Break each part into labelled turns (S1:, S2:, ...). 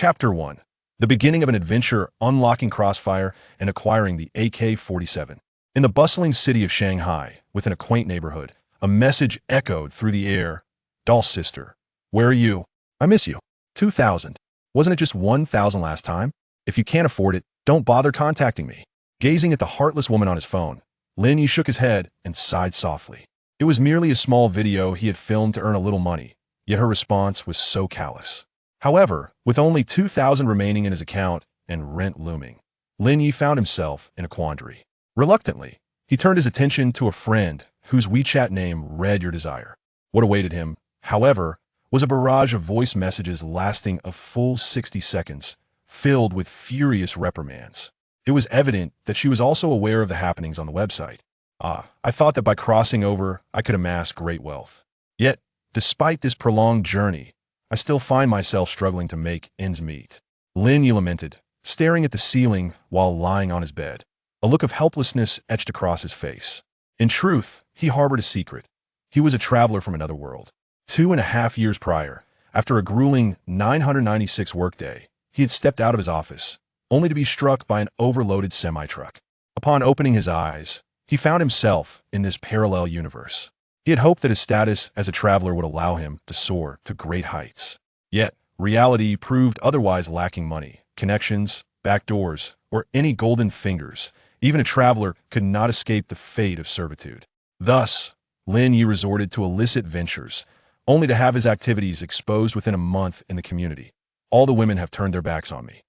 S1: Chapter 1. The beginning of an adventure unlocking Crossfire and acquiring the AK-47. In the bustling city of Shanghai, within a quaint neighborhood, a message echoed through the air. Doll sister, where are you? I miss you. 2,000. Wasn't it just 1,000 last time? If you can't afford it, don't bother contacting me. Gazing at the heartless woman on his phone, Lin Yi shook his head and sighed softly. It was merely a small video he had filmed to earn a little money, yet her response was so callous. However, with only 2,000 remaining in his account and rent looming, Lin Yi found himself in a quandary. Reluctantly, he turned his attention to a friend whose WeChat name read your desire. What awaited him, however, was a barrage of voice messages lasting a full 60 seconds, filled with furious reprimands. It was evident that she was also aware of the happenings on the website. I thought that by crossing over, I could amass great wealth. Yet, despite this prolonged journey, I still find myself struggling to make ends meet. Lin Yi lamented, staring at the ceiling while lying on his bed. A look of helplessness etched across his face. In truth, he harbored a secret. He was a traveler from another world. 2.5 years prior, after a grueling 996 workday, he had stepped out of his office, only to be struck by an overloaded semi-truck. Upon opening his eyes, he found himself in this parallel universe. He had hoped that his status as a traveler would allow him to soar to great heights. Yet, reality proved otherwise, lacking money, connections, backdoors, or any golden fingers. Even a traveler could not escape the fate of servitude. Thus, Lin Yi resorted to illicit ventures, only to have his activities exposed within a month in the community. All the women have turned their backs on me.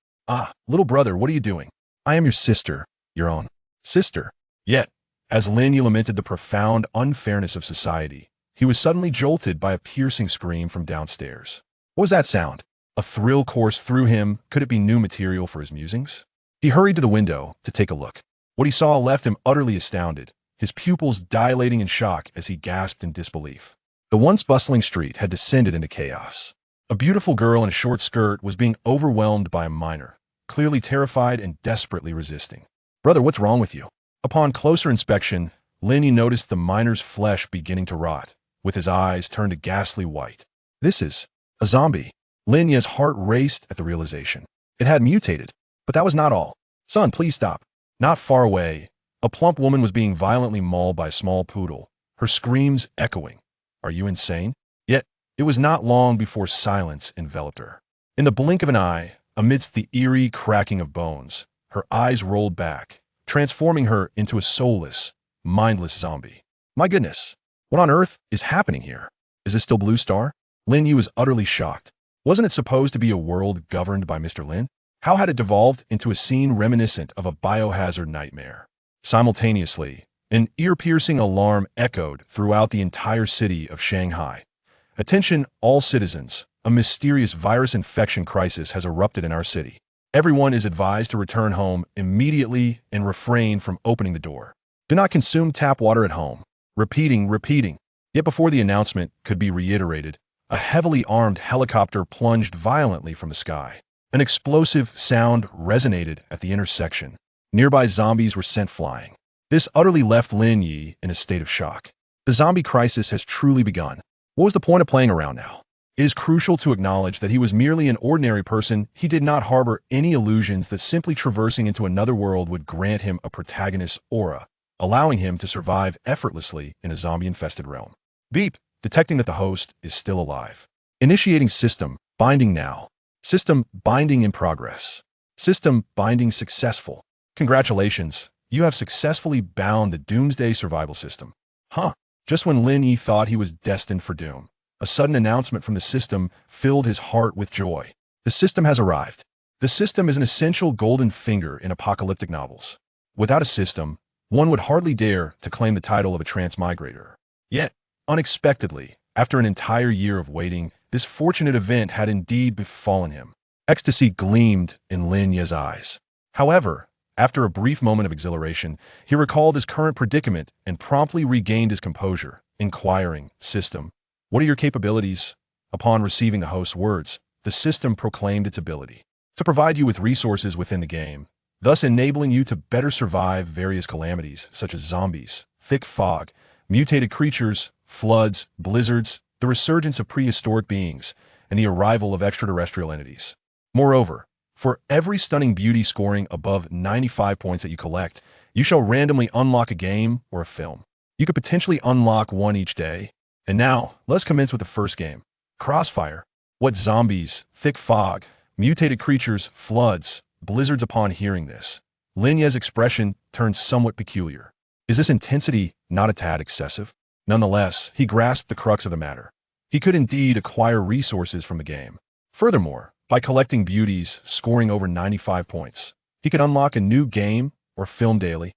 S1: Little brother, what are you doing? I am your sister, your own sister. Yet, as Lin Yi lamented the profound unfairness of society, he was suddenly jolted by a piercing scream from downstairs. What was that sound? A thrill coursed through him. Could it be new material for his musings? He hurried to the window to take a look. What he saw left him utterly astounded, his pupils dilating in shock as he gasped in disbelief. The once bustling street had descended into chaos. A beautiful girl in a short skirt was being overwhelmed by a miner, clearly terrified and desperately resisting. Brother, what's wrong with you? Upon closer inspection, Lin Yi noticed the miner's flesh beginning to rot, with his eyes turned a ghastly white. This is a zombie. Lin Yi's heart raced at the realization. It had mutated, but that was not all. Son, please stop. Not far away, a plump woman was being violently mauled by a small poodle, her screams echoing. Are you insane? Yet, it was not long before silence enveloped her. In the blink of an eye, amidst the eerie cracking of bones, her eyes rolled back, transforming her into a soulless, mindless zombie. My goodness, what on earth is happening here? Is this still Blue Star? Lin Yi was utterly shocked. Wasn't it supposed to be a world governed by Mr. Lin? How had it devolved into a scene reminiscent of a biohazard nightmare? Simultaneously, an ear-piercing alarm echoed throughout the entire city of Shanghai. Attention, all citizens, a mysterious virus infection crisis has erupted in our city. Everyone is advised to return home immediately and refrain from opening the door. Do not consume tap water at home. Repeating. Yet before the announcement could be reiterated, a heavily armed helicopter plunged violently from the sky. An explosive sound resonated at the intersection. Nearby zombies were sent flying. This utterly left Lin Yi in a state of shock. The zombie crisis has truly begun. What was the point of playing around now? It is crucial to acknowledge that he was merely an ordinary person. He did not harbor any illusions that simply traversing into another world would grant him a protagonist's aura, allowing him to survive effortlessly in a zombie-infested realm. Beep, detecting that the host is still alive. Initiating system binding now. System binding in progress. System binding successful. Congratulations, you have successfully bound the Doomsday survival system. Just when Lin Yi thought he was destined for doom, a sudden announcement from the system filled his heart with joy. The system has arrived. The system is an essential golden finger in apocalyptic novels. Without a system, one would hardly dare to claim the title of a transmigrator. Yet, unexpectedly, after an entire year of waiting, this fortunate event had indeed befallen him. Ecstasy gleamed in Lin Yi's eyes. However, after a brief moment of exhilaration, he recalled his current predicament and promptly regained his composure, inquiring, System, what are your capabilities? Upon receiving the host's words, the system proclaimed its ability to provide you with resources within the game, thus enabling you to better survive various calamities such as zombies, thick fog, mutated creatures, floods, blizzards, the resurgence of prehistoric beings, and the arrival of extraterrestrial entities. Moreover, for every stunning beauty scoring above 95 points that you collect, you shall randomly unlock a game or a film. You could potentially unlock one each day. And now, let's commence with the first game. Crossfire. What zombies, thick fog, mutated creatures, floods, blizzards. Upon hearing this, Lin Ye's expression turned somewhat peculiar. Is this intensity not a tad excessive? Nonetheless, he grasped the crux of the matter. He could indeed acquire resources from the game. Furthermore, by collecting beauties, scoring over 95 points, he could unlock a new game or film daily.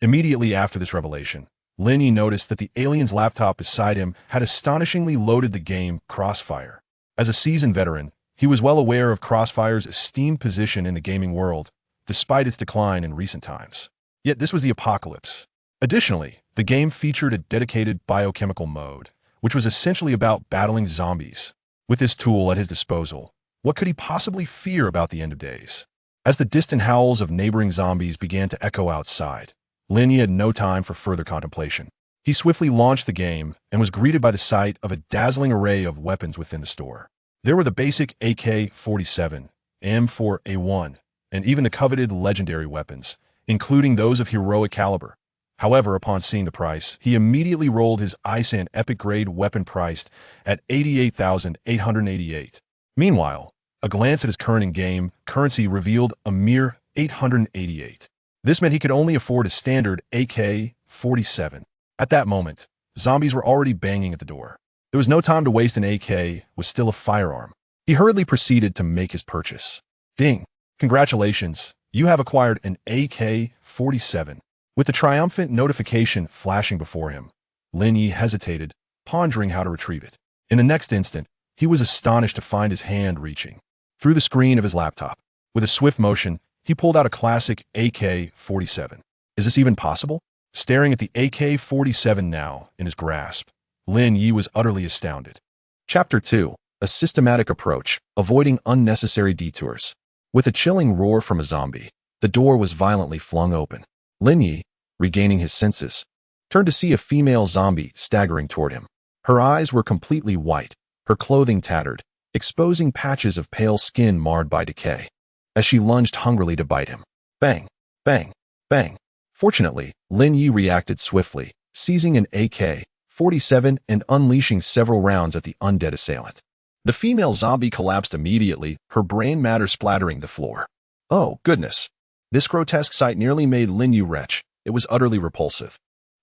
S1: Immediately after this revelation, Lin Yi noticed that the alien's laptop beside him had astonishingly loaded the game Crossfire. As a seasoned veteran, he was well aware of Crossfire's esteemed position in the gaming world, despite its decline in recent times. Yet this was the apocalypse. Additionally, the game featured a dedicated biochemical mode, which was essentially about battling zombies. With this tool at his disposal, what could he possibly fear about the end of days? As the distant howls of neighboring zombies began to echo outside, Lin Yi had no time for further contemplation. He swiftly launched the game and was greeted by the sight of a dazzling array of weapons within the store. There were the basic AK-47, M4A1, and even the coveted legendary weapons, including those of heroic caliber. However, upon seeing the price, he immediately rolled his eyes and epic-grade weapon priced at 88,888. Meanwhile, a glance at his current in-game currency revealed a mere 888. This meant he could only afford a standard AK-47. At that moment, zombies were already banging at the door. There was no time to waste. An AK was still a firearm. He hurriedly proceeded to make his purchase. Ding! Congratulations, you have acquired an AK-47. With the triumphant notification flashing before him, Lin Yi hesitated, pondering how to retrieve it. In the next instant, he was astonished to find his hand reaching through the screen of his laptop. With a swift motion, he pulled out a classic AK-47. Is this even possible? Staring at the AK-47 now in his grasp, Lin Yi was utterly astounded. Chapter 2. A systematic approach, avoiding unnecessary detours. With a chilling roar from a zombie, the door was violently flung open. Lin Yi, regaining his senses, turned to see a female zombie staggering toward him. Her eyes were completely white, her clothing tattered, exposing patches of pale skin marred by decay. As she lunged hungrily to bite him. Bang! Bang! Bang! Fortunately, Lin Yi reacted swiftly, seizing an AK-47 and unleashing several rounds at the undead assailant. The female zombie collapsed immediately, her brain matter splattering the floor. Oh, goodness! This grotesque sight nearly made Lin Yi retch. It was utterly repulsive.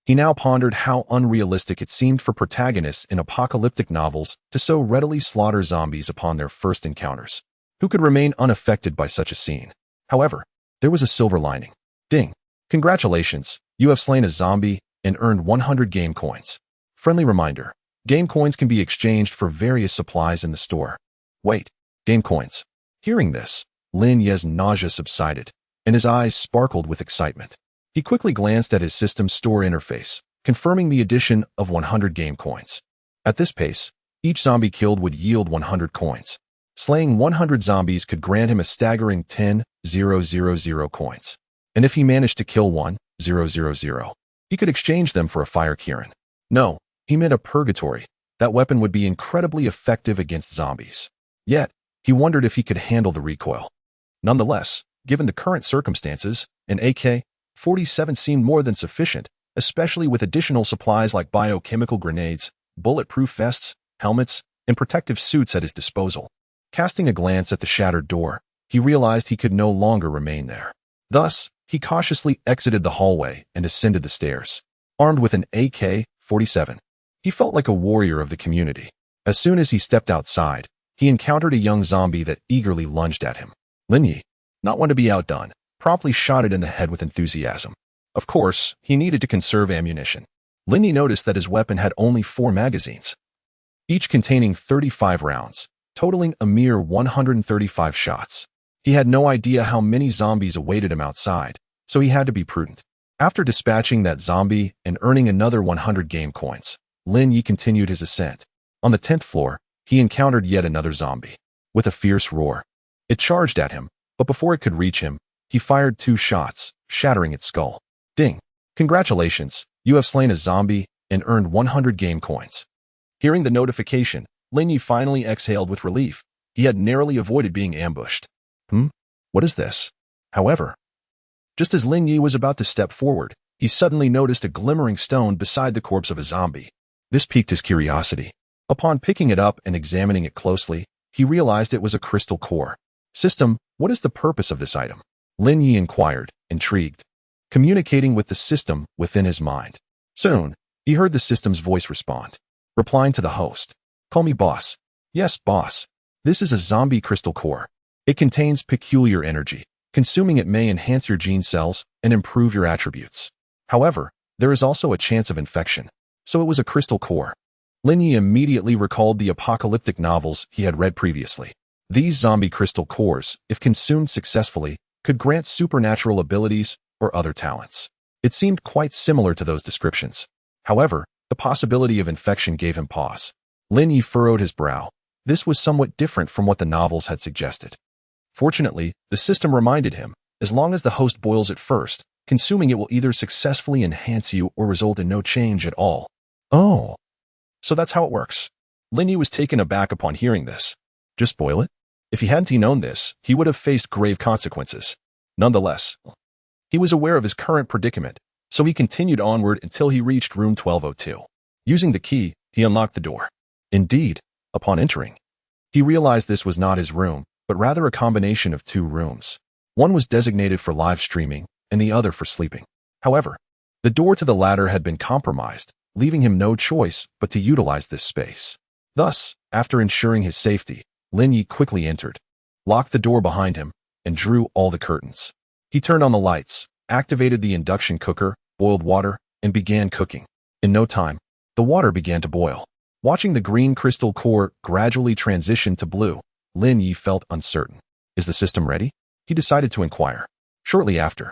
S1: He now pondered how unrealistic it seemed for protagonists in apocalyptic novels to so readily slaughter zombies upon their first encounters. Who could remain unaffected by such a scene? However, there was a silver lining. Ding! Congratulations, you have slain a zombie and earned 100 game coins. Friendly reminder, game coins can be exchanged for various supplies in the store. Wait, game coins. Hearing this, Lin Ye's nausea subsided, and his eyes sparkled with excitement. He quickly glanced at his system store interface, confirming the addition of 100 game coins. At this pace, each zombie killed would yield 100 coins. Slaying 100 zombies could grant him a staggering 10,000 coins. And if he managed to kill 1,000, he could exchange them for a fire Kirin. No, he meant a purgatory. That weapon would be incredibly effective against zombies. Yet, he wondered if he could handle the recoil. Nonetheless, given the current circumstances, an AK-47 seemed more than sufficient, especially with additional supplies like biochemical grenades, bulletproof vests, helmets, and protective suits at his disposal. Casting a glance at the shattered door, he realized he could no longer remain there. Thus, he cautiously exited the hallway and ascended the stairs. Armed with an AK-47, he felt like a warrior of the community. As soon as he stepped outside, he encountered a young zombie that eagerly lunged at him. Lin Yi, not one to be outdone, promptly shot it in the head with enthusiasm. Of course, he needed to conserve ammunition. Lin Yi noticed that his weapon had only 4 magazines, each containing 35 rounds, totaling a mere 135 shots. He had no idea how many zombies awaited him outside, so he had to be prudent. After dispatching that zombie and earning another 100 game coins, Lin Yi continued his ascent. On the 10th floor, he encountered yet another zombie. With a fierce roar, it charged at him, but before it could reach him, he fired 2 shots, shattering its skull. Ding! Congratulations, you have slain a zombie and earned 100 game coins. Hearing the notification, Lin Yi finally exhaled with relief. He had narrowly avoided being ambushed. What is this? However, just as Lin Yi was about to step forward, he suddenly noticed a glimmering stone beside the corpse of a zombie. This piqued his curiosity. Upon picking it up and examining it closely, he realized it was a crystal core. System, what is the purpose of this item? Lin Yi inquired, intrigued, communicating with the system within his mind. Soon, he heard the system's voice respond, replying to the host. Call me boss. Yes, boss. This is a zombie crystal core. It contains peculiar energy. Consuming it may enhance your gene cells and improve your attributes. However, there is also a chance of infection. So it was a crystal core. Lin Yi immediately recalled the apocalyptic novels he had read previously. These zombie crystal cores, if consumed successfully, could grant supernatural abilities or other talents. It seemed quite similar to those descriptions. However, the possibility of infection gave him pause. Lin Yi furrowed his brow. This was somewhat different from what the novels had suggested. Fortunately, the system reminded him, as long as the host boils it first, consuming it will either successfully enhance you or result in no change at all. Oh, so that's how it works. Lin Yi was taken aback upon hearing this. Just boil it? If he hadn't known this, he would have faced grave consequences. Nonetheless, he was aware of his current predicament, so he continued onward until he reached room 1202. Using the key, he unlocked the door. Indeed, upon entering, he realized this was not his room, but rather a combination of two rooms. One was designated for live streaming, and the other for sleeping. However, the door to the latter had been compromised, leaving him no choice but to utilize this space. Thus, after ensuring his safety, Lin Yi quickly entered, locked the door behind him, and drew all the curtains. He turned on the lights, activated the induction cooker, boiled water, and began cooking. In no time, the water began to boil. Watching the green crystal core gradually transition to blue, Lin Yi felt uncertain. Is the system ready? He decided to inquire. Shortly after,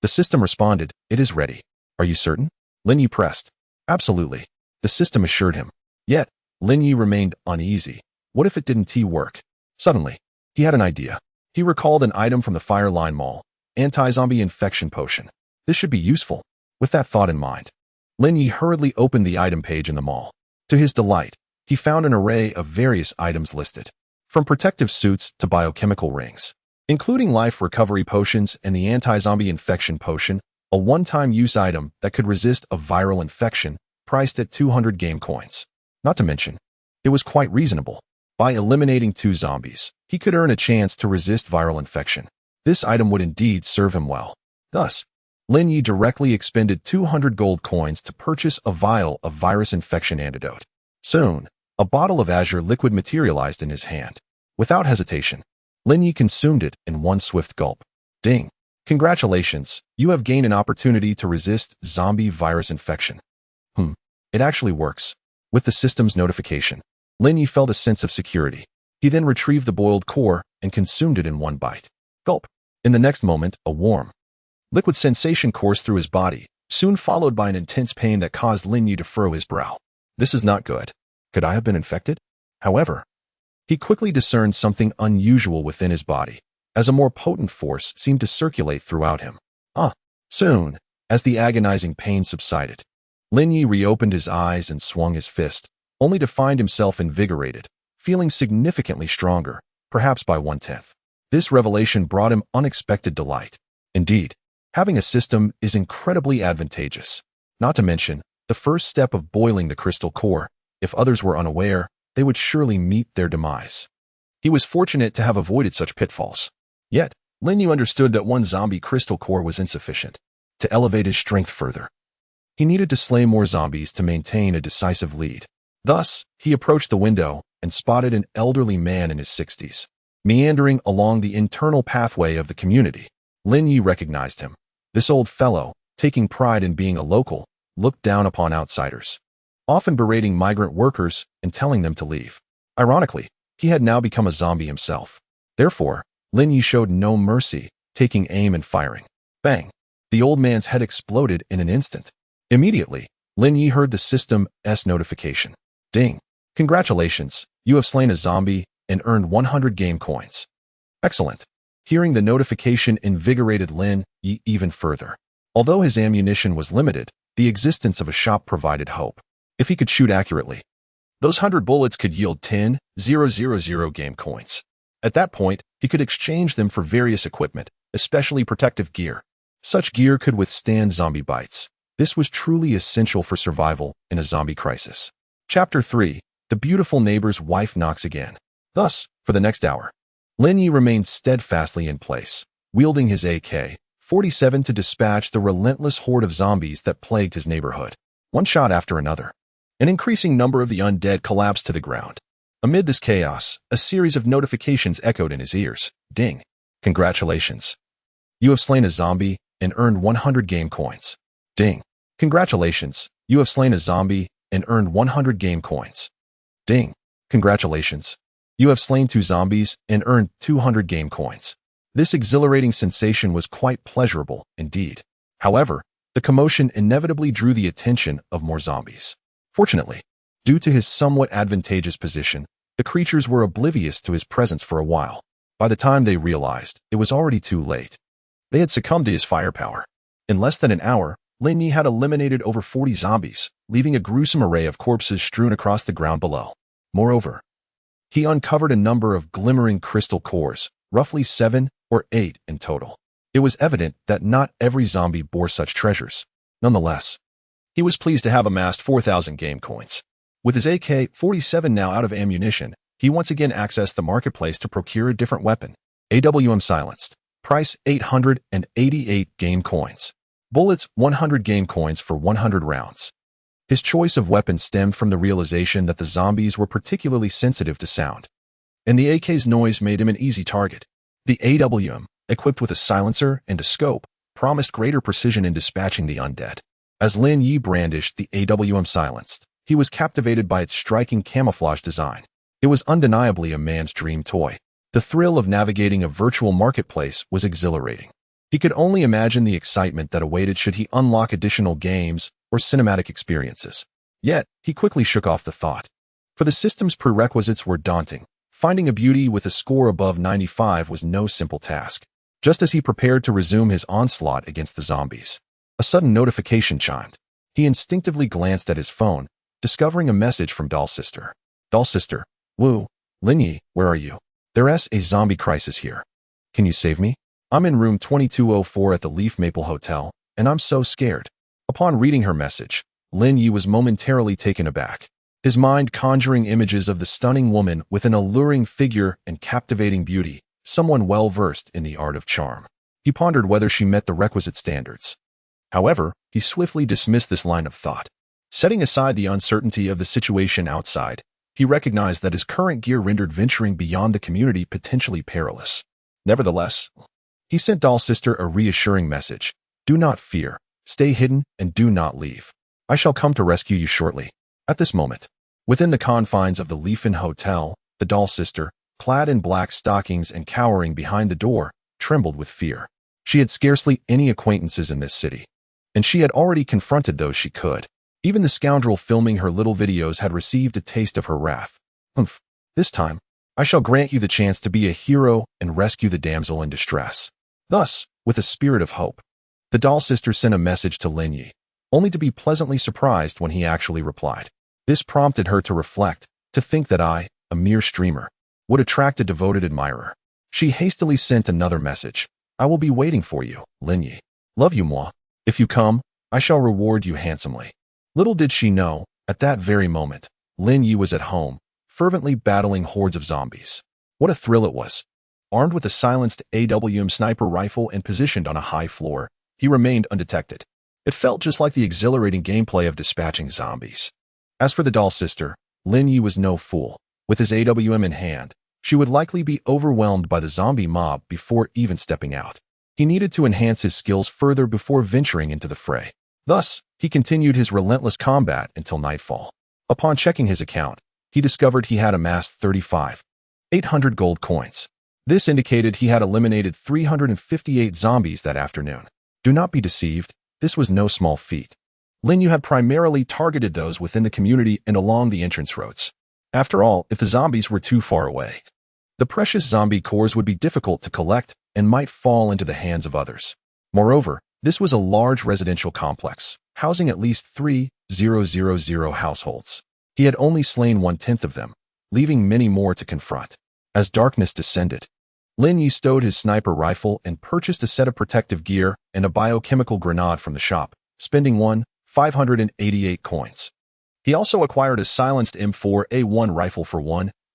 S1: the system responded, it is ready. Are you certain? Lin Yi pressed. Absolutely, the system assured him. Yet, Lin Yi remained uneasy. What if it didn't work? Suddenly, he had an idea. He recalled an item from the Fireline Mall, anti-zombie infection potion. This should be useful. With that thought in mind, Lin Yi hurriedly opened the item page in the mall. To his delight, he found an array of various items listed, from protective suits to biochemical rings, including life recovery potions and the anti-zombie infection potion, a one-time use item that could resist a viral infection, priced at 200 game coins. Not to mention, it was quite reasonable. By eliminating 2 zombies, he could earn a chance to resist viral infection. This item would indeed serve him well. Thus, Lin Yi directly expended 200 gold coins to purchase a vial of virus infection antidote. Soon, a bottle of azure liquid materialized in his hand. Without hesitation, Lin Yi consumed it in one swift gulp. Ding! Congratulations, you have gained an opportunity to resist zombie virus infection. It actually works. With the system's notification, Lin Yi felt a sense of security. He then retrieved the boiled core and consumed it in one bite. Gulp! In the next moment, a warm, liquid sensation coursed through his body, soon followed by an intense pain that caused Lin Yi to furrow his brow. This is not good. Could I have been infected? However, he quickly discerned something unusual within his body, as a more potent force seemed to circulate throughout him. Soon, as the agonizing pain subsided, Lin Yi reopened his eyes and swung his fist, only to find himself invigorated, feeling significantly stronger, perhaps by 1/10. This revelation brought him unexpected delight. Indeed, having a system is incredibly advantageous. Not to mention, the first step of boiling the crystal core, if others were unaware, they would surely meet their demise. He was fortunate to have avoided such pitfalls. Yet, Lin Yu understood that one zombie crystal core was insufficient. To elevate his strength further, he needed to slay more zombies to maintain a decisive lead. Thus, he approached the window and spotted an elderly man in his 60s. Meandering along the internal pathway of the community, Lin Yi recognized him. This old fellow, taking pride in being a local, looked down upon outsiders, often berating migrant workers and telling them to leave. Ironically, he had now become a zombie himself. Therefore, Lin Yi showed no mercy, taking aim and firing. Bang! The old man's head exploded in an instant. Immediately, Lin Yi heard the system's notification. Ding! Congratulations, you have slain a zombie and earned 100 game coins. Excellent. Hearing the notification invigorated Lin Yi even further. Although his ammunition was limited, the existence of a shop provided hope. If he could shoot accurately, those 100 bullets could yield 10,000 game coins. At that point, he could exchange them for various equipment, especially protective gear. Such gear could withstand zombie bites. This was truly essential for survival in a zombie crisis. Chapter 3. The beautiful neighbor's wife knocks again. Thus, for the next hour, Lin Yi remained steadfastly in place, wielding his AK-47 to dispatch the relentless horde of zombies that plagued his neighborhood. One shot after another. An increasing number of the undead collapsed to the ground. Amid this chaos, a series of notifications echoed in his ears. Ding. Congratulations. You have slain a zombie and earned 100 game coins. Ding. Congratulations. You have slain a zombie and earned 100 game coins. Ding. Congratulations. You have slain 2 zombies and earned 200 game coins. This exhilarating sensation was quite pleasurable indeed. However, the commotion inevitably drew the attention of more zombies. Fortunately, due to his somewhat advantageous position, the creatures were oblivious to his presence for a while. By the time they realized, it was already too late. They had succumbed to his firepower. In less than an hour, Lin Yi had eliminated over 40 zombies, leaving a gruesome array of corpses strewn across the ground below. Moreover, he uncovered a number of glimmering crystal cores, roughly 7 or 8 in total. It was evident that not every zombie bore such treasures. Nonetheless, he was pleased to have amassed 4,000 game coins. With his AK-47 now out of ammunition, he once again accessed the marketplace to procure a different weapon. AWM silenced. Price 888 game coins. Bullets 100 game coins for 100 rounds. His choice of weapon stemmed from the realization that the zombies were particularly sensitive to sound, and the AK's noise made him an easy target. The AWM, equipped with a silencer and a scope, promised greater precision in dispatching the undead. As Lin Yi brandished the AWM silenced, he was captivated by its striking camouflage design. It was undeniably a man's dream toy. The thrill of navigating a virtual marketplace was exhilarating. He could only imagine the excitement that awaited should he unlock additional games or cinematic experiences. Yet, he quickly shook off the thought. For the system's prerequisites were daunting. Finding a beauty with a score above 95 was no simple task. Just as he prepared to resume his onslaught against the zombies, a sudden notification chimed. He instinctively glanced at his phone, discovering a message from Doll Sister. Doll Sister, Woo, Lin Yi, where are you? There's a zombie crisis here. Can you save me? I'm in room 2204 at the Leaf Maple Hotel, and I'm so scared. Upon reading her message, Lin Yi was momentarily taken aback, his mind conjuring images of the stunning woman with an alluring figure and captivating beauty, someone well-versed in the art of charm. He pondered whether she met the requisite standards. However, he swiftly dismissed this line of thought. Setting aside the uncertainty of the situation outside, he recognized that his current gear rendered venturing beyond the community potentially perilous. Nevertheless, he sent Doll Sister a reassuring message. Do not fear. Stay hidden and do not leave. I shall come to rescue you shortly. At this moment, within the confines of the Leafin Hotel, the Doll Sister, clad in black stockings and cowering behind the door, trembled with fear. She had scarcely any acquaintances in this city, and she had already confronted those she could. Even the scoundrel filming her little videos had received a taste of her wrath. Humph. This time, I shall grant you the chance to be a hero and rescue the damsel in distress. Thus, with a spirit of hope, the Doll Sister sent a message to Lin Yi, only to be pleasantly surprised when he actually replied. This prompted her to reflect, to think that I, a mere streamer, would attract a devoted admirer. She hastily sent another message. I will be waiting for you, Lin Yi. Love you, moi. If you come, I shall reward you handsomely. Little did she know, at that very moment, Lin Yi was at home, fervently battling hordes of zombies. What a thrill it was. Armed with a silenced AWM sniper rifle and positioned on a high floor, he remained undetected. It felt just like the exhilarating gameplay of dispatching zombies. As for the Doll Sister, Lin Yi was no fool. With his AWM in hand, she would likely be overwhelmed by the zombie mob before even stepping out. He needed to enhance his skills further before venturing into the fray. Thus, he continued his relentless combat until nightfall. Upon checking his account, he discovered he had amassed 800 gold coins. This indicated he had eliminated 358 zombies that afternoon. Do not be deceived, this was no small feat. Lin Yi had primarily targeted those within the community and along the entrance roads. After all, if the zombies were too far away, the precious zombie cores would be difficult to collect and might fall into the hands of others. Moreover, this was a large residential complex, housing at least 3,000 households. He had only slain 1/10 of them, leaving many more to confront. As darkness descended, Lin Yi stowed his sniper rifle and purchased a set of protective gear and a biochemical grenade from the shop, spending 588 coins. He also acquired a silenced M4A1 rifle for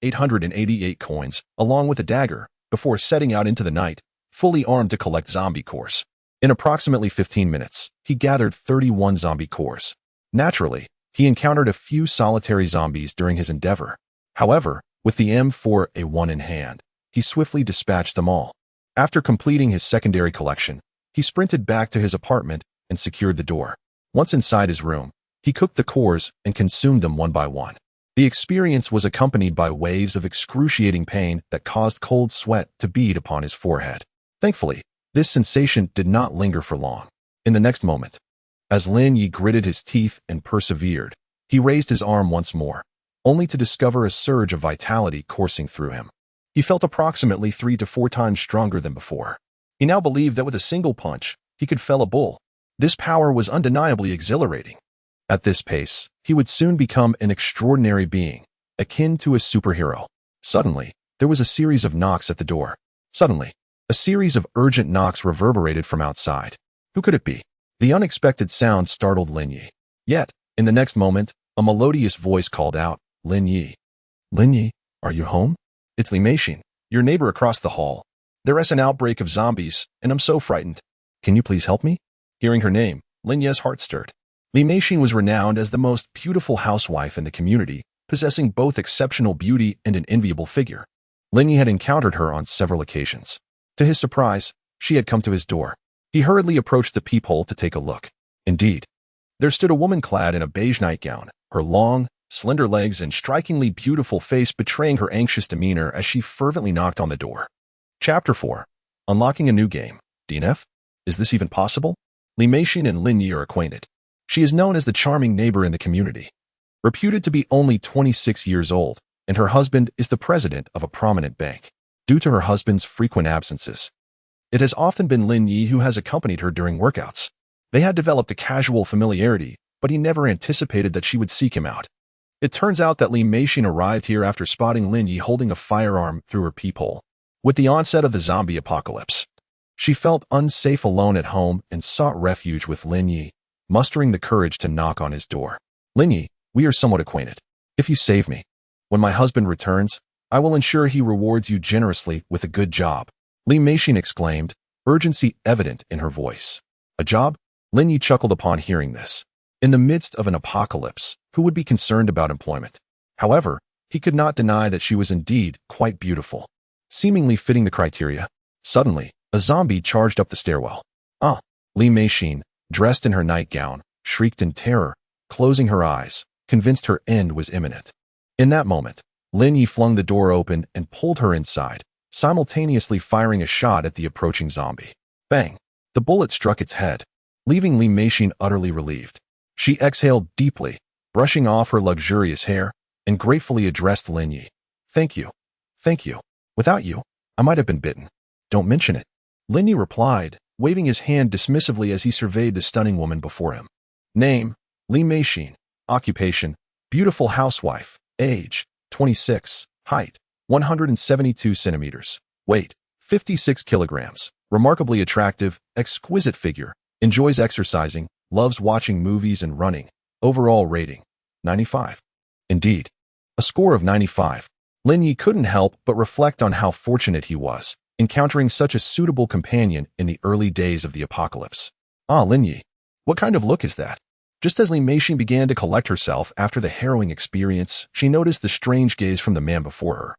S1: 888 coins, along with a dagger, before setting out into the night, fully armed to collect zombie cores. In approximately 15 minutes, he gathered 31 zombie cores. Naturally, he encountered a few solitary zombies during his endeavor. However, with the M4A1 in hand, he swiftly dispatched them all. After completing his secondary collection, he sprinted back to his apartment and secured the door. Once inside his room, he cooked the cores and consumed them one by one. The experience was accompanied by waves of excruciating pain that caused cold sweat to bead upon his forehead. Thankfully, this sensation did not linger for long. In the next moment, as Lin Yi gritted his teeth and persevered, he raised his arm once more, only to discover a surge of vitality coursing through him. He felt approximately 3 to 4 times stronger than before. He now believed that with a single punch, he could fell a bull. This power was undeniably exhilarating. At this pace, he would soon become an extraordinary being, akin to a superhero. Suddenly, there was a series of knocks at the door. Suddenly, a series of urgent knocks reverberated from outside. Who could it be? The unexpected sound startled Lin Yi. Yet, in the next moment, a melodious voice called out, "Lin Yi. Lin Yi, are you home? It's Li Meishin, your neighbor across the hall. There is an outbreak of zombies, and I'm so frightened. Can you please help me?" Hearing her name, Lin Yi's heart stirred. Li Meishin was renowned as the most beautiful housewife in the community, possessing both exceptional beauty and an enviable figure. Lin Yi had encountered her on several occasions. To his surprise, she had come to his door. He hurriedly approached the peephole to take a look. Indeed, there stood a woman clad in a beige nightgown, her long, slender legs and strikingly beautiful face betraying her anxious demeanor as she fervently knocked on the door. Chapter 4. Unlocking a new game. DNF? Is this even possible? Li Meishin and Lin Yi are acquainted. She is known as the charming neighbor in the community. Reputed to be only 26 years old, and her husband is the president of a prominent bank. Due to her husband's frequent absences, it has often been Lin Yi who has accompanied her during workouts. They had developed a casual familiarity, but he never anticipated that she would seek him out. It turns out that Li Meishin arrived here after spotting Lin Yi holding a firearm through her peephole. With the onset of the zombie apocalypse, she felt unsafe alone at home and sought refuge with Lin Yi, mustering the courage to knock on his door. "Lin Yi, we are somewhat acquainted. If you save me, when my husband returns, I will ensure he rewards you generously with a good job," Li Meishin exclaimed, urgency evident in her voice. "A job?" Lin Yi chuckled upon hearing this. In the midst of an apocalypse, who would be concerned about employment? However, he could not deny that she was indeed quite beautiful, seemingly fitting the criteria. Suddenly, a zombie charged up the stairwell. "Ah!" Li Meishin, dressed in her nightgown, shrieked in terror, closing her eyes, convinced her end was imminent. In that moment, Lin Yi flung the door open and pulled her inside, simultaneously firing a shot at the approaching zombie. Bang! The bullet struck its head, leaving Li Meishin utterly relieved. She exhaled deeply, brushing off her luxurious hair, and gratefully addressed Lin Yi. Thank you. Thank you. Without you, I might have been bitten." "Don't mention it," Lin Yi replied, waving his hand dismissively as he surveyed the stunning woman before him. Name: Li Meishin. Occupation: beautiful housewife. Age: 26. Height: 172 centimeters. Weight: 56 kilograms. Remarkably attractive, exquisite figure. Enjoys exercising, loves watching movies and running. Overall rating: 95. Indeed, a score of 95. Lin Yi couldn't help but reflect on how fortunate he was, encountering such a suitable companion in the early days of the apocalypse. "Ah, Lin Yi, what kind of look is that?" Just as Li Meishin began to collect herself after the harrowing experience, she noticed the strange gaze from the man before her,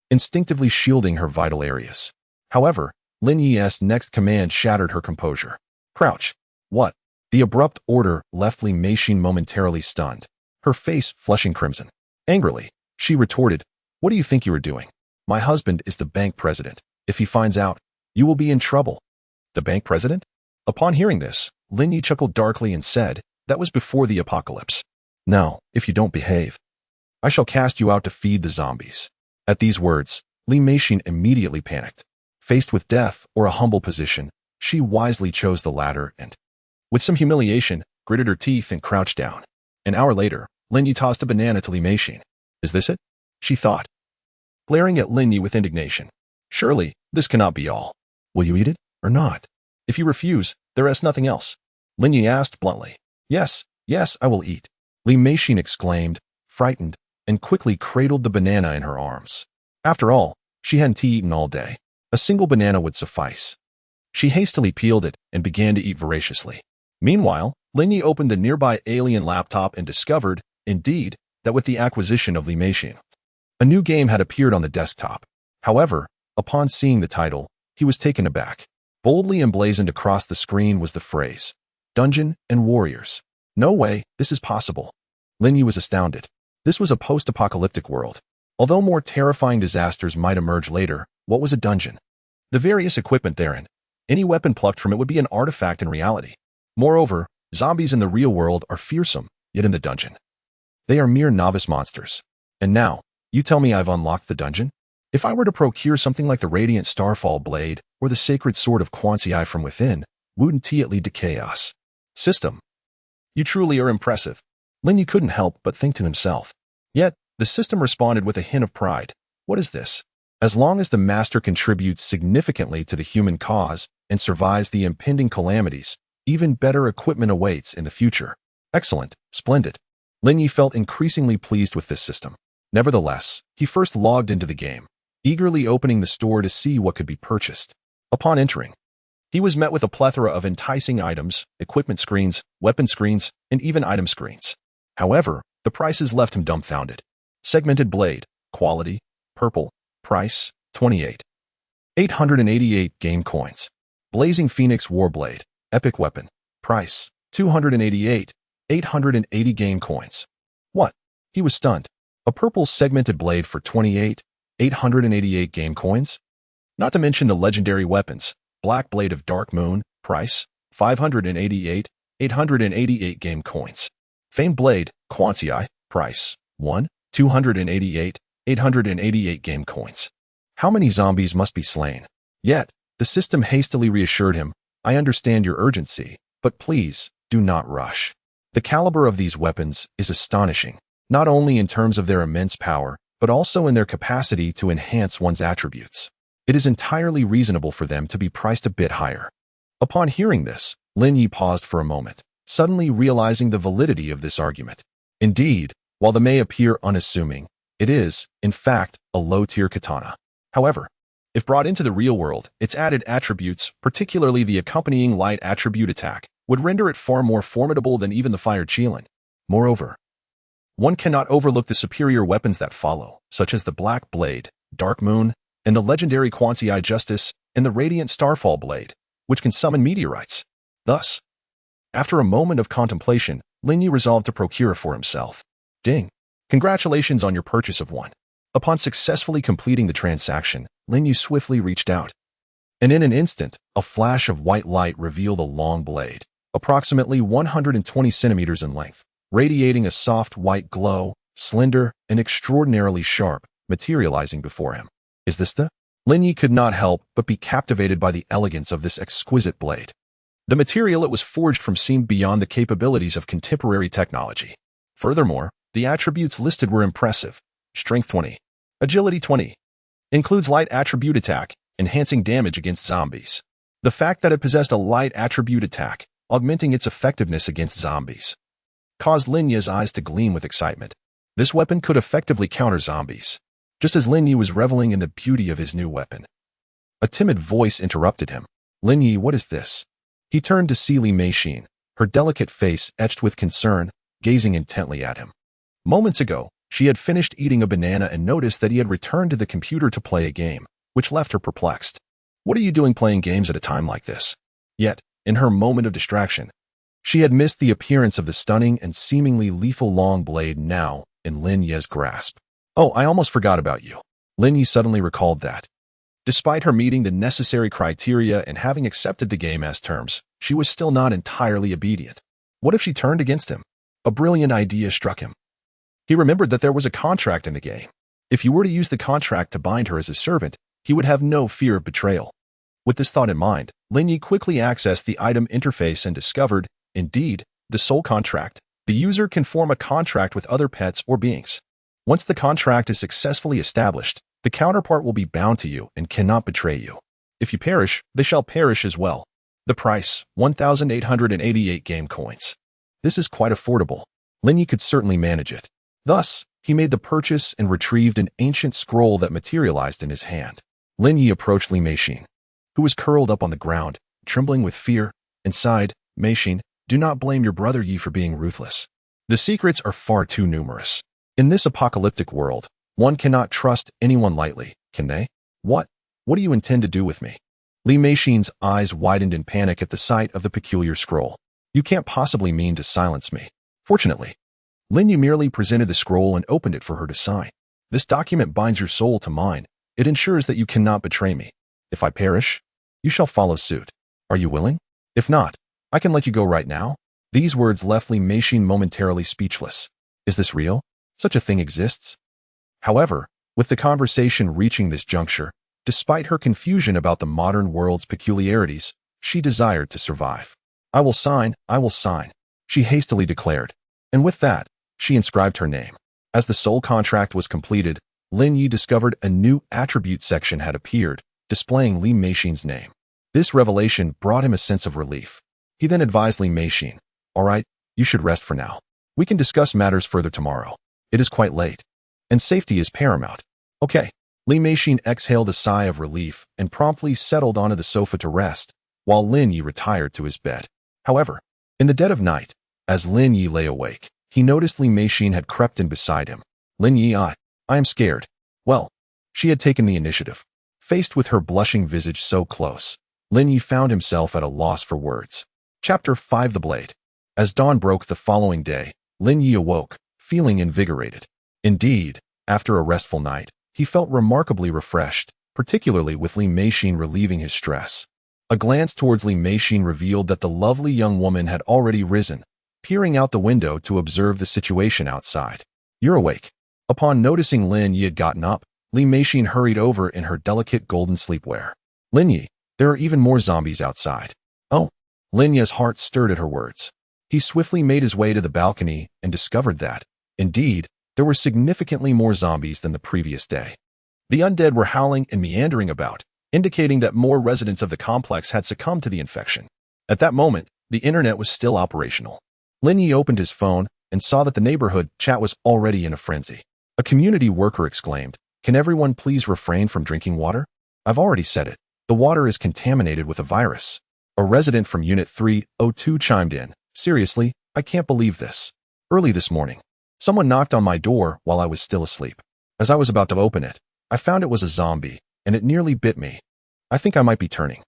S1: instinctively shielding her vital areas. However, Lin Yi's next command shattered her composure. "Crouch." "What?" The abrupt order left Li Meishin momentarily stunned, her face flushing crimson. Angrily, she retorted, "What do you think you are doing? My husband is the bank president. If he finds out, you will be in trouble." "The bank president?" Upon hearing this, Lin Yi chuckled darkly and said, "That was before the apocalypse. Now, if you don't behave, I shall cast you out to feed the zombies." At these words, Li Meishin immediately panicked. Faced with death or a humble position, she wisely chose the latter and, with some humiliation, gritted her teeth and crouched down. An hour later, Lin Yi tossed a banana to Li Meishin. "Is this it?" she thought. glaring at Lin Yi with indignation. Surely, this cannot be all. Will you eat it, or not? If you refuse, there is nothing else. Lin Yi asked bluntly. Yes, yes, I will eat. Li Meixin exclaimed, frightened, and quickly cradled the banana in her arms. After all, she hadn't eaten all day. A single banana would suffice. She hastily peeled it and began to eat voraciously. Meanwhile, Lin Yi opened the nearby alien laptop and discovered, indeed, that with the acquisition of Li Meixin, a new game had appeared on the desktop. However, upon seeing the title, he was taken aback. Boldly emblazoned across the screen was the phrase, Dungeon and Warriors. No way, this is possible. Lin Yi was astounded. This was a post-apocalyptic world. Although more terrifying disasters might emerge later, what was a dungeon? The various equipment therein. Any weapon plucked from it would be an artifact in reality. Moreover, zombies in the real world are fearsome, yet in the dungeon, they are mere novice monsters. And now, you tell me I've unlocked the dungeon? If I were to procure something like the Radiant Starfall Blade or the Sacred Sword of Quantiai from within, wouldn't it lead to chaos? System. You truly are impressive. Lin Yi couldn't help but think to himself. Yet, the system responded with a hint of pride. What is this? As long as the master contributes significantly to the human cause and survives the impending calamities, even better equipment awaits in the future. Excellent, splendid. Lin Yi felt increasingly pleased with this system. Nevertheless, he first logged into the game, eagerly opening the store to see what could be purchased. Upon entering, he was met with a plethora of enticing items, equipment screens, weapon screens, and even item screens. However, the prices left him dumbfounded. Segmented blade, quality, purple, price, 28. 888 game coins. Blazing Phoenix Warblade, epic weapon, price, 288, 880 game coins. What? He was stunned. A purple segmented blade for 28, 888 game coins? Not to mention the legendary weapons, Black Blade of Dark Moon, price, 588, 888 game coins. Famed Blade, Quantiai, price, 1, 288, 888 game coins. How many zombies must be slain? Yet, the system hastily reassured him, I understand your urgency, but please, do not rush. The caliber of these weapons is astonishing, not only in terms of their immense power, but also in their capacity to enhance one's attributes. It is entirely reasonable for them to be priced a bit higher. Upon hearing this, Lin Yi paused for a moment, suddenly realizing the validity of this argument. Indeed, while they may appear unassuming, it is, in fact, a low-tier katana. However, if brought into the real world, its added attributes, particularly the accompanying light attribute attack, would render it far more formidable than even the Fire Qilin. Moreover, one cannot overlook the superior weapons that follow, such as the Black Blade, Dark Moon, and the legendary Quantiai Justice, and the Radiant Starfall Blade, which can summon meteorites. Thus, after a moment of contemplation, Lin Yi resolved to procure for himself. Ding! Congratulations on your purchase of one. Upon successfully completing the transaction, Lin Yi swiftly reached out. And in an instant, a flash of white light revealed a long blade, approximately 120 centimeters in length, radiating a soft white glow, slender and extraordinarily sharp, materializing before him. Is this the? Lin Yi could not help but be captivated by the elegance of this exquisite blade. The material it was forged from seemed beyond the capabilities of contemporary technology. Furthermore, the attributes listed were impressive. Strength 20. Agility 20. Includes light attribute attack, enhancing damage against zombies. The fact that it possessed a light attribute attack, augmenting its effectiveness against zombies, caused Lin Yi's eyes to gleam with excitement. This weapon could effectively counter zombies. Just as Lin Yi was reveling in the beauty of his new weapon, a timid voice interrupted him. Lin Yi, what is this? He turned to see Li Meixin, her delicate face etched with concern, gazing intently at him. Moments ago, she had finished eating a banana and noticed that he had returned to the computer to play a game, which left her perplexed. What are you doing playing games at a time like this? Yet, in her moment of distraction, she had missed the appearance of the stunning and seemingly lethal long blade now in Lin Yi's grasp. Oh, I almost forgot about you. Lin Yi suddenly recalled that. Despite her meeting the necessary criteria and having accepted the game as terms, she was still not entirely obedient. What if she turned against him? A brilliant idea struck him. He remembered that there was a contract in the game. If he were to use the contract to bind her as a servant, he would have no fear of betrayal. With this thought in mind, Lin Yi quickly accessed the item interface and discovered, indeed, the soul contract. The user can form a contract with other pets or beings. Once the contract is successfully established, The counterpart will be bound to you and cannot betray you. If you perish, they shall perish as well. The price, 1,888 game coins. This is quite affordable. Lin Yi could certainly manage it. Thus, he made the purchase and retrieved an ancient scroll that materialized in his hand. Lin Yi approached Li Meixin, who was curled up on the ground, trembling with fear, and sighed, "Meixin, do not blame your brother Yi for being ruthless. The secrets are far too numerous. In this apocalyptic world, one cannot trust anyone lightly, can they? What do you intend to do with me?" Li Meixin's eyes widened in panic at the sight of the peculiar scroll. "You can't possibly mean to silence me." Fortunately, Lin Yi merely presented the scroll and opened it for her to sign. "This document binds your soul to mine. It ensures that you cannot betray me. If I perish, you shall follow suit. Are you willing? If not, I can let you go right now." These words left Li Meixin momentarily speechless. Is this real? Such a thing exists? However, with the conversation reaching this juncture, despite her confusion about the modern world's peculiarities, she desired to survive. I will sign," she hastily declared. And with that, she inscribed her name. As the soul contract was completed, Lin Yi discovered a new attribute section had appeared, displaying Li Meixin's name. This revelation brought him a sense of relief. He then advised Li Meixin, "All right, you should rest for now. We can discuss matters further tomorrow. It is quite late, and safety is paramount." "Okay." Li Meixin exhaled a sigh of relief and promptly settled onto the sofa to rest, while Lin Yi retired to his bed. However, in the dead of night, as Lin Yi lay awake, he noticed Li Meixin had crept in beside him. "Lin Yi, I am scared." Well, she had taken the initiative. Faced with her blushing visage so close, Lin Yi found himself at a loss for words. Chapter 5: The Blade. As dawn broke the following day, Lin Yi awoke, feeling invigorated. Indeed, after a restful night, he felt remarkably refreshed, particularly with Li Meixin relieving his stress. A glance towards Li Meixin revealed that the lovely young woman had already risen, peering out the window to observe the situation outside. "You're awake." Upon noticing Lin Yi had gotten up, Li Meixin hurried over in her delicate golden sleepwear. "Lin Yi, there are even more zombies outside." "Oh." Lin Yi's heart stirred at her words. He swiftly made his way to the balcony and discovered that, indeed, there were significantly more zombies than the previous day. The undead were howling and meandering about, indicating that more residents of the complex had succumbed to the infection. At that moment, the internet was still operational. Lin Yi opened his phone and saw that the neighborhood chat was already in a frenzy. A community worker exclaimed, "Can everyone please refrain from drinking water? I've already said it. The water is contaminated with a virus." A resident from Unit 302 chimed in, "Seriously, I can't believe this. Early this morning, someone knocked on my door while I was still asleep. As I was about to open it, I found it was a zombie, and it nearly bit me. I think I might be turning."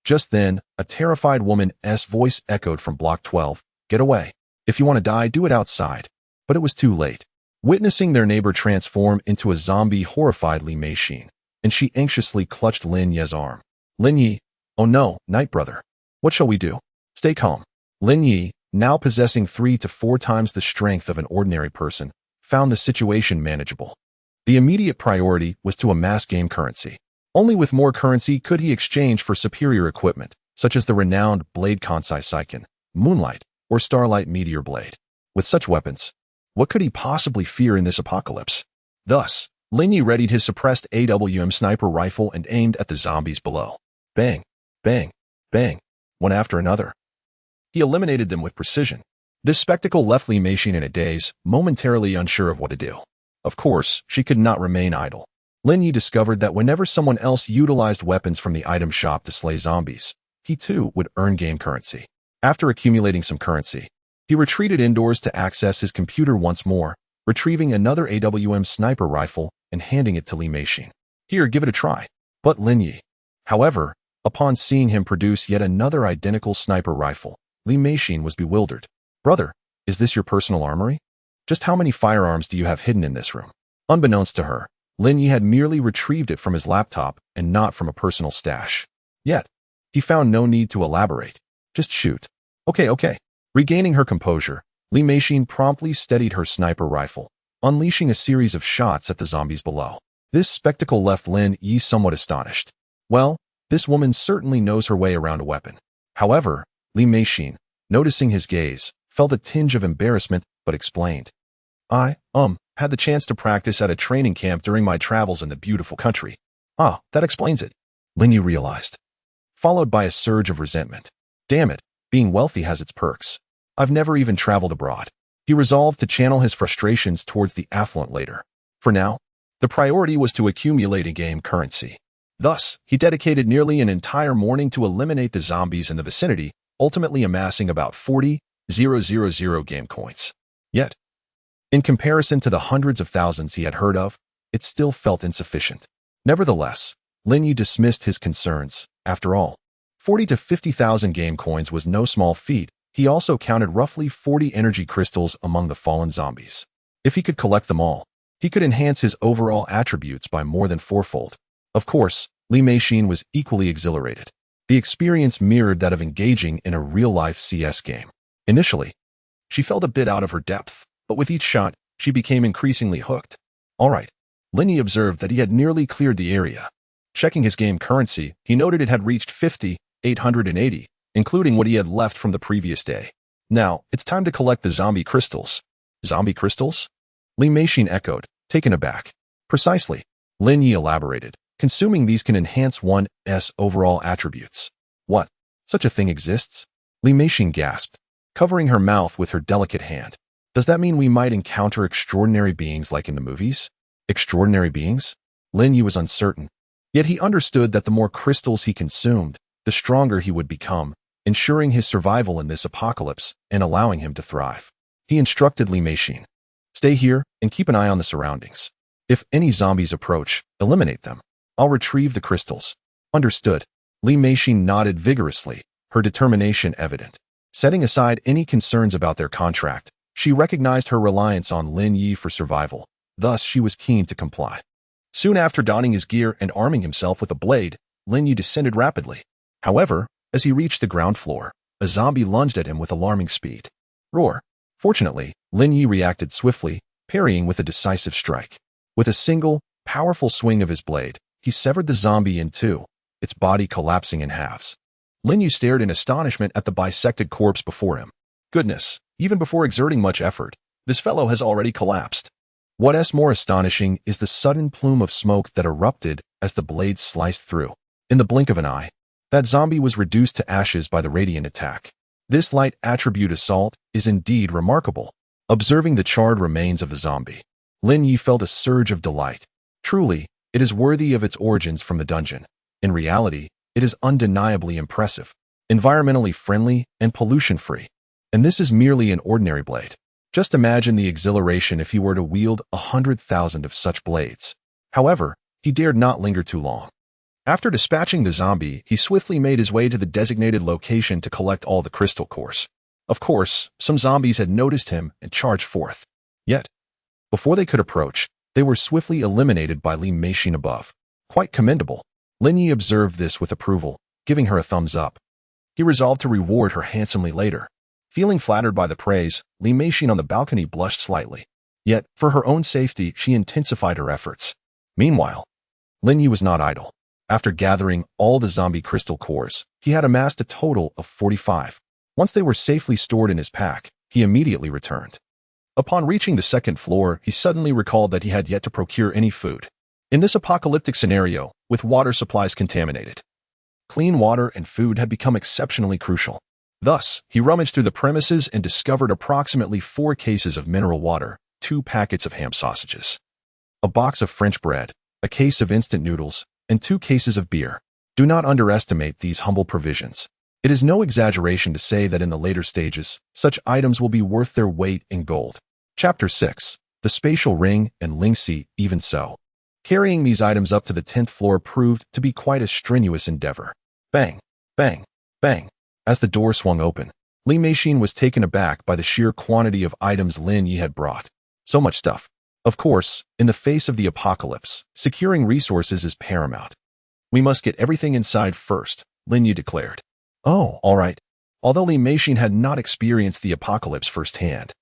S1: Just then, a terrified woman's voice echoed from Block 12, "Get away. If you want to die, do it outside." But it was too late. Witnessing their neighbor transform into a zombie horrified Li Meixin, and she anxiously clutched Lin Yi's arm. "Lin Yi, oh no, night brother. What shall we do?" "Stay calm." Lin Yi, now possessing 3 to 4 times the strength of an ordinary person, found the situation manageable. The immediate priority was to amass game currency. Only with more currency could he exchange for superior equipment, such as the renowned Blade Kansai Seiken, Moonlight, or Starlight Meteor Blade. With such weapons, what could he possibly fear in this apocalypse? Thus, Lin Yi readied his suppressed AWM sniper rifle and aimed at the zombies below. Bang, bang, bang, one after another. He eliminated them with precision. This spectacle left Li Meixin in a daze, momentarily unsure of what to do. Of course, she could not remain idle. Lin Yi discovered that whenever someone else utilized weapons from the item shop to slay zombies, he too would earn game currency. After accumulating some currency, he retreated indoors to access his computer once more, retrieving another AWM sniper rifle and handing it to Li Meixin. "Here, give it a try." But Lin Yi. However, upon seeing him produce yet another identical sniper rifle, Li Meixin was bewildered. "Brother, is this your personal armory? Just how many firearms do you have hidden in this room?" Unbeknownst to her, Lin Yi had merely retrieved it from his laptop and not from a personal stash. Yet, he found no need to elaborate. "Just shoot." Okay. Regaining her composure, Li Meixin promptly steadied her sniper rifle, unleashing a series of shots at the zombies below. This spectacle left Lin Yi somewhat astonished. Well, this woman certainly knows her way around a weapon. However, Li Meixin, noticing his gaze, felt a tinge of embarrassment but explained. Had the chance to practice at a training camp during my travels in the beautiful country. Ah, that explains it, Lin Yu realized, followed by a surge of resentment. Damn it, being wealthy has its perks. I've never even traveled abroad. He resolved to channel his frustrations towards the affluent later. For now, the priority was to accumulate in-game currency. Thus, he dedicated nearly an entire morning to eliminate the zombies in the vicinity, ultimately amassing about 40,000 game coins. Yet, in comparison to the hundreds of thousands he had heard of, it still felt insufficient. Nevertheless, Lin Yu dismissed his concerns. After all, 40 to 50,000 game coins was no small feat. He also counted roughly 40 energy crystals among the fallen zombies. If he could collect them all, he could enhance his overall attributes by more than fourfold. Of course, Li Meishin was equally exhilarated. The experience mirrored that of engaging in a real-life CS game. Initially, she felt a bit out of her depth, but with each shot, she became increasingly hooked. All right, Lin Yu observed that he had nearly cleared the area. Checking his game currency, he noted it had reached 50,880, including what he had left from the previous day. Now, it's time to collect the zombie crystals. Zombie crystals? Li Meishin echoed, taken aback. Precisely, Lin Yu elaborated. Consuming these can enhance one's overall attributes. What? Such a thing exists? Li Meishin gasped, covering her mouth with her delicate hand. Does that mean we might encounter extraordinary beings like in the movies? Extraordinary beings? Lin Yu was uncertain. Yet he understood that the more crystals he consumed, the stronger he would become, ensuring his survival in this apocalypse and allowing him to thrive. He instructed Li Meishin, stay here and keep an eye on the surroundings. If any zombies approach, eliminate them. I'll retrieve the crystals. Understood. Li Meishin nodded vigorously, her determination evident. Setting aside any concerns about their contract, she recognized her reliance on Lin Yu for survival. Thus, she was keen to comply. Soon after donning his gear and arming himself with a blade, Lin Yu descended rapidly. However, as he reached the ground floor, a zombie lunged at him with alarming speed. Roar. Fortunately, Lin Yu reacted swiftly, parrying with a decisive strike. With a single, powerful swing of his blade, he severed the zombie in two, its body collapsing in halves. Lin Yu stared in astonishment at the bisected corpse before him. Goodness, even before exerting much effort, this fellow has already collapsed. What's more astonishing is the sudden plume of smoke that erupted as the blade sliced through. In the blink of an eye, that zombie was reduced to ashes by the radiant attack. This light attribute assault is indeed remarkable. Observing the charred remains of the zombie, Lin Yu felt a surge of delight. Truly, it is worthy of its origins from the dungeon. In reality, it is undeniably impressive, environmentally friendly, and pollution-free. And this is merely an ordinary blade. Just imagine the exhilaration if he were to wield 100,000 of such blades. However, he dared not linger too long. After dispatching the zombie, he swiftly made his way to the designated location to collect all the crystal cores. Of course, some zombies had noticed him and charged forth. Yet, before they could approach, they were swiftly eliminated by Li Meishin above. Quite commendable. Lin Yu observed this with approval, giving her a thumbs up. He resolved to reward her handsomely later. Feeling flattered by the praise, Li Meishin on the balcony blushed slightly. Yet, for her own safety, she intensified her efforts. Meanwhile, Lin Yu was not idle. After gathering all the zombie crystal cores, he had amassed a total of 45. Once they were safely stored in his pack, he immediately returned. Upon reaching the second floor, he suddenly recalled that he had yet to procure any food. In this apocalyptic scenario, with water supplies contaminated, clean water and food had become exceptionally crucial. Thus, he rummaged through the premises and discovered approximately 4 cases of mineral water, 2 packets of ham sausages, a box of French bread, a case of instant noodles, and 2 cases of beer. Do not underestimate these humble provisions. It is no exaggeration to say that in the later stages, such items will be worth their weight in gold. Chapter 6. The Spatial Ring and Lingxi. Even so, carrying these items up to the 10th floor proved to be quite a strenuous endeavor. Bang, bang, bang. As the door swung open, Li Meishin was taken aback by the sheer quantity of items Lin Yu had brought. So much stuff. Of course, in the face of the apocalypse, securing resources is paramount. We must get everything inside first, Lin Yu declared. Oh, all right. Although Li Meishin had not experienced the apocalypse firsthand,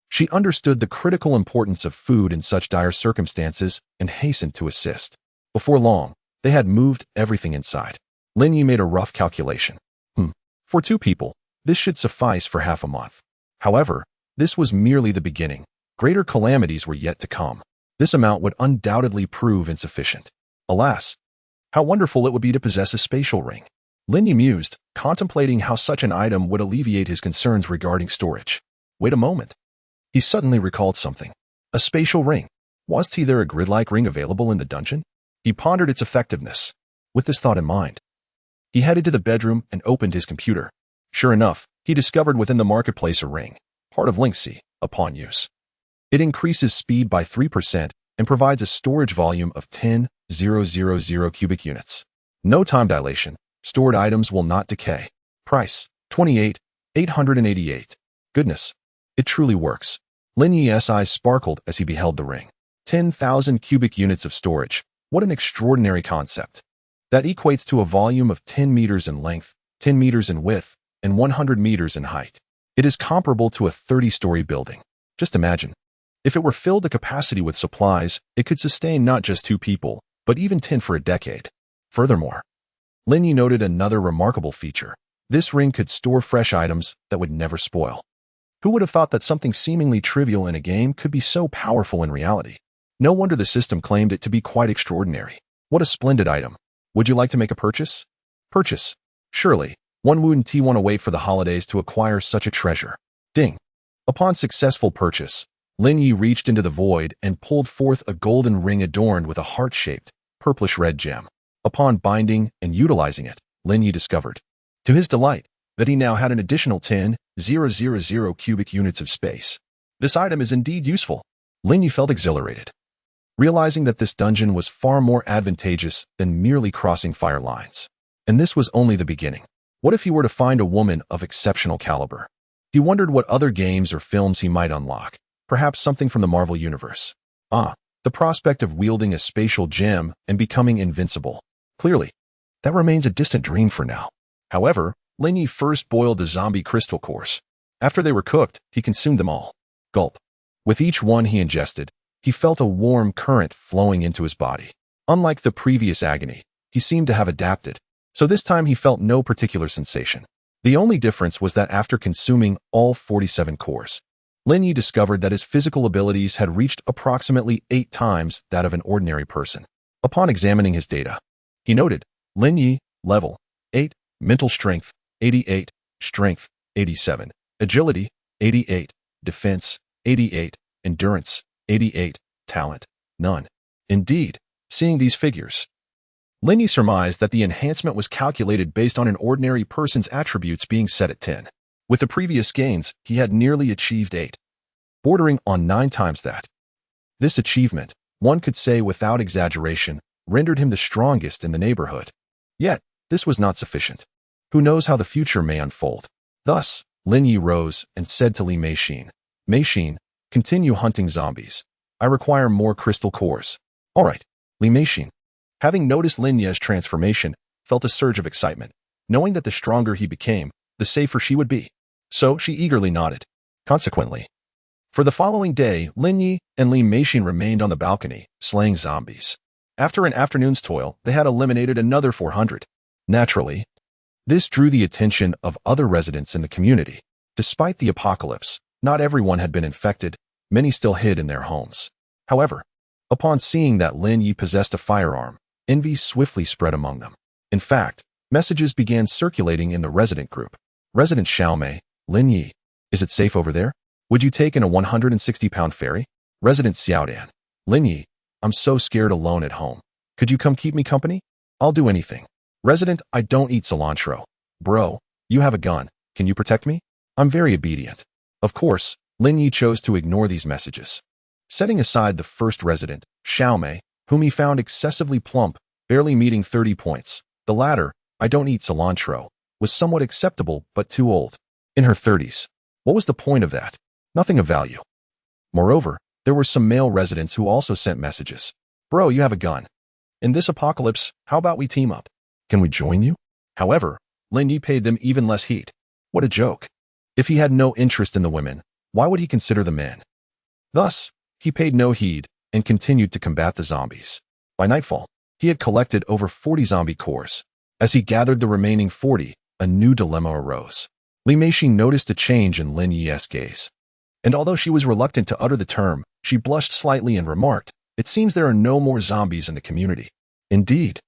S1: she understood the critical importance of food in such dire circumstances and hastened to assist. Before long, they had moved everything inside. Lin Yu made a rough calculation. For 2 people, this should suffice for half a month. However, this was merely the beginning. Greater calamities were yet to come. This amount would undoubtedly prove insufficient. Alas, how wonderful it would be to possess a spatial ring. Lin Yi mused, contemplating how such an item would alleviate his concerns regarding storage. Wait a moment. He suddenly recalled something. A spatial ring. Was there a grid-like ring available in the dungeon? He pondered its effectiveness. With this thought in mind, he headed to the bedroom and opened his computer. Sure enough, he discovered within the marketplace a ring, part of Linksy, upon use. It increases speed by 3% and provides a storage volume of 10,000 cubic units. No time dilation. Stored items will not decay. Price, 28,888. Goodness, it truly works. Lin Yi's eyes sparkled as he beheld the ring. 10,000 cubic units of storage. What an extraordinary concept. That equates to a volume of 10 meters in length, 10 meters in width, and 100 meters in height. It is comparable to a 30-story building. Just imagine. If it were filled to capacity with supplies, it could sustain not just 2 people, but even 10 for a decade. Furthermore, Lin Yi noted another remarkable feature. This ring could store fresh items that would never spoil. Who would have thought that something seemingly trivial in a game could be so powerful in reality? No wonder the system claimed it to be quite extraordinary. What a splendid item. Would you like to make a purchase? Purchase. Surely, one wouldn't want to wait for the holidays to acquire such a treasure. Ding. Upon successful purchase, Lin Yi reached into the void and pulled forth a golden ring adorned with a heart-shaped, purplish-red gem. Upon binding and utilizing it, Lin Yi discovered, to his delight, that he now had an additional 10,000 cubic units of space. This item is indeed useful. Lin Yi felt exhilarated, realizing that this dungeon was far more advantageous than merely crossing fire lines. And this was only the beginning. What if he were to find a woman of exceptional caliber? He wondered what other games or films he might unlock, perhaps something from the Marvel Universe. The prospect of wielding a spatial gem and becoming invincible. Clearly, that remains a distant dream for now. However, Lin Yi first boiled the zombie crystal cores. After they were cooked, he consumed them all. Gulp. With each one he ingested, he felt a warm current flowing into his body. Unlike the previous agony, he seemed to have adapted, so this time he felt no particular sensation. The only difference was that after consuming all 47 cores, Lin Yi discovered that his physical abilities had reached approximately 8 times that of an ordinary person. Upon examining his data, he noted, Lin Yi, level 8, mental strength, 88, strength, 87, agility, 88, defense, 88, endurance, 88, talent, none. Indeed, seeing these figures, Lin Yi surmised that the enhancement was calculated based on an ordinary person's attributes being set at 10. With the previous gains, he had nearly achieved 8, bordering on 9 times that. This achievement, one could say without exaggeration, rendered him the strongest in the neighborhood. Yet, this was not sufficient. Who knows how the future may unfold? Thus, Lin Yi rose and said to Li Meishin, Meishin, continue hunting zombies. I require more crystal cores. All right, Li Meishin, having noticed Lin Yi's transformation, felt a surge of excitement, knowing that the stronger he became, the safer she would be. So she eagerly nodded. Consequently, for the following day, Lin Yi and Li Meishin remained on the balcony, slaying zombies. After an afternoon's toil, they had eliminated another 400. Naturally, this drew the attention of other residents in the community. Despite the apocalypse, not everyone had been infected, many still hid in their homes. However, upon seeing that Lin Yi possessed a firearm, envy swiftly spread among them. In fact, messages began circulating in the resident group. Resident Xiaomei, Lin Yi, is it safe over there? Would you take in a 160-pound ferry? Resident Xiaodan, Lin Yi, I'm so scared alone at home. Could you come keep me company? I'll do anything. Resident, I don't eat cilantro. Bro, you have a gun. Can you protect me? I'm very obedient. Of course, Lin Yi chose to ignore these messages. Setting aside the first resident, Xiaomei, whom he found excessively plump, barely meeting 30 points. The latter, I don't eat cilantro, was somewhat acceptable but too old. In her 30s. What was the point of that? Nothing of value. Moreover, there were some male residents who also sent messages. Bro, you have a gun. In this apocalypse, how about we team up? Can we join you? However, Lin Yi paid them even less heed. What a joke. If he had no interest in the women, why would he consider the men? Thus, he paid no heed and continued to combat the zombies. By nightfall, he had collected over 40 zombie cores. As he gathered the remaining 40, a new dilemma arose. Li Meishin noticed a change in Lin Yi's gaze. And although she was reluctant to utter the term, she blushed slightly and remarked, "It seems there are no more zombies in the community." Indeed.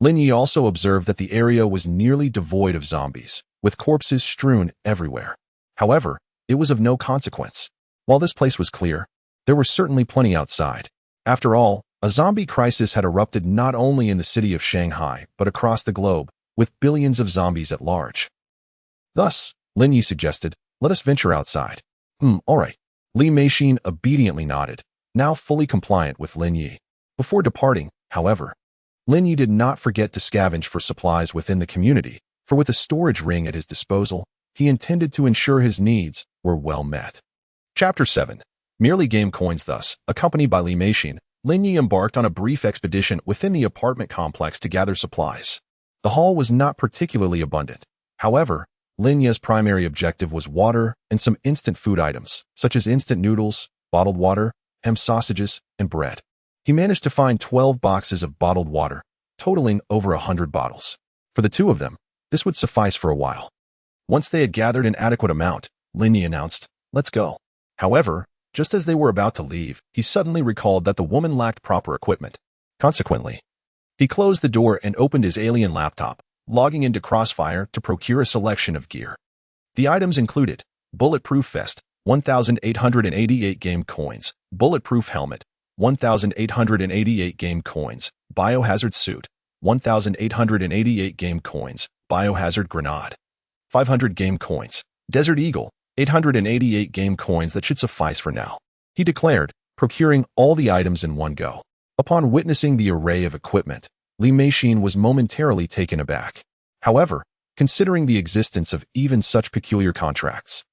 S1: Lin Yi also observed that the area was nearly devoid of zombies, with corpses strewn everywhere. However, it was of no consequence. While this place was clear, there were certainly plenty outside. After all, a zombie crisis had erupted not only in the city of Shanghai, but across the globe, with billions of zombies at large. Thus, Lin Yi suggested, "Let us venture outside." All right. Li Meixin obediently nodded, now fully compliant with Lin Yi. Before departing, however, Lin Yi did not forget to scavenge for supplies within the community, for with a storage ring at his disposal, he intended to ensure his needs were well met. Chapter 7. Merely game coins. Thus, accompanied by Li Meixin, Lin Yi embarked on a brief expedition within the apartment complex to gather supplies. The haul was not particularly abundant. However, Lin Yi's primary objective was water and some instant food items, such as instant noodles, bottled water, ham sausages, and bread. He managed to find 12 boxes of bottled water, totaling over 100 bottles. For the two of them, this would suffice for a while. Once they had gathered an adequate amount, Lin Yi announced, "Let's go." However, just as they were about to leave, he suddenly recalled that the woman lacked proper equipment. Consequently, he closed the door and opened his alien laptop, logging into Crossfire to procure a selection of gear. The items included bulletproof vest, 1,888 game coins, bulletproof helmet, 1,888 game coins, biohazard suit, 1,888 game coins, biohazard grenade, 500 game coins, Desert Eagle, 888 game coins. That should suffice for now, he declared, procuring all the items in one go. Upon witnessing the array of equipment, Li Meixin was momentarily taken aback. However, considering the existence of even such peculiar contracts,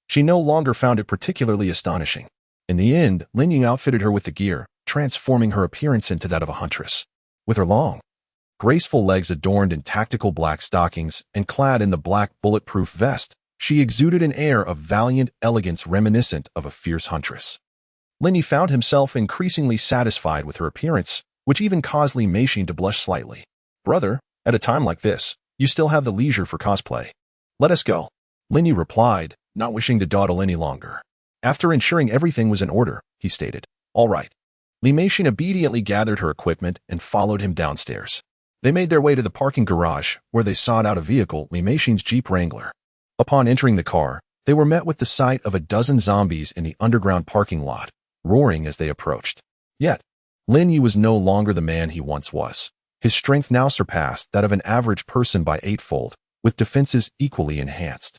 S1: she no longer found it particularly astonishing. In the end, Lin Yi outfitted her with the gear, transforming her appearance into that of a huntress. With her long, graceful legs adorned in tactical black stockings and clad in the black bulletproof vest, she exuded an air of valiant elegance reminiscent of a fierce huntress. Lin Yi found himself increasingly satisfied with her appearance, which even caused Li Meixin to blush slightly. "Brother, at a time like this, you still have the leisure for cosplay. Let us go," Lin Yi replied, not wishing to dawdle any longer. After ensuring everything was in order, he stated, "All right." Li Meixin obediently gathered her equipment and followed him downstairs. They made their way to the parking garage, where they sought out a vehicle, Li Meixin's Jeep Wrangler. Upon entering the car, they were met with the sight of a dozen zombies in the underground parking lot, roaring as they approached. Yet, Lin Yi was no longer the man he once was. His strength now surpassed that of an average person by eightfold, with defenses equally enhanced.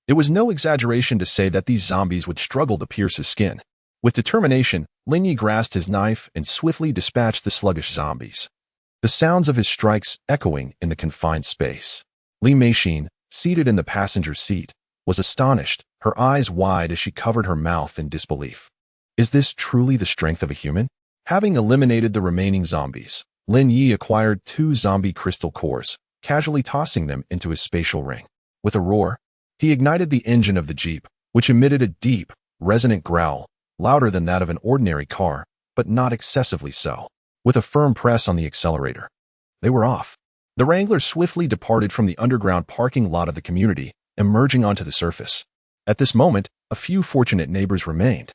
S1: It was no exaggeration to say that these zombies would struggle to pierce his skin. With determination, Lin Yi grasped his knife and swiftly dispatched the sluggish zombies, the sounds of his strikes echoing in the confined space. Li Meixin, seated in the passenger seat, was astonished, her eyes wide as she covered her mouth in disbelief. Is this truly the strength of a human? Having eliminated the remaining zombies, Lin Yi acquired 2 zombie crystal cores, casually tossing them into his spatial ring. With a roar, he ignited the engine of the Jeep, which emitted a deep, resonant growl, louder than that of an ordinary car, but not excessively so. With a firm press on the accelerator, they were off. The Wrangler swiftly departed from the underground parking lot of the community, emerging onto the surface. At this moment, a few fortunate neighbors remained,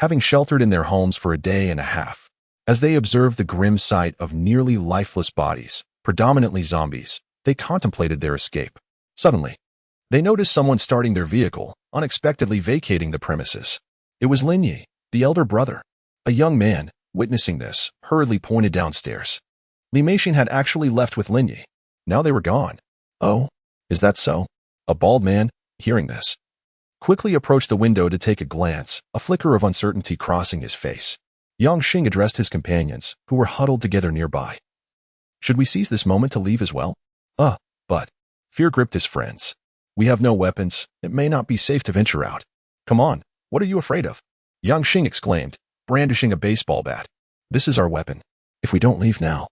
S1: having sheltered in their homes for a day and a half. As they observed the grim sight of nearly lifeless bodies, predominantly zombies, they contemplated their escape. Suddenly, they noticed someone starting their vehicle, unexpectedly vacating the premises. It was Lin Yi, the elder brother. A young man, witnessing this, hurriedly pointed downstairs. Li Meixin had actually left with Lin Yi. Now they were gone. "Oh, is that so?" A bald man, hearing this, quickly approached the window to take a glance, a flicker of uncertainty crossing his face. Yang Xing addressed his companions, who were huddled together nearby. "Should we seize this moment to leave as well?" But fear gripped his friends. "We have no weapons. It may not be safe to venture out." "Come on, what are you afraid of?" Yang Xing exclaimed, brandishing a baseball bat. "This is our weapon. If we don't leave now,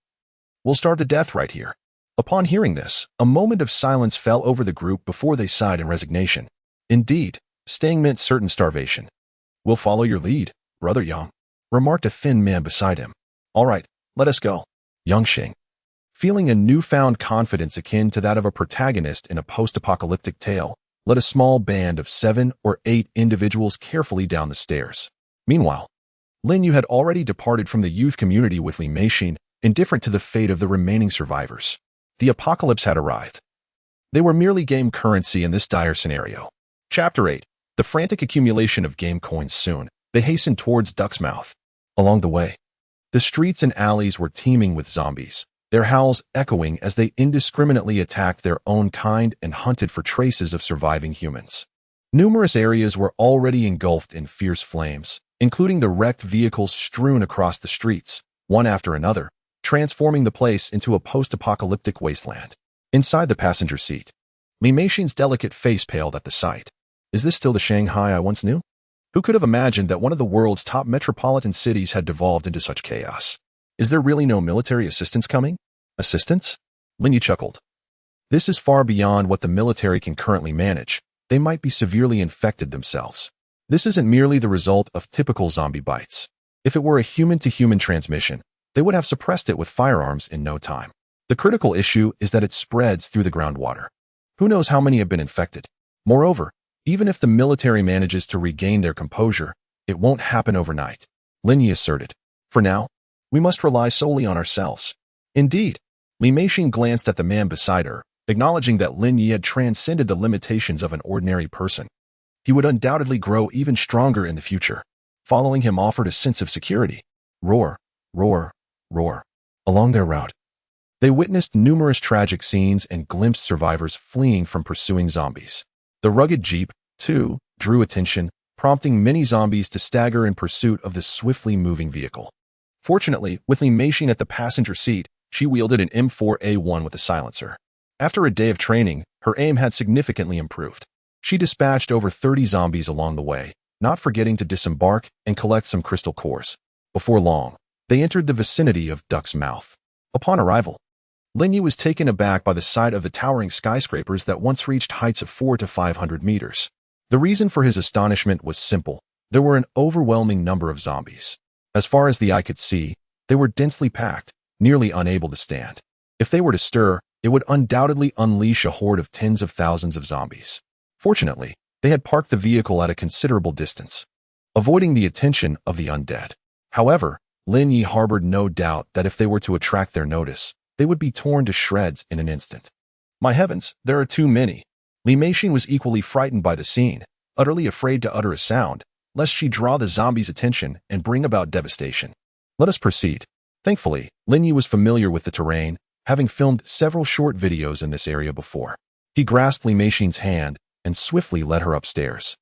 S1: we'll starve to death right here." Upon hearing this, a moment of silence fell over the group before they sighed in resignation. Indeed, staying meant certain starvation. "We'll follow your lead, Brother Yang," remarked a thin man beside him. "All right, let us go." Yang Xing, feeling a newfound confidence akin to that of a protagonist in a post-apocalyptic tale, led a small band of 7 or 8 individuals carefully down the stairs. Meanwhile, Lin Yu had already departed from the youth community with Li Meixin, indifferent to the fate of the remaining survivors. The apocalypse had arrived. They were merely game currency in this dire scenario. Chapter 8. The frantic accumulation of game coins. Soon, they hastened towards Duck's Mouth. Along the way, the streets and alleys were teeming with zombies, their howls echoing as they indiscriminately attacked their own kind and hunted for traces of surviving humans. Numerous areas were already engulfed in fierce flames, including the wrecked vehicles strewn across the streets, one after another, transforming the place into a post-apocalyptic wasteland. Inside the passenger seat, Li Meixin's delicate face paled at the sight. Is this still the Shanghai I once knew? Who could have imagined that one of the world's top metropolitan cities had devolved into such chaos? Is there really no military assistance coming? Assistance? Lin Yu chuckled. This is far beyond what the military can currently manage. They might be severely infected themselves. This isn't merely the result of typical zombie bites. If it were a human-to-human transmission, they would have suppressed it with firearms in no time. The critical issue is that it spreads through the groundwater. Who knows how many have been infected? Moreover, even if the military manages to regain their composure, it won't happen overnight, Lin Yu asserted. For now, we must rely solely on ourselves. Indeed, Li Meixin glanced at the man beside her, acknowledging that Lin Yu had transcended the limitations of an ordinary person. He would undoubtedly grow even stronger in the future. Following him offered a sense of security. Roar, roar, roar. Along their route, they witnessed numerous tragic scenes and glimpsed survivors fleeing from pursuing zombies. The rugged jeep, too, drew attention, prompting many zombies to stagger in pursuit of this swiftly moving vehicle. Fortunately, with Li Meixin at the passenger seat, she wielded an M4A1 with a silencer. After a day of training, her aim had significantly improved. She dispatched over 30 zombies along the way, not forgetting to disembark and collect some crystal cores. Before long, they entered the vicinity of Duck's Mouth. Upon arrival, Lin Yu was taken aback by the sight of the towering skyscrapers that once reached heights of 400 to 500 meters. The reason for his astonishment was simple. There were an overwhelming number of zombies. As far as the eye could see, they were densely packed, nearly unable to stand. If they were to stir, it would undoubtedly unleash a horde of tens of thousands of zombies. Fortunately, they had parked the vehicle at a considerable distance, avoiding the attention of the undead. However, Lin Yu harbored no doubt that if they were to attract their notice, they would be torn to shreds in an instant. My heavens, there are too many. Li Meixin was equally frightened by the scene, utterly afraid to utter a sound, lest she draw the zombies' attention and bring about devastation. Let us proceed. Thankfully, Lin Yu was familiar with the terrain, having filmed several short videos in this area before. He grasped Li Meixin's hand and swiftly led her upstairs.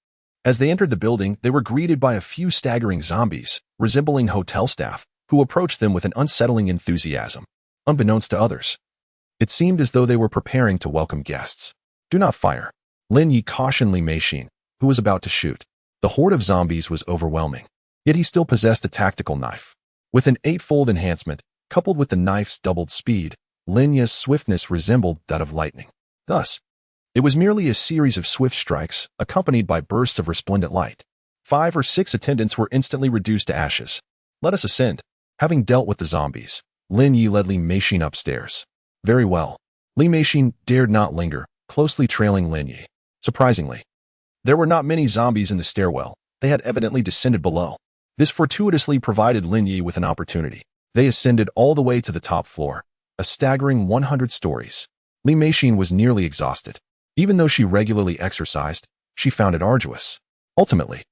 S1: As they entered the building, they were greeted by a few staggering zombies, resembling hotel staff, who approached them with an unsettling enthusiasm. Unbeknownst to others, it seemed as though they were preparing to welcome guests. Do not fire, Lin Yu cautioned Li Meixin, who was about to shoot. The horde of zombies was overwhelming, yet he still possessed a tactical knife. With an 8-fold enhancement, coupled with the knife's doubled speed, Lin Yu's swiftness resembled that of lightning. Thus, it was merely a series of swift strikes, accompanied by bursts of resplendent light. 5 or 6 attendants were instantly reduced to ashes. Let us ascend. Having dealt with the zombies, Lin Yu led Li Meixin upstairs. Very well. Li Meixin dared not linger, closely trailing Lin Yu. Surprisingly, there were not many zombies in the stairwell. They had evidently descended below. This fortuitously provided Lin Yu with an opportunity. They ascended all the way to the top floor, a staggering 100 stories. Li Meixin was nearly exhausted. Even though she regularly exercised, she found it arduous. Ultimately,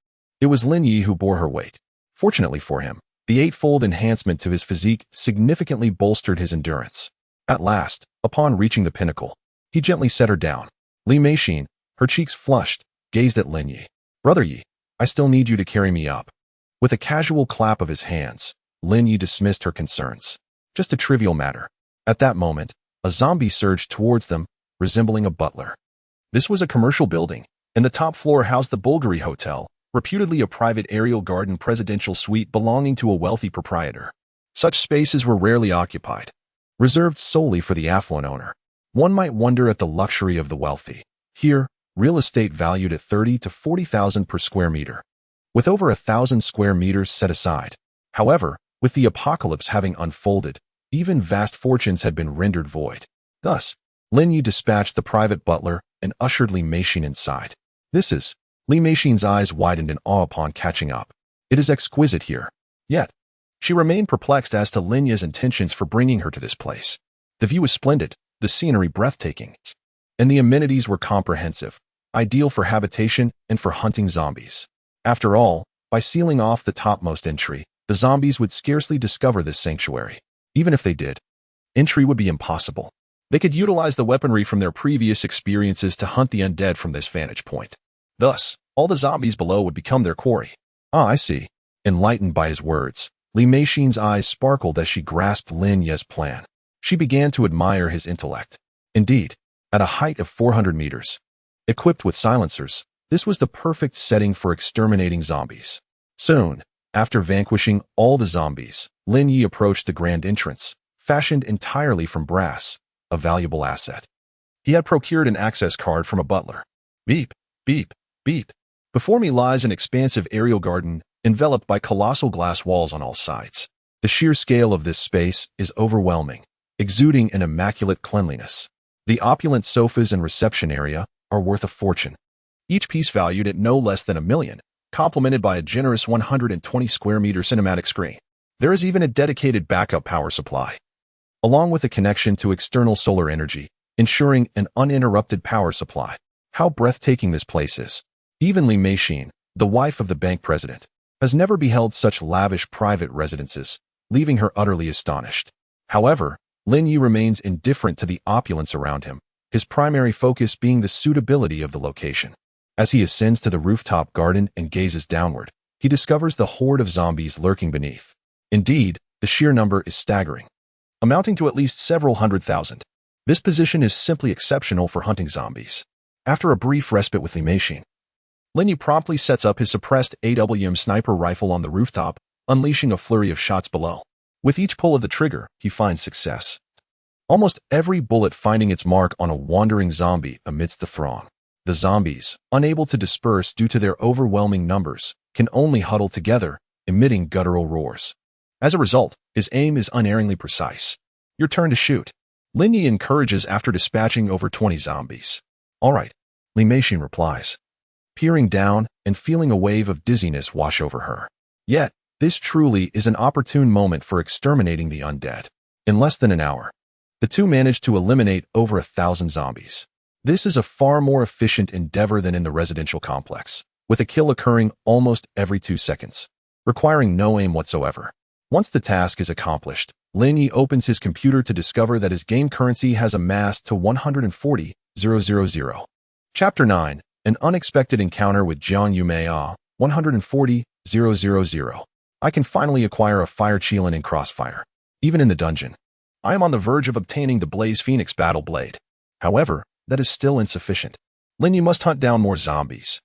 S1: it was Lin Yu who bore her weight. Fortunately for him, the 8-fold enhancement to his physique significantly bolstered his endurance. At last, upon reaching the pinnacle, he gently set her down. Li Meixin, her cheeks flushed, gazed at Lin Yu. Brother Yi, I still need you to carry me up. With a casual clap of his hands, Lin Yu dismissed her concerns. Just a trivial matter. At that moment, a zombie surged towards them, resembling a butler. This was a commercial building, and the top floor housed the Bulgari Hotel, reputedly a private aerial garden presidential suite belonging to a wealthy proprietor. Such spaces were rarely occupied, reserved solely for the affluent owner. One might wonder at the luxury of the wealthy. Here, real estate valued at 30,000 to 40,000 per square meter, with over 1,000 square meters set aside. However, with the apocalypse having unfolded, even vast fortunes had been rendered void. Thus, Lin Yu dispatched the private butler, and ushered Li Meixin inside. This is... Li Meixin's eyes widened in awe upon catching up. It is exquisite here. Yet, she remained perplexed as to Lin Ye's intentions for bringing her to this place. The view was splendid, the scenery breathtaking, and the amenities were comprehensive, ideal for habitation and for hunting zombies. After all, by sealing off the topmost entry, the zombies would scarcely discover this sanctuary. Even if they did, entry would be impossible. They could utilize the weaponry from their previous experiences to hunt the undead from this vantage point. Thus, all the zombies below would become their quarry. Ah, I see. Enlightened by his words, Li Meixin's eyes sparkled as she grasped Lin Ye's plan. She began to admire his intellect. Indeed, at a height of 400 meters, equipped with silencers, this was the perfect setting for exterminating zombies. Soon, after vanquishing all the zombies, Lin Ye approached the grand entrance, fashioned entirely from brass, a valuable asset. He had procured an access card from a butler. Beep, beep, beep. Before me lies an expansive aerial garden, enveloped by colossal glass walls on all sides. The sheer scale of this space is overwhelming, exuding an immaculate cleanliness. The opulent sofas and reception area are worth a fortune, each piece valued at no less than $1 million, complemented by a generous 120 square meter cinematic screen. There is even a dedicated backup power supply, along with a connection to external solar energy, ensuring an uninterrupted power supply. How breathtaking this place is. Even Li Meixin, the wife of the bank president, has never beheld such lavish private residences, leaving her utterly astonished. However, Lin Yi remains indifferent to the opulence around him, his primary focus being the suitability of the location. As he ascends to the rooftop garden and gazes downward, he discovers the horde of zombies lurking beneath. Indeed, the sheer number is staggering, amounting to at least several 100,000. This position is simply exceptional for hunting zombies. After a brief respite with Li Meixin, Lin Yi promptly sets up his suppressed AWM sniper rifle on the rooftop, unleashing a flurry of shots below. With each pull of the trigger, he finds success, almost every bullet finding its mark on a wandering zombie amidst the throng. The zombies, unable to disperse due to their overwhelming numbers, can only huddle together, emitting guttural roars. As a result, his aim is unerringly precise. Your turn to shoot. Lin Yi encourages after dispatching over 20 zombies. All right, Li Meixin replies, peering down and feeling a wave of dizziness wash over her. Yet, this truly is an opportune moment for exterminating the undead. In less than an hour, the two managed to eliminate over 1,000 zombies. This is a far more efficient endeavor than in the residential complex, with a kill occurring almost every 2 seconds, requiring no aim whatsoever. Once the task is accomplished, Lin Yi opens his computer to discover that his game currency has amassed to 140,000. Chapter 9. An unexpected encounter with Jiang Yumei. 140,000. I can finally acquire a fire Qilin in Crossfire. Even in the dungeon, I am on the verge of obtaining the Blaze Phoenix Battle Blade. However, that is still insufficient. Lin Yi must hunt down more zombies.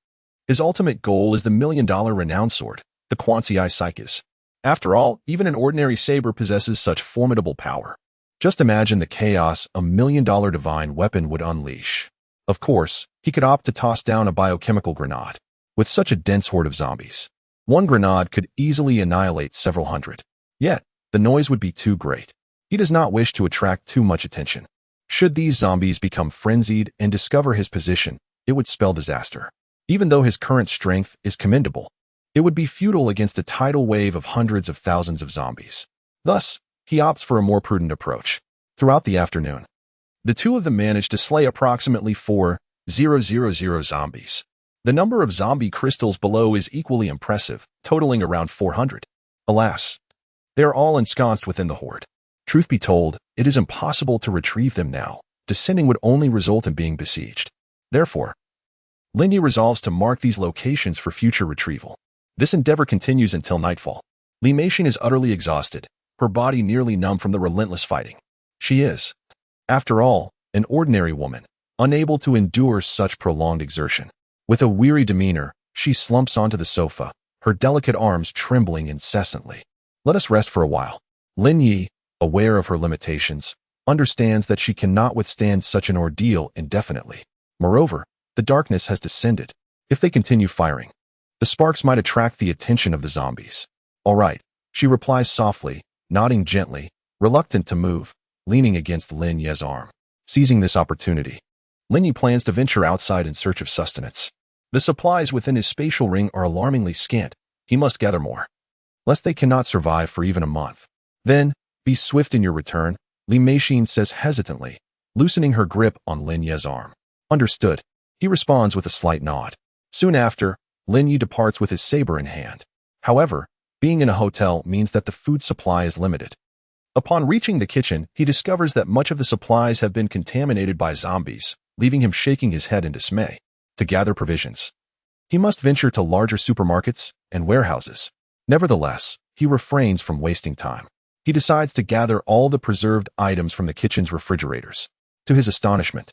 S1: His ultimate goal is the $1 million renown sword, the Quanzi Psychis. After all, even an ordinary saber possesses such formidable power. Just imagine the chaos a $1 million divine weapon would unleash. Of course, he could opt to toss down a biochemical grenade. With such a dense horde of zombies, one grenade could easily annihilate several hundred. Yet, the noise would be too great. He does not wish to attract too much attention. Should these zombies become frenzied and discover his position, it would spell disaster. Even though his current strength is commendable, it would be futile against a tidal wave of hundreds of thousands of zombies. Thus, he opts for a more prudent approach. Throughout the afternoon, the two of them managed to slay approximately 4,000 zombies. The number of zombie crystals below is equally impressive, totaling around 400. Alas, they are all ensconced within the horde. Truth be told, it is impossible to retrieve them now. Descending would only result in being besieged. Therefore, Lin Yi resolves to mark these locations for future retrieval. This endeavor continues until nightfall. Li Meixin is utterly exhausted, her body nearly numb from the relentless fighting. She is, after all, an ordinary woman, unable to endure such prolonged exertion. With a weary demeanor, she slumps onto the sofa, her delicate arms trembling incessantly. Let us rest for a while. Lin Yi, aware of her limitations, understands that she cannot withstand such an ordeal indefinitely. Moreover, the darkness has descended. If they continue firing, the sparks might attract the attention of the zombies. All right, she replies softly, nodding gently, reluctant to move, leaning against Lin Ye's arm. Seizing this opportunity, Lin Yi plans to venture outside in search of sustenance. The supplies within his spatial ring are alarmingly scant. He must gather more, lest they cannot survive for even a month. Then, be swift in your return, Li Meishin says hesitantly, loosening her grip on Lin Ye's arm. Understood. He responds with a slight nod. Soon after, Lin Yi departs with his saber in hand. However, being in a hotel means that the food supply is limited. Upon reaching the kitchen, he discovers that much of the supplies have been contaminated by zombies, leaving him shaking his head in dismay. To gather provisions, he must venture to larger supermarkets and warehouses. Nevertheless, he refrains from wasting time. He decides to gather all the preserved items from the kitchen's refrigerators. To his astonishment,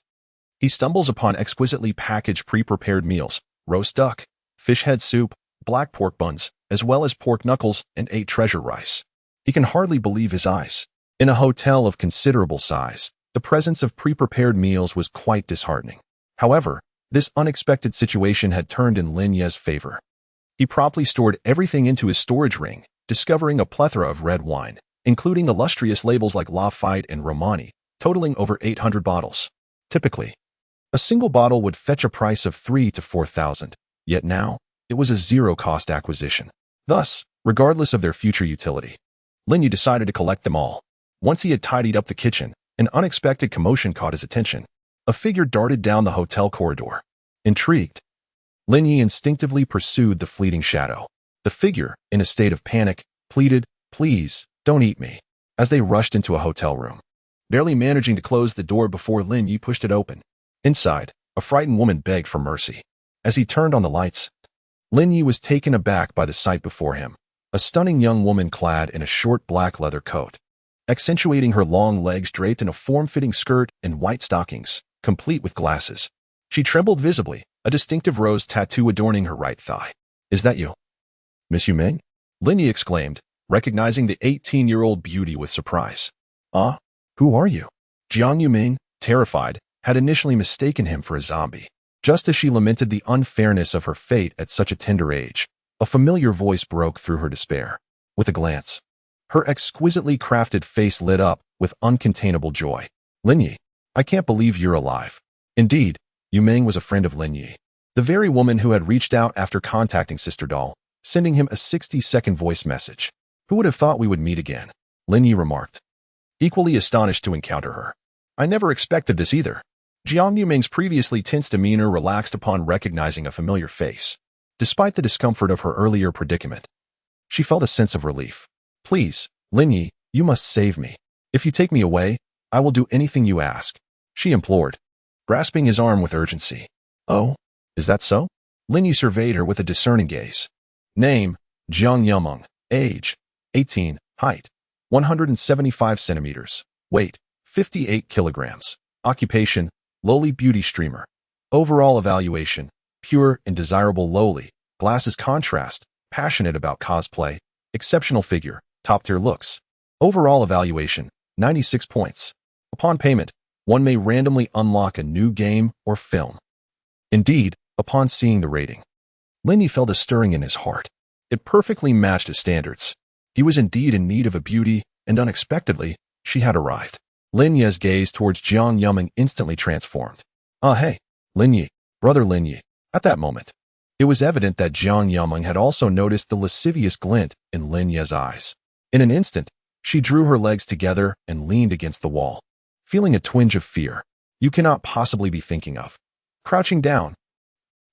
S1: he stumbles upon exquisitely packaged pre-prepared meals, roast duck, fish head soup, black pork buns, as well as pork knuckles and 8 treasure rice. He can hardly believe his eyes. In a hotel of considerable size, the presence of pre-prepared meals was quite disheartening. However, this unexpected situation had turned in Lin Ye's favor. He promptly stored everything into his storage ring, discovering a plethora of red wine, including illustrious labels like Lafite and Romani, totaling over 800 bottles. Typically, a single bottle would fetch a price of 3,000 to 4,000, yet now, it was a zero-cost acquisition. Thus, regardless of their future utility, Lin Yi decided to collect them all. Once he had tidied up the kitchen, an unexpected commotion caught his attention. A figure darted down the hotel corridor. Intrigued, Lin Yi instinctively pursued the fleeting shadow. The figure, in a state of panic, pleaded, "Please, don't eat me," as they rushed into a hotel room. Barely managing to close the door before Lin Yi pushed it open. Inside, a frightened woman begged for mercy. As he turned on the lights, Lin Yi was taken aback by the sight before him. A stunning young woman clad in a short black leather coat, accentuating her long legs draped in a form-fitting skirt and white stockings, complete with glasses. She trembled visibly, a distinctive rose tattoo adorning her right thigh. "Is that you, Miss Yu Ming?" Lin Yi exclaimed, recognizing the 18-year-old beauty with surprise. "Ah, who are you?" Jiang Yuming, terrified, had initially mistaken him for a zombie. Just as she lamented the unfairness of her fate at such a tender age, a familiar voice broke through her despair. With a glance, her exquisitely crafted face lit up with uncontainable joy. "Lin Yi, I can't believe you're alive." Indeed, Yu Ming was a friend of Lin Yi, the very woman who had reached out after contacting Sister Doll, sending him a 60-second voice message. "Who would have thought we would meet again?" Lin Yi remarked, equally astonished to encounter her. "I never expected this either." Jiang Yuming's previously tense demeanor relaxed upon recognizing a familiar face. Despite the discomfort of her earlier predicament, she felt a sense of relief. "Please, Lin Yi, you must save me. If you take me away, I will do anything you ask," she implored, grasping his arm with urgency. "Oh, is that so?" Lin Yi surveyed her with a discerning gaze. Name, Jiang Yumeng. Age, 18. Height, 175 centimeters. Weight, 58 kilograms. Occupation, lowly beauty streamer. Overall evaluation, pure and desirable lowly. Glasses contrast, passionate about cosplay. Exceptional figure, top-tier looks. Overall evaluation, 96 points. Upon payment, one may randomly unlock a new game or film. Indeed, upon seeing the rating, Lin Yi felt a stirring in his heart. It perfectly matched his standards. He was indeed in need of a beauty, and unexpectedly, she had arrived. Lin Yi's gaze towards Jiang Yumeng instantly transformed. "Ah, hey, Lin Yi, brother Lin Yi." At that moment, it was evident that Jiang Yumeng had also noticed the lascivious glint in Lin Yi's eyes. In an instant, she drew her legs together and leaned against the wall, feeling a twinge of fear you cannot possibly be thinking of. Crouching down.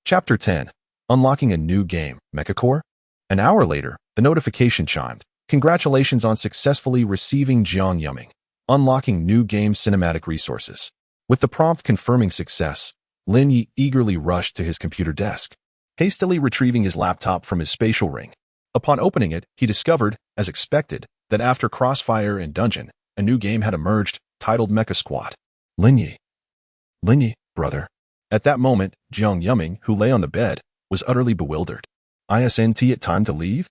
S1: Chapter 10. Unlocking a new game, Mecha. An hour later, the notification chimed. "Congratulations on successfully receiving Jiang Yumeng. Unlocking new game cinematic resources." With the prompt confirming success, Lin Yi eagerly rushed to his computer desk, hastily retrieving his laptop from his spatial ring. Upon opening it, he discovered, as expected, that after Crossfire and Dungeon, a new game had emerged, titled Mecha Squad. Lin Yi, brother." At that moment, Jiang Yumeng, who lay on the bed, was utterly bewildered. "Isn't it time to leave?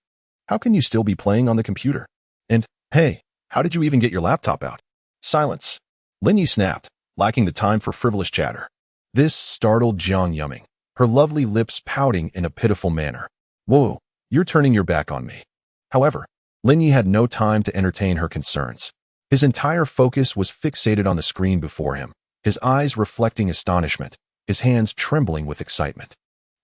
S1: How can you still be playing on the computer? And, hey, how did you even get your laptop out?" Silence. Lin Yi snapped, lacking the time for frivolous chatter. This startled Jiang Yumeng, her lovely lips pouting in a pitiful manner. "Whoa, you're turning your back on me." However, Lin Yi had no time to entertain her concerns. His entire focus was fixated on the screen before him, his eyes reflecting astonishment, his hands trembling with excitement.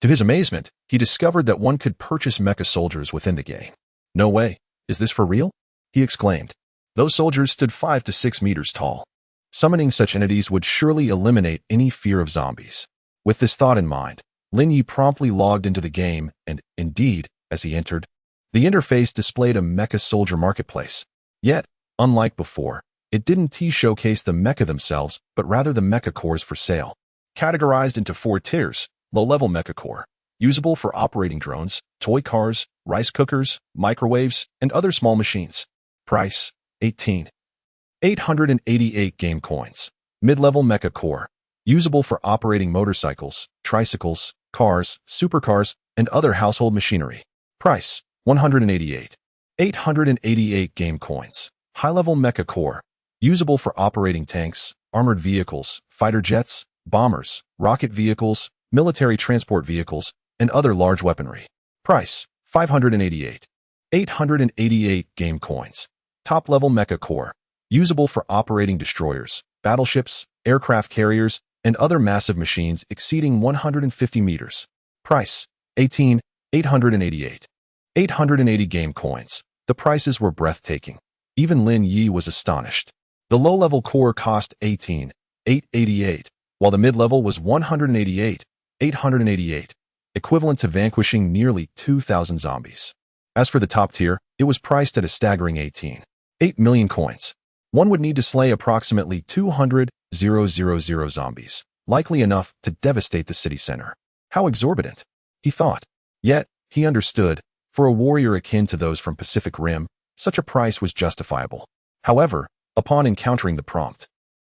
S1: To his amazement, he discovered that one could purchase mecha soldiers within the game. "No way, is this for real?" he exclaimed. Those soldiers stood 5 to 6 meters tall. Summoning such entities would surely eliminate any fear of zombies. With this thought in mind, Lin Yi promptly logged into the game and, indeed, as he entered, the interface displayed a mecha soldier marketplace. Yet, unlike before, it didn't showcase the mecha themselves, but rather the mecha cores for sale. Categorized into 4 tiers: low-level mecha core, usable for operating drones, toy cars, rice cookers, microwaves, and other small machines. Price: 18,888 game coins. Mid-level mecha core, usable for operating motorcycles, tricycles, cars, supercars, and other household machinery. Price: 188,888 game coins. High-level mecha core, usable for operating tanks, armored vehicles, fighter jets, bombers, rocket vehicles, military transport vehicles, and other large weaponry. Price: 588,888 game coins. Top-level mecha core, usable for operating destroyers, battleships, aircraft carriers, and other massive machines exceeding 150 meters. Price: 18,888. 880 game coins. The prices were breathtaking. Even Lin Yi was astonished. The low-level core cost 18,888, while the mid-level was 188,888, equivalent to vanquishing nearly 2,000 zombies. As for the top tier, it was priced at a staggering 18.8 million coins. One would need to slay approximately 200,000 zombies, likely enough to devastate the city center. How exorbitant, he thought. Yet, he understood, for a warrior akin to those from Pacific Rim, such a price was justifiable. However, upon encountering the prompt,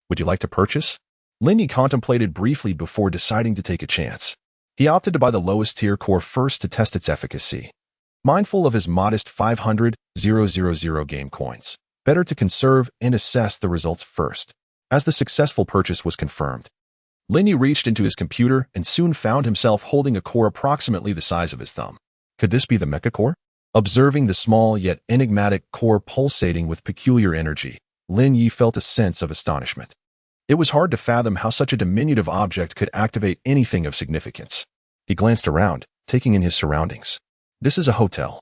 S1: "Would you like to purchase?" Lin Yi contemplated briefly before deciding to take a chance. He opted to buy the lowest tier core first to test its efficacy. Mindful of his modest 500,000 game coins, better to conserve and assess the results first. As the successful purchase was confirmed, Lin Yi reached into his computer and soon found himself holding a core approximately the size of his thumb. Could this be the mecha core? Observing the small yet enigmatic core pulsating with peculiar energy, Lin Yi felt a sense of astonishment. It was hard to fathom how such a diminutive object could activate anything of significance. He glanced around, taking in his surroundings. This is a hotel,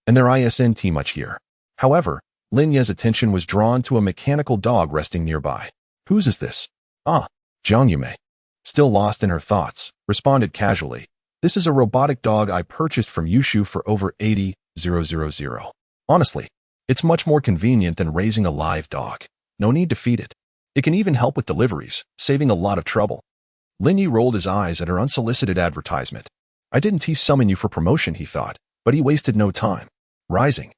S1: and there isn't much here. However, Lin Yi's attention was drawn to a mechanical dog resting nearby. "Whose is this?" "Ah, Jiang Yume." Still lost in her thoughts, responded casually. "This is a robotic dog I purchased from Yushu for over 80,000. Honestly, it's much more convenient than raising a live dog. No need to feed it. It can even help with deliveries, saving a lot of trouble." Lin Yi rolled his eyes at her unsolicited advertisement. "I didn't summon you for promotion," he thought, but he wasted no time. Rising,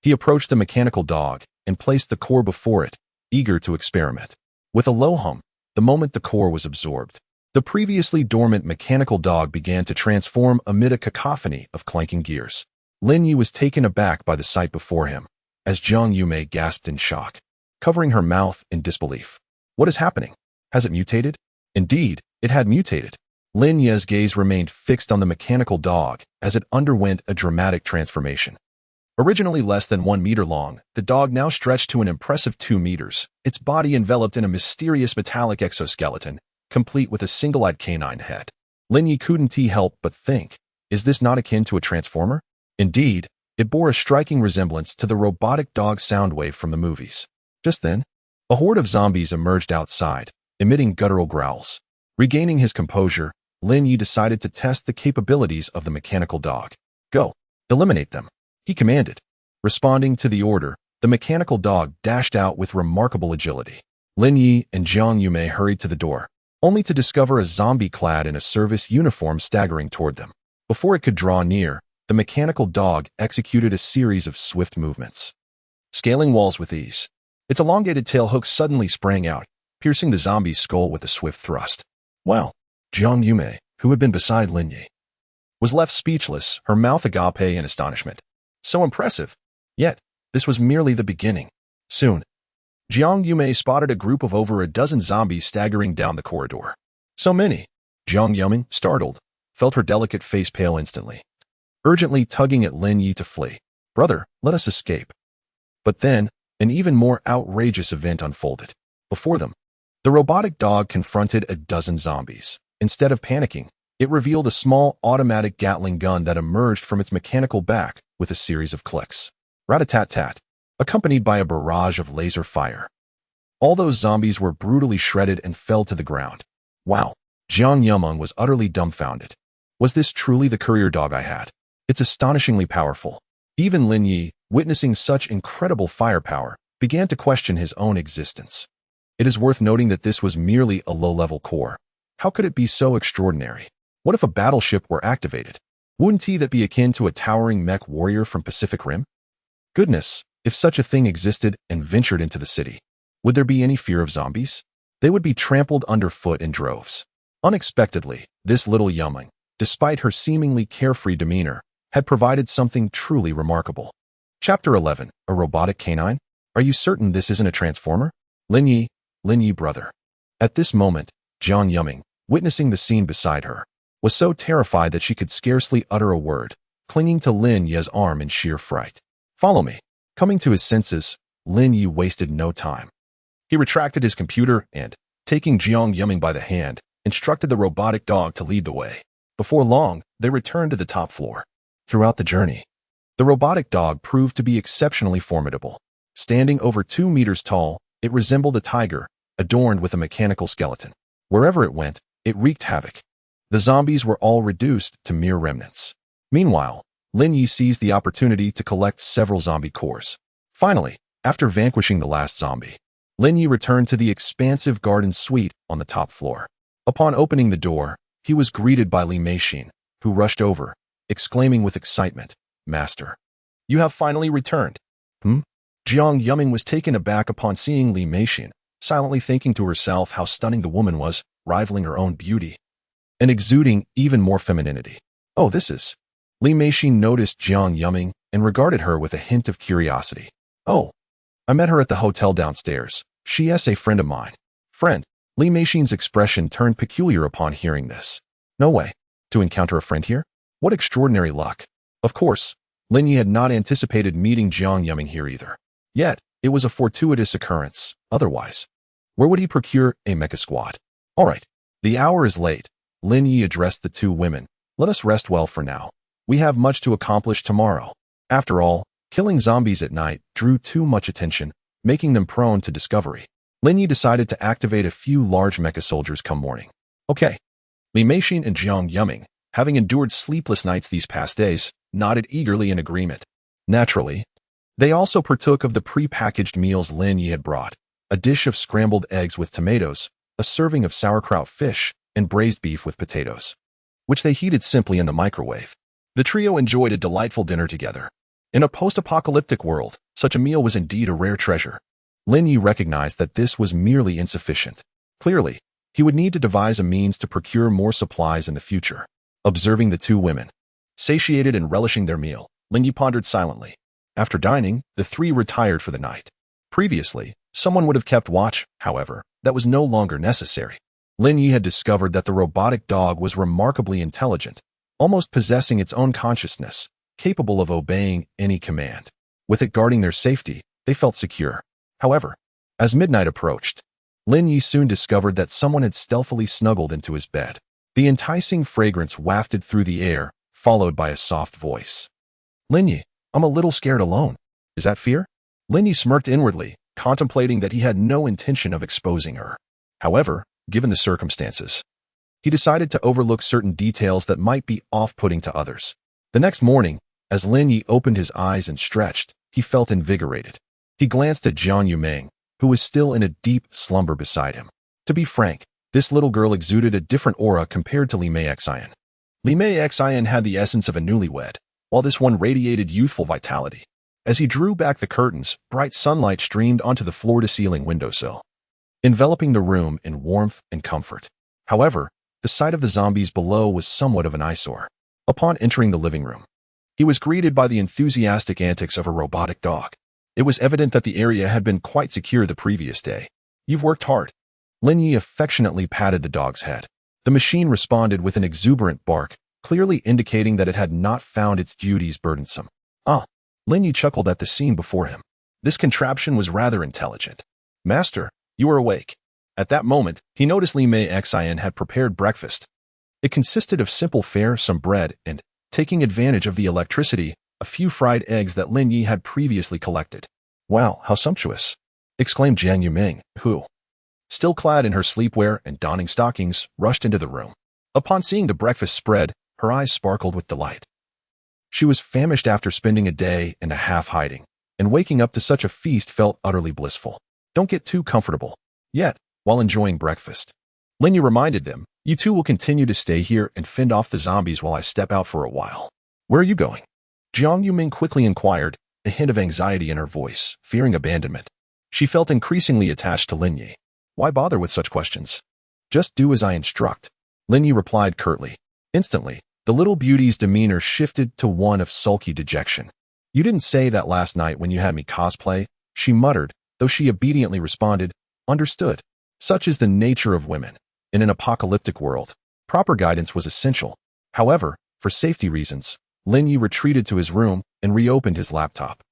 S1: he approached the mechanical dog and placed the core before it, eager to experiment. With a low hum, the moment the core was absorbed, the previously dormant mechanical dog began to transform amid a cacophony of clanking gears. Lin Yi was taken aback by the sight before him, as Jiang Yume gasped in shock, covering her mouth in disbelief. "What is happening? Has it mutated?" Indeed, it had mutated. Lin Yi's gaze remained fixed on the mechanical dog as it underwent a dramatic transformation. Originally less than 1 meter long, the dog now stretched to an impressive 2 meters, its body enveloped in a mysterious metallic exoskeleton, complete with a single-eyed canine head. Lin Yi couldn't help but think, is this not akin to a transformer? Indeed, it bore a striking resemblance to the robotic dog Soundwave from the movies. Just then, a horde of zombies emerged outside, emitting guttural growls. Regaining his composure, Lin Yi decided to test the capabilities of the mechanical dog. "Go, eliminate them," he commanded. Responding to the order, the mechanical dog dashed out with remarkable agility. Lin Yi and Jiang Yume hurried to the door, only to discover a zombie clad in a service uniform staggering toward them. Before it could draw near, the mechanical dog executed a series of swift movements, scaling walls with ease. Its elongated tail hook suddenly sprang out, piercing the zombie's skull with a swift thrust. Wow! Jiang Yume, who had been beside Lin Yi, was left speechless, her mouth agape in astonishment. So impressive! Yet, this was merely the beginning. Soon, Jiang Yume spotted a group of over a dozen zombies staggering down the corridor. So many! Jiang Yume, startled, felt her delicate face pale instantly, urgently tugging at Lin Yi to flee. "Brother, let us escape." But then, an even more outrageous event unfolded. Before them, The robotic dog confronted a dozen zombies. Instead of panicking, it revealed a small automatic Gatling gun that emerged from its mechanical back with a series of clicks. Rat-a-tat-tat, accompanied by a barrage of laser fire. All those zombies were brutally shredded and fell to the ground. Wow, Jiang Yumeng was utterly dumbfounded. Was this truly the courier dog I had? It's astonishingly powerful. Even Lin Yi, witnessing such incredible firepower, began to question his own existence. It is worth noting that this was merely a low-level core. How could it be so extraordinary? What if a battleship were activated? Wouldn't that be akin to a towering mech warrior from Pacific Rim? Goodness, if such a thing existed and ventured into the city, would there be any fear of zombies? They would be trampled underfoot in droves. Unexpectedly, this little Yumeng, despite her seemingly carefree demeanor, had provided something truly remarkable. Chapter 11, A Robotic Canine? Are you certain this isn't a transformer? Lin Yi brother. At this moment, Jiang Yumeng, witnessing the scene beside her, was so terrified that she could scarcely utter a word, clinging to Lin Yi's arm in sheer fright. Follow me. Coming to his senses, Lin Yi wasted no time. He retracted his computer and, taking Jiang Yumeng by the hand, instructed the robotic dog to lead the way. Before long, they returned to the top floor. Throughout the journey, the robotic dog proved to be exceptionally formidable. Standing over 2 meters tall, it resembled a tiger, adorned with a mechanical skeleton. Wherever it went, it wreaked havoc. The zombies were all reduced to mere remnants. Meanwhile, Lin Yi seized the opportunity to collect several zombie cores. Finally, after vanquishing the last zombie, Lin Yi returned to the expansive garden suite on the top floor. Upon opening the door, he was greeted by Li Meixin, who rushed over, exclaiming with excitement, "Master, you have finally returned." Jiang Yumeng was taken aback upon seeing Li Meixin, silently thinking to herself how stunning the woman was, rivaling her own beauty, and exuding even more femininity. Oh, this is... Li Meixin noticed Jiang Yumeng and regarded her with a hint of curiosity. Oh, I met her at the hotel downstairs. She is a friend of mine. Friend? Li Meixin's expression turned peculiar upon hearing this. No way. To encounter a friend here? What extraordinary luck. Of course, Lin Yi had not anticipated meeting Jiang Yumeng here either. Yet, it was a fortuitous occurrence. Otherwise, where would he procure a mecha squad? All right, the hour is late. Lin Yi addressed the two women. Let us rest well for now. We have much to accomplish tomorrow. After all, killing zombies at night drew too much attention, making them prone to discovery. Lin Yi decided to activate a few large mecha soldiers come morning. Okay. Li Meixin and Jiang Yumeng, having endured sleepless nights these past days, nodded eagerly in agreement. Naturally, they also partook of the pre-packaged meals Lin Yi had brought, a dish of scrambled eggs with tomatoes, a serving of sauerkraut fish, and braised beef with potatoes, which they heated simply in the microwave. The trio enjoyed a delightful dinner together. In a post-apocalyptic world, such a meal was indeed a rare treasure. Lin Yi recognized that this was merely insufficient. Clearly, he would need to devise a means to procure more supplies in the future. Observing the two women, satiated and relishing their meal, Lin Yi pondered silently. After dining, the three retired for the night. Previously, someone would have kept watch, however, that was no longer necessary. Lin Yi had discovered that the robotic dog was remarkably intelligent, almost possessing its own consciousness, capable of obeying any command. With it guarding their safety, they felt secure. However, as midnight approached, Lin Yi soon discovered that someone had stealthily snuggled into his bed. The enticing fragrance wafted through the air, followed by a soft voice. Lin Yi, I'm a little scared alone. Is that fear? Lin Yi smirked inwardly, contemplating that he had no intention of exposing her. However, given the circumstances, he decided to overlook certain details that might be off-putting to others. The next morning, as Lin Yi opened his eyes and stretched, he felt invigorated. He glanced at Jiang Yumeng, who was still in a deep slumber beside him. To be frank, this little girl exuded a different aura compared to Li Meixin. Li Meixin had the essence of a newlywed, while this one radiated youthful vitality. As he drew back the curtains, bright sunlight streamed onto the floor-to-ceiling windowsill, enveloping the room in warmth and comfort. However, the sight of the zombies below was somewhat of an eyesore. Upon entering the living room, he was greeted by the enthusiastic antics of a robotic dog. It was evident that the area had been quite secure the previous day. You've worked hard. Lin Yi affectionately patted the dog's head. The machine responded with an exuberant bark, clearly indicating that it had not found its duties burdensome. Lin Yi chuckled at the scene before him. This contraption was rather intelligent. Master, you are awake. At that moment, he noticed Li Mei Xin had prepared breakfast. It consisted of simple fare, some bread, and, taking advantage of the electricity, a few fried eggs that Lin Yi had previously collected. "Wow, how sumptuous!" exclaimed Jiang Yuming, who, still clad in her sleepwear and donning stockings, rushed into the room. Upon seeing the breakfast spread, her eyes sparkled with delight. She was famished after spending a day and a half hiding, and waking up to such a feast felt utterly blissful. "Don't get too comfortable yet." While enjoying breakfast, Lin Yi reminded them, "You two will continue to stay here and fend off the zombies while I step out for a while." "Where are you going?" Jiang Yuming quickly inquired, a hint of anxiety in her voice, fearing abandonment. She felt increasingly attached to Lin Yi. Why bother with such questions? "Just do as I instruct," Lin Yi replied curtly. Instantly, the little beauty's demeanor shifted to one of sulky dejection. "You didn't say that last night when you had me cosplay," she muttered, though she obediently responded, "Understood." Such is the nature of women. In an apocalyptic world, proper guidance was essential. However, for safety reasons, Lin Yi retreated to his room and reopened his laptop.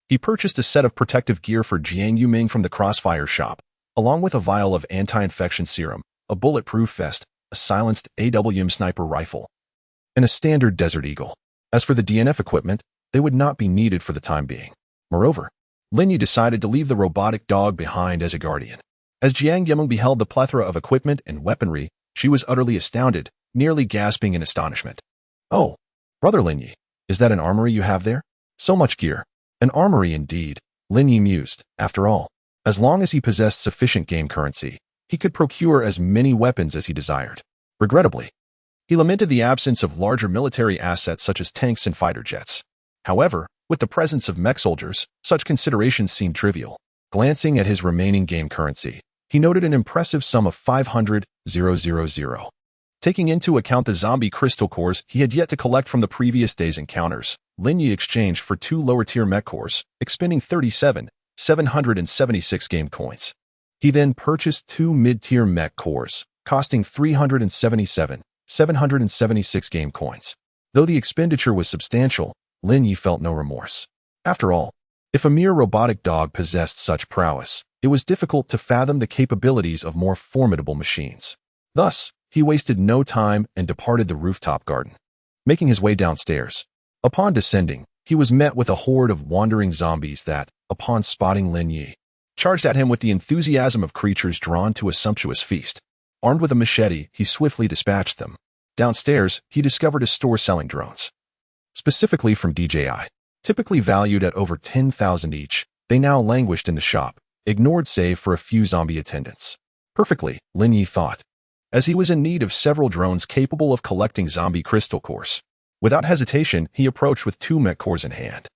S1: He purchased a set of protective gear for Jiang Yuming from the Crossfire shop, along with a vial of anti-infection serum, a bulletproof vest, a silenced AWM sniper rifle, and a standard Desert Eagle. As for the DNF equipment, they would not be needed for the time being. Moreover, Lin Yi decided to leave the robotic dog behind as a guardian. As Jiang Yuming beheld the plethora of equipment and weaponry, she was utterly astounded, nearly gasping in astonishment. "Oh, brother Lin Yi, is that an armory you have there? So much gear." An armory indeed, Lin Yi mused. After all, as long as he possessed sufficient game currency, he could procure as many weapons as he desired. Regrettably, he lamented the absence of larger military assets such as tanks and fighter jets. However, with the presence of mech soldiers, such considerations seemed trivial. Glancing at his remaining game currency, he noted an impressive sum of 500,000. Taking into account the zombie crystal cores he had yet to collect from the previous day's encounters, Lin Yi exchanged for 2 lower-tier mech cores, expending 37,776 game coins. He then purchased 2 mid-tier mech cores, costing 377,776 game coins. Though the expenditure was substantial, Lin Yi felt no remorse. After all, if a mere robotic dog possessed such prowess, it was difficult to fathom the capabilities of more formidable machines. Thus, he wasted no time and departed the rooftop garden. Making his way downstairs, upon descending, he was met with a horde of wandering zombies that, upon spotting Lin Yi, charged at him with the enthusiasm of creatures drawn to a sumptuous feast. Armed with a machete, he swiftly dispatched them. Downstairs, he discovered a store selling drones. Specifically from DJI. Typically valued at over 10,000 each, they now languished in the shop, ignored save for a few zombie attendants. Perfectly, Lin Yi thought, as he was in need of several drones capable of collecting zombie crystal cores. Without hesitation, he approached with 2 mech cores in hand.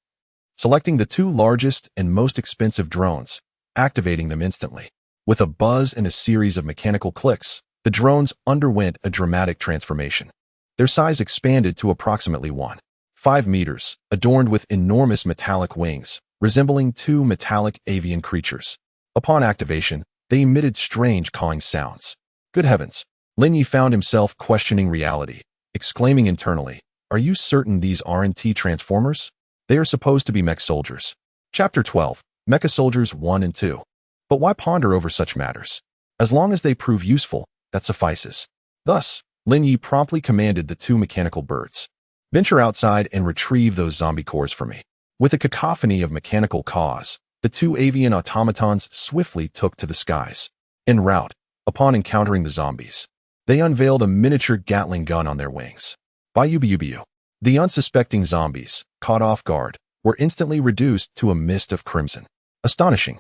S1: Selecting the 2 largest and most expensive drones, activating them instantly. With a buzz and a series of mechanical clicks, the drones underwent a dramatic transformation. Their size expanded to approximately 1.5 meters, adorned with enormous metallic wings, resembling 2 metallic avian creatures. Upon activation, they emitted strange cawing sounds. Good heavens! Lin Yi found himself questioning reality, exclaiming internally, "Are you certain these aren't transformers? They are supposed to be mech soldiers." Chapter 12, Mecha Soldiers 1 and 2. But why ponder over such matters? As long as they prove useful, that suffices. Thus, Lin Yi promptly commanded the 2 mechanical birds, "Venture outside and retrieve those zombie cores for me." With a cacophony of mechanical caws, the 2 avian automatons swiftly took to the skies. En route, upon encountering the zombies, they unveiled a miniature Gatling gun on their wings. Bayubayubayu. The unsuspecting zombies, caught off guard, were instantly reduced to a mist of crimson. Astonishing.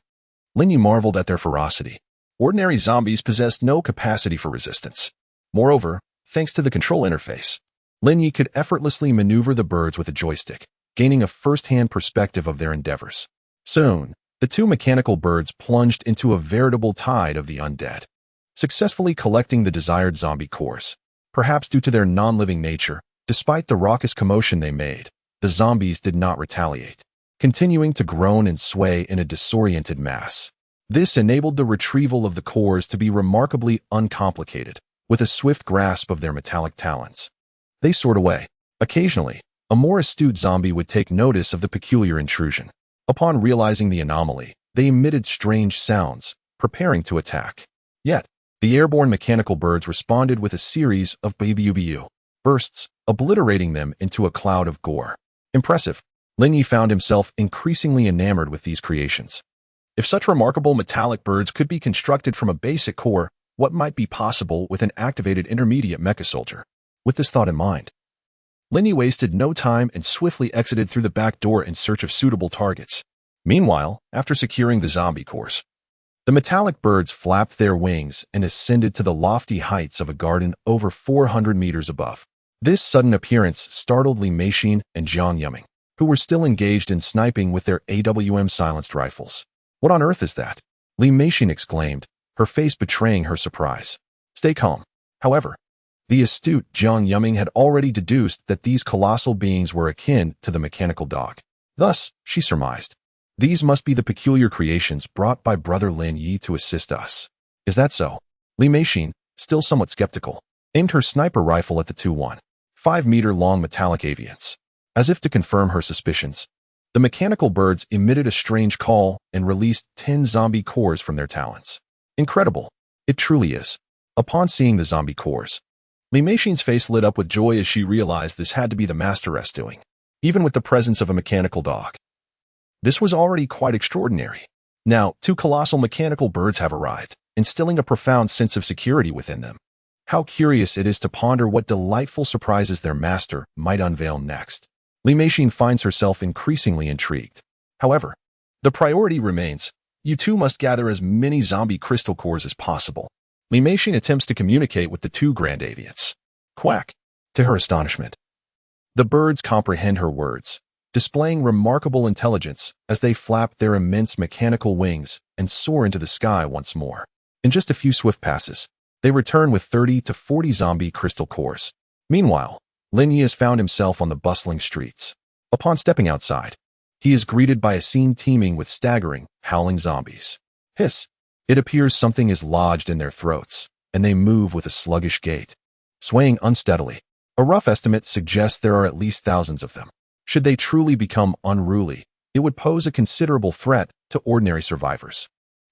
S1: Lin Yi marveled at their ferocity. Ordinary zombies possessed no capacity for resistance. Moreover, thanks to the control interface, Lin Yi could effortlessly maneuver the birds with a joystick, gaining a first-hand perspective of their endeavors. Soon, the 2 mechanical birds plunged into a veritable tide of the undead, successfully collecting the desired zombie cores. Perhaps due to their non-living nature, despite the raucous commotion they made, the zombies did not retaliate, continuing to groan and sway in a disoriented mass. This enabled the retrieval of the cores to be remarkably uncomplicated, with a swift grasp of their metallic talons. They soared away. Occasionally, a more astute zombie would take notice of the peculiar intrusion. Upon realizing the anomaly, they emitted strange sounds, preparing to attack. Yet, the airborne mechanical birds responded with a series of BBUBU bursts, obliterating them into a cloud of gore. Impressive. Lin Yi found himself increasingly enamored with these creations. If such remarkable metallic birds could be constructed from a basic core, what might be possible with an activated intermediate mecha soldier? With this thought in mind, Lin Yi wasted no time and swiftly exited through the back door in search of suitable targets. Meanwhile, after securing the zombie cores, the metallic birds flapped their wings and ascended to the lofty heights of a garden over 400 meters above. This sudden appearance startled Li Meixin and Jiang Yuming, who were still engaged in sniping with their AWM-silenced rifles. What on earth is that? Li Meixin exclaimed, her face betraying her surprise. Stay calm. However, the astute Jiang Yuming had already deduced that these colossal beings were akin to the mechanical dog. Thus, she surmised, these must be the peculiar creations brought by brother Lin Yi to assist us. Is that so? Li Meixin, still somewhat skeptical, aimed her sniper rifle at the 2.15-meter-long metallic avians. As if to confirm her suspicions, the mechanical birds emitted a strange call and released 10 zombie cores from their talons. Incredible. It truly is. Upon seeing the zombie cores, Li Meixin's face lit up with joy as she realized this had to be the masteress doing, even with the presence of a mechanical dog. This was already quite extraordinary. Now, 2 colossal mechanical birds have arrived, instilling a profound sense of security within them. How curious it is to ponder what delightful surprises their master might unveil next. Li Meixin finds herself increasingly intrigued. However, the priority remains, you two must gather as many zombie crystal cores as possible. Li Meixin attempts to communicate with the 2 grand avians. Quack! To her astonishment, the birds comprehend her words, displaying remarkable intelligence as they flap their immense mechanical wings and soar into the sky once more. In just a few swift passes, they return with 30 to 40 zombie crystal cores. Meanwhile, Lin Yi has found himself on the bustling streets. Upon stepping outside, he is greeted by a scene teeming with staggering, howling zombies. Hiss! It appears something is lodged in their throats, and they move with a sluggish gait, swaying unsteadily. A rough estimate suggests there are at least thousands of them. Should they truly become unruly, it would pose a considerable threat to ordinary survivors.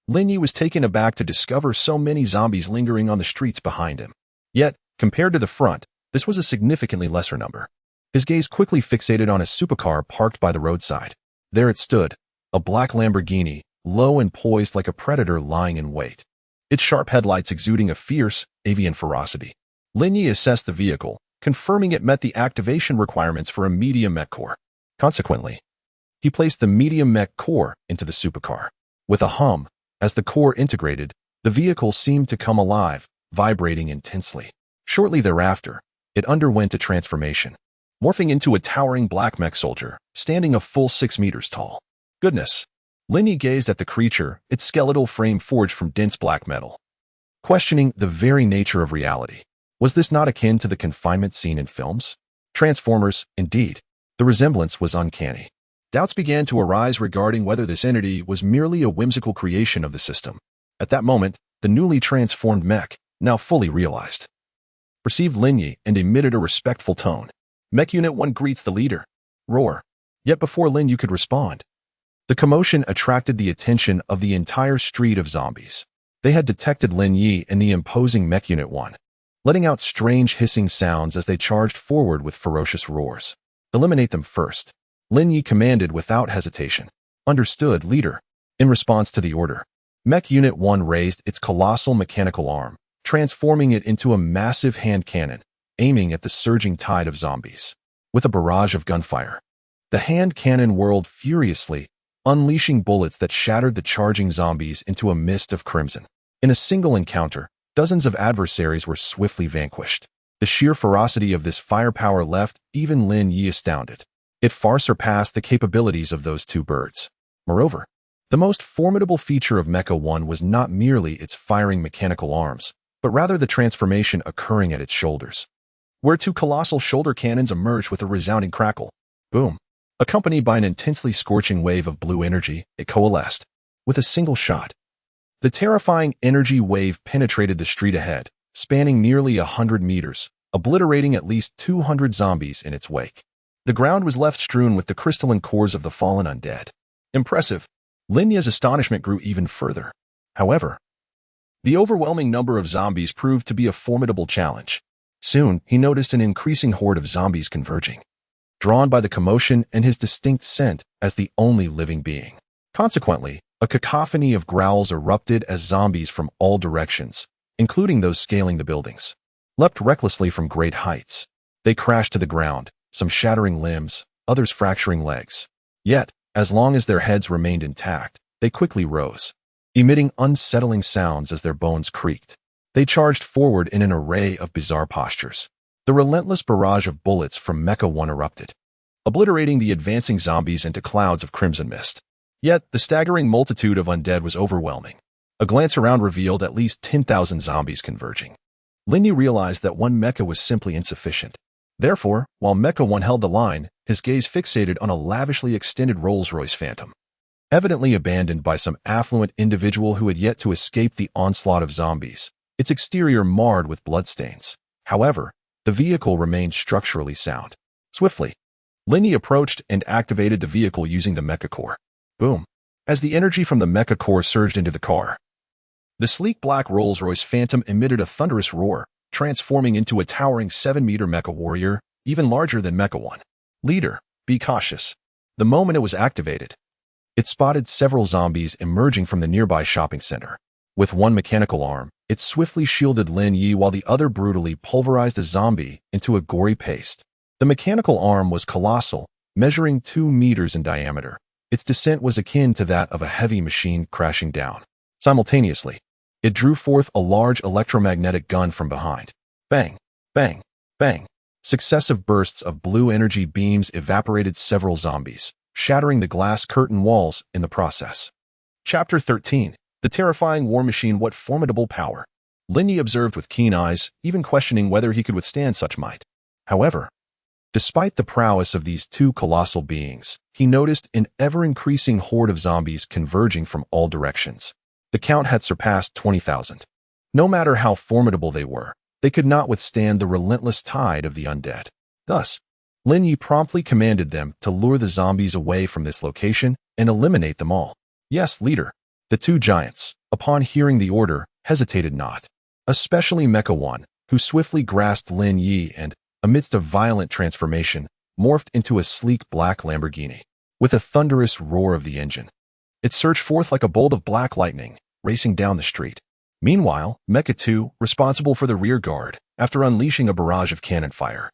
S1: Lin Yi was taken aback to discover so many zombies lingering on the streets behind him. Yet, compared to the front, this was a significantly lesser number. His gaze quickly fixated on a supercar parked by the roadside. There it stood, a black Lamborghini, low and poised like a predator lying in wait, its sharp headlights exuding a fierce, avian ferocity. Lin Yi assessed the vehicle, confirming it met the activation requirements for a medium mech core. Consequently, he placed the medium mech core into the supercar. With a hum, as the core integrated, the vehicle seemed to come alive, vibrating intensely. Shortly thereafter, it underwent a transformation, morphing into a towering black mech soldier, standing a full 6 meters tall. Goodness! Lin Yi gazed at the creature, its skeletal frame forged from dense black metal, questioning the very nature of reality. Was this not akin to the confinement scene in films? Transformers, indeed. The resemblance was uncanny. Doubts began to arise regarding whether this entity was merely a whimsical creation of the system. At that moment, the newly transformed mech, now fully realized, perceived Lin Yi and emitted a respectful tone. Mech Unit 1 greets the leader. Roar. Yet before Lin Yi could respond, the commotion attracted the attention of the entire street of zombies. They had detected Lin Yi and the imposing Mech Unit 1, letting out strange hissing sounds as they charged forward with ferocious roars. Eliminate them first, Lin Yi commanded without hesitation. Understood, leader. In response to the order, Mech Unit 1 raised its colossal mechanical arm, transforming it into a massive hand cannon, aiming at the surging tide of zombies. With a barrage of gunfire, the hand cannon whirled furiously, unleashing bullets that shattered the charging zombies into a mist of crimson. In a single encounter, dozens of adversaries were swiftly vanquished. The sheer ferocity of this firepower left even Lin Yi astounded. It far surpassed the capabilities of those 2 birds. Moreover, the most formidable feature of Mecha 1 was not merely its firing mechanical arms, but rather the transformation occurring at its shoulders, where 2 colossal shoulder cannons emerged with a resounding crackle. Boom! Accompanied by an intensely scorching wave of blue energy, it coalesced. With a single shot, the terrifying energy wave penetrated the street ahead, spanning nearly 100 meters, obliterating at least 200 zombies in its wake. The ground was left strewn with the crystalline cores of the fallen undead. Impressive. Lin Yi's astonishment grew even further. However, The overwhelming number of zombies proved to be a formidable challenge. Soon, he noticed an increasing horde of zombies converging, drawn by the commotion and his distinct scent as the only living being. Consequently, a cacophony of growls erupted as zombies from all directions, including those scaling the buildings, leapt recklessly from great heights. They crashed to the ground, some shattering limbs, others fracturing legs. Yet, as long as their heads remained intact, they quickly rose, emitting unsettling sounds as their bones creaked. They charged forward in an array of bizarre postures. The relentless barrage of bullets from Mecha 1 erupted, obliterating the advancing zombies into clouds of crimson mist. Yet, the staggering multitude of undead was overwhelming. A glance around revealed at least 10,000 zombies converging. Linyi realized that one mecha was simply insufficient. Therefore, while Mecha 1 held the line, his gaze fixated on a lavishly extended Rolls-Royce Phantom, evidently abandoned by some affluent individual who had yet to escape the onslaught of zombies, its exterior marred with bloodstains. However, the vehicle remained structurally sound. Swiftly, Linyi approached and activated the vehicle using the Mecha core. Boom! As the energy from the Mecha core surged into the car, the sleek black Rolls-Royce Phantom emitted a thunderous roar, transforming into a towering 7-meter mecha warrior, even larger than Mecha 1. Leader, be cautious. The moment it was activated, it spotted several zombies emerging from the nearby shopping center. With one mechanical arm, it swiftly shielded Linyi while the other brutally pulverized a zombie into a gory paste. The mechanical arm was colossal, measuring 2 meters in diameter. Its descent was akin to that of a heavy machine crashing down. Simultaneously, it drew forth a large electromagnetic gun from behind. Bang, bang, bang. Successive bursts of blue energy beams evaporated several zombies, shattering the glass curtain walls in the process. Chapter 13. The Terrifying War Machine. What formidable power! Linyi observed with keen eyes, even questioning whether he could withstand such might. However, despite the prowess of these two colossal beings, he noticed an ever-increasing horde of zombies converging from all directions. The count had surpassed 20,000. No matter how formidable they were, they could not withstand the relentless tide of the undead. Thus, Linyi promptly commanded them to lure the zombies away from this location and eliminate them all. Yes, leader. The two giants, upon hearing the order, hesitated not, especially Mecha 1, who swiftly grasped Linyi and, amidst a violent transformation, morphed into a sleek black Lamborghini. With a thunderous roar of the engine, it surged forth like a bolt of black lightning, racing down the street. Meanwhile, Mecha 2, responsible for the rear guard, after unleashing a barrage of cannon fire,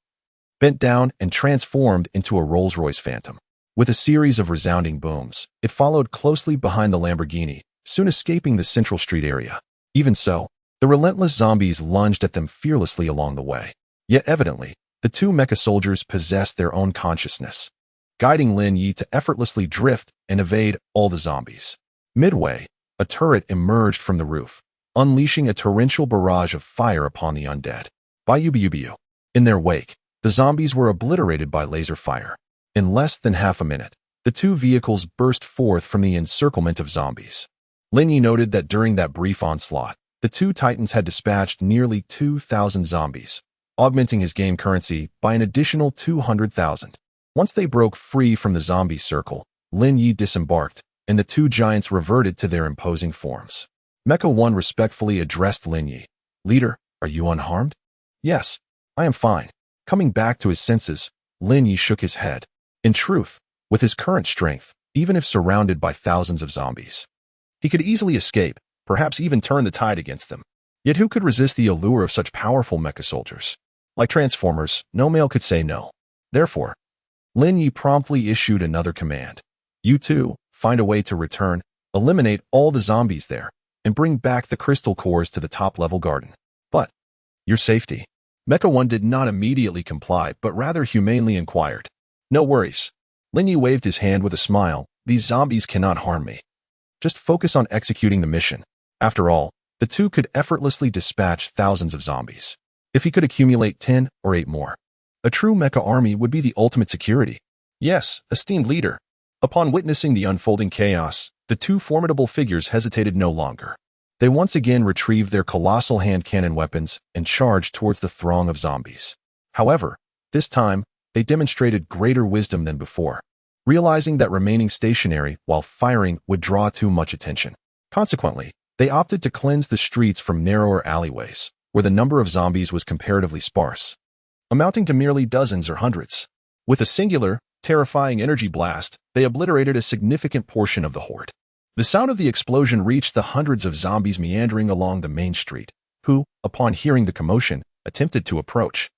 S1: bent down and transformed into a Rolls-Royce Phantom. With a series of resounding booms, it followed closely behind the Lamborghini, soon escaping the central street area. Even so, the relentless zombies lunged at them fearlessly along the way. Yet evidently, the two mecha soldiers possessed their own consciousness, guiding Linyi to effortlessly drift and evade all the zombies. Midway, a turret emerged from the roof, unleashing a torrential barrage of fire upon the undead. Bayubayubayu. In their wake, the zombies were obliterated by laser fire. In less than half a minute, the two vehicles burst forth from the encirclement of zombies. Linyi noted that during that brief onslaught, the two titans had dispatched nearly 2,000 zombies, augmenting his game currency by an additional 200,000. Once they broke free from the zombie circle, Linyi disembarked, and the two giants reverted to their imposing forms. Mecha 1 respectfully addressed Linyi. Leader, are you unharmed? Yes, I am fine. Coming back to his senses, Linyi shook his head. In truth, with his current strength, even if surrounded by thousands of zombies, he could easily escape, perhaps even turn the tide against them. Yet who could resist the allure of such powerful mecha soldiers? Like Transformers, no male could say no. Therefore, Linyi promptly issued another command. You two, find a way to return, eliminate all the zombies there, and bring back the crystal cores to the top-level garden. But, your safety. Mecha 1 did not immediately comply, but rather humanely inquired. No worries. Linyi waved his hand with a smile. These zombies cannot harm me. Just focus on executing the mission. After all, the two could effortlessly dispatch thousands of zombies. If he could accumulate 10 or 8 more, a true mecha army would be the ultimate security. Yes, esteemed leader. Upon witnessing the unfolding chaos, the two formidable figures hesitated no longer. They once again retrieved their colossal hand cannon weapons and charged towards the throng of zombies. However, this time, they demonstrated greater wisdom than before, realizing that remaining stationary while firing would draw too much attention. Consequently, They opted to cleanse the streets from narrower alleyways, where the number of zombies was comparatively sparse, amounting to merely dozens or hundreds. With a singular, terrifying energy blast, they obliterated a significant portion of the horde. The sound of the explosion reached the hundreds of zombies meandering along the main street, who, upon hearing the commotion, attempted to approach,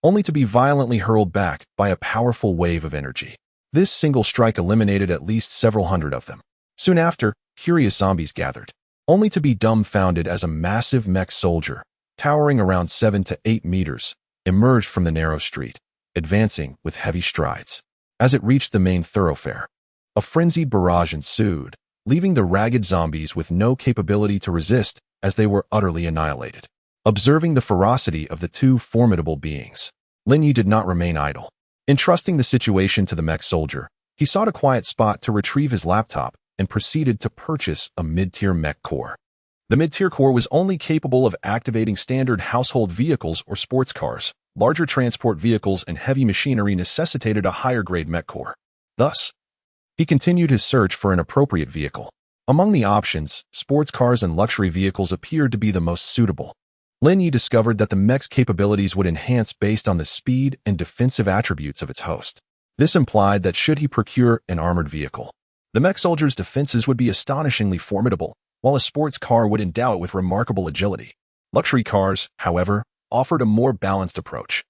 S1: only to be violently hurled back by a powerful wave of energy. This single strike eliminated at least several hundred of them. Soon after, curious zombies gathered, only to be dumbfounded as a massive mech soldier, towering around 7 to 8 meters, emerged from the narrow street, advancing with heavy strides. As it reached the main thoroughfare, a frenzied barrage ensued, leaving the ragged zombies with no capability to resist as they were utterly annihilated. Observing the ferocity of the two formidable beings, Lin Yi did not remain idle. Entrusting the situation to the mech soldier, he sought a quiet spot to retrieve his laptop and proceeded to purchase a mid-tier mech core. The mid-tier core was only capable of activating standard household vehicles or sports cars. Larger transport vehicles and heavy machinery necessitated a higher-grade mech core. Thus, he continued his search for an appropriate vehicle. Among the options, sports cars and luxury vehicles appeared to be the most suitable. Lin Yi discovered that the mech's capabilities would enhance based on the speed and defensive attributes of its host. This implied that should he procure an armored vehicle, the mech soldier's defenses would be astonishingly formidable, while a sports car would endow it with remarkable agility. Luxury cars, however, offered a more balanced approach.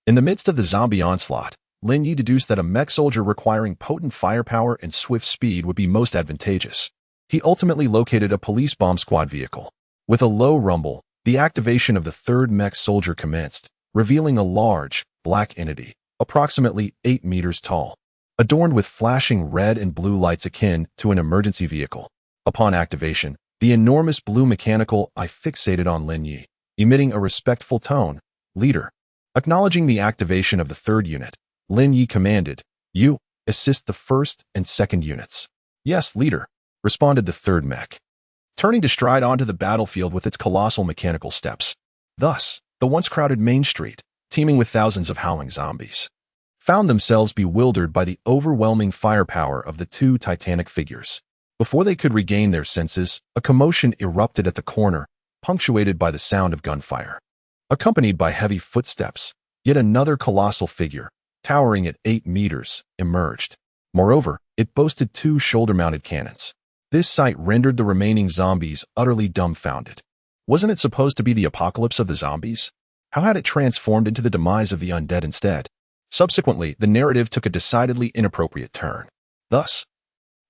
S1: In the midst of the zombie onslaught, Lin Yi deduced that a mech soldier requiring potent firepower and swift speed would be most advantageous. He ultimately located a police bomb squad vehicle. With a low rumble, the activation of the third mech soldier commenced, revealing a large, black entity, approximately 8 meters tall, adorned with flashing red and blue lights akin to an emergency vehicle. Upon activation, the enormous blue mechanical eye fixated on Lin Yi, emitting a respectful tone. "Leader." Acknowledging the activation of the third unit, Lin Yi commanded, "You, assist the first and second units." "Yes, leader," responded the third mech, turning to stride onto the battlefield with its colossal mechanical steps. Thus, the once crowded main street, teeming with thousands of howling zombies, found themselves bewildered by the overwhelming firepower of the two titanic figures. Before they could regain their senses, a commotion erupted at the corner, punctuated by the sound of gunfire. Accompanied by heavy footsteps, yet another colossal figure, towering at 8 meters, emerged. Moreover, it boasted 2 shoulder-mounted cannons. This sight rendered the remaining zombies utterly dumbfounded. Wasn't it supposed to be the apocalypse of the zombies? How had it transformed into the demise of the undead instead? Subsequently, the narrative took a decidedly inappropriate turn. Thus,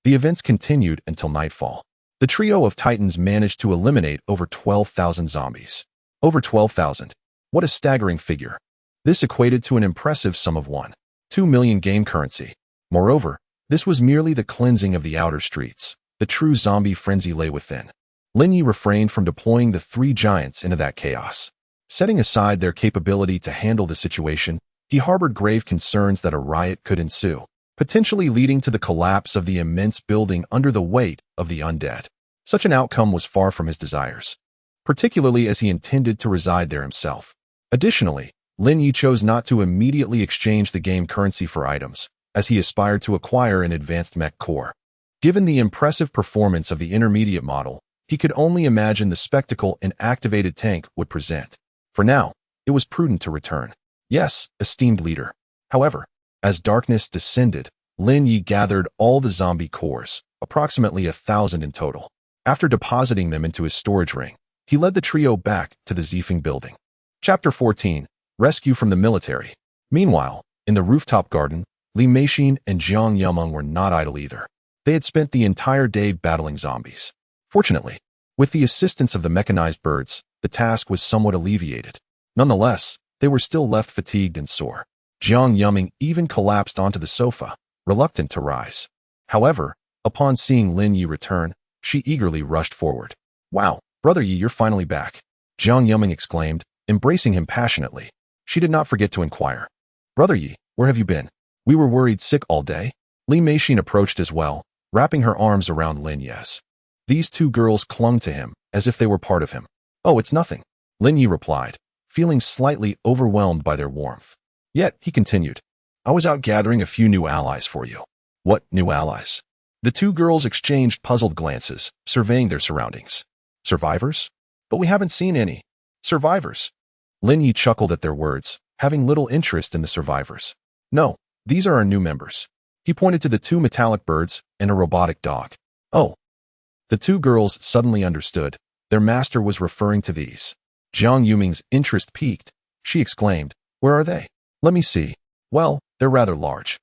S1: the events continued until nightfall. The trio of titans managed to eliminate over 12,000 zombies. Over 12,000. What a staggering figure. This equated to an impressive sum of 1.2 million game currency. Moreover, this was merely the cleansing of the outer streets. The true zombie frenzy lay within. Lin Yi refrained from deploying the 3 giants into that chaos. Setting aside their capability to handle the situation, he harbored grave concerns that a riot could ensue, potentially leading to the collapse of the immense building under the weight of the undead. Such an outcome was far from his desires, particularly as he intended to reside there himself. Additionally, Lin Yi chose not to immediately exchange the game currency for items, as he aspired to acquire an advanced mech core. Given the impressive performance of the intermediate model, he could only imagine the spectacle an activated tank would present. For now, it was prudent to return. Yes, esteemed leader. However, as darkness descended, Lin Yi gathered all the zombie cores, approximately 1,000 in total. After depositing them into his storage ring, he led the trio back to the Zifeng building. Chapter 14. Rescue from the military. Meanwhile, in the rooftop garden, Li Meixin and Jiang Yameng were not idle either. They had spent the entire day battling zombies. Fortunately, with the assistance of the mechanized birds, the task was somewhat alleviated. Nonetheless, they were still left fatigued and sore. Jiang Yameng even collapsed onto the sofa, reluctant to rise. However, upon seeing Lin Yi return, she eagerly rushed forward. "Wow, Brother Yi, you're finally back," Jiang Yameng exclaimed, embracing him passionately. She did not forget to inquire, "Brother Yi, where have you been? We were worried sick all day." Li Meixin approached as well, wrapping her arms around Lin Yi's. These 2 girls clung to him as if they were part of him. "Oh, it's nothing," Lin Yi replied, feeling slightly overwhelmed by their warmth. Yet, he continued, "I was out gathering a few new allies for you." "What new allies?" The 2 girls exchanged puzzled glances, surveying their surroundings. Survivors? But we haven't seen any survivors. Lin Yi chuckled at their words, having little interest in the survivors. No, these are our new members. He pointed to the two metallic birds and a robotic dog. Oh. The two girls suddenly understood. Their master was referring to these. Jiang Yuming's interest piqued. She exclaimed, "Where are they? Let me see. Well, they're rather large.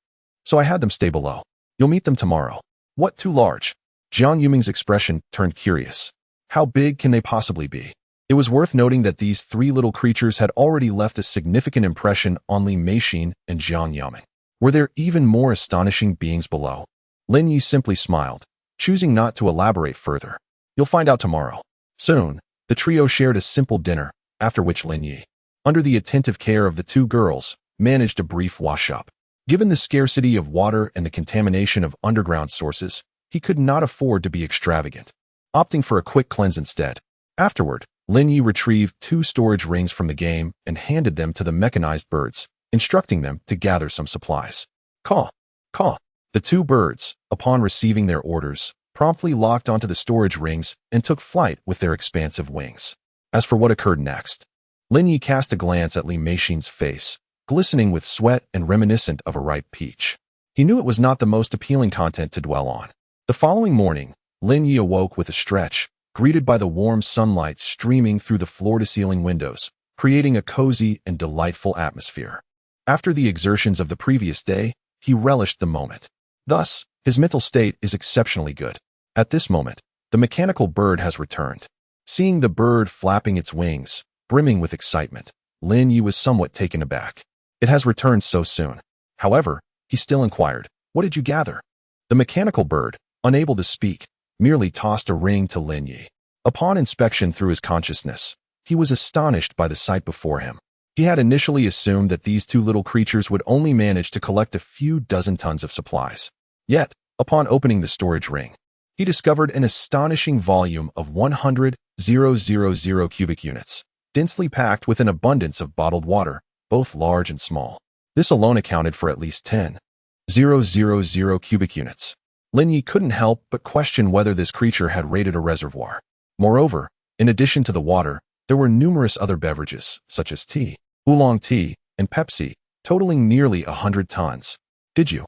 S1: So I had them stay below. You'll meet them tomorrow." What too large? Jiang Yuming's expression turned curious. How big can they possibly be? It was worth noting that these three little creatures had already left a significant impression on Li Meixin and Jiang Yuming. Were there even more astonishing beings below? Lin Yi simply smiled, choosing not to elaborate further. You'll find out tomorrow. Soon, the trio shared a simple dinner, after which Lin Yi, under the attentive care of the two girls, managed a brief wash-up. Given the scarcity of water and the contamination of underground sources, he could not afford to be extravagant, opting for a quick cleanse instead. Afterward, Lin Yi retrieved 2 storage rings from the game and handed them to the mechanized birds, instructing them to gather some supplies. Caw, caw. The 2 birds, upon receiving their orders, promptly locked onto the storage rings and took flight with their expansive wings. As for what occurred next, Lin Yi cast a glance at Li Meixin's face, glistening with sweat and reminiscent of a ripe peach. He knew it was not the most appealing content to dwell on. The following morning, Lin Yi awoke with a stretch, greeted by the warm sunlight streaming through the floor-to-ceiling windows, creating a cozy and delightful atmosphere. After the exertions of the previous day, he relished the moment. Thus, his mental state is exceptionally good. At this moment, the mechanical bird has returned. Seeing the bird flapping its wings, brimming with excitement, Lin Yi was somewhat taken aback. It has returned so soon. However, he still inquired, "What did you gather?" The mechanical bird, unable to speak, merely tossed a ring to Lin Yi. Upon inspection through his consciousness, he was astonished by the sight before him. He had initially assumed that these 2 little creatures would only manage to collect a few dozen tons of supplies. Yet, upon opening the storage ring, he discovered an astonishing volume of 100,000 cubic units, densely packed with an abundance of bottled water, both large and small. This alone accounted for at least 10,000 cubic units. Lin Yi couldn't help but question whether this creature had raided a reservoir. Moreover, in addition to the water, there were numerous other beverages, such as tea, oolong tea, and Pepsi, totaling nearly 100 tons. Did you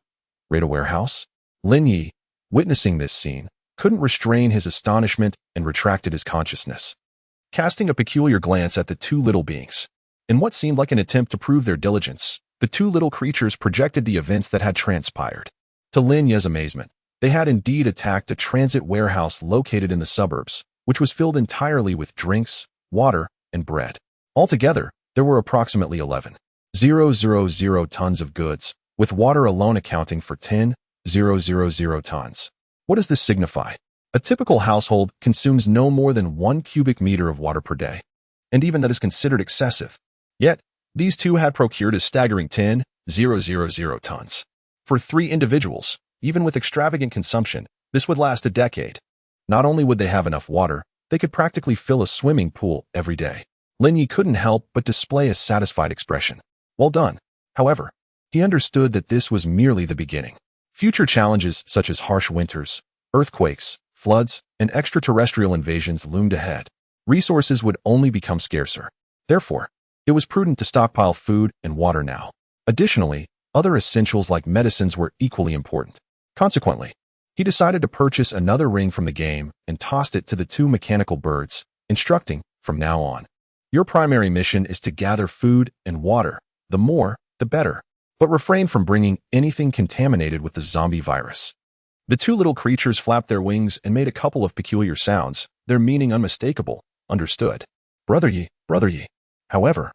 S1: raid a warehouse? Lin Yi, witnessing this scene, couldn't restrain his astonishment and retracted his consciousness, casting a peculiar glance at the 2 little beings. In what seemed like an attempt to prove their diligence, the 2 little creatures projected the events that had transpired. To Lin Yi's amazement, they had indeed attacked a transit warehouse located in the suburbs, which was filled entirely with drinks, water, and bread. Altogether, there were approximately 11,000 tons of goods, with water alone accounting for 10,000 tons. What does this signify? A typical household consumes no more than 1 cubic meter of water per day, and even that is considered excessive. Yet, these 2 had procured a staggering 10,000 tons. For 3 individuals, even with extravagant consumption, this would last a decade. Not only would they have enough water, they could practically fill a swimming pool every day. Lin Yi couldn't help but display a satisfied expression. Well done. However, he understood that this was merely the beginning. Future challenges such as harsh winters, earthquakes, floods, and extraterrestrial invasions loomed ahead. Resources would only become scarcer. Therefore, it was prudent to stockpile food and water now. Additionally, other essentials like medicines were equally important. Consequently, he decided to purchase another ring from the game and tossed it to the 2 mechanical birds, instructing, from now on, your primary mission is to gather food and water. The more, the better. But refrain from bringing anything contaminated with the zombie virus. The 2 little creatures flapped their wings and made a couple of peculiar sounds, their meaning unmistakable. Understood. Brother Yi, Brother Yi. However,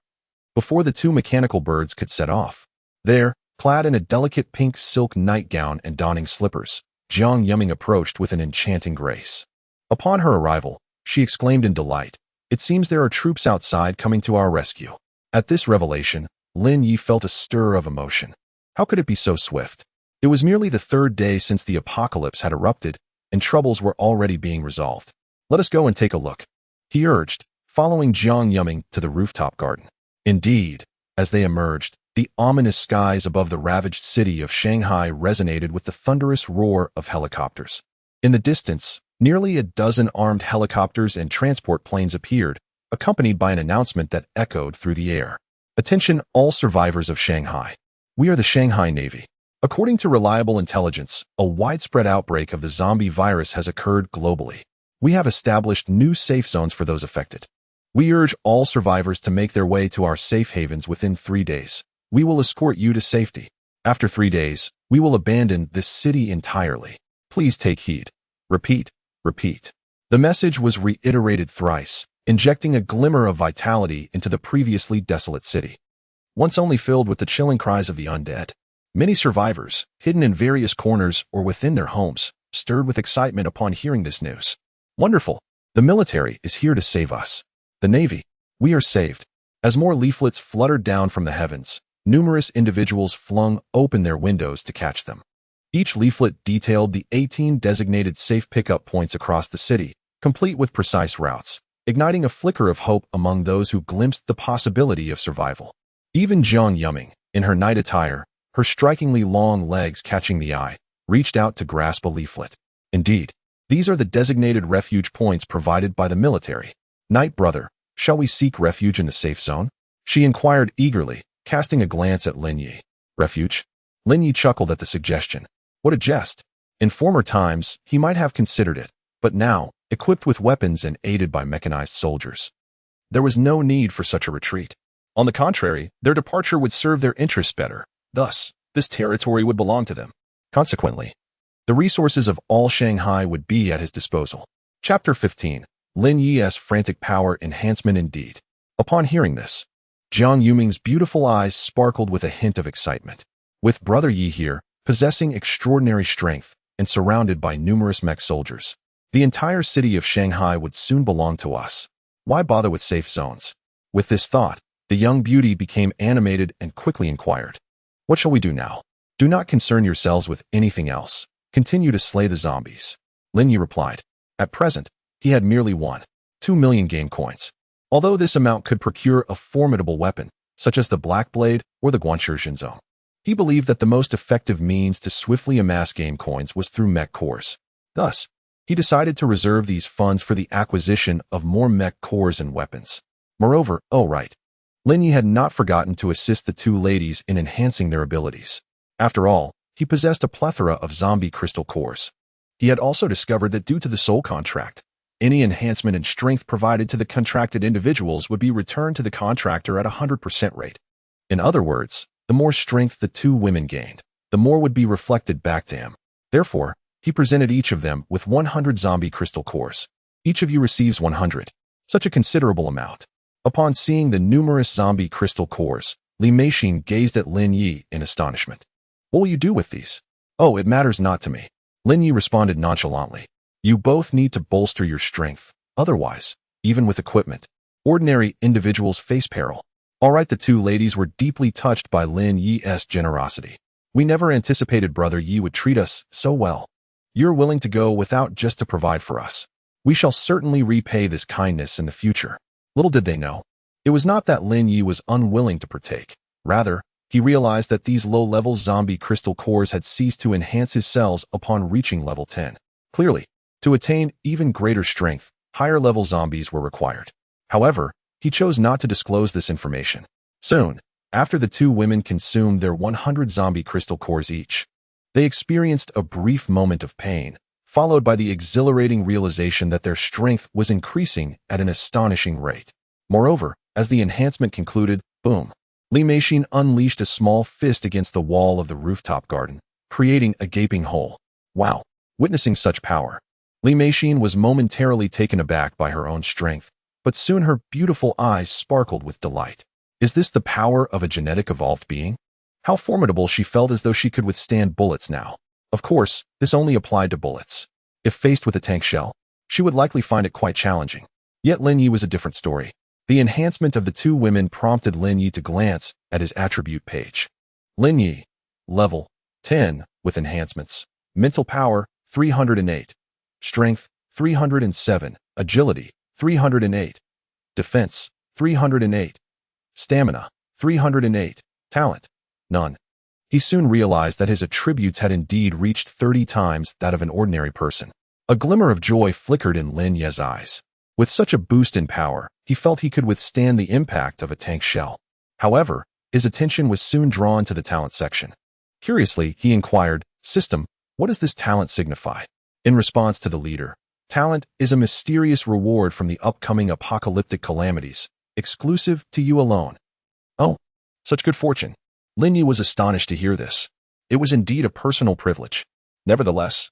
S1: before the 2 mechanical birds could set off, there, clad in a delicate pink silk nightgown and donning slippers, Jiang Yuming approached with an enchanting grace. Upon her arrival, she exclaimed in delight, "It seems there are troops outside coming to our rescue." At this revelation, Lin Yi felt a stir of emotion. How could it be so swift? It was merely the 3rd day since the apocalypse had erupted, and troubles were already being resolved. "Let us go and take a look," he urged, following Jiang Yuming to the rooftop garden. Indeed, as they emerged, the ominous skies above the ravaged city of Shanghai resonated with the thunderous roar of helicopters. In the distance, Nearly a dozen armed helicopters and transport planes appeared, accompanied by an announcement that echoed through the air. Attention all survivors of Shanghai. We are the Shanghai Navy. According to reliable intelligence, a widespread outbreak of the zombie virus has occurred globally. We have established new safe zones for those affected. We urge all survivors to make their way to our safe havens within 3 days. We will escort you to safety. After 3 days, we will abandon this city entirely. Please take heed. Repeat, repeat. The message was reiterated thrice, injecting a glimmer of vitality into the previously desolate city. Once only filled with the chilling cries of the undead, many survivors, hidden in various corners or within their homes, stirred with excitement upon hearing this news. Wonderful! The military is here to save us. The Navy, we are saved. As more leaflets fluttered down from the heavens, numerous individuals flung open their windows to catch them. Each leaflet detailed the 18 designated safe pickup points across the city, complete with precise routes, igniting a flicker of hope among those who glimpsed the possibility of survival. Even Jiang Yuming, in her night attire, her strikingly long legs catching the eye, reached out to grasp a leaflet. Indeed, these are the designated refuge points provided by the military. Night brother, shall we seek refuge in the safe zone? She inquired eagerly, casting a glance at Lin Yi. Refuge? Lin Yi chuckled at the suggestion. What a jest. In former times, he might have considered it, but now, equipped with weapons and aided by mechanized soldiers, there was no need for such a retreat. On the contrary, their departure would serve their interests better. Thus, this territory would belong to them. Consequently, the resources of all Shanghai would be at his disposal. Chapter 15. Lin Yi's frantic power enhancement indeed. Upon hearing this, Jiang Yuming's beautiful eyes sparkled with a hint of excitement. With Brother Yi here, possessing extraordinary strength and surrounded by numerous mech soldiers, the entire city of Shanghai would soon belong to us. Why bother with safe zones? With this thought, the young beauty became animated and quickly inquired. What shall we do now? Do not concern yourselves with anything else. Continue to slay the zombies. Lin Yi replied. At present, he had merely 2 million game coins. Although this amount could procure a formidable weapon, such as the Black Blade or the Guanshi. He believed that the most effective means to swiftly amass game coins was through mech cores. Thus, he decided to reserve these funds for the acquisition of more mech cores and weapons. Moreover, Lin Yi had not forgotten to assist the two ladies in enhancing their abilities. After all, he possessed a plethora of zombie crystal cores. He had also discovered that due to the soul contract, any enhancement in strength provided to the contracted individuals would be returned to the contractor at a 100% rate. In other words, the more strength the two women gained, the more would be reflected back to him. Therefore, he presented each of them with 100 zombie crystal cores. Each of you receives 100. Such a considerable amount. Upon seeing the numerous zombie crystal cores, Li Meishin gazed at Lin Yi in astonishment. What will you do with these? Oh, it matters not to me. Lin Yi responded nonchalantly. You both need to bolster your strength. Otherwise, even with equipment, ordinary individuals face peril. All right, the two ladies were deeply touched by Lin Yi's generosity. We never anticipated Brother Yi would treat us so well. You're willing to go without just to provide for us. We shall certainly repay this kindness in the future. Little did they know, it was not that Lin Yi was unwilling to partake. Rather, he realized that these low-level zombie crystal cores had ceased to enhance his cells upon reaching level 10. Clearly, to attain even greater strength, higher-level zombies were required. However, he chose not to disclose this information. Soon, after the two women consumed their 100 zombie crystal cores each, they experienced a brief moment of pain, followed by the exhilarating realization that their strength was increasing at an astonishing rate. Moreover, as the enhancement concluded, boom, Li Meishin unleashed a small fist against the wall of the rooftop garden, creating a gaping hole. Wow! Witnessing such power, Li Meishin was momentarily taken aback by her own strength, but soon her beautiful eyes sparkled with delight. Is this the power of a genetic evolved being? How formidable she felt, as though she could withstand bullets now. Of course, this only applied to bullets. If faced with a tank shell, she would likely find it quite challenging. Yet Lin Yi was a different story. The enhancement of the two women prompted Lin Yi to glance at his attribute page. Lin Yi, level 10, with enhancements. Mental power, 308. Strength, 307. Agility, 308. Defense, 308. Stamina, 308. Talent, none. He soon realized that his attributes had indeed reached 30 times that of an ordinary person. A glimmer of joy flickered in Lin Ye's eyes. With such a boost in power, he felt he could withstand the impact of a tank shell. However, his attention was soon drawn to the talent section. Curiously, he inquired, "System, what does this talent signify?" In response to the leader, "Talent is a mysterious reward from the upcoming apocalyptic calamities, exclusive to you alone." Oh, such good fortune. Lin Yi was astonished to hear this. It was indeed a personal privilege. Nevertheless,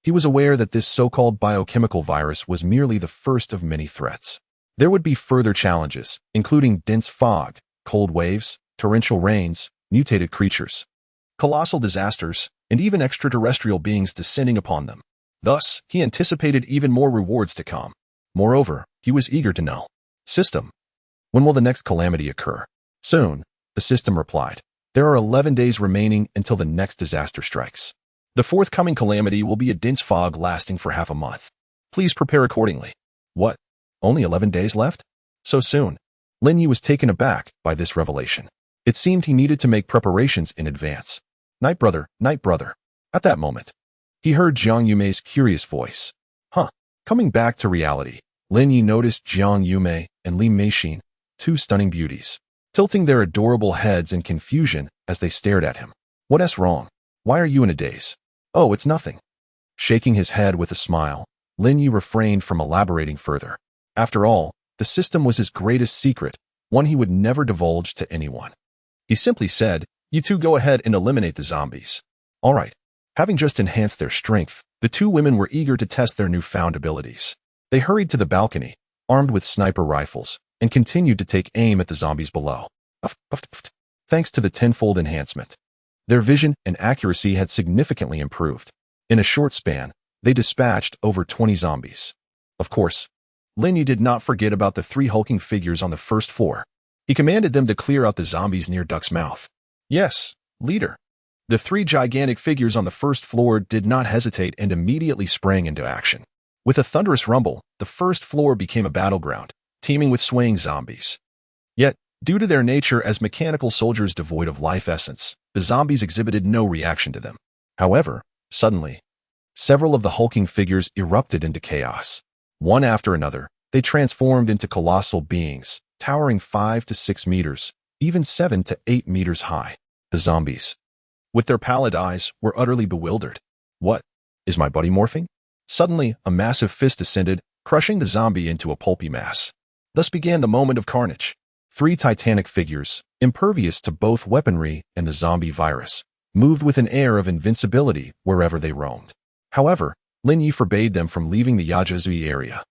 S1: he was aware that this so-called biochemical virus was merely the first of many threats. There would be further challenges, including dense fog, cold waves, torrential rains, mutated creatures, colossal disasters, and even extraterrestrial beings descending upon them. Thus, he anticipated even more rewards to come. Moreover, he was eager to know, "System, when will the next calamity occur?" "Soon," the system replied. "There are 11 days remaining until the next disaster strikes. The forthcoming calamity will be a dense fog lasting for half a month. Please prepare accordingly." "What? Only 11 days left? So soon?" Lin Yi was taken aback by this revelation. It seemed he needed to make preparations in advance. Night brother, night brother." At that moment, he heard Jiang Yumei's curious voice. Coming back to reality, Lin Yi noticed Jiang Yumei and Li Meixin, two stunning beauties, tilting their adorable heads in confusion as they stared at him. "What's wrong? Why are you in a daze?" "Oh, it's nothing." Shaking his head with a smile, Lin Yi refrained from elaborating further. After all, the system was his greatest secret, one he would never divulge to anyone. He simply said, "You two go ahead and eliminate the zombies." All right. Having just enhanced their strength, the two women were eager to test their newfound abilities. They hurried to the balcony, armed with sniper rifles, and continued to take aim at the zombies below. Thanks to the tenfold enhancement, their vision and accuracy had significantly improved. In a short span, they dispatched over 20 zombies. Of course, Lin Yi did not forget about the 3 hulking figures on the first floor. He commanded them to clear out the zombies near Duck's Mouth. "Yes, leader." The 3 gigantic figures on the first floor did not hesitate and immediately sprang into action. With a thunderous rumble, the first floor became a battleground, teeming with swaying zombies. Yet, due to their nature as mechanical soldiers devoid of life essence, the zombies exhibited no reaction to them. However, suddenly, several of the hulking figures erupted into chaos. One after another, they transformed into colossal beings, towering 5 to 6 meters, even 7 to 8 meters high. The zombies, with their pallid eyes, were utterly bewildered. "What? Is my buddy morphing?" Suddenly, a massive fist descended, crushing the zombie into a pulpy mass. Thus began the moment of carnage. 3 titanic figures, impervious to both weaponry and the zombie virus, moved with an air of invincibility wherever they roamed. However, Lin Yi forbade them from leaving the Yajuzui area.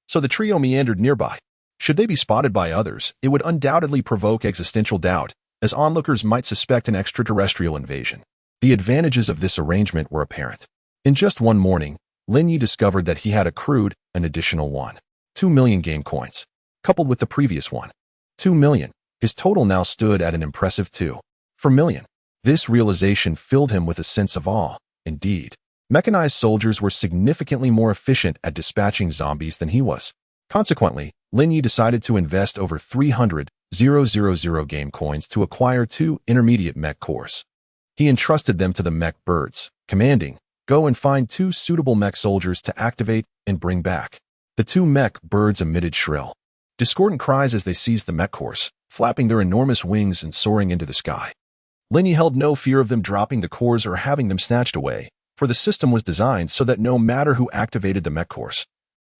S1: So the trio meandered nearby. Should they be spotted by others, it would undoubtedly provoke existential doubt, as onlookers might suspect an extraterrestrial invasion. The advantages of this arrangement were apparent. In just one morning, Lin Yi discovered that he had accrued an additional 1.2 million game coins, coupled with the previous 1.2 million. His total now stood at an impressive 2.4 million. This realization filled him with a sense of awe. Indeed, mechanized soldiers were significantly more efficient at dispatching zombies than he was. Consequently, Lin Yi decided to invest over 300,000 game coins to acquire 2 intermediate mech cores. He entrusted them to the mech birds, commanding, "Go and find 2 suitable mech soldiers to activate and bring back." The 2 mech birds emitted shrill, discordant cries as they seized the mech cores, flapping their enormous wings and soaring into the sky. Lin Yi held no fear of them dropping the cores or having them snatched away, for the system was designed so that no matter who activated the mech cores,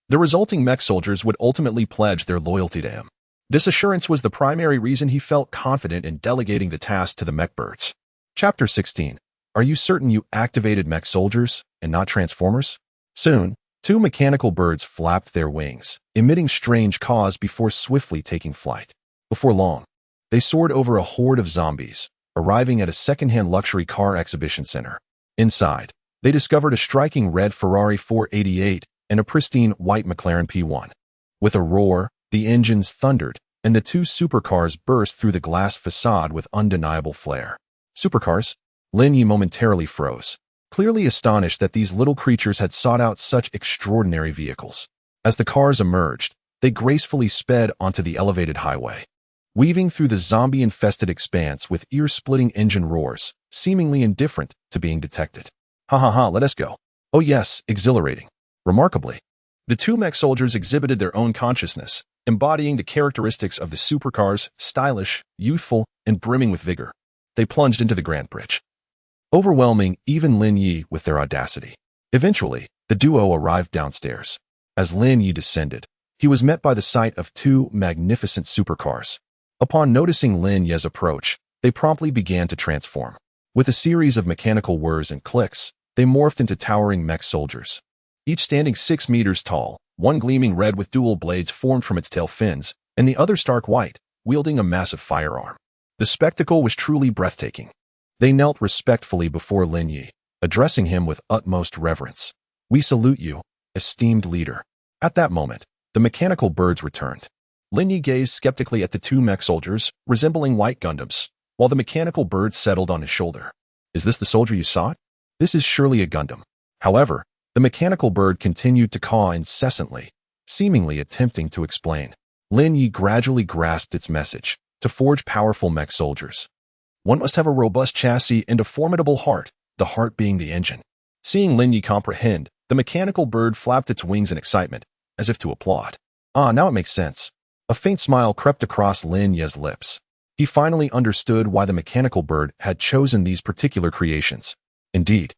S1: the resulting mech soldiers would ultimately pledge their loyalty to him. This assurance was the primary reason he felt confident in delegating the task to the mech birds. Chapter 16. Are you certain you activated mech soldiers and not transformers? Soon, 2 mechanical birds flapped their wings, emitting strange caws before swiftly taking flight. Before long, they soared over a horde of zombies, arriving at a second-hand luxury car exhibition center. Inside, they discovered a striking red Ferrari 488 and a pristine white McLaren P1. With a roar, the engines thundered, and the 2 supercars burst through the glass facade with undeniable flair. Supercars? Lin Yi momentarily froze, clearly astonished that these little creatures had sought out such extraordinary vehicles. As the cars emerged, they gracefully sped onto the elevated highway, weaving through the zombie-infested expanse with ear-splitting engine roars, seemingly indifferent to being detected. "Ha ha ha, let us go." "Oh yes, exhilarating." Remarkably, the two mech soldiers exhibited their own consciousness, embodying the characteristics of the supercars, stylish, youthful, and brimming with vigor. They plunged into the Grand Bridge, overwhelming even Lin Yi with their audacity. Eventually, the duo arrived downstairs. As Lin Yi descended, he was met by the sight of two magnificent supercars. Upon noticing Lin Yi's approach, they promptly began to transform. With a series of mechanical whirs and clicks, they morphed into towering mech soldiers. Each standing 6 meters tall, one gleaming red with dual blades formed from its tail fins, and the other stark white, wielding a massive firearm. The spectacle was truly breathtaking. They knelt respectfully before Lin Yi, addressing him with utmost reverence. "We salute you, esteemed leader." At that moment, the mechanical birds returned. Lin Yi gazed skeptically at the two mech soldiers, resembling white Gundams, while the mechanical bird settled on his shoulder. "Is this the soldier you sought? This is surely a Gundam." However, the mechanical bird continued to caw incessantly, seemingly attempting to explain. Lin Yi gradually grasped its message: to forge powerful mech soldiers, one must have a robust chassis and a formidable heart, the heart being the engine. Seeing Lin Yi comprehend, the mechanical bird flapped its wings in excitement, as if to applaud. "Ah, now it makes sense." A faint smile crept across Lin Yi's lips. He finally understood why the mechanical bird had chosen these particular creations. Indeed,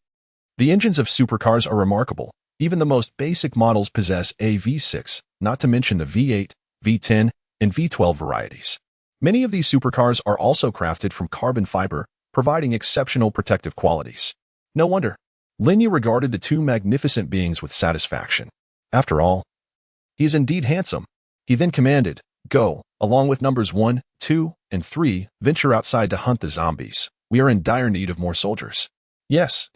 S1: the engines of supercars are remarkable. Even the most basic models possess a V6, not to mention the V8, V10, and V12 varieties. Many of these supercars are also crafted from carbon fiber, providing exceptional protective qualities. No wonder Lin Yi regarded the two magnificent beings with satisfaction. After all, he is indeed handsome. He then commanded, "Go, along with numbers 1, 2, and 3, venture outside to hunt the zombies. We are in dire need of more soldiers." "Yes,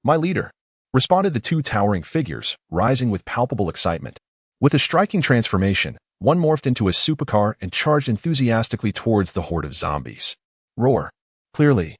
S1: my leader," responded the two towering figures, rising with palpable excitement. With a striking transformation, one morphed into a supercar and charged enthusiastically towards the horde of zombies. Roar. Clearly,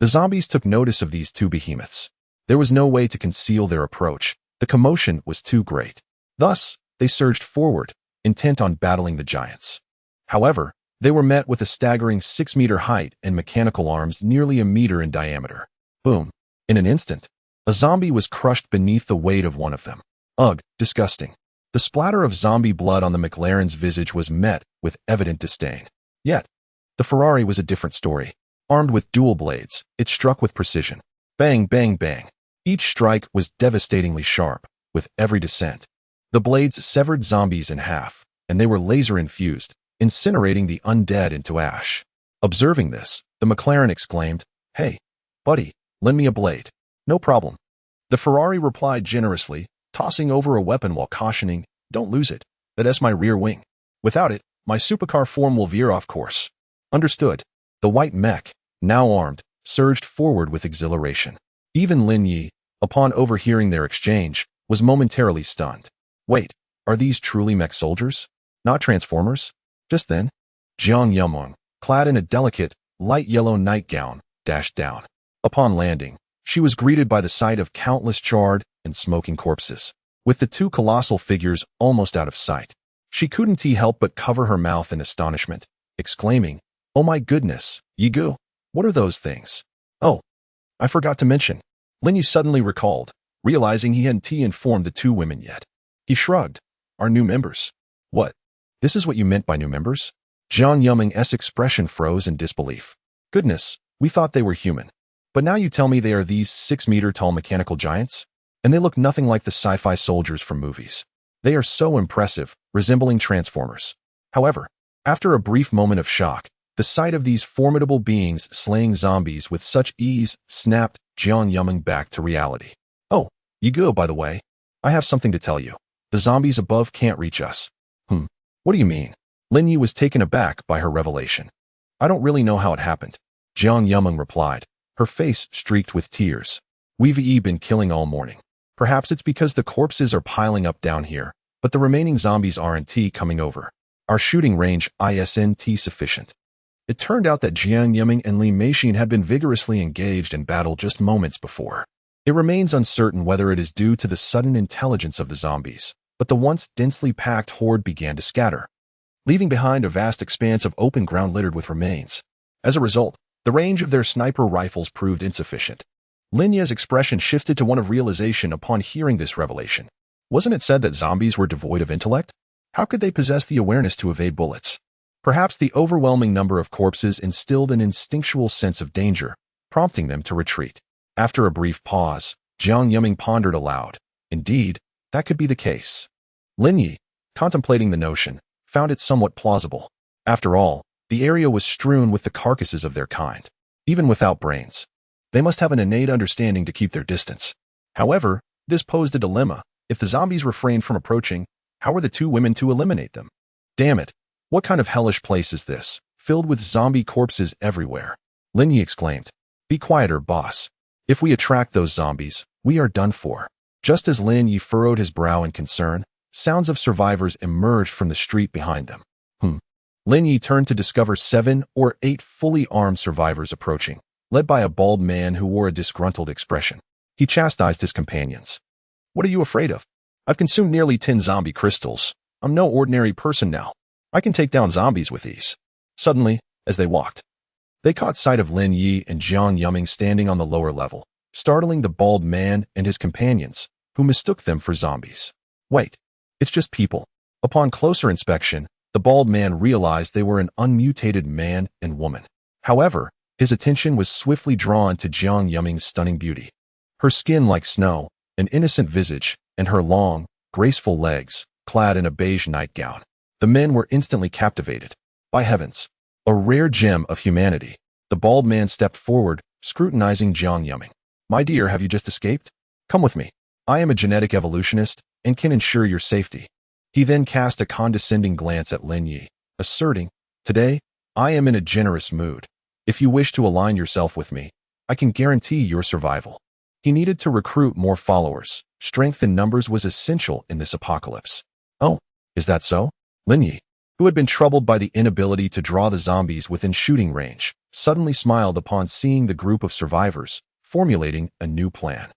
S1: the zombies took notice of these two behemoths. There was no way to conceal their approach. The commotion was too great. Thus, they surged forward, intent on battling the giants. However, they were met with a staggering 6-meter height and mechanical arms nearly a meter in diameter. Boom. In an instant, a zombie was crushed beneath the weight of one of them. Ugh, disgusting. The splatter of zombie blood on the McLaren's visage was met with evident disdain. Yet, the Ferrari was a different story. Armed with dual blades, it struck with precision. Bang, bang, bang. Each strike was devastatingly sharp, with every descent. The blades severed zombies in half, and they were laser-infused, incinerating the undead into ash. Observing this, the McLaren exclaimed, "Hey, buddy, lend me a blade." "No problem." The Ferrari replied generously, tossing over a weapon while cautioning, "Don't lose it. That's my rear wing. Without it, my supercar form will veer off course." Understood. The white mech, now armed, surged forward with exhilaration. Even Lin Yi, upon overhearing their exchange, was momentarily stunned. Wait, are these truly mech soldiers? Not transformers? Just then, Jiang Yumeng, clad in a delicate, light yellow nightgown, dashed down. Upon landing, she was greeted by the sight of countless charred and smoking corpses. With the two colossal figures almost out of sight, she couldn't help but cover her mouth in astonishment, exclaiming, "Oh my goodness, Yigu, what are those things?" "Oh, I forgot to mention." Lin Yi suddenly recalled, realizing he hadn't informed the two women yet. He shrugged. "Our new members." "What? This is what you meant by new members?" Jiang Yumeng's expression froze in disbelief. "Goodness, we thought they were human. But now you tell me they are these 6-meter-tall mechanical giants? And they look nothing like the sci-fi soldiers from movies. They are so impressive, resembling Transformers." However, after a brief moment of shock, the sight of these formidable beings slaying zombies with such ease snapped Jiang Yumeng back to reality. "Oh, Yigu, by the way, I have something to tell you. The zombies above can't reach us." What do you mean?" Lin Yi was taken aback by her revelation. "I don't really know how it happened," Jiang Yumeng replied, her face streaked with tears. "We've been killing all morning. Perhaps it's because the corpses are piling up down here, but the remaining zombies aren't coming over. Our shooting range isn't sufficient." It turned out that Jiang Yumeng and Li Meixin had been vigorously engaged in battle just moments before. It remains uncertain whether it is due to the sudden intelligence of the zombies, but the once densely packed horde began to scatter, leaving behind a vast expanse of open ground littered with remains. As a result, the range of their sniper rifles proved insufficient. Lin Yi's expression shifted to one of realization upon hearing this revelation. Wasn't it said that zombies were devoid of intellect? How could they possess the awareness to evade bullets? Perhaps the overwhelming number of corpses instilled an instinctual sense of danger, prompting them to retreat. After a brief pause, Jiang Yiming pondered aloud. Indeed, that could be the case. Lin Yi, contemplating the notion, found it somewhat plausible. After all, the area was strewn with the carcasses of their kind. Even without brains, they must have an innate understanding to keep their distance. However, this posed a dilemma. If the zombies refrained from approaching, how were the two women to eliminate them? Damn it! What kind of hellish place is this, filled with zombie corpses everywhere? Lin Yi exclaimed. Be quieter, boss. If we attract those zombies, we are done for. Just as Lin Yi furrowed his brow in concern, sounds of survivors emerged from the street behind them. Lin Yi turned to discover 7 or 8 fully armed survivors approaching, led by a bald man who wore a disgruntled expression. He chastised his companions. What are you afraid of? I've consumed nearly 10 zombie crystals. I'm no ordinary person now. I can take down zombies with ease. Suddenly, as they walked, they caught sight of Lin Yi and Jiang Yiming standing on the lower level, startling the bald man and his companions, who mistook them for zombies. Wait, it's just people. Upon closer inspection, the bald man realized they were an unmutated man and woman. However, his attention was swiftly drawn to Jiang Yiming's stunning beauty. Her skin like snow, an innocent visage, and her long, graceful legs, clad in a beige nightgown. The men were instantly captivated. By heavens, a rare gem of humanity. The bald man stepped forward, scrutinizing Jiang Yiming. My dear, have you just escaped? Come with me. I am a genetic evolutionist and can ensure your safety. He then cast a condescending glance at Lin Yi, asserting, Today, I am in a generous mood. If you wish to align yourself with me, I can guarantee your survival. He needed to recruit more followers. Strength in numbers was essential in this apocalypse. Oh, is that so? Lin Yi, who had been troubled by the inability to draw the zombies within shooting range, suddenly smiled upon seeing the group of survivors, formulating a new plan.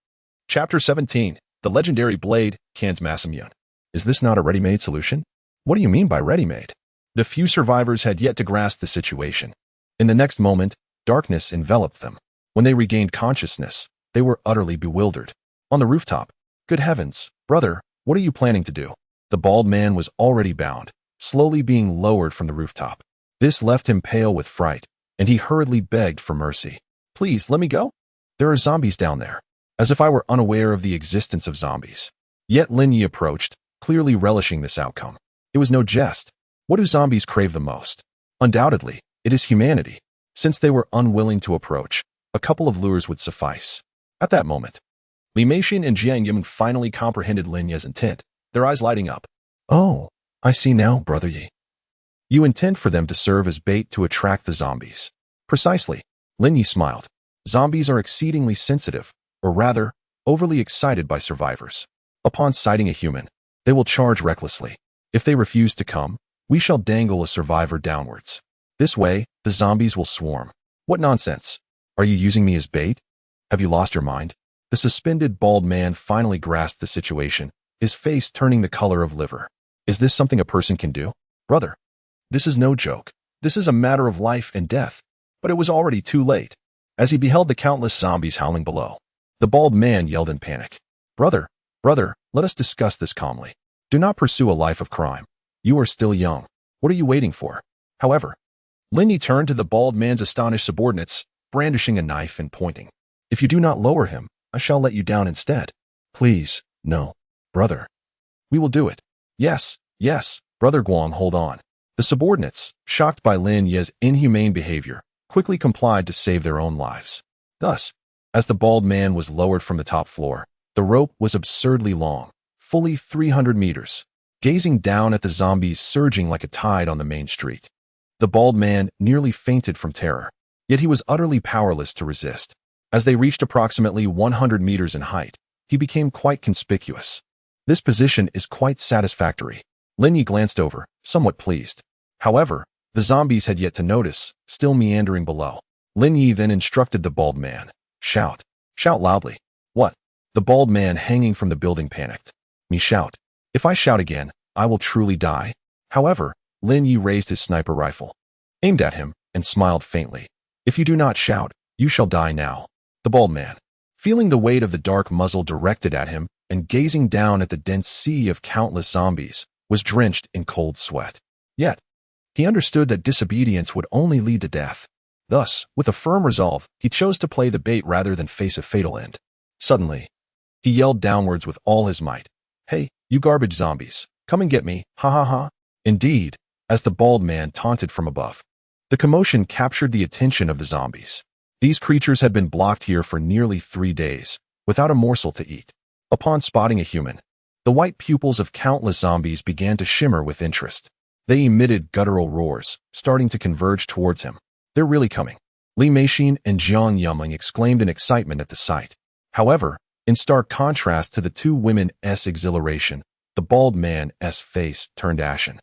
S1: Chapter 17. The Legendary Blade, Kan's Mass Immune. Is this not a ready-made solution? What do you mean by ready-made? The few survivors had yet to grasp the situation. In the next moment, darkness enveloped them. When they regained consciousness, they were utterly bewildered. On the rooftop, good heavens, brother, what are you planning to do? The bald man was already bound, slowly being lowered from the rooftop. This left him pale with fright, and he hurriedly begged for mercy. Please, let me go. There are zombies down there. As if I were unaware of the existence of zombies. Yet Lin Yi approached, clearly relishing this outcome. It was no jest. What do zombies crave the most? Undoubtedly, it is humanity. Since they were unwilling to approach, a couple of lures would suffice. At that moment, Li Meixin and Jiang Yiming finally comprehended Lin Yi's intent, their eyes lighting up. Oh, I see now, Brother Yi. You intend for them to serve as bait to attract the zombies. Precisely. Lin Yi smiled. Zombies are exceedingly sensitive, or rather, overly excited by survivors. Upon sighting a human, they will charge recklessly. If they refuse to come, we shall dangle a survivor downwards. This way, the zombies will swarm. What nonsense! Are you using me as bait? Have you lost your mind? The suspended bald man finally grasped the situation, his face turning the color of liver. Is this something a person can do? Brother, this is no joke. This is a matter of life and death. But it was already too late. As he beheld the countless zombies howling below, the bald man yelled in panic. Brother, let us discuss this calmly. Do not pursue a life of crime. You are still young. What are you waiting for? However, Lin Yi turned to the bald man's astonished subordinates, brandishing a knife and pointing. If you do not lower him, I shall let you down instead. Please, no, brother. We will do it. Yes, Brother Guang, hold on. The subordinates, shocked by Lin Yi's inhumane behavior, quickly complied to save their own lives. Thus, as the bald man was lowered from the top floor, the rope was absurdly long, fully 300 meters, gazing down at the zombies surging like a tide on the main street. The bald man nearly fainted from terror, yet he was utterly powerless to resist. As they reached approximately 100 meters in height, he became quite conspicuous. This position is quite satisfactory. Lin Yi glanced over, somewhat pleased. However, the zombies had yet to notice, still meandering below. Lin Yi then instructed the bald man, Shout loudly. What? The bald man hanging from the building panicked. Me shout. If I shout again, I will truly die. However, Lin Yi raised his sniper rifle, aimed at him, and smiled faintly. If you do not shout, you shall die now. The bald man, feeling the weight of the dark muzzle directed at him, and gazing down at the dense sea of countless zombies, was drenched in cold sweat. Yet, he understood that disobedience would only lead to death. Thus, with a firm resolve, he chose to play the bait rather than face a fatal end. Suddenly, he yelled downwards with all his might, "Hey, you garbage zombies, come and get me, ha ha ha." Indeed, as the bald man taunted from above, the commotion captured the attention of the zombies. These creatures had been blocked here for nearly 3 days, without a morsel to eat. Upon spotting a human, the white pupils of countless zombies began to shimmer with interest. They emitted guttural roars, starting to converge towards him. "They're really coming," Li Meishin and Jiang Yumling exclaimed in excitement at the sight. However, in stark contrast to the two women's exhilaration, the bald man's face turned ashen.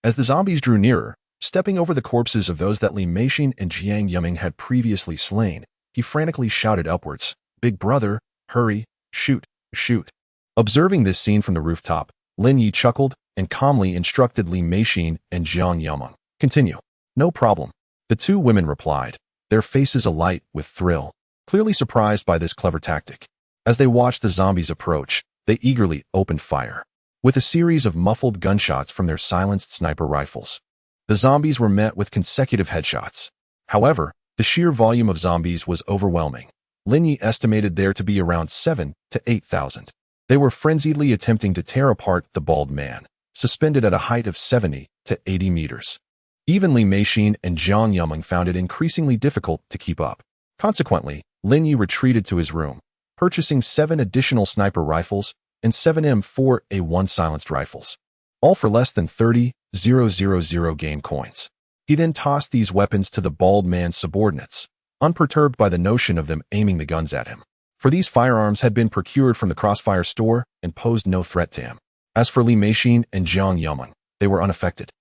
S1: As the zombies drew nearer, stepping over the corpses of those that Li Meishin and Jiang Yumling had previously slain, he frantically shouted upwards, "Big brother, hurry, shoot, shoot." Observing this scene from the rooftop, Lin Yi chuckled and calmly instructed Li Meishin and Jiang Yumling, "Continue." "No problem," the two women replied, their faces alight with thrill, clearly surprised by this clever tactic. As they watched the zombies approach, they eagerly opened fire. With a series of muffled gunshots from their silenced sniper rifles, the zombies were met with consecutive headshots. However, the sheer volume of zombies was overwhelming. Lin Yi estimated there to be around 7,000 to 8,000. They were frenziedly attempting to tear apart the bald man, suspended at a height of 70 to 80 meters. Even Li Meishin and Jiang Yumling found it increasingly difficult to keep up. Consequently, Lin Yi retreated to his room, purchasing 7 additional sniper rifles and 7 M4A1 silenced rifles, all for less than 30,000 game coins. He then tossed these weapons to the bald man's subordinates, unperturbed by the notion of them aiming the guns at him. For these firearms had been procured from the Crossfire store and posed no threat to him. As for Li Meishin and Jiang Yumling, they were unaffected,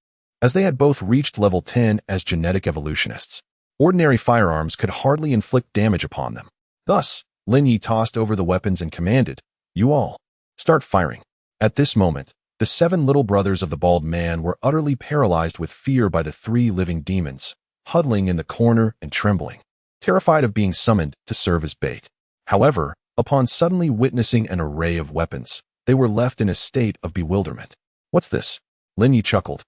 S1: as they had both reached level 10 as genetic evolutionists. Ordinary firearms could hardly inflict damage upon them. Thus, Lin Yi tossed over the weapons and commanded, "You all, start firing." At this moment, the 7 little brothers of the bald man were utterly paralyzed with fear by the 3 living demons, huddling in the corner and trembling, terrified of being summoned to serve as bait. However, upon suddenly witnessing an array of weapons, they were left in a state of bewilderment. "What's this?" Lin Yi chuckled,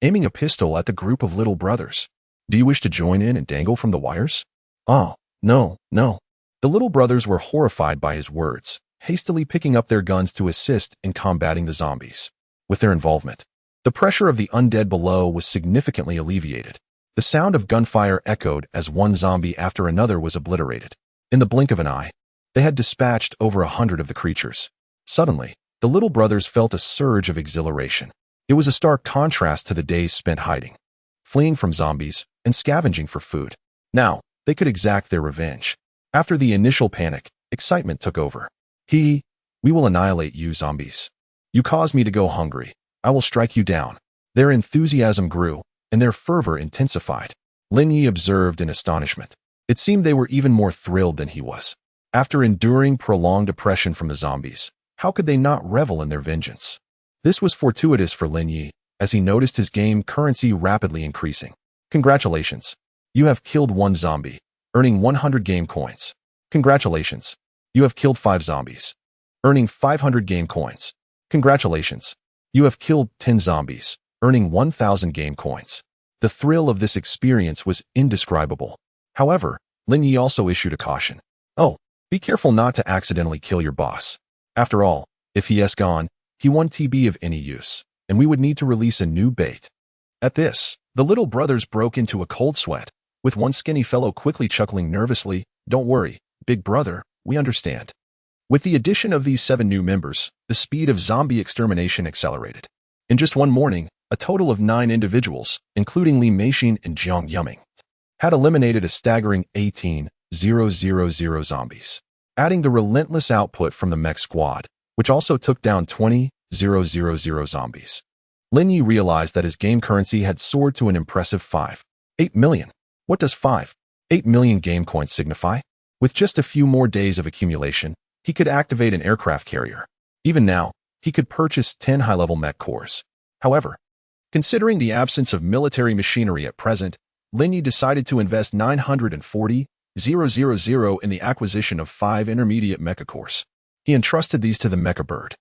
S1: aiming a pistol at the group of little brothers. "Do you wish to join in and dangle from the wires?" "Oh, no, no." The little brothers were horrified by his words, hastily picking up their guns to assist in combating the zombies. With their involvement, the pressure of the undead below was significantly alleviated. The sound of gunfire echoed as one zombie after another was obliterated. In the blink of an eye, they had dispatched over 100 of the creatures. Suddenly, the little brothers felt a surge of exhilaration. It was a stark contrast to the days spent hiding, fleeing from zombies, and scavenging for food. Now, they could exact their revenge. After the initial panic, excitement took over. "We will annihilate you, zombies. You caused me to go hungry. I will strike you down." Their enthusiasm grew, and their fervor intensified. Lin Yi observed in astonishment. It seemed they were even more thrilled than he was. After enduring prolonged oppression from the zombies, how could they not revel in their vengeance? This was fortuitous for Lin Yi, as he noticed his game currency rapidly increasing. "Congratulations. You have killed 1 zombie, earning 100 game coins. Congratulations. You have killed 5 zombies, earning 500 game coins. Congratulations. You have killed 10 zombies, earning 1,000 game coins." The thrill of this experience was indescribable. However, Lin Yi also issued a caution. "Oh, be careful not to accidentally kill your boss. After all, if he is gone, he won't be of any use, and we would need to release a new bait." At this, the little brothers broke into a cold sweat, with one skinny fellow quickly chuckling nervously, "Don't worry, big brother, we understand." With the addition of these 7 new members, the speed of zombie extermination accelerated. In just one morning, a total of 9 individuals, including Li Meishin and Jiang Yumling, had eliminated a staggering 18,000 zombies. Adding the relentless output from the mech squad, which also took down 20,000 zombies, Lin Yi realized that his game currency had soared to an impressive 5.8 million. What does 5.8 million game coins signify? With just a few more days of accumulation, he could activate an aircraft carrier. Even now, he could purchase 10 high-level mech cores. However, considering the absence of military machinery at present, Lin Yi decided to invest 940,000 in the acquisition of 5 intermediate mecha cores. He entrusted these to the Mecha bird,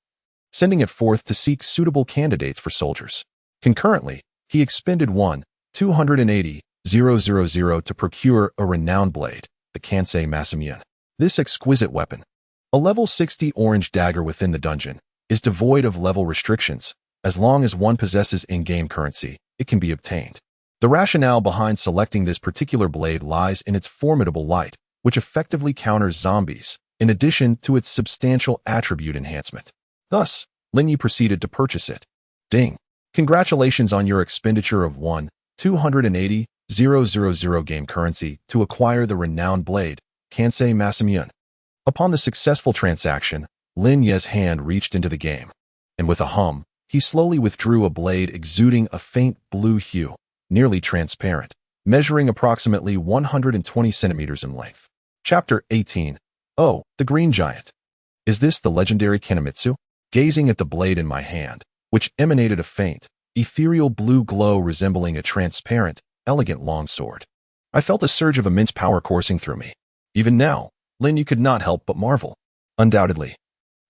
S1: sending it forth to seek suitable candidates for soldiers. Concurrently, he expended 1,280,000 to procure a renowned blade, the Kansei Masamune. This exquisite weapon, a level 60 orange dagger within the dungeon, is devoid of level restrictions. As long as one possesses in-game currency, it can be obtained. The rationale behind selecting this particular blade lies in its formidable light, which effectively counters zombies, in addition to its substantial attribute enhancement. Thus, Lin Yi proceeded to purchase it. Ding! Congratulations on your expenditure of 1,280,000 game currency to acquire the renowned blade, Kansei Masamune. Upon the successful transaction, Lin Yi's hand reached into the game, and with a hum, he slowly withdrew a blade exuding a faint blue hue, nearly transparent, measuring approximately 120 centimeters in length. Chapter 18. Oh, the Green Giant. Is this the legendary Kanemitsu? Gazing at the blade in my hand, which emanated a faint, ethereal blue glow resembling a transparent, elegant longsword, I felt a surge of immense power coursing through me. Even now, Lin Yi could not help but marvel. Undoubtedly,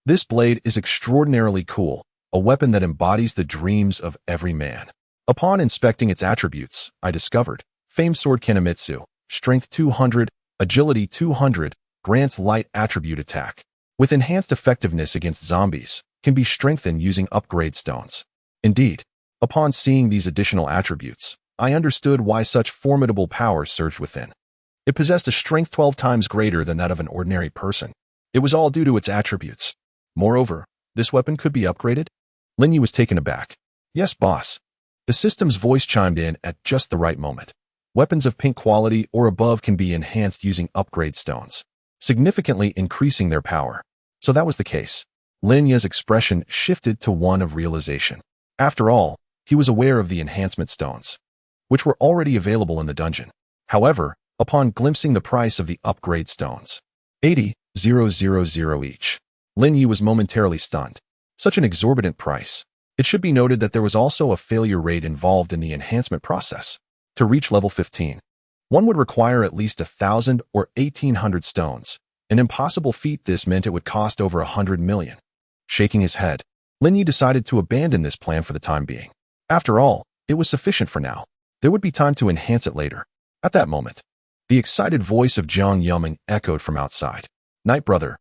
S1: this blade is extraordinarily cool, a weapon that embodies the dreams of every man. Upon inspecting its attributes, I discovered famed sword Kanemitsu, strength 200, agility 200, grants light attribute attack, with enhanced effectiveness against zombies, can be strengthened using upgrade stones. Indeed, upon seeing these additional attributes, I understood why such formidable power surged within. It possessed a strength 12 times greater than that of an ordinary person. It was all due to its attributes. Moreover, this weapon could be upgraded? Lin Yi was taken aback. Yes, boss. The system's voice chimed in at just the right moment. Weapons of pink quality or above can be enhanced using upgrade stones, significantly increasing their power. So that was the case. Lin Yi's expression shifted to one of realization. After all, he was aware of the enhancement stones, which were already available in the dungeon. However, upon glimpsing the price of the upgrade stones, 80,000 each, Lin Yi was momentarily stunned. Such an exorbitant price. It should be noted that there was also a failure rate involved in the enhancement process. To reach level 15, one would require at least 1,000 or 1,800 stones. An impossible feat. This meant it would cost over 100 million. Shaking his head, Lin Yi decided to abandon this plan for the time being. After all, it was sufficient for now. There would be time to enhance it later. At that moment, the excited voice of Jiang Yumeng echoed from outside. Night brother,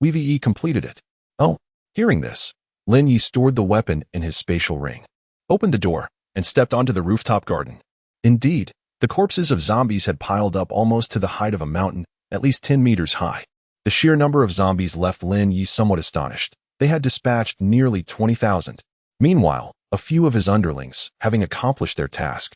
S1: we've completed it. Oh, hearing this, Lin Yi stored the weapon in his spatial ring, opened the door, and stepped onto the rooftop garden. Indeed, the corpses of zombies had piled up almost to the height of a mountain, at least 10 meters high. The sheer number of zombies left Lin Yi somewhat astonished. They had dispatched nearly 20,000. Meanwhile, a few of his underlings, having accomplished their task,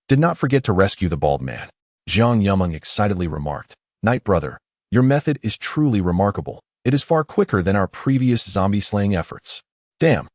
S1: did not forget to rescue the bald man. Jiang Yumeng excitedly remarked, Night brother, your method is truly remarkable. It is far quicker than our previous zombie-slaying efforts. Damn.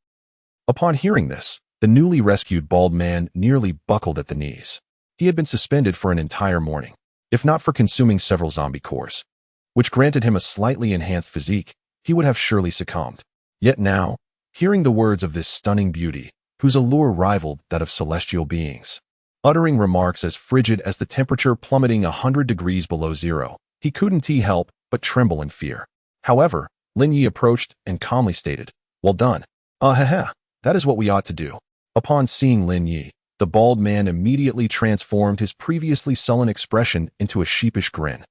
S1: Upon hearing this, the newly rescued bald man nearly buckled at the knees. He had been suspended for an entire morning, if not for consuming several zombie cores, which granted him a slightly enhanced physique. He would have surely succumbed. Yet now, hearing the words of this stunning beauty, whose allure rivaled that of celestial beings, uttering remarks as frigid as the temperature plummeting 100 degrees below zero, he couldn't help but tremble in fear. However, Lin Yi approached and calmly stated, Well done. That is what we ought to do. Upon seeing Lin Yi, the bald man immediately transformed his previously sullen expression into a sheepish grin.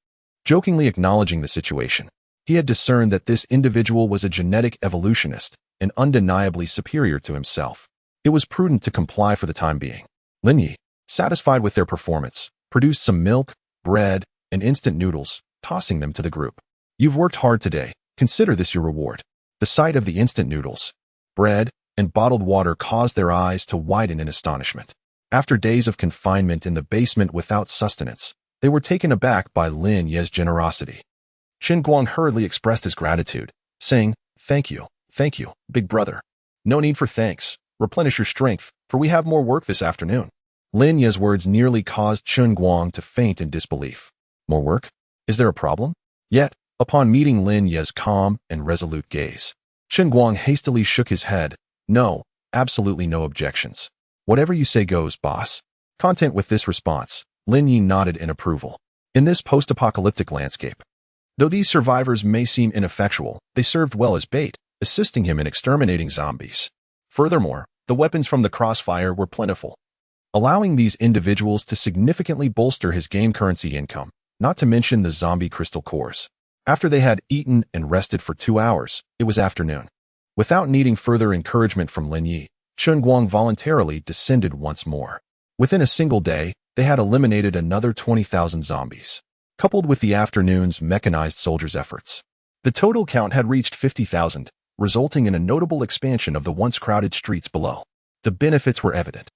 S1: Jokingly acknowledging the situation, he had discerned that this individual was a genetic evolutionist and undeniably superior to himself. It was prudent to comply for the time being. Lin Yi, satisfied with their performance, produced some milk, bread, and instant noodles, tossing them to the group. You've worked hard today. Consider this your reward. The sight of the instant noodles, bread, and bottled water caused their eyes to widen in astonishment. After days of confinement in the basement without sustenance, they were taken aback by Lin Yi's generosity. Qin Guang hurriedly expressed his gratitude, saying, Thank you, big brother. No need for thanks. Replenish your strength, for we have more work this afternoon. Lin Yi's words nearly caused Qin Guang to faint in disbelief. More work? Is there a problem? Yet, upon meeting Lin Yi's calm and resolute gaze, Qin Guang hastily shook his head. No, absolutely no objections. Whatever you say goes, boss. Content with this response, Lin Yi nodded in approval. In this post-apocalyptic landscape, Though these survivors may seem ineffectual, they served well as bait, assisting him in exterminating zombies. Furthermore, the weapons from the Crossfire were plentiful, allowing these individuals to significantly bolster his game currency income, not to mention the zombie crystal cores. After they had eaten and rested for 2 hours, it was afternoon. Without needing further encouragement from Lin Yi, Chen Guang voluntarily descended once more. Within a single day, they had eliminated another 20,000 zombies. Coupled with the afternoon's mechanized soldiers' efforts, the total count had reached 50,000, resulting in a notable expansion of the once crowded streets below. The benefits were evident,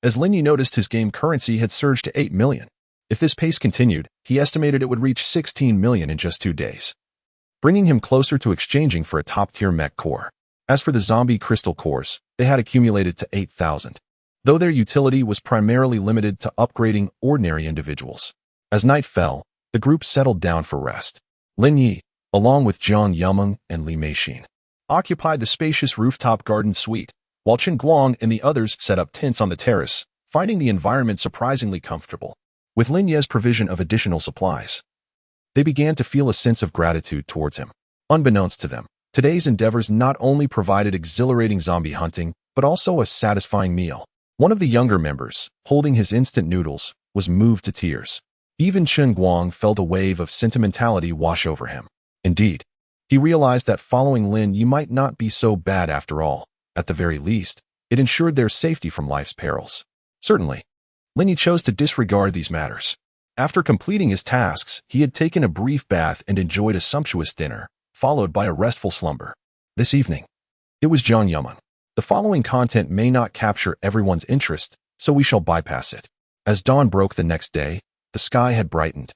S1: as Lin Yi noticed his game currency had surged to 8 million. If this pace continued, he estimated it would reach 16 million in just 2 days, bringing him closer to exchanging for a top-tier mech core. As for the zombie crystal cores, they had accumulated to 8,000, though their utility was primarily limited to upgrading ordinary individuals. As night fell, the group settled down for rest. Lin Yi, along with Jiang Yumeng and Li Meixin, occupied the spacious rooftop garden suite, while Chen Guang and the others set up tents on the terrace, finding the environment surprisingly comfortable. With Lin Ye's provision of additional supplies, they began to feel a sense of gratitude towards him. Unbeknownst to them, today's endeavors not only provided exhilarating zombie hunting, but also a satisfying meal. One of the younger members, holding his instant noodles, was moved to tears. Even Chen Guang felt a wave of sentimentality wash over him. Indeed, he realized that following Lin Yi might not be so bad after all. At the very least, it ensured their safety from life's perils. Certainly, Lin Yi chose to disregard these matters. After completing his tasks, he had taken a brief bath and enjoyed a sumptuous dinner, followed by a restful slumber. This evening, it was Jiang Yumeng. The following content may not capture everyone's interest, so we shall bypass it. As dawn broke the next day, the sky had brightened,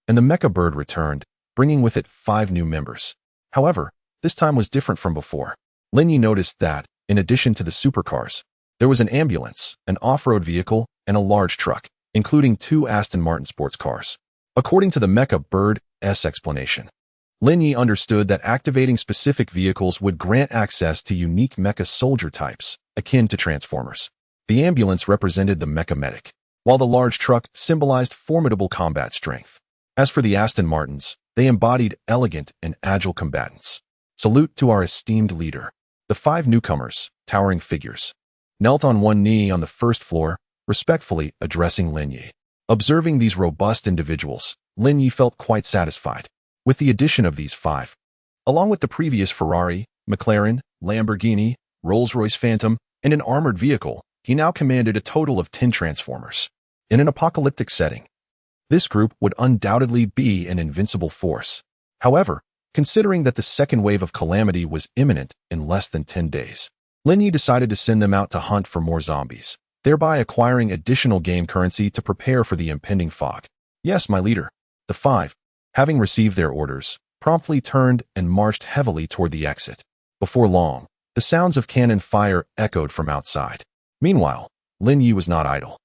S1: and the Mecha bird returned, bringing with it 5 new members. However, this time was different from before. Lin Yi noticed that, in addition to the supercars, there was an ambulance, an off-road vehicle, and a large truck, including 2 Aston Martin sports cars. According to the Mecha bird's explanation, Lin Yi understood that activating specific vehicles would grant access to unique mecha soldier types, akin to Transformers. The ambulance represented the Mecha medic, while the large truck symbolized formidable combat strength. As for the Aston Martins, they embodied elegant and agile combatants. Salute to our esteemed leader. The 5 newcomers, towering figures, knelt on one knee on the first floor, respectfully addressing Lin Yi. Observing these robust individuals, Lin Yi felt quite satisfied. With the addition of these 5, along with the previous Ferrari, McLaren, Lamborghini, Rolls-Royce Phantom, and an armored vehicle, he now commanded a total of 10 Transformers. In an apocalyptic setting, this group would undoubtedly be an invincible force. However, considering that the second wave of calamity was imminent in less than 10 days, Lin Yi decided to send them out to hunt for more zombies, thereby acquiring additional game currency to prepare for the impending fog. Yes, my leader. The 5, having received their orders, promptly turned and marched heavily toward the exit. Before long, the sounds of cannon fire echoed from outside. Meanwhile, Lin Yi was not idle.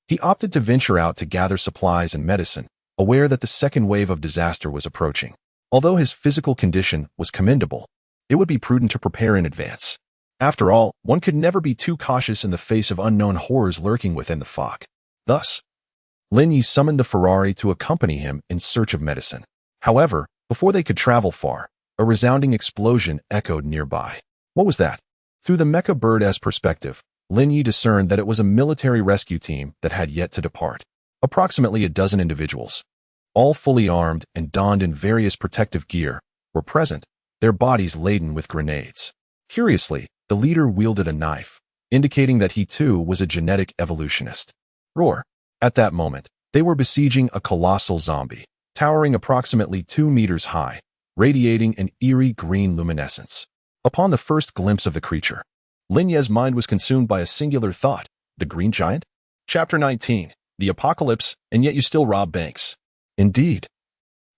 S1: He opted to venture out to gather supplies and medicine, aware that the second wave of disaster was approaching. Although his physical condition was commendable, it would be prudent to prepare in advance. After all, one could never be too cautious in the face of unknown horrors lurking within the fog. Thus, Lin Yi summoned the Ferrari to accompany him in search of medicine. However, before they could travel far, a resounding explosion echoed nearby. What was that? Through the Mecha bird's perspective, Lin Yi discerned that it was a military rescue team that had yet to depart. Approximately a dozen individuals, all fully armed and donned in various protective gear, were present, their bodies laden with grenades. Curiously, the leader wielded a knife, indicating that he too was a genetic evolutionist. Roar! At that moment, they were besieging a colossal zombie, towering approximately 2 meters high, radiating an eerie green luminescence. Upon the first glimpse of the creature, Lin Ye's mind was consumed by a singular thought: the Green Giant? Chapter 19. The Apocalypse, and yet you still rob banks. Indeed.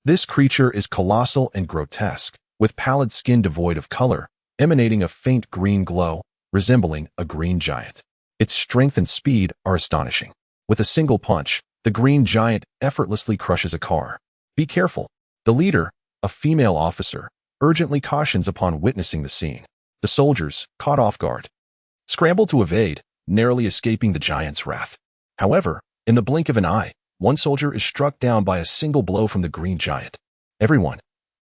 S1: This creature is colossal and grotesque, with pallid skin devoid of color, emanating a faint green glow, resembling a green giant. Its strength and speed are astonishing. With a single punch, the Green Giant effortlessly crushes a car. Be careful. The leader, a female officer, urgently cautions upon witnessing the scene. The soldiers, caught off guard, scramble to evade, narrowly escaping the giant's wrath. However, in the blink of an eye, one soldier is struck down by a single blow from the Green Giant. Everyone,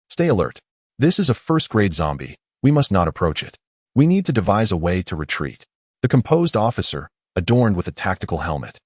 S1: stay alert. This is a first-grade zombie. We must not approach it. We need to devise a way to retreat. The composed officer, adorned with a tactical helmet,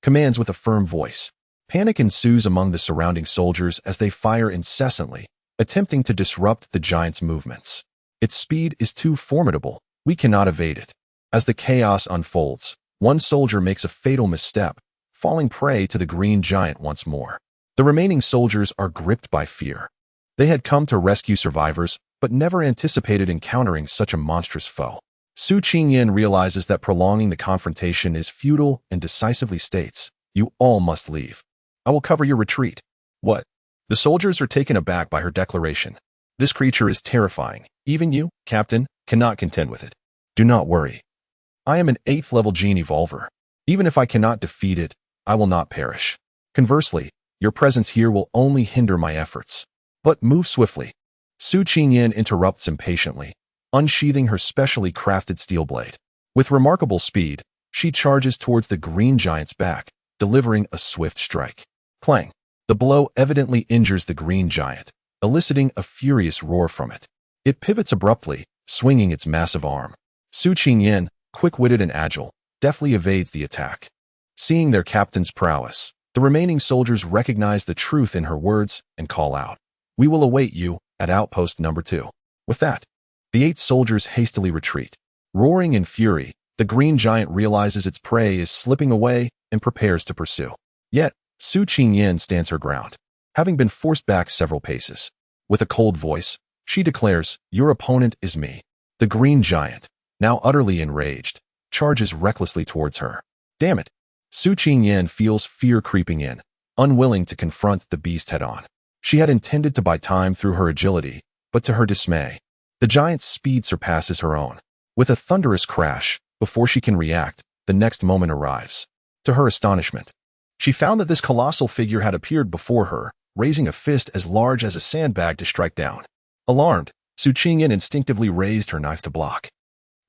S1: commands with a firm voice. Panic ensues among the surrounding soldiers as they fire incessantly, attempting to disrupt the giant's movements. Its speed is too formidable. We cannot evade it. As the chaos unfolds, one soldier makes a fatal misstep, falling prey to the green giant once more. The remaining soldiers are gripped by fear. They had come to rescue survivors, but never anticipated encountering such a monstrous foe. Su Qingyan realizes that prolonging the confrontation is futile and decisively states, "You all must leave. I will cover your retreat." What? The soldiers are taken aback by her declaration. This creature is terrifying. Even you, Captain, cannot contend with it. Do not worry. I am an 8th level gene evolver. Even if I cannot defeat it, I will not perish. Conversely, your presence here will only hinder my efforts. But move swiftly. Su Qingyan interrupts impatiently, unsheathing her specially crafted steel blade. With remarkable speed, she charges towards the green giant's back, delivering a swift strike. Clang! The blow evidently injures the green giant, eliciting a furious roar from it. It pivots abruptly, swinging its massive arm. Su Qingyan, quick-witted and agile, deftly evades the attack. Seeing their captain's prowess, the remaining soldiers recognize the truth in her words and call out, "We will await you at outpost number 2. With that, the 8 soldiers hastily retreat. Roaring in fury, the green giant realizes its prey is slipping away and prepares to pursue. Yet, Su Qingyan stands her ground, having been forced back several paces. With a cold voice, she declares, "Your opponent is me." The green giant, now utterly enraged, charges recklessly towards her. Damn it! Su Qingyan feels fear creeping in, unwilling to confront the beast head-on. She had intended to buy time through her agility, but to her dismay, the giant's speed surpasses her own. With a thunderous crash, before she can react, the next moment arrives. To her astonishment, she found that this colossal figure had appeared before her, raising a fist as large as a sandbag to strike down. Alarmed, Su Qingyan instinctively raised her knife to block.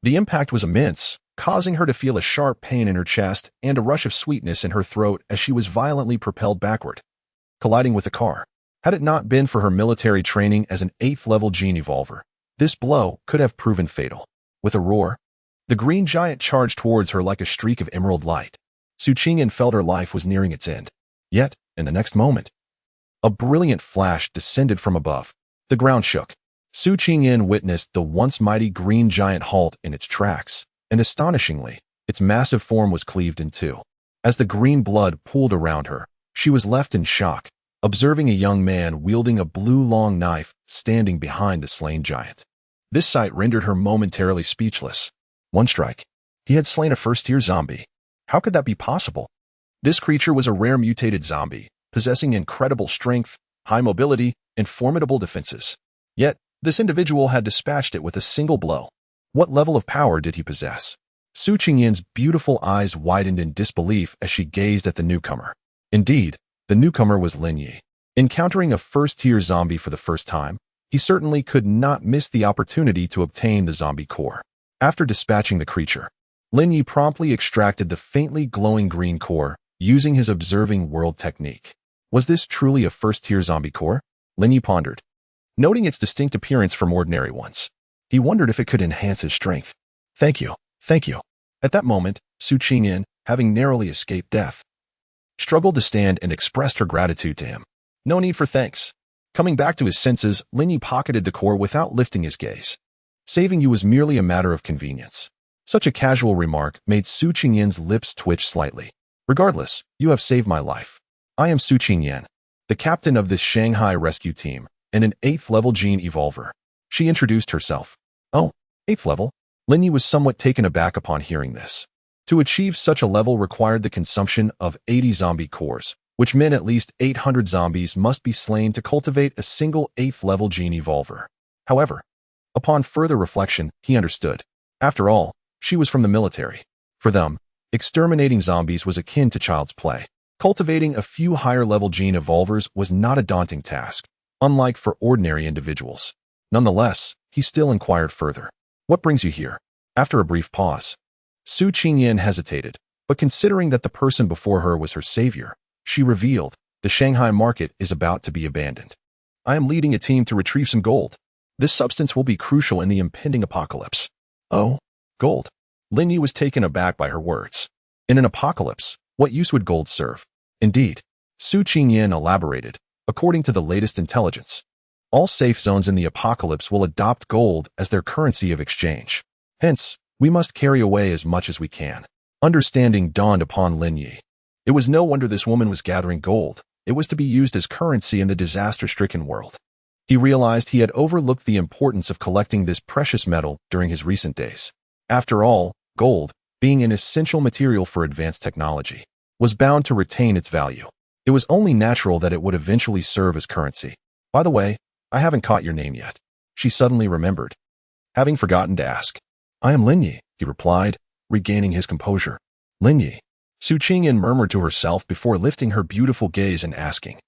S1: The impact was immense, causing her to feel a sharp pain in her chest and a rush of sweetness in her throat as she was violently propelled backward, colliding with the car. Had it not been for her military training as an 8th level gene evolver, this blow could have proven fatal. With a roar, the green giant charged towards her like a streak of emerald light. Su Qingyan felt her life was nearing its end. Yet, in the next moment, a brilliant flash descended from above. The ground shook. Su Qingyan witnessed the once mighty green giant halt in its tracks, and astonishingly, its massive form was cleaved in two. As the green blood pooled around her, she was left in shock, observing a young man wielding a blue long knife standing behind the slain giant. This sight rendered her momentarily speechless. One strike. He had slain a first-tier zombie. How could that be possible? This creature was a rare mutated zombie, possessing incredible strength, high mobility, and formidable defenses. Yet, this individual had dispatched it with a single blow. What level of power did he possess? Su Qingyan's beautiful eyes widened in disbelief as she gazed at the newcomer. Indeed, the newcomer was Lin Yi. Encountering a first-tier zombie for the first time, he certainly could not miss the opportunity to obtain the zombie core. After dispatching the creature, Lin Yi promptly extracted the faintly glowing green core, using his observing world technique. Was this truly a first-tier zombie core? Lin Yi pondered, noting its distinct appearance from ordinary ones. He wondered if it could enhance his strength. Thank you, thank you. At that moment, Su Qingyan, having narrowly escaped death, struggled to stand and expressed her gratitude to him. No need for thanks. Coming back to his senses, Lin Yi pocketed the core without lifting his gaze. Saving you was merely a matter of convenience. Such a casual remark made Su Qingyan's lips twitch slightly. Regardless, you have saved my life. I am Su Qingyan, the captain of this Shanghai rescue team, and an 8th level gene evolver. She introduced herself. Oh, 8th level? Lin Yi was somewhat taken aback upon hearing this. To achieve such a level required the consumption of 80 zombie cores, which meant at least 800 zombies must be slain to cultivate a single 8th level gene evolver. However, upon further reflection, he understood. After all, she was from the military. For them, exterminating zombies was akin to child's play. Cultivating a few higher-level gene evolvers was not a daunting task, unlike for ordinary individuals. Nonetheless, he still inquired further. What brings you here? After a brief pause, Su Qingyan hesitated, but considering that the person before her was her savior, she revealed, the Shanghai market is about to be abandoned. I am leading a team to retrieve some gold. This substance will be crucial in the impending apocalypse. Oh, gold. Lin Yi was taken aback by her words. In an apocalypse, what use would gold serve? Indeed, Su Qingyan elaborated, according to the latest intelligence, all safe zones in the apocalypse will adopt gold as their currency of exchange. Hence, we must carry away as much as we can. Understanding dawned upon Lin Yi. It was no wonder this woman was gathering gold. It was to be used as currency in the disaster-stricken world. He realized he had overlooked the importance of collecting this precious metal during his recent days. After all, gold, being an essential material for advanced technology, was bound to retain its value. It was only natural that it would eventually serve as currency. By the way, I haven't caught your name yet. She suddenly remembered, having forgotten to ask. I am Lin Yi, he replied, regaining his composure. Lin Yi. Su Qingyan murmured to herself before lifting her beautiful gaze and asking,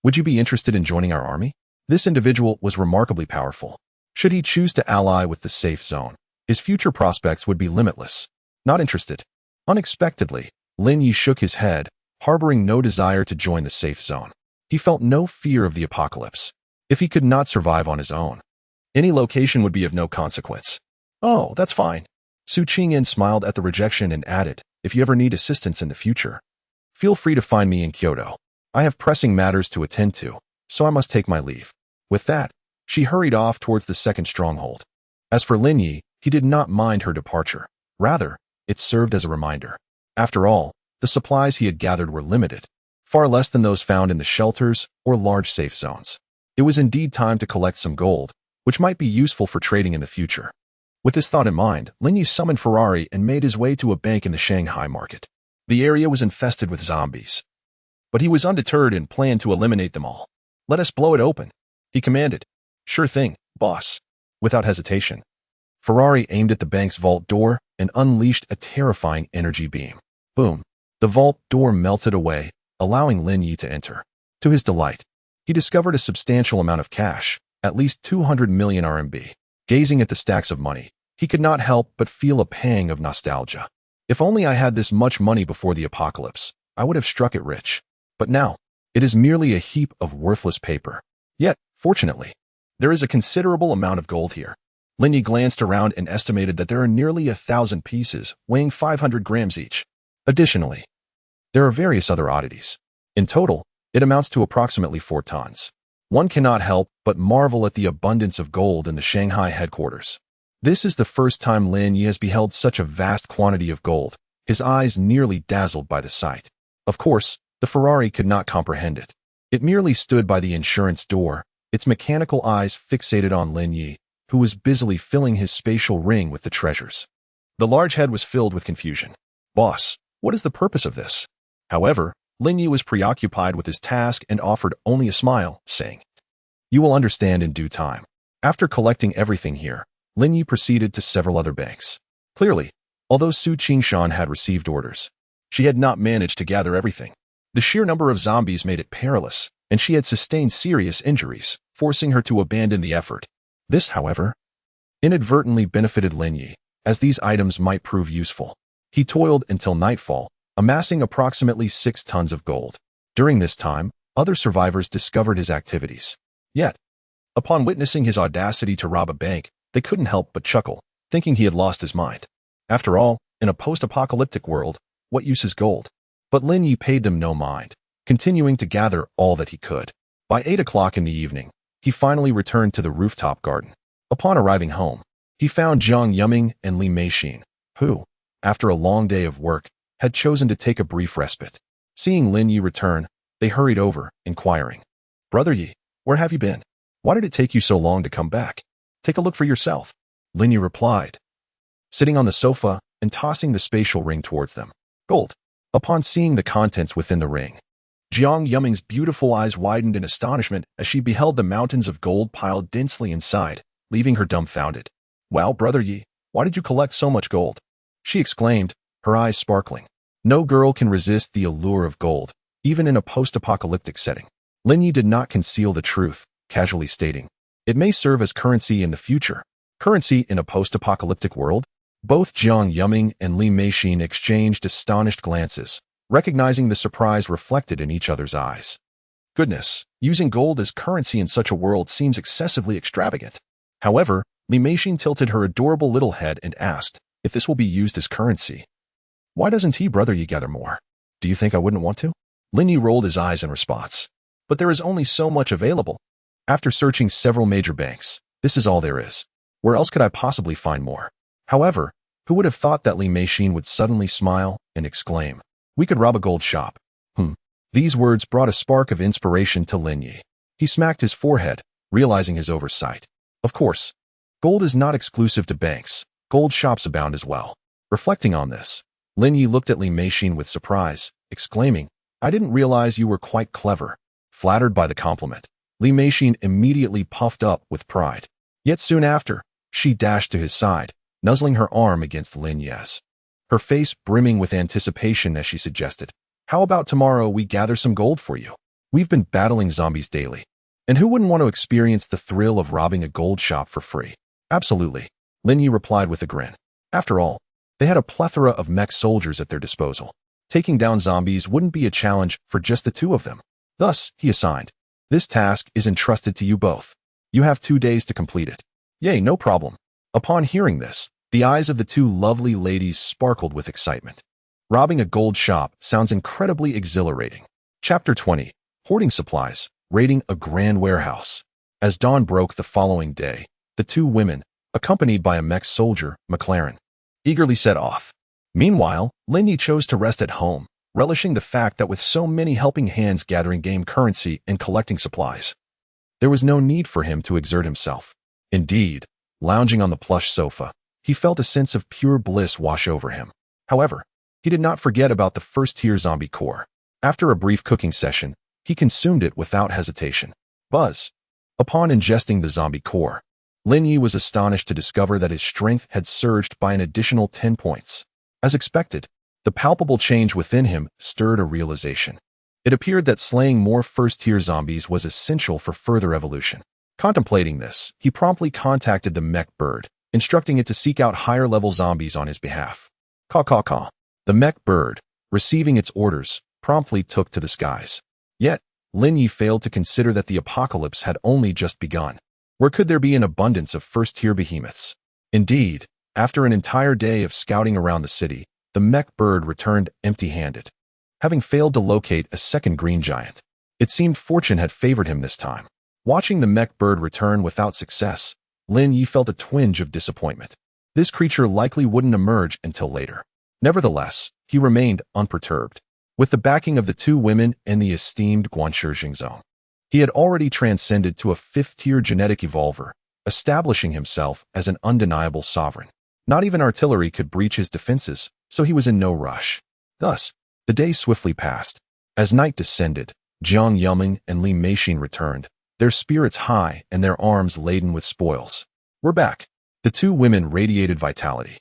S1: would you be interested in joining our army? This individual was remarkably powerful. Should he choose to ally with the safe zone, his future prospects would be limitless. Not interested. Unexpectedly, Lin Yi shook his head, harboring no desire to join the safe zone. He felt no fear of the apocalypse. If he could not survive on his own, any location would be of no consequence. Oh, that's fine. Su Qingyan smiled at the rejection and added, if you ever need assistance in the future, feel free to find me in Kyoto. I have pressing matters to attend to, so I must take my leave. With that, she hurried off towards the second stronghold. As for Lin Yi, he did not mind her departure. Rather, it served as a reminder. After all, the supplies he had gathered were limited, far less than those found in the shelters or large safe zones. It was indeed time to collect some gold, which might be useful for trading in the future. With this thought in mind, Lin Yi summoned Ferrari and made his way to a bank in the Shanghai market. The area was infested with zombies, but he was undeterred and planned to eliminate them all. Let us blow it open, he commanded. Sure thing, boss. Without hesitation, Ferrari aimed at the bank's vault door and unleashed a terrifying energy beam. Boom. The vault door melted away, allowing Lin Yi to enter. To his delight, he discovered a substantial amount of cash, at least 200 million RMB. Gazing at the stacks of money, he could not help but feel a pang of nostalgia. If only I had this much money before the apocalypse, I would have struck it rich. But now, it is merely a heap of worthless paper. Yet, fortunately, there is a considerable amount of gold here. Lin Yi glanced around and estimated that there are nearly 1,000 pieces, weighing 500 grams each. Additionally, there are various other oddities. In total, it amounts to approximately 4 tons. One cannot help but marvel at the abundance of gold in the Shanghai headquarters. This is the first time Lin Yi has beheld such a vast quantity of gold, his eyes nearly dazzled by the sight. Of course, the Ferrari could not comprehend it. It merely stood by the insurance door, its mechanical eyes fixated on Lin Yi, who was busily filling his spatial ring with the treasures. The large head was filled with confusion. Boss, what is the purpose of this? However, Lin Yi was preoccupied with his task and offered only a smile, saying, you will understand in due time. After collecting everything here, Lin Yi proceeded to several other banks. Clearly, although Su Qingshan had received orders, she had not managed to gather everything. The sheer number of zombies made it perilous, and she had sustained serious injuries, forcing her to abandon the effort. This, however, inadvertently benefited Lin Yi, as these items might prove useful. He toiled until nightfall, amassing approximately 6 tons of gold. During this time, other survivors discovered his activities. Yet, upon witnessing his audacity to rob a bank, they couldn't help but chuckle, thinking he had lost his mind. After all, in a post-apocalyptic world, what use is gold? But Lin Yi paid them no mind, continuing to gather all that he could. By 8 o'clock in the evening, he finally returned to the rooftop garden. Upon arriving home, he found Jiang Yuming and Li Meixin, who, after a long day of work, had chosen to take a brief respite. Seeing Lin Yi return, they hurried over, inquiring, Brother Yi, where have you been? Why did it take you so long to come back? Take a look for yourself, Lin Yi replied, sitting on the sofa and tossing the spatial ring towards them. Gold. Upon seeing the contents within the ring, Jiang Yuming's beautiful eyes widened in astonishment as she beheld the mountains of gold piled densely inside, leaving her dumbfounded. Wow, Brother Yi, why did you collect so much gold? She exclaimed, her eyes sparkling. No girl can resist the allure of gold, even in a post-apocalyptic setting. Lin Yi did not conceal the truth, casually stating, it may serve as currency in the future. Currency in a post-apocalyptic world? Both Jiang Yuming and Li Meixin exchanged astonished glances, recognizing the surprise reflected in each other's eyes. Goodness, using gold as currency in such a world seems excessively extravagant. However, Li Meishin tilted her adorable little head and asked if this will be used as currency. Why doesn't he, brother Yi, gather more? Do you think I wouldn't want to? Lin Yi rolled his eyes in response. But there is only so much available. After searching several major banks, this is all there is. Where else could I possibly find more? However, who would have thought that Li Meishin would suddenly smile and exclaim, "We could rob a gold shop." These words brought a spark of inspiration to Lin Yi. He smacked his forehead, realizing his oversight. Of course, gold is not exclusive to banks. Gold shops abound as well. Reflecting on this, Lin Yi looked at Li Meishin with surprise, exclaiming, "I didn't realize you were quite clever." Flattered by the compliment, Li Meishin immediately puffed up with pride. Yet soon after, she dashed to his side, nuzzling her arm against Lin Yi's. Her face brimming with anticipation as she suggested, "How about tomorrow we gather some gold for you? We've been battling zombies daily. And who wouldn't want to experience the thrill of robbing a gold shop for free?" "Absolutely," Lin Yi replied with a grin. After all, they had a plethora of mech soldiers at their disposal. Taking down zombies wouldn't be a challenge for just the two of them. Thus, he assigned, "This task is entrusted to you both. You have 2 days to complete it." "Yay, no problem." Upon hearing this, the eyes of the two lovely ladies sparkled with excitement. Robbing a gold shop sounds incredibly exhilarating. Chapter 20. Hoarding supplies, raiding a grand warehouse. As dawn broke the following day, the two women, accompanied by a mech soldier, McLaren, eagerly set off. Meanwhile, Lin Yi chose to rest at home, relishing the fact that with so many helping hands gathering game currency and collecting supplies, there was no need for him to exert himself. Indeed, lounging on the plush sofa, he felt a sense of pure bliss wash over him. However, he did not forget about the first-tier zombie core. After a brief cooking session, he consumed it without hesitation. Buzz. Upon ingesting the zombie core, Lin Yi was astonished to discover that his strength had surged by an additional 10 points. As expected, the palpable change within him stirred a realization. It appeared that slaying more first-tier zombies was essential for further evolution. Contemplating this, he promptly contacted the mech bird, instructing it to seek out higher-level zombies on his behalf. Caw. The mech bird, receiving its orders, promptly took to the skies. Yet, Lin Yi failed to consider that the apocalypse had only just begun. Where could there be an abundance of first-tier behemoths? Indeed, after an entire day of scouting around the city, the mech bird returned empty-handed. Having failed to locate a second green giant, it seemed fortune had favored him this time. Watching the mech bird return without success, Lin Yi felt a twinge of disappointment. This creature likely wouldn't emerge until later. Nevertheless, he remained unperturbed. With the backing of the two women and the esteemed Guanshi Jingzong, he had already transcended to a 5th-tier genetic evolver, establishing himself as an undeniable sovereign. Not even artillery could breach his defenses, so he was in no rush. Thus, the day swiftly passed. As night descended, Jiang Yuming and Li Meishin returned, their spirits high and their arms laden with spoils. "We're back." The two women radiated vitality.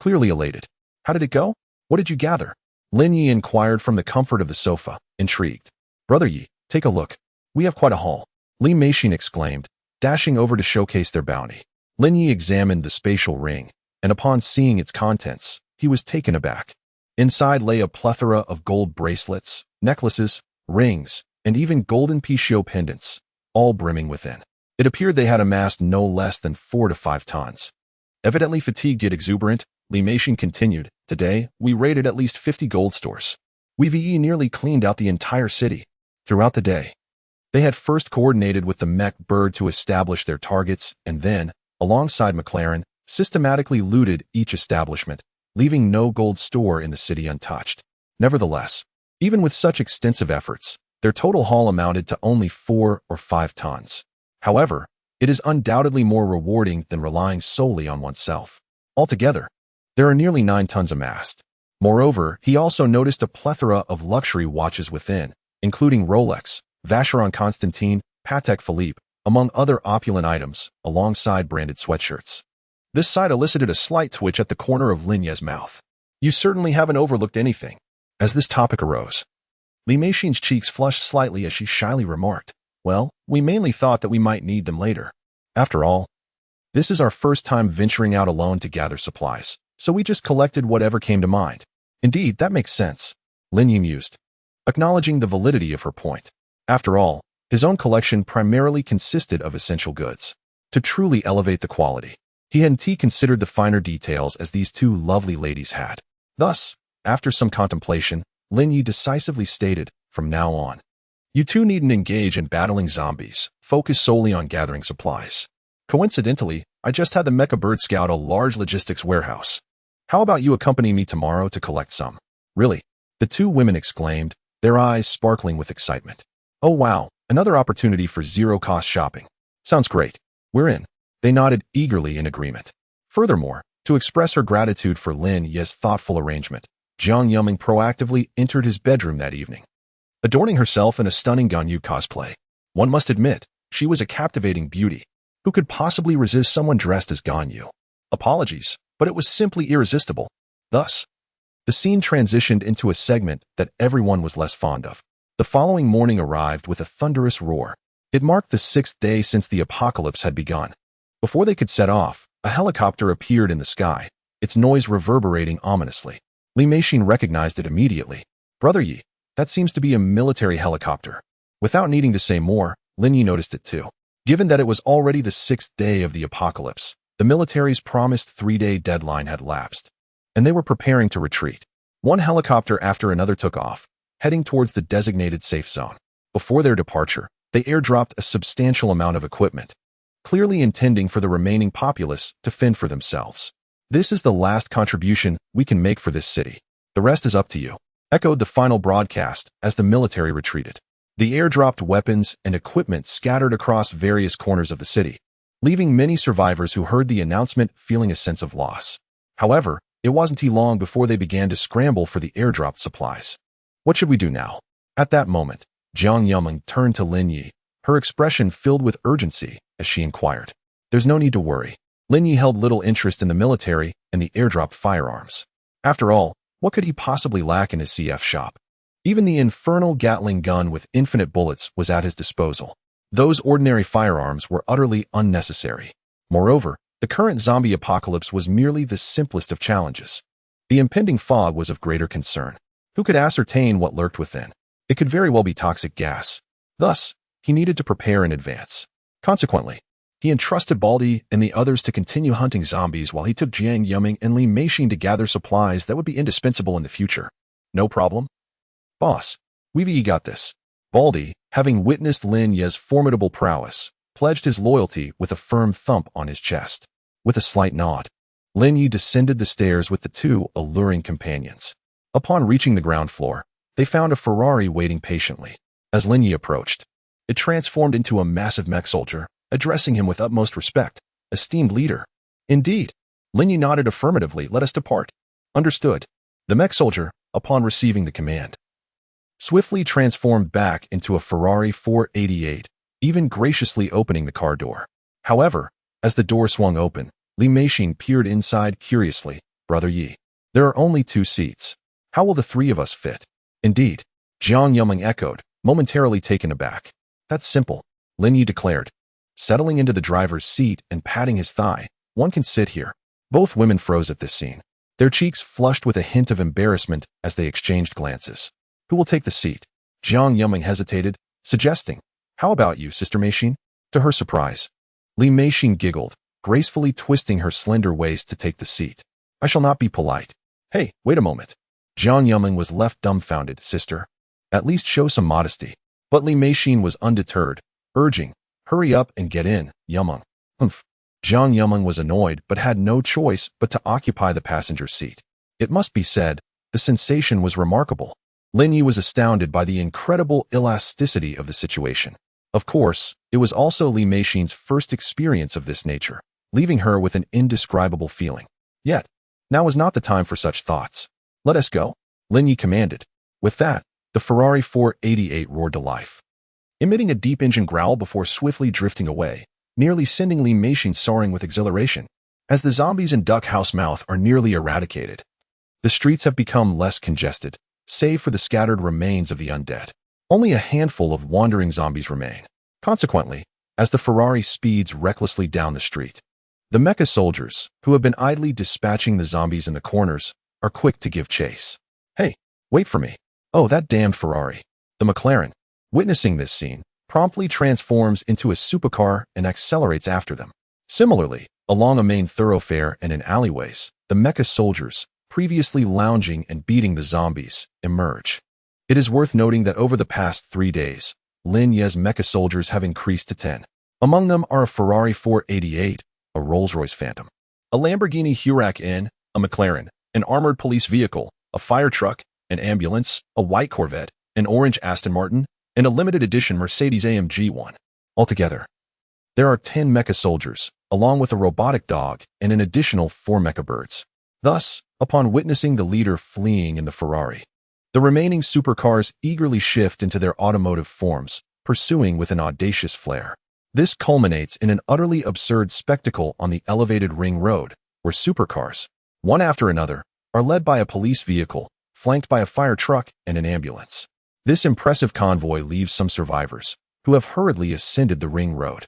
S1: Clearly elated. "How did it go? What did you gather?" Lin Yi inquired from the comfort of the sofa, intrigued. "Brother Yi, take a look. We have quite a haul," Li Meishin exclaimed, dashing over to showcase their bounty. Lin Yi examined the spatial ring, and upon seeing its contents, he was taken aback. Inside lay a plethora of gold bracelets, necklaces, rings, and even golden Pishio pendants, all brimming within. It appeared they had amassed no less than 4 to 5 tons. Evidently fatigued yet exuberant, Li Meishin continued, "Today, we raided at least 50 gold stores. We've nearly cleaned out the entire city." Throughout the day, they had first coordinated with the mech bird to establish their targets and then, alongside McLaren, systematically looted each establishment, leaving no gold store in the city untouched. Nevertheless, even with such extensive efforts, their total haul amounted to only 4 or 5 tons. However, it is undoubtedly more rewarding than relying solely on oneself. Altogether, there are nearly 9 tons amassed. Moreover, he also noticed a plethora of luxury watches within, including Rolex, Vacheron Constantin, Patek Philippe, among other opulent items, alongside branded sweatshirts. This sight elicited a slight twitch at the corner of Lin Yi's mouth. "You certainly haven't overlooked anything." As this topic arose, Li Meishin's cheeks flushed slightly as she shyly remarked, "Well, we mainly thought that we might need them later. After all, this is our first time venturing out alone to gather supplies, so we just collected whatever came to mind." "Indeed, that makes sense," Lin Yi mused, acknowledging the validity of her point. After all, his own collection primarily consisted of essential goods. To truly elevate the quality, he hadn't considered the finer details as these two lovely ladies had. Thus, after some contemplation, Lin Yi decisively stated, from now on, you two needn't engage in battling zombies, focus solely on gathering supplies. Coincidentally, I just had the Mecha bird scout a large logistics warehouse. How about you accompany me tomorrow to collect some? Really? The two women exclaimed, their eyes sparkling with excitement. Oh wow, another opportunity for zero-cost shopping. Sounds great. We're in. They nodded eagerly in agreement. Furthermore, to express her gratitude for Lin Yi's thoughtful arrangement, Jiang Yuming proactively entered his bedroom that evening. Adorning herself in a stunning Ganyu cosplay, one must admit, she was a captivating beauty. Who could possibly resist someone dressed as Ganyu? Apologies, but it was simply irresistible. Thus, the scene transitioned into a segment that everyone was less fond of. The following morning arrived with a thunderous roar. It marked the 6th day since the apocalypse had begun. Before they could set off, a helicopter appeared in the sky, its noise reverberating ominously. Li Meixin recognized it immediately. Brother Yi, that seems to be a military helicopter. Without needing to say more, Lin Yi noticed it too. Given that it was already the 6th day of the apocalypse, the military's promised 3-day deadline had lapsed, and they were preparing to retreat. One helicopter after another took off, heading towards the designated safe zone. Before their departure, they airdropped a substantial amount of equipment, clearly intending for the remaining populace to fend for themselves. This is the last contribution we can make for this city. The rest is up to you, echoed the final broadcast as the military retreated. The airdropped weapons and equipment scattered across various corners of the city, leaving many survivors who heard the announcement feeling a sense of loss. However, it wasn't too long before they began to scramble for the airdropped supplies. What should we do now? At that moment, Jiang Yuming turned to Lin Yi, her expression filled with urgency as she inquired. There's no need to worry. Lin Yi held little interest in the military and the airdropped firearms. After all, what could he possibly lack in his CF shop? Even the infernal Gatling gun with infinite bullets was at his disposal. Those ordinary firearms were utterly unnecessary. Moreover, the current zombie apocalypse was merely the simplest of challenges. The impending fog was of greater concern. Who could ascertain what lurked within? It could very well be toxic gas. Thus, he needed to prepare in advance. Consequently, he entrusted Baldi and the others to continue hunting zombies while he took Jiang Yuming and Li Meixin to gather supplies that would be indispensable in the future. No problem. Boss, we've got this. Baldi, having witnessed Lin Yi's formidable prowess, pledged his loyalty with a firm thump on his chest. With a slight nod, Lin Yi descended the stairs with the two alluring companions. Upon reaching the ground floor, they found a Ferrari waiting patiently. As Lin Yi approached, it transformed into a massive mech soldier, addressing him with utmost respect. Esteemed leader. Indeed. Lin Yi nodded affirmatively. Let us depart. Understood. The mech soldier, upon receiving the command, swiftly transformed back into a Ferrari 488, even graciously opening the car door. However, as the door swung open, Li Meixin peered inside curiously. Brother Yi, there are only 2 seats. How will the 3 of us fit? Indeed, Jiang Yuming echoed, momentarily taken aback. That's simple, Lin Yi declared, settling into the driver's seat and patting his thigh. One can sit here. Both women froze at this scene, their cheeks flushed with a hint of embarrassment as they exchanged glances. Who will take the seat? Jiang Yuming hesitated, suggesting, how about you, Sister Meixin? To her surprise, Li Meixin giggled, gracefully twisting her slender waist to take the seat. I shall not be polite. Hey, wait a moment. Jiang Yuming was left dumbfounded. Sister, at least show some modesty. But Li Meixin was undeterred, urging, hurry up and get in, Yuming. Humph. Jiang Yuming was annoyed but had no choice but to occupy the passenger seat. It must be said, the sensation was remarkable. Lin Yi was astounded by the incredible elasticity of the situation. Of course, it was also Li Meixin's first experience of this nature, leaving her with an indescribable feeling. Yet, now was not the time for such thoughts. Let us go, Lin Yi commanded. With that, the Ferrari 488 roared to life, emitting a deep engine growl before swiftly drifting away, nearly sending Li Meixin soaring with exhilaration. As the zombies in Duck House Mouth are nearly eradicated, the streets have become less congested, save for the scattered remains of the undead. Only a handful of wandering zombies remain. Consequently, as the Ferrari speeds recklessly down the street, the Mecha soldiers, who have been idly dispatching the zombies in the corners, are quick to give chase. Hey, wait for me. Oh, that damned Ferrari. The McLaren. witnessing this scene, promptly transforms into a supercar and accelerates after them. Similarly, along a main thoroughfare and in alleyways, the mecha soldiers, previously lounging and beating the zombies, emerge. It is worth noting that over the past 3 days, Lin Ye's mecha soldiers have increased to 10. Among them are a Ferrari 488, a Rolls-Royce Phantom, a Lamborghini Huracan, a McLaren, an armored police vehicle, a fire truck, an ambulance, a white Corvette, an orange Aston Martin, and a limited edition Mercedes-AMG 1. Altogether, there are 10 mecha soldiers, along with a robotic dog and an additional 4 mecha birds. Thus, upon witnessing the leader fleeing in the Ferrari, the remaining supercars eagerly shift into their automotive forms, pursuing with an audacious flair. This culminates in an utterly absurd spectacle on the elevated ring road, where supercars, one after another, are led by a police vehicle, flanked by a fire truck and an ambulance. This impressive convoy leaves some survivors, who have hurriedly ascended the ring road,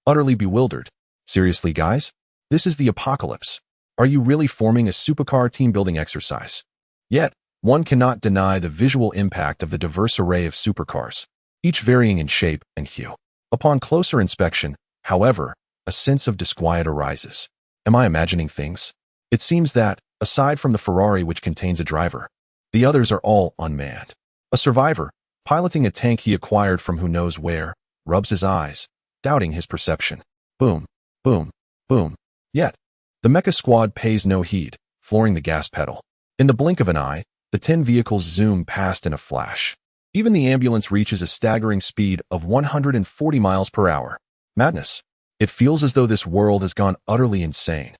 S1: utterly bewildered. Seriously, guys? This is the apocalypse. Are you really forming a supercar team-building exercise? Yet, one cannot deny the visual impact of the diverse array of supercars, each varying in shape and hue. Upon closer inspection, however, a sense of disquiet arises. Am I imagining things? It seems that, aside from the Ferrari which contains a driver, the others are all unmanned. A survivor, piloting a tank he acquired from who knows where, rubs his eyes, doubting his perception. Boom, boom, boom. Yet, the mecha squad pays no heed, flooring the gas pedal. In the blink of an eye, the 10 vehicles zoom past in a flash. Even the ambulance reaches a staggering speed of 140 miles per hour. Madness. It feels as though this world has gone utterly insane.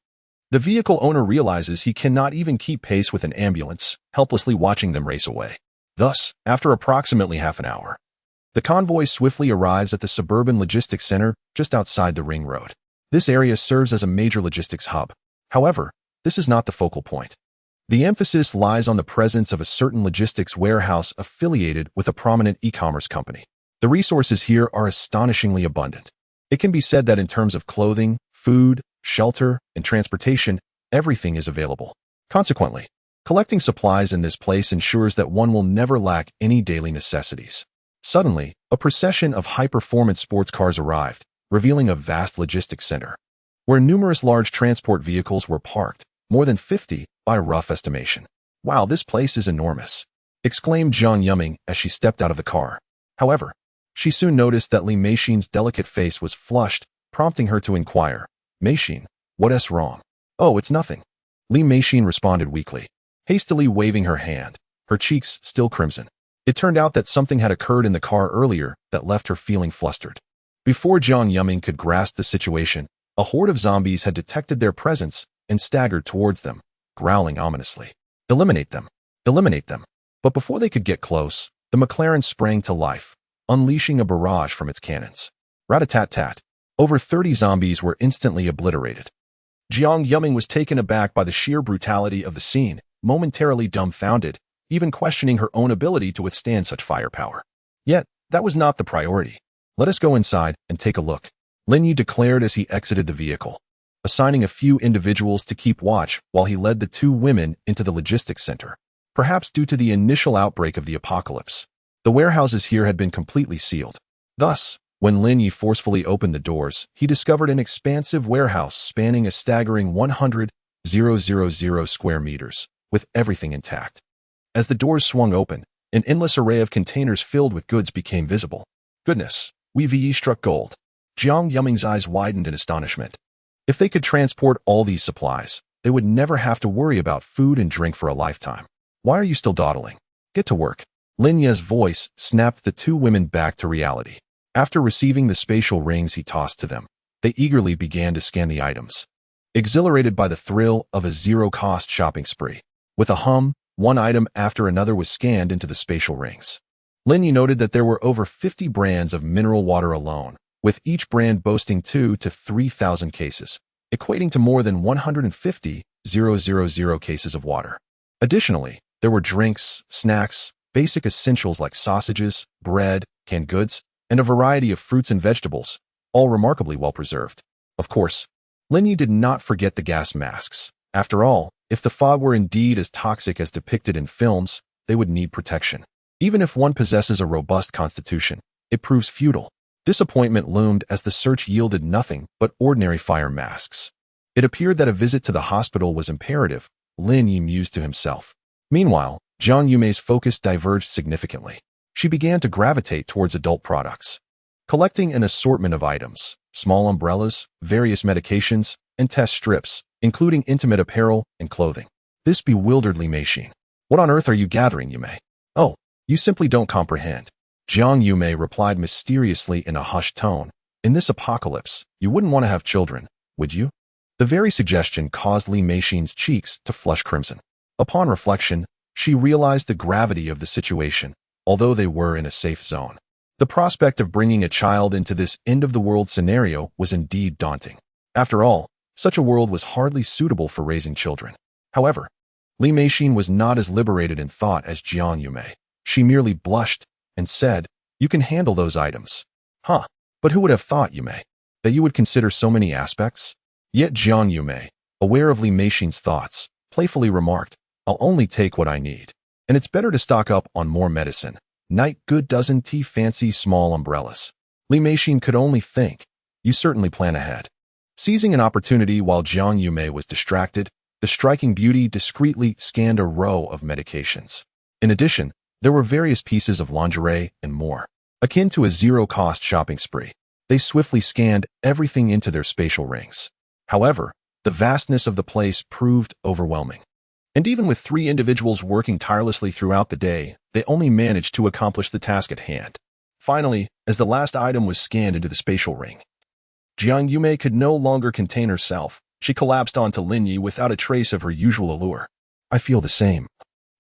S1: The vehicle owner realizes he cannot even keep pace with an ambulance, helplessly watching them race away. Thus, after approximately half an hour, the convoy swiftly arrives at the suburban logistics center just outside the ring road. This area serves as a major logistics hub. However, this is not the focal point. The emphasis lies on the presence of a certain logistics warehouse affiliated with a prominent e-commerce company. The resources here are astonishingly abundant. It can be said that in terms of clothing, food, shelter, and transportation, everything is available. Consequently, collecting supplies in this place ensures that one will never lack any daily necessities. Suddenly, a procession of high-performance sports cars arrived, revealing a vast logistics center, where numerous large transport vehicles were parked, more than 50 by rough estimation. "Wow, this place is enormous," exclaimed Jiang Yuming as she stepped out of the car. However, she soon noticed that Li Meixin's delicate face was flushed, prompting her to inquire, "Meixin, what's wrong?" "Oh, it's nothing," Li Meixin responded weakly, hastily waving her hand, her cheeks still crimson. It turned out that something had occurred in the car earlier that left her feeling flustered. Before Jiang Yuming could grasp the situation, a horde of zombies had detected their presence and staggered towards them, growling ominously. "Eliminate them! Eliminate them!" But before they could get close, the McLaren sprang to life, unleashing a barrage from its cannons. Rat-a-tat-tat. Over 30 zombies were instantly obliterated. Jiang Yuming was taken aback by the sheer brutality of the scene, momentarily dumbfounded, even questioning her own ability to withstand such firepower. Yet, that was not the priority. "Let us go inside and take a look," Lin Yi declared as he exited the vehicle, assigning a few individuals to keep watch while he led the 2 women into the logistics center. Perhaps due to the initial outbreak of the apocalypse, the warehouses here had been completely sealed. Thus, when Lin Yi forcefully opened the doors, he discovered an expansive warehouse spanning a staggering 100,000 square meters, with everything intact. As the doors swung open, an endless array of containers filled with goods became visible. "Goodness, we struck gold." Jiang Yuming's eyes widened in astonishment. If they could transport all these supplies, they would never have to worry about food and drink for a lifetime. "Why are you still dawdling? Get to work." Lin Ye's voice snapped the 2 women back to reality. After receiving the spatial rings he tossed to them, they eagerly began to scan the items, exhilarated by the thrill of a zero-cost shopping spree. With a hum, one item after another was scanned into the spatial rings. Lin Yi noted that there were over 50 brands of mineral water alone, with each brand boasting 2,000 to 3,000 cases, equating to more than 150,000 cases of water. Additionally, there were drinks, snacks, basic essentials like sausages, bread, canned goods, and a variety of fruits and vegetables, all remarkably well preserved. Of course, Lin Yi did not forget the gas masks. After all, if the fog were indeed as toxic as depicted in films, they would need protection. Even if one possesses a robust constitution, it proves futile. Disappointment loomed as the search yielded nothing but ordinary fire masks. It appeared that a visit to the hospital was imperative, Lin Yi mused to himself. Meanwhile, Jiang Yumei's focus diverged significantly. She began to gravitate towards adult products, collecting an assortment of items, small umbrellas, various medications, and test strips, including intimate apparel and clothing. This bewildered Li Meixin. What on earth are you gathering, Yumei? Oh, you simply don't comprehend. Jiang Yumei replied mysteriously in a hushed tone. In this apocalypse, you wouldn't want to have children, would you? The very suggestion caused Li Meixin's cheeks to flush crimson. Upon reflection, she realized the gravity of the situation, although they were in a safe zone. The prospect of bringing a child into this end-of-the-world scenario was indeed daunting. After all, such a world was hardly suitable for raising children. However, Li Meixin was not as liberated in thought as Jiang Yumei. She merely blushed and said, "You can handle those items." Huh, but who would have thought, Yumei, that you would consider so many aspects? Yet Jiang Yumei, aware of Li Meixin's thoughts, playfully remarked, "I'll only take what I need. And it's better to stock up on more medicine. Night good dozen tea fancy small umbrellas." Li Meixin could only think, "You certainly plan ahead." Seizing an opportunity while Jiang Yumei was distracted, the striking beauty discreetly scanned a row of medications. In addition, there were various pieces of lingerie and more. Akin to a zero-cost shopping spree, they swiftly scanned everything into their spatial rings. However, the vastness of the place proved overwhelming. And even with 3 individuals working tirelessly throughout the day, they only managed to accomplish the task at hand. Finally, as the last item was scanned into the spatial ring, Jiang Yumei could no longer contain herself. She collapsed onto Lin Yi without a trace of her usual allure. "I feel the same."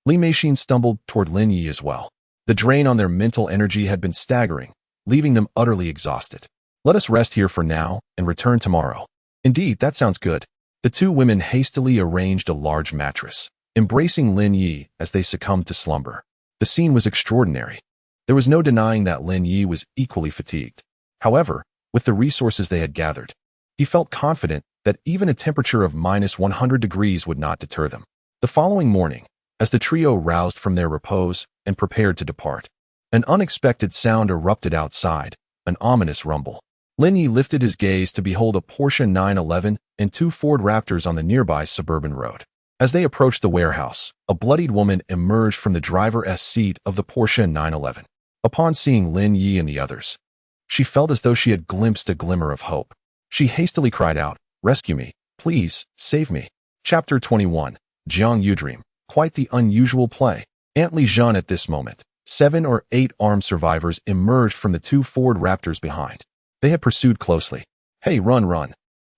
S1: Li Meixin stumbled toward Lin Yi as well. The drain on their mental energy had been staggering, leaving them utterly exhausted. "Let us rest here for now and return tomorrow." "Indeed, that sounds good." The 2 women hastily arranged a large mattress, embracing Lin Yi as they succumbed to slumber. The scene was extraordinary. There was no denying that Lin Yi was equally fatigued. However, with the resources they had gathered, he felt confident that even a temperature of -100 degrees would not deter them. The following morning, as the trio roused from their repose and prepared to depart, an unexpected sound erupted outside, an ominous rumble. Lin Yi lifted his gaze to behold a Porsche 911 and 2 Ford Raptors on the nearby suburban road. As they approached the warehouse, a bloodied woman emerged from the driver's seat of the Porsche 911. Upon seeing Lin Yi and the others, she felt as though she had glimpsed a glimmer of hope. She hastily cried out, "Rescue me, please, save me." Chapter 21. Jiang Yudream. Quite the unusual play. Aunt Li Zhan at this moment. 7 or 8 armed survivors emerged from the 2 Ford Raptors behind. They had pursued closely. "Hey, run, run!"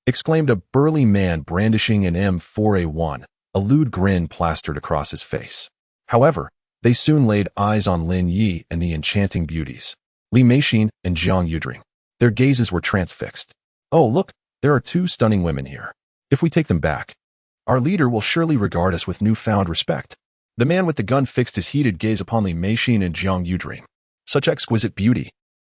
S1: exclaimed a burly man brandishing an M4A1, a lewd grin plastered across his face. However, they soon laid eyes on Lin Yi and the enchanting beauties, Li Meixin and Jiang Yudream. Their gazes were transfixed. "Oh, look, there are 2 stunning women here. If we take them back, our leader will surely regard us with newfound respect." The man with the gun fixed his heated gaze upon Li Meixin and Jiang Yudream. Such exquisite beauty.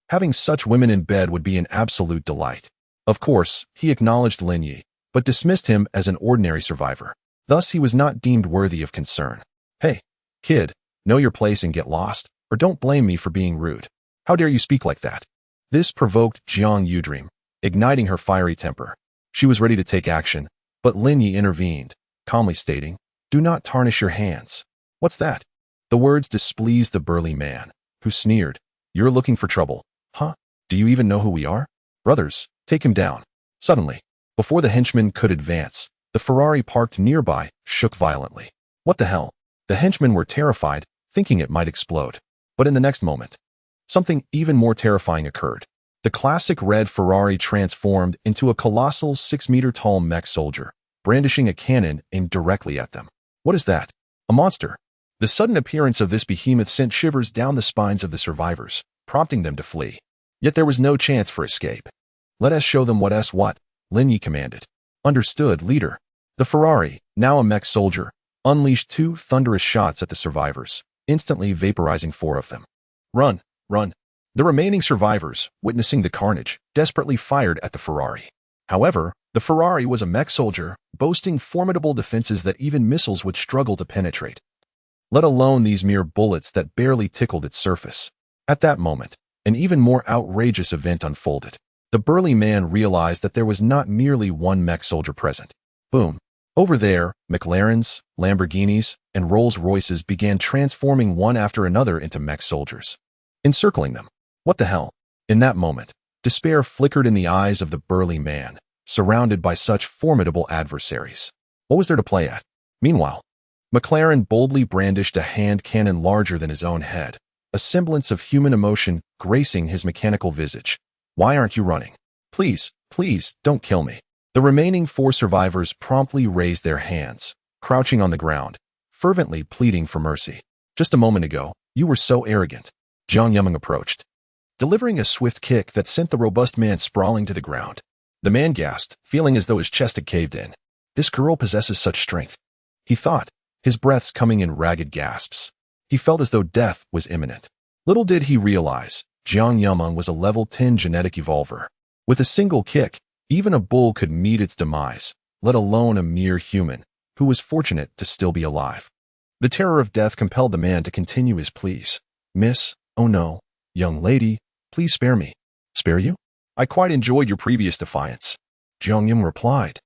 S1: Having such women in bed would be an absolute delight. Of course, he acknowledged Lin Yi, but dismissed him as an ordinary survivor. Thus, he was not deemed worthy of concern. "Hey, kid, know your place and get lost, or don't blame me for being rude. How dare you speak like that?" This provoked Jiang Yudream, igniting her fiery temper. She was ready to take action, but Lin Yi intervened, calmly stating, "Do not tarnish your hands." "What's that?" The words displeased the burly man, who sneered, "You're looking for trouble, huh? Do you even know who we are? Brothers, take him down." Suddenly, before the henchman could advance, the Ferrari parked nearby shook violently. What the hell? The henchmen were terrified, thinking it might explode. But in the next moment, something even more terrifying occurred. The classic red Ferrari transformed into a colossal 6-meter-tall mech soldier, brandishing a cannon aimed directly at them. What is that? A monster. The sudden appearance of this behemoth sent shivers down the spines of the survivors, prompting them to flee. Yet there was no chance for escape. "Let us show them what," Lin Yi commanded. "Understood, leader." The Ferrari, now a mech soldier, unleashed 2 thunderous shots at the survivors, instantly vaporizing 4 of them. "Run, run." The remaining survivors, witnessing the carnage, desperately fired at the Ferrari. However, the Ferrari was a mech soldier, boasting formidable defenses that even missiles would struggle to penetrate. let alone these mere bullets that barely tickled its surface. At that moment, an even more outrageous event unfolded. The burly man realized that there was not merely one mech soldier present. Boom. Over there, McLarens, Lamborghinis, and Rolls-Royces began transforming one after another into mech soldiers, encircling them. What the hell? In that moment, despair flickered in the eyes of the burly man, surrounded by such formidable adversaries. What was there to play at? Meanwhile, McLaren boldly brandished a hand cannon larger than his own head, a semblance of human emotion gracing his mechanical visage. Why aren't you running? Please, please, don't kill me. The remaining 4 survivors promptly raised their hands, crouching on the ground, fervently pleading for mercy. Just a moment ago, you were so arrogant. Jiang Yumeng approached, delivering a swift kick that sent the robust man sprawling to the ground. The man gasped, feeling as though his chest had caved in. This girl possesses such strength, he thought, his breaths coming in ragged gasps. He felt as though death was imminent. Little did he realize, Jiang Yumeng was a level 10 genetic evolver. With a single kick, even a bull could meet its demise, let alone a mere human, who was fortunate to still be alive. The terror of death compelled the man to continue his pleas. Miss, oh no, young lady, please spare me. Spare you? I quite enjoyed your previous defiance, Jiang Yumeng replied,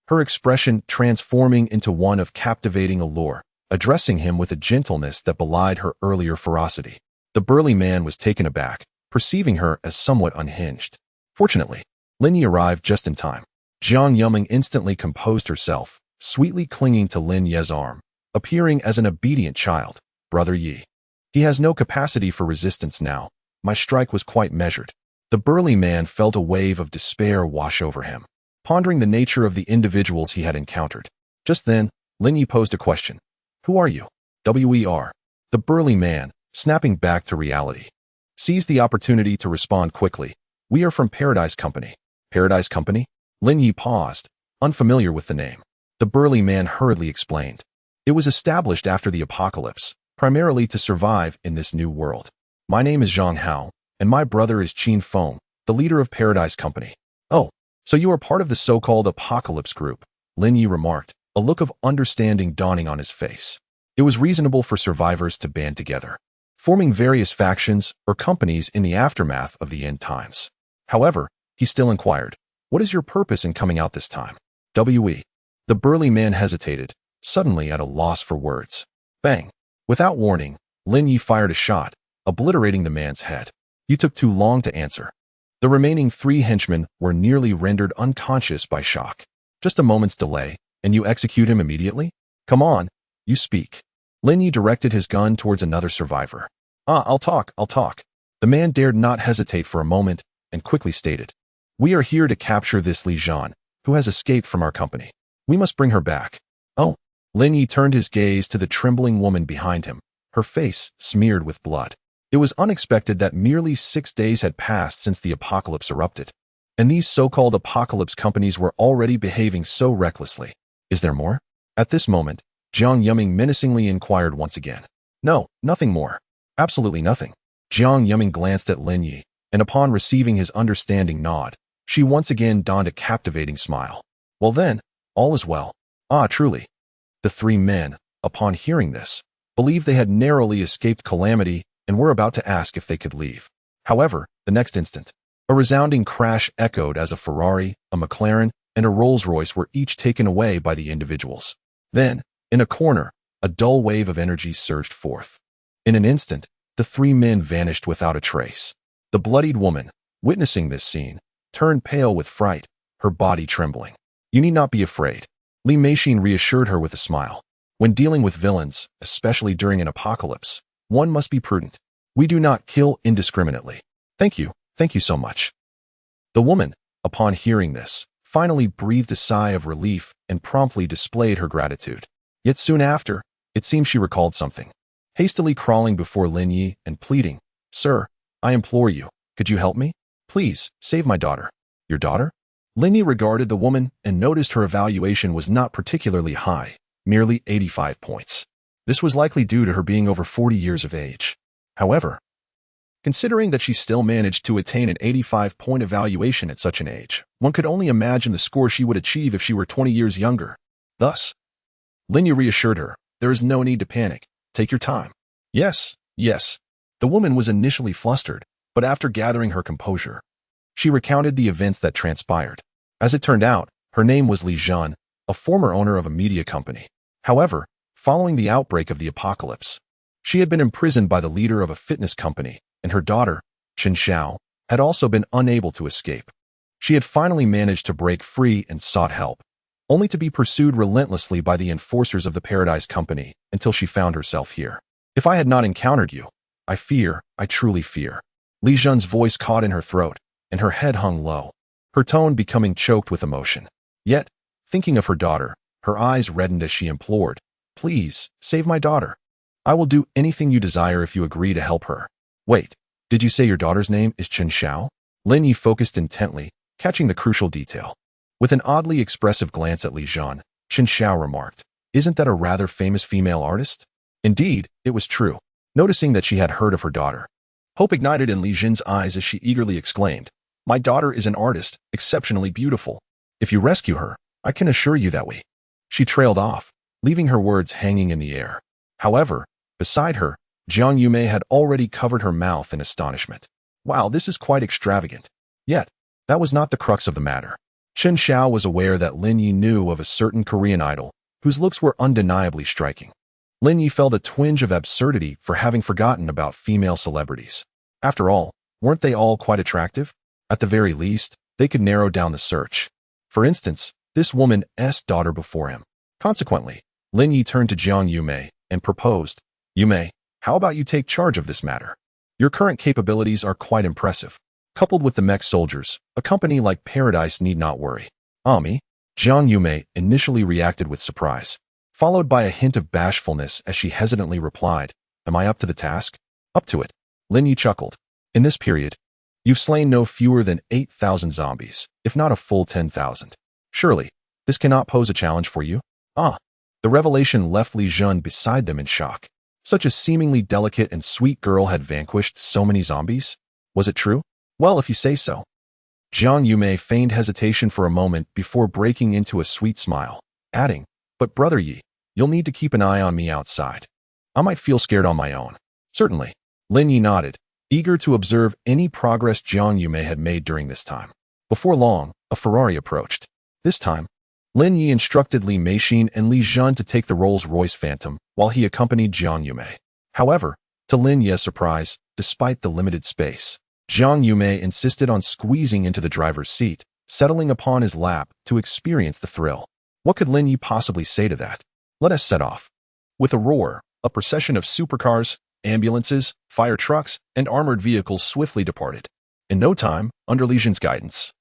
S1: her expression transforming into one of captivating allure, addressing him with a gentleness that belied her earlier ferocity. The burly man was taken aback, perceiving her as somewhat unhinged. Fortunately, Lin Yi arrived just in time. Jiang Yumeng instantly composed herself, sweetly clinging to Lin Ye's arm, appearing as an obedient child. Brother Yi. He has no capacity for resistance now. My strike was quite measured. The burly man felt a wave of despair wash over him, pondering the nature of the individuals he had encountered. Just then, Lin Yi posed a question. Who are you? WER. The burly man, snapping back to reality, seized the opportunity to respond quickly. We are from Paradise Company. Paradise Company? Lin Yi paused, unfamiliar with the name. The burly man hurriedly explained. It was established after the apocalypse, primarily to survive in this new world. My name is Zhang Hao, and my brother is Qin Feng, the leader of Paradise Company. Oh, so you are part of the so-called apocalypse group, Lin Yi remarked, a look of understanding dawning on his face. It was reasonable for survivors to band together, forming various factions or companies in the aftermath of the end times. However, he still inquired, what is your purpose in coming out this time? WE. The burly man hesitated, suddenly at a loss for words. Bang. Without warning, Lin Yi fired a shot, obliterating the man's head. You took too long to answer. The remaining 3 henchmen were nearly rendered unconscious by shock. Just a moment's delay, and you execute him immediately? Come on, you speak. Lin Yi directed his gun towards another survivor. I'll talk. The man dared not hesitate for a moment, and quickly stated, we are here to capture this Li Zhan, who has escaped from our company. We must bring her back. Oh. Lin Yi turned his gaze to the trembling woman behind him, her face smeared with blood. It was unexpected that merely 6 days had passed since the apocalypse erupted, and these so-called apocalypse companies were already behaving so recklessly. Is there more? At this moment, Jiang Yumeng menacingly inquired once again. No, nothing more. Absolutely nothing. Jiang Yumeng glanced at Lin Yi, and upon receiving his understanding nod, she once again donned a captivating smile. Well then, all is well. Ah, truly. The 3 men, upon hearing this, believed they had narrowly escaped calamity and were about to ask if they could leave. However, the next instant, a resounding crash echoed as a Ferrari, a McLaren, and a Rolls-Royce were each taken away by the individuals. Then, in a corner, a dull wave of energy surged forth. In an instant, the 3 men vanished without a trace. The bloodied woman, witnessing this scene, turned pale with fright, her body trembling. You need not be afraid. Li Meixin reassured her with a smile. When dealing with villains, especially during an apocalypse, one must be prudent. We do not kill indiscriminately. Thank you so much. The woman, upon hearing this, finally breathed a sigh of relief and promptly displayed her gratitude. Yet soon after, it seemed she recalled something. Hastily crawling before Lin Yi and pleading, Sir, I implore you, could you help me? Please, save my daughter. Your daughter? Lin Yi regarded the woman and noticed her evaluation was not particularly high, merely 85 points. This was likely due to her being over 40 years of age. However, considering that she still managed to attain an 85-point evaluation at such an age, one could only imagine the score she would achieve if she were 20 years younger. Thus, Lin Yi reassured her, there is no need to panic. Take your time. Yes, yes. The woman was initially flustered, but after gathering her composure, she recounted the events that transpired. As it turned out, her name was Li Zhan, a former owner of a media company. However, following the outbreak of the apocalypse, she had been imprisoned by the leader of a fitness company, and her daughter, Chen Xiao, had also been unable to escape. She had finally managed to break free and sought help, only to be pursued relentlessly by the enforcers of the Paradise Company until she found herself here. If I had not encountered you, I truly fear. Li Zhan's voice caught in her throat, and her head hung low, her tone becoming choked with emotion. Yet, thinking of her daughter, her eyes reddened as she implored, "Please, save my daughter. I will do anything you desire if you agree to help her." Wait, did you say your daughter's name is Chen Xiao? Lin Yi focused intently, catching the crucial detail. With an oddly expressive glance at Li Zhan, Chen Xiao remarked, "Isn't that a rather famous female artist?" Indeed, it was true. Noticing that she had heard of her daughter, hope ignited in Li Zhan's eyes as she eagerly exclaimed, "My daughter is an artist, exceptionally beautiful. If you rescue her, I can assure you that we—" She trailed off, leaving her words hanging in the air. However, beside her, Jiang Yumei had already covered her mouth in astonishment. Wow, this is quite extravagant. Yet, that was not the crux of the matter. Chen Xiao was aware that Lin Yi knew of a certain Korean idol, whose looks were undeniably striking. Lin Yi felt a twinge of absurdity for having forgotten about female celebrities. After all, weren't they all quite attractive? At the very least, they could narrow down the search. For instance, this woman's daughter before him. Consequently, Lin Yi turned to Jiang Yumei and proposed, "Yumei, how about you take charge of this matter? Your current capabilities are quite impressive. Coupled with the mech soldiers, a company like Paradise need not worry." "Ami?" Jiang Yumei initially reacted with surprise, followed by a hint of bashfulness as she hesitantly replied, "Am I up to the task?" "Up to it." Lin Yi chuckled. "In this period, you've slain no fewer than 8,000 zombies, if not a full 10,000. Surely, this cannot pose a challenge for you?" "Ah." The revelation left Li Zhan beside them in shock. Such a seemingly delicate and sweet girl had vanquished so many zombies? Was it true? "Well, if you say so." Jiang Yumei feigned hesitation for a moment before breaking into a sweet smile, adding, "But brother Yi, you'll need to keep an eye on me outside. I might feel scared on my own." "Certainly." Lin Yi nodded, eager to observe any progress Jiang Yumei had made during this time. Before long, a Ferrari approached. This time, Lin Yi instructed Li Meixin and Li Zhan to take the Rolls-Royce Phantom while he accompanied Jiang Yumei. However, to Lin Yi's surprise, despite the limited space, Jiang Yumei insisted on squeezing into the driver's seat, settling upon his lap to experience the thrill. What could Lin Yi possibly say to that? Let us set off. With a roar, a procession of supercars, ambulances, fire trucks, and armored vehicles swiftly departed. In no time, under Li Zhan's guidance,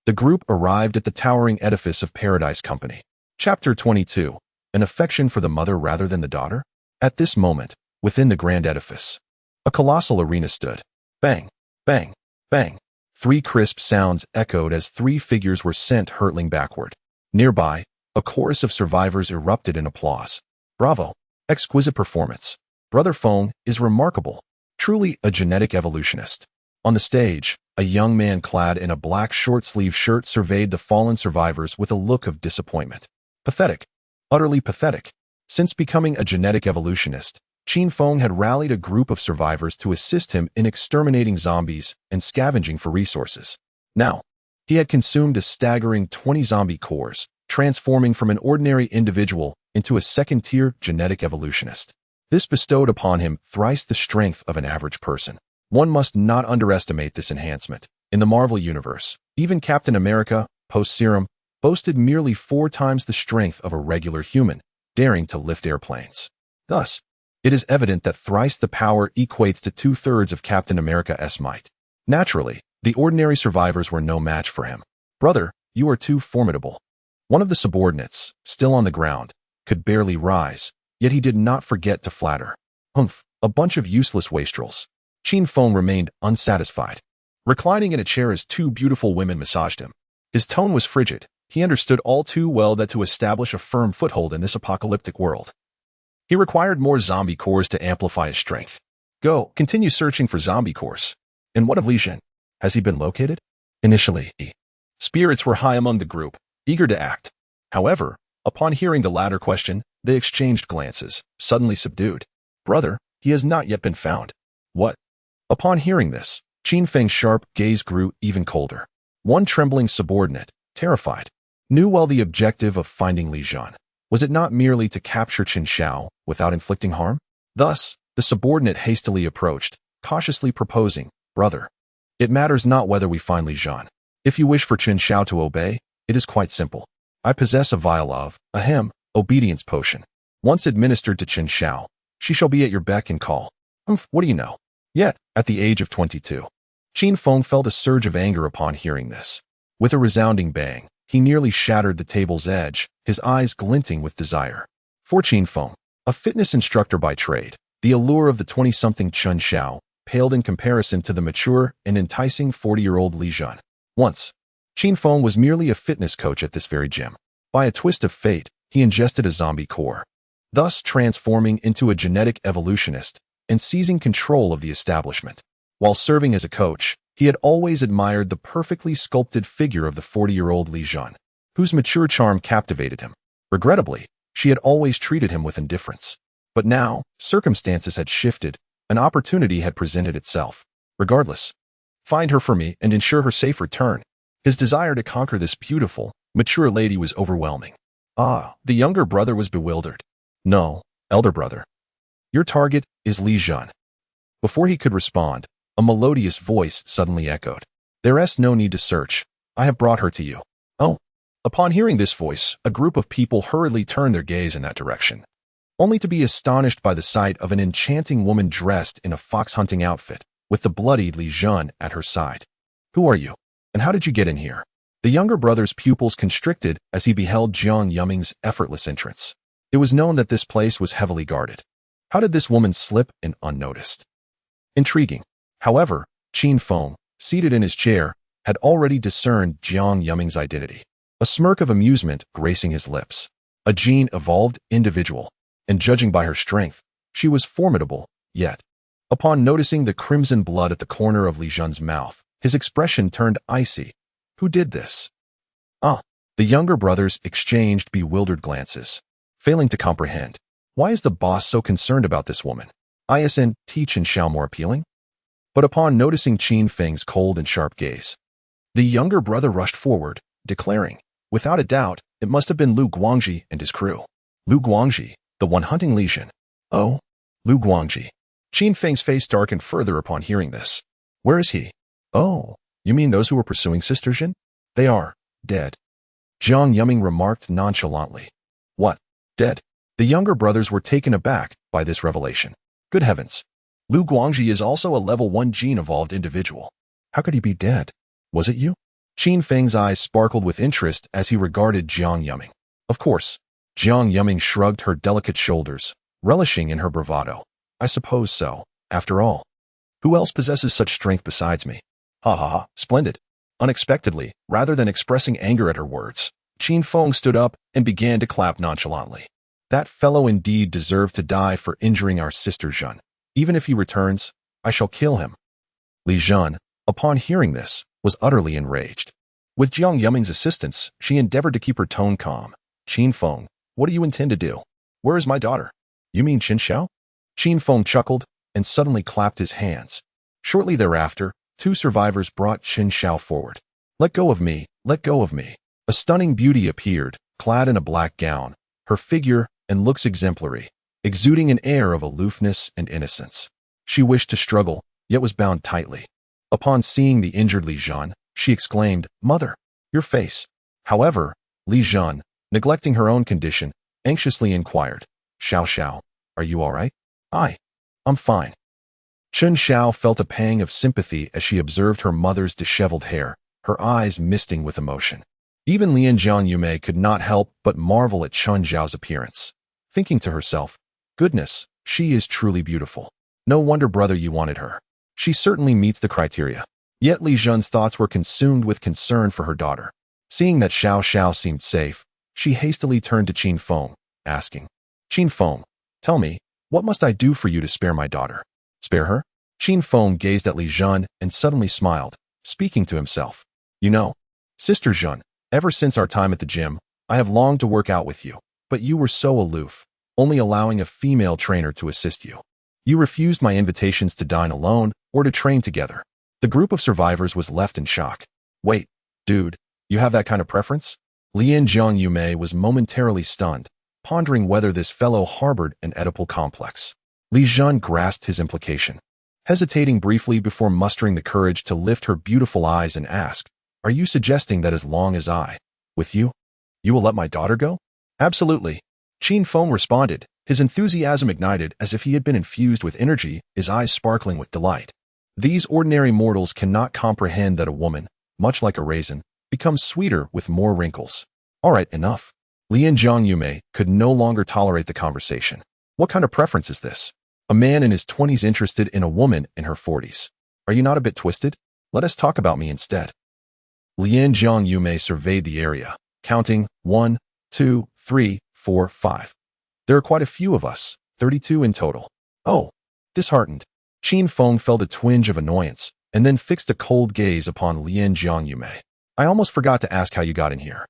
S1: the group arrived at the towering edifice of Paradise Company. Chapter 22. An affection for the mother rather than the daughter? At this moment, within the grand edifice, a colossal arena stood. Bang, bang, bang. 3 crisp sounds echoed as 3 figures were sent hurtling backward. Nearby, a chorus of survivors erupted in applause. "Bravo! Exquisite performance. Brother Feng is remarkable. Truly a genetic evolutionist." On the stage, a young man clad in a black short-sleeve shirt surveyed the fallen survivors with a look of disappointment. Pathetic. Utterly pathetic. Since becoming a genetic evolutionist, Qin Feng had rallied a group of survivors to assist him in exterminating zombies and scavenging for resources. Now, he had consumed a staggering 20 zombie cores, transforming from an ordinary individual into a second-tier genetic evolutionist. This bestowed upon him thrice the strength of an average person. One must not underestimate this enhancement. In the Marvel Universe, even Captain America, post-serum, boasted merely 4 times the strength of a regular human, daring to lift airplanes. Thus, it is evident that thrice the power equates to 2/3 of Captain America's might. Naturally, the ordinary survivors were no match for him. "Brother, you are too formidable." One of the subordinates, still on the ground, could barely rise, yet he did not forget to flatter. "Humph, a bunch of useless wastrels." Qin Feng remained unsatisfied, reclining in a chair as 2 beautiful women massaged him. His tone was frigid. He understood all too well that to establish a firm foothold in this apocalyptic world, he required more zombie cores to amplify his strength. "Go, continue searching for zombie cores." "And what of Li Zhan? Has he been located?" Initially, spirits were high among the group, eager to act. However, upon hearing the latter question, they exchanged glances, suddenly subdued. Brother, he has not yet been found. What? Upon hearing this, Qin Feng's sharp gaze grew even colder. One trembling subordinate, terrified, knew well the objective of finding Li Zhan. Was it not merely to capture Qin Shao without inflicting harm? Thus, the subordinate hastily approached, cautiously proposing, Brother, it matters not whether we find Li Zhan. If you wish for Qin Shao to obey, it is quite simple. I possess a vial of, obedience potion. Once administered to Qin Shao, she shall be at your beck and call. What do you know? Yet, at the age of 22, Qin Feng felt a surge of anger upon hearing this. With a resounding bang, he nearly shattered the table's edge, his eyes glinting with desire. For Qin Feng, a fitness instructor by trade, the allure of the 20-something Qin Shao paled in comparison to the mature and enticing 40-year-old Li Zhan. Once, Qin Feng was merely a fitness coach at this very gym. By a twist of fate, he ingested a zombie core, thus transforming into a genetic evolutionist and seizing control of the establishment. While serving as a coach, he had always admired the perfectly sculpted figure of the 40-year-old Li Zhan, whose mature charm captivated him. Regrettably, she had always treated him with indifference. But now, circumstances had shifted, an opportunity had presented itself. Regardless, find her for me and ensure her safe return. His desire to conquer this beautiful, mature lady was overwhelming. The younger brother was bewildered. No, elder brother. Your target is Li Zhan. Before he could respond, a melodious voice suddenly echoed. There's no need to search. I have brought her to you. Oh. Upon hearing this voice, a group of people hurriedly turned their gaze in that direction, only to be astonished by the sight of an enchanting woman dressed in a fox-hunting outfit, with the bloodied Li Zhan at her side. Who are you? And how did you get in here? The younger brother's pupils constricted as he beheld Jiang Yuming's effortless entrance. It was known that this place was heavily guarded. How did this woman slip in unnoticed? Intriguing. However, Qin Feng, seated in his chair, had already discerned Jiang Yuming's identity. A smirk of amusement gracing his lips. A gene-evolved individual. And judging by her strength, she was formidable, yet. Upon noticing the crimson blood at the corner of Li Zhan's mouth, his expression turned icy. Who did this? The younger brothers exchanged bewildered glances, failing to comprehend. Why is the boss so concerned about this woman? Isn't Qin Shao more appealing? But upon noticing Qin Feng's cold and sharp gaze, the younger brother rushed forward, declaring, without a doubt, it must have been Lu Guangji and his crew. Lu Guangji, the one hunting Li Zhan. Oh, Lu Guangji. Qin Feng's face darkened further upon hearing this. Where is he? Oh, you mean those who were pursuing Sister Zhan? They are dead. Jiang Yuming remarked nonchalantly. What? Dead? The younger brothers were taken aback by this revelation. Good heavens. Lu Guangji is also a level 1 gene-evolved individual. How could he be dead? Was it you? Qin Feng's eyes sparkled with interest as he regarded Jiang Yuming. Of course. Jiang Yuming shrugged her delicate shoulders, relishing in her bravado. I suppose so, after all. Who else possesses such strength besides me? Ha ha ha, splendid. Unexpectedly, rather than expressing anger at her words, Qin Feng stood up and began to clap nonchalantly. That fellow indeed deserved to die for injuring our sister Zhan. Even if he returns, I shall kill him. Li Zhan, upon hearing this, was utterly enraged. With Jiang Yuming's assistance, she endeavored to keep her tone calm. Qin Feng, what do you intend to do? Where is my daughter? You mean Qin Shao? Qin Feng chuckled and suddenly clapped his hands. Shortly thereafter, 2 survivors brought Qin Shao forward. Let go of me, let go of me. A stunning beauty appeared, clad in a black gown, her figure and looks exemplary, exuding an air of aloofness and innocence. She wished to struggle, yet was bound tightly. Upon seeing the injured Li Zhan, she exclaimed, Mother, your face. However, Li Zhan, neglecting her own condition, anxiously inquired, Shao, are you all right? I'm fine. Qin Shao felt a pang of sympathy as she observed her mother's disheveled hair, her eyes misting with emotion. Even Lian Jianyume could not help but marvel at Chun Zhao's appearance, thinking to herself, goodness, she is truly beautiful. No wonder, brother, you wanted her. She certainly meets the criteria. Yet Li Zhan's thoughts were consumed with concern for her daughter. Seeing that Xiao Xiao seemed safe, she hastily turned to Qin Feng, asking, Qin Feng, tell me, what must I do for you to spare my daughter? Spare her? Qin Feng gazed at Li Zhan and suddenly smiled, speaking to himself. You know, Sister Zhan, ever since our time at the gym, I have longed to work out with you, but you were so aloof, only allowing a female trainer to assist you. You refused my invitations to dine alone or to train together. The group of survivors was left in shock. Wait, dude, you have that kind of preference? Lien Jiangyumei was momentarily stunned, pondering whether this fellow harbored an Oedipal complex. Li Zhen grasped his implication, hesitating briefly before mustering the courage to lift her beautiful eyes and ask, "Are you suggesting that as long as with you, you will let my daughter go?" "Absolutely," Qin Feng responded, his enthusiasm ignited as if he had been infused with energy, his eyes sparkling with delight. These ordinary mortals cannot comprehend that a woman, much like a raisin, becomes sweeter with more wrinkles. All right, enough. Lien Jiangyumei could no longer tolerate the conversation. What kind of preference is this? A man in his 20s interested in a woman in her 40s. Are you not a bit twisted? Let us talk about me instead. Lien Jiangyumei surveyed the area, counting 1, 2, 3, 4, 5. There are quite a few of us, 32 in total. Oh, disheartened. Qin Feng felt a twinge of annoyance and then fixed a cold gaze upon Lien Jiangyumei. I almost forgot to ask how you got in here.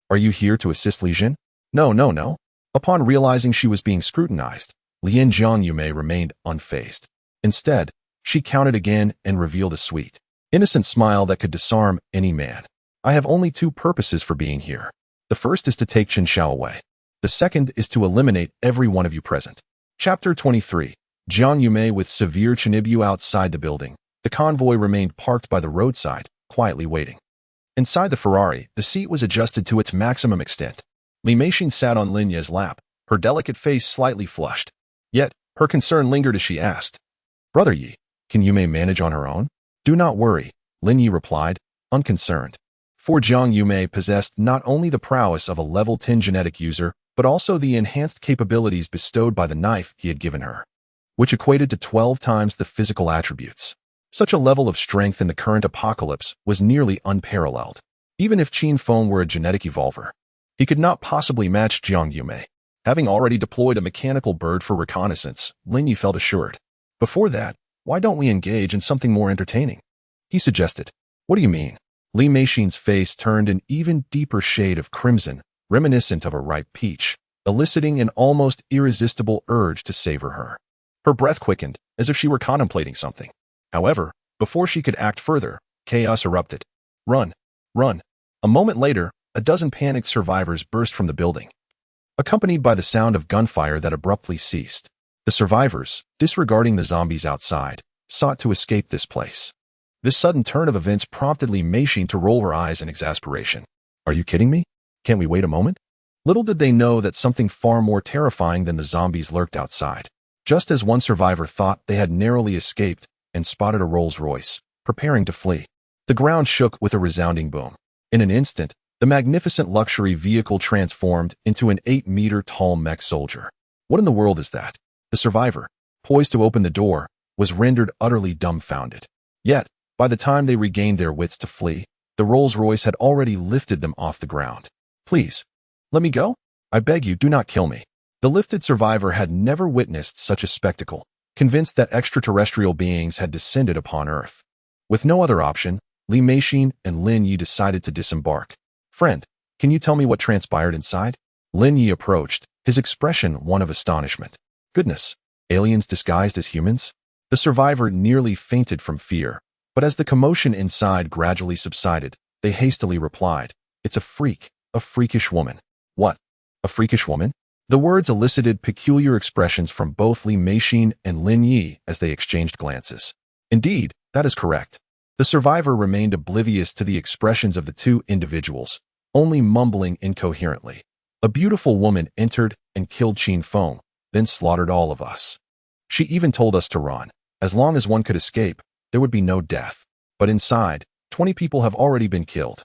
S1: Are you here to assist Li Jin? No. Upon realizing she was being scrutinized, Lien Jiangyumei remained unfazed. Instead, she counted again and revealed a sweet, innocent smile that could disarm any man. I have only two purposes for being here. The first is to take Chen Xiao away. The second is to eliminate every one of you present. Chapter 23. Jiangyumei with severe Chinibu outside the building. The convoy remained parked by the roadside, quietly waiting. Inside the Ferrari, the seat was adjusted to its maximum extent. Li Meixin sat on Lin Ye's lap, her delicate face slightly flushed. Yet, her concern lingered as she asked, "Brother Yi, can Yume manage on her own?" "Do not worry," Lin Yi replied, unconcerned. For Jiangyumei possessed not only the prowess of a level 10 genetic user, but also the enhanced capabilities bestowed by the knife he had given her, which equated to 12 times the physical attributes. Such a level of strength in the current apocalypse was nearly unparalleled. Even if Qin Feng were a genetic evolver, he could not possibly match Jiangyumei. Having already deployed a mechanical bird for reconnaissance, Lin Yi felt assured. Before that, why don't we engage in something more entertaining? He suggested. What do you mean? Li Meixin's face turned an even deeper shade of crimson, reminiscent of a ripe peach, eliciting an almost irresistible urge to savor her. Her breath quickened, as if she were contemplating something. However, before she could act further, chaos erupted. Run! Run! A moment later, a dozen panicked survivors burst from the building, accompanied by the sound of gunfire that abruptly ceased. The survivors, disregarding the zombies outside, sought to escape this place. This sudden turn of events prompted Li Meixin to roll her eyes in exasperation. Are you kidding me? Can't we wait a moment? Little did they know that something far more terrifying than the zombies lurked outside. Just as one survivor thought they had narrowly escaped and spotted a Rolls-Royce, preparing to flee, the ground shook with a resounding boom. In an instant, the magnificent luxury vehicle transformed into an 8-meter-tall mech soldier. What in the world is that? The survivor, poised to open the door, was rendered utterly dumbfounded. Yet, by the time they regained their wits to flee, the Rolls-Royce had already lifted them off the ground. Please, let me go? I beg you, do not kill me. The lifted survivor had never witnessed such a spectacle, convinced that extraterrestrial beings had descended upon Earth. With no other option, Li Meixin and Lin Yi decided to disembark. Friend, can you tell me what transpired inside? Lin Yi approached, his expression one of astonishment. Goodness, aliens disguised as humans? The survivor nearly fainted from fear, but as the commotion inside gradually subsided, they hastily replied, "It's a freak, a freakish woman." What? A freakish woman? The words elicited peculiar expressions from both Li Meixin and Lin Yi as they exchanged glances. Indeed, that is correct. The survivor remained oblivious to the expressions of the two individuals, only mumbling incoherently. A beautiful woman entered and killed Qin Feng, then slaughtered all of us. She even told us to run. As long as one could escape, there would be no death. But inside, 20 people have already been killed.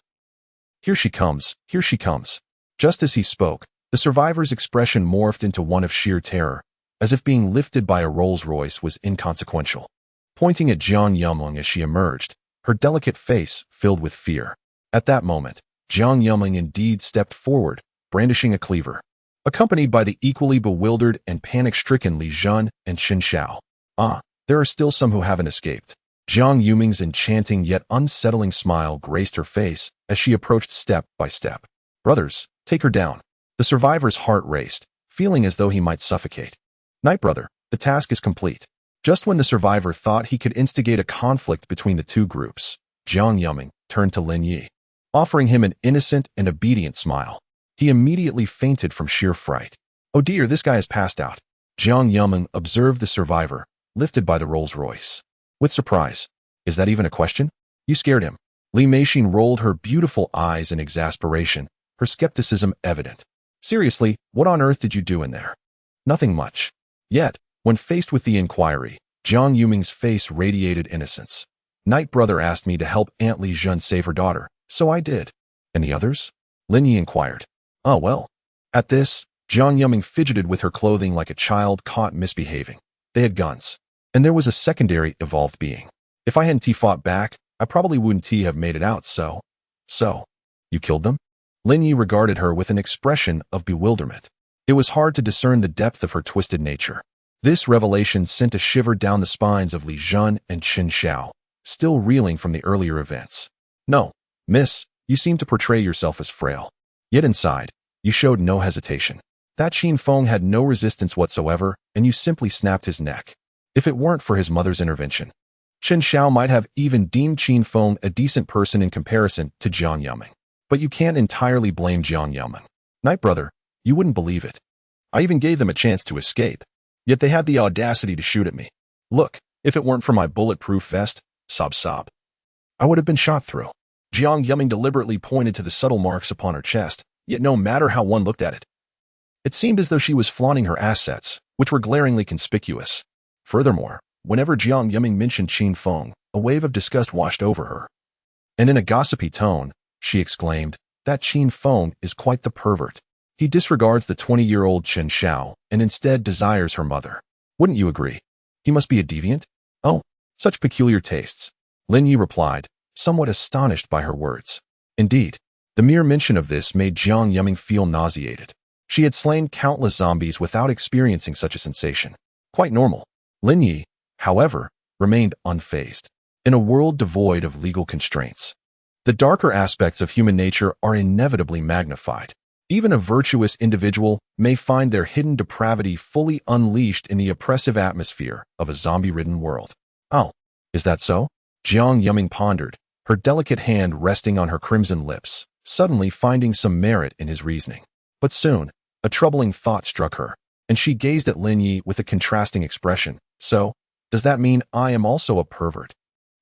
S1: Here she comes, here she comes. Just as he spoke, the survivor's expression morphed into one of sheer terror, as if being lifted by a Rolls-Royce was inconsequential. Pointing at Jiang Yumling as she emerged, her delicate face filled with fear. At that moment, Jiang Yumling indeed stepped forward, brandishing a cleaver, accompanied by the equally bewildered and panic-stricken Li Zhen and Chen Xiao. Ah, there are still some who haven't escaped. Jiang Yuming's enchanting yet unsettling smile graced her face as she approached step by step. Brothers, take her down. The survivor's heart raced, feeling as though he might suffocate. Night, brother, the task is complete. Just when the survivor thought he could instigate a conflict between the two groups, Jiang Yuming turned to Lin Yi, offering him an innocent and obedient smile. He immediately fainted from sheer fright. Oh dear, this guy has passed out. Jiang Yuming observed the survivor, lifted by the Rolls-Royce. With surprise. Is that even a question? You scared him. Li Meixin rolled her beautiful eyes in exasperation, her skepticism evident. Seriously, what on earth did you do in there? Nothing much. Yet, when faced with the inquiry, Jiang Yuming's face radiated innocence. Night Brother asked me to help Aunt Li Jun save her daughter, so I did. And the others? Lin Yi inquired. Oh well. At this, Jiang Yuming fidgeted with her clothing like a child caught misbehaving. They had guns. And there was a secondary evolved being. If I hadn't fought back, I probably wouldn't have made it out, so. You killed them? Lin Yi regarded her with an expression of bewilderment. It was hard to discern the depth of her twisted nature. This revelation sent a shiver down the spines of Li Jun and Qin Xiao, still reeling from the earlier events. No, miss, you seem to portray yourself as frail. Yet inside, you showed no hesitation. That Qin Feng had no resistance whatsoever, and you simply snapped his neck. If it weren't for his mother's intervention, Qin Xiao might have even deemed Qin Feng a decent person in comparison to Jiang Yuming. But you can't entirely blame Jiang Yuming. Night Brother, you wouldn't believe it. I even gave them a chance to escape. Yet they had the audacity to shoot at me. Look, if it weren't for my bulletproof vest, sob, I would have been shot through. Jiang Yuming deliberately pointed to the subtle marks upon her chest, yet no matter how one looked at it, it seemed as though she was flaunting her assets, which were glaringly conspicuous. Furthermore, whenever Jiang Yuming mentioned Qin Feng, a wave of disgust washed over her. And in a gossipy tone, she exclaimed, that Qin Feng is quite the pervert. He disregards the 20-year-old Qin Xiao and instead desires her mother. Wouldn't you agree? He must be a deviant? Oh, such peculiar tastes. Lin Yi replied, somewhat astonished by her words. Indeed, the mere mention of this made Jiang Yuming feel nauseated. She had slain countless zombies without experiencing such a sensation. Quite normal. Lin Yi, however, remained unfazed. In a world devoid of legal constraints, the darker aspects of human nature are inevitably magnified. Even a virtuous individual may find their hidden depravity fully unleashed in the oppressive atmosphere of a zombie-ridden world. Oh, is that so? Jiang Yuming pondered, her delicate hand resting on her crimson lips, suddenly finding some merit in his reasoning. But soon, a troubling thought struck her, and she gazed at Lin Yi with a contrasting expression. So, does that mean I am also a pervert?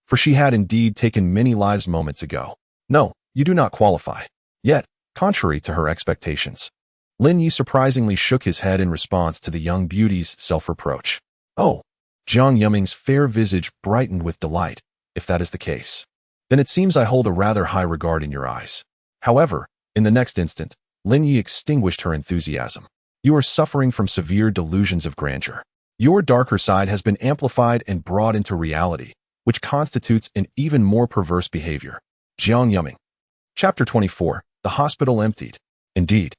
S1: For she had indeed taken many lives moments ago. No, you do not qualify. Yet, contrary to her expectations, Lin Yi surprisingly shook his head in response to the young beauty's self-reproach. Oh, Jiang Yuming's fair visage brightened with delight. If that is the case, then it seems I hold a rather high regard in your eyes. However, in the next instant, Lin Yi extinguished her enthusiasm. You are suffering from severe delusions of grandeur. Your darker side has been amplified and brought into reality, which constitutes an even more perverse behavior. Jiang Yuming. Chapter 24. The hospital emptied. Indeed,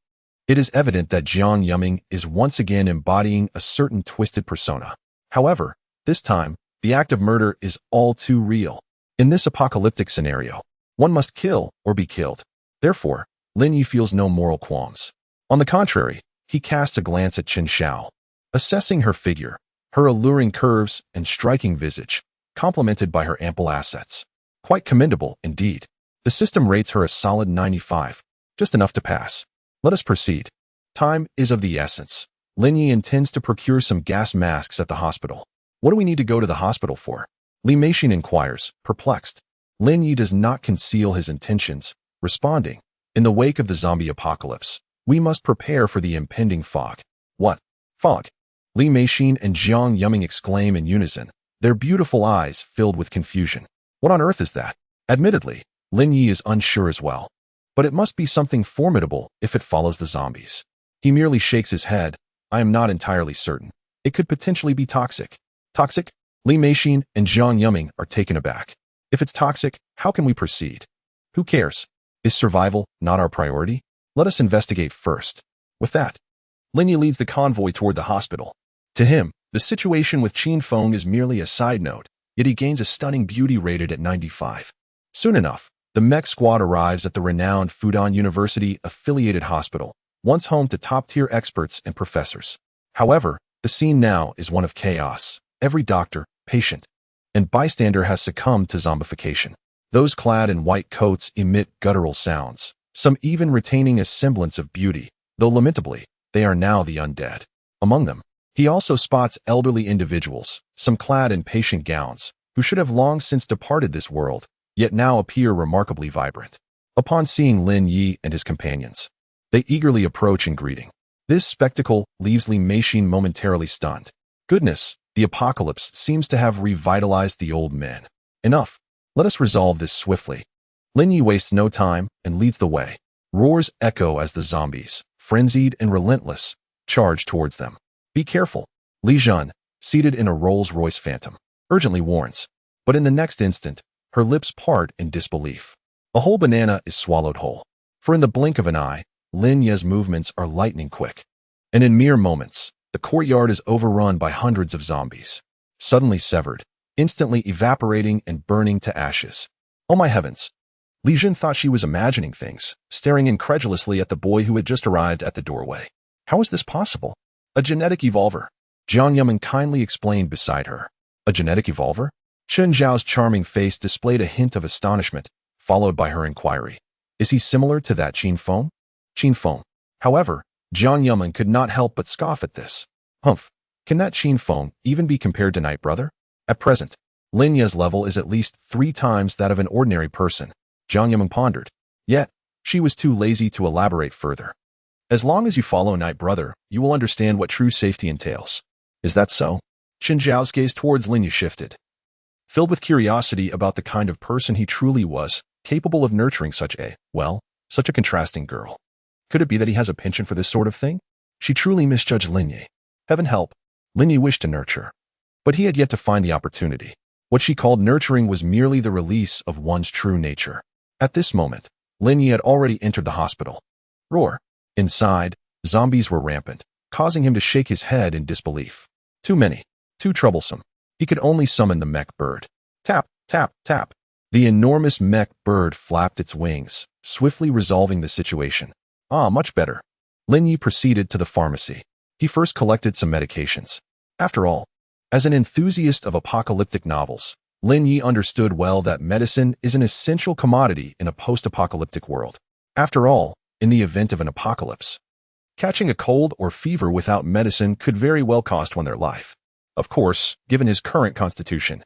S1: it is evident that Jiang Yuming is once again embodying a certain twisted persona. However, this time, the act of murder is all too real. In this apocalyptic scenario, one must kill or be killed. Therefore, Lin Yi feels no moral qualms. On the contrary, he casts a glance at Qin Xiao, assessing her figure, her alluring curves and striking visage, complemented by her ample assets. Quite commendable, indeed. The system rates her a solid 95, just enough to pass. Let us proceed. Time is of the essence. Lin Yi intends to procure some gas masks at the hospital. What do we need to go to the hospital for? Li Meixin inquires, perplexed. Lin Yi does not conceal his intentions, responding, in the wake of the zombie apocalypse, we must prepare for the impending fog. What? Fog? Li Meixin and Jiang Yuming exclaim in unison, their beautiful eyes filled with confusion. What on earth is that? Admittedly, Lin Yi is unsure as well. But it must be something formidable if it follows the zombies. He merely shakes his head. I am not entirely certain. It could potentially be toxic. Toxic? Li Meixin and Jiang Yuming are taken aback. If it's toxic, how can we proceed? Who cares? Is survival not our priority? Let us investigate first. With that, Lin Yi leads the convoy toward the hospital. To him, the situation with Qin Feng is merely a side note, yet he gains a stunning beauty rated at 95. Soon enough, the mech squad arrives at the renowned Fudan University-affiliated hospital, once home to top-tier experts and professors. However, the scene now is one of chaos. every doctor, patient, and bystander has succumbed to zombification. Those clad in white coats emit guttural sounds, some even retaining a semblance of beauty, though lamentably, they are now the undead. Among them, he also spots elderly individuals, some clad in patient gowns, who should have long since departed this world, yet now appear remarkably vibrant. Upon seeing Lin Yi and his companions, they eagerly approach in greeting. This spectacle leaves Li Meixin momentarily stunned. Goodness, the apocalypse seems to have revitalized the old men. Enough. Let us resolve this swiftly. Lin Yi wastes no time and leads the way. Roars echo as the zombies, frenzied and relentless, charge towards them. Be careful. Li Jun, seated in a Rolls-Royce Phantom, urgently warns. But in the next instant, her lips part in disbelief. A whole banana is swallowed whole. For in the blink of an eye, Lin Ye's movements are lightning quick. And in mere moments, the courtyard is overrun by hundreds of zombies, suddenly severed, instantly evaporating and burning to ashes. Oh my heavens! Li Jun thought she was imagining things, staring incredulously at the boy who had just arrived at the doorway. How is this possible? A genetic evolver. Jiang Yaman kindly explained beside her. A genetic evolver? Chen Zhao's charming face displayed a hint of astonishment, followed by her inquiry. Is he similar to that Qin Feng? Qin Feng. However, Jiang Yaman could not help but scoff at this. Humph. Can that Qin Feng even be compared to Night Brother? At present, Lin Ye's level is at least 3 times that of an ordinary person, Jiang Yaman pondered. Yet, she was too lazy to elaborate further. As long as you follow Night Brother, you will understand what true safety entails. Is that so? Chen Zhao's gaze towards Lin Yi shifted. Filled with curiosity about the kind of person he truly was, capable of nurturing such a contrasting girl. Could it be that he has a penchant for this sort of thing? She truly misjudged Lin Yi. Heaven help. Lin Yi wished to nurture. But he had yet to find the opportunity. What she called nurturing was merely the release of one's true nature. At this moment, Lin Yi had already entered the hospital. Roar. Inside, zombies were rampant, causing him to shake his head in disbelief. Too many. Too troublesome. He could only summon the mech bird. Tap, tap, tap. The enormous mech bird flapped its wings, swiftly resolving the situation. Ah, much better. Lin Yi proceeded to the pharmacy. He first collected some medications. After all, as an enthusiast of apocalyptic novels, Lin Yi understood well that medicine is an essential commodity in a post-apocalyptic world. After all, in the event of an apocalypse, catching a cold or fever without medicine could very well cost one their life. Of course, given his current constitution,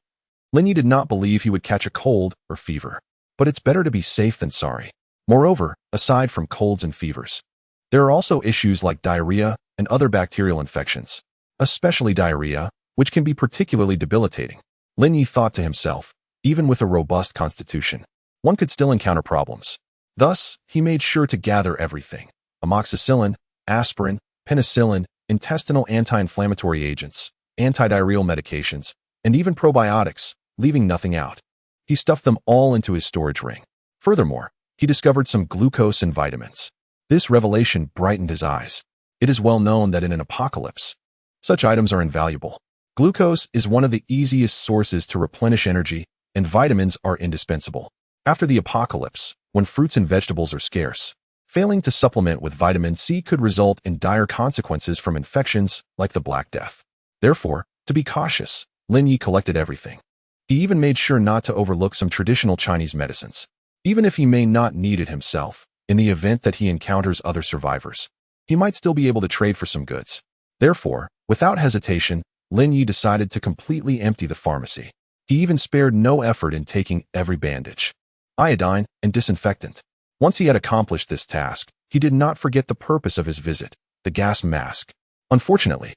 S1: Lin Yi did not believe he would catch a cold or fever. But it's better to be safe than sorry. Moreover, aside from colds and fevers, there are also issues like diarrhea and other bacterial infections, especially diarrhea, which can be particularly debilitating. Lin Yi thought to himself, even with a robust constitution, one could still encounter problems. Thus, he made sure to gather everything: amoxicillin, aspirin, penicillin, intestinal anti-inflammatory agents, antidiarrheal medications, and even probiotics, leaving nothing out. He stuffed them all into his storage ring. Furthermore, he discovered some glucose and vitamins. This revelation brightened his eyes. It is well known that in an apocalypse, such items are invaluable. Glucose is one of the easiest sources to replenish energy, and vitamins are indispensable. After the apocalypse, when fruits and vegetables are scarce, failing to supplement with vitamin C could result in dire consequences from infections like the Black Death. Therefore, to be cautious, Lin Yi collected everything. He even made sure not to overlook some traditional Chinese medicines, even if he may not need it himself. In the event that he encounters other survivors, he might still be able to trade for some goods. Therefore, without hesitation, Lin Yi decided to completely empty the pharmacy. He even spared no effort in taking every bandage, iodine, and disinfectant. Once he had accomplished this task, he did not forget the purpose of his visit, the gas mask. Unfortunately,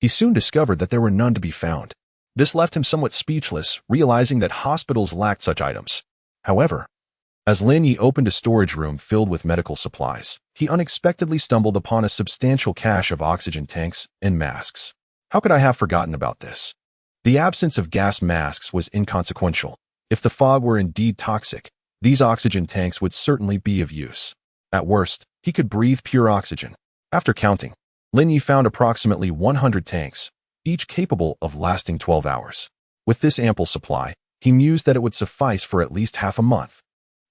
S1: he soon discovered that there were none to be found. This left him somewhat speechless, realizing that hospitals lacked such items. However, as Lin Yi opened a storage room filled with medical supplies, he unexpectedly stumbled upon a substantial cache of oxygen tanks and masks. How could I have forgotten about this? The absence of gas masks was inconsequential. If the fog were indeed toxic, these oxygen tanks would certainly be of use. At worst, he could breathe pure oxygen. After counting, Lin Yi found approximately 100 tanks, each capable of lasting 12 hours. With this ample supply, he mused that it would suffice for at least half a month.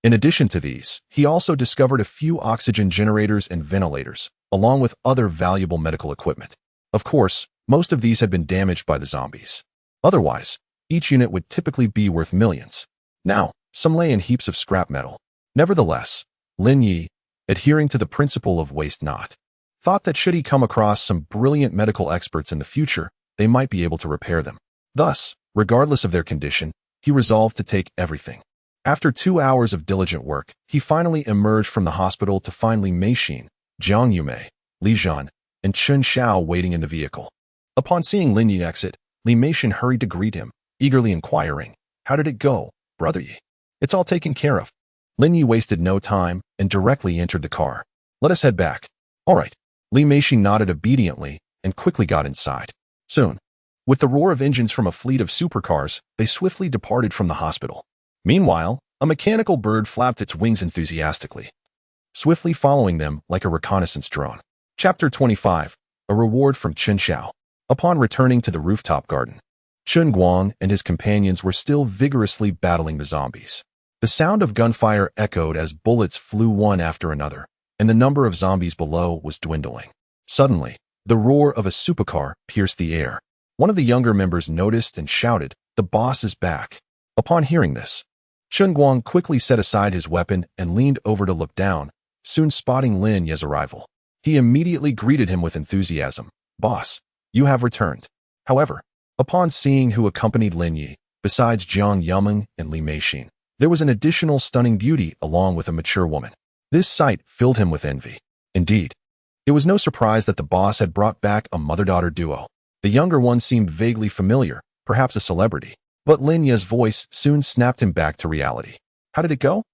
S1: In addition to these, he also discovered a few oxygen generators and ventilators, along with other valuable medical equipment. Of course, most of these had been damaged by the zombies. Otherwise, each unit would typically be worth millions. Now, some lay in heaps of scrap metal. Nevertheless, Lin Yi, adhering to the principle of waste not, thought that should he come across some brilliant medical experts in the future, they might be able to repair them. Thus, regardless of their condition, he resolved to take everything. After 2 hours of diligent work, he finally emerged from the hospital to find Li Meixin, Jiang Yumei, Li Zhan, and Chun Xiao waiting in the vehicle. Upon seeing Lin Yi exit, Li Meixin hurried to greet him, eagerly inquiring, "How did it go, brother Yi?" "It's all taken care of." Lin Yi wasted no time and directly entered the car. "Let us head back." "All right." Li Meixin nodded obediently and quickly got inside. Soon, with the roar of engines from a fleet of supercars, they swiftly departed from the hospital. Meanwhile, a mechanical bird flapped its wings enthusiastically, swiftly following them like a reconnaissance drone. Chapter 25. A Reward from Chun Xiao. Upon returning to the rooftop garden, Chun Guang and his companions were still vigorously battling the zombies. The sound of gunfire echoed as bullets flew one after another, and the number of zombies below was dwindling. Suddenly, the roar of a supercar pierced the air. One of the younger members noticed and shouted, "The boss is back." Upon hearing this, Chun Guang quickly set aside his weapon and leaned over to look down, soon spotting Lin Yi's arrival. He immediately greeted him with enthusiasm. "Boss, you have returned." However, upon seeing who accompanied Lin Yi, besides Jiang Yumeng and Li Meixin, there was an additional stunning beauty along with a mature woman. This sight filled him with envy. Indeed, it was no surprise that the boss had brought back a mother-daughter duo. The younger one seemed vaguely familiar, perhaps a celebrity, but Lin Yi's voice soon snapped him back to reality. "How did it go?"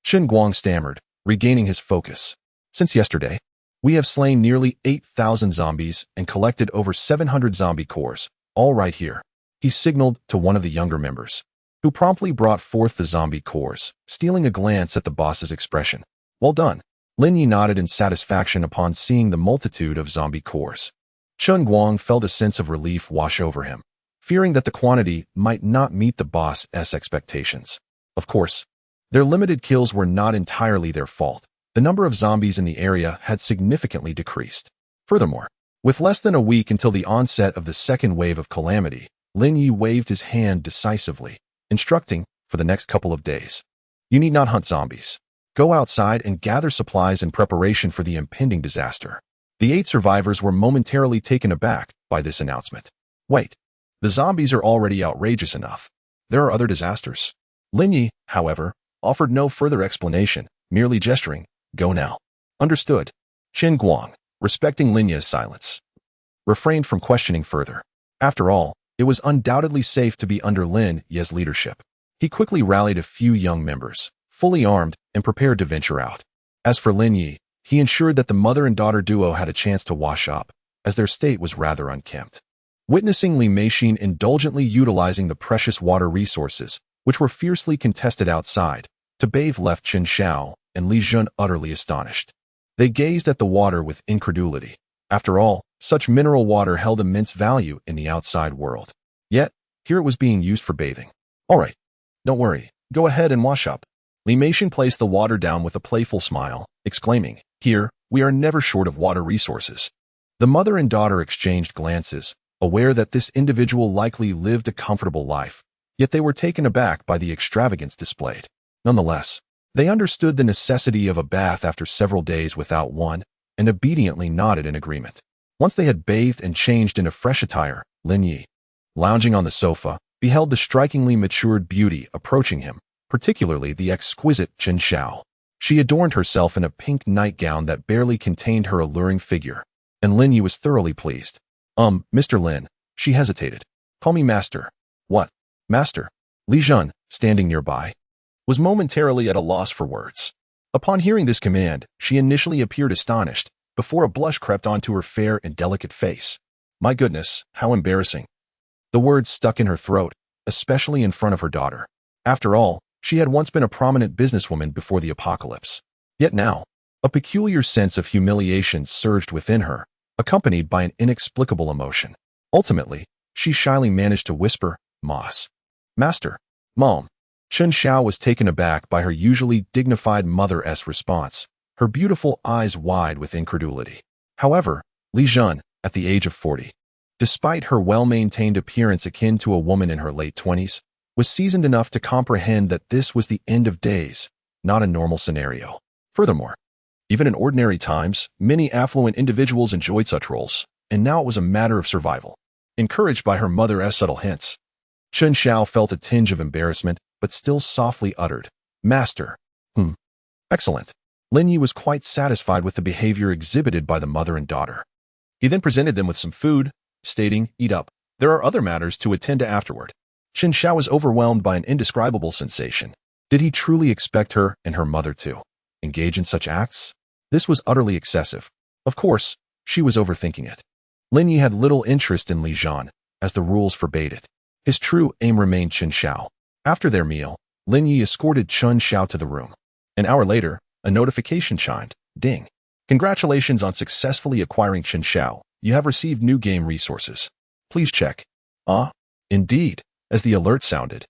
S1: Chun Guang stammered, regaining his focus. "Since yesterday, we have slain nearly 8,000 zombies and collected over 700 zombie cores, all right here." He signaled to one of the younger members, who promptly brought forth the zombie cores, stealing a glance at the boss's expression. "Well done." Lin Yi nodded in satisfaction upon seeing the multitude of zombie cores. Chun Guang felt a sense of relief wash over him, fearing that the quantity might not meet the boss's expectations. Of course, their limited kills were not entirely their fault. The number of zombies in the area had significantly decreased. Furthermore, with less than a week until the onset of the second wave of calamity, Lin Yi waved his hand decisively, instructing, for the next couple of days, "You need not hunt zombies. Go outside and gather supplies in preparation for the impending disaster." The 8 survivors were momentarily taken aback by this announcement. "Wait, the zombies are already outrageous enough. There are other disasters." Lin Yi, however, offered no further explanation, merely gesturing, "Go now." "Understood." Chun Guang, respecting Lin Yi's silence, refrained from questioning further. After all, it was undoubtedly safe to be under Lin Yi's leadership. He quickly rallied a few young members, fully armed, and prepared to venture out. As for Lin Yi, he ensured that the mother and daughter duo had a chance to wash up, as their state was rather unkempt. Witnessing Li Meixin indulgently utilizing the precious water resources, which were fiercely contested outside, to bathe left Chun Xiao and Li Zhan utterly astonished. They gazed at the water with incredulity. After all, such mineral water held immense value in the outside world. Yet, here it was being used for bathing. "All right, don't worry, go ahead and wash up." Li Meixin placed the water down with a playful smile, exclaiming, "Here, we are never short of water resources." The mother and daughter exchanged glances, aware that this individual likely lived a comfortable life, yet they were taken aback by the extravagance displayed. Nonetheless, they understood the necessity of a bath after several days without one, and obediently nodded in agreement. Once they had bathed and changed into fresh attire, Lin Yi, lounging on the sofa, beheld the strikingly matured beauty approaching him, particularly the exquisite Chun Xiao. She adorned herself in a pink nightgown that barely contained her alluring figure, and Lin Yi was thoroughly pleased. Mr. Lin," she hesitated. "Call me Master." "What, Master?" Li Zhan, standing nearby, was momentarily at a loss for words. Upon hearing this command, she initially appeared astonished, before a blush crept onto her fair and delicate face. My goodness, how embarrassing. The words stuck in her throat, especially in front of her daughter. After all, she had once been a prominent businesswoman before the apocalypse. Yet now, a peculiar sense of humiliation surged within her, accompanied by an inexplicable emotion. Ultimately, she shyly managed to whisper, "Moss." "Master." "Mom." Chun Xiao was taken aback by her usually dignified mother-esque response, her beautiful eyes wide with incredulity. However, Li Zhan, at the age of 40, despite her well-maintained appearance akin to a woman in her late 20s, was seasoned enough to comprehend that this was the end of days, not a normal scenario. Furthermore, even in ordinary times, many affluent individuals enjoyed such roles, and now it was a matter of survival. Encouraged by her mother's subtle hints, Chen Xiao felt a tinge of embarrassment, but still softly uttered, "Master." Excellent. Lin Yi was quite satisfied with the behavior exhibited by the mother and daughter. He then presented them with some food, stating, "Eat up. There are other matters to attend to afterward." Chen Xiao was overwhelmed by an indescribable sensation. Did he truly expect her and her mother to engage in such acts? This was utterly excessive. Of course, she was overthinking it. Lin Yi had little interest in Li Zhan, as the rules forbade it. His true aim remained Chen Xiao. After their meal, Lin Yi escorted Chen Xiao to the room. An hour later, a notification chimed. Ding. Congratulations on successfully acquiring Chen Xiao. You have received new game resources. Please check. Indeed, as the alert sounded.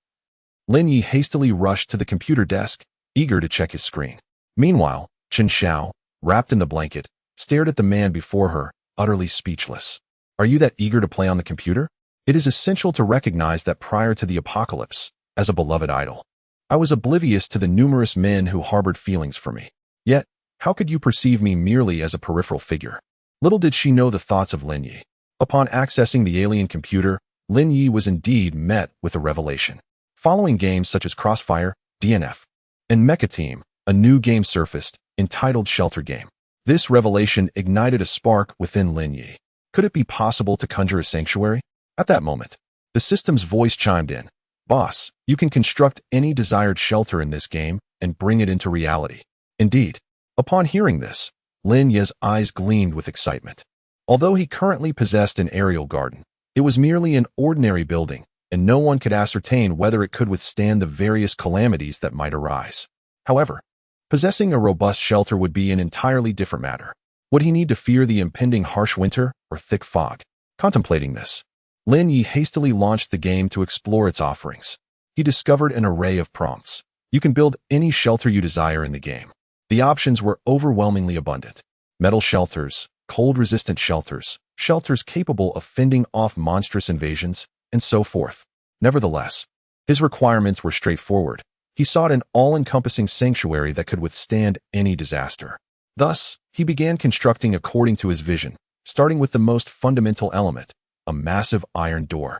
S1: Lin Yi hastily rushed to the computer desk, eager to check his screen. Meanwhile, Chen Xiao, wrapped in the blanket, stared at the man before her, utterly speechless. Are you that eager to play on the computer? It is essential to recognize that prior to the apocalypse, as a beloved idol, I was oblivious to the numerous men who harbored feelings for me. Yet, how could you perceive me merely as a peripheral figure? Little did she know the thoughts of Lin Yi. Upon accessing the alien computer, Lin Yi was indeed met with a revelation. Following games such as Crossfire, DNF, and Mecha Team, a new game surfaced, entitled Shelter Game. This revelation ignited a spark within Lin Yi. Could it be possible to conjure a sanctuary? At that moment, the system's voice chimed in. Boss, you can construct any desired shelter in this game and bring it into reality. Indeed. Upon hearing this, Lin Yi's eyes gleamed with excitement. Although he currently possessed an aerial garden, it was merely an ordinary building, and no one could ascertain whether it could withstand the various calamities that might arise. However, possessing a robust shelter would be an entirely different matter. Would he need to fear the impending harsh winter or thick fog? Contemplating this, Lin Yi hastily launched the game to explore its offerings. He discovered an array of prompts. You can build any shelter you desire in the game. The options were overwhelmingly abundant. Metal shelters, cold-resistant shelters, shelters capable of fending off monstrous invasions, and so forth. Nevertheless, his requirements were straightforward. He sought an all-encompassing sanctuary that could withstand any disaster. Thus, he began constructing according to his vision, starting with the most fundamental element, a massive iron door.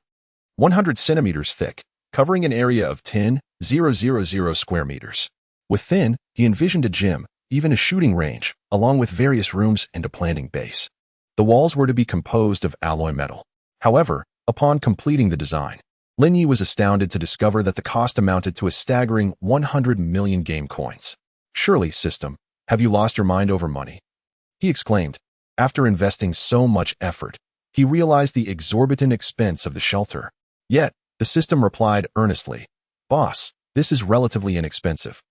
S1: 100 centimeters thick, covering an area of 10,000 square meters. Within, he envisioned a gym, even a shooting range, along with various rooms and a planting base. The walls were to be composed of alloy metal. However, upon completing the design, Lin Yi was astounded to discover that the cost amounted to a staggering 100 million game coins. Surely, system, have you lost your mind over money? He exclaimed. After investing so much effort, he realized the exorbitant expense of the shelter. Yet, the system replied earnestly, Boss, this is relatively inexpensive.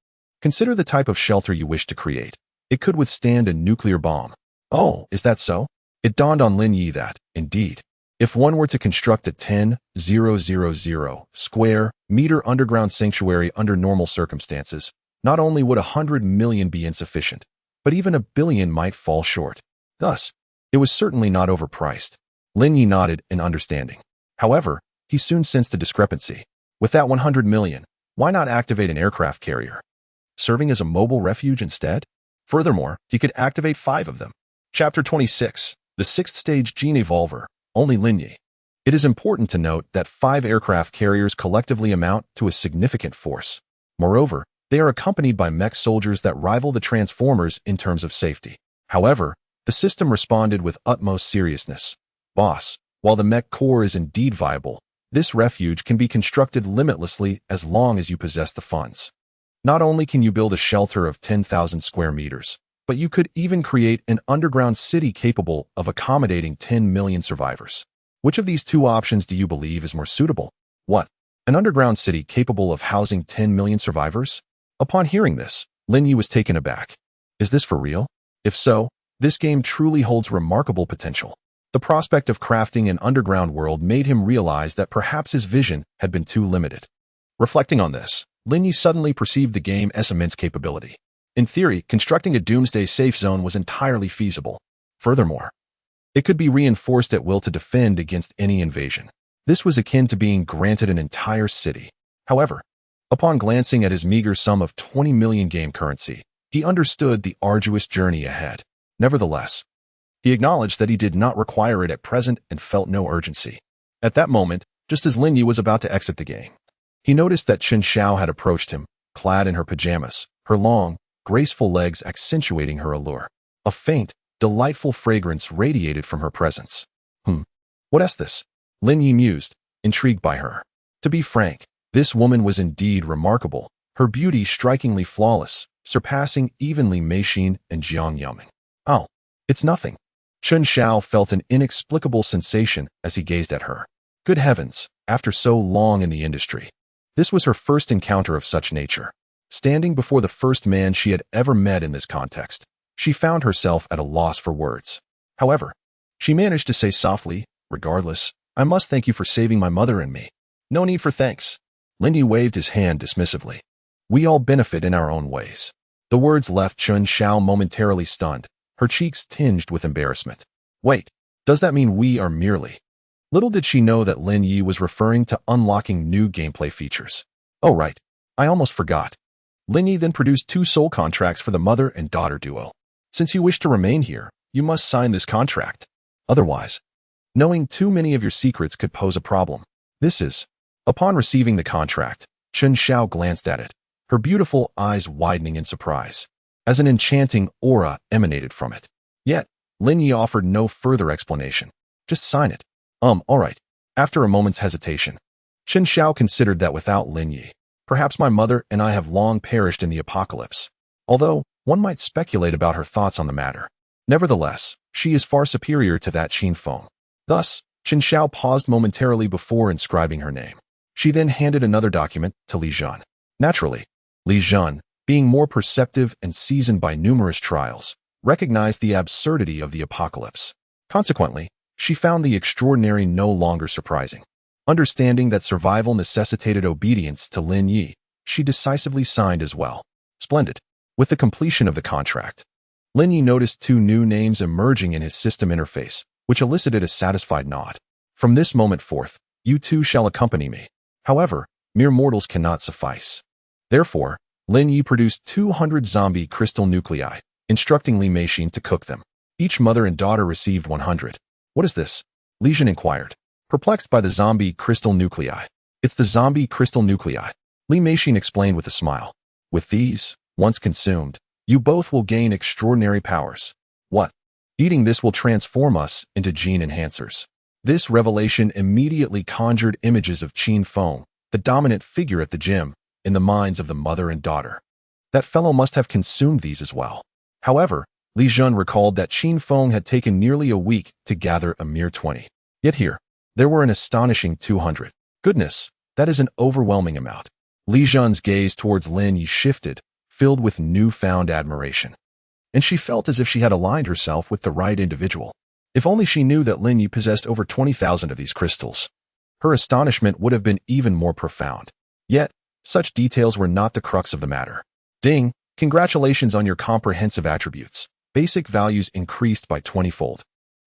S1: Consider the type of shelter you wish to create. It could withstand a nuclear bomb. Oh, is that so? It dawned on Lin Yi that, indeed, if one were to construct a 10,000 square meter underground sanctuary under normal circumstances, not only would 100 million be insufficient, but even 1 billion might fall short. Thus, it was certainly not overpriced. Lin Yi nodded in understanding. However, he soon sensed a discrepancy. With that 100 million, why not activate an aircraft carrier, serving as a mobile refuge instead? Furthermore, he could activate 5 of them. Chapter 26, the 6th stage gene evolver, only Lin Yi. It is important to note that 5 aircraft carriers collectively amount to a significant force. Moreover, they are accompanied by mech soldiers that rival the Transformers in terms of safety. However, the system responded with utmost seriousness. Boss, while the mech core is indeed viable, this refuge can be constructed limitlessly as long as you possess the funds. Not only can you build a shelter of 10,000 square meters, but you could even create an underground city capable of accommodating 10 million survivors. Which of these 2 options do you believe is more suitable? What? An underground city capable of housing 10 million survivors? Upon hearing this, Lin Yi was taken aback. Is this for real? If so, this game truly holds remarkable potential. The prospect of crafting an underground world made him realize that perhaps his vision had been too limited. Reflecting on this, Lin Yi suddenly perceived the game's immense capability. In theory, constructing a Doomsday safe zone was entirely feasible. Furthermore, It could be reinforced at will to defend against any invasion. This was akin to being granted an entire city. However, upon glancing at his meager sum of 20 million game currency, he understood the arduous journey ahead. Nevertheless, he acknowledged that he did not require it at present and felt no urgency. At that moment, just as Lin Yi was about to exit the game, he noticed that Chen Xiao had approached him, clad in her pajamas, her long, graceful legs accentuating her allure. A faint, delightful fragrance radiated from her presence. What is this? Lin Yi mused, intrigued by her. To be frank, this woman was indeed remarkable, her beauty strikingly flawless, surpassing evenly Mei Xin and Jiang Yaming. Oh, it's nothing. Chen Xiao felt an inexplicable sensation as he gazed at her. Good heavens, after so long in the industry. This was her first encounter of such nature. Standing before the first man she had ever met in this context, she found herself at a loss for words. However, she managed to say softly, regardless, I must thank you for saving my mother and me. No need for thanks. Lin Yi waved his hand dismissively. We all benefit in our own ways. The words left Chen Xiao momentarily stunned, her cheeks tinged with embarrassment. Wait, does that mean we are merely? Little did she know that Lin Yi was referring to unlocking new gameplay features. Oh right, I almost forgot. Lin Yi then produced 2 soul contracts for the mother and daughter duo. Since you wish to remain here, you must sign this contract. Otherwise, knowing too many of your secrets could pose a problem. This is. Upon receiving the contract, Chen Xiao glanced at it, her beautiful eyes widening in surprise, as an enchanting aura emanated from it. Yet, Lin Yi offered no further explanation. Just sign it. Alright. After a moment's hesitation, Chen Xiao considered that without Lin Yi, perhaps my mother and I have long perished in the apocalypse. Although, one might speculate about her thoughts on the matter. Nevertheless, she is far superior to that Qin Feng. Thus, Chen Xiao paused momentarily before inscribing her name. She then handed another document to Li Zhan. Naturally, Li Zhan, being more perceptive and seasoned by numerous trials, recognized the absurdity of the apocalypse. Consequently, she found the extraordinary no longer surprising. Understanding that survival necessitated obedience to Lin Yi, she decisively signed as well. Splendid. With the completion of the contract, Lin Yi noticed 2 new names emerging in his system interface, which elicited a satisfied nod. From this moment forth, you 2 shall accompany me. However, mere mortals cannot suffice. Therefore, Lin Yi produced 200 zombie crystal nuclei, instructing Li Meixin to cook them. Each mother and daughter received 100. What is this? Li Zhan inquired, perplexed by the zombie crystal nuclei. It's the zombie crystal nuclei. Li Meixin explained with a smile. With these, once consumed, you both will gain extraordinary powers. What? Eating this will transform us into gene enhancers. This revelation immediately conjured images of Qin Feng, the dominant figure at the gym, in the minds of the mother and daughter. That fellow must have consumed these as well. However, Li Zhan recalled that Qin Feng had taken nearly a week to gather a mere 20. Yet here, there were an astonishing 200. Goodness, that is an overwhelming amount. Li Zhan's gaze towards Lin Yi shifted, filled with newfound admiration. And she felt as if she had aligned herself with the right individual. If only she knew that Lin Yi possessed over 20,000 of these crystals. Her astonishment would have been even more profound. Yet, such details were not the crux of the matter. Ding, congratulations on your comprehensive attributes. Basic values increased by 20-fold.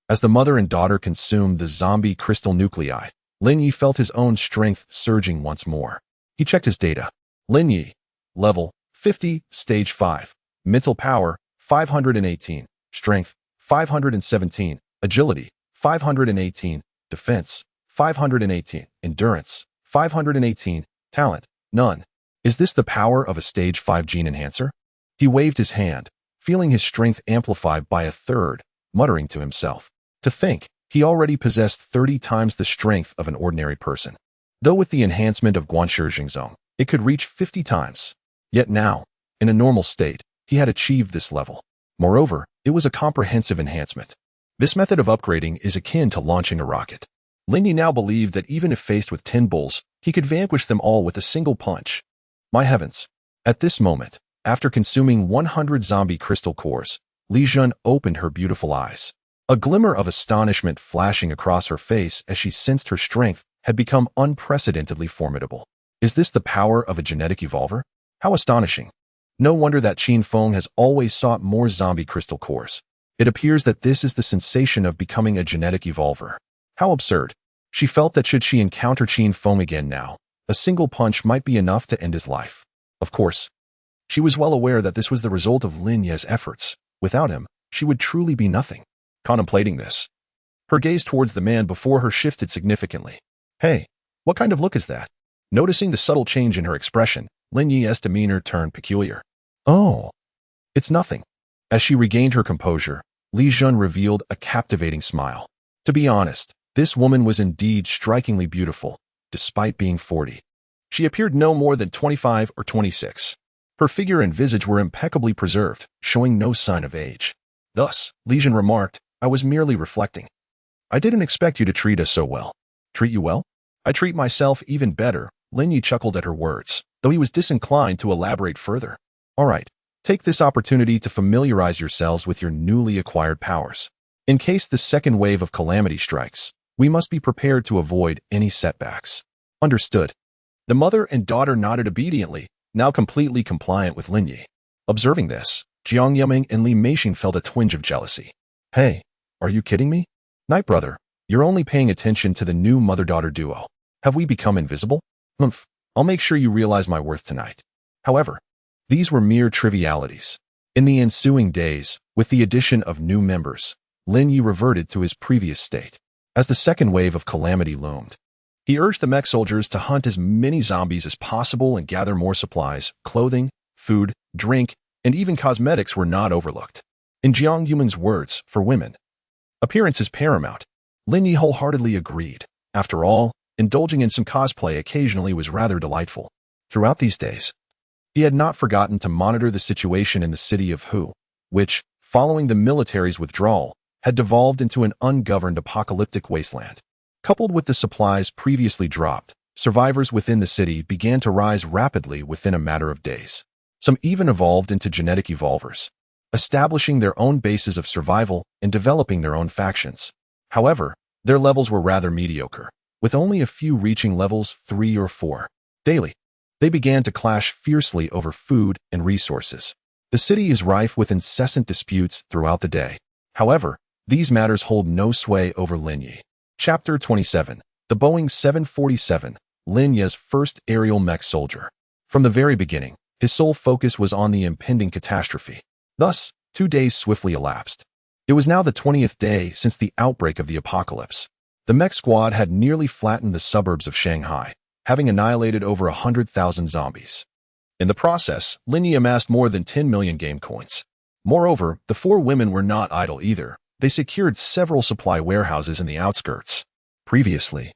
S1: As the mother and daughter consumed the zombie crystal nuclei, Lin Yi felt his own strength surging once more. He checked his data. Lin Yi, level 50, stage 5, mental power 518, strength 517, agility 518, defense 518, endurance 518, talent none. Is this the power of a stage 5 gene enhancer? He waved his hand, feeling his strength amplified by a third, muttering to himself. To think, he already possessed 30 times the strength of an ordinary person. Though with the enhancement of Guanshi Jingzong, it could reach 50 times. Yet now, in a normal state, he had achieved this level. Moreover, it was a comprehensive enhancement. This method of upgrading is akin to launching a rocket. Lin Yi now believed that even if faced with 10 bulls, he could vanquish them all with a single punch. My heavens! At this moment, after consuming 100 zombie crystal cores, Li Zhan opened her beautiful eyes. A glimmer of astonishment flashing across her face as she sensed her strength had become unprecedentedly formidable. Is this the power of a genetic evolver? How astonishing! No wonder that Qin Feng has always sought more zombie crystal cores. It appears that this is the sensation of becoming a genetic evolver. How absurd. She felt that should she encounter Qin Feng again now, a single punch might be enough to end his life. Of course, she was well aware that this was the result of Lin Ye's efforts. Without him, she would truly be nothing. Contemplating this, her gaze towards the man before her shifted significantly. Hey, what kind of look is that? Noticing the subtle change in her expression, Lin Ye's demeanor turned peculiar. Oh, it's nothing. As she regained her composure, Li Jun revealed a captivating smile. To be honest, this woman was indeed strikingly beautiful, despite being 40. She appeared no more than 25 or 26. Her figure and visage were impeccably preserved, showing no sign of age. Thus, Li Jun remarked, I was merely reflecting. I didn't expect you to treat us so well. Treat you well? I treat myself even better. Lin Yi chuckled at her words, though he was disinclined to elaborate further. All right, take this opportunity to familiarize yourselves with your newly acquired powers. In case the second wave of calamity strikes, we must be prepared to avoid any setbacks. Understood. The mother and daughter nodded obediently, now completely compliant with Lin Yi. Observing this, Jiang Yiming and Li Meixing felt a twinge of jealousy. Hey, are you kidding me? Night brother, you're only paying attention to the new mother-daughter duo. Have we become invisible? Humph, I'll make sure you realize my worth tonight. However, these were mere trivialities. In the ensuing days, with the addition of new members, Lin Yi reverted to his previous state. As the second wave of calamity loomed, he urged the mech soldiers to hunt as many zombies as possible and gather more supplies. Clothing, food, drink, and even cosmetics were not overlooked. In Jiang Yiming's words, for women, appearance is paramount. Lin Yi wholeheartedly agreed. After all, indulging in some cosplay occasionally was rather delightful. Throughout these days, he had not forgotten to monitor the situation in the city of Hu, which, following the military's withdrawal, had devolved into an ungoverned apocalyptic wasteland. Coupled with the supplies previously dropped, survivors within the city began to rise rapidly within a matter of days. Some even evolved into genetic evolvers, establishing their own bases of survival and developing their own factions. However, their levels were rather mediocre, with only a few reaching levels 3 or 4. Daily, they began to clash fiercely over food and resources. The city is rife with incessant disputes throughout the day. However, these matters hold no sway over Lin Yi. Chapter 27. The Boeing 747, Lin Yi's first aerial mech soldier. From the very beginning, his sole focus was on the impending catastrophe. Thus, 2 days swiftly elapsed. It was now the 20th day since the outbreak of the apocalypse. The mech squad had nearly flattened the suburbs of Shanghai, having annihilated over 100,000 zombies. In the process, Lin Yi amassed more than 10 million game coins. Moreover, the 4 women were not idle either. They secured several supply warehouses in the outskirts. Previously,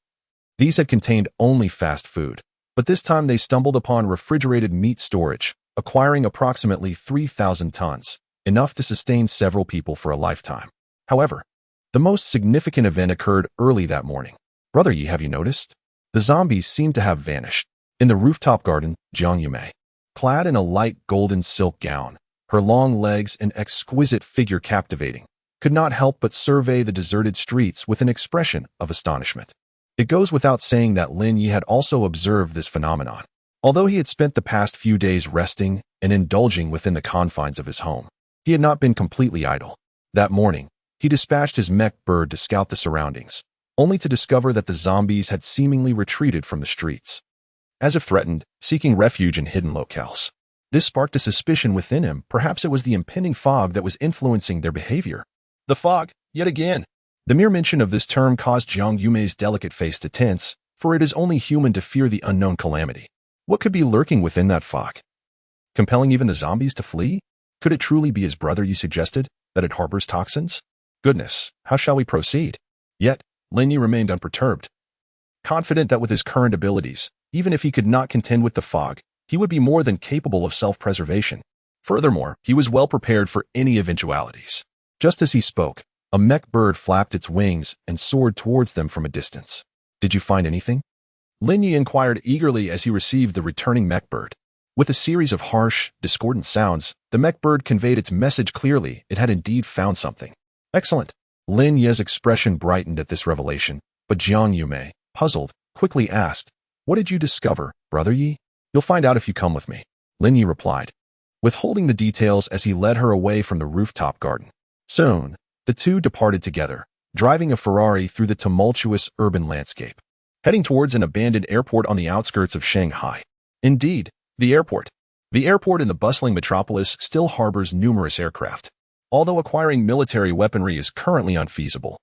S1: these had contained only fast food, but this time they stumbled upon refrigerated meat storage, acquiring approximately 3,000 tons, enough to sustain several people for a lifetime. However, the most significant event occurred early that morning. Brother Yi, have you noticed? The zombies seemed to have vanished. In the rooftop garden, Jiang Yume, clad in a light golden silk gown, her long legs and exquisite figure captivating, could not help but survey the deserted streets with an expression of astonishment. It goes without saying that Lin Yi had also observed this phenomenon. Although he had spent the past few days resting and indulging within the confines of his home, he had not been completely idle. That morning, he dispatched his mech bird to scout the surroundings, only to discover that the zombies had seemingly retreated from the streets, as if threatened, seeking refuge in hidden locales. This sparked a suspicion within him. Perhaps it was the impending fog that was influencing their behavior. The fog, yet again. The mere mention of this term caused Jiang Yume's delicate face to tense, for it is only human to fear the unknown calamity. What could be lurking within that fog? Compelling even the zombies to flee? Could it truly be his brother you suggested, that it harbors toxins? Goodness, how shall we proceed? Yet, Lin Yi remained unperturbed, confident that with his current abilities, even if he could not contend with the fog, he would be more than capable of self-preservation. Furthermore, he was well prepared for any eventualities. Just as he spoke, a mech bird flapped its wings and soared towards them from a distance. Did you find anything? Lin Yi inquired eagerly as he received the returning mech bird. With a series of harsh, discordant sounds, the mech bird conveyed its message clearly. It had indeed found something. Excellent. Lin Yi's expression brightened at this revelation, but Jiang Yume, puzzled, quickly asked, What did you discover, Brother Yi? You'll find out if you come with me. Lin Yi replied, withholding the details as he led her away from the rooftop garden. Soon, the two departed together, driving a Ferrari through the tumultuous urban landscape, heading towards an abandoned airport on the outskirts of Shanghai. Indeed, the airport. The airport in the bustling metropolis still harbors numerous aircraft. Although acquiring military weaponry is currently unfeasible,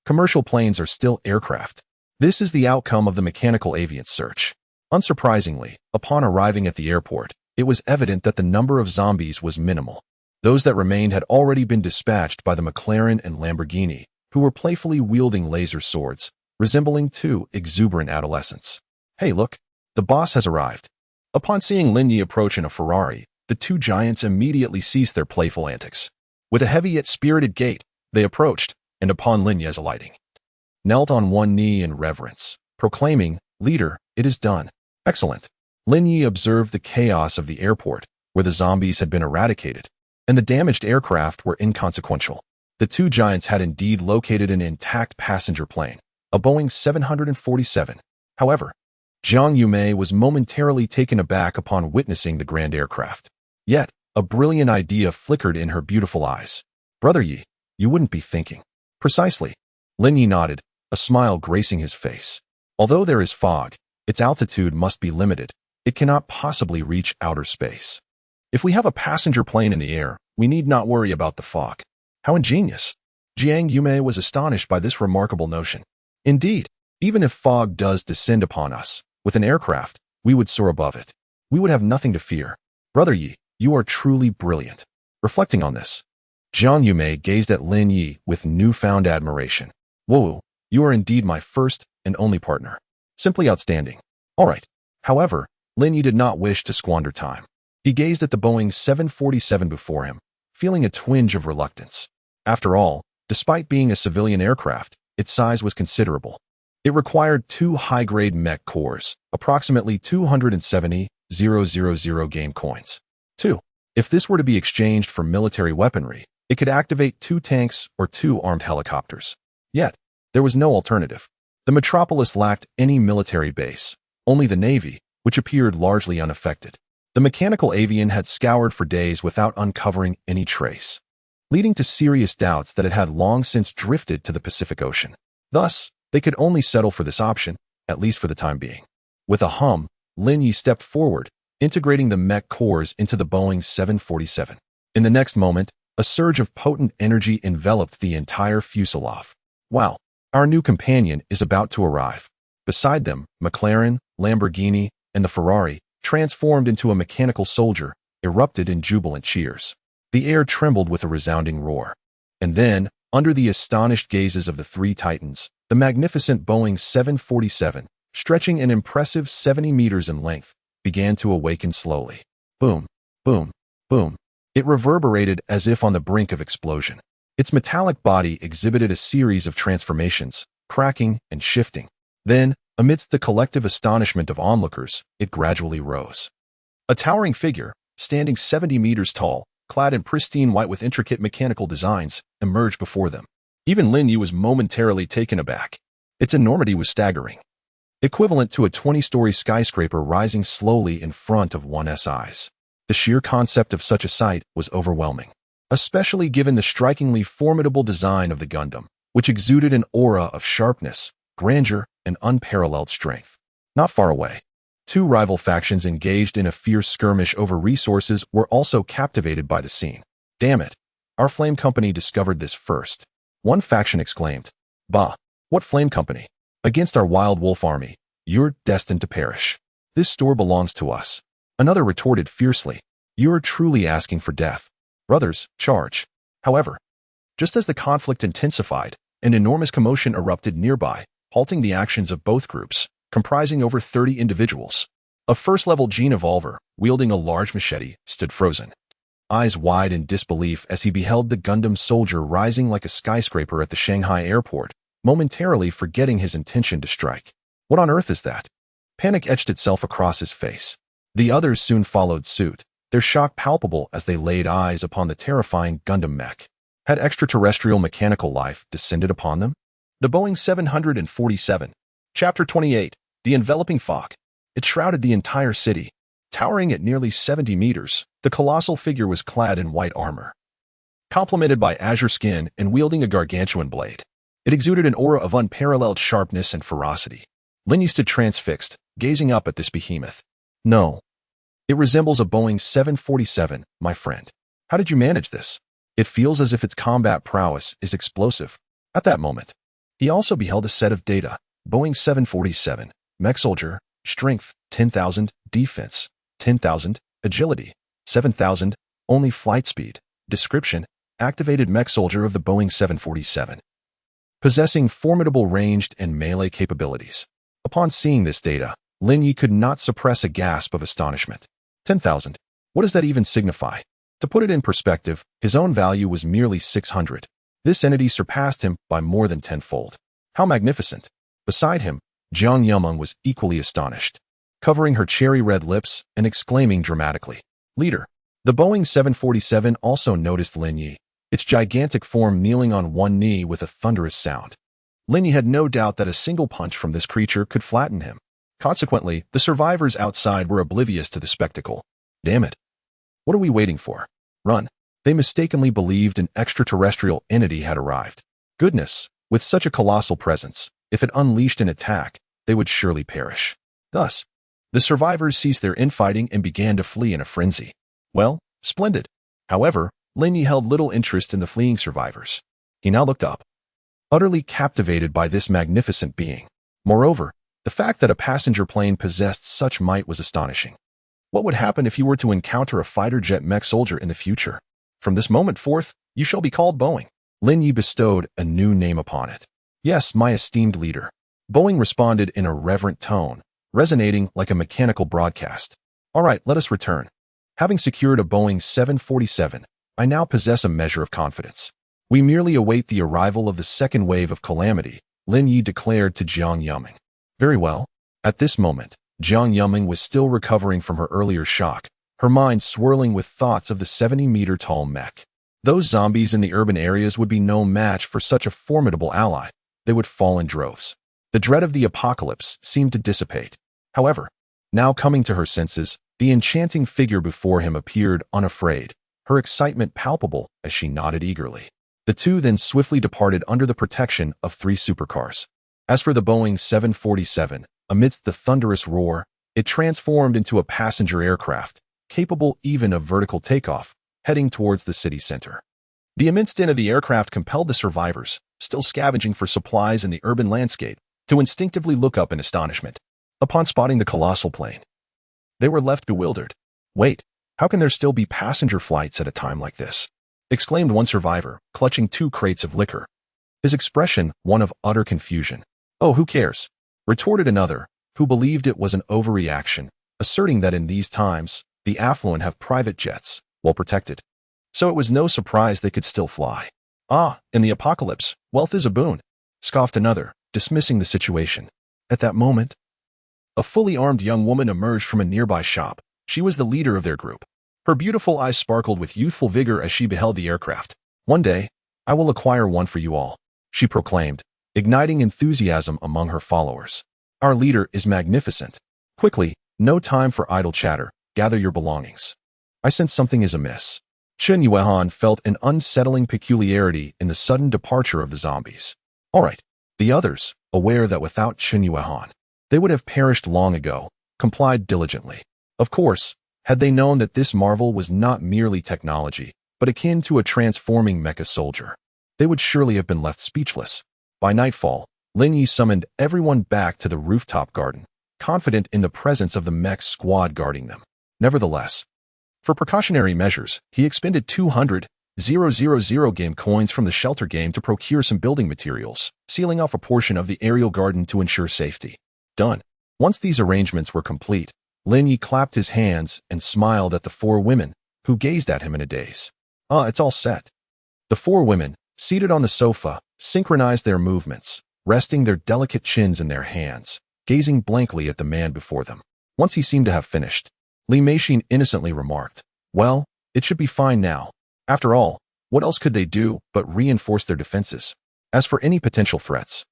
S1: commercial planes are still aircraft. This is the outcome of the mechanical avian search. Unsurprisingly, upon arriving at the airport, it was evident that the number of zombies was minimal. Those that remained had already been dispatched by the McLaren and Lamborghini, who were playfully wielding laser swords, resembling two exuberant adolescents. Hey look, the boss has arrived. Upon seeing Lin Yi approach in a Ferrari, the two giants immediately ceased their playful antics. With a heavy yet spirited gait, they approached, and upon Lin Yi's alighting, knelt on one knee in reverence, proclaiming, "Leader, it is done." Excellent. Lin Yi observed the chaos of the airport, where the zombies had been eradicated, and the damaged aircraft were inconsequential. The two giants had indeed located an intact passenger plane, a Boeing 747. However, Jiang Yumei was momentarily taken aback upon witnessing the grand aircraft. Yet, a brilliant idea flickered in her beautiful eyes. "Brother Yi, you wouldn't be thinking." "Precisely." Lin Yi nodded, a smile gracing his face. "Although there is fog, its altitude must be limited. It cannot possibly reach outer space. If we have a passenger plane in the air, we need not worry about the fog." How ingenious! Jiang Yumei was astonished by this remarkable notion. Indeed, even if fog does descend upon us, with an aircraft, we would soar above it. We would have nothing to fear. "Brother Yi, you are truly brilliant." Reflecting on this, Jiang Yumei gazed at Lin Yi with newfound admiration. "Whoa, you are indeed my first and only partner. Simply outstanding." All right. However, Lin Yi did not wish to squander time. He gazed at the Boeing 747 before him, feeling a twinge of reluctance. After all, despite being a civilian aircraft, its size was considerable. It required two high-grade mech cores, approximately 270,000 game coins. 2. If this were to be exchanged for military weaponry, it could activate 2 tanks or 2 armed helicopters. Yet, there was no alternative. The metropolis lacked any military base, only the navy, which appeared largely unaffected. The mechanical avian had scoured for days without uncovering any trace, leading to serious doubts that it had long since drifted to the Pacific Ocean. Thus, they could only settle for this option, at least for the time being. With a hum, Lin Yi stepped forward, integrating the mech cores into the Boeing 747. In the next moment, a surge of potent energy enveloped the entire fuselage. Wow, our new companion is about to arrive. Beside them, McLaren, Lamborghini, and the Ferrari, transformed into a mechanical soldier, erupted in jubilant cheers. The air trembled with a resounding roar. And then, under the astonished gazes of the three titans, the magnificent Boeing 747, stretching an impressive 70 meters in length, began to awaken slowly. Boom, boom, boom. It reverberated as if on the brink of explosion. Its metallic body exhibited a series of transformations, cracking and shifting. Then, amidst the collective astonishment of onlookers, it gradually rose. A towering figure, standing 70 meters tall, clad in pristine white with intricate mechanical designs, emerged before them. Even Lin Yi was momentarily taken aback. Its enormity was staggering, equivalent to a 20-story skyscraper rising slowly in front of one's eyes. The sheer concept of such a sight was overwhelming, especially given the strikingly formidable design of the Gundam, which exuded an aura of sharpness, grandeur, and unparalleled strength. Not far away, two rival factions engaged in a fierce skirmish over resources were also captivated by the scene. "Damn it, our flame company discovered this first," one faction exclaimed. "Bah, what flame company? Against our wild wolf army, you're destined to perish. This store belongs to us." Another retorted fiercely, "You're truly asking for death. Brothers, charge." However, just as the conflict intensified, an enormous commotion erupted nearby, halting the actions of both groups, comprising over 30 individuals. A first-level gene evolver, wielding a large machete, stood frozen, eyes wide in disbelief as he beheld the Gundam soldier rising like a skyscraper at the Shanghai airport, momentarily forgetting his intention to strike. What on earth is that? Panic etched itself across his face. The others soon followed suit, their shock palpable as they laid eyes upon the terrifying Gundam mech. Had extraterrestrial mechanical life descended upon them? The Boeing 747. Chapter 28. The Enveloping Fog. It shrouded the entire city. Towering at nearly 70 meters, the colossal figure was clad in white armor, complemented by azure skin and wielding a gargantuan blade. It exuded an aura of unparalleled sharpness and ferocity. Lin Yi stood transfixed, gazing up at this behemoth. No. It resembles a Boeing 747, my friend. How did you manage this? It feels as if its combat prowess is explosive. At that moment, he also beheld a set of data. Boeing 747, mech soldier, strength, 10,000, defense, 10,000, agility, 7,000, only flight speed. Description, activated mech soldier of the Boeing 747. Possessing formidable ranged and melee capabilities. Upon seeing this data, Lin Yi could not suppress a gasp of astonishment. 10,000. What does that even signify? To put it in perspective, his own value was merely 600. This entity surpassed him by more than tenfold. How magnificent! Beside him, Jiang Yumeng was equally astonished, covering her cherry-red lips and exclaiming dramatically, "Leader!" The Boeing 747 also noticed Lin Yi, its gigantic form kneeling on one knee with a thunderous sound. Lin Yi had no doubt that a single punch from this creature could flatten him. Consequently, the survivors outside were oblivious to the spectacle. Damn it. What are we waiting for? Run. They mistakenly believed an extraterrestrial entity had arrived. Goodness, with such a colossal presence, if it unleashed an attack, they would surely perish. Thus, the survivors ceased their infighting and began to flee in a frenzy. Well, splendid. However, Lin Yi held little interest in the fleeing survivors. He now looked up, utterly captivated by this magnificent being. Moreover, the fact that a passenger plane possessed such might was astonishing. What would happen if you were to encounter a fighter jet mech soldier in the future? From this moment forth, you shall be called Boeing. Lin Yi bestowed a new name upon it. Yes, my esteemed leader. Boeing responded in a reverent tone, resonating like a mechanical broadcast. All right, let us return. Having secured a Boeing 747, I now possess a measure of confidence. We merely await the arrival of the second wave of calamity, Lin Yi declared to Jiang Yumeng. Very well. At this moment, Jiang Yumeng was still recovering from her earlier shock, her mind swirling with thoughts of the 70-meter-tall mech. Those zombies in the urban areas would be no match for such a formidable ally. They would fall in droves. The dread of the apocalypse seemed to dissipate. However, now coming to her senses, the enchanting figure before him appeared unafraid, her excitement palpable as she nodded eagerly. The two then swiftly departed under the protection of 3 supercars. As for the Boeing 747, amidst the thunderous roar, it transformed into a passenger aircraft, capable even of vertical takeoff, heading towards the city center. The immense din of the aircraft compelled the survivors, still scavenging for supplies in the urban landscape, to instinctively look up in astonishment. Upon spotting the colossal plane, they were left bewildered. Wait, how can there still be passenger flights at a time like this? Exclaimed one survivor, clutching 2 crates of liquor. His expression one of utter confusion. Oh, who cares? Retorted another, who believed it was an overreaction, asserting that in these times, the affluent have private jets, well protected. So it was no surprise they could still fly. Ah, in the apocalypse, wealth is a boon, scoffed another, dismissing the situation. At that moment, a fully armed young woman emerged from a nearby shop. She was the leader of their group. Her beautiful eyes sparkled with youthful vigor as she beheld the aircraft. One day, I will acquire one for you all, she proclaimed, igniting enthusiasm among her followers. Our leader is magnificent. Quickly, no time for idle chatter, gather your belongings. I sense something is amiss. Chen Yuehan felt an unsettling peculiarity in the sudden departure of the zombies. All right, the others, aware that without Chen Yuehan, they would have perished long ago, complied diligently. Of course, had they known that this marvel was not merely technology, but akin to a transforming mecha soldier, they would surely have been left speechless. By nightfall, Lin Yi summoned everyone back to the rooftop garden, confident in the presence of the mech squad guarding them. Nevertheless, for precautionary measures, he expended 200,000 game coins from the shelter game to procure some building materials, sealing off a portion of the aerial garden to ensure safety. Done. Once these arrangements were complete, Lin Yi clapped his hands and smiled at the 4 women, who gazed at him in a daze. Ah, it's all set. The 4 women, seated on the sofa, synchronized their movements, resting their delicate chins in their hands, gazing blankly at the man before them. Once he seemed to have finished, Li Meishin innocently remarked, well, it should be fine now. After all, what else could they do but reinforce their defenses? As for any potential threats,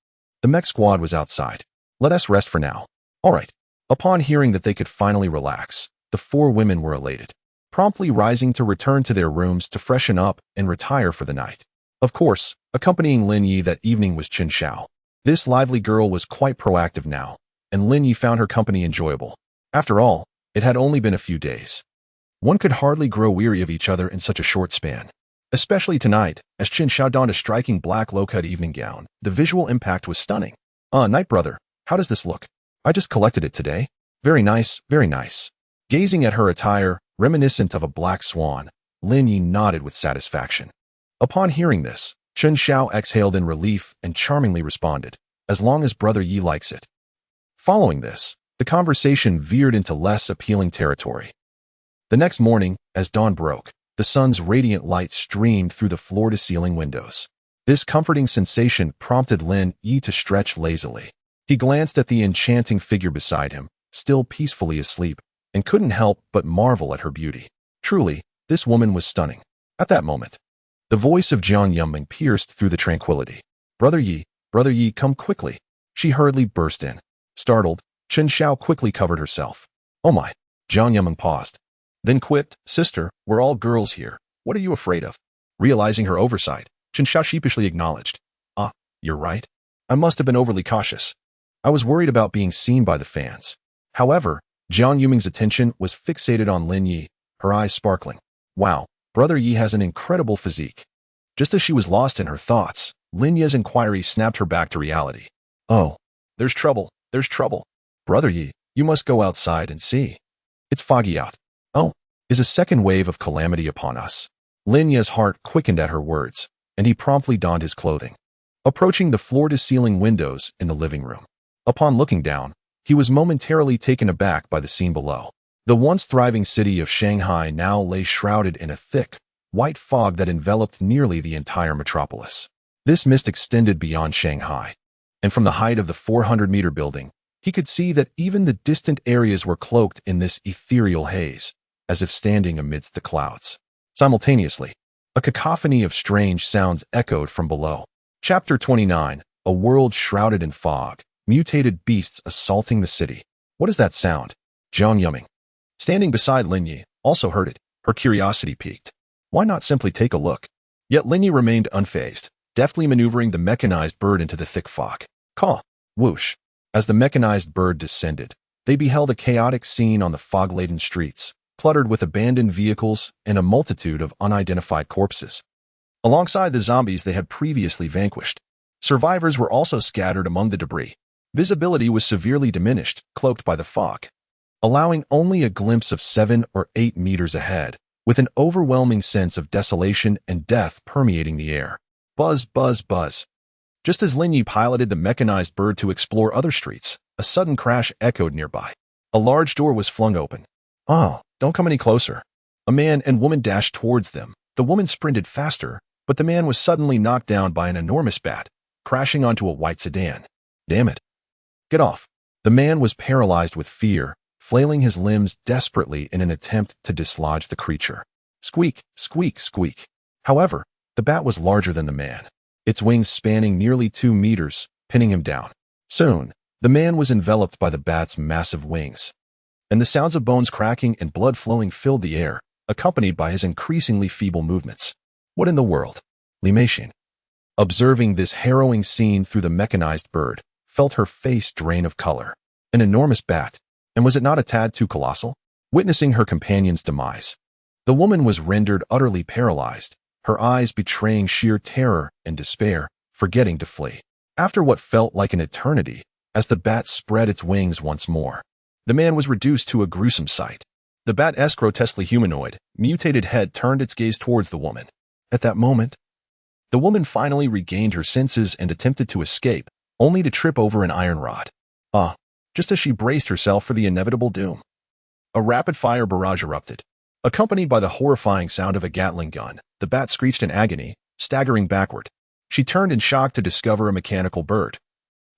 S1: the mech squad was outside. Let us rest for now. All right. Upon hearing that they could finally relax, the 4 women were elated. promptly rising to return to their rooms to freshen up and retire for the night. Of course, accompanying Lin Yi that evening was Chen Xiao. This lively girl was quite proactive now, and Lin Yi found her company enjoyable. After all, it had only been a few days. One could hardly grow weary of each other in such a short span. Especially tonight, as Chen Xiao donned a striking black low-cut evening gown, the visual impact was stunning. Night brother, how does this look? I just collected it today. Very nice, very nice. Gazing at her attire, reminiscent of a black swan, Lin Yi nodded with satisfaction. Upon hearing this, Chen Xiao exhaled in relief and charmingly responded, as long as brother Yi likes it. Following this, the conversation veered into less appealing territory. The next morning, as dawn broke, the sun's radiant light streamed through the floor-to-ceiling windows. This comforting sensation prompted Lin Yi to stretch lazily. He glanced at the enchanting figure beside him, still peacefully asleep, and couldn't help but marvel at her beauty. Truly, this woman was stunning. At that moment, the voice of Jiang Yunming pierced through the tranquility. Brother Yi, come quickly." She hurriedly burst in. Startled, Chen Xiao quickly covered herself. "Oh my." Jiang Yunming paused, then quipped, "Sister, we're all girls here. What are you afraid of?" Realizing her oversight, Chen Xiao sheepishly acknowledged, You're right. I must have been overly cautious. I was worried about being seen by the fans." However, Jiang Yuming's attention was fixated on Lin Yi, her eyes sparkling. "Wow, brother Yi has an incredible physique." Just as she was lost in her thoughts, Lin Yi's inquiry snapped her back to reality. "Oh, there's trouble, there's trouble. Brother Yi, you must go outside and see. It's foggy out." "Oh, is a second wave of calamity upon us?" Lin Yi's heart quickened at her words, and he promptly donned his clothing. Approaching the floor-to-ceiling windows in the living room. Upon looking down, he was momentarily taken aback by the scene below. The once thriving city of Shanghai now lay shrouded in a thick, white fog that enveloped nearly the entire metropolis. This mist extended beyond Shanghai, and from the height of the 400-meter building, he could see that even the distant areas were cloaked in this ethereal haze, as if standing amidst the clouds. Simultaneously, a cacophony of strange sounds echoed from below. Chapter 29, A World Shrouded in Fog. Mutated beasts assaulting the city. What is that sound? Jiang Yuming, standing beside Lin Yi, also heard it. Her curiosity piqued. Why not simply take a look? Yet Lin Yi remained unfazed, deftly maneuvering the mechanized bird into the thick fog. Caw, whoosh. As the mechanized bird descended, they beheld a chaotic scene on the fog-laden streets, cluttered with abandoned vehicles and a multitude of unidentified corpses. Alongside the zombies they had previously vanquished, survivors were also scattered among the debris. Visibility was severely diminished, cloaked by the fog, allowing only a glimpse of 7 or 8 meters ahead, with an overwhelming sense of desolation and death permeating the air. Buzz, buzz, buzz. Just as Lin Yi piloted the mechanized bird to explore other streets, a sudden crash echoed nearby. A large door was flung open. "Oh, don't come any closer." A man and woman dashed towards them. The woman sprinted faster, but the man was suddenly knocked down by an enormous bat, crashing onto a white sedan. "Damn it. Get off." The man was paralyzed with fear, flailing his limbs desperately in an attempt to dislodge the creature. Squeak, squeak, squeak. However, the bat was larger than the man, its wings spanning nearly 2 meters, pinning him down. Soon, the man was enveloped by the bat's massive wings, and the sounds of bones cracking and blood flowing filled the air, accompanied by his increasingly feeble movements. What in the world? Li Meixin, observing this harrowing scene through the mechanized bird, felt her face drain of color. An enormous bat, and was it not a tad too colossal? Witnessing her companion's demise, the woman was rendered utterly paralyzed, her eyes betraying sheer terror and despair, forgetting to flee. After what felt like an eternity, as the bat spread its wings once more, the man was reduced to a gruesome sight. The bat's grotesquely humanoid, mutated head turned its gaze towards the woman. At that moment, the woman finally regained her senses and attempted to escape, only to trip over an iron rod. Just as she braced herself for the inevitable doom, a rapid-fire barrage erupted. Accompanied by the horrifying sound of a Gatling gun, the bat screeched in agony, staggering backward. She turned in shock to discover a mechanical bird,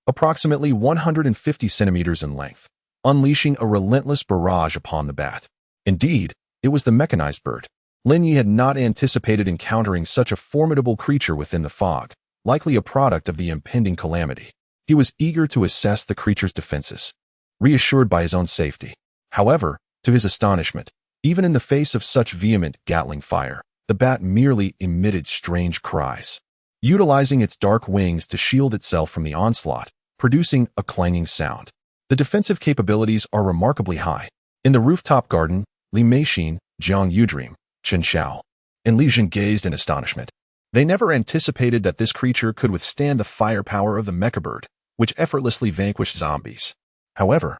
S1: approximately 150 centimeters in length, unleashing a relentless barrage upon the bat. Indeed, it was the mechanized bird. Lin Yi had not anticipated encountering such a formidable creature within the fog, likely a product of the impending calamity. He was eager to assess the creature's defenses, reassured by his own safety. However, to his astonishment, Even in the face of such vehement Gatling fire, the bat merely emitted strange cries, utilizing its dark wings to shield itself from the onslaught, producing a clanging sound. The defensive capabilities are remarkably high. In the rooftop garden, Li Meixin, Jiang Yudream, Chen Xiao, and Li Jin gazed in astonishment. They never anticipated that this creature could withstand the firepower of the mecha bird, which effortlessly vanquished zombies. However,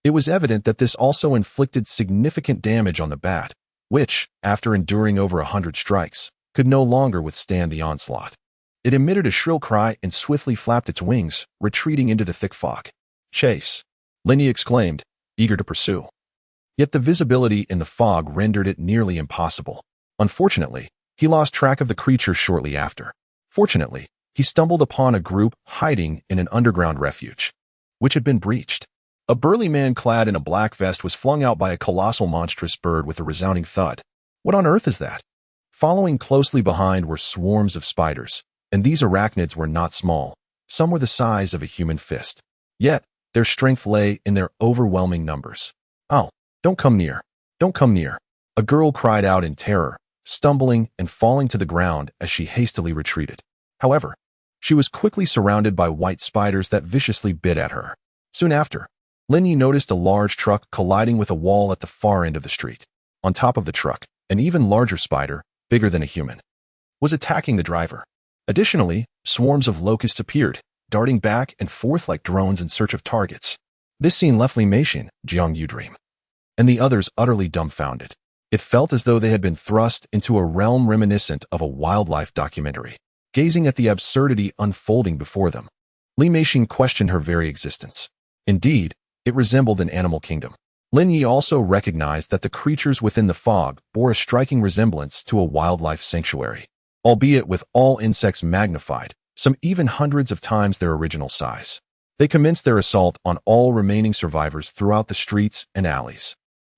S1: it was evident that this also inflicted significant damage on the bat, which, after enduring over 100 strikes, could no longer withstand the onslaught. It emitted a shrill cry and swiftly flapped its wings, retreating into the thick fog. "Chase!" Linny exclaimed, eager to pursue. Yet the visibility in the fog rendered it nearly impossible. Unfortunately, he lost track of the creature shortly after. Fortunately, he stumbled upon a group hiding in an underground refuge, which had been breached. A burly man clad in a black vest was flung out by a colossal monstrous bird with a resounding thud. What on earth is that? Following closely behind were swarms of spiders, and these arachnids were not small. Some were the size of a human fist. Yet, their strength lay in their overwhelming numbers. "Oh, don't come near. Don't come near." A girl cried out in terror, stumbling and falling to the ground as she hastily retreated. However, she was quickly surrounded by white spiders that viciously bit at her. Soon after, Linny noticed a large truck colliding with a wall at the far end of the street. On top of the truck, an even larger spider, bigger than a human, was attacking the driver. Additionally, swarms of locusts appeared, darting back and forth like drones in search of targets. This scene left Li Meixin, Jiang Yudream, and the others utterly dumbfounded. It felt as though they had been thrust into a realm reminiscent of a wildlife documentary. Gazing at the absurdity unfolding before them, Li Meixin questioned her very existence. Indeed, it resembled an animal kingdom. Lin Yi also recognized that the creatures within the fog bore a striking resemblance to a wildlife sanctuary, albeit with all insects magnified, some even hundreds of times their original size. They commenced their assault on all remaining survivors throughout the streets and alleys.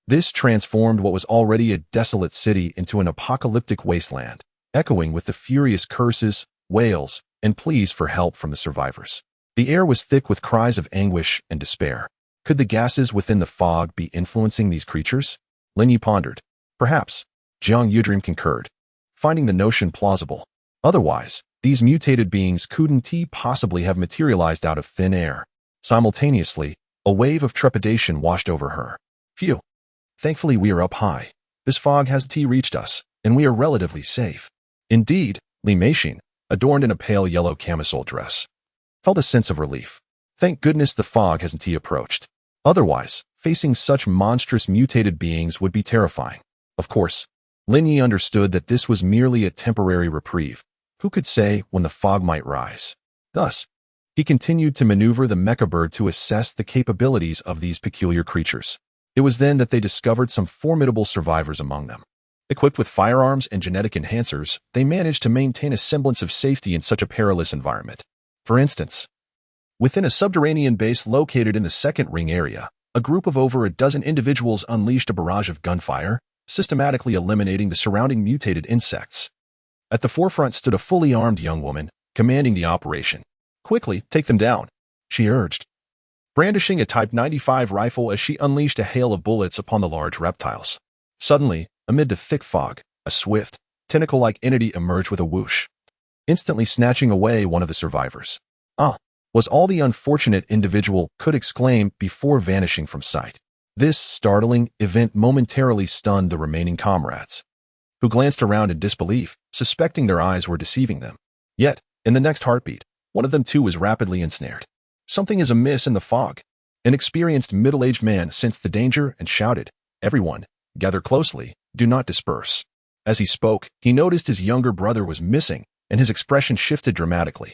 S1: This transformed what was already a desolate city into an apocalyptic wasteland, echoing with the furious curses, wails, and pleas for help from the survivors. The air was thick with cries of anguish and despair. Could the gases within the fog be influencing these creatures? Lin Yi pondered. Perhaps. Jiang Yudream concurred, finding the notion plausible. Otherwise, these mutated beings couldn't possibly have materialized out of thin air. Simultaneously, a wave of trepidation washed over her. Phew. Thankfully we are up high. This fog hasn't reached us, and we are relatively safe. Indeed, Li Meixin, adorned in a pale yellow camisole dress, felt a sense of relief. Thank goodness the fog hasn't approached. Otherwise, facing such monstrous mutated beings would be terrifying. Of course, Lin Yi understood that this was merely a temporary reprieve. Who could say when the fog might rise? Thus, he continued to maneuver the mecha bird to assess the capabilities of these peculiar creatures. It was then that they discovered some formidable survivors among them. Equipped with firearms and genetic enhancers, they managed to maintain a semblance of safety in such a perilous environment. For instance, within a subterranean base located in the second ring area, a group of over a dozen individuals unleashed a barrage of gunfire, systematically eliminating the surrounding mutated insects. At the forefront stood a fully armed young woman, commanding the operation. "Quickly, take them down," she urged, brandishing a Type 95 rifle as she unleashed a hail of bullets upon the large reptiles. Suddenly, amid the thick fog, a swift, tentacle-like entity emerged with a whoosh, instantly snatching away one of the survivors. "Ah!" was all the unfortunate individual could exclaim before vanishing from sight. This startling event momentarily stunned the remaining comrades, who glanced around in disbelief, suspecting their eyes were deceiving them. Yet, in the next heartbeat, one of them too was rapidly ensnared. Something is amiss in the fog. An experienced middle-aged man sensed the danger and shouted, "Everyone, gather closely, do not disperse." As he spoke, he noticed his younger brother was missing, and his expression shifted dramatically.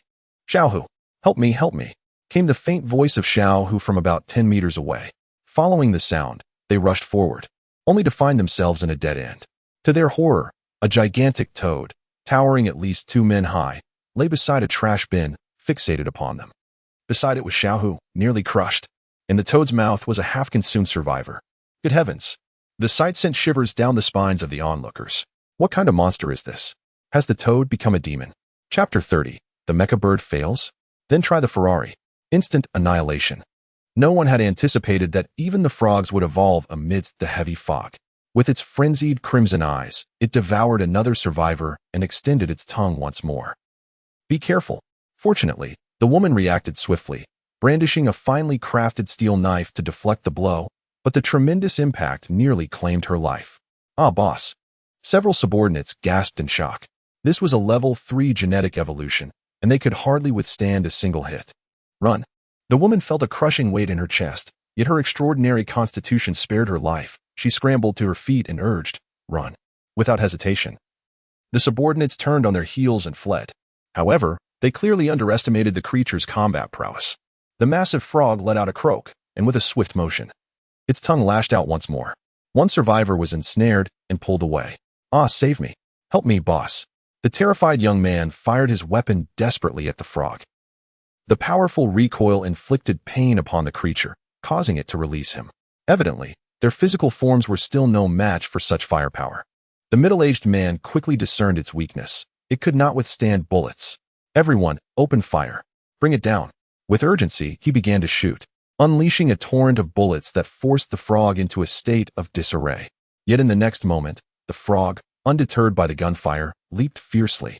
S1: "Xiaohu, help me," came the faint voice of Xiaohu from about 10 meters away. Following the sound, they rushed forward, only to find themselves in a dead end. To their horror, a gigantic toad, towering at least 2 men high, lay beside a trash bin, fixated upon them. Beside it was Xiaohu, nearly crushed. In the toad's mouth was a half-consumed survivor. Good heavens! The sight sent shivers down the spines of the onlookers. What kind of monster is this? Has the toad become a demon? Chapter 30. The mecha bird fails? Then try the Ferrari. Instant annihilation. No one had anticipated that even the frogs would evolve amidst the heavy fog. With its frenzied crimson eyes, it devoured another survivor and extended its tongue once more. Be careful. Fortunately, the woman reacted swiftly, brandishing a finely crafted steel knife to deflect the blow, but the tremendous impact nearly claimed her life. Ah, boss. Several subordinates gasped in shock. This was a level 3 genetic evolution, and they could hardly withstand a single hit. Run. The woman felt a crushing weight in her chest, yet her extraordinary constitution spared her life. She scrambled to her feet and urged, run. Without hesitation. The subordinates turned on their heels and fled. However, they clearly underestimated the creature's combat prowess. The massive frog let out a croak, and with a swift motion, its tongue lashed out once more. One survivor was ensnared and pulled away. Ah, save me. Help me, boss. The terrified young man fired his weapon desperately at the frog. The powerful recoil inflicted pain upon the creature, causing it to release him. Evidently, their physical forms were still no match for such firepower. The middle-aged man quickly discerned its weakness. It could not withstand bullets. Everyone, open fire. Bring it down. With urgency, he began to shoot, unleashing a torrent of bullets that forced the frog into a state of disarray. Yet in the next moment, the frog, undeterred by the gunfire, leaped fiercely.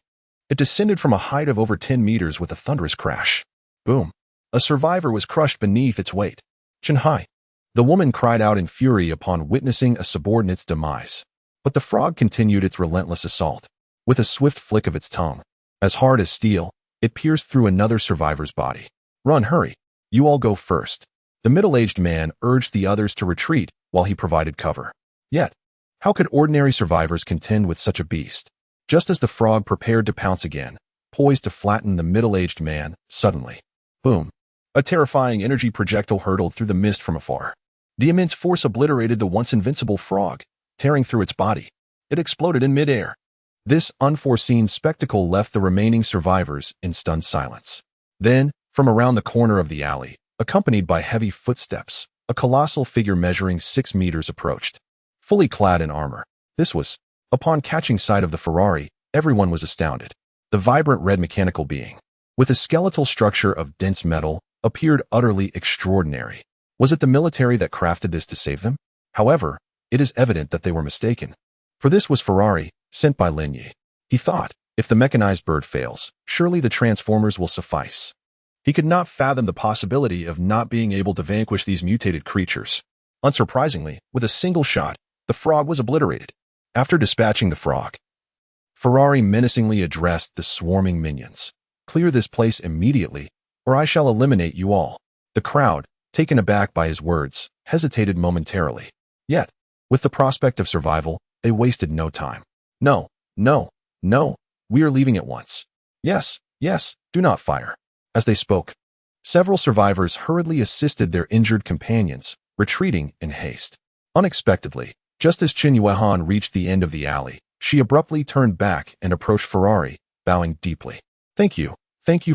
S1: It descended from a height of over 10 meters with a thunderous crash. Boom. A survivor was crushed beneath its weight. Chin-hai. The woman cried out in fury upon witnessing a subordinate's demise. But the frog continued its relentless assault. With a swift flick of its tongue, as hard as steel, it pierced through another survivor's body. Run, hurry. You all go first. The middle-aged man urged the others to retreat while he provided cover. Yet, how could ordinary survivors contend with such a beast? Just as the frog prepared to pounce again, poised to flatten the middle-aged man, suddenly, boom, a terrifying energy projectile hurtled through the mist from afar. The immense force obliterated the once invincible frog, tearing through its body. It exploded in midair. This unforeseen spectacle left the remaining survivors in stunned silence. Then, from around the corner of the alley, accompanied by heavy footsteps, a colossal figure measuring 6 meters approached. Fully clad in armor, this was, upon catching sight of the Ferrari, everyone was astounded. The vibrant red mechanical being, with a skeletal structure of dense metal, appeared utterly extraordinary. Was it the military that crafted this to save them? However, it is evident that they were mistaken. For this was Ferrari, sent by Lin Yi. He thought, if the mechanized bird fails, surely the transformers will suffice. He could not fathom the possibility of not being able to vanquish these mutated creatures. Unsurprisingly, with a single shot, the frog was obliterated. After dispatching the frog, Ferrari menacingly addressed the swarming minions. Clear this place immediately, or I shall eliminate you all. The crowd, taken aback by his words, hesitated momentarily. Yet, with the prospect of survival, they wasted no time. No, no, no, we are leaving at once. Yes, yes, do not fire. As they spoke, several survivors hurriedly assisted their injured companions, retreating in haste. Unexpectedly, just as Qin Yuehan reached the end of the alley, she abruptly turned back and approached Ferrari, bowing deeply. Thank you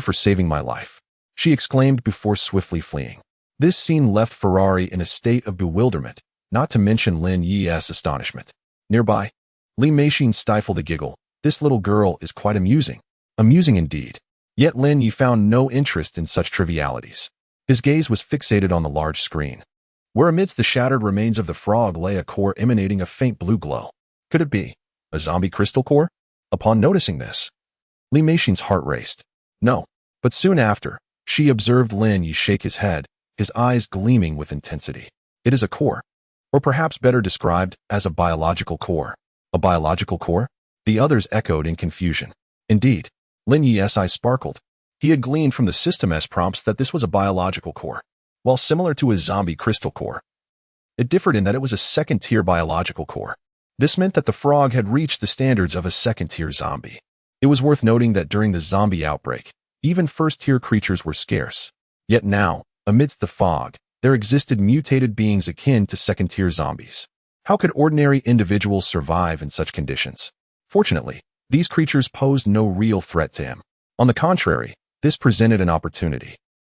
S1: for saving my life, she exclaimed before swiftly fleeing. This scene left Ferrari in a state of bewilderment, not to mention Lin Yi's astonishment. Nearby, Li Meixin stifled a giggle. This little girl is quite amusing. Amusing indeed. Yet Lin Yi found no interest in such trivialities. His gaze was fixated on the large screen, where amidst the shattered remains of the frog lay a core emanating a faint blue glow. Could it be a zombie crystal core? Upon noticing this, Li Meixin's heart raced. No, but soon after, she observed Lin Yi shake his head, his eyes gleaming with intensity. It is a core, or perhaps better described as a biological core. A biological core? The others echoed in confusion. Indeed, Lin Yi's eyes sparkled. He had gleaned from the system's prompts that this was a biological core. While similar to a zombie crystal core, it differed in that it was a second-tier biological core. This meant that the frog had reached the standards of a second-tier zombie. It was worth noting that during the zombie outbreak, even first-tier creatures were scarce. Yet now, amidst the fog, there existed mutated beings akin to second-tier zombies. How could ordinary individuals survive in such conditions? Fortunately, these creatures posed no real threat to him. On the contrary, this presented an opportunity.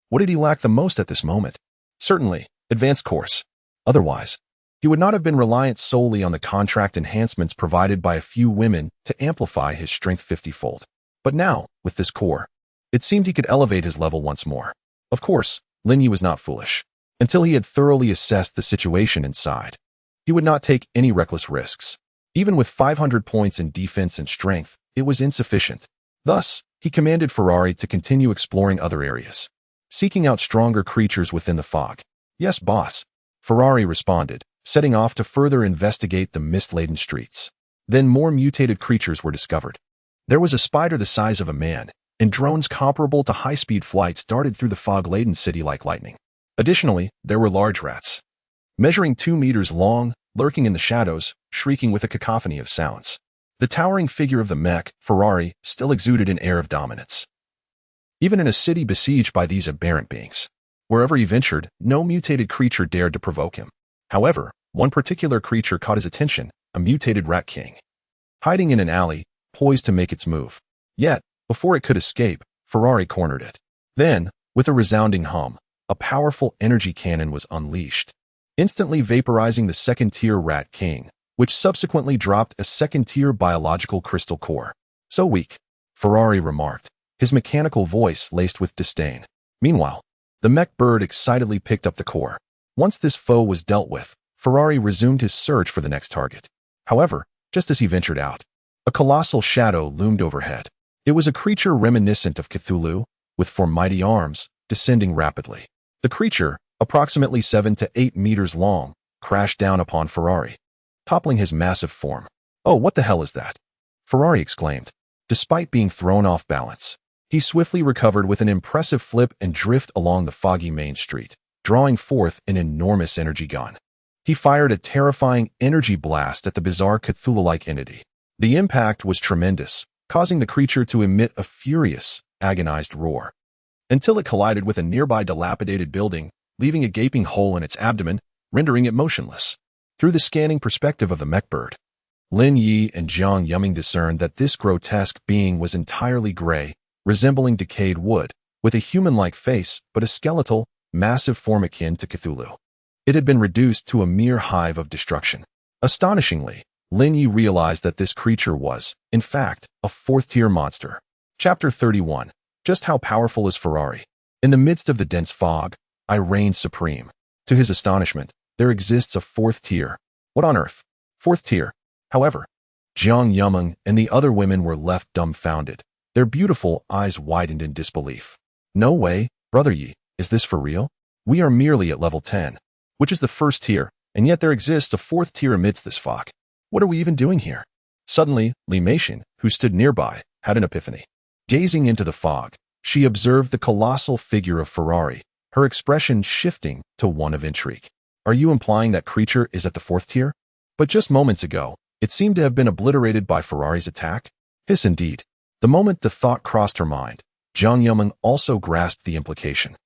S1: What did he lack the most at this moment? Certainly, advanced course. Otherwise, he would not have been reliant solely on the contract enhancements provided by a few women to amplify his strength 50-fold. But now, with this core, it seemed he could elevate his level once more. Of course, Lin Yi was not foolish. Until he had thoroughly assessed the situation inside, He would not take any reckless risks. Even with 500 points in defense and strength, it was insufficient. Thus, he commanded Ferrari to continue exploring other areas, seeking out stronger creatures within the fog. "Yes, boss," Ferrari responded, setting off to further investigate the mist-laden streets. Then more mutated creatures were discovered. There was a spider the size of a man, and drones comparable to high-speed flights darted through the fog-laden city like lightning. Additionally, there were large rats, measuring 2 meters long, lurking in the shadows, shrieking with a cacophony of sounds. The towering figure of the mech, Ferrari, still exuded an air of dominance. Even in a city besieged by these aberrant beings, wherever he ventured, no mutated creature dared to provoke him. However, one particular creature caught his attention, a mutated rat king, hiding in an alley, poised to make its move. Yet, before it could escape, Ferrari cornered it. Then, with a resounding hum, a powerful energy cannon was unleashed, instantly vaporizing the second-tier rat king, which subsequently dropped a second-tier biological crystal core. "So weak," Ferrari remarked, his mechanical voice laced with disdain. Meanwhile, the mech bird excitedly picked up the core. Once this foe was dealt with, Ferrari resumed his search for the next target. However, just as he ventured out, a colossal shadow loomed overhead. It was a creature reminiscent of Cthulhu, with 4 mighty arms, descending rapidly. The creature, approximately 7 to 8 meters long, crashed down upon Ferrari, toppling his massive form. "Oh, what the hell is that?" Ferrari exclaimed. Despite being thrown off balance, he swiftly recovered with an impressive flip and drift along the foggy main street, drawing forth an enormous energy gun. He fired a terrifying energy blast at the bizarre Cthulhu-like entity. The impact was tremendous, causing the creature to emit a furious, agonized roar, until it collided with a nearby dilapidated building, leaving a gaping hole in its abdomen, rendering it motionless. Through the scanning perspective of the mech bird, Lin Yi and Jiang Yuming discerned that this grotesque being was entirely gray, resembling decayed wood, with a human-like face but a skeletal, massive form akin to Cthulhu. It had been reduced to a mere hive of destruction. Astonishingly, Lin Yi realized that this creature was, in fact, a 4th-tier monster. Chapter 31. Just how powerful is Ferrari? In the midst of the dense fog, I reigned supreme. To his astonishment, there exists a 4th tier. What on earth? 4th tier. However, Jiang Yumeng and the other women were left dumbfounded, their beautiful eyes widened in disbelief. "No way, Brother Yi, is this for real? We are merely at level 10, which is the 1st tier, and yet there exists a 4th tier amidst this fog. What are we even doing here?" Suddenly, Li Meishin, who stood nearby, had an epiphany. Gazing into the fog, she observed the colossal figure of Ferrari, her expression shifting to one of intrigue. "Are you implying that creature is at the 4th tier? But just moments ago, it seemed to have been obliterated by Ferrari's attack?" Yes, indeed. The moment the thought crossed her mind, Jiang Yumeng also grasped the implication,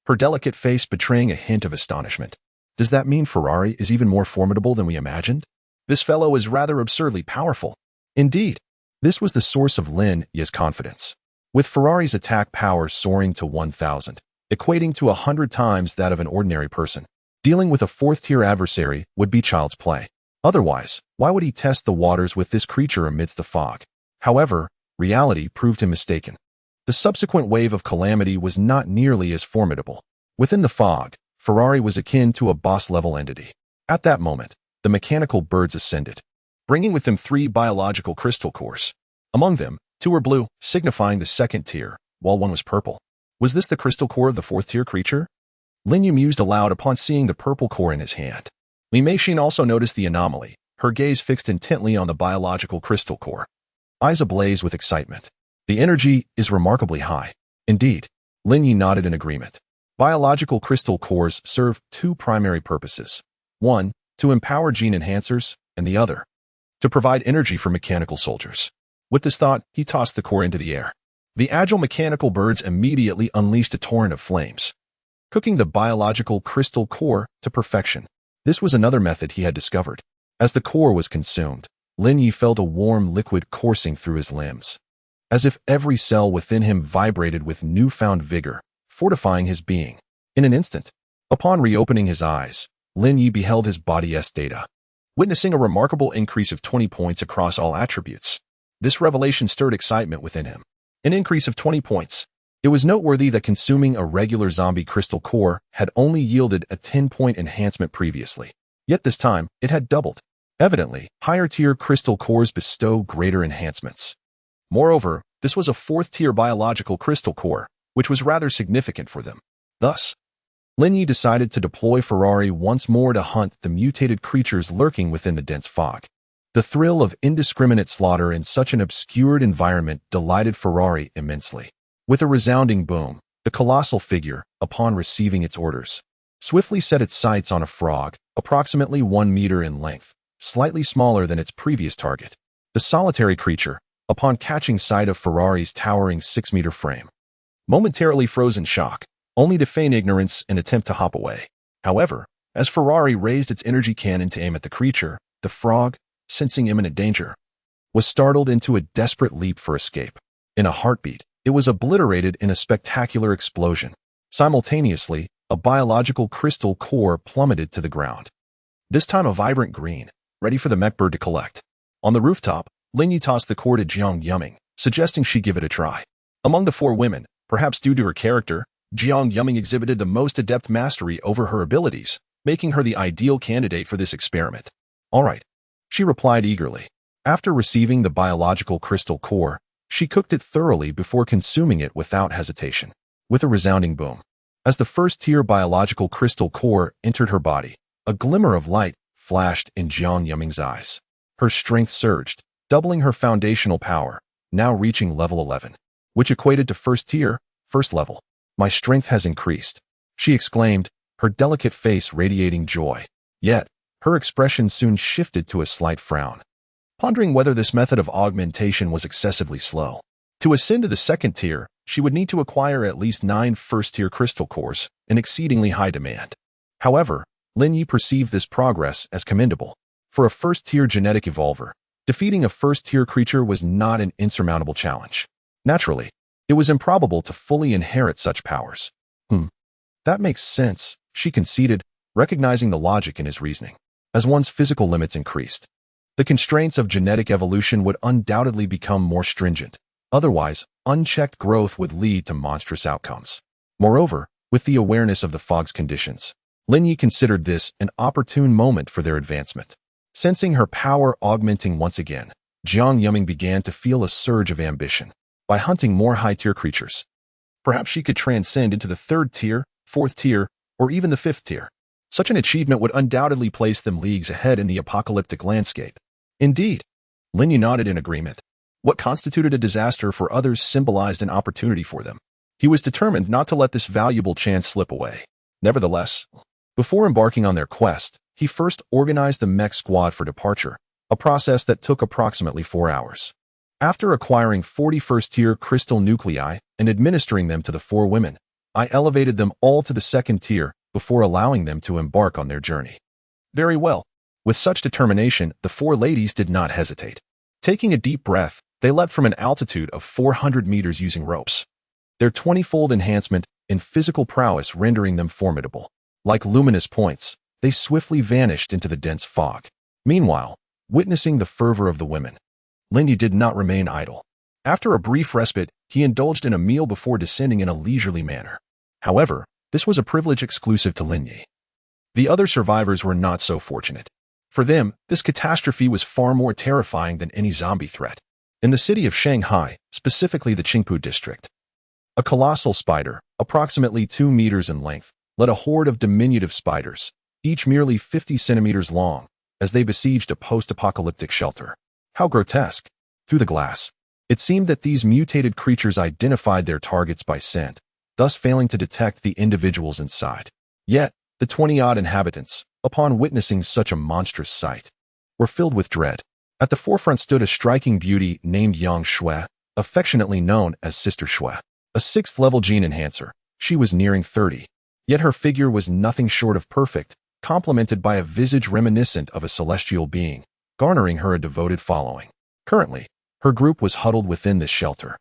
S1: her delicate face betraying a hint of astonishment. "Does that mean Ferrari is even more formidable than we imagined? This fellow is rather absurdly powerful." Indeed, this was the source of Lin Yi's confidence. With Ferrari's attack power soaring to 1,000, equating to 100 times that of an ordinary person, dealing with a 4th-tier adversary would be child's play. Otherwise, why would he test the waters with this creature amidst the fog? However, reality proved him mistaken. The subsequent wave of calamity was not nearly as formidable. Within the fog, Ferrari was akin to a boss-level entity. At that moment, the mechanical birds ascended, bringing with them 3 biological crystal cores. Among them, 2 were blue, signifying the 2nd tier, while 1 was purple. Was this the crystal core of the 4th-tier creature? Lin Yu mused aloud upon seeing the purple core in his hand. Li Meishin also noticed the anomaly, her gaze fixed intently on the biological crystal core, eyes ablaze with excitement. "The energy is remarkably high." Indeed, Lin Yi nodded in agreement. Biological crystal cores serve 2 primary purposes. One, to empower gene enhancers, and the other, to provide energy for mechanical soldiers. With this thought, he tossed the core into the air. The agile mechanical birds immediately unleashed a torrent of flames, cooking the biological crystal core to perfection. This was another method he had discovered. As the core was consumed, Lin Yi felt a warm liquid coursing through his limbs, as if every cell within him vibrated with newfound vigor, fortifying his being. In an instant, upon reopening his eyes, Lin Yi beheld his body's data, witnessing a remarkable increase of 20 points across all attributes. This revelation stirred excitement within him. An increase of 20 points. It was noteworthy that consuming a regular zombie crystal core had only yielded a 10-point enhancement previously. Yet this time, it had doubled. Evidently, higher-tier crystal cores bestow greater enhancements. Moreover, this was a fourth-tier biological crystal core, which was rather significant for them. Thus, Linyi decided to deploy Ferrari once more to hunt the mutated creatures lurking within the dense fog. The thrill of indiscriminate slaughter in such an obscured environment delighted Ferrari immensely. With a resounding boom, the colossal figure, upon receiving its orders, swiftly set its sights on a frog, approximately 1 meter in length, slightly smaller than its previous target. The solitary creature, upon catching sight of Ferrari's towering 6-meter frame, momentarily froze in shock, only to feign ignorance and attempt to hop away. However, as Ferrari raised its energy cannon to aim at the creature, the frog, sensing imminent danger, was startled into a desperate leap for escape. In a heartbeat, it was obliterated in a spectacular explosion. Simultaneously, a biological crystal core plummeted to the ground. This time a vibrant green, ready for the mech bird to collect. On the rooftop, Linyi tossed the core to Jiang Yuming, suggesting she give it a try. Among the 4 women, perhaps due to her character, Jiang Yuming exhibited the most adept mastery over her abilities, making her the ideal candidate for this experiment. All right, she replied eagerly. After receiving the biological crystal core, she cooked it thoroughly before consuming it without hesitation. With a resounding boom, as the first-tier biological crystal core entered her body, a glimmer of light flashed in Jiang Yuming's eyes. Her strength surged, doubling her foundational power, now reaching level 11, which equated to first level. My strength has increased, she exclaimed, her delicate face radiating joy. Yet, her expression soon shifted to a slight frown, pondering whether this method of augmentation was excessively slow. To ascend to the second tier, she would need to acquire at least 9 first-tier crystal cores, an exceedingly high demand. However, Linyi perceived this progress as commendable. For a first-tier genetic evolver, defeating a first-tier creature was not an insurmountable challenge. Naturally, it was improbable to fully inherit such powers. That makes sense, she conceded, recognizing the logic in his reasoning. As one's physical limits increased, the constraints of genetic evolution would undoubtedly become more stringent. Otherwise, unchecked growth would lead to monstrous outcomes. Moreover, with the awareness of the fog's conditions, Linyi considered this an opportune moment for their advancement. Sensing her power augmenting once again, Jiang Yuming began to feel a surge of ambition. By hunting more high-tier creatures, perhaps she could transcend into the 3rd tier, 4th tier, or even the 5th tier. Such an achievement would undoubtedly place them leagues ahead in the apocalyptic landscape. Indeed, Linyi nodded in agreement. What constituted a disaster for others symbolized an opportunity for them. He was determined not to let this valuable chance slip away. Nevertheless, before embarking on their quest, he first organized the mech squad for departure, a process that took approximately 4 hours. After acquiring 40 first-tier crystal nuclei and administering them to the 4 women, I elevated them all to the 2nd tier before allowing them to embark on their journey. Very well. With such determination, the 4 ladies did not hesitate. Taking a deep breath, they leapt from an altitude of 400 meters using ropes, their 20-fold enhancement in physical prowess rendering them formidable. Like luminous points, they swiftly vanished into the dense fog. Meanwhile, witnessing the fervor of the women, Linyi did not remain idle. After a brief respite, he indulged in a meal before descending in a leisurely manner. However, this was a privilege exclusive to Linyi. The other survivors were not so fortunate. For them, this catastrophe was far more terrifying than any zombie threat. In the city of Shanghai, specifically the Tinu District, a colossal spider, approximately 2 meters in length, led a horde of diminutive spiders, each merely 50 centimeters long, as they besieged a post-apocalyptic shelter. How grotesque! Through the glass, it seemed that these mutated creatures identified their targets by scent, thus failing to detect the individuals inside. Yet, the 20-odd inhabitants, upon witnessing such a monstrous sight, were filled with dread. At the forefront stood a striking beauty named Yang Shui, affectionately known as Sister Shui, a 6th-level gene enhancer. She was nearing 30, yet her figure was nothing short of perfect, complemented by a visage reminiscent of a celestial being, garnering her a devoted following. Currently, her group was huddled within this shelter,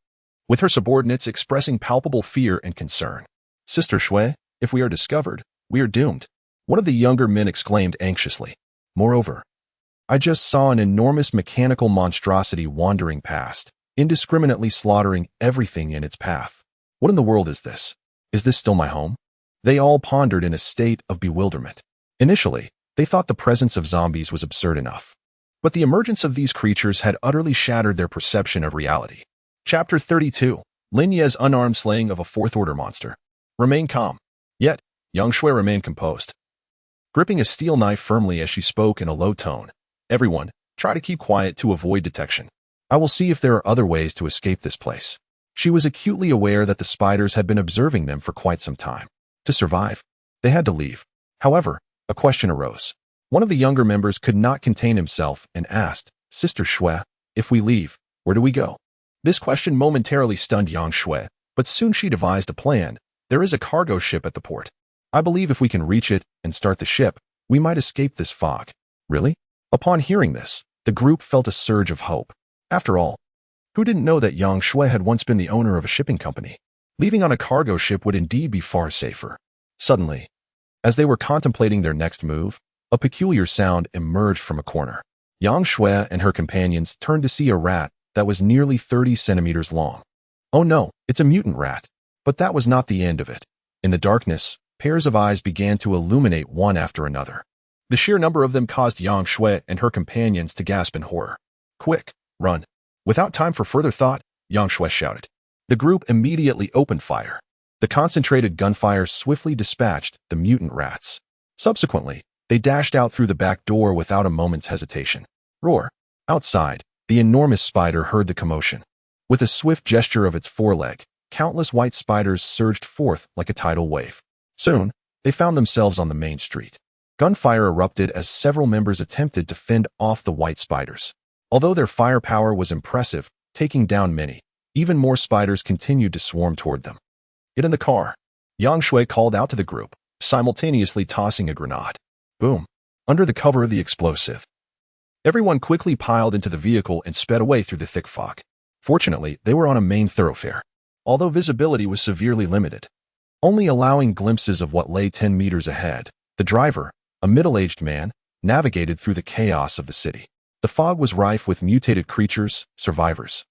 S1: with her subordinates expressing palpable fear and concern. Sister Shui, if we are discovered, we are doomed, one of the younger men exclaimed anxiously. Moreover, I just saw an enormous mechanical monstrosity wandering past, indiscriminately slaughtering everything in its path. What in the world is this? Is this still my home? They all pondered in a state of bewilderment. Initially, They thought the presence of zombies was absurd enough. But the emergence of these creatures had utterly shattered their perception of reality. Chapter 32. Lin Ye's unarmed slaying of a fourth-order monster. Remain calm. Yet, Yang Shui remained composed. Gripping a steel knife firmly as she spoke in a low tone, "Everyone, try to keep quiet to avoid detection. I will see if there are other ways to escape this place." She was acutely aware that the spiders had been observing them for quite some time. To survive, they had to leave. However, a question arose. One of the younger members could not contain himself and asked, "Sister Shui, if we leave, where do we go?" This question momentarily stunned Yang Shui, but soon she devised a plan. "There is a cargo ship at the port. I believe if we can reach it and start the ship, we might escape this fog." Really? Upon hearing this, the group felt a surge of hope. After all, who didn't know that Yang Shui had once been the owner of a shipping company? Leaving on a cargo ship would indeed be far safer. Suddenly, as they were contemplating their next move, a peculiar sound emerged from a corner. Yang Shui and her companions turned to see a rat that was nearly 30 centimeters long. Oh no, it's a mutant rat. But that was not the end of it. In the darkness, pairs of eyes began to illuminate one after another. The sheer number of them caused Yang Shui and her companions to gasp in horror. "Quick, run." Without time for further thought, Yang Shui shouted. The group immediately opened fire. The concentrated gunfire swiftly dispatched the mutant rats. Subsequently, they dashed out through the back door without a moment's hesitation. Roar! Outside, the enormous spider heard the commotion. With a swift gesture of its foreleg, countless white spiders surged forth like a tidal wave. Soon, they found themselves on the main street. Gunfire erupted as several members attempted to fend off the white spiders. Although their firepower was impressive, taking down many, even more spiders continued to swarm toward them. "Get in the car," Yang Shui called out to the group, simultaneously tossing a grenade. Boom! Under the cover of the explosive, everyone quickly piled into the vehicle and sped away through the thick fog. Fortunately, they were on a main thoroughfare, although visibility was severely limited, only allowing glimpses of what lay 10 meters ahead. The driver, a middle-aged man, navigated through the chaos of the city. The fog was rife with mutated creatures, survivors,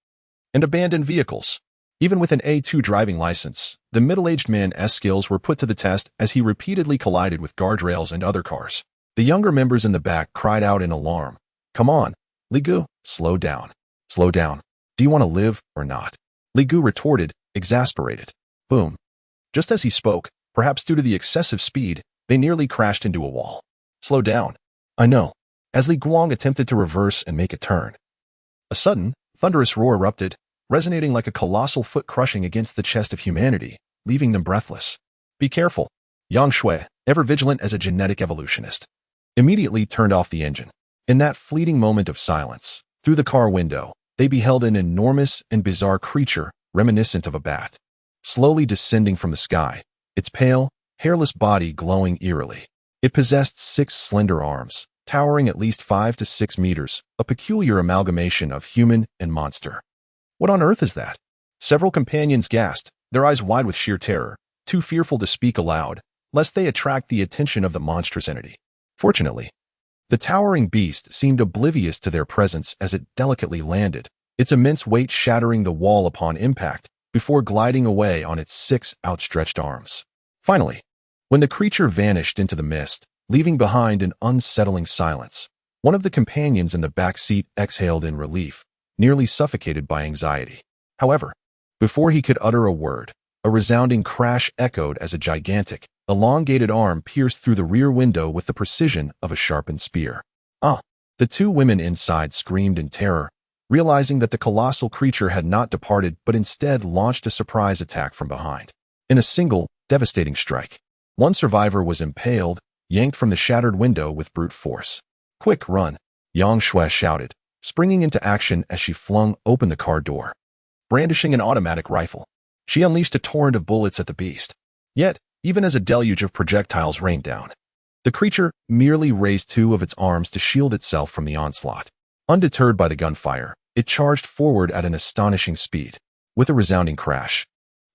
S1: and abandoned vehicles. Even with an A2 driving license, the middle-aged man's skills were put to the test as he repeatedly collided with guardrails and other cars. The younger members in the back cried out in alarm. "Come on, Li Gu, slow down. Slow down. Do you want to live or not?" Li Gu retorted, exasperated. Boom. Just as he spoke, perhaps due to the excessive speed, they nearly crashed into a wall. "Slow down. I know." As Li Guang attempted to reverse and make a turn, a sudden, thunderous roar erupted, resonating like a colossal foot crushing against the chest of humanity, leaving them breathless. "Be careful." Yang Shui, ever vigilant as a genetic evolutionist, immediately turned off the engine. In that fleeting moment of silence, through the car window, they beheld an enormous and bizarre creature reminiscent of a bat, slowly descending from the sky, its pale, hairless body glowing eerily. It possessed 6 slender arms, towering at least 5 to 6 meters, a peculiar amalgamation of human and monster. "What on earth is that?" Several companions gasped, their eyes wide with sheer terror, too fearful to speak aloud, lest they attract the attention of the monstrous entity. Fortunately, the towering beast seemed oblivious to their presence as it delicately landed, its immense weight shattering the wall upon impact, before gliding away on its 6 outstretched arms. Finally, when the creature vanished into the mist, leaving behind an unsettling silence, one of the companions in the back seat exhaled in relief, nearly suffocated by anxiety. However, before he could utter a word, a resounding crash echoed as a gigantic, elongated arm pierced through the rear window with the precision of a sharpened spear. "Ah!" The 2 women inside screamed in terror, realizing that the colossal creature had not departed but instead launched a surprise attack from behind. In a single, devastating strike, one survivor was impaled, yanked from the shattered window with brute force. "Quick, run!" Yang Shui shouted, springing into action as she flung open the car door. Brandishing an automatic rifle, she unleashed a torrent of bullets at the beast. Yet, even as a deluge of projectiles rained down, the creature merely raised 2 of its arms to shield itself from the onslaught. Undeterred by the gunfire, it charged forward at an astonishing speed. With a resounding crash,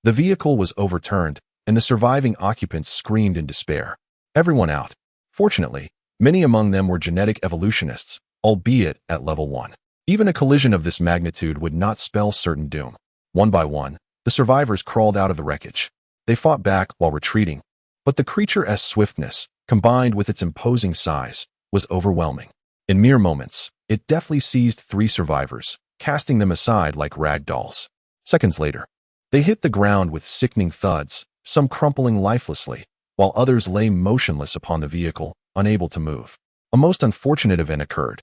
S1: the vehicle was overturned, and the surviving occupants screamed in despair. Everyone out. Fortunately, many among them were genetic evolutionists, albeit at level 1. Even a collision of this magnitude would not spell certain doom. One by one, the survivors crawled out of the wreckage. They fought back while retreating, but the creature's swiftness, combined with its imposing size, was overwhelming. In mere moments, it deftly seized 3 survivors, casting them aside like rag dolls. Seconds later, they hit the ground with sickening thuds, some crumpling lifelessly, while others lay motionless upon the vehicle, unable to move. A most unfortunate event occurred,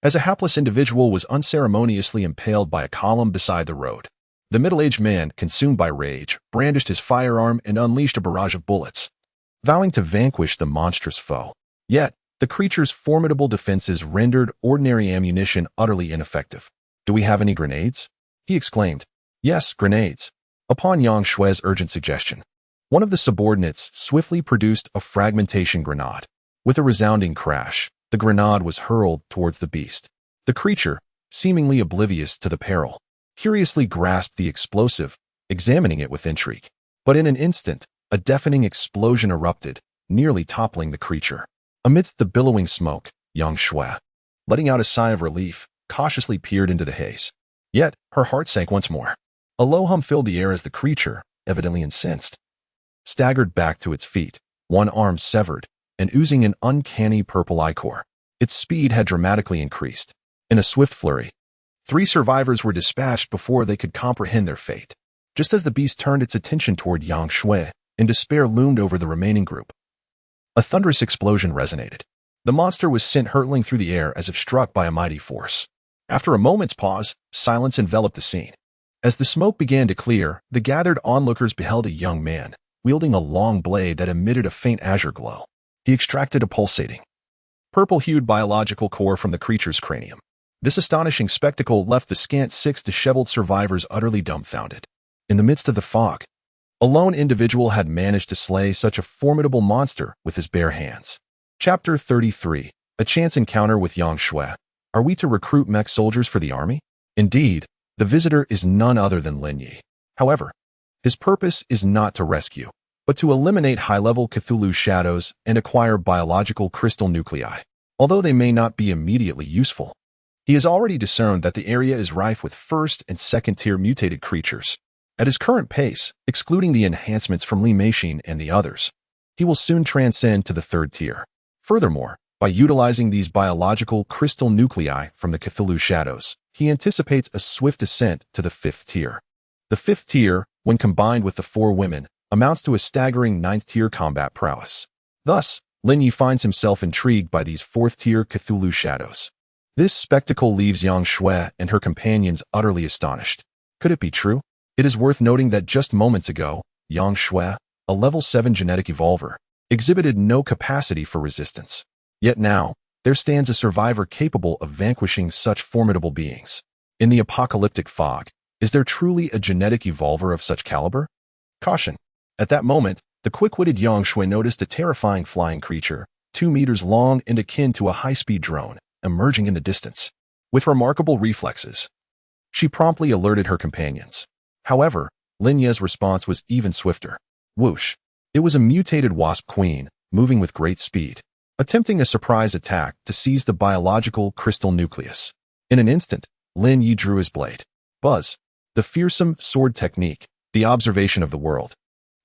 S1: as a hapless individual was unceremoniously impaled by a column beside the road. The middle-aged man, consumed by rage, brandished his firearm and unleashed a barrage of bullets, vowing to vanquish the monstrous foe. Yet, the creature's formidable defenses rendered ordinary ammunition utterly ineffective. "Do we have any grenades?" he exclaimed. "Yes, grenades." Upon Yang Shue's urgent suggestion, one of the subordinates swiftly produced a fragmentation grenade. With a resounding crash, the grenade was hurled towards the beast. The creature, seemingly oblivious to the peril, curiously grasped the explosive, examining it with intrigue. But in an instant, a deafening explosion erupted, nearly toppling the creature. Amidst the billowing smoke, Yang Shui, letting out a sigh of relief, cautiously peered into the haze. Yet, her heart sank once more. A low hum filled the air as the creature, evidently incensed, staggered back to its feet, one arm severed, and oozing an uncanny purple ichor. Its speed had dramatically increased. In a swift flurry, 3 survivors were dispatched before they could comprehend their fate. Just as the beast turned its attention toward Yang Shui, and despair loomed over the remaining group, a thunderous explosion resonated. The monster was sent hurtling through the air as if struck by a mighty force. After a moment's pause, silence enveloped the scene. As the smoke began to clear, the gathered onlookers beheld a young man, wielding a long blade that emitted a faint azure glow. He extracted a pulsating, purple-hued biological core from the creature's cranium. This astonishing spectacle left the scant 6 disheveled survivors utterly dumbfounded. In the midst of the fog, a lone individual had managed to slay such a formidable monster with his bare hands. Chapter 33. A chance encounter with Yang Shui. Are we to recruit mech soldiers for the army? Indeed, the visitor is none other than Lin Yi. However, his purpose is not to rescue, but to eliminate high-level Cthulhu shadows and acquire biological crystal nuclei. Although they may not be immediately useful, he has already discerned that the area is rife with first- and second-tier mutated creatures. At his current pace, excluding the enhancements from Li Meishin and the others, he will soon transcend to the 3rd tier. Furthermore, by utilizing these biological crystal nuclei from the Cthulhu shadows, he anticipates a swift ascent to the 5th tier. The 5th tier, when combined with the 4 women, amounts to a staggering 9th-tier combat prowess. Thus, Lin Yi finds himself intrigued by these 4th-tier Cthulhu shadows. This spectacle leaves Yang Shui and her companions utterly astonished. Could it be true? It is worth noting that just moments ago, Yang Shui, a level 7 genetic evolver, exhibited no capacity for resistance. Yet now, there stands a survivor capable of vanquishing such formidable beings. In the apocalyptic fog, is there truly a genetic evolver of such caliber? Caution! At that moment, the quick-witted Yang Shui noticed a terrifying flying creature, 2 meters long and akin to a high-speed drone, emerging in the distance. With remarkable reflexes, she promptly alerted her companions. However, Lin Yi's response was even swifter. Whoosh! It was a mutated wasp queen, moving with great speed, attempting a surprise attack to seize the biological crystal nucleus. In an instant, Lin Yi drew his blade. Buzz! The fearsome sword technique, the observation of the world,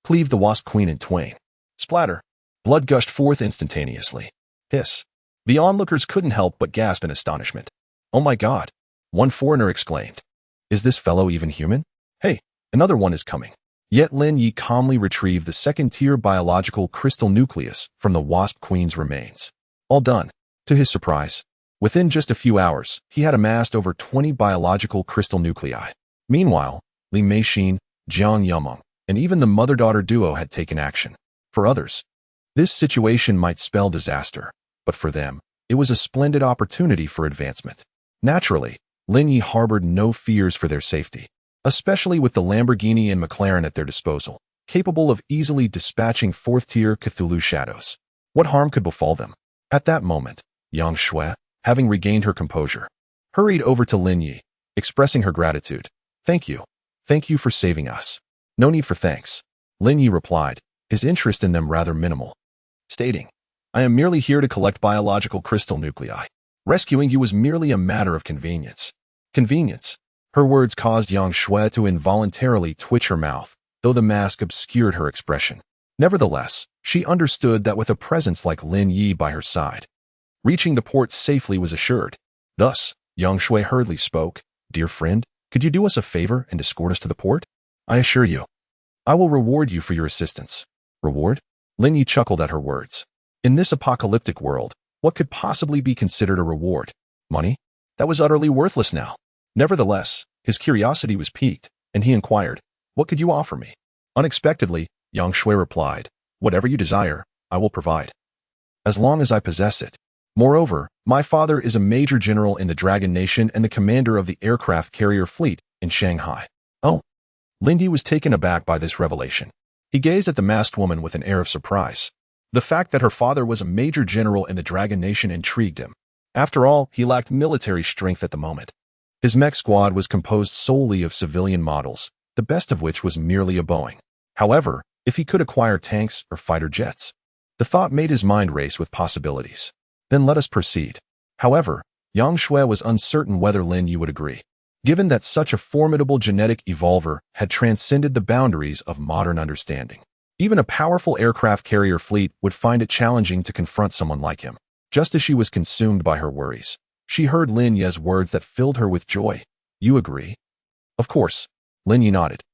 S1: cleaved the wasp queen in twain. Splatter! Blood gushed forth instantaneously. Hiss! The onlookers couldn't help but gasp in astonishment. "Oh my God!" one foreigner exclaimed. "Is this fellow even human? Hey, another one is coming." Yet Lin Yi calmly retrieved the 2nd-tier biological crystal nucleus from the wasp queen's remains. All done. To his surprise, within just a few hours, he had amassed over 20 biological crystal nuclei. Meanwhile, Li Meishin, Jiang Yameng, and even the mother-daughter duo had taken action. For others, this situation might spell disaster, but for them, it was a splendid opportunity for advancement. Naturally, Lin Yi harbored no fears for their safety, especially with the Lamborghini and McLaren at their disposal, capable of easily dispatching 4th-tier Cthulhu shadows. What harm could befall them? At that moment, Yang Shui, having regained her composure, hurried over to Lin Yi, expressing her gratitude. "Thank you. Thank you for saving us." "No need for thanks," Lin Yi replied, his interest in them rather minimal, stating, "I am merely here to collect biological crystal nuclei. Rescuing you was merely a matter of convenience." Convenience. Her words caused Yang Shui to involuntarily twitch her mouth, though the mask obscured her expression. Nevertheless, she understood that with a presence like Lin Yi by her side, reaching the port safely was assured. Thus, Yang Shui hurriedly spoke, "Dear friend, could you do us a favor and escort us to the port? I assure you, I will reward you for your assistance." Reward? Lin Yi chuckled at her words. In this apocalyptic world, what could possibly be considered a reward? Money? That was utterly worthless now. Nevertheless, his curiosity was piqued, and he inquired, "What could you offer me?" Unexpectedly, Yang Shui replied, "Whatever you desire, I will provide, as long as I possess it. Moreover, my father is a major general in the Dragon Nation and the commander of the aircraft carrier fleet in Shanghai." Oh. Lin Yi was taken aback by this revelation. He gazed at the masked woman with an air of surprise. The fact that her father was a major general in the Dragon Nation intrigued him. After all, he lacked military strength at the moment. His mech squad was composed solely of civilian models, the best of which was merely a Boeing. However, if he could acquire tanks or fighter jets, the thought made his mind race with possibilities. Then let us proceed. However, Yang Shui was uncertain whether Lin Yi would agree, given that such a formidable genetic evolver had transcended the boundaries of modern understanding. Even a powerful aircraft carrier fleet would find it challenging to confront someone like him. Just as she was consumed by her worries, she heard Lin Yi's words that filled her with joy. "You agree?" "Of course," Lin Yi nodded.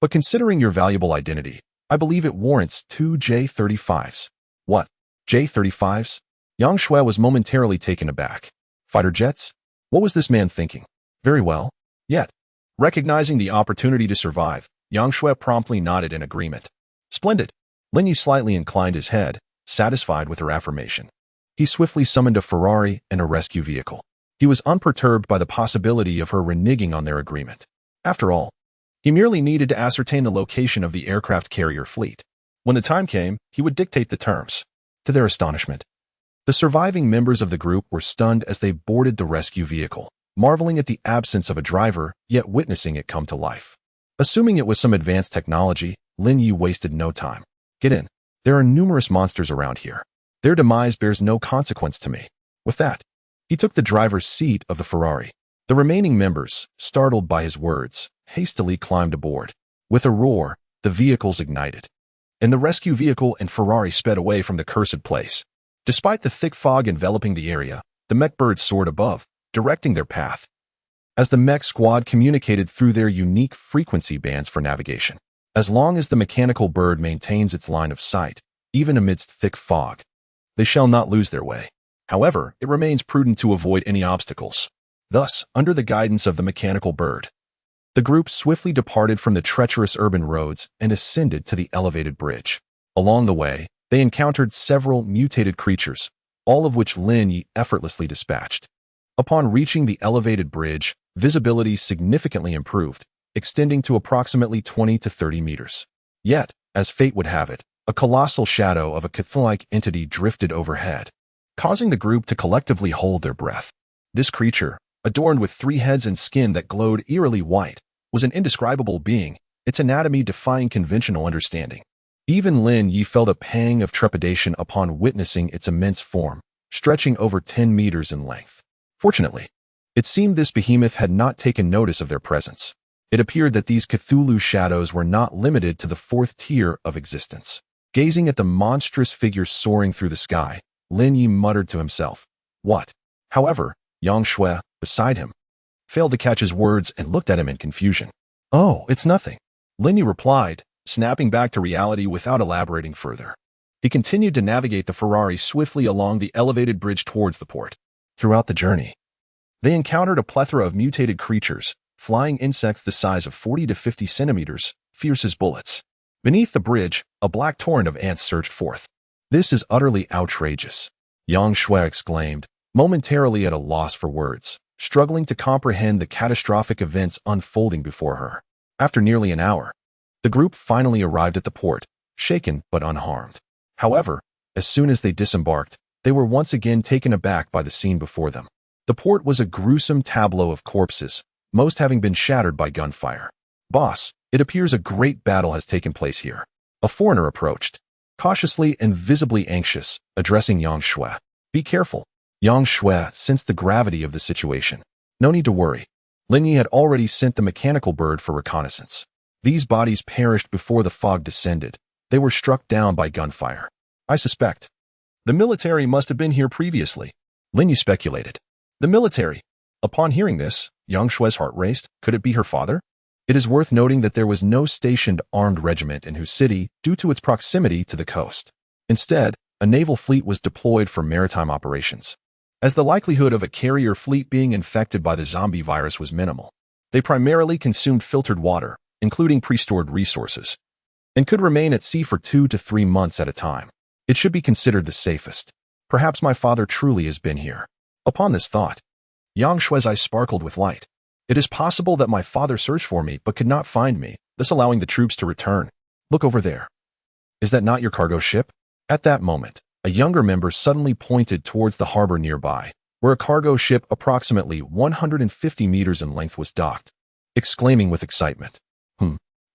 S1: "But considering your valuable identity, I believe it warrants 2 J-35s. "What? J-35s? Yang Shui was momentarily taken aback. Fighter jets? What was this man thinking? Very well. Yet, recognizing the opportunity to survive, Yang Shui promptly nodded in agreement. Splendid. Lin Yi slightly inclined his head, satisfied with her affirmation. He swiftly summoned a Ferrari and a rescue vehicle. He was unperturbed by the possibility of her reneging on their agreement. After all, he merely needed to ascertain the location of the aircraft carrier fleet. When the time came, he would dictate the terms. To their astonishment, the surviving members of the group were stunned as they boarded the rescue vehicle, marveling at the absence of a driver, yet witnessing it come to life. Assuming it was some advanced technology, Lin Yi wasted no time. "Get in. There are numerous monsters around here. Their demise bears no consequence to me." With that, he took the driver's seat of the Ferrari. The remaining members, startled by his words, hastily climbed aboard. With a roar, the vehicles ignited, and the rescue vehicle and Ferrari sped away from the cursed place. Despite the thick fog enveloping the area, the mech birds soared above, directing their path, as the mech squad communicated through their unique frequency bands for navigation. As long as the mechanical bird maintains its line of sight, even amidst thick fog, they shall not lose their way. However, it remains prudent to avoid any obstacles. Thus, under the guidance of the mechanical bird, the group swiftly departed from the treacherous urban roads and ascended to the elevated bridge. Along the way, they encountered several mutated creatures, all of which Lin Yi effortlessly dispatched. Upon reaching the elevated bridge, visibility significantly improved, extending to approximately 20 to 30 meters. Yet, as fate would have it, a colossal shadow of a Cthulhu-like entity drifted overhead, causing the group to collectively hold their breath. This creature, adorned with 3 heads and skin that glowed eerily white, was an indescribable being, its anatomy defying conventional understanding. Even Lin Yi felt a pang of trepidation upon witnessing its immense form, stretching over 10 meters in length. Fortunately, it seemed this behemoth had not taken notice of their presence. It appeared that these Cthulhu shadows were not limited to the 4th tier of existence. Gazing at the monstrous figure soaring through the sky, Lin Yi muttered to himself, "What?" However, Yang Shui, beside him, failed to catch his words and looked at him in confusion. "Oh, it's nothing," Lin Yi replied, snapping back to reality without elaborating further. He continued to navigate the Ferrari swiftly along the elevated bridge towards the port. Throughout the journey, they encountered a plethora of mutated creatures, flying insects the size of 40 to 50 centimeters, fierce as bullets. Beneath the bridge, a black torrent of ants surged forth. "This is utterly outrageous," Yang Shui exclaimed, momentarily at a loss for words, struggling to comprehend the catastrophic events unfolding before her. After nearly an hour, the group finally arrived at the port, shaken but unharmed. However, as soon as they disembarked, they were once again taken aback by the scene before them. The port was a gruesome tableau of corpses, most having been shattered by gunfire. "Boss, it appears a great battle has taken place here." A foreigner approached, cautiously and visibly anxious, addressing Yang Shui. "Be careful." Yang Shui sensed the gravity of the situation. No need to worry. Lin Yi had already sent the mechanical bird for reconnaissance. These bodies perished before the fog descended, They were struck down by gunfire. I suspect the military must have been here previously, Lin Yu speculated. The military. Upon hearing this, Yang Shue's heart raced. Could it be her father? It is worth noting that there was no stationed armed regiment in Hu City due to its proximity to the coast. Instead, a naval fleet was deployed for maritime operations. As the likelihood of a carrier fleet being infected by the zombie virus was minimal, they primarily consumed filtered water, including pre-stored resources, and could remain at sea for 2 to 3 months at a time. It should be considered the safest. Perhaps my father truly has been here. Upon this thought, Yang Shue's eyes sparkled with light. It is possible that my father searched for me but could not find me, thus allowing the troops to return. Look over there. Is that not your cargo ship? At that moment, a younger member suddenly pointed towards the harbor nearby, where a cargo ship approximately 150 meters in length was docked, exclaiming with excitement.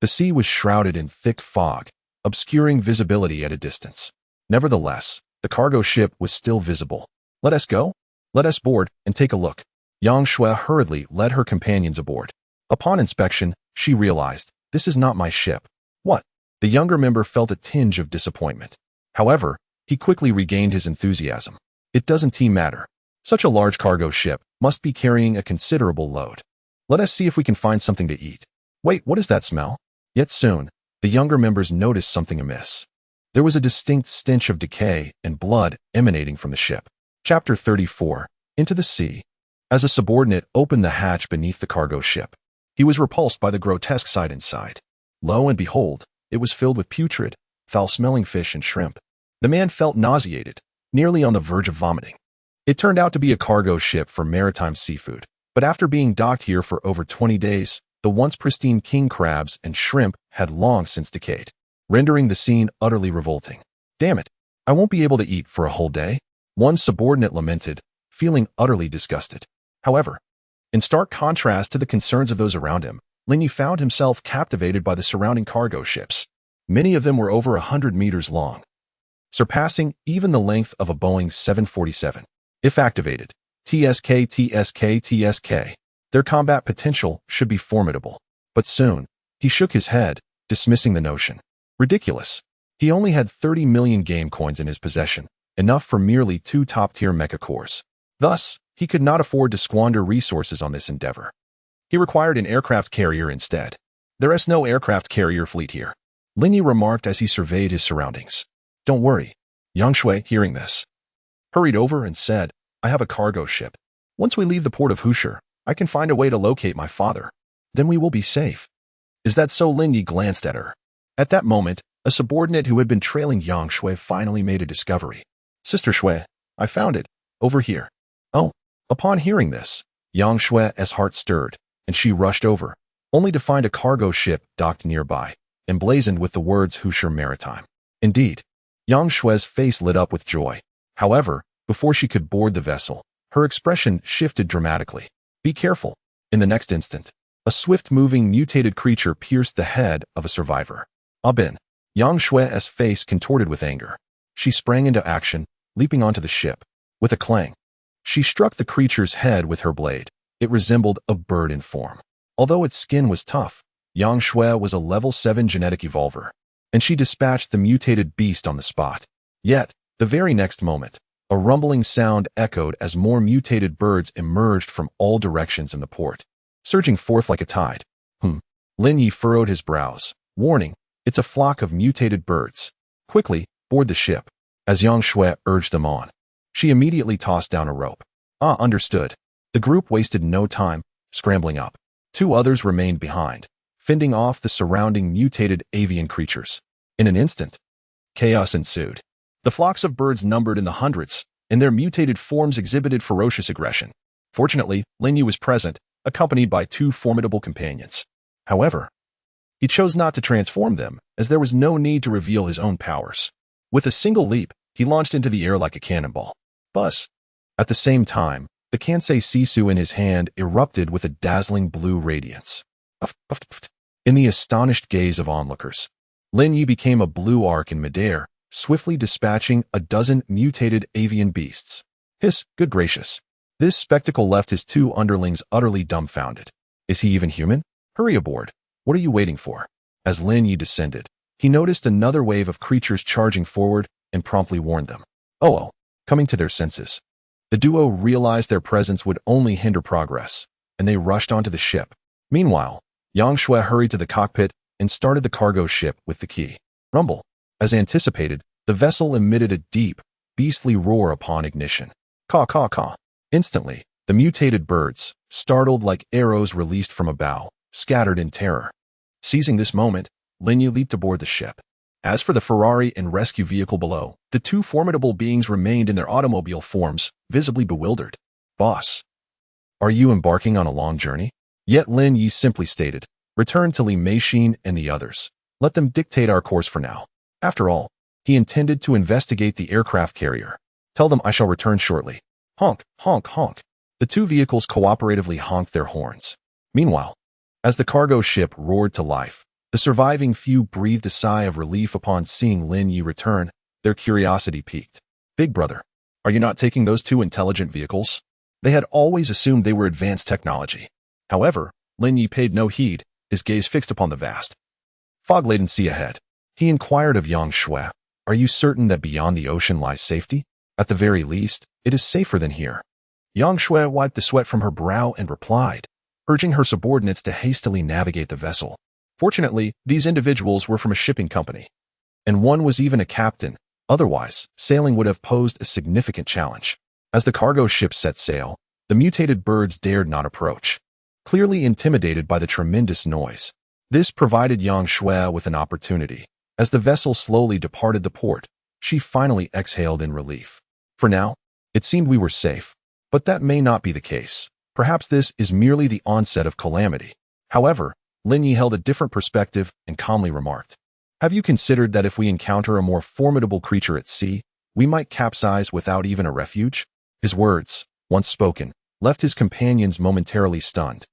S1: The sea was shrouded in thick fog, obscuring visibility at a distance. Nevertheless, the cargo ship was still visible. Let us go? Let us board and take a look. Yang Shui hurriedly led her companions aboard. Upon inspection, she realized, this is not my ship. What? The younger member felt a tinge of disappointment. However, he quickly regained his enthusiasm. It doesn't matter. Such a large cargo ship must be carrying a considerable load. Let us see if we can find something to eat. Wait, what is that smell? Yet soon, the younger members noticed something amiss. There was a distinct stench of decay and blood emanating from the ship. Chapter 34. Into the Sea. As a subordinate opened the hatch beneath the cargo ship, he was repulsed by the grotesque sight inside. Lo and behold, it was filled with putrid, foul-smelling fish and shrimp. The man felt nauseated, nearly on the verge of vomiting. It turned out to be a cargo ship for maritime seafood, but after being docked here for over 20 days, the once pristine king crabs and shrimp had long since decayed, rendering the scene utterly revolting. Damn it, I won't be able to eat for a whole day, one subordinate lamented, feeling utterly disgusted. However, in stark contrast to the concerns of those around him, Lin Yu found himself captivated by the surrounding cargo ships. Many of them were over 100 meters long, surpassing even the length of a Boeing 747. If activated, TSK, their combat potential should be formidable. But soon, he shook his head, dismissing the notion. Ridiculous. He only had 30 million game coins in his possession, enough for merely 2 top-tier mecha cores. Thus, he could not afford to squander resources on this endeavor. He required an aircraft carrier instead. There is no aircraft carrier fleet here, Lin Yu remarked as he surveyed his surroundings. Don't worry. Yang Shui, hearing this, hurried over and said, I have a cargo ship. Once we leave the port of Hushi, I can find a way to locate my father. Then we will be safe. Is that so? Lin Yu glanced at her. At that moment, a subordinate who had been trailing Yang Shui finally made a discovery. Sister Shui, I found it. Over here. Oh. Upon hearing this, Yang Shui's heart stirred, and she rushed over, only to find a cargo ship docked nearby, emblazoned with the words Hushi Maritime. Indeed, Yang Shui's face lit up with joy. However, before she could board the vessel, her expression shifted dramatically. Be careful. In the next instant, a swift-moving mutated creature pierced the head of a survivor. Bin. Yang Shui's face contorted with anger. She sprang into action, leaping onto the ship. With a clang, she struck the creature's head with her blade. It resembled a bird in form. Although its skin was tough, Yang Shui was a level 7 genetic evolver, and she dispatched the mutated beast on the spot. Yet, the very next moment, a rumbling sound echoed as more mutated birds emerged from all directions in the port, surging forth like a tide. Lin Yu furrowed his brows. Warning, it's a flock of mutated birds. Quickly, board the ship. As Yang Shui urged them on, she immediately tossed down a rope. Understood. The group wasted no time, scrambling up. 2 others remained behind, fending off the surrounding mutated avian creatures. In an instant, chaos ensued. The flocks of birds numbered in the hundreds, and their mutated forms exhibited ferocious aggression. Fortunately, Lin Yu was present, accompanied by 2 formidable companions. However, he chose not to transform them, as there was no need to reveal his own powers. With a single leap, he launched into the air like a cannonball. Buzz. At the same time, the Kansei Sisu in his hand erupted with a dazzling blue radiance. In the astonished gaze of onlookers, Lin Yu became a blue arc in midair, swiftly dispatching a dozen mutated avian beasts. Good gracious. This spectacle left his 2 underlings utterly dumbfounded. Is he even human? Hurry aboard. What are you waiting for? As Lin Yu descended, he noticed another wave of creatures charging forward and promptly warned them. Oh, coming to their senses. The duo realized their presence would only hinder progress, and they rushed onto the ship. Meanwhile, Yang Shui hurried to the cockpit and started the cargo ship with the key. Rumble. As anticipated, the vessel emitted a deep, beastly roar upon ignition. Caw, caw, caw. Instantly, the mutated birds, startled like arrows released from a bow, scattered in terror. Seizing this moment, Lin Yi leaped aboard the ship. As for the Ferrari and rescue vehicle below, the two formidable beings remained in their automobile forms, visibly bewildered. Boss, are you embarking on a long journey? Yet Lin Yi simply stated, return to Li Meishin and the others. Let them dictate our course for now. After all, he intended to investigate the aircraft carrier. Tell them I shall return shortly. Honk, honk, honk. The two vehicles cooperatively honked their horns. Meanwhile, as the cargo ship roared to life, the surviving few breathed a sigh of relief upon seeing Lin Yi return. Their curiosity piqued. Big brother, are you not taking those two intelligent vehicles? They had always assumed they were advanced technology. However, Lin Yi paid no heed, his gaze fixed upon the vast, fog-laden sea ahead. He inquired of Yang Shui, are you certain that beyond the ocean lies safety? At the very least, it is safer than here. Yang Shui wiped the sweat from her brow and replied, urging her subordinates to hastily navigate the vessel. Fortunately, these individuals were from a shipping company, and one was even a captain. Otherwise, sailing would have posed a significant challenge. As the cargo ship set sail, the mutated birds dared not approach, clearly intimidated by the tremendous noise. This provided Yang Shui with an opportunity. As the vessel slowly departed the port, she finally exhaled in relief. For now, it seemed we were safe, but that may not be the case. Perhaps this is merely the onset of calamity. However, Lin Yi held a different perspective and calmly remarked, have you considered that if we encounter a more formidable creature at sea, we might capsize without even a refuge? His words, once spoken, left his companions momentarily stunned,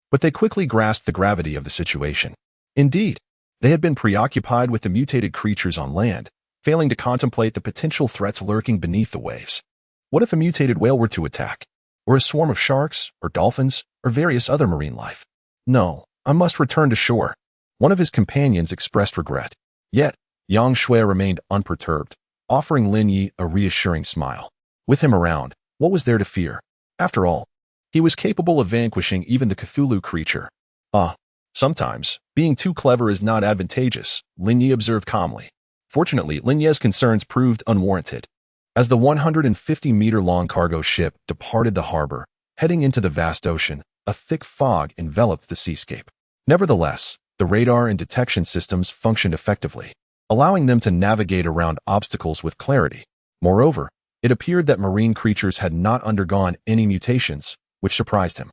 S1: but they quickly grasped the gravity of the situation. Indeed, they had been preoccupied with the mutated creatures on land, failing to contemplate the potential threats lurking beneath the waves. What if a mutated whale were to attack? Or a swarm of sharks, or dolphins, or various other marine life? No, I must return to shore. One of his companions expressed regret. Yet, Yang Shui remained unperturbed, offering Lin Yi a reassuring smile. With him around, what was there to fear? After all, he was capable of vanquishing even the Cthulhu creature. Sometimes, being too clever is not advantageous, Lin Yi observed calmly. Fortunately, Lin Yi's concerns proved unwarranted. As the 150-meter-long cargo ship departed the harbor, heading into the vast ocean, a thick fog enveloped the seascape. Nevertheless, the radar and detection systems functioned effectively, allowing them to navigate around obstacles with clarity. Moreover, it appeared that marine creatures had not undergone any mutations, which surprised him.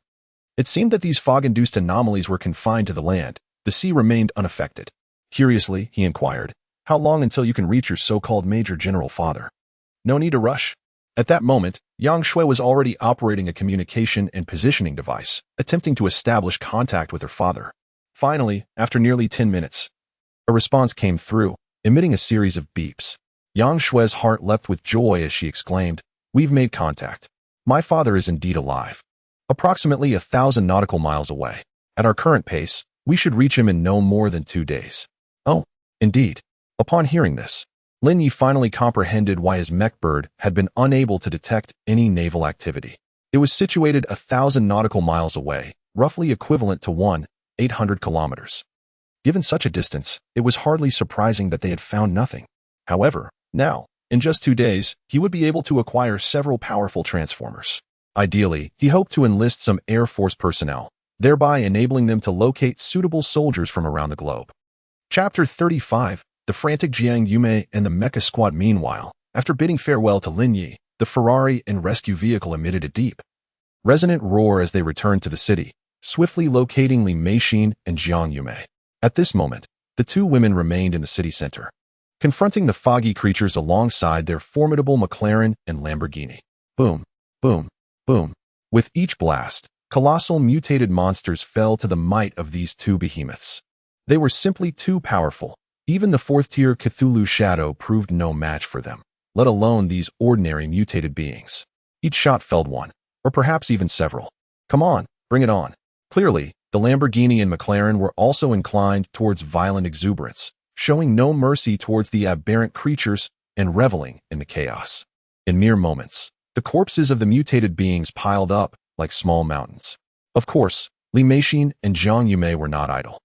S1: It seemed that these fog-induced anomalies were confined to the land. The sea remained unaffected. Curiously, he inquired, how long until you can reach your so-called Major General father? No need to rush. At that moment, Yang Shui was already operating a communication and positioning device, attempting to establish contact with her father. Finally, after nearly 10 minutes, a response came through, emitting a series of beeps. Yang Shui's heart leapt with joy as she exclaimed, we've made contact. My father is indeed alive. Approximately 1,000 nautical miles away. At our current pace, we should reach him in no more than 2 days. Oh, indeed. Upon hearing this, Lin Yi finally comprehended why his mech bird had been unable to detect any naval activity. It was situated 1,000 nautical miles away, roughly equivalent to 800 kilometers. Given such a distance, it was hardly surprising that they had found nothing. However, now, in just 2 days, he would be able to acquire several powerful transformers. Ideally, he hoped to enlist some Air Force personnel, thereby enabling them to locate suitable soldiers from around the globe. Chapter 35. The frantic Jiang Yume and the Mecha squad. Meanwhile, after bidding farewell to Lin Yi, the Ferrari and rescue vehicle emitted a deep, resonant roar as they returned to the city, swiftly locating Li Meishin and Jiang Yume. At this moment, the two women remained in the city center, confronting the foggy creatures alongside their formidable McLaren and Lamborghini. Boom, boom, boom. With each blast, colossal mutated monsters fell to the might of these two behemoths. They were simply too powerful. Even the fourth-tier Cthulhu shadow proved no match for them, let alone these ordinary mutated beings. Each shot felled one, or perhaps even several. Come on, bring it on. Clearly, the Lamborghini and McLaren were also inclined towards violent exuberance, showing no mercy towards the aberrant creatures and reveling in the chaos. In mere moments, the corpses of the mutated beings piled up like small mountains. Of course, Li Meixin and Jiang Yume were not idle.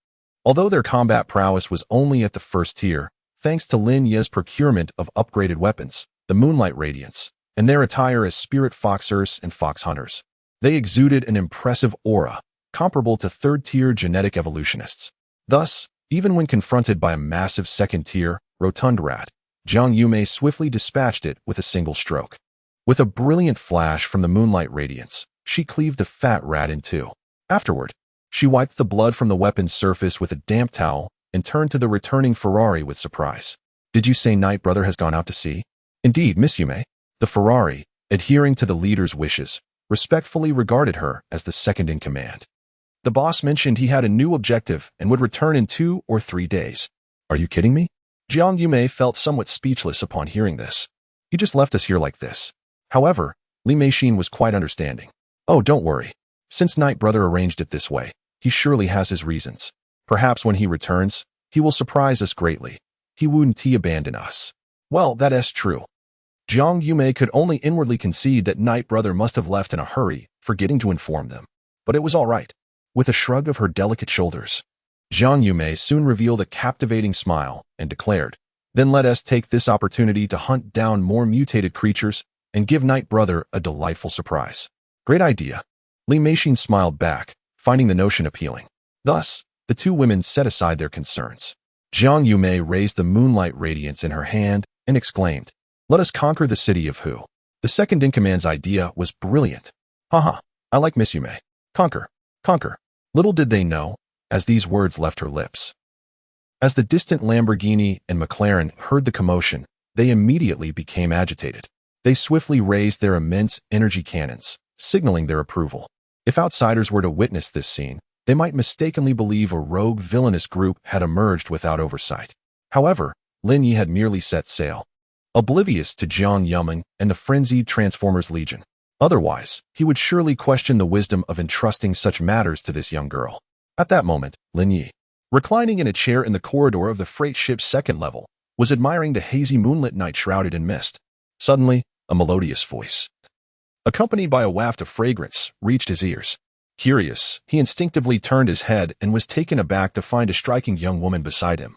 S1: Although their combat prowess was only at the first tier, thanks to Lin Ye's procurement of upgraded weapons, the Moonlight Radiance, and their attire as spirit foxers and fox hunters, they exuded an impressive aura, comparable to third-tier genetic evolutionists. Thus, even when confronted by a massive second-tier, rotund rat, Jiang Yume swiftly dispatched it with a single stroke. With a brilliant flash from the Moonlight Radiance, she cleaved the fat rat in two. Afterward, she wiped the blood from the weapon's surface with a damp towel and turned to the returning Ferrari with surprise. "Did you say Night Brother has gone out to sea?" "Indeed, Miss Yume." The Ferrari, adhering to the leader's wishes, respectfully regarded her as the second in command. "The boss mentioned he had a new objective and would return in 2 or 3 days. Are you kidding me?" Jiang Yume felt somewhat speechless upon hearing this. "He just left us here like this." However, Li Meixin was quite understanding. "Oh, don't worry. Since Night Brother arranged it this way, he surely has his reasons. Perhaps when he returns, he will surprise us greatly. He wouldn't abandon us." Well, that is true. Jiang Yume could only inwardly concede that Night Brother must have left in a hurry, forgetting to inform them. But it was all right. With a shrug of her delicate shoulders, Jiang Yume soon revealed a captivating smile and declared, "Then let us take this opportunity to hunt down more mutated creatures and give Night Brother a delightful surprise." "Great idea." Li Meixin smiled back, finding the notion appealing. Thus, the two women set aside their concerns. Jiang Yume raised the Moonlight Radiance in her hand and exclaimed, "Let us conquer the city of Hu." The second-in-command's idea was brilliant. "Haha, I like Miss Yume. Conquer, conquer." Little did they know, as these words left her lips. As the distant Lamborghini and McLaren heard the commotion, they immediately became agitated. They swiftly raised their immense energy cannons, signaling their approval. If outsiders were to witness this scene, they might mistakenly believe a rogue villainous group had emerged without oversight. However, Lin Yi had merely set sail, oblivious to Jiang Yume and the frenzied Transformers Legion. Otherwise, he would surely question the wisdom of entrusting such matters to this young girl. At that moment, Lin Yi, reclining in a chair in the corridor of the freight ship's second level, was admiring the hazy moonlit night shrouded in mist. Suddenly, a melodious voice, accompanied by a waft of fragrance, reached his ears. Curious, he instinctively turned his head and was taken aback to find a striking young woman beside him,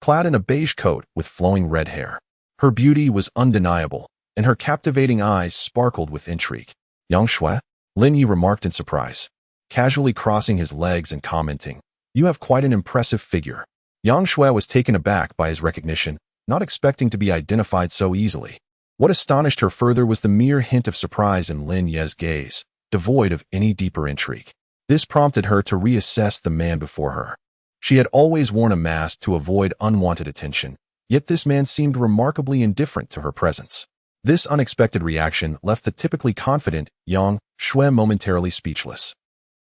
S1: clad in a beige coat with flowing red hair. Her beauty was undeniable, and her captivating eyes sparkled with intrigue. "Yang Shui?" Lin Yi remarked in surprise, casually crossing his legs and commenting, "You have quite an impressive figure." Yang Shui was taken aback by his recognition, not expecting to be identified so easily. What astonished her further was the mere hint of surprise in Lin Ye's gaze, devoid of any deeper intrigue. This prompted her to reassess the man before her. She had always worn a mask to avoid unwanted attention, yet this man seemed remarkably indifferent to her presence. This unexpected reaction left the typically confident Yang Shui momentarily speechless.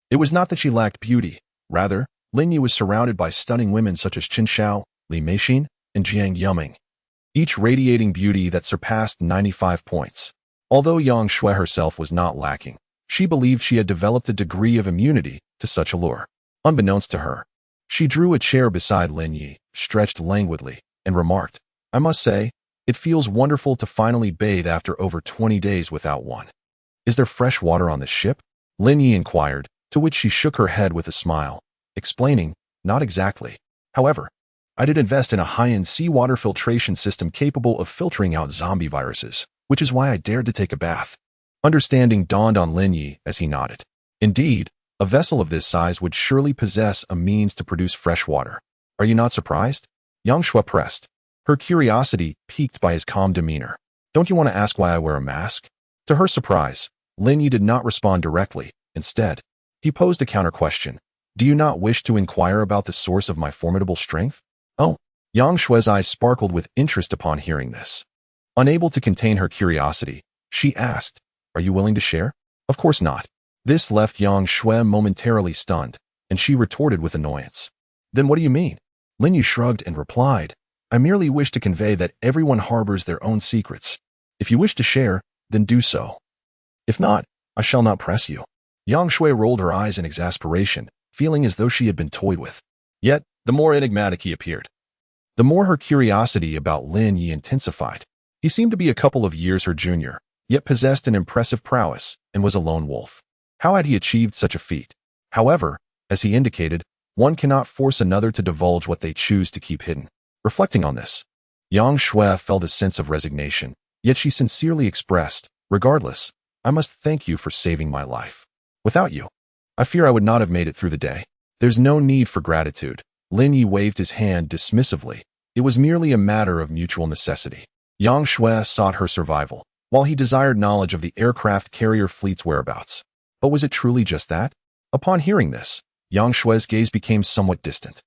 S1: It was not that she lacked beauty. Rather, Lin Yi was surrounded by stunning women such as Qin Shao, Li Meixin, and Jiang Yume, each radiating beauty that surpassed 95 points. Although Yang Shui herself was not lacking, she believed she had developed a degree of immunity to such allure. Unbeknownst to her, she drew a chair beside Lin Yi, stretched languidly, and remarked, "I must say, it feels wonderful to finally bathe after over 20 days without one." "Is there fresh water on the ship?" Lin Yi inquired, to which she shook her head with a smile, explaining, "Not exactly. However, I did invest in a high-end seawater filtration system capable of filtering out zombie viruses, which is why I dared to take a bath." Understanding dawned on Lin Yi as he nodded. Indeed, a vessel of this size would surely possess a means to produce fresh water. "Are you not surprised?" Yang Shui pressed, her curiosity piqued by his calm demeanor. "Don't you want to ask why I wear a mask?" To her surprise, Lin Yi did not respond directly. Instead, he posed a counter-question. "Do you not wish to inquire about the source of my formidable strength?" "Oh." Yang Shui's eyes sparkled with interest upon hearing this. Unable to contain her curiosity, she asked, "Are you willing to share?" "Of course not." This left Yang Shui momentarily stunned, and she retorted with annoyance. "Then what do you mean?" Lin Yu shrugged and replied, "I merely wish to convey that everyone harbors their own secrets. If you wish to share, then do so. If not, I shall not press you." Yang Shui rolled her eyes in exasperation, feeling as though she had been toyed with. Yet, the more enigmatic he appeared. The more her curiosity about Lin Yi intensified. He seemed to be a couple of years her junior, yet possessed an impressive prowess and was a lone wolf. How had he achieved such a feat? However, as he indicated, one cannot force another to divulge what they choose to keep hidden. Reflecting on this, Yang Shui felt a sense of resignation, yet she sincerely expressed, "Regardless, I must thank you for saving my life. Without you, I fear I would not have made it through the day." "There's no need for gratitude." Lin Yi waved his hand dismissively. It was merely a matter of mutual necessity. Yang Shui sought her survival, while he desired knowledge of the aircraft carrier fleet's whereabouts. But was it truly just that? Upon hearing this, Yang Shui's gaze became somewhat distant.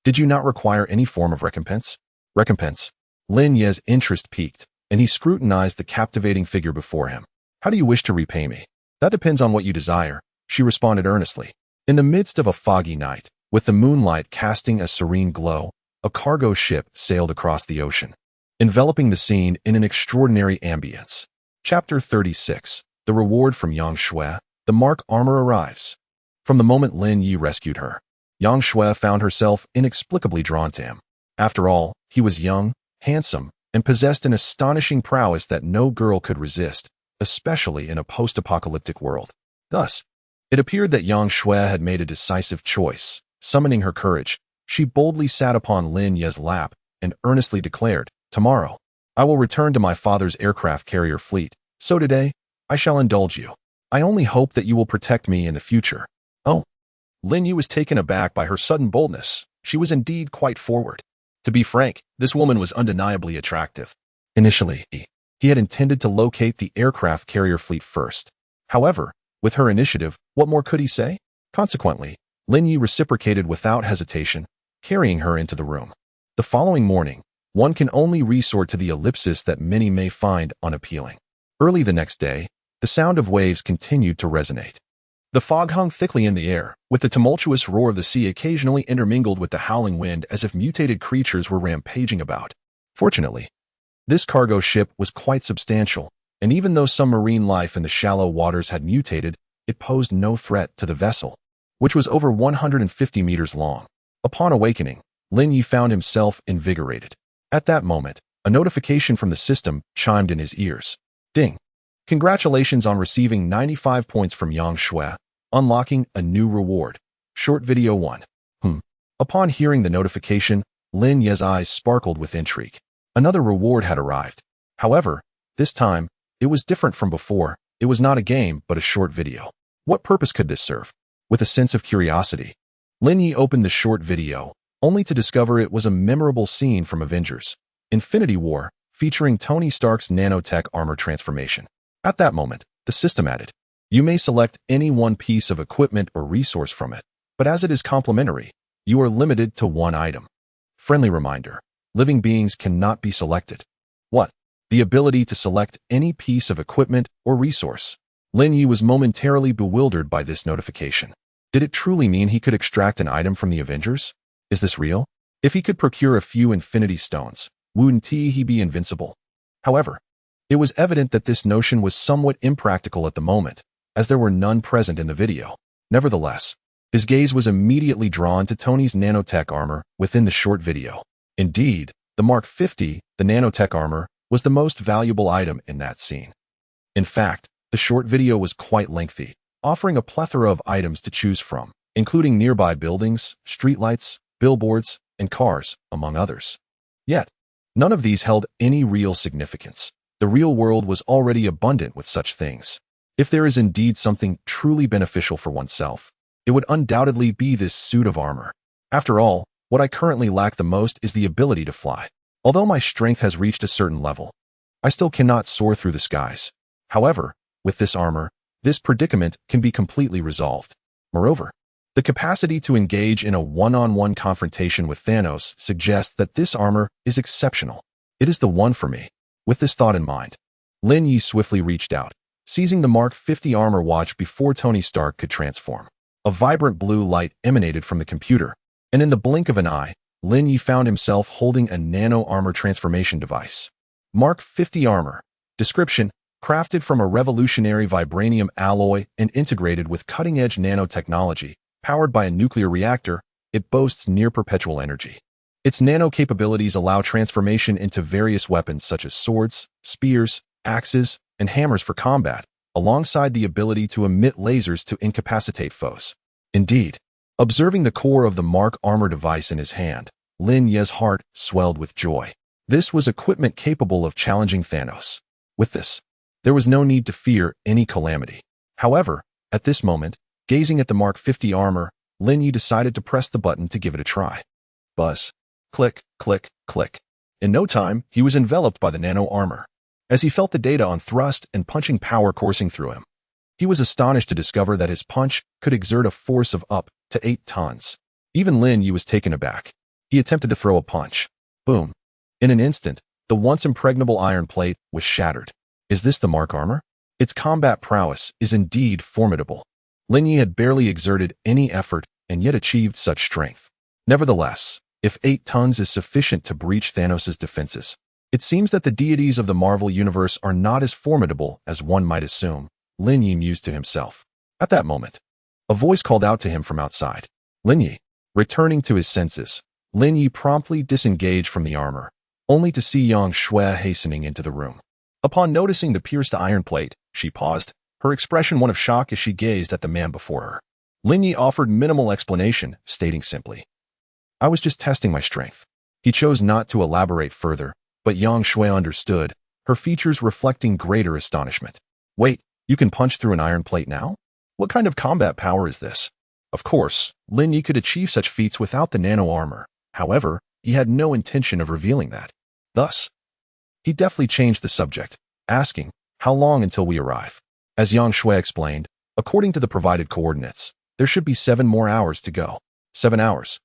S1: "Did you not require any form of recompense?" "Recompense?" Lin Yi's interest piqued, and he scrutinized the captivating figure before him. "How do you wish to repay me?" "That depends on what you desire," she responded earnestly. In the midst of a foggy night, with the moonlight casting a serene glow, a cargo ship sailed across the ocean, enveloping the scene in an extraordinary ambience. Chapter 36. The reward from Yang Shui. The Mark armor arrives. From the moment Lin Yi rescued her, Yang Shui found herself inexplicably drawn to him. After all, he was young, handsome, and possessed an astonishing prowess that no girl could resist, especially in a post-apocalyptic world. Thus, it appeared that Yang Shui had made a decisive choice. Summoning her courage, she boldly sat upon Lin Yi's lap and earnestly declared, "Tomorrow, I will return to my father's aircraft carrier fleet, so today, I shall indulge you. I only hope that you will protect me in the future." Oh. Lin Yi was taken aback by her sudden boldness. She was indeed quite forward. To be frank, this woman was undeniably attractive. Initially, he had intended to locate the aircraft carrier fleet first. However, with her initiative, what more could he say? Consequently, Lin Yi reciprocated without hesitation, carrying her into the room. The following morning, one can only resort to the ellipsis that many may find unappealing. Early the next day, the sound of waves continued to resonate. The fog hung thickly in the air, with the tumultuous roar of the sea occasionally intermingled with the howling wind as if mutated creatures were rampaging about. Fortunately, this cargo ship was quite substantial, and even though some marine life in the shallow waters had mutated, it posed no threat to the vessel, which was over 150 meters long. Upon awakening, Lin Yi found himself invigorated. At that moment, a notification from the system chimed in his ears. Ding! Congratulations on receiving 95 points from Yang Shui, unlocking a new reward. Short video 1. Upon hearing the notification, Lin Yi's eyes sparkled with intrigue. Another reward had arrived. However, this time, it was different from before. It was not a game, but a short video. What purpose could this serve? With a sense of curiosity, Lin Yi opened the short video, only to discover it was a memorable scene from Avengers: Infinity War, featuring Tony Stark's nanotech armor transformation. At that moment, the system added, "You may select any one piece of equipment or resource from it, but as it is complimentary, you are limited to one item." Friendly reminder: living beings cannot be selected. What? The ability to select any piece of equipment or resource. Lin Yi was momentarily bewildered by this notification. Did it truly mean he could extract an item from the Avengers? Is this real? If he could procure a few Infinity Stones, wouldn't he be invincible? However, it was evident that this notion was somewhat impractical at the moment, as there were none present in the video. Nevertheless, his gaze was immediately drawn to Tony's nanotech armor within the short video. Indeed, the Mark 50, the nanotech armor, was the most valuable item in that scene. In fact, the short video was quite lengthy, offering a plethora of items to choose from, including nearby buildings, streetlights, billboards, and cars, among others. Yet, none of these held any real significance. The real world was already abundant with such things. If there is indeed something truly beneficial for oneself, it would undoubtedly be this suit of armor. After all, what I currently lack the most is the ability to fly. Although my strength has reached a certain level, I still cannot soar through the skies. However, with this armor, this predicament can be completely resolved. Moreover, the capacity to engage in a one-on-one confrontation with Thanos suggests that this armor is exceptional. It is the one for me. With this thought in mind, Lin Yi swiftly reached out, seizing the Mark 50 armor watch before Tony Stark could transform. A vibrant blue light emanated from the computer, and in the blink of an eye, Lin Yi found himself holding a nano-armor transformation device. Mark 50 armor. Description: crafted from a revolutionary vibranium alloy and integrated with cutting-edge nanotechnology, powered by a nuclear reactor, it boasts near-perpetual energy. Its nano capabilities allow transformation into various weapons such as swords, spears, axes, and hammers for combat, alongside the ability to emit lasers to incapacitate foes. Indeed, observing the core of the Mark armor device in his hand, Lin Ye's heart swelled with joy. This was equipment capable of challenging Thanos. With this, there was no need to fear any calamity. However, at this moment, gazing at the Mark 50 armor, Lin Yi decided to press the button to give it a try. Buzz. Click, click, click. In no time, he was enveloped by the nano armor. As he felt the data on thrust and punching power coursing through him, he was astonished to discover that his punch could exert a force of up to 8 tons. Even Lin Yi was taken aback. He attempted to throw a punch. Boom. In an instant, the once impregnable iron plate was shattered. Is this the Mark armor? Its combat prowess is indeed formidable. Lin Yi had barely exerted any effort and yet achieved such strength. Nevertheless, if 8 tons is sufficient to breach Thanos' defenses, it seems that the deities of the Marvel Universe are not as formidable as one might assume, Lin Yi mused to himself. At that moment, a voice called out to him from outside. Lin Yi. Returning to his senses, Lin Yi promptly disengaged from the armor, only to see Yang Shui hastening into the room. Upon noticing the pierced iron plate, she paused, her expression one of shock as she gazed at the man before her. Lin Yi offered minimal explanation, stating simply, "I was just testing my strength." He chose not to elaborate further, but Yang Shui understood, her features reflecting greater astonishment. "Wait, you can punch through an iron plate now? What kind of combat power is this?" Of course, Lin Yi could achieve such feats without the nano armor. However, he had no intention of revealing that. Thus, he deftly changed the subject, asking, "How long until we arrive?" As Yang Shui explained, according to the provided coordinates, there should be 7 more hours to go. 7 hours.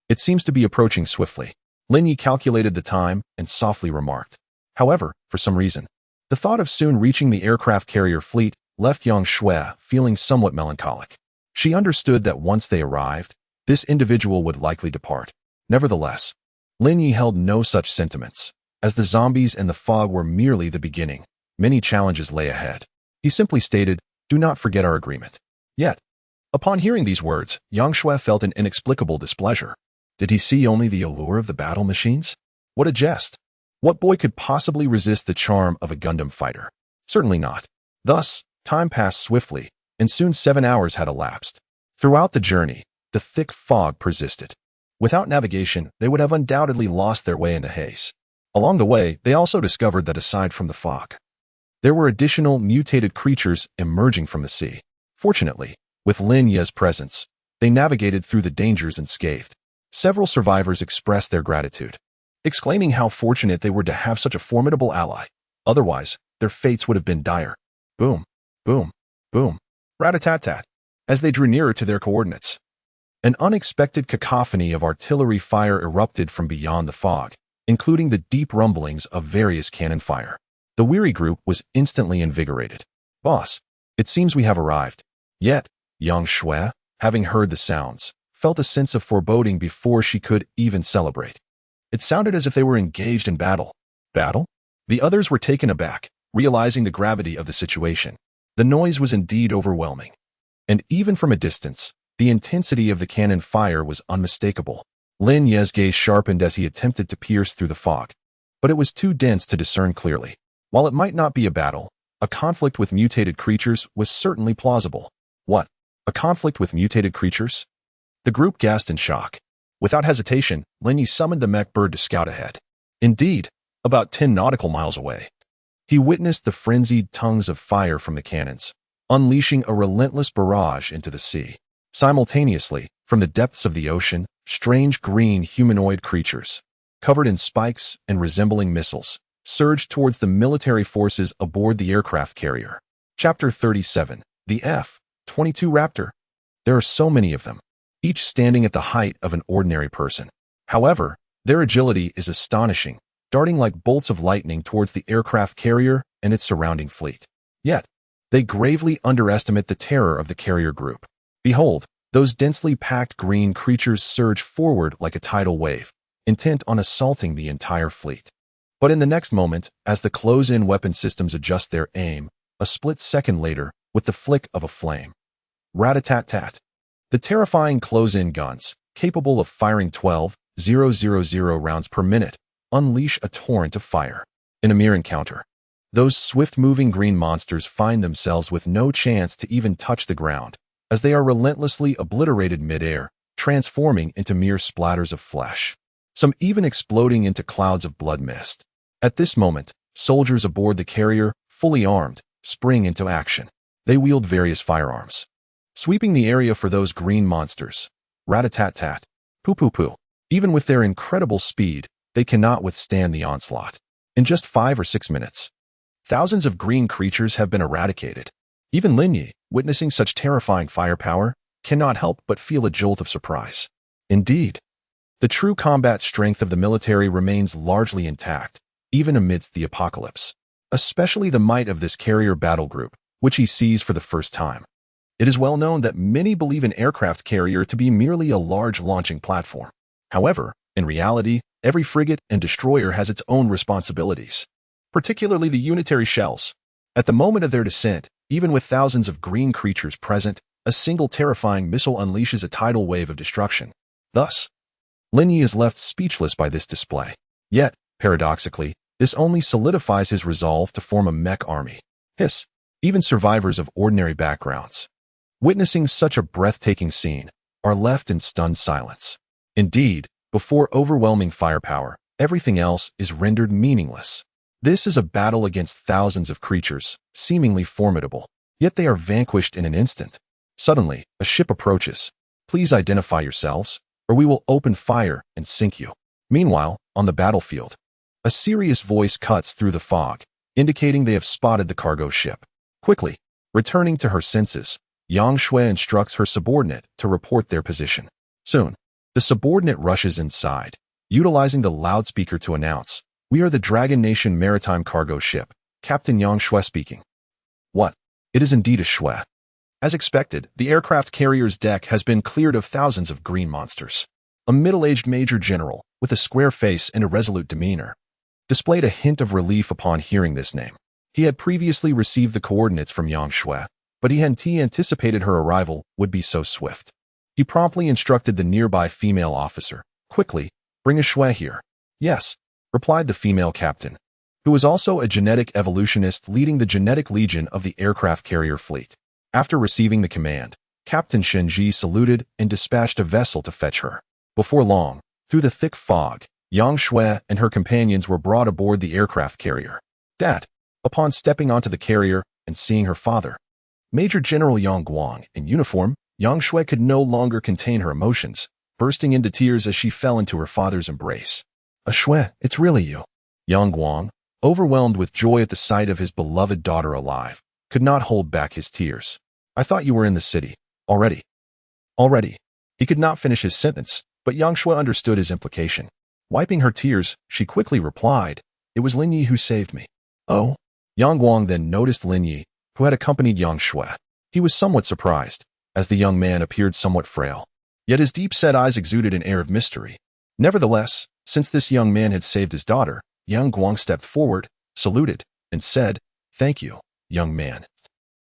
S1: It seems to be approaching swiftly. Lin Yi calculated the time and softly remarked. However, for some reason, the thought of soon reaching the aircraft carrier fleet left Yang Shui feeling somewhat melancholic. She understood that once they arrived, this individual would likely depart. Nevertheless, Lin Yi held no such sentiments. As the zombies and the fog were merely the beginning, many challenges lay ahead. He simply stated, "Do not forget our agreement." Yet, upon hearing these words, Yang Shui felt an inexplicable displeasure. Did he see only the allure of the battle machines? What a jest! What boy could possibly resist the charm of a Gundam fighter? Certainly not. Thus, time passed swiftly, and soon 7 hours had elapsed. Throughout the journey, the thick fog persisted. Without navigation, they would have undoubtedly lost their way in the haze. Along the way, they also discovered that aside from the fog, there were additional mutated creatures emerging from the sea. Fortunately, with Lin Ye's presence, they navigated through the dangers unscathed. Several survivors expressed their gratitude, exclaiming how fortunate they were to have such a formidable ally. Otherwise, their fates would have been dire. Boom, boom, boom, rat-a-tat-tat, as they drew nearer to their coordinates. An unexpected cacophony of artillery fire erupted from beyond the fog, including the deep rumblings of various cannon fire. The weary group was instantly invigorated. "Boss, it seems we have arrived." Yet, Yang Shui, having heard the sounds, felt a sense of foreboding before she could even celebrate. It sounded as if they were engaged in battle. Battle? The others were taken aback, realizing the gravity of the situation. The noise was indeed overwhelming. And even from a distance, the intensity of the cannon fire was unmistakable. Lin Ye's gaze sharpened as he attempted to pierce through the fog, but it was too dense to discern clearly. While it might not be a battle, a conflict with mutated creatures was certainly plausible. What? A conflict with mutated creatures? The group gasped in shock. Without hesitation, Lin Yi summoned the mech bird to scout ahead. Indeed, about 10 nautical miles away, he witnessed the frenzied tongues of fire from the cannons, unleashing a relentless barrage into the sea. Simultaneously, from the depths of the ocean, strange green humanoid creatures, covered in spikes and resembling missiles, surged towards the military forces aboard the aircraft carrier. Chapter 37. The F-22 Raptor. There are so many of them, each standing at the height of an ordinary person. However, their agility is astonishing, darting like bolts of lightning towards the aircraft carrier and its surrounding fleet. Yet, they gravely underestimate the terror of the carrier group. Behold, those densely packed green creatures surge forward like a tidal wave, intent on assaulting the entire fleet. But in the next moment, as the close-in weapon systems adjust their aim, a split second later, with the flick of a flame, rat-a-tat-tat, the terrifying close-in guns, capable of firing 12 0.000 rounds per minute, unleash a torrent of fire. In a mere encounter, those swift-moving green monsters find themselves with no chance to even touch the ground, as they are relentlessly obliterated mid-air, transforming into mere splatters of flesh, some even exploding into clouds of blood mist. At this moment, soldiers aboard the carrier, fully armed, spring into action. They wield various firearms, sweeping the area for those green monsters. Rat-a-tat-tat, poo-poo-poo. Even with their incredible speed, they cannot withstand the onslaught. In just 5 or 6 minutes, thousands of green creatures have been eradicated. Even Lin Yi, witnessing such terrifying firepower, cannot help but feel a jolt of surprise. Indeed, the true combat strength of the military remains largely intact, even amidst the apocalypse. Especially the might of this carrier battle group, which he sees for the first time. It is well known that many believe an aircraft carrier to be merely a large launching platform. However, in reality, every frigate and destroyer has its own responsibilities, particularly the unitary shells. At the moment of their descent, even with thousands of green creatures present, a single terrifying missile unleashes a tidal wave of destruction. Thus, Lin Yi is left speechless by this display. Yet, paradoxically, this only solidifies his resolve to form a mech army. Even survivors of ordinary backgrounds, witnessing such a breathtaking scene, are left in stunned silence. Indeed, before overwhelming firepower, everything else is rendered meaningless. This is a battle against thousands of creatures, seemingly formidable, yet they are vanquished in an instant. Suddenly, a ship approaches. Please identify yourselves, or we will open fire and sink you. Meanwhile, on the battlefield, a serious voice cuts through the fog, indicating they have spotted the cargo ship. Quickly, returning to her senses, Yang Shui instructs her subordinate to report their position. Soon, the subordinate rushes inside, utilizing the loudspeaker to announce, "We are the Dragon Nation maritime cargo ship, Captain Yang Shui speaking." What? It is indeed a Shui. As expected, the aircraft carrier's deck has been cleared of thousands of green monsters. A middle-aged major general, with a square face and irresolute demeanor, displayed a hint of relief upon hearing this name. He had previously received the coordinates from Yang Shui, but he hadn't anticipated her arrival would be so swift. He promptly instructed the nearby female officer, "Quickly, bring a Shui here." "Yes," replied the female captain, who was also a genetic evolutionist leading the genetic legion of the aircraft carrier fleet. After receiving the command, Captain Shenji saluted and dispatched a vessel to fetch her. Before long, through the thick fog, Yang Shui and her companions were brought aboard the aircraft carrier. Dad, upon stepping onto the carrier and seeing her father, Major General Yang Guang, in uniform, Yang Shui could no longer contain her emotions, bursting into tears as she fell into her father's embrace. "A Shui, it's really you." Yang Guang, overwhelmed with joy at the sight of his beloved daughter alive, could not hold back his tears. "I thought you were in the city. Already." He could not finish his sentence, but Yang Shui understood his implication. Wiping her tears, she quickly replied, "It was Lin Yi who saved me." "Oh?" Yang Guang then noticed Lin Yi, who had accompanied Yang Shui. He was somewhat surprised, as the young man appeared somewhat frail. Yet his deep-set eyes exuded an air of mystery. Nevertheless, since this young man had saved his daughter, Yang Guang stepped forward, saluted, and said, "Thank you, young man,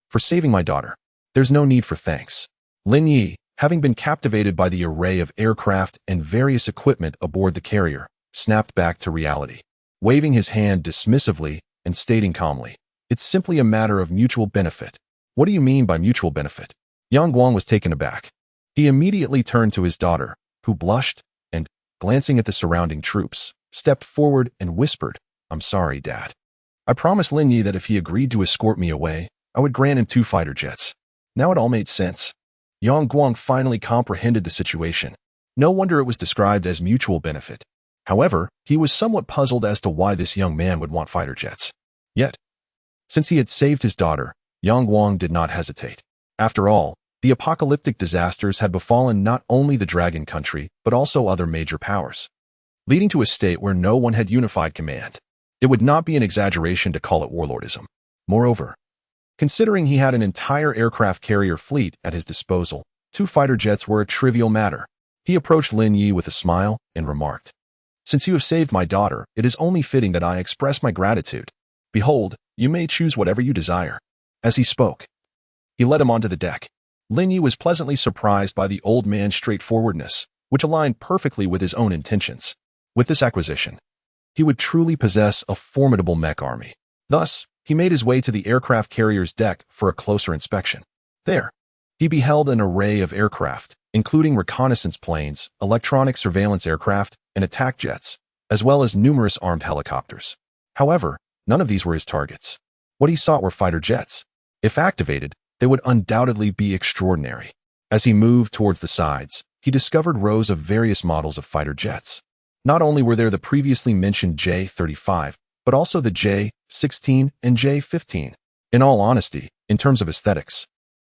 S1: for saving my daughter. There's no need for thanks." Lin Yi, having been captivated by the array of aircraft and various equipment aboard the carrier, snapped back to reality, waving his hand dismissively and stating calmly, "It's simply a matter of mutual benefit." "What do you mean by mutual benefit?" Yang Guang was taken aback. He immediately turned to his daughter, who blushed and, glancing at the surrounding troops, stepped forward and whispered, "I'm sorry, Dad. I promised Lin Yi that if he agreed to escort me away, I would grant him 2 fighter jets." Now it all made sense. Yang Guang finally comprehended the situation. No wonder it was described as mutual benefit. However, he was somewhat puzzled as to why this young man would want fighter jets. Yet, since he had saved his daughter, Yang Guang did not hesitate. After all, the apocalyptic disasters had befallen not only the Dragon Country, but also other major powers, leading to a state where no one had unified command. It would not be an exaggeration to call it warlordism. Moreover, considering he had an entire aircraft carrier fleet at his disposal, 2 fighter jets were a trivial matter. He approached Lin Yi with a smile and remarked, "Since you have saved my daughter, it is only fitting that I express my gratitude. Behold, you may choose whatever you desire." As he spoke, he led him onto the deck. Lin Yi was pleasantly surprised by the old man's straightforwardness. which aligned perfectly with his own intentions. With this acquisition, he would truly possess a formidable mech army. Thus, he made his way to the aircraft carrier's deck for a closer inspection. There, he beheld an array of aircraft, including reconnaissance planes, electronic surveillance aircraft, and attack jets, as well as numerous armed helicopters. However, none of these were his targets. What he sought were fighter jets. If activated, they would undoubtedly be extraordinary. As he moved towards the sides, he discovered rows of various models of fighter jets. Not only were there the previously mentioned J-35, but also the J-16 and J-15. In all honesty, in terms of aesthetics,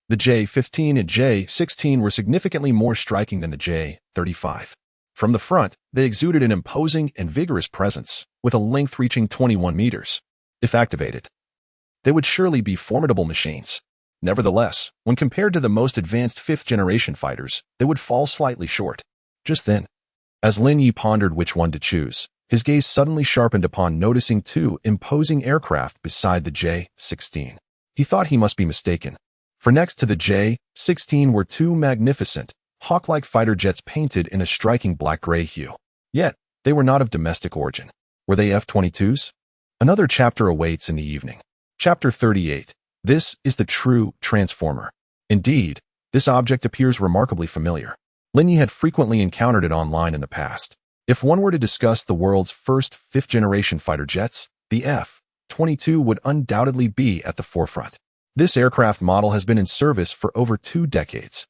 S1: the J-15 and J-16 were significantly more striking than the J-35. From the front, they exuded an imposing and vigorous presence, with a length reaching 21 meters. If activated, they would surely be formidable machines. Nevertheless, when compared to the most advanced fifth-generation fighters, they would fall slightly short. Just then, as Lin Yi pondered which one to choose, his gaze suddenly sharpened upon noticing two imposing aircraft beside the J-16. He thought he must be mistaken, for next to the J-16 were two magnificent, hawk-like fighter jets painted in a striking black-gray hue. Yet, they were not of domestic origin. Were they F-22s? Another chapter awaits in the evening. Chapter 38. This is the true Transformer. Indeed, this object appears remarkably familiar. Lin Yi had frequently encountered it online in the past. If one were to discuss the world's first fifth-generation fighter jets, the F-22 would undoubtedly be at the forefront. This aircraft model has been in service for over 2 decades.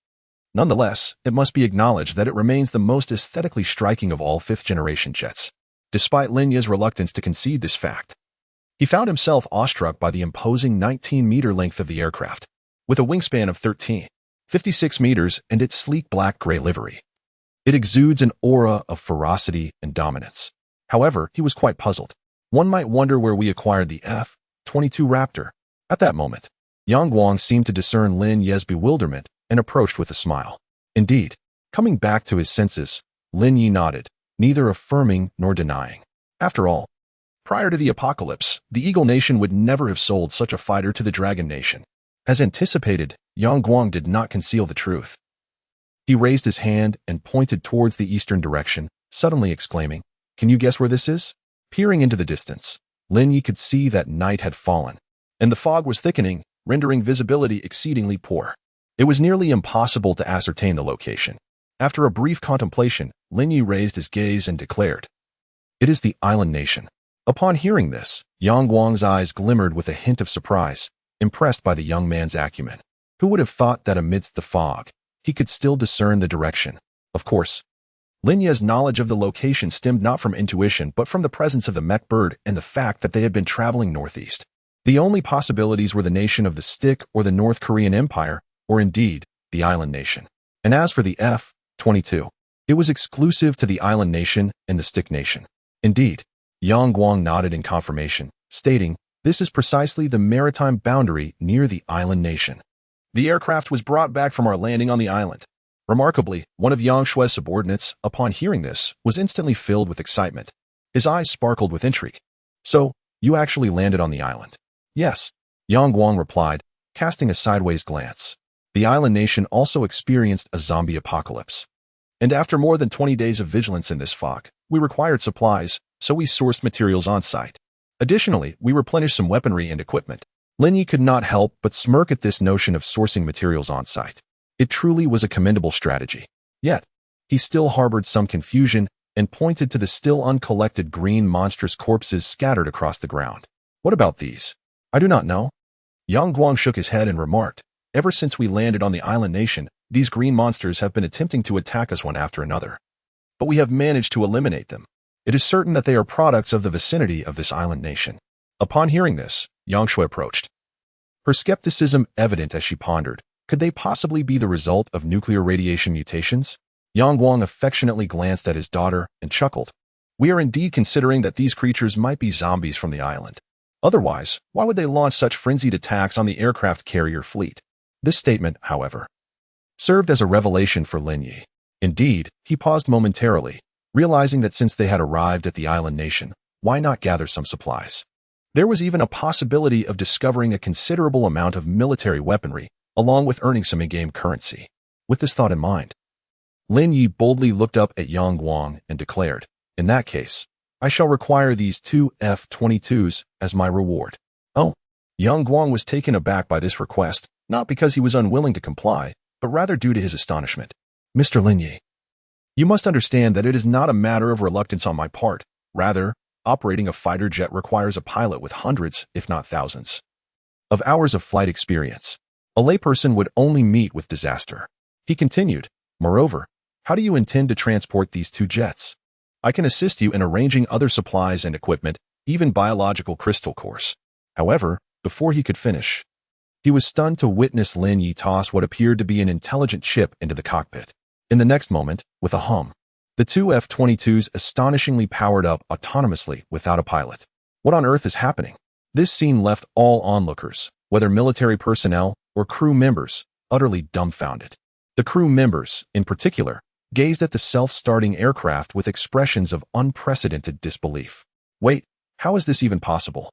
S1: Nonetheless, it must be acknowledged that it remains the most aesthetically striking of all fifth-generation jets. Despite Lin Yi's reluctance to concede this fact, he found himself awestruck by the imposing 19-meter length of the aircraft, with a wingspan of 56 meters and its sleek black-gray livery. It exudes an aura of ferocity and dominance. However, he was quite puzzled. One might wonder where we acquired the F-22 Raptor. At that moment, Yang Guang seemed to discern Lin Yi's bewilderment and approached with a smile. Indeed, coming back to his senses, Lin Yi nodded, neither affirming nor denying. After all, prior to the apocalypse, the Eagle Nation would never have sold such a fighter to the Dragon Nation. As anticipated, Yang Guang did not conceal the truth. He raised his hand and pointed towards the eastern direction, suddenly exclaiming, "Can you guess where this is?" Peering into the distance, Lin Yi could see that night had fallen, and the fog was thickening, rendering visibility exceedingly poor. It was nearly impossible to ascertain the location. After a brief contemplation, Lin Yi raised his gaze and declared, "It is the Island Nation." Upon hearing this, Yang Guang's eyes glimmered with a hint of surprise, impressed by the young man's acumen. Who would have thought that amidst the fog, he could still discern the direction? Of course, Lin Yi's knowledge of the location stemmed not from intuition but from the presence of the mech bird and the fact that they had been traveling northeast. The only possibilities were the nation of the Stick or the North Korean Empire, or indeed, the Island Nation. And as for the F-22, it was exclusive to the Island Nation and the Stick Nation. Indeed, Yang Guang nodded in confirmation, stating, "This is precisely the maritime boundary near the Island Nation." The aircraft was brought back from our landing on the island. Remarkably, one of Yang Shui's subordinates, upon hearing this, was instantly filled with excitement. His eyes sparkled with intrigue. "So, you actually landed on the island?" "Yes," Yang Guang replied, casting a sideways glance. The Island Nation also experienced a zombie apocalypse. And after more than 20 days of vigilance in this fog, we required supplies, so we sourced materials on site. Additionally, we replenished some weaponry and equipment. Lin Yi could not help but smirk at this notion of sourcing materials on site. It truly was a commendable strategy. Yet, he still harbored some confusion and pointed to the still uncollected green monstrous corpses scattered across the ground. "What about these?" "I do not know." Yang Guang shook his head and remarked, "Ever since we landed on the Island Nation, these green monsters have been attempting to attack us one after another. But we have managed to eliminate them. It is certain that they are products of the vicinity of this Island Nation." Upon hearing this, Yang Shui approached, her skepticism evident as she pondered, could they possibly be the result of nuclear radiation mutations? Yang Guang affectionately glanced at his daughter and chuckled. "We are indeed considering that these creatures might be zombies from the island. Otherwise, why would they launch such frenzied attacks on the aircraft carrier fleet?" This statement, however, served as a revelation for Lin Yi. Indeed, he paused momentarily, realizing that since they had arrived at the Island Nation, why not gather some supplies? There was even a possibility of discovering a considerable amount of military weaponry, along with earning some in-game currency. With this thought in mind, Lin Yi boldly looked up at Yang Guang and declared, "In that case, I shall require these two F-22s as my reward." Oh, Yang Guang was taken aback by this request, not because he was unwilling to comply, but rather due to his astonishment. "Mr. Lin Yi, you must understand that it is not a matter of reluctance on my part. Rather, operating a fighter jet requires a pilot with hundreds, if not thousands, of hours of flight experience. A layperson would only meet with disaster." He continued, "Moreover, how do you intend to transport these two jets? I can assist you in arranging other supplies and equipment, even biological crystal cores." However, before he could finish, he was stunned to witness Lin Yi toss what appeared to be an intelligent chip into the cockpit. In the next moment, with a hum, the two F-22s astonishingly powered up autonomously without a pilot. What on earth is happening? This scene left all onlookers, whether military personnel or crew members, utterly dumbfounded. The crew members, in particular, gazed at the self-starting aircraft with expressions of unprecedented disbelief. Wait, how is this even possible?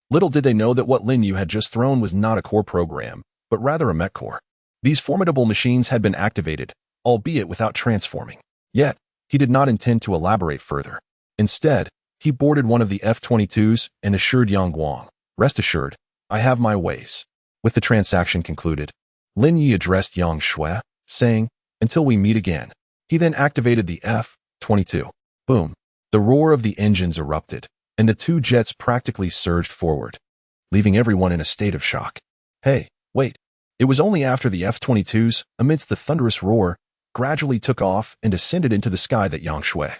S1: Little did they know that what Lin Yu had just thrown was not a core program, but rather a mech core. These formidable machines had been activated, albeit without transforming. Yet, he did not intend to elaborate further. Instead, he boarded one of the F-22s and assured Yang Guang, "Rest assured, I have my ways." With the transaction concluded, Lin Yi addressed Yang Shui, saying, "Until we meet again." He then activated the F-22. Boom. The roar of the engines erupted, and the two jets practically surged forward, leaving everyone in a state of shock. Hey, wait. It was only after the F-22s, amidst the thunderous roar, gradually took off and ascended into the sky that Yang Shui,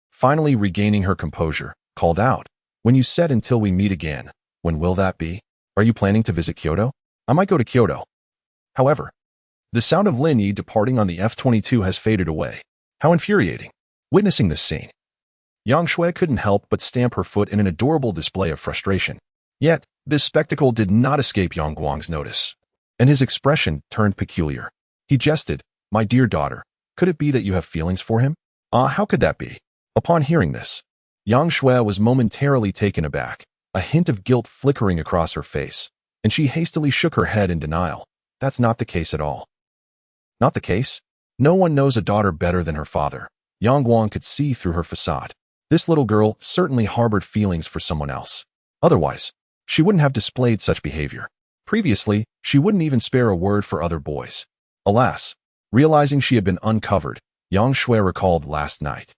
S1: finally regaining her composure, called out, "When you said until we meet again, when will that be? Are you planning to visit Kyoto? I might go to Kyoto." However, the sound of Lin Yi departing on the F-22 has faded away. How infuriating. Witnessing this scene, Yang Shui couldn't help but stamp her foot in an adorable display of frustration. Yet, this spectacle did not escape Yang Guang's notice, and his expression turned peculiar. He jested, "My dear daughter, could it be that you have feelings for him?" How could that be? Upon hearing this, Yang Shui was momentarily taken aback, a hint of guilt flickering across her face, and she hastily shook her head in denial. That's not the case at all. Not the case? No one knows a daughter better than her father. Yang Guang could see through her facade. This little girl certainly harbored feelings for someone else. Otherwise, she wouldn't have displayed such behavior. Previously, she wouldn't even spare a word for other boys. Alas, realizing she had been uncovered, Yang Shui recalled last night,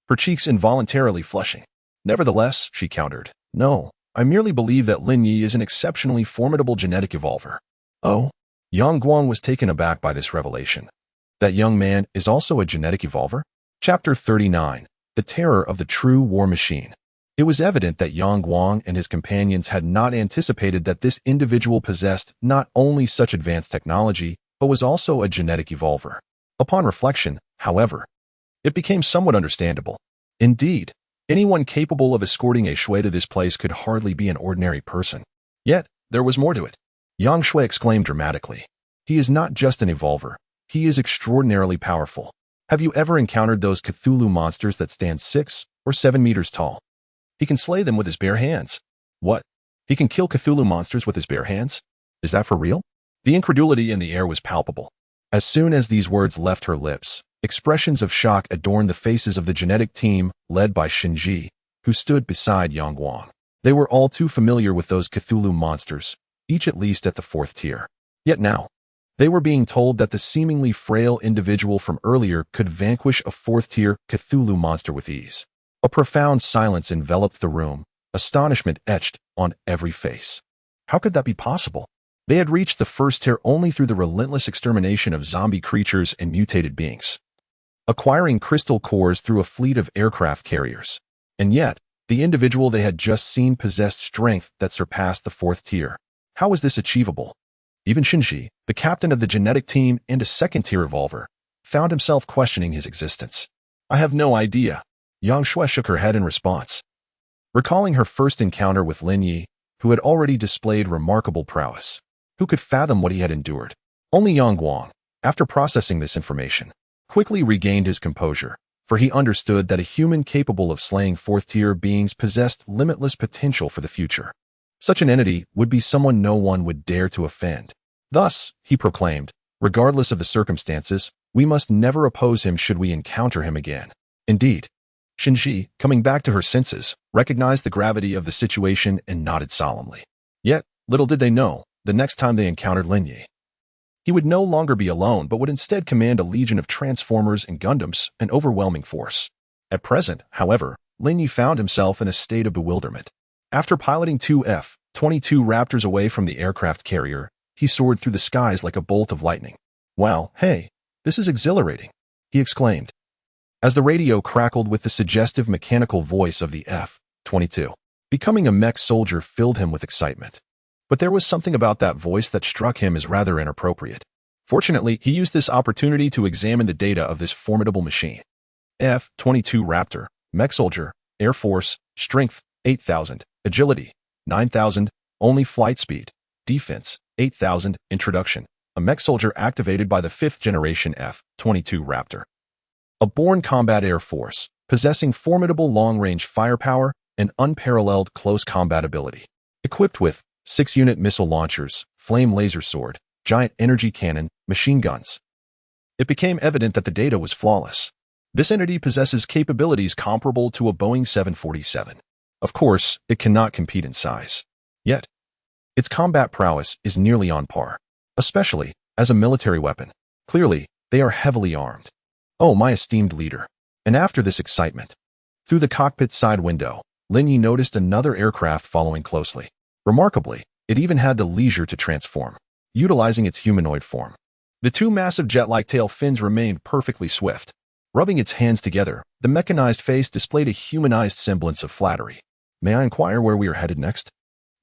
S1: her cheeks involuntarily flushing. "Nevertheless," she countered, "no, I merely believe that Lin Yi is an exceptionally formidable genetic evolver." Oh? Yang Guang was taken aback by this revelation. That young man is also a genetic evolver? Chapter 39. The Terror of the True War Machine. It was evident that Yang Guang and his companions had not anticipated that this individual possessed not only such advanced technology, but was also a genetic evolver. Upon reflection, however, it became somewhat understandable. Indeed, anyone capable of escorting a Shui to this place could hardly be an ordinary person. Yet, there was more to it. Yang Shui exclaimed dramatically, "He is not just an evolver, he is extraordinarily powerful. Have you ever encountered those Cthulhu monsters that stand 6 or 7 meters tall? He can slay them with his bare hands." What? He can kill Cthulhu monsters with his bare hands? Is that for real? The incredulity in the air was palpable. As soon as these words left her lips, expressions of shock adorned the faces of the genetic team led by Shinji, who stood beside Yang Guang. They were all too familiar with those Cthulhu monsters, each at least at the 4th tier. Yet now, they were being told that the seemingly frail individual from earlier could vanquish a 4th-tier Cthulhu monster with ease. A profound silence enveloped the room, astonishment etched on every face. How could that be possible? They had reached the 1st tier only through the relentless extermination of zombie creatures and mutated beings, acquiring crystal cores through a fleet of aircraft carriers. And yet, the individual they had just seen possessed strength that surpassed the 4th tier. How was this achievable? Even Shinji, the captain of the genetic team and a 2nd-tier evolver, found himself questioning his existence. "I have no idea." Yang Shui shook her head in response, recalling her first encounter with Lin Yi, who had already displayed remarkable prowess. Who could fathom what he had endured? Only Yang Guang, after processing this information, quickly regained his composure, for he understood that a human capable of slaying 4th-tier beings possessed limitless potential for the future. Such an entity would be someone no one would dare to offend. Thus, he proclaimed, regardless of the circumstances, We must never oppose him should we encounter him again. Indeed. Shinji, coming back to her senses, recognized the gravity of the situation and nodded solemnly. Yet, little did they know, the next time they encountered Lin Yi, he would no longer be alone but would instead command a legion of Transformers and Gundams, an overwhelming force. At present, however, Lin Yi found himself in a state of bewilderment. After piloting two F-22 Raptors away from the aircraft carrier, he soared through the skies like a bolt of lightning. "Wow, hey, this is exhilarating," he exclaimed, as the radio crackled with the suggestive mechanical voice of the F-22. Becoming a mech soldier filled him with excitement. But there was something about that voice that struck him as rather inappropriate. Fortunately, he used this opportunity to examine the data of this formidable machine. F-22 Raptor, mech soldier, Air Force, strength, 8,000, agility, 9,000, only flight speed, defense, 8,000, introduction, a mech soldier activated by the 5th generation F-22 Raptor. A born combat air force, possessing formidable long-range firepower and unparalleled close combat ability. Equipped with 6-unit missile launchers, flame laser sword, giant energy cannon, machine guns. It became evident that the data was flawless. This entity possesses capabilities comparable to a Boeing 747. Of course, it cannot compete in size. Yet, its combat prowess is nearly on par, especially as a military weapon. Clearly, they are heavily armed. Oh, my esteemed leader. And after this excitement, through the cockpit side window, Lin Yi noticed another aircraft following closely. Remarkably, it even had the leisure to transform, utilizing its humanoid form. The two massive jet-like tail fins remained perfectly swift. Rubbing its hands together, the mechanized face displayed a humanized semblance of flattery. "May I inquire where we are headed next?"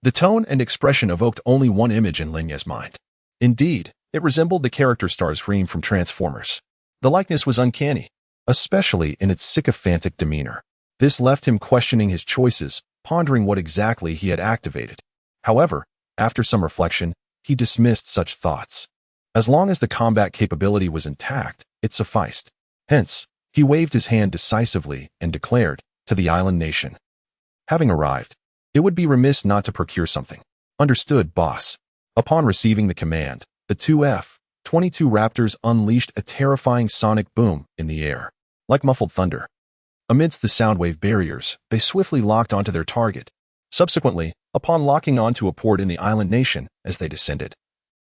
S1: The tone and expression evoked only one image in Lin Yi's mind. Indeed, it resembled the character Starscream from Transformers. The likeness was uncanny, especially in its sycophantic demeanor. This left him questioning his choices, pondering what exactly he had activated. However, after some reflection, he dismissed such thoughts. As long as the combat capability was intact, it sufficed. Hence, he waved his hand decisively and declared, to the island nation. Having arrived, it would be remiss not to procure something. "Understood, boss." Upon receiving the command, the two F-22 Raptors unleashed a terrifying sonic boom in the air, like muffled thunder. Amidst the soundwave barriers, they swiftly locked onto their target. Subsequently, upon locking onto a port in the island nation as they descended,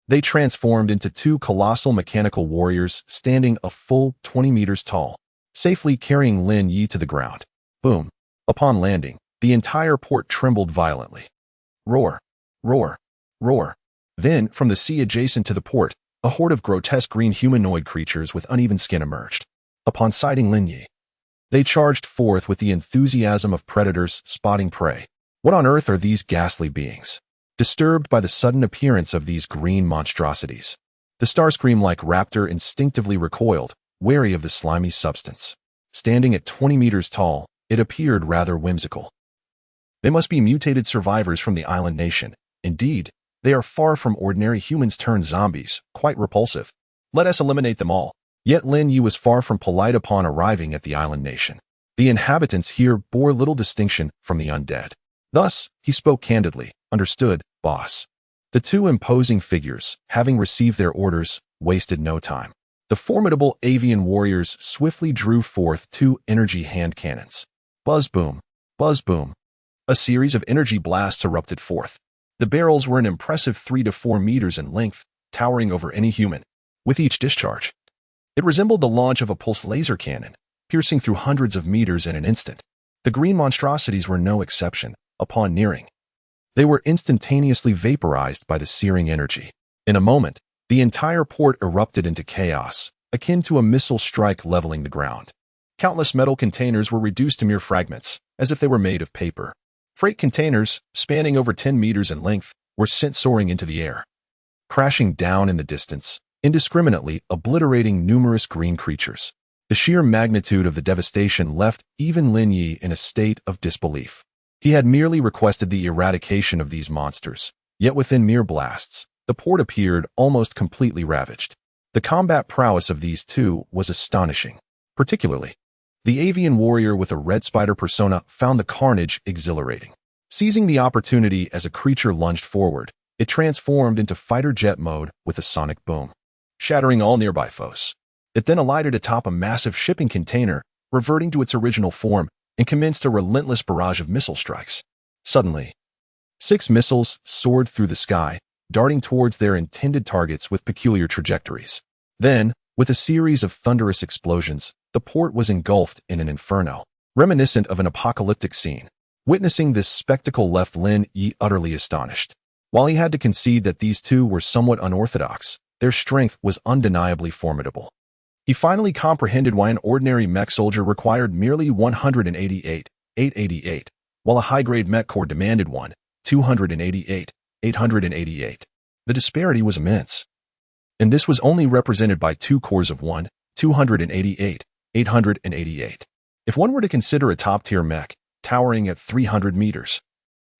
S1: they transformed into two colossal mechanical warriors standing a full 20 meters tall, safely carrying Lin Yi to the ground. Boom. Upon landing, the entire port trembled violently. Roar, roar, roar. Then, from the sea adjacent to the port, a horde of grotesque green humanoid creatures with uneven skin emerged. Upon sighting Lin Yi, they charged forth with the enthusiasm of predators spotting prey. What on earth are these ghastly beings? Disturbed by the sudden appearance of these green monstrosities, the Starscream-like raptor instinctively recoiled, wary of the slimy substance. Standing at 20 meters tall, it appeared rather whimsical. They must be mutated survivors from the island nation. Indeed, they are far from ordinary humans turned zombies, quite repulsive. Let us eliminate them all. Yet Lin Yi was far from polite upon arriving at the island nation. The inhabitants here bore little distinction from the undead. Thus, he spoke candidly. "Understood, boss." The two imposing figures, having received their orders, wasted no time. The formidable avian warriors swiftly drew forth two energy hand cannons. Buzz boom, buzz boom. A series of energy blasts erupted forth. The barrels were an impressive 3 to 4 meters in length, towering over any human. With each discharge, it resembled the launch of a pulse laser cannon, piercing through hundreds of meters in an instant. The green monstrosities were no exception. Upon nearing, they were instantaneously vaporized by the searing energy. In a moment, the entire port erupted into chaos, akin to a missile strike leveling the ground. Countless metal containers were reduced to mere fragments, as if they were made of paper. Freight containers, spanning over 10 meters in length, were sent soaring into the air, crashing down in the distance, indiscriminately obliterating numerous green creatures. The sheer magnitude of the devastation left even Lin Yi in a state of disbelief. He had merely requested the eradication of these monsters, yet within mere blasts, the port appeared almost completely ravaged. The combat prowess of these two was astonishing. Particularly, the avian warrior with a red spider persona found the carnage exhilarating. Seizing the opportunity as a creature lunged forward, it transformed into fighter jet mode with a sonic boom, shattering all nearby foes. It then alighted atop a massive shipping container, reverting to its original form, and commenced a relentless barrage of missile strikes. Suddenly, 6 missiles soared through the sky, darting towards their intended targets with peculiar trajectories. Then, with a series of thunderous explosions, the port was engulfed in an inferno, reminiscent of an apocalyptic scene. Witnessing this spectacle left Lin Yi utterly astonished. While he had to concede that these two were somewhat unorthodox, their strength was undeniably formidable. He finally comprehended why an ordinary mech soldier required merely 188, while a high-grade mech corps demanded 288, 888. The disparity was immense. And this was only represented by 2 corps of 288, 888. If one were to consider a top-tier mech, towering at 300 meters,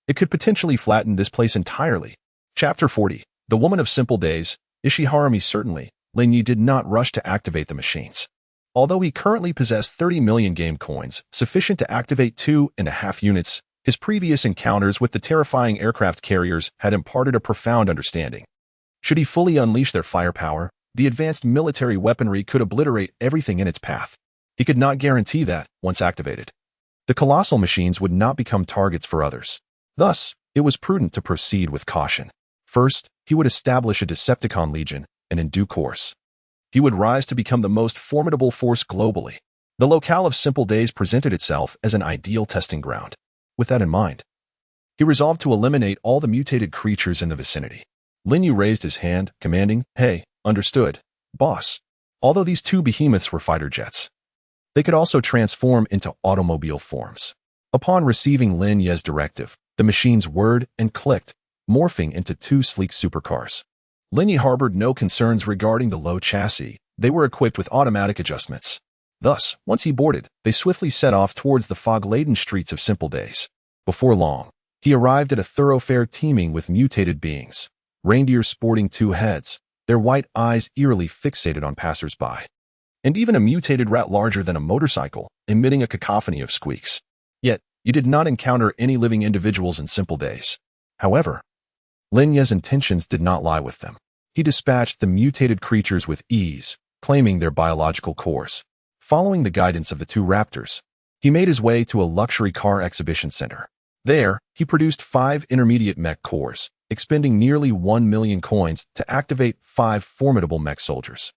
S1: it could potentially flatten this place entirely. Chapter 40. The Woman of Simple Days. Ishiharami. Certainly, Lin Yi did not rush to activate the machines. Although he currently possessed 30 million game coins, sufficient to activate 2.5 units, his previous encounters with the terrifying aircraft carriers had imparted a profound understanding. Should he fully unleash their firepower, the advanced military weaponry could obliterate everything in its path. He could not guarantee that, once activated, the colossal machines would not become targets for others. Thus, it was prudent to proceed with caution. First, he would establish a Decepticon legion, and in due course, he would rise to become the most formidable force globally. The locale of Simple Days presented itself as an ideal testing ground. With that in mind, he resolved to eliminate all the mutated creatures in the vicinity. Lin Yu raised his hand, commanding, "Hey, understood, boss." Although these 2 behemoths were fighter jets, they could also transform into automobile forms. Upon receiving Lin Ye's directive, the machines whirred and clicked, morphing into 2 sleek supercars. Lin Yi harbored no concerns regarding the low chassis. They were equipped with automatic adjustments. Thus, once he boarded, they swiftly set off towards the fog-laden streets of Simple Days. Before long, he arrived at a thoroughfare teeming with mutated beings, reindeers sporting 2 heads, their white eyes eerily fixated on passers-by, and even a mutated rat larger than a motorcycle, emitting a cacophony of squeaks. Yet, you did not encounter any living individuals in Simple Days. However, Lin Ye's intentions did not lie with them. He dispatched the mutated creatures with ease, claiming their biological cores. Following the guidance of the 2 raptors, he made his way to a luxury car exhibition center. There, he produced 5 intermediate mech cores, expending nearly 1 million coins to activate 5 formidable mech soldiers.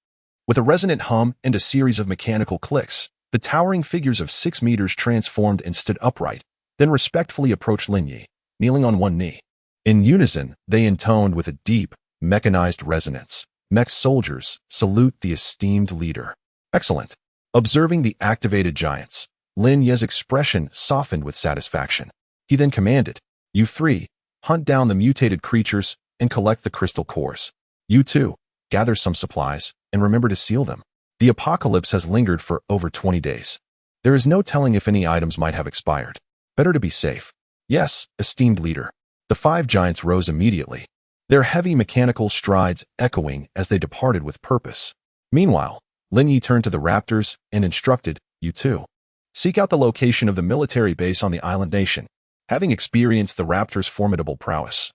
S1: With a resonant hum and a series of mechanical clicks, the towering figures of 6 meters transformed and stood upright, then respectfully approached Lin Yi, kneeling on one knee. In unison, they intoned with a deep, mechanized resonance, "Mech soldiers, salute the esteemed leader." Excellent. Observing the activated giants, Lin Ye's expression softened with satisfaction. He then commanded, "You 3, hunt down the mutated creatures and collect the crystal cores. You 2, gather some supplies and remember to seal them. The apocalypse has lingered for over 20 days. There is no telling if any items might have expired. Better to be safe." "Yes, esteemed leader." The 5 giants rose immediately, their heavy mechanical strides echoing as they departed with purpose. Meanwhile, Lin Yi turned to the raptors and instructed, "You 2, seek out the location of the military base on the island nation." Having experienced the raptors' formidable prowess,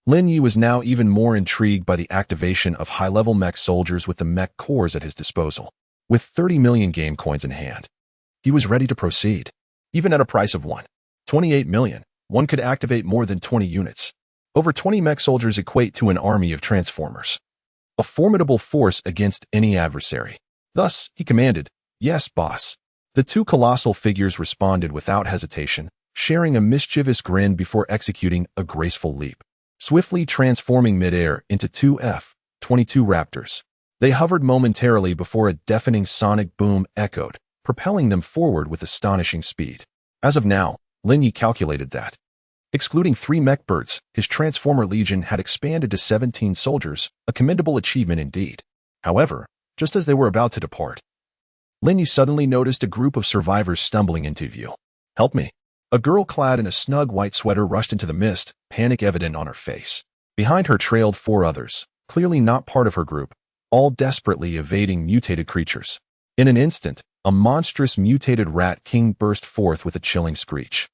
S1: Lin Yi was now even more intrigued by the activation of high-level mech soldiers with the mech cores at his disposal. With 30 million game coins in hand, he was ready to proceed. Even at a price of 28 million, one could activate more than 20 units. Over 20 mech soldiers equate to an army of transformers, a formidable force against any adversary. Thus, he commanded, "Yes, boss." The 2 colossal figures responded without hesitation, sharing a mischievous grin before executing a graceful leap, swiftly transforming midair into 2 F-22 raptors. They hovered momentarily before a deafening sonic boom echoed, propelling them forward with astonishing speed. As of now, Lin Yi calculated that, excluding 3 mech birds, his Transformer Legion had expanded to 17 soldiers, a commendable achievement indeed. However, just as they were about to depart, Lin Yi suddenly noticed a group of survivors stumbling into view. "Help me." A girl clad in a snug white sweater rushed into the mist, panic evident on her face. Behind her trailed 4 others, clearly not part of her group, all desperately evading mutated creatures. In an instant, a monstrous mutated rat king burst forth with a chilling screech.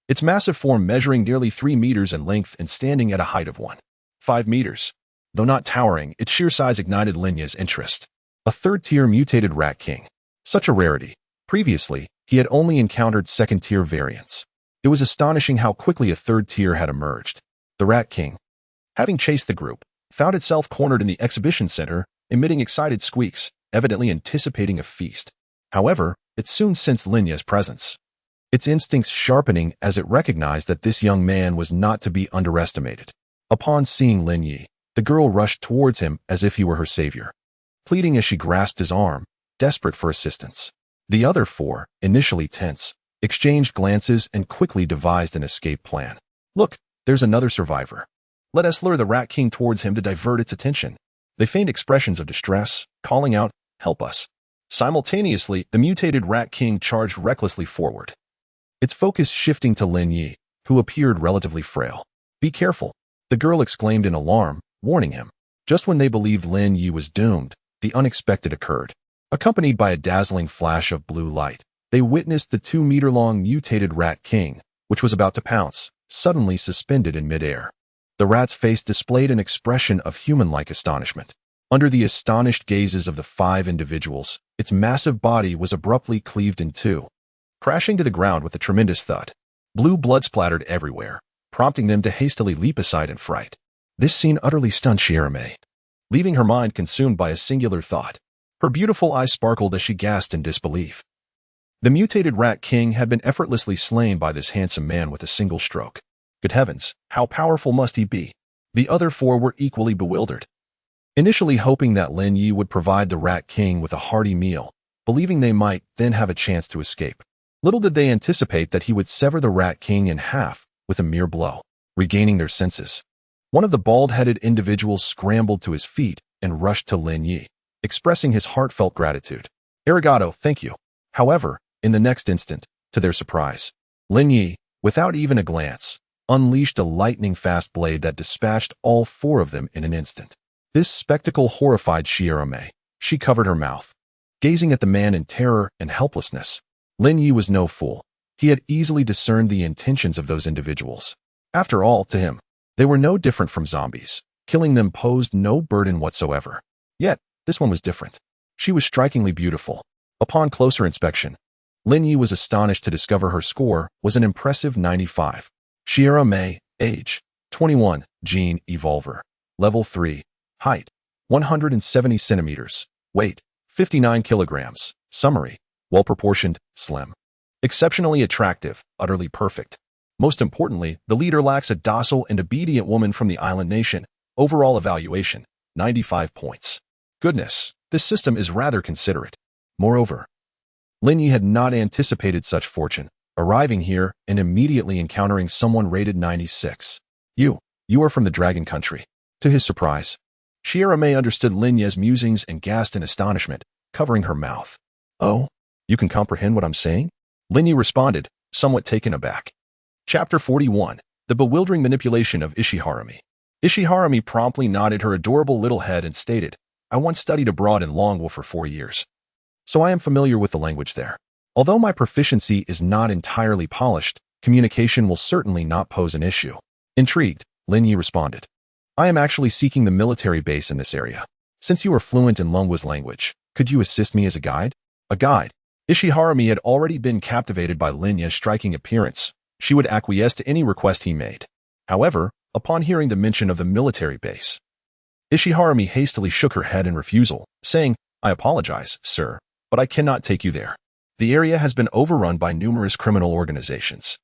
S1: Its massive form measuring nearly 3 meters in length and standing at a height of 1.5 meters. Though not towering, its sheer size ignited Lin Yi's interest. A third-tier mutated Rat King. Such a rarity. Previously, he had only encountered second-tier variants. It was astonishing how quickly a third tier had emerged. The Rat King, having chased the group, found itself cornered in the exhibition center, emitting excited squeaks, evidently anticipating a feast. However, it soon sensed Linya's presence, its instincts sharpening as it recognized that this young man was not to be underestimated. Upon seeing Lin Yi, the girl rushed towards him as if he were her savior, pleading as she grasped his arm, desperate for assistance. The other four, initially tense, exchanged glances and quickly devised an escape plan. Look, there's another survivor. Let us lure the Rat King towards him to divert its attention. They feigned expressions of distress, calling out, "Help us." Simultaneously, the mutated Rat King charged recklessly forward, its focus shifting to Lin Yi, who appeared relatively frail. "Be careful," the girl exclaimed in alarm, warning him. Just when they believed Lin Yi was doomed, the unexpected occurred. Accompanied by a dazzling flash of blue light, they witnessed the 2-meter-long mutated Rat King, which was about to pounce, suddenly suspended in midair. The rat's face displayed an expression of human-like astonishment. Under the astonished gazes of the 5 individuals, its massive body was abruptly cleaved in two, crashing to the ground with a tremendous thud. Blue blood splattered everywhere, prompting them to hastily leap aside in fright. This scene utterly stunned Shirame, leaving her mind consumed by a singular thought. Her beautiful eyes sparkled as she gasped in disbelief. The mutated Rat King had been effortlessly slain by this handsome man with a single stroke. Good heavens, how powerful must he be? The other 4 were equally bewildered, initially hoping that Lin Yi would provide the Rat King with a hearty meal, believing they might then have a chance to escape. Little did they anticipate that he would sever the Rat King in half with a mere blow. Regaining their senses, one of the bald-headed individuals scrambled to his feet and rushed to Lin Yi, expressing his heartfelt gratitude. "Arigato, thank you." However, in the next instant, to their surprise, Lin Yi, without even a glance, unleashed a lightning-fast blade that dispatched all 4 of them in an instant. This spectacle horrified Shirame. She covered her mouth, gazing at the man in terror and helplessness. Lin Yi was no fool. He had easily discerned the intentions of those individuals. After all, to him, they were no different from zombies. Killing them posed no burden whatsoever. Yet, this one was different. She was strikingly beautiful. Upon closer inspection, Lin Yi was astonished to discover her score was an impressive 95. Shirame, age, 21, gene evolver, level 3, height, 170 centimeters, weight, 59 kilograms, summary, well-proportioned, slim, exceptionally attractive, utterly perfect. Most importantly, the leader lacks a docile and obedient woman from the island nation. Overall evaluation, 95 points. Goodness, this system is rather considerate. Moreover, Lin Yi had not anticipated such fortune, arriving here and immediately encountering someone rated 96. You are from the Dragon Country. To his surprise, Shirame understood Lin Yi's musings and gasped in astonishment, covering her mouth. "Oh, you can comprehend what I'm saying?" Lin Yi responded, somewhat taken aback. Chapter 41. The Bewildering Manipulation of Ishiharami. Ishiharami promptly nodded her adorable little head and stated, "I once studied abroad in Longwool for 4 years, so I am familiar with the language there. Although my proficiency is not entirely polished, communication will certainly not pose an issue." Intrigued, Lin Yi responded, "I am actually seeking the military base in this area. Since you are fluent in Longwool's language, could you assist me as a guide?" A guide? Ishiharami had already been captivated by Lin Yi's striking appearance. She would acquiesce to any request he made. However, upon hearing the mention of the military base, Ishiharami hastily shook her head in refusal, saying, "I apologize, sir, but I cannot take you there. The area has been overrun by numerous criminal organizations,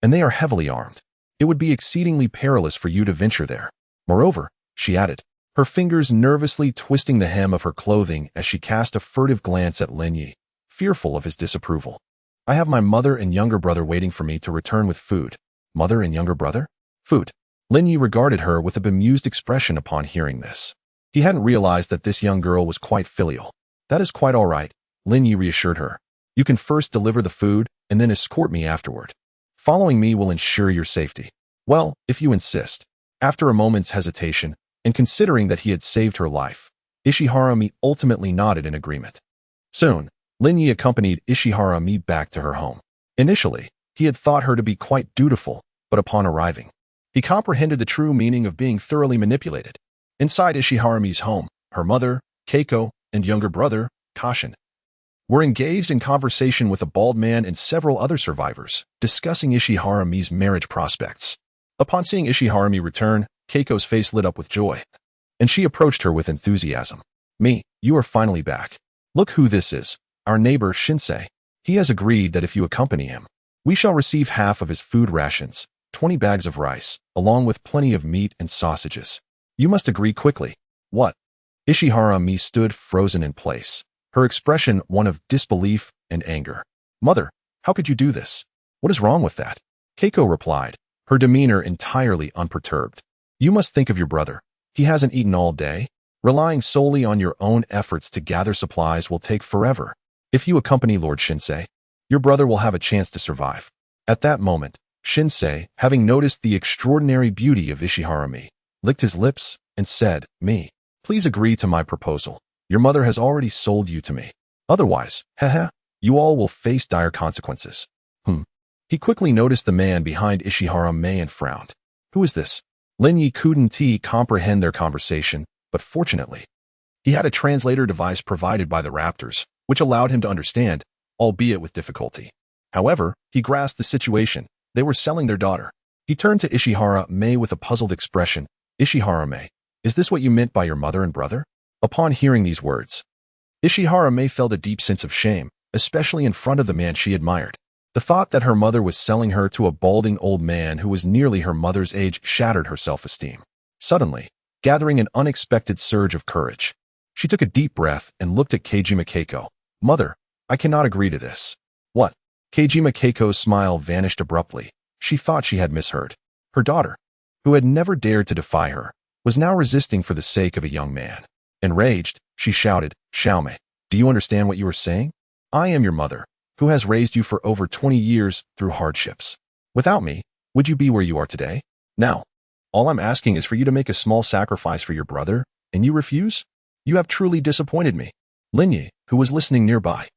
S1: and they are heavily armed. It would be exceedingly perilous for you to venture there. Moreover," she added, her fingers nervously twisting the hem of her clothing as she cast a furtive glance at Lin Yi, fearful of his disapproval, "I have my mother and younger brother waiting for me to return with food." Mother and younger brother? Food. Lin Yi regarded her with a bemused expression upon hearing this. He hadn't realized that this young girl was quite filial. "That is quite all right," Lin Yi reassured her. "You can first deliver the food and then escort me afterward. Following me will ensure your safety." "Well, if you insist." After a moment's hesitation, and considering that he had saved her life, Ishiharami ultimately nodded in agreement. Soon, Lin Yi accompanied Ishiharami back to her home. Initially, he had thought her to be quite dutiful, but upon arriving, he comprehended the true meaning of being thoroughly manipulated. Inside Ishiharami's home, her mother, Keiko, and younger brother, Kashin, were engaged in conversation with a bald man and several other survivors, discussing Ishiharami's marriage prospects. Upon seeing Ishiharami return, Keiko's face lit up with joy, and she approached her with enthusiasm. "Me, you are finally back. Look who this is, our neighbor Shinsei. He has agreed that if you accompany him, we shall receive half of his food rations, 20 bags of rice, along with plenty of meat and sausages. You must agree quickly." "What?" Ishiharami stood frozen in place, her expression one of disbelief and anger. "Mother, how could you do this? What is wrong with that?" Keiko replied, her demeanor entirely unperturbed. "You must think of your brother. He hasn't eaten all day. Relying solely on your own efforts to gather supplies will take forever. If you accompany Lord Shinsei, your brother will have a chance to survive." At that moment, Shinsei, having noticed the extraordinary beauty of Ishiharami, licked his lips and said, "Me, please agree to my proposal. Your mother has already sold you to me. Otherwise, you all will face dire consequences." He quickly noticed the man behind Ishiharami and frowned. "Who is this?" Linyi couldn't comprehend their conversation, but fortunately, he had a translator device provided by the Raptors, which allowed him to understand, albeit with difficulty. However, he grasped the situation. They were selling their daughter. He turned to Ishiharami with a puzzled expression. "Ishiharami, is this what you meant by your mother and brother?" Upon hearing these words, Ishiharami felt a deep sense of shame, especially in front of the man she admired. The thought that her mother was selling her to a balding old man who was nearly her mother's age shattered her self-esteem. Suddenly, gathering an unexpected surge of courage, she took a deep breath and looked at Kajima Keiko. "Mother, I cannot agree to this." "What?" Kajima Keiko's smile vanished abruptly. She thought she had misheard. Her daughter, who had never dared to defy her, was now resisting for the sake of a young man. Enraged, she shouted, "Xiaomei, do you understand what you are saying? I am your mother, who has raised you for over 20 years through hardships. Without me, would you be where you are today? Now, all I'm asking is for you to make a small sacrifice for your brother, and you refuse? You have truly disappointed me." Linyi, who was listening nearby,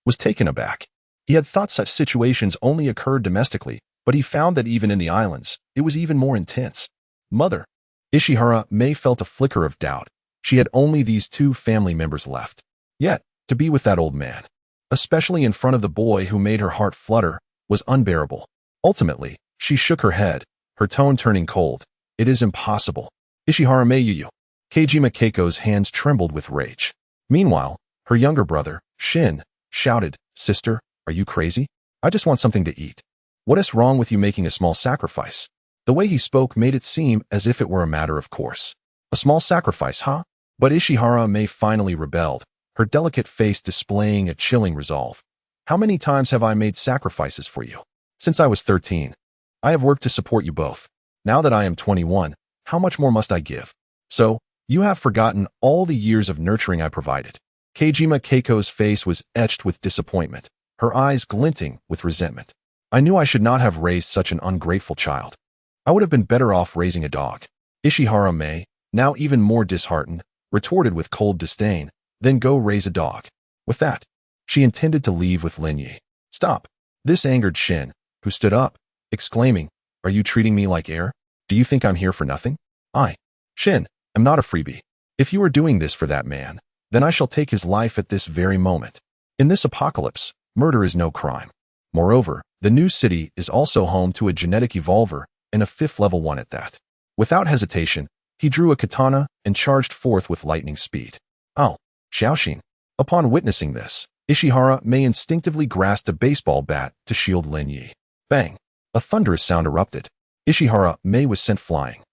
S1: was taken aback. He had thought such situations only occurred domestically, but he found that even in the islands, it was even more intense. "Mother." Ishiharami felt a flicker of doubt. She had only these two family members left. Yet, to be with that old man, especially in front of the boy who made her heart flutter, was unbearable. Ultimately, she shook her head, her tone turning cold. "It is impossible. Ishiharami." Kajima Keiko's hands trembled with rage. Meanwhile, her younger brother, Shin, shouted, "Sister, are you crazy? I just want something to eat. What is wrong with you making a small sacrifice?" The way he spoke made it seem as if it were a matter of course. "A small sacrifice, huh?" But Ishiharami finally rebelled, her delicate face displaying a chilling resolve. "How many times have I made sacrifices for you? Since I was 13. I have worked to support you both. Now that I am 21, how much more must I give? So, you have forgotten all the years of nurturing I provided." Kajima Keiko's face was etched with disappointment, her eyes glinting with resentment. "I knew I should not have raised such an ungrateful child. I would have been better off raising a dog." Ishiharami, now even more disheartened, retorted with cold disdain, "Then go raise a dog." With that, she intended to leave with Linyi. "Stop." This angered Shin, who stood up, exclaiming, "Are you treating me like air? Do you think I'm here for nothing? I, Shin, am not a freebie. If you are doing this for that man, then I shall take his life at this very moment. In this apocalypse, murder is no crime. Moreover, the new city is also home to a genetic evolver, and a 5th-level one at that." Without hesitation, he drew a katana and charged forth with lightning speed. "Oh, Xiaoxin." Upon witnessing this, Ishiharami instinctively grasped a baseball bat to shield Linyi. Bang! A thunderous sound erupted. Ishiharami was sent flying,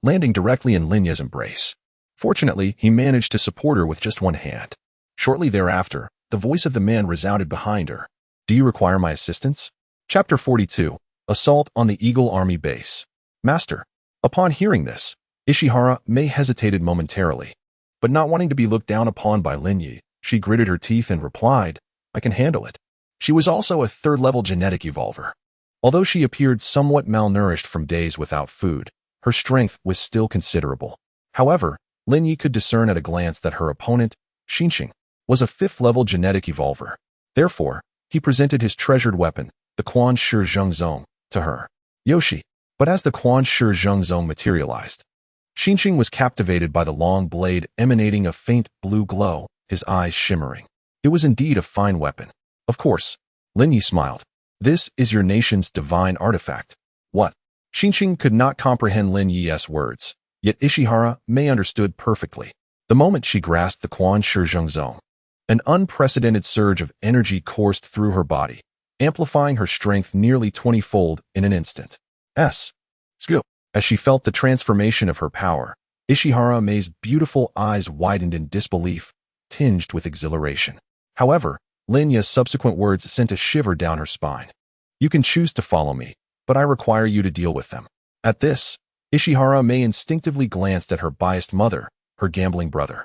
S1: landing directly in Linya's embrace. Fortunately, he managed to support her with just one hand. Shortly thereafter, the voice of the man resounded behind her. "Do you require my assistance?" Chapter 42. Assault on the Eagle Army Base. "Master." Upon hearing this, Ishiharami hesitated momentarily, but not wanting to be looked down upon by Linyi, she gritted her teeth and replied, "I can handle it." She was also a 3rd-level genetic evolver. Although she appeared somewhat malnourished from days without food, her strength was still considerable. However, Linyi could discern at a glance that her opponent, Xinxing, was a 5th-level genetic evolver. Therefore, he presented his treasured weapon, the Quan Shi Zhengzong, to her. Yoshi. But as the Quan Shi Zhengzong materialized, Xinxing was captivated by the long blade emanating a faint blue glow, his eyes shimmering. It was indeed a fine weapon. Of course. Lin Yi smiled. This is your nation's divine artifact. What? Xingxing could not comprehend Lin Yi's words, yet Ishihara Mei understood perfectly. The moment she grasped the Quan Shi Zhongzong, an unprecedented surge of energy coursed through her body, amplifying her strength nearly 20-fold in an instant. Scoop. As she felt the transformation of her power, Ishihara Mei's beautiful eyes widened in disbelief, tinged with exhilaration. However, Lin Yi's subsequent words sent a shiver down her spine. You can choose to follow me, but I require you to deal with them. At this, Ishihara Mei instinctively glanced at her biased mother, her gambling brother,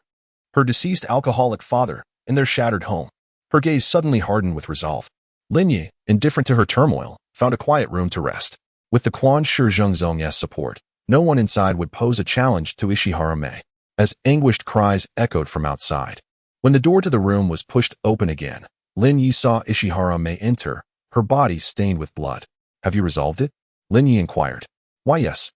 S1: her deceased alcoholic father, and their shattered home. Her gaze suddenly hardened with resolve. Lin Yi, indifferent to her turmoil, found a quiet room to rest. With the Quan Shi Zhongzong's support, no one inside would pose a challenge to Ishihara Mei, as anguished cries echoed from outside. When the door to the room was pushed open again, Lin Yi saw Ishihara Mei enter, her body stained with blood. Have you resolved it? Lin Yi inquired. Why, yes.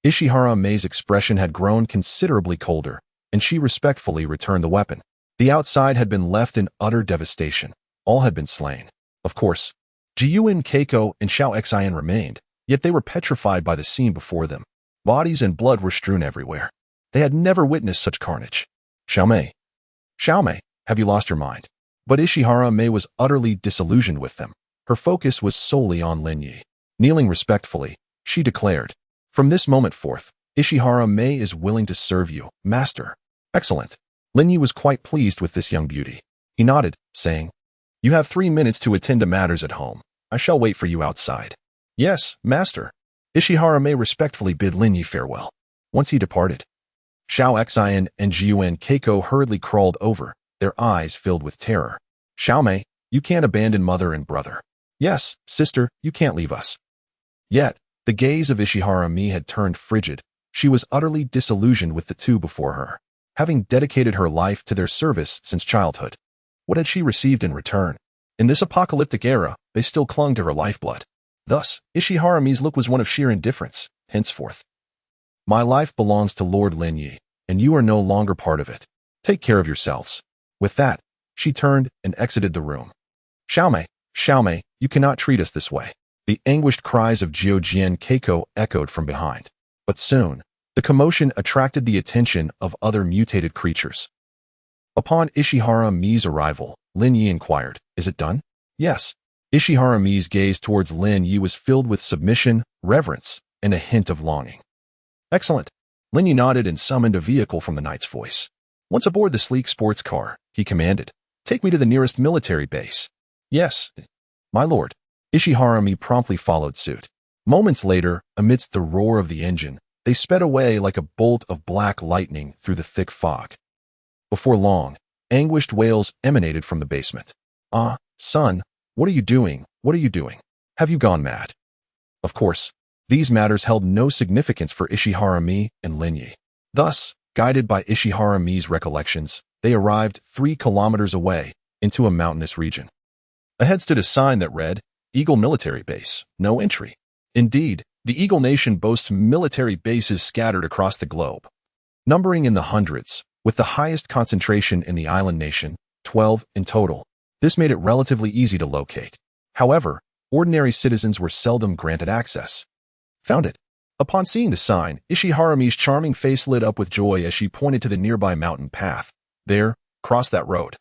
S1: Ishihara Mei's expression had grown considerably colder, and she respectfully returned the weapon. The outside had been left in utter devastation. All had been slain. Of course, Jiyuan, Keiko, and Xiao Xian remained, yet they were petrified by the scene before them. Bodies and blood were strewn everywhere. They had never witnessed such carnage. Xiao Mei, have you lost your mind? But Ishihara Mei was utterly disillusioned with them. Her focus was solely on Lin Yi. Kneeling respectfully, she declared, From this moment forth, Ishihara Mei is willing to serve you, master. Excellent. Lin Yi was quite pleased with this young beauty. He nodded, saying, You have 3 minutes to attend to matters at home. I shall wait for you outside. Yes, master. Ishihara Mei respectfully bid Lin Yi farewell. Once he departed, Xiao Xian and Jiyuan Keiko hurriedly crawled over, their eyes filled with terror. Xiao Mei, you can't abandon mother and brother. Yes, sister, you can't leave us. Yet, the gaze of Ishihara Mei had turned frigid. She was utterly disillusioned with the two before her, having dedicated her life to their service since childhood. What had she received in return? In this apocalyptic era, they still clung to her lifeblood. Thus, Ishihara Mei's look was one of sheer indifference, henceforth. My life belongs to Lord Lin Yi, and you are no longer part of it. Take care of yourselves. With that, she turned and exited the room. Xiao Mei, you cannot treat us this way. The anguished cries of Jian Keiko echoed from behind. But soon, the commotion attracted the attention of other mutated creatures. Upon Ishihara Mei's arrival, Lin Yi inquired, Is it done? Yes. Ishihara Mei's gaze towards Lin Yi was filled with submission, reverence, and a hint of longing. Excellent. Lin Yi nodded and summoned a vehicle from the knight's voice. Once aboard the sleek sports car, he commanded, Take me to the nearest military base. Yes, my lord. Ishihara Mei promptly followed suit. Moments later, amidst the roar of the engine, they sped away like a bolt of black lightning through the thick fog. Before long, anguished wails emanated from the basement. Ah, son, what are you doing? What are you doing? Have you gone mad? Of course, these matters held no significance for Ishihara Mei and Lin Yi. Thus, guided by Ishihara Mei's recollections, they arrived 3 kilometers away into a mountainous region. Ahead stood a sign that read, Eagle Military Base, no entry. Indeed, the Eagle Nation boasts military bases scattered across the globe, numbering in the hundreds, with the highest concentration in the island nation, 12 in total. This made it relatively easy to locate. However, ordinary citizens were seldom granted access. Found it. Upon seeing the sign, Ishihara Mei's charming face lit up with joy as she pointed to the nearby mountain path. There, cross that road.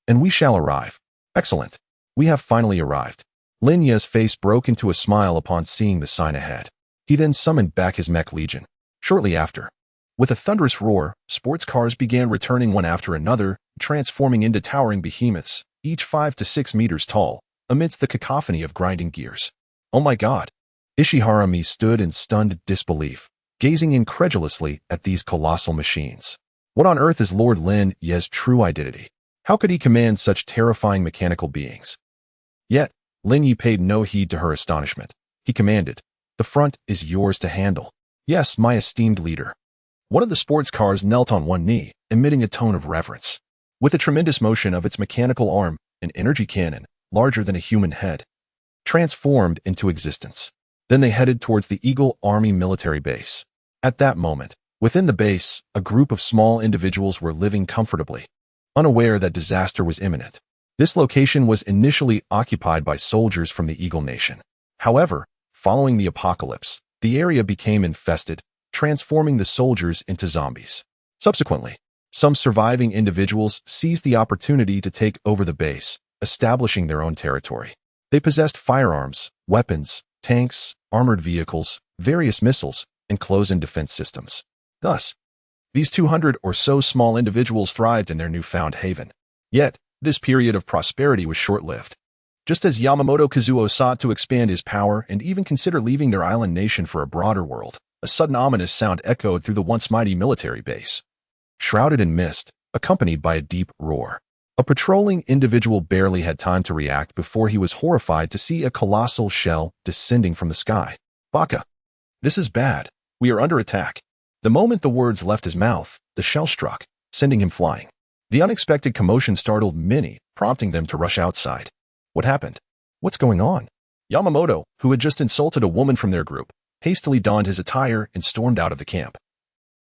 S1: And we shall arrive. Excellent. We have finally arrived. Lin Yi's face broke into a smile upon seeing the sign ahead. He then summoned back his mech legion. Shortly after, with a thunderous roar, sports cars began returning one after another, transforming into towering behemoths, each 5 to 6 meters tall, amidst the cacophony of grinding gears. Oh my God! Ishihara Mei stood in stunned disbelief, gazing incredulously at these colossal machines. What on earth is Lord Lin Yi's true identity? How could he command such terrifying mechanical beings? Yet, Lin Yi paid no heed to her astonishment. He commanded, The front is yours to handle. Yes, my esteemed leader. One of the sports cars knelt on one knee, emitting a tone of reverence. With a tremendous motion of its mechanical arm, an energy cannon, larger than a human head, transformed into existence. Then they headed towards the Eagle Army military base. At that moment, within the base, a group of small individuals were living comfortably. unaware that disaster was imminent. This location was initially occupied by soldiers from the Eagle Nation. However, following the apocalypse, the area became infested, transforming the soldiers into zombies. Subsequently, some surviving individuals seized the opportunity to take over the base, establishing their own territory. They possessed firearms, weapons, tanks, armored vehicles, various missiles, and close-in defense systems. Thus, these 200 or so small individuals thrived in their newfound haven. Yet, this period of prosperity was short-lived. Just as Yamamoto Kazuo sought to expand his power and even consider leaving their island nation for a broader world, a sudden ominous sound echoed through the once mighty military base. Shrouded in mist, accompanied by a deep roar. A patrolling individual barely had time to react before he was horrified to see a colossal shell descending from the sky. Baka. This is bad. We are under attack. The moment the words left his mouth, the shell struck, sending him flying. The unexpected commotion startled many, prompting them to rush outside. What happened? What's going on? Yamamoto, who had just insulted a woman from their group, hastily donned his attire and stormed out of the camp,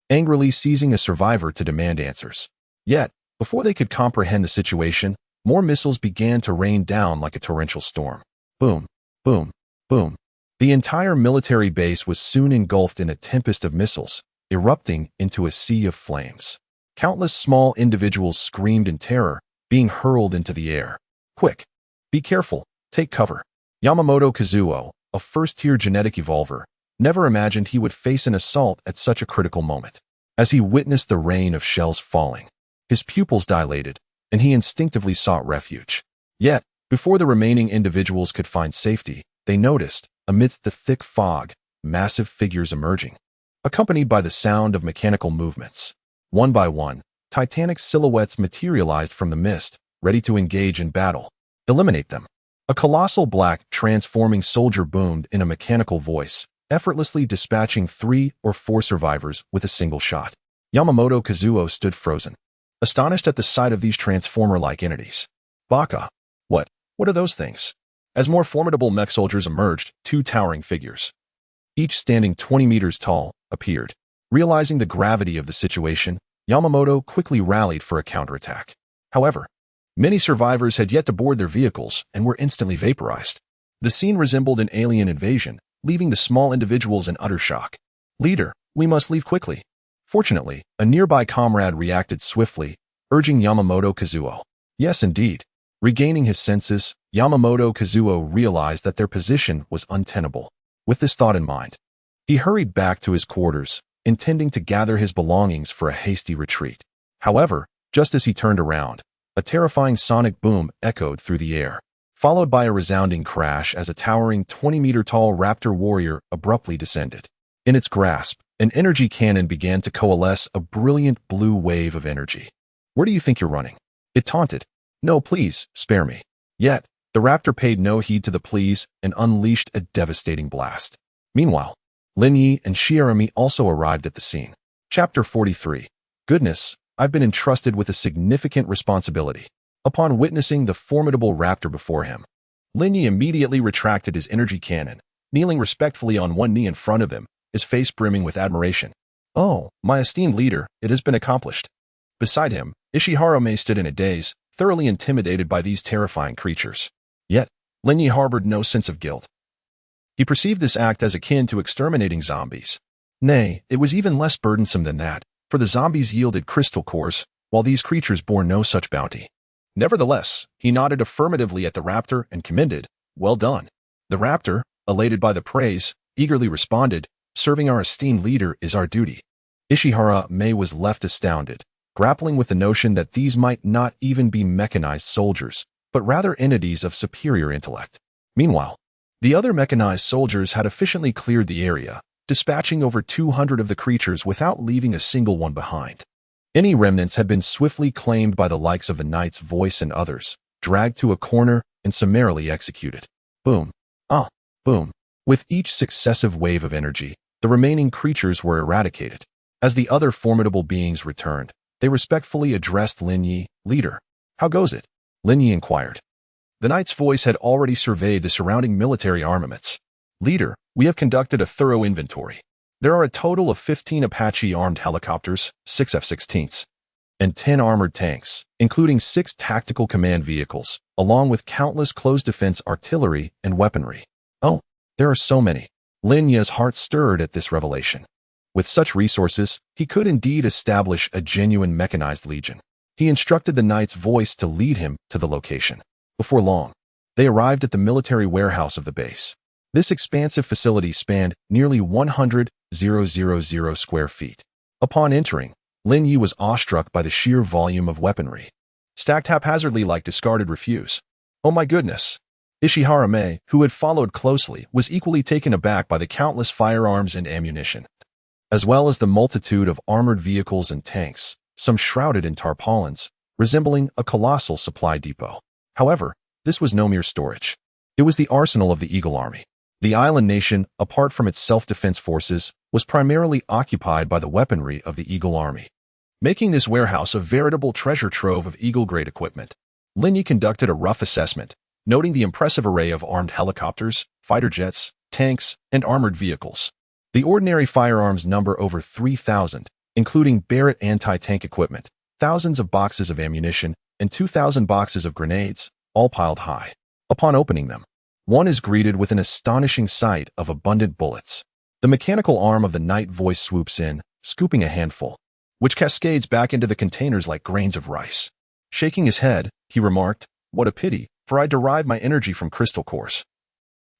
S1: angrily seizing a survivor to demand answers. Yet, before they could comprehend the situation, more missiles began to rain down like a torrential storm. Boom, boom, boom. The entire military base was soon engulfed in a tempest of missiles, erupting into a sea of flames. Countless small individuals screamed in terror, being hurled into the air. Quick! Be careful! Take cover! Yamamoto Kazuo, a first-tier genetic evolver, never imagined he would face an assault at such a critical moment. As he witnessed the rain of shells falling, his pupils dilated, and he instinctively sought refuge. Yet, before the remaining individuals could find safety, they noticed, amidst the thick fog, massive figures emerging, accompanied by the sound of mechanical movements. One by one, titanic silhouettes materialized from the mist, ready to engage in battle. Eliminate them. A colossal black, transforming soldier boomed in a mechanical voice, effortlessly dispatching 3 or 4 survivors with a single shot. Yamamoto Kazuo stood frozen, astonished at the sight of these transformer-like entities. Baka. What are those things? As more formidable mech soldiers emerged, 2 towering figures, each standing 20 meters tall, appeared. Realizing the gravity of the situation, Yamamoto quickly rallied for a counterattack. However, many survivors had yet to board their vehicles and were instantly vaporized. The scene resembled an alien invasion, leaving the small individuals in utter shock. Leader, we must leave quickly. Fortunately, a nearby comrade reacted swiftly, urging Yamamoto Kazuo. Yes, indeed. Regaining his senses, Yamamoto Kazuo realized that their position was untenable. With this thought in mind, he hurried back to his quarters, intending to gather his belongings for a hasty retreat. However, just as he turned around, a terrifying sonic boom echoed through the air, followed by a resounding crash as a towering 20-meter-tall raptor warrior abruptly descended. In its grasp, an energy cannon began to coalesce a brilliant blue wave of energy. Where do you think you're running? It taunted. No, please, spare me. Yet, the raptor paid no heed to the pleas and unleashed a devastating blast. Meanwhile, Lin Yi and Shiarami also arrived at the scene. Chapter 43. Goodness, I've been entrusted with a significant responsibility. Upon witnessing the formidable raptor before him, Lin Yi immediately retracted his energy cannon, kneeling respectfully on one knee in front of him, his face brimming with admiration. Oh, my esteemed leader, it has been accomplished. Beside him, Ishiharame stood in a daze, thoroughly intimidated by these terrifying creatures. Yet, Lin Yi harbored no sense of guilt. He perceived this act as akin to exterminating zombies. Nay, it was even less burdensome than that, for the zombies yielded crystal cores, while these creatures bore no such bounty. Nevertheless, he nodded affirmatively at the raptor and commended, "Well done." The raptor, elated by the praise, eagerly responded, "Serving our esteemed leader is our duty." Ishiharame was left astounded, grappling with the notion that these might not even be mechanized soldiers, but rather entities of superior intellect. Meanwhile, the other mechanized soldiers had efficiently cleared the area, dispatching over 200 of the creatures without leaving a single one behind. Any remnants had been swiftly claimed by the likes of the Knight's Voice and others, dragged to a corner and summarily executed. Boom. Boom. With each successive wave of energy, the remaining creatures were eradicated. As the other formidable beings returned, they respectfully addressed Lin Yi, "Leader, how goes it?" Lin Yi inquired. The Knight's Voice had already surveyed the surrounding military armaments. "Leader, we have conducted a thorough inventory. There are a total of 15 Apache armed helicopters, 6 F-16s, and 10 armored tanks, including 6 tactical command vehicles, along with countless close defense artillery and weaponry. Oh, there are so many. Lin Ye's heart stirred at this revelation. With such resources, he could indeed establish a genuine mechanized legion. He instructed the knight's voice to lead him to the location. Before long, they arrived at the military warehouse of the base. This expansive facility spanned nearly 100,000 square feet. Upon entering, Lin Yi was awestruck by the sheer volume of weaponry, stacked haphazardly like discarded refuse. Oh my goodness! Ishihara Mei, who had followed closely, was equally taken aback by the countless firearms and ammunition, as well as the multitude of armored vehicles and tanks, some shrouded in tarpaulins, resembling a colossal supply depot. However, this was no mere storage. It was the arsenal of the Eagle Army. The island nation, apart from its self-defense forces, was primarily occupied by the weaponry of the Eagle Army, making this warehouse a veritable treasure trove of Eagle-grade equipment. Lin Yi conducted a rough assessment, noting the impressive array of armed helicopters, fighter jets, tanks, and armored vehicles. The ordinary firearms number over 3,000, including Barrett anti-tank equipment, thousands of boxes of ammunition, and 2,000 boxes of grenades, all piled high. Upon opening them, one is greeted with an astonishing sight of abundant bullets. The mechanical arm of the night voice swoops in, scooping a handful, which cascades back into the containers like grains of rice. Shaking his head, he remarked, "What a pity, for I derive my energy from crystal cores.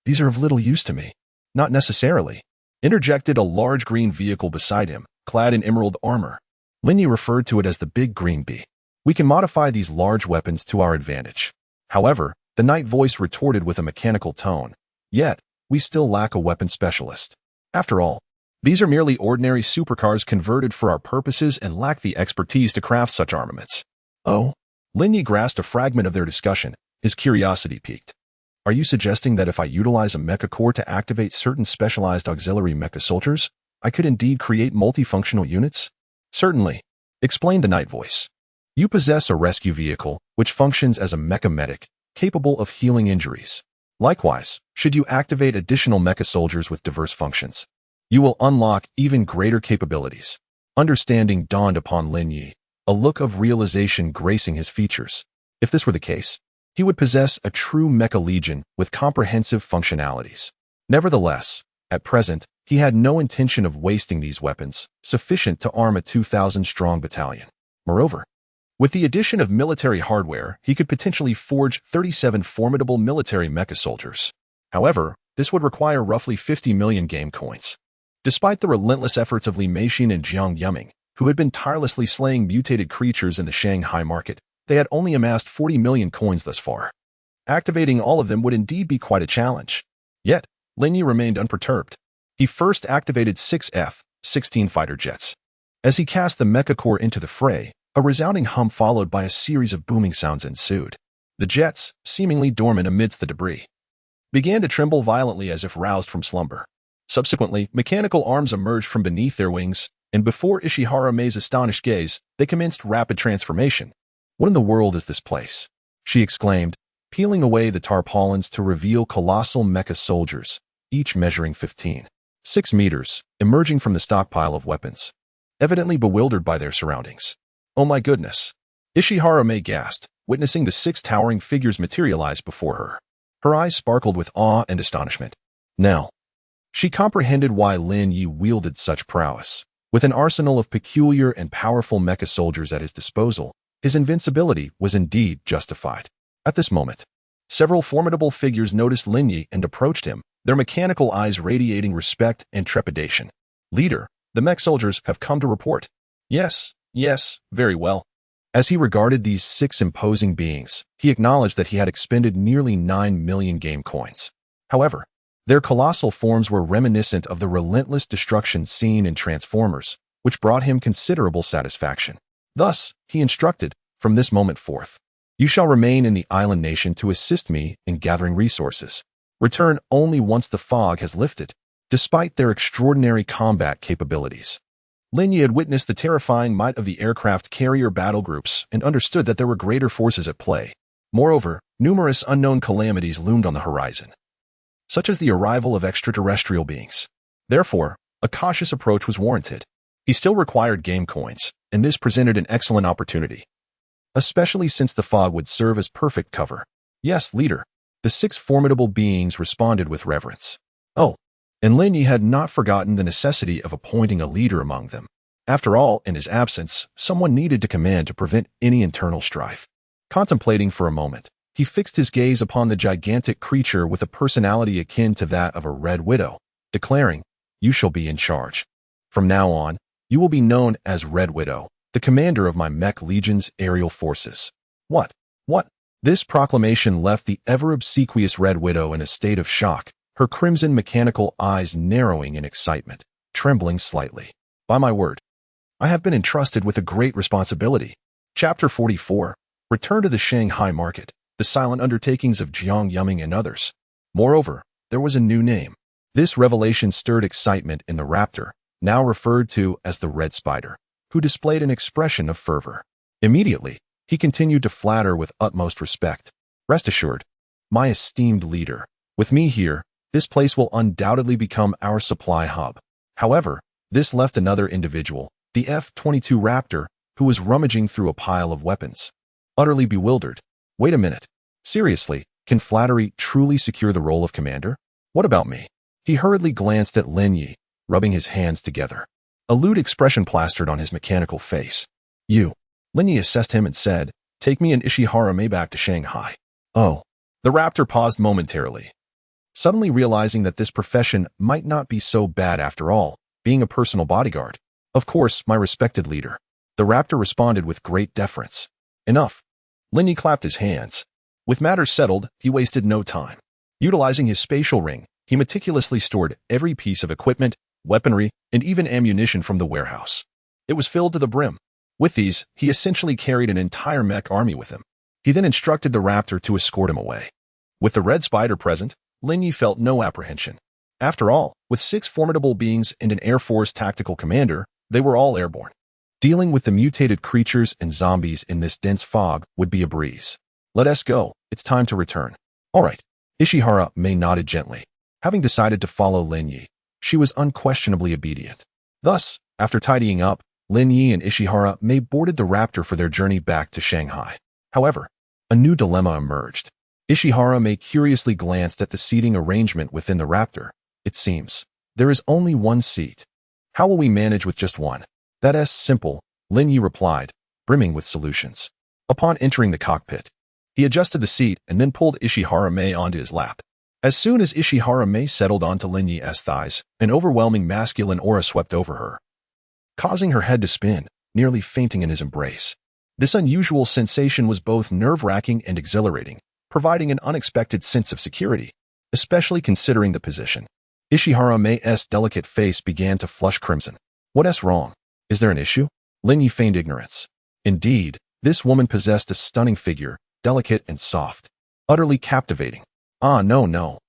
S1: These are of little use to me." "Not necessarily," interjected a large green vehicle beside him, clad in emerald armor. Lin Yi referred to it as the Big Green Bee. "We can modify these large weapons to our advantage." However, the night voice retorted with a mechanical tone, "Yet, we still lack a weapon specialist. After all, these are merely ordinary supercars converted for our purposes and lack the expertise to craft such armaments." "Oh?" Lin Yi grasped a fragment of their discussion, his curiosity piqued. "Are you suggesting that if I utilize a mecha core to activate certain specialized auxiliary mecha soldiers, I could indeed create multifunctional units?" "Certainly," explained the night voice. "You possess a rescue vehicle, which functions as a mecha medic, capable of healing injuries. Likewise, should you activate additional mecha soldiers with diverse functions, you will unlock even greater capabilities." Understanding dawned upon Lin Yi, a look of realization gracing his features. If this were the case, he would possess a true mecha legion with comprehensive functionalities. Nevertheless, at present, he had no intention of wasting these weapons, sufficient to arm a 2,000-strong battalion. Moreover, with the addition of military hardware, he could potentially forge 37 formidable military mecha soldiers. However, this would require roughly 50 million game coins. Despite the relentless efforts of Li Meixin and Jiang Yuming, who had been tirelessly slaying mutated creatures in the Shanghai market, they had only amassed 40 million coins thus far. Activating all of them would indeed be quite a challenge. Yet, Lin Yi remained unperturbed. He first activated 6 F-16 fighter jets. As he cast the mecha core into the fray, a resounding hum followed by a series of booming sounds ensued. The jets, seemingly dormant amidst the debris, began to tremble violently as if roused from slumber. Subsequently, mechanical arms emerged from beneath their wings, and before Ishihara Mei's astonished gaze, they commenced rapid transformation. "What in the world is this place?" she exclaimed, peeling away the tarpaulins to reveal colossal mecha soldiers, each measuring 15.6 meters, emerging from the stockpile of weapons, evidently bewildered by their surroundings. "Oh my goodness!" Ishihara Mei gasped, witnessing the 6 towering figures materialize before her. Her eyes sparkled with awe and astonishment. Now, she comprehended why Lin Yi wielded such prowess. With an arsenal of peculiar and powerful mecha soldiers at his disposal, his invincibility was indeed justified. At this moment, several formidable figures noticed Lin Yi and approached him, their mechanical eyes radiating respect and trepidation. "Leader, the mech soldiers have come to report." Yes, very well." As he regarded these 6 imposing beings, he acknowledged that he had expended nearly 9 million game coins. However, their colossal forms were reminiscent of the relentless destruction seen in Transformers, which brought him considerable satisfaction. Thus, he instructed, "From this moment forth, you shall remain in the island nation to assist me in gathering resources. Return only once the fog has lifted." Despite their extraordinary combat capabilities, Lin Yi had witnessed the terrifying might of the aircraft carrier battle groups and understood that there were greater forces at play. Moreover, numerous unknown calamities loomed on the horizon, such as the arrival of extraterrestrial beings. Therefore, a cautious approach was warranted. He still required game coins, and this presented an excellent opportunity, especially since the fog would serve as perfect cover. Yes, leader. The 6 formidable beings responded with reverence. Oh, and Lin Yi had not forgotten the necessity of appointing a leader among them. After all, in his absence, someone needed to command to prevent any internal strife. Contemplating for a moment, he fixed his gaze upon the gigantic creature with a personality akin to that of a Red Widow, declaring, "You shall be in charge. From now on, you will be known as Red Widow, the commander of my Mech Legion's aerial forces." What? This proclamation left the ever-obsequious Red Widow in a state of shock, her crimson mechanical eyes narrowing in excitement, trembling slightly. By my word, I have been entrusted with a great responsibility. Chapter 44. Return to the Shanghai market, the silent undertakings of Jiang Yuming and others. Moreover, there was a new name. This revelation stirred excitement in the raptor, now referred to as the Red Spider, who displayed an expression of fervor. Immediately, he continued to flatter with utmost respect. "Rest assured, my esteemed leader, with me here, this place will undoubtedly become our supply hub." However, this left another individual, the F-22 Raptor, who was rummaging through a pile of weapons. Utterly bewildered. Wait a minute. Seriously, can flattery truly secure the role of commander? What about me? He hurriedly glanced at Lin Yi, rubbing his hands together. A lewd expression plastered on his mechanical face. "You." Lin Yi assessed him and said, "Take me and Ishihara May back to Shanghai." Oh. The raptor paused momentarily, suddenly realizing that this profession might not be so bad after all, being a personal bodyguard. "Of course, my respected leader." The raptor responded with great deference. "Enough." Lin Yi clapped his hands. With matters settled, he wasted no time. Utilizing his spatial ring, he meticulously stored every piece of equipment, weaponry, and even ammunition from the warehouse. It was filled to the brim. With these, he essentially carried an entire mech army with him. He then instructed the raptor to escort him away. With the Red Spider present, Lin Yi felt no apprehension. After all, with 6 formidable beings and an Air Force tactical commander, they were all airborne. Dealing with the mutated creatures and zombies in this dense fog would be a breeze. "Let us go. It's time to return." "All right." Ishihara May nodded gently. Having decided to follow Lin Yi, she was unquestionably obedient. Thus, after tidying up, Lin Yi and Ishihara May boarded the raptor for their journey back to Shanghai. However, a new dilemma emerged. Ishihara May curiously glanced at the seating arrangement within the raptor. "It seems there is only one seat. How will we manage with just one?" "That's simple," Lin Yi replied, brimming with solutions. Upon entering the cockpit, he adjusted the seat and then pulled Ishihara May onto his lap. As soon as Ishihara May settled onto Lin Yi's thighs, an overwhelming masculine aura swept over her, causing her head to spin, nearly fainting in his embrace. This unusual sensation was both nerve-wracking and exhilarating, providing an unexpected sense of security, especially considering the position. Ishihara May's delicate face began to flush crimson. "What's wrong? Is there an issue?" Lin Yi feigned ignorance. Indeed, this woman possessed a stunning figure, delicate and soft, utterly captivating. "Ah, no.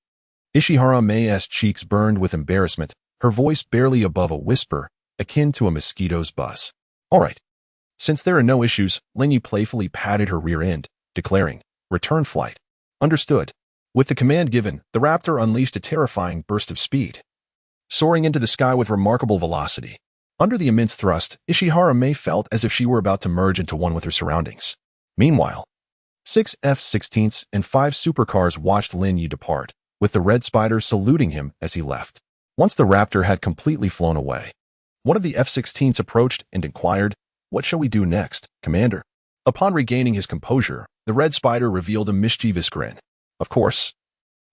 S1: Ishihara May's cheeks burned with embarrassment, her voice barely above a whisper, akin to a mosquito's buzz. "All right." Since there are no issues, Lin Yi playfully patted her rear end, declaring, "Return flight." "Understood." With the command given, the raptor unleashed a terrifying burst of speed, soaring into the sky with remarkable velocity. Under the immense thrust, Ishihara May felt as if she were about to merge into one with her surroundings. Meanwhile, 6 F-16s and 5 supercars watched Lin Yi depart, with the Red Spider saluting him as he left. Once the raptor had completely flown away, one of the F-16s approached and inquired, "What shall we do next, Commander?" Upon regaining his composure, the Red Spider revealed a mischievous grin. "Of course.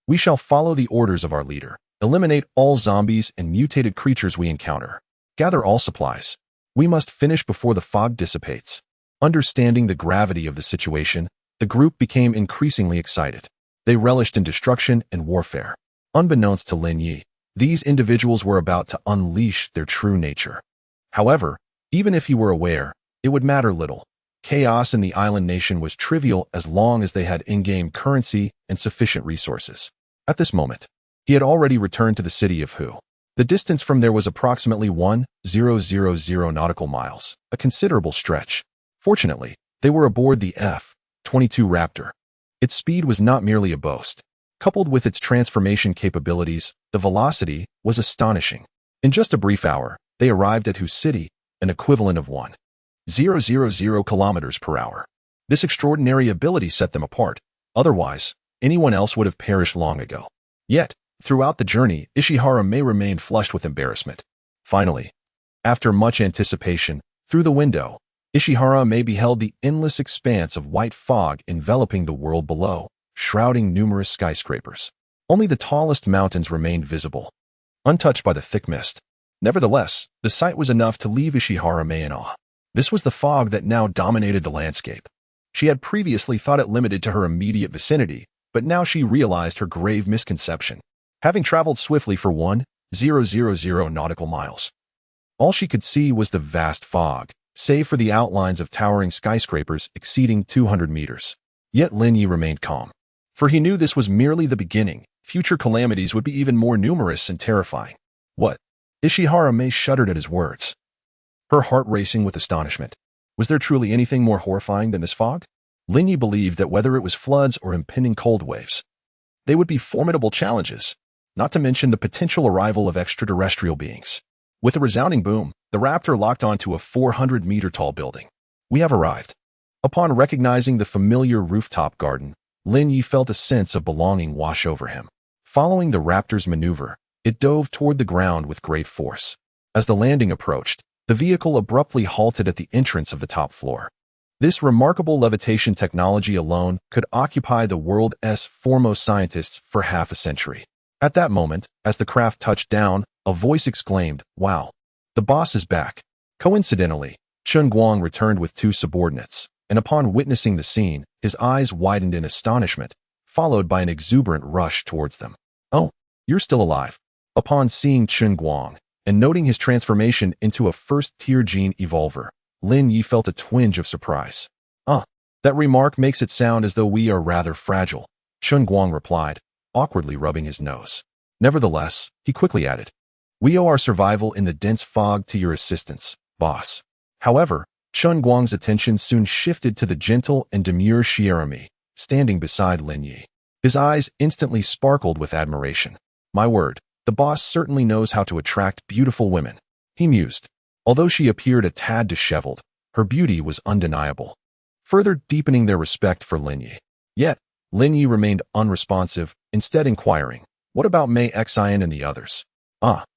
S1: We shall follow the orders of our leader, eliminate all zombies and mutated creatures we encounter, gather all supplies. We must finish before the fog dissipates." Understanding the gravity of the situation, the group became increasingly excited. They relished in destruction and warfare. Unbeknownst to Lin Yi, these individuals were about to unleash their true nature. However, even if he were aware, it would matter little. Chaos in the island nation was trivial as long as they had in-game currency and sufficient resources. At this moment, he had already returned to the city of Hu. The distance from there was approximately 1,000 nautical miles, a considerable stretch. Fortunately, they were aboard the F-22 Raptor. Its speed was not merely a boast. Coupled with its transformation capabilities, the velocity was astonishing. In just a brief hour, they arrived at Hu City, an equivalent of 1 0.000 kilometers per hour. This extraordinary ability set them apart. Otherwise, anyone else would have perished long ago. Yet, throughout the journey, Ishihara May remained flushed with embarrassment. Finally, after much anticipation, through the window, Ishihara May beheld the endless expanse of white fog enveloping the world below, shrouding numerous skyscrapers. Only the tallest mountains remained visible, untouched by the thick mist. Nevertheless, the sight was enough to leave Ishihara May in awe. This was the fog that now dominated the landscape. She had previously thought it limited to her immediate vicinity, but now she realized her grave misconception. Having traveled swiftly for 1,000 nautical miles, all she could see was the vast fog, save for the outlines of towering skyscrapers exceeding 200 meters. Yet Lin Yi remained calm, for he knew this was merely the beginning. Future calamities would be even more numerous and terrifying. What? Ishihara May shuddered at his words, her heart racing with astonishment. Was there truly anything more horrifying than this fog? Lin Yi believed that whether it was floods or impending cold waves, they would be formidable challenges, not to mention the potential arrival of extraterrestrial beings. With a resounding boom, the raptor locked onto a 400-meter-tall building. We have arrived. Upon recognizing the familiar rooftop garden, Lin Yi felt a sense of belonging wash over him. Following the raptor's maneuver, it dove toward the ground with great force. As the landing approached, the vehicle abruptly halted at the entrance of the top floor. This remarkable levitation technology alone could occupy the world's foremost scientists for half a century. At that moment, as the craft touched down, a voice exclaimed, "Wow, the boss is back." Coincidentally, Chun Guang returned with two subordinates, and upon witnessing the scene, his eyes widened in astonishment, followed by an exuberant rush towards them. "Oh, you're still alive." Upon seeing Chun Guang, and noting his transformation into a first-tier gene evolver, Lin Yi felt a twinge of surprise. That remark makes it sound as though we are rather fragile," Chun Guang replied, awkwardly rubbing his nose. Nevertheless, he quickly added, "We owe our survival in the dense fog to your assistance, boss." However, Chun Guang's attention soon shifted to the gentle and demure Shierami, standing beside Lin Yi. His eyes instantly sparkled with admiration. "My word, the boss certainly knows how to attract beautiful women," he mused. Although she appeared a tad disheveled, her beauty was undeniable, further deepening their respect for Lin Yi. Yet, Lin Yi remained unresponsive, instead inquiring, "What about Mei Xian and the others?"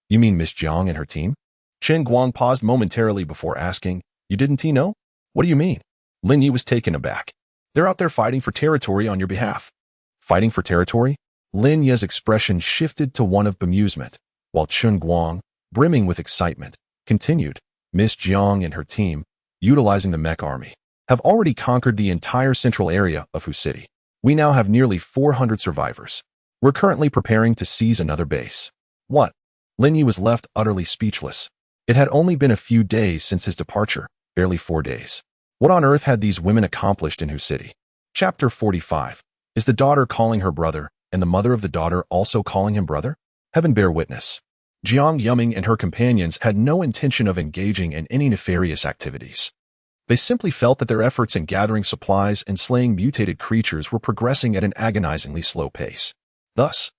S1: You mean Miss Jiang and her team?" Chen Guang paused momentarily before asking, "You didn't know? What do you mean?" Lin Yi was taken aback. "They're out there fighting for territory on your behalf." "Fighting for territory?" Lin Yi's expression shifted to one of bemusement, while Chun Guang, brimming with excitement, continued, "Miss Jiang and her team, utilizing the mech army, have already conquered the entire central area of Hu City. We now have nearly 400 survivors. We're currently preparing to seize another base." "What?" Lin Yi was left utterly speechless. It had only been a few days since his departure, barely 4 days. What on earth had these women accomplished in Hu City? Chapter 45. Is the daughter calling her brother, and the mother of the daughter also calling him brother? Heaven bear witness. Jiang Yuming and her companions had no intention of engaging in any nefarious activities. They simply felt that their efforts in gathering supplies and slaying mutated creatures were progressing at an agonizingly slow pace. Thus,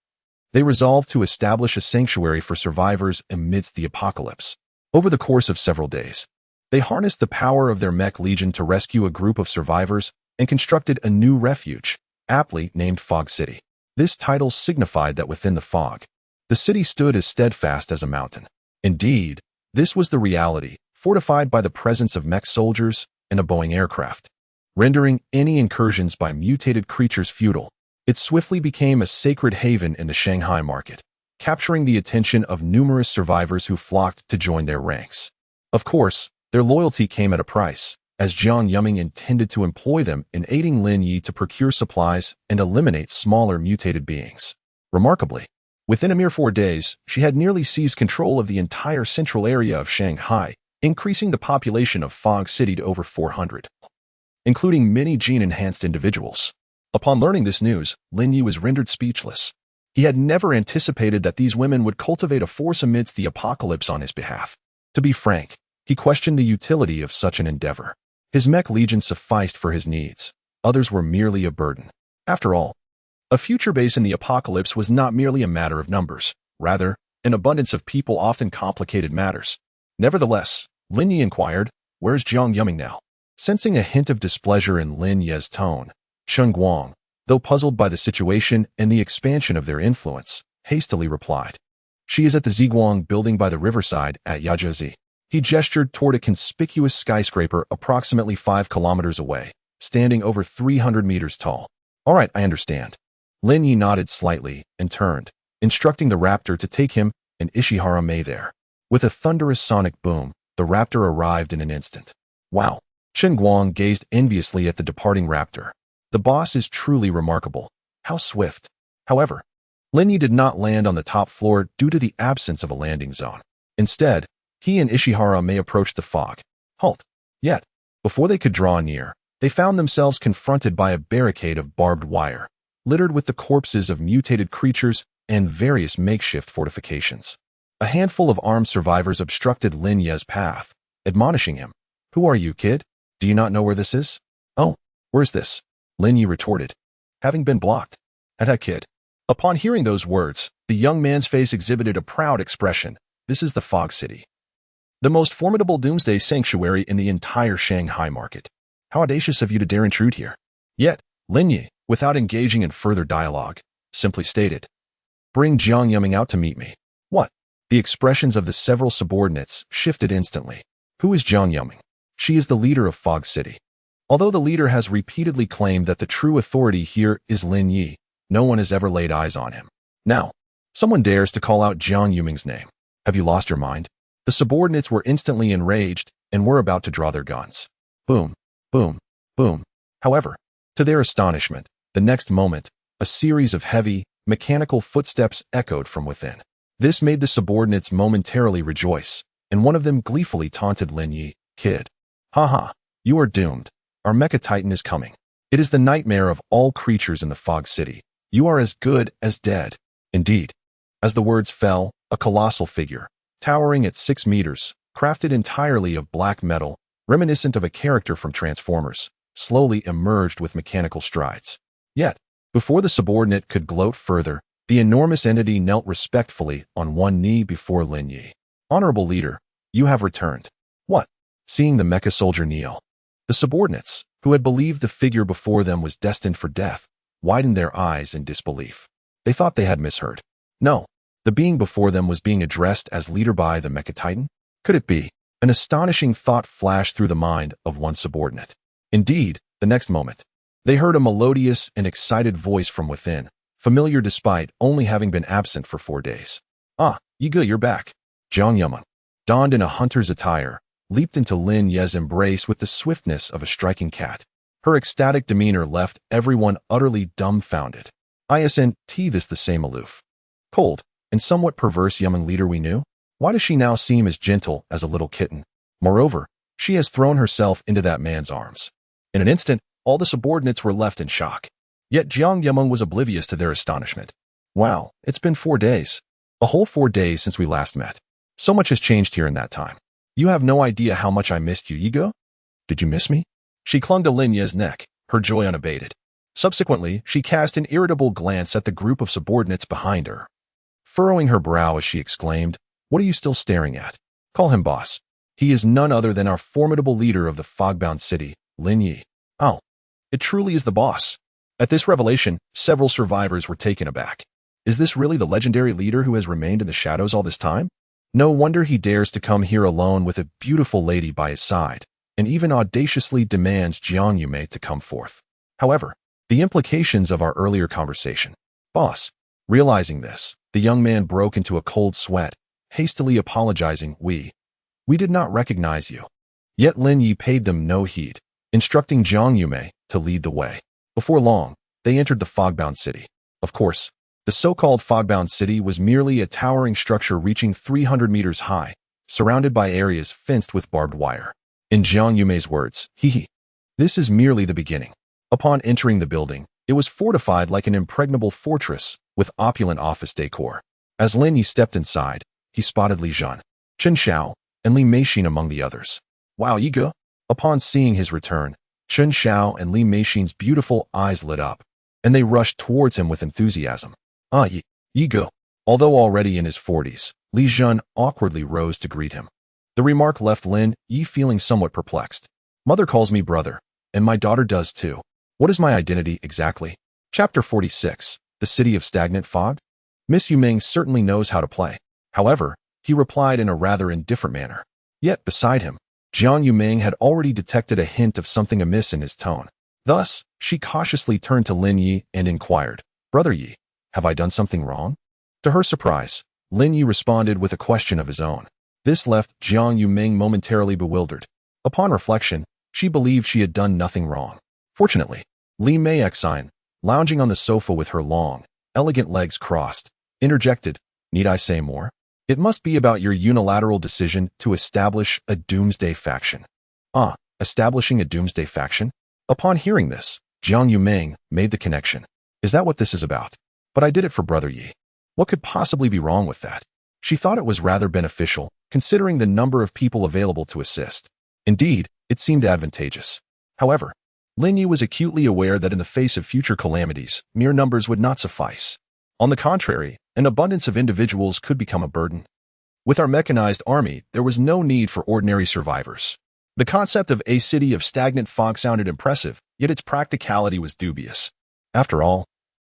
S1: they resolved to establish a sanctuary for survivors amidst the apocalypse. Over the course of several days, they harnessed the power of their mech legion to rescue a group of survivors and constructed a new refuge, aptly named Fog City. This title signified that within the fog, the city stood as steadfast as a mountain. Indeed, this was the reality, fortified by the presence of mech soldiers and a Boeing aircraft, rendering any incursions by mutated creatures futile. It swiftly became a sacred haven in the Shanghai market, capturing the attention of numerous survivors who flocked to join their ranks. Of course, their loyalty came at a price, as Jiang Yuming intended to employ them in aiding Lin Yi to procure supplies and eliminate smaller mutated beings. Remarkably, within a mere 4 days, she had nearly seized control of the entire central area of Shanghai, increasing the population of Fog City to over 400, including many gene-enhanced individuals. Upon learning this news, Lin Yi was rendered speechless. He had never anticipated that these women would cultivate a force amidst the apocalypse on his behalf. To be frank, he questioned the utility of such an endeavor. His mech legion sufficed for his needs. Others were merely a burden. After all, a future base in the apocalypse was not merely a matter of numbers. Rather, an abundance of people often complicated matters. Nevertheless, Lin Yi inquired, Where's Jiang Yuming now? Sensing a hint of displeasure in Lin Ye's tone, Chen Guang, though puzzled by the situation and the expansion of their influence, hastily replied. She is at the Ziguang building by the riverside at Yajezi. He gestured toward a conspicuous skyscraper approximately 5 kilometers away, standing over 300 meters tall. All right, I understand. Lin Yi nodded slightly and turned, instructing the raptor to take him and Ishihara Mei there. With a thunderous sonic boom, the raptor arrived in an instant. Wow. Chen Guang gazed enviously at the departing raptor. The boss is truly remarkable. How swift. However, Lin Yi did not land on the top floor due to the absence of a landing zone. Instead, he and Ishihara Mei approached the fog. Halt. Yet, before they could draw near, they found themselves confronted by a barricade of barbed wire, littered with the corpses of mutated creatures and various makeshift fortifications. A handful of armed survivors obstructed Lin Ye's path, admonishing him. Who are you, kid? Do you not know where this is? Oh, where's this? Lin Yi retorted, having been blocked. At that kid. Upon hearing those words, the young man's face exhibited a proud expression. This is the Fog City, the most formidable doomsday sanctuary in the entire Shanghai market. How audacious of you to dare intrude here. Yet, Lin Yi, without engaging in further dialogue, simply stated, Bring Jiang Yuming out to meet me. What? The expressions of the several subordinates shifted instantly. Who is Jiang Yuming? She is the leader of Fog City. Although the leader has repeatedly claimed that the true authority here is Lin Yi, no one has ever laid eyes on him. Now, someone dares to call out Jiang Yuming's name. Have you lost your mind? The subordinates were instantly enraged and were about to draw their guns. Boom, boom, boom. However, to their astonishment, the next moment, a series of heavy, mechanical footsteps echoed from within. This made the subordinates momentarily rejoice, and one of them gleefully taunted Lin Yi, Kid. Haha, you are doomed. Our Mecha Titan is coming. It is the nightmare of all creatures in the Fog City. You are as good as dead. Indeed. As the words fell, a colossal figure, towering at 6 meters, crafted entirely of black metal, reminiscent of a character from Transformers, slowly emerged with mechanical strides. Yet, before the subordinate could gloat further, the enormous entity knelt respectfully on one knee before Lin Yi. Honorable leader, you have returned. What? Seeing the mecha soldier kneel, the subordinates, who had believed the figure before them was destined for death, widened their eyes in disbelief. They thought they had misheard. No, the being before them was being addressed as leader by the Mecha Titan? Could it be? An astonishing thought flashed through the mind of one subordinate. Indeed, the next moment, they heard a melodious and excited voice from within, familiar despite only having been absent for 4 days. Ah, Yiga, you're back. Jiang Yuming, donned in a hunter's attire, leaped into Lin Ye's embrace with the swiftness of a striking cat. Her ecstatic demeanor left everyone utterly dumbfounded. Isn't this the same aloof, cold, and somewhat perverse Yuming leader we knew? Why does she now seem as gentle as a little kitten? Moreover, she has thrown herself into that man's arms. In an instant, all the subordinates were left in shock. Yet Jiang Yuming was oblivious to their astonishment. Wow, it's been 4 days. A whole 4 days since we last met. So much has changed here in that time. You have no idea how much I missed you, Yigo. Did you miss me? She clung to Lin Ye's neck, her joy unabated. Subsequently, she cast an irritable glance at the group of subordinates behind her. Furrowing her brow as she exclaimed, What are you still staring at? Call him boss. He is none other than our formidable leader of the fog-bound city, Lin Yi. Oh, it truly is the boss. At this revelation, several survivors were taken aback. Is this really the legendary leader who has remained in the shadows all this time? No wonder he dares to come here alone with a beautiful lady by his side, and even audaciously demands Jiang Yuming to come forth. However, the implications of our earlier conversation. Boss. Realizing this, the young man broke into a cold sweat, hastily apologizing, We did not recognize you. Yet Lin Yi paid them no heed, instructing Jiang Yuming to lead the way. Before long, they entered the fog-bound city. Of course, the so-called fog-bound city was merely a towering structure reaching 300 meters high, surrounded by areas fenced with barbed wire. In Jiang Yumei's words, this is merely the beginning. Upon entering the building, it was fortified like an impregnable fortress with opulent office decor. As Lin Yi stepped inside, he spotted Li Zhan, Chen Xiao, and Li Meixin among the others. Wow, Yiga! Upon seeing his return, Chen Xiao and Li Meixin's beautiful eyes lit up, and they rushed towards him with enthusiasm. Ah, Yiga! Although already in his 40s, Li Zhan awkwardly rose to greet him. The remark left Lin Yi feeling somewhat perplexed. Mother calls me brother, and my daughter does too. What is my identity exactly? Chapter 46. The City of Stagnant Fog? Miss Yuming certainly knows how to play. However, he replied in a rather indifferent manner. Yet, beside him, Jiang Yuming had already detected a hint of something amiss in his tone. Thus, she cautiously turned to Lin Yi and inquired, Brother Yi, have I done something wrong? To her surprise, Lin Yi responded with a question of his own. This left Jiang Yuming momentarily bewildered. Upon reflection, she believed she had done nothing wrong. Fortunately, Li Meixine, lounging on the sofa with her long, elegant legs crossed, interjected, Need I say more? It must be about your unilateral decision to establish a Doomsday faction. Ah, establishing a Doomsday faction? Upon hearing this, Jiang Yuming made the connection. Is that what this is about? But I did it for Brother Yi. What could possibly be wrong with that? She thought it was rather beneficial, considering the number of people available to assist. Indeed, it seemed advantageous. However, Lin Yi was acutely aware that in the face of future calamities, mere numbers would not suffice. On the contrary, an abundance of individuals could become a burden. With our mechanized army, there was no need for ordinary survivors. The concept of a city of stagnant fog sounded impressive, yet its practicality was dubious. After all,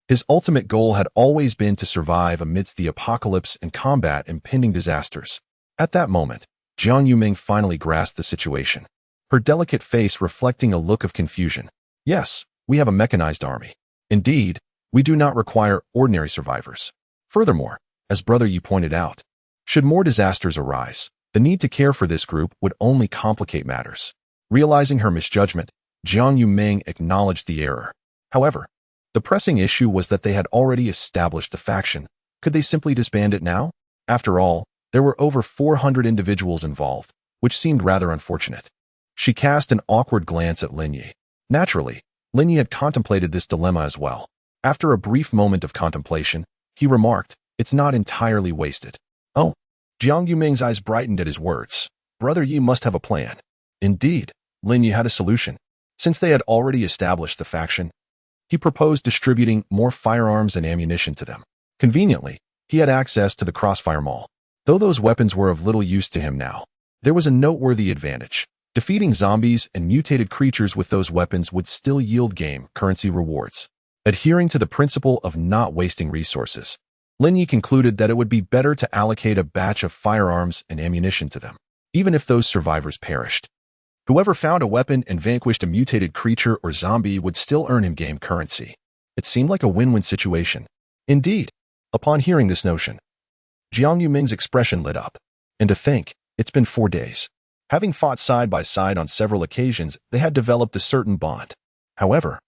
S1: his ultimate goal had always been to survive amidst the apocalypse and combat impending disasters. At that moment, Jiang Yuming finally grasped the situation, her delicate face reflecting a look of confusion. Yes, we have a mechanized army. Indeed, we do not require ordinary survivors. Furthermore, as Brother Yi pointed out, should more disasters arise, the need to care for this group would only complicate matters. Realizing her misjudgment, Jiang Yuming acknowledged the error. However, the pressing issue was that they had already established the faction. Could they simply disband it now? After all, there were over 400 individuals involved, which seemed rather unfortunate. She cast an awkward glance at Lin Yi. Naturally, Lin Yi had contemplated this dilemma as well. After a brief moment of contemplation, he remarked, It's not entirely wasted. Oh. Jiang Yuming's eyes brightened at his words. Brother Yi must have a plan. Indeed, Lin Yi had a solution. Since they had already established the faction, he proposed distributing more firearms and ammunition to them. Conveniently, he had access to the Crossfire Mall. Though those weapons were of little use to him now, there was a noteworthy advantage. Defeating zombies and mutated creatures with those weapons would still yield game currency rewards. Adhering to the principle of not wasting resources, Lin Yi concluded that it would be better to allocate a batch of firearms and ammunition to them, even if those survivors perished. Whoever found a weapon and vanquished a mutated creature or zombie would still earn him game currency. It seemed like a win-win situation. Indeed, upon hearing this notion, Jiang Yuming's expression lit up. And to think, it's been 4 days. Having fought side by side on several occasions, they had developed a certain bond. However,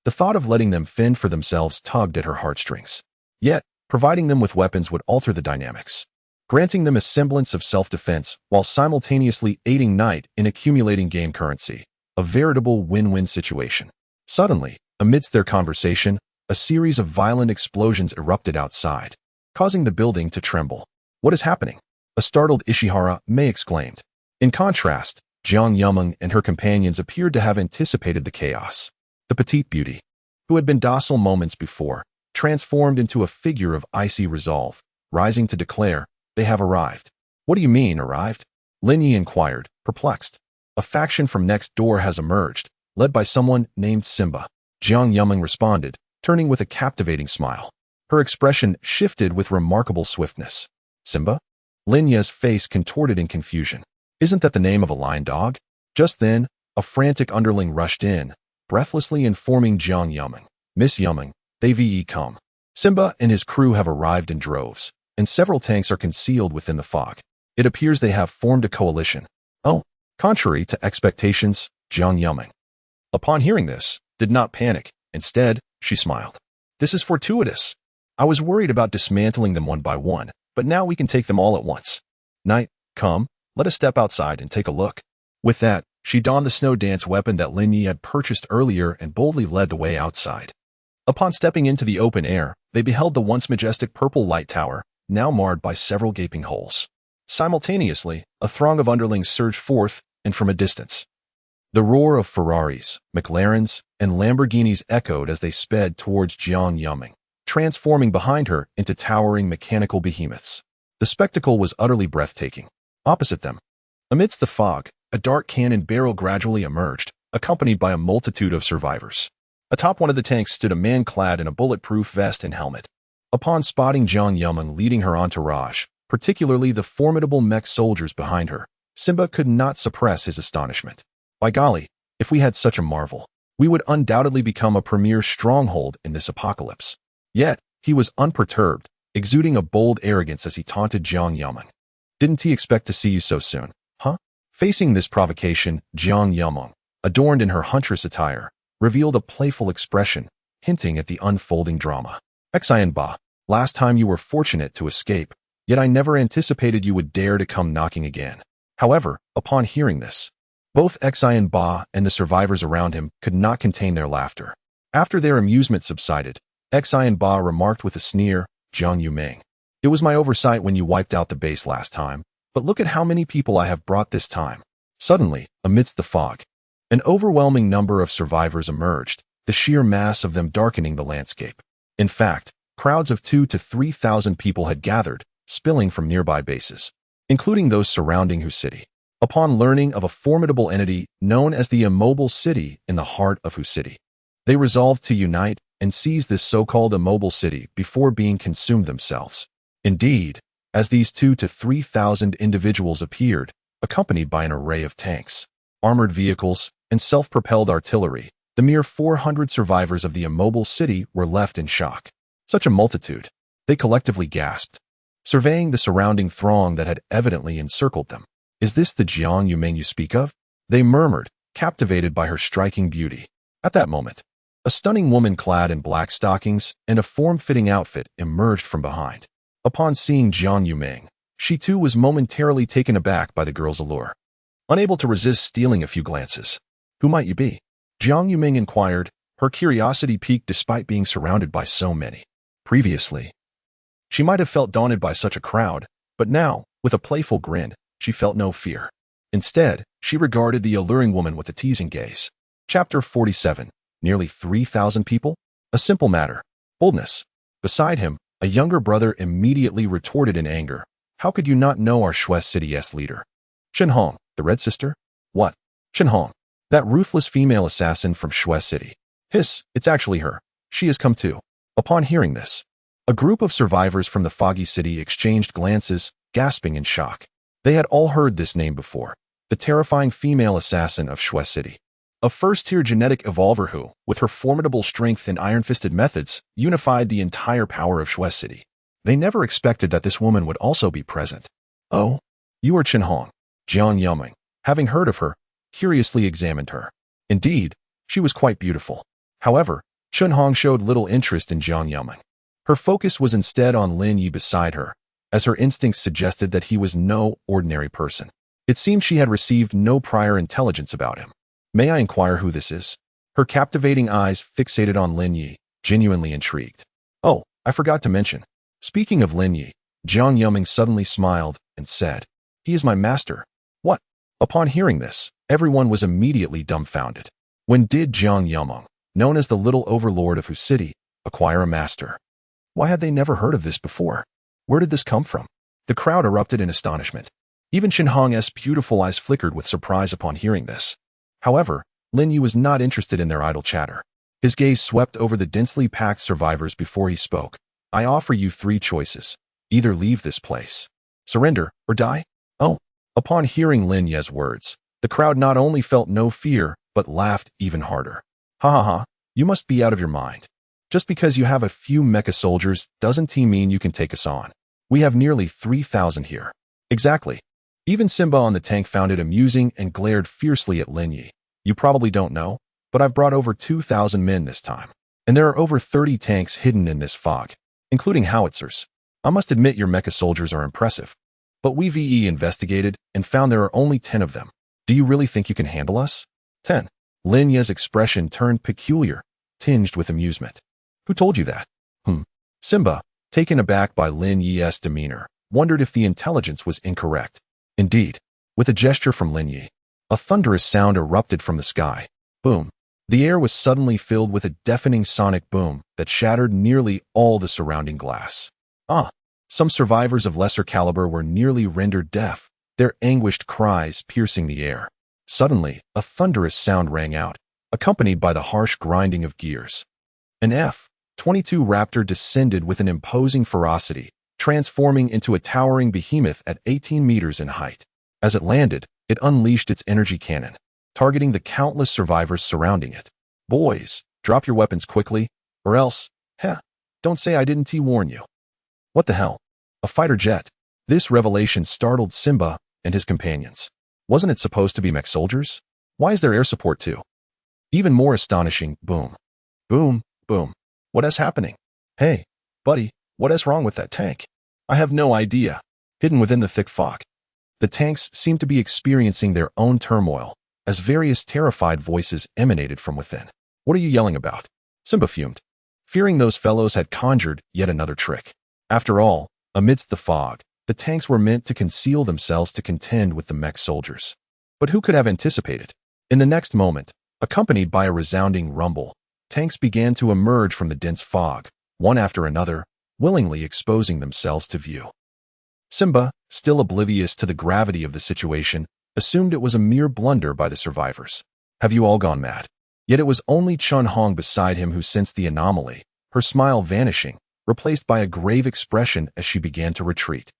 S1: the thought of letting them fend for themselves tugged at her heartstrings. Yet, providing them with weapons would alter the dynamics, granting them a semblance of self-defense while simultaneously aiding Knight in accumulating game currency, a veritable win-win situation. Suddenly, amidst their conversation, a series of violent explosions erupted outside, causing the building to tremble. What is happening? A startled Ishihara Mei exclaimed. In contrast, Jiang Yuming and her companions appeared to have anticipated the chaos. The petite beauty, who had been docile moments before, transformed into a figure of icy resolve, rising to declare, They have arrived. What do you mean, arrived? Lin Yi inquired, perplexed. A faction from next door has emerged, led by someone named Simba. Jiang Yuming responded, turning with a captivating smile. Her expression shifted with remarkable swiftness. Simba? Lin Yi's face contorted in confusion. Isn't that the name of a lion dog? Just then, a frantic underling rushed in, breathlessly informing Jiang Yuming. Miss Yuming, they've come. Simba and his crew have arrived in droves, and several tanks are concealed within the fog. It appears they have formed a coalition. Oh, contrary to expectations, Jiang Yuming, upon hearing this, did not panic. Instead, she smiled. This is fortuitous. I was worried about dismantling them one by one, but now we can take them all at once. Knight, come, let us step outside and take a look. With that, she donned the snow dance weapon that Lin Yi had purchased earlier and boldly led the way outside. Upon stepping into the open air, they beheld the once majestic purple light tower, now marred by several gaping holes. Simultaneously, a throng of underlings surged forth, and from a distance, the roar of Ferraris, McLarens, and Lamborghinis echoed as they sped towards Jiang Yuming, transforming behind her into towering mechanical behemoths. The spectacle was utterly breathtaking. Opposite them, Amidst the fog, a dark cannon barrel gradually emerged, accompanied by a multitude of survivors. Atop one of the tanks stood a man clad in a bulletproof vest and helmet. Upon spotting Jiang Yumeng leading her entourage, particularly the formidable mech soldiers behind her, Simba could not suppress his astonishment. By golly, if we had such a marvel, we would undoubtedly become a premier stronghold in this apocalypse. Yet, he was unperturbed, exuding a bold arrogance as he taunted Jiang Yumeng. Didn't he expect to see you so soon, huh? Facing this provocation, Jiang Yumeng, adorned in her huntress attire, revealed a playful expression, hinting at the unfolding drama. Xian Ba, last time you were fortunate to escape, yet I never anticipated you would dare to come knocking again. However, upon hearing this, both Xian Ba and the survivors around him could not contain their laughter. After their amusement subsided, Xian Ba remarked with a sneer, Jiang Yumeng, it was my oversight when you wiped out the base last time, but look at how many people I have brought this time. Suddenly, amidst the fog, an overwhelming number of survivors emerged, the sheer mass of them darkening the landscape. In fact, crowds of 2,000 to 3,000 people had gathered, spilling from nearby bases, including those surrounding Hu City. Upon learning of a formidable entity known as the Immobile City in the heart of Hu City, they resolved to unite and seize this so-called Immobile City before being consumed themselves. Indeed, as these 2,000 to 3,000 individuals appeared, accompanied by an array of tanks, armored vehicles, and self-propelled artillery, the mere 400 survivors of the Immobile City were left in shock. Such a multitude, they collectively gasped, surveying the surrounding throng that had evidently encircled them. Is this the Jiang Yumeng you speak of? They murmured, captivated by her striking beauty. At that moment, a stunning woman clad in black stockings and a form-fitting outfit emerged from behind. Upon seeing Jiang Yumeng, she too was momentarily taken aback by the girl's allure. Unable to resist stealing a few glances. Who might you be? Jiang Yumeng inquired, her curiosity piqued despite being surrounded by so many. Previously, she might have felt daunted by such a crowd, but now, with a playful grin, she felt no fear. Instead, she regarded the alluring woman with a teasing gaze. Chapter 47. Nearly 3,000 people? A simple matter. Boldness. Beside him, a younger brother immediately retorted in anger. How could you not know our Shui City's leader? Chen Hong, the Red Sister? What? Chen Hong. That ruthless female assassin from Shui City. Hiss, it's actually her. She has come too. Upon hearing this, a group of survivors from the foggy city exchanged glances, gasping in shock. They had all heard this name before. The terrifying female assassin of Shui City. A first-tier genetic evolver who, with her formidable strength and iron-fisted methods, unified the entire power of Shui City. They never expected that this woman would also be present. Oh, you are Chen Hong. Jiang Yumeng, having heard of her, curiously examined her. Indeed, she was quite beautiful. However, Chen Hong showed little interest in Jiang Yumeng. Her focus was instead on Lin Yi beside her, as her instincts suggested that he was no ordinary person. It seemed she had received no prior intelligence about him. May I inquire who this is? Her captivating eyes fixated on Lin Yi, genuinely intrigued. Oh, I forgot to mention. Speaking of Lin Yi, Jiang Yumeng suddenly smiled and said, he is my master. What? Upon hearing this, everyone was immediately dumbfounded. When did Jiang Yumeng, known as the Little Overlord of Hu City, acquire a master? Why had they never heard of this before? Where did this come from? The crowd erupted in astonishment. Even Chen Hong's beautiful eyes flickered with surprise upon hearing this. However, Lin Yi was not interested in their idle chatter. His gaze swept over the densely packed survivors before he spoke. I offer you 3 choices. Either leave this place, surrender, or die. Oh. Upon hearing Lin Yi's words, the crowd not only felt no fear, but laughed even harder. Ha ha ha, you must be out of your mind. Just because you have a few mecha soldiers doesn't mean you can take us on. We have nearly 3,000 here. Exactly. Even Simba on the tank found it amusing and glared fiercely at Lin Yi. You probably don't know, but I've brought over 2,000 men this time. And there are over 30 tanks hidden in this fog, including howitzers. I must admit your mecha soldiers are impressive. But we investigated and found there are only 10 of them. Do you really think you can handle us? 10. Lin Yi's expression turned peculiar, tinged with amusement. Who told you that? Simba, taken aback by Lin Yi's demeanor, wondered if the intelligence was incorrect. Indeed, with a gesture from Lin Yi, a thunderous sound erupted from the sky. Boom. The air was suddenly filled with a deafening sonic boom that shattered nearly all the surrounding glass. Some survivors of lesser caliber were nearly rendered deaf, their anguished cries piercing the air. Suddenly, a thunderous sound rang out, accompanied by the harsh grinding of gears. An F-22 Raptor descended with an imposing ferocity, transforming into a towering behemoth at 18 meters in height. As it landed, it unleashed its energy cannon, targeting the countless survivors surrounding it. "Boys, drop your weapons quickly, or else, don't say I didn't warn you." What the hell? A fighter jet? This revelation startled Simba and his companions. Wasn't it supposed to be mech soldiers? Why is there air support too? Even more astonishing, boom. Boom, boom. What is happening? Hey, buddy, what is wrong with that tank? I have no idea. Hidden within the thick fog, the tanks seemed to be experiencing their own turmoil, as various terrified voices emanated from within. "What are you yelling about?" Simba fumed, fearing those fellows had conjured yet another trick. After all, amidst the fog, the tanks were meant to conceal themselves to contend with the mech soldiers. But who could have anticipated? In the next moment, accompanied by a resounding rumble, tanks began to emerge from the dense fog, one after another, willingly exposing themselves to view. Simba, still oblivious to the gravity of the situation, assumed it was a mere blunder by the survivors. "Have you all gone mad?" Yet it was only Chun Hong beside him who sensed the anomaly, her smile vanishing, replaced by a grave expression as she began to retreat.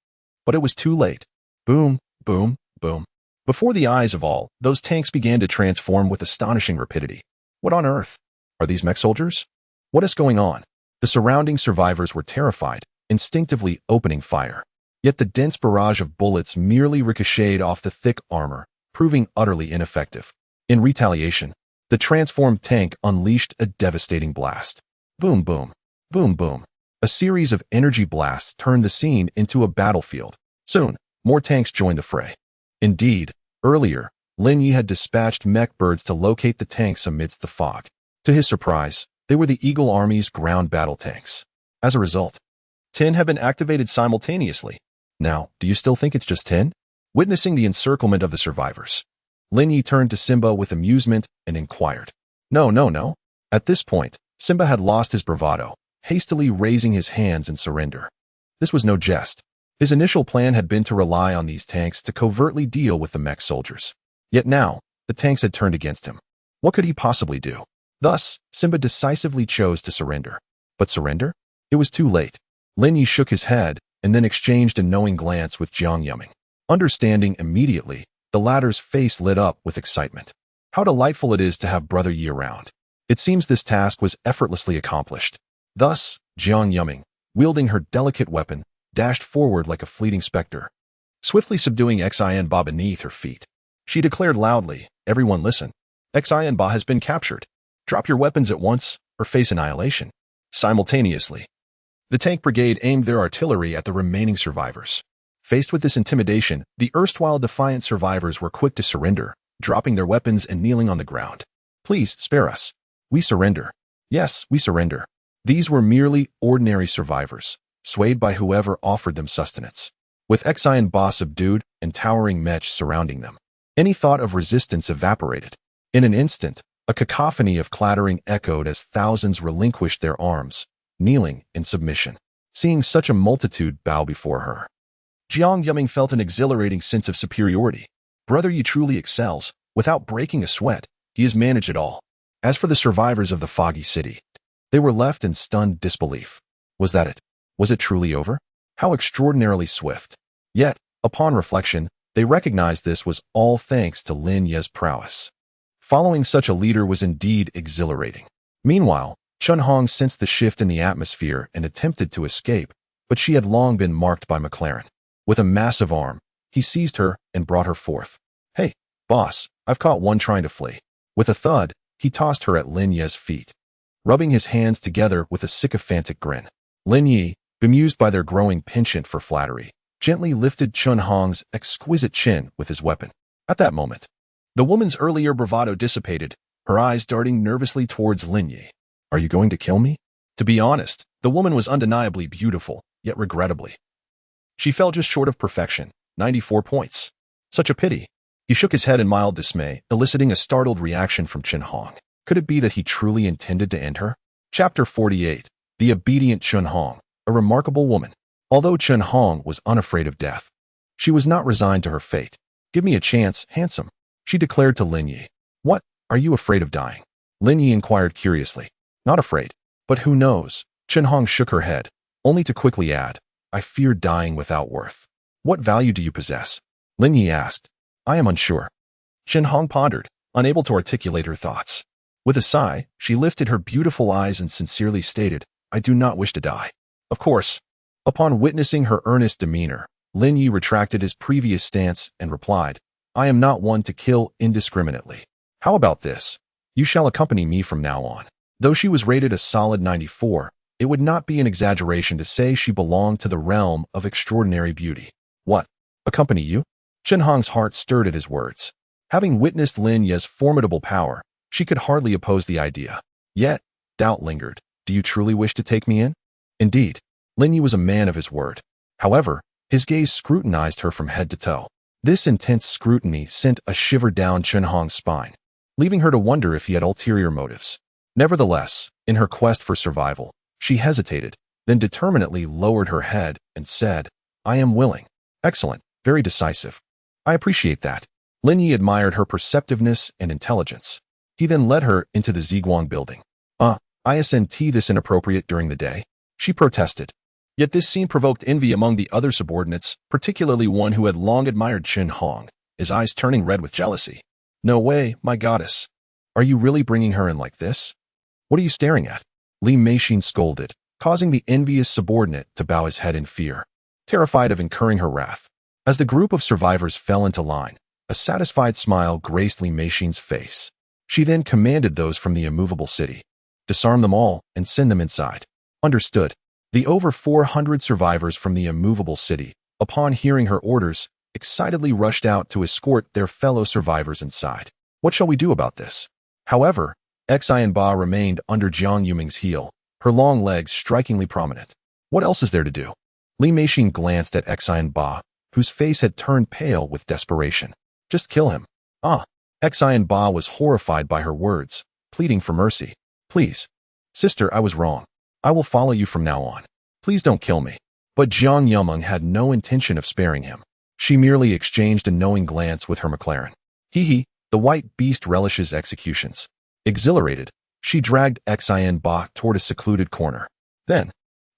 S1: But it was too late. Boom, boom, boom. Before the eyes of all, those tanks began to transform with astonishing rapidity. What on earth? Are these mech soldiers? What is going on? The surrounding survivors were terrified, instinctively opening fire. Yet the dense barrage of bullets merely ricocheted off the thick armor, proving utterly ineffective. In retaliation, the transformed tank unleashed a devastating blast. Boom, boom, boom, boom. A series of energy blasts turned the scene into a battlefield. Soon, more tanks joined the fray. Indeed, earlier, Lin Yi had dispatched mech birds to locate the tanks amidst the fog. To his surprise, they were the Eagle Army's ground battle tanks. As a result, 10 have been activated simultaneously. Now, do you still think it's just 10? Witnessing the encirclement of the survivors, Lin Yi turned to Simba with amusement and inquired. No. At this point, Simba had lost his bravado, hastily raising his hands in surrender. This was no jest. His initial plan had been to rely on these tanks to covertly deal with the mech soldiers. Yet now, the tanks had turned against him. What could he possibly do? Thus, Simba decisively chose to surrender. But surrender? It was too late. Lin Yi shook his head and then exchanged a knowing glance with Jiang Yuming. Understanding immediately, the latter's face lit up with excitement. How delightful it is to have Brother Yi around. It seems this task was effortlessly accomplished. Thus, Jiang Yuming, wielding her delicate weapon, dashed forward like a fleeting specter, swiftly subduing Xian Ba beneath her feet. She declared loudly, "Everyone listen. Xian Ba has been captured. Drop your weapons at once, or face annihilation." Simultaneously, the tank brigade aimed their artillery at the remaining survivors. Faced with this intimidation, the erstwhile defiant survivors were quick to surrender, dropping their weapons and kneeling on the ground. "Please, spare us. We surrender. Yes, we surrender." These were merely ordinary survivors, swayed by whoever offered them sustenance. With Xian Ba subdued and towering mechs surrounding them, any thought of resistance evaporated. In an instant, a cacophony of clattering echoed as thousands relinquished their arms, kneeling in submission. Seeing such a multitude bow before her, Jiang Yuming felt an exhilarating sense of superiority. Brother Yi truly excels. Without breaking a sweat, he has managed it all. As for the survivors of the foggy city, they were left in stunned disbelief. Was that it? Was it truly over? How extraordinarily swift. Yet, upon reflection, they recognized this was all thanks to Lin Yi's prowess. Following such a leader was indeed exhilarating. Meanwhile, Chun Hong sensed the shift in the atmosphere and attempted to escape, but she had long been marked by McLaren. With a massive arm, he seized her and brought her forth. "Hey, boss, I've caught one trying to flee." With a thud, he tossed her at Lin Yi's feet, rubbing his hands together with a sycophantic grin. Lin Yi, bemused by their growing penchant for flattery, gently lifted Chun Hong's exquisite chin with his weapon. At that moment, the woman's earlier bravado dissipated, her eyes darting nervously towards Lin Yi. "Are you going to kill me?" To be honest, the woman was undeniably beautiful, yet regrettably, she fell just short of perfection, 94 points. Such a pity. He shook his head in mild dismay, eliciting a startled reaction from Chun Hong. Could it be that he truly intended to end her? Chapter 48. The obedient Chun Hong, a remarkable woman. Although Chun Hong was unafraid of death, She was not resigned to her fate. "Give me a chance, handsome," she declared to Lin Yi. "What? Are you afraid of dying?" Lin Yi inquired curiously. "Not afraid. But who knows?" Chen Hong shook her head, only to quickly add, "I fear dying without worth." "What value do you possess?" Lin Yi asked. "I am unsure." Chen Hong pondered, unable to articulate her thoughts. With a sigh, she lifted her beautiful eyes and sincerely stated, "I do not wish to die." Of course. Upon witnessing her earnest demeanor, Lin Yi retracted his previous stance and replied, "I am not one to kill indiscriminately. How about this? You shall accompany me from now on." Though she was rated a solid 94, it would not be an exaggeration to say she belonged to the realm of extraordinary beauty. "What? Accompany you?" Chen Hong's heart stirred at his words. Having witnessed Lin Yi's formidable power, she could hardly oppose the idea. Yet, doubt lingered. "Do you truly wish to take me in?" Indeed, Lin Yi was a man of his word. However, his gaze scrutinized her from head to toe. This intense scrutiny sent a shiver down Chen Hong's spine, leaving her to wonder if he had ulterior motives. Nevertheless, in her quest for survival, she hesitated, then determinedly lowered her head and said, "I am willing." "Excellent, very decisive. I appreciate that." Lin Yi admired her perceptiveness and intelligence. He then led her into the Ziguang building. Isn't this inappropriate during the day?" she protested. Yet this scene provoked envy among the other subordinates, particularly one who had long admired Chen Hong, his eyes turning red with jealousy. "No way, my goddess. Are you really bringing her in like this? What are you staring at?" Li Meixin scolded, causing the envious subordinate to bow his head in fear, terrified of incurring her wrath. As the group of survivors fell into line, a satisfied smile graced Li Meixin's face. She then commanded those from the immovable city, "Disarm them all and send them inside." Understood. The over 400 survivors from the immovable city, upon hearing her orders, excitedly rushed out to escort their fellow survivors inside. "What shall we do about this?" However, Xian Ba remained under Jiang Yuming's heel, her long legs strikingly prominent. "What else is there to do?" Li Meixin glanced at Xian Ba, whose face had turned pale with desperation. "Just kill him." Xian Ba was horrified by her words, pleading for mercy. "Please. Sister, I was wrong. I will follow you from now on. Please don't kill me." But Jiang Yumeng had no intention of sparing him. She merely exchanged a knowing glance with her McLaren. "Hee, the white beast relishes executions." Exhilarated, she dragged Xian Ba toward a secluded corner. Then,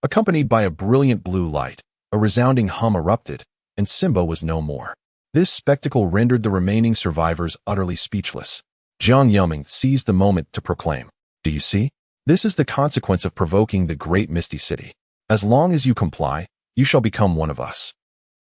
S1: accompanied by a brilliant blue light, a resounding hum erupted, and Simba was no more. This spectacle rendered the remaining survivors utterly speechless. Jiang Yumeng seized the moment to proclaim, "Do you see? This is the consequence of provoking the great Misty City. As long as you comply, you shall become one of us,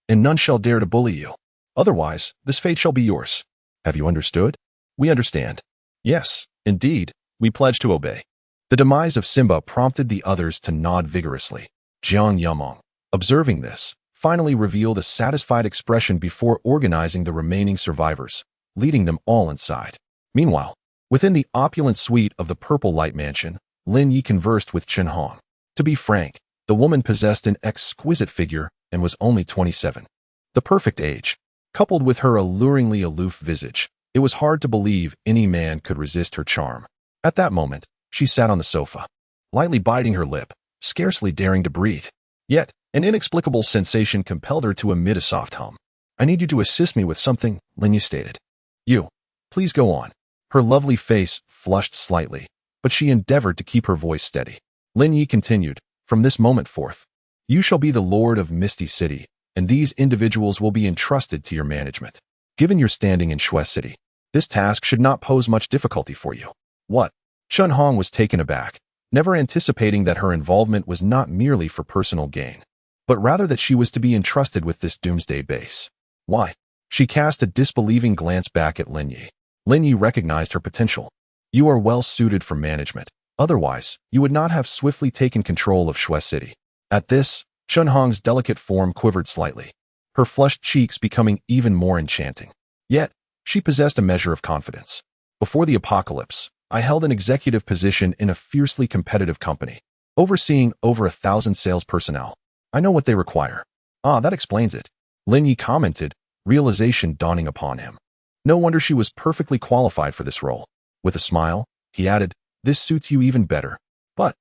S1: and none shall dare to bully you. Otherwise, this fate shall be yours. Have you understood?" "We understand." "Yes, indeed, we pledge to obey." The demise of Simba prompted the others to nod vigorously. Jiang Yumeng, observing this, finally revealed a satisfied expression before organizing the remaining survivors, leading them all inside. Meanwhile, within the opulent suite of the Purple Light Mansion, Lin Yi conversed with Chen Hong. To be frank, the woman possessed an exquisite figure and was only 27. The perfect age. Coupled with her alluringly aloof visage, it was hard to believe any man could resist her charm. At that moment, she sat on the sofa, lightly biting her lip, scarcely daring to breathe. Yet, an inexplicable sensation compelled her to emit a soft hum. "I need you to assist me with something," Lin Yi stated. "You. Please go on." Her lovely face flushed slightly, but she endeavored to keep her voice steady. Lin Yi continued, "From this moment forth, you shall be the lord of Misty City, and these individuals will be entrusted to your management. Given your standing in Shui City, this task should not pose much difficulty for you." "What?" Chen Hong was taken aback, never anticipating that her involvement was not merely for personal gain, but rather that she was to be entrusted with this doomsday base. "Why?" She cast a disbelieving glance back at Lin Yi. Lin Yi recognized her potential. "You are well suited for management. Otherwise, you would not have swiftly taken control of Shui City." At this, Chen Hong's delicate form quivered slightly, her flushed cheeks becoming even more enchanting. Yet, she possessed a measure of confidence. "Before the apocalypse, I held an executive position in a fiercely competitive company, overseeing over 1,000 sales personnel. I know what they require." That explains it," Lin Yi commented, realization dawning upon him. No wonder she was perfectly qualified for this role. With a smile, he added, "This suits you even better. But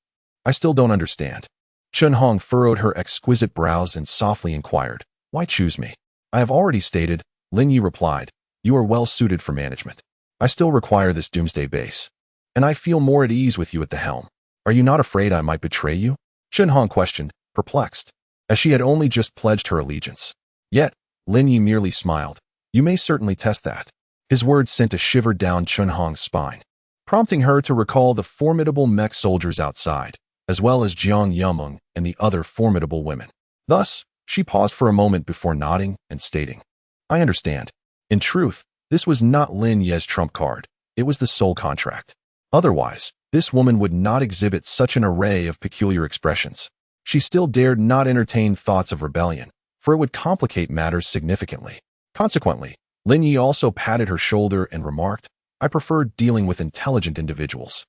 S1: I still don't understand." Chen Hong furrowed her exquisite brows and softly inquired, "Why choose me?" I have already stated, Lin Yi replied, you are well suited for management. I still require this Doomsday base. And I feel more at ease with you at the helm. Are you not afraid I might betray you? Chen Hong questioned, perplexed, as she had only just pledged her allegiance. Yet, Lin Yi merely smiled. You may certainly test that. His words sent a shiver down Chen Hong's spine, prompting her to recall the formidable mech soldiers outside, as well as Jiang Yumeng and the other formidable women. Thus, she paused for a moment before nodding and stating, I understand. In truth, this was not Lin Ye's trump card. It was the sole contract. Otherwise, this woman would not exhibit such an array of peculiar expressions. She still dared not entertain thoughts of rebellion, for it would complicate matters significantly. Consequently, Lin Yi also patted her shoulder and remarked, I prefer dealing with intelligent individuals.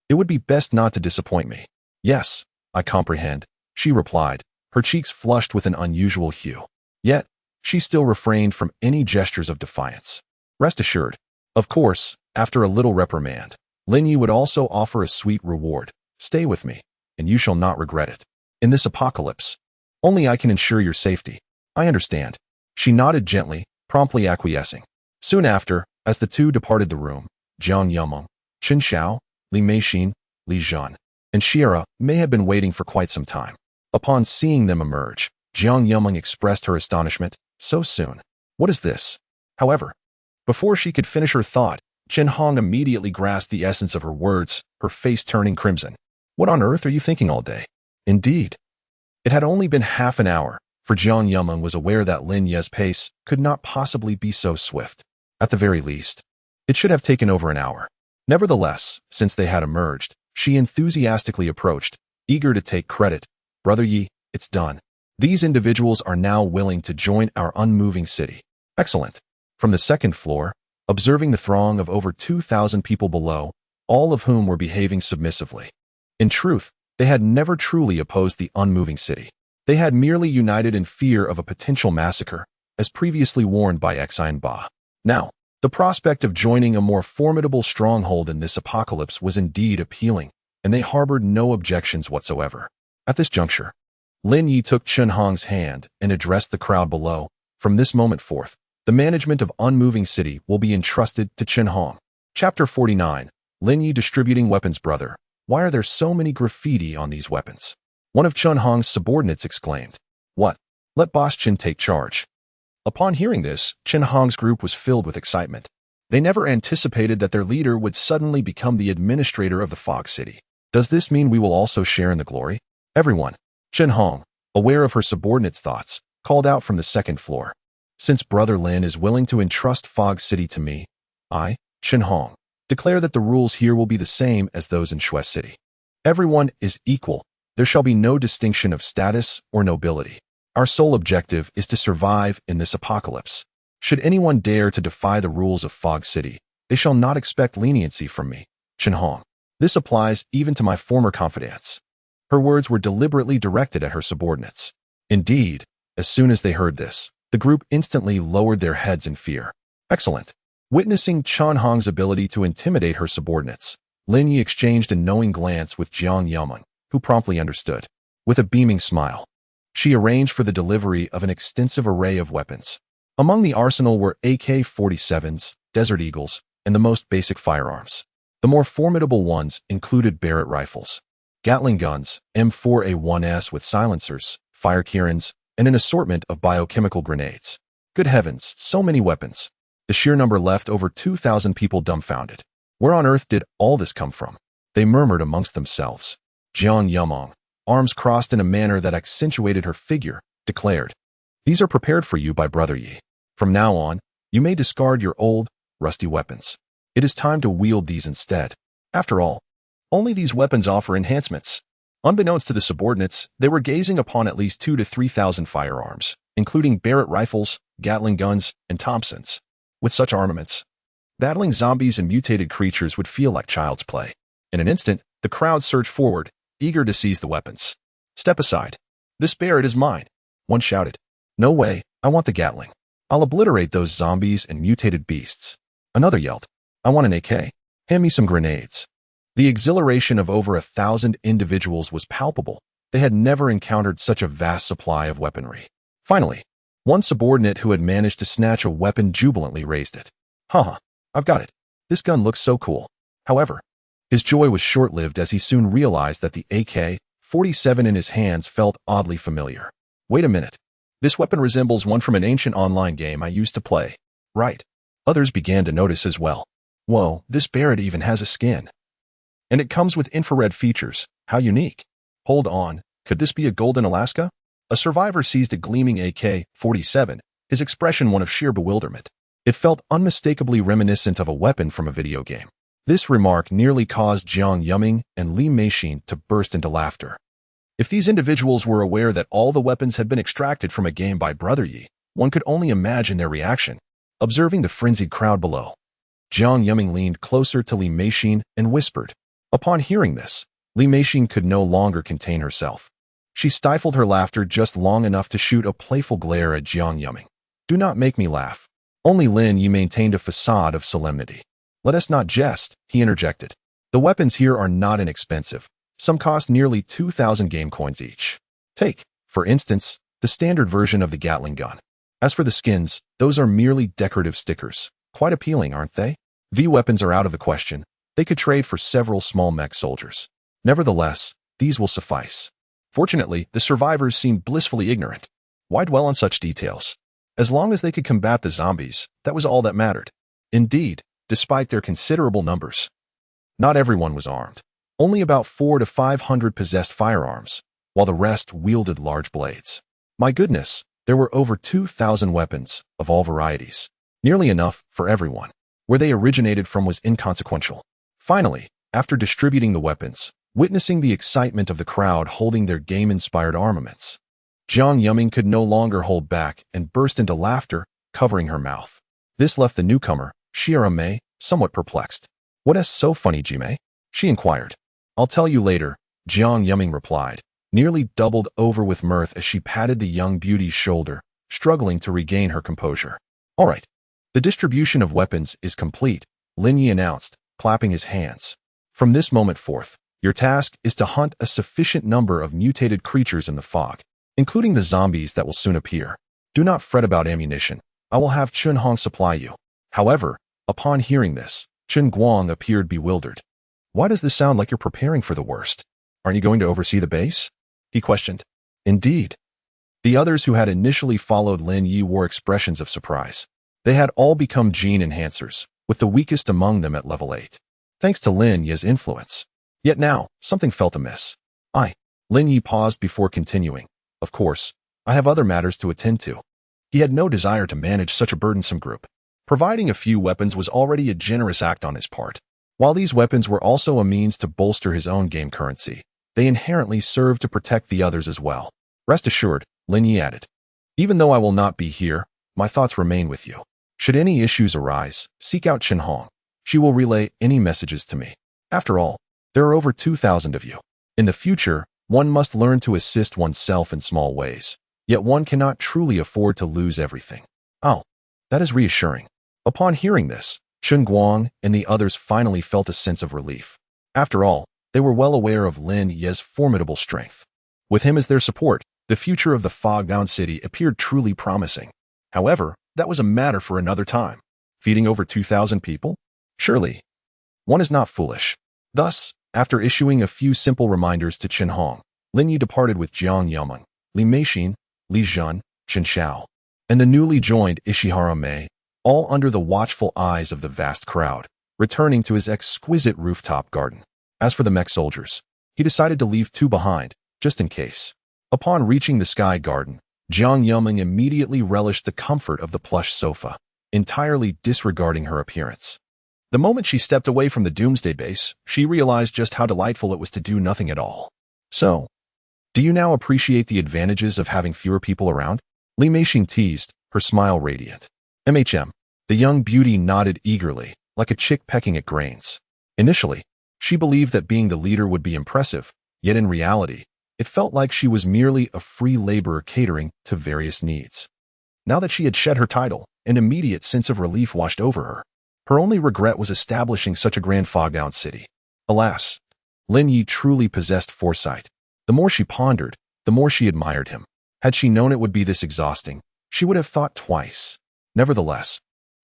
S1: It would be best not to disappoint me. Yes, I comprehend, she replied, her cheeks flushed with an unusual hue. Yet, she still refrained from any gestures of defiance. Rest assured. Of course, after a little reprimand, Lin Yi would also offer a sweet reward. Stay with me, and you shall not regret it. In this apocalypse, only I can ensure your safety. I understand. She nodded gently, promptly acquiescing. Soon after, as the two departed the room, Jiang Yumeng, Chen Xiao, Li Meixin, Li Zhan, and Xiera may have been waiting for quite some time. Upon seeing them emerge, Jiang Yumeng expressed her astonishment. So soon. What is this? However, before she could finish her thought, Chen Hong immediately grasped the essence of her words, her face turning crimson. What on earth are you thinking all day? Indeed. It had only been half an hour, for Jiang Yumeng was aware that Lin Ye's pace could not possibly be so swift. At the very least, it should have taken over an hour. Nevertheless, since they had emerged, she enthusiastically approached, eager to take credit. Brother Yi, it's done. These individuals are now willing to join our unmoving city. Excellent. From the second floor, observing the throng of over 2,000 people below, all of whom were behaving submissively. In truth, they had never truly opposed the unmoving city. They had merely united in fear of a potential massacre, as previously warned by Xian Ba. Now, the prospect of joining a more formidable stronghold in this apocalypse was indeed appealing, and they harbored no objections whatsoever. At this juncture, Lin Yi took Chen Hong's hand and addressed the crowd below. From this moment forth, the management of Unmoving City will be entrusted to Chen Hong. Chapter 49. Lin Yi distributing weapons. Brother, why are there so many graffiti on these weapons? One of Chen Hong's subordinates exclaimed. What? Let Boss Chen take charge. Upon hearing this, Chen Hong's group was filled with excitement. They never anticipated that their leader would suddenly become the administrator of the Fog City. Does this mean we will also share in the glory? Everyone. Chen Hong, aware of her subordinate's thoughts, called out from the second floor. Since Brother Lin is willing to entrust Fog City to me, I, Chen Hong, declare that the rules here will be the same as those in Shui City. Everyone is equal. There shall be no distinction of status or nobility. Our sole objective is to survive in this apocalypse. Should anyone dare to defy the rules of Fog City, they shall not expect leniency from me, Chen Hong. This applies even to my former confidants. Her words were deliberately directed at her subordinates. Indeed, as soon as they heard this, the group instantly lowered their heads in fear. Excellent. Witnessing Chen Hong's ability to intimidate her subordinates, Lin Yi exchanged a knowing glance with Jiang Yumeng, who promptly understood. With a beaming smile, she arranged for the delivery of an extensive array of weapons. Among the arsenal were AK-47s, Desert Eagles, and the most basic firearms. The more formidable ones included Barrett rifles, Gatling guns, M4A1s with silencers, fire Kirans, and an assortment of biochemical grenades. Good heavens, so many weapons. The sheer number left over 2,000 people dumbfounded. Where on earth did all this come from? They murmured amongst themselves. Jiang Yumeng, arms crossed in a manner that accentuated her figure, declared, These are prepared for you by Brother Yi. From now on, you may discard your old, rusty weapons. It is time to wield these instead. After all, only these weapons offer enhancements. Unbeknownst to the subordinates, they were gazing upon at least 2,000 to 3,000 firearms, including Barrett rifles, Gatling guns, and Thompsons. With such armaments, battling zombies and mutated creatures would feel like child's play. In an instant, the crowd surged forward, eager to seize the weapons. Step aside. This Barrett is mine, one shouted. No way, I want the Gatling. I'll obliterate those zombies and mutated beasts. Another yelled. I want an AK. Hand me some grenades. The exhilaration of over 1,000 individuals was palpable. They had never encountered such a vast supply of weaponry. Finally, One subordinate who had managed to snatch a weapon jubilantly raised it. Haha, I've got it. This gun looks so cool. However, his joy was short-lived as he soon realized that the AK-47 in his hands felt oddly familiar. Wait a minute. This weapon resembles one from an ancient online game I used to play. Right. Others began to notice as well. Whoa, this Barrett even has a skin. And it comes with infrared features. How unique. Hold on, could this be a golden Alaska? A survivor seized a gleaming AK-47, his expression one of sheer bewilderment. It felt unmistakably reminiscent of a weapon from a video game. This remark nearly caused Jiang Yuming and Li Meishin to burst into laughter. If these individuals were aware that all the weapons had been extracted from a game by Brother Yi, one could only imagine their reaction. Observing the frenzied crowd below, Jiang Yuming leaned closer to Li Meishin and whispered. Upon hearing this, Li Meishin could no longer contain herself. She stifled her laughter just long enough to shoot a playful glare at Jiang Yuming. Do not make me laugh. Only Lin Yi maintained a facade of solemnity. Let us not jest, he interjected. The weapons here are not inexpensive. Some cost nearly 2,000 game coins each. Take, for instance, the standard version of the Gatling gun. As for the skins, those are merely decorative stickers. Quite appealing, aren't they? V-weapons are out of the question. They could trade for several small mech soldiers. Nevertheless, these will suffice. Fortunately, the survivors seemed blissfully ignorant. Why dwell on such details? As long as they could combat the zombies, that was all that mattered. Indeed, despite their considerable numbers, not everyone was armed. Only about 400 to 500 possessed firearms, while the rest wielded large blades. My goodness, there were over 2,000 weapons of all varieties. Nearly enough for everyone. Where they originated from was inconsequential. Finally, after distributing the weapons, witnessing the excitement of the crowd holding their game-inspired armaments, Jiang Yuming could no longer hold back and burst into laughter, covering her mouth. This left the newcomer, Xiara Mei, somewhat perplexed. What is so funny, Jimei? She inquired. I'll tell you later, Jiang Yuming replied, nearly doubled over with mirth as she patted the young beauty's shoulder, struggling to regain her composure. All right. The distribution of weapons is complete, Lin Yi announced, clapping his hands. From this moment forth, your task is to hunt a sufficient number of mutated creatures in the fog, including the zombies that will soon appear. Do not fret about ammunition. I will have Chun Hong supply you. However, upon hearing this, Chen Guang appeared bewildered. Why does this sound like you're preparing for the worst? Aren't you going to oversee the base? He questioned. Indeed. The others who had initially followed Lin Yi wore expressions of surprise. They had all become gene enhancers, with the weakest among them at level 8. Thanks to Lin Yi's influence. Yet now, something felt amiss. Lin Yi paused before continuing. Of course, I have other matters to attend to. He had no desire to manage such a burdensome group. Providing a few weapons was already a generous act on his part. While these weapons were also a means to bolster his own game currency, they inherently served to protect the others as well. Rest assured, Lin Yi added. Even though I will not be here, my thoughts remain with you. Should any issues arise, seek out Chen Hong. She will relay any messages to me. After all, there are over 2,000 of you. In the future, one must learn to assist oneself in small ways. Yet one cannot truly afford to lose everything. Oh, that is reassuring. Upon hearing this, Chen Guang and the others finally felt a sense of relief. After all, they were well aware of Lin Yi's formidable strength. With him as their support, the future of the fog-bound city appeared truly promising. However, that was a matter for another time. Feeding over 2,000 people? Surely, one is not foolish. Thus, after issuing a few simple reminders to Chen Hong, Lin Yi departed with Jiang Yuming, Li Meishin, Li Zhen, Chen Xiao, and the newly joined Ishihara Mei, all under the watchful eyes of the vast crowd, returning to his exquisite rooftop garden. As for the mech soldiers, he decided to leave 2 behind, just in case. Upon reaching the sky garden, Jiang Yuming immediately relished the comfort of the plush sofa, entirely disregarding her appearance. The moment she stepped away from the Doomsday base, she realized just how delightful it was to do nothing at all. So, do you now appreciate the advantages of having fewer people around? Li Meishin teased, her smile radiant. The young beauty nodded eagerly, like a chick pecking at grains. Initially, she believed that being the leader would be impressive, yet in reality, it felt like she was merely a free laborer catering to various needs. Now that she had shed her title, an immediate sense of relief washed over her. Her only regret was establishing such a grand fog-bound city. Alas, Lin Yi truly possessed foresight. The more she pondered, the more she admired him. Had she known it would be this exhausting, she would have thought twice. Nevertheless,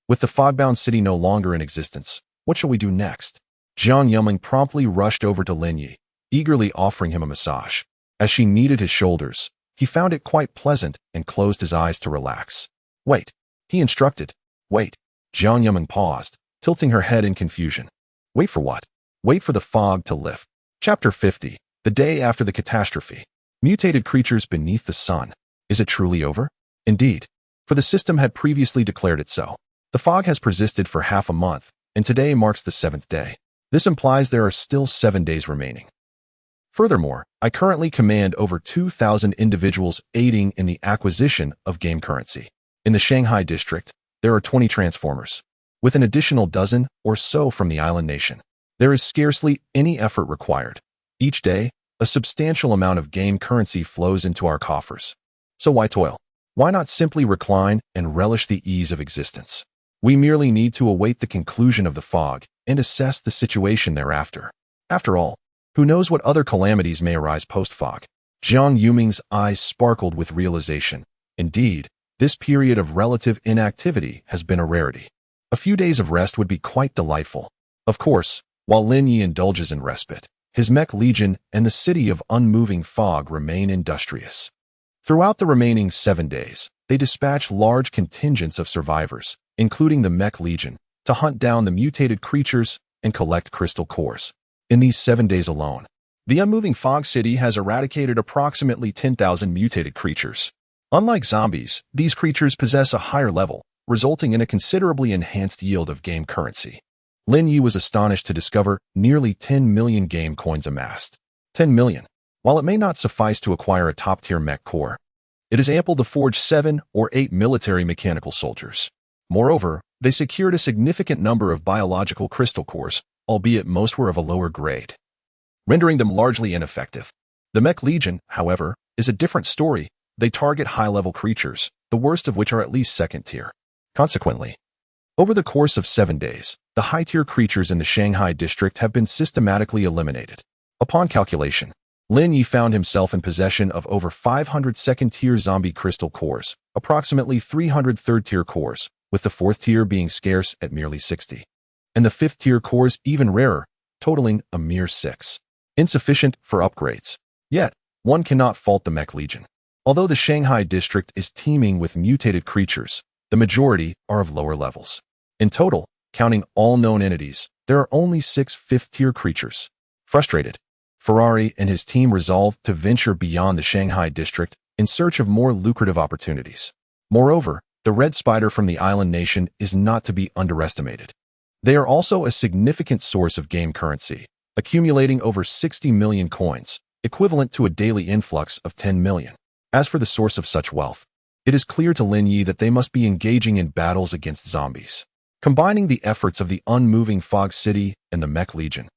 S1: with the fog-bound city no longer in existence, what shall we do next? Jiang Yuming promptly rushed over to Lin Yi, eagerly offering him a massage. As she kneaded his shoulders, he found it quite pleasant and closed his eyes to relax. Wait, he instructed. Wait. Jiang Yuming paused, tilting her head in confusion. Wait for what? Wait for the fog to lift. Chapter 50. The day after the catastrophe. Mutated creatures beneath the sun. Is it truly over? Indeed, for the system had previously declared it so. The fog has persisted for half a month, and today marks the 7th day. This implies there are still 7 days remaining. Furthermore, I currently command over 2,000 individuals aiding in the acquisition of game currency. In the Shanghai district, there are 20 transformers, with an additional dozen or so from the island nation. There is scarcely any effort required. Each day, a substantial amount of game currency flows into our coffers. So why toil? Why not simply recline and relish the ease of existence? We merely need to await the conclusion of the fog and assess the situation thereafter. After all, who knows what other calamities may arise post-fog? Jiang Yuming's eyes sparkled with realization. Indeed, this period of relative inactivity has been a rarity. A few days of rest would be quite delightful. Of course, while Lin Yi indulges in respite, his mech legion and the city of unmoving fog remain industrious. Throughout the remaining 7 days, they dispatch large contingents of survivors, including the mech legion, to hunt down the mutated creatures and collect crystal cores. In these 7 days alone, the unmoving fog city has eradicated approximately 10,000 mutated creatures. Unlike zombies, these creatures possess a higher level, resulting in a considerably enhanced yield of game currency. Lin Yi was astonished to discover nearly 10 million game coins amassed. 10 million. While it may not suffice to acquire a top-tier mech core, it is ample to forge 7 or 8 military mechanical soldiers. Moreover, they secured a significant number of biological crystal cores, albeit most were of a lower grade, rendering them largely ineffective. The Mech Legion, however, is a different story. They target high-level creatures, the worst of which are at least second tier. Consequently, over the course of 7 days, the high-tier creatures in the Shanghai district have been systematically eliminated. Upon calculation, Lin Yi found himself in possession of over 500 second-tier zombie crystal cores, approximately 300 third-tier cores, with the 4th tier being scarce at merely 60. And the 5th tier cores even rarer, totaling a mere 6. Insufficient for upgrades. Yet, one cannot fault the Mech Legion. Although the Shanghai district is teeming with mutated creatures, the majority are of lower levels. In total, counting all known entities, there are only 6 5th-tier creatures. Frustrated, Ferrari and his team resolved to venture beyond the Shanghai district in search of more lucrative opportunities. Moreover, the red spider from the island nation is not to be underestimated. They are also a significant source of game currency, accumulating over 60 million coins, equivalent to a daily influx of 10 million. As for the source of such wealth, it is clear to Lin Yi that they must be engaging in battles against zombies. Combining the efforts of the unmoving Fog City and the Mech Legion,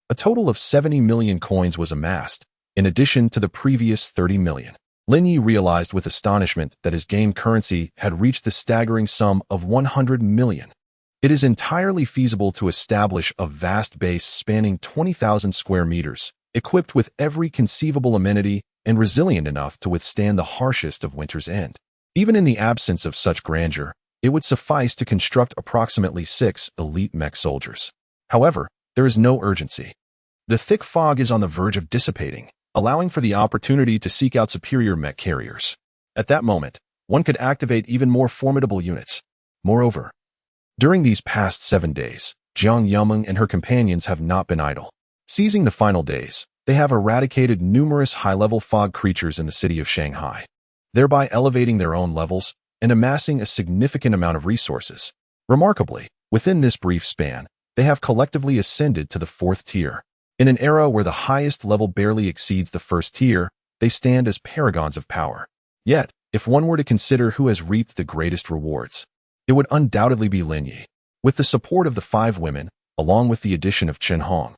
S1: a total of 70 million coins was amassed, in addition to the previous 30 million. Lin Yi realized with astonishment that his game currency had reached the staggering sum of 100 million. It is entirely feasible to establish a vast base spanning 20,000 square meters, equipped with every conceivable amenity and resilient enough to withstand the harshest of winter's end. Even in the absence of such grandeur, it would suffice to construct approximately 6 elite mech soldiers. However, there is no urgency. The thick fog is on the verge of dissipating, allowing for the opportunity to seek out superior mech carriers. At that moment, one could activate even more formidable units. Moreover, during these past 7 days, Jiang Yuming and her companions have not been idle. Seizing the final days, they have eradicated numerous high-level fog creatures in the city of Shanghai, thereby elevating their own levels and amassing a significant amount of resources. Remarkably, within this brief span, they have collectively ascended to the 4th tier. In an era where the highest level barely exceeds the 1st tier, they stand as paragons of power. Yet, if one were to consider who has reaped the greatest rewards, it would undoubtedly be Lin Yi. With the support of the 5 women, along with the addition of Chen Hong,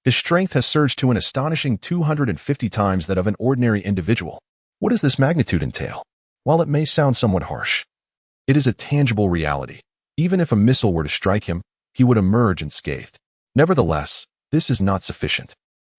S1: his strength has surged to an astonishing 250 times that of an ordinary individual. What does this magnitude entail? While it may sound somewhat harsh, it is a tangible reality. Even if a missile were to strike him, he would emerge unscathed. Nevertheless, this is not sufficient.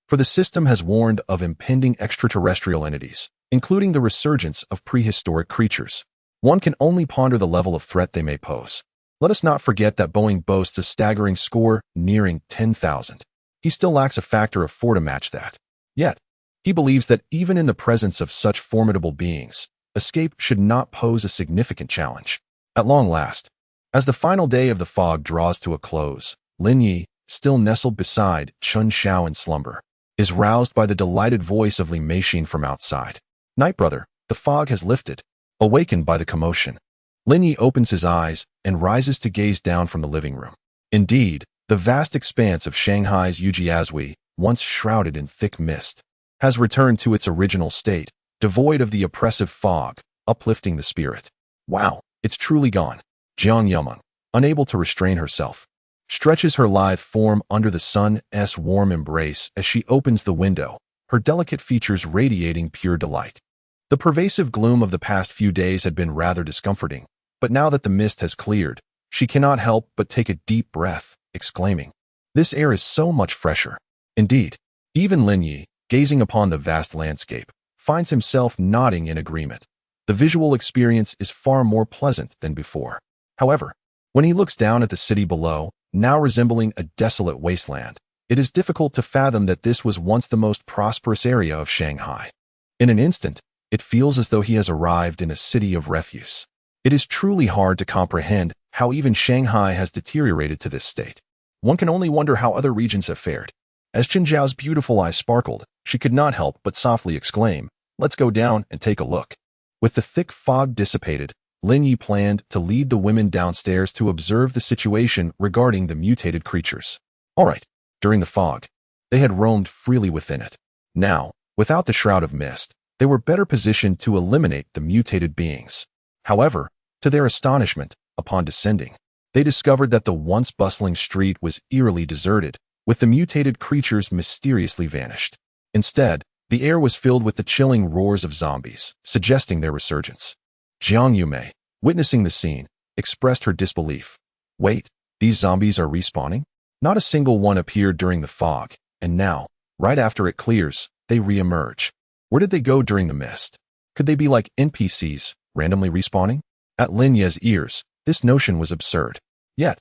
S1: For the system has warned of impending extraterrestrial entities, including the resurgence of prehistoric creatures. One can only ponder the level of threat they may pose. Let us not forget that Boeing boasts a staggering score nearing 10,000. He still lacks a factor of 4 to match that. Yet, he believes that even in the presence of such formidable beings, escape should not pose a significant challenge. At long last, as the final day of the fog draws to a close, Lin Yi, still nestled beside Chun Xiao in slumber, is roused by the delighted voice of Li Meixin from outside. "Night, brother, the fog has lifted." Awakened by the commotion, Lin Yi opens his eyes and rises to gaze down from the living room. Indeed, the vast expanse of Shanghai's Yujiazui, once shrouded in thick mist, has returned to its original state, devoid of the oppressive fog, uplifting the spirit. Wow, it's truly gone. Jiang Yumeng, unable to restrain herself, stretches her lithe form under the sun's warm embrace as she opens the window, her delicate features radiating pure delight. The pervasive gloom of the past few days had been rather discomforting, but now that the mist has cleared, she cannot help but take a deep breath, exclaiming, "This air is so much fresher." Indeed, even Lin Yi, gazing upon the vast landscape, finds himself nodding in agreement. The visual experience is far more pleasant than before. However, when he looks down at the city below, now resembling a desolate wasteland, it is difficult to fathom that this was once the most prosperous area of Shanghai. In an instant, it feels as though he has arrived in a city of refuse. It is truly hard to comprehend how even Shanghai has deteriorated to this state. One can only wonder how other regions have fared. As Qinzhao's beautiful eyes sparkled, she could not help but softly exclaim, "Let's go down and take a look." With the thick fog dissipated, Lin Yi planned to lead the women downstairs to observe the situation regarding the mutated creatures. All right, during the fog, they had roamed freely within it. Now, without the shroud of mist, they were better positioned to eliminate the mutated beings. However, to their astonishment, upon descending, they discovered that the once bustling street was eerily deserted, with the mutated creatures mysteriously vanished. Instead, the air was filled with the chilling roars of zombies, suggesting their resurgence. Jiang Yumei, witnessing the scene, expressed her disbelief. "Wait, these zombies are respawning?" Not a single one appeared during the fog, and now, right after it clears, they re-emerge. Where did they go during the mist? Could they be like NPCs, randomly respawning? At Lin Ye's ears, this notion was absurd. Yet,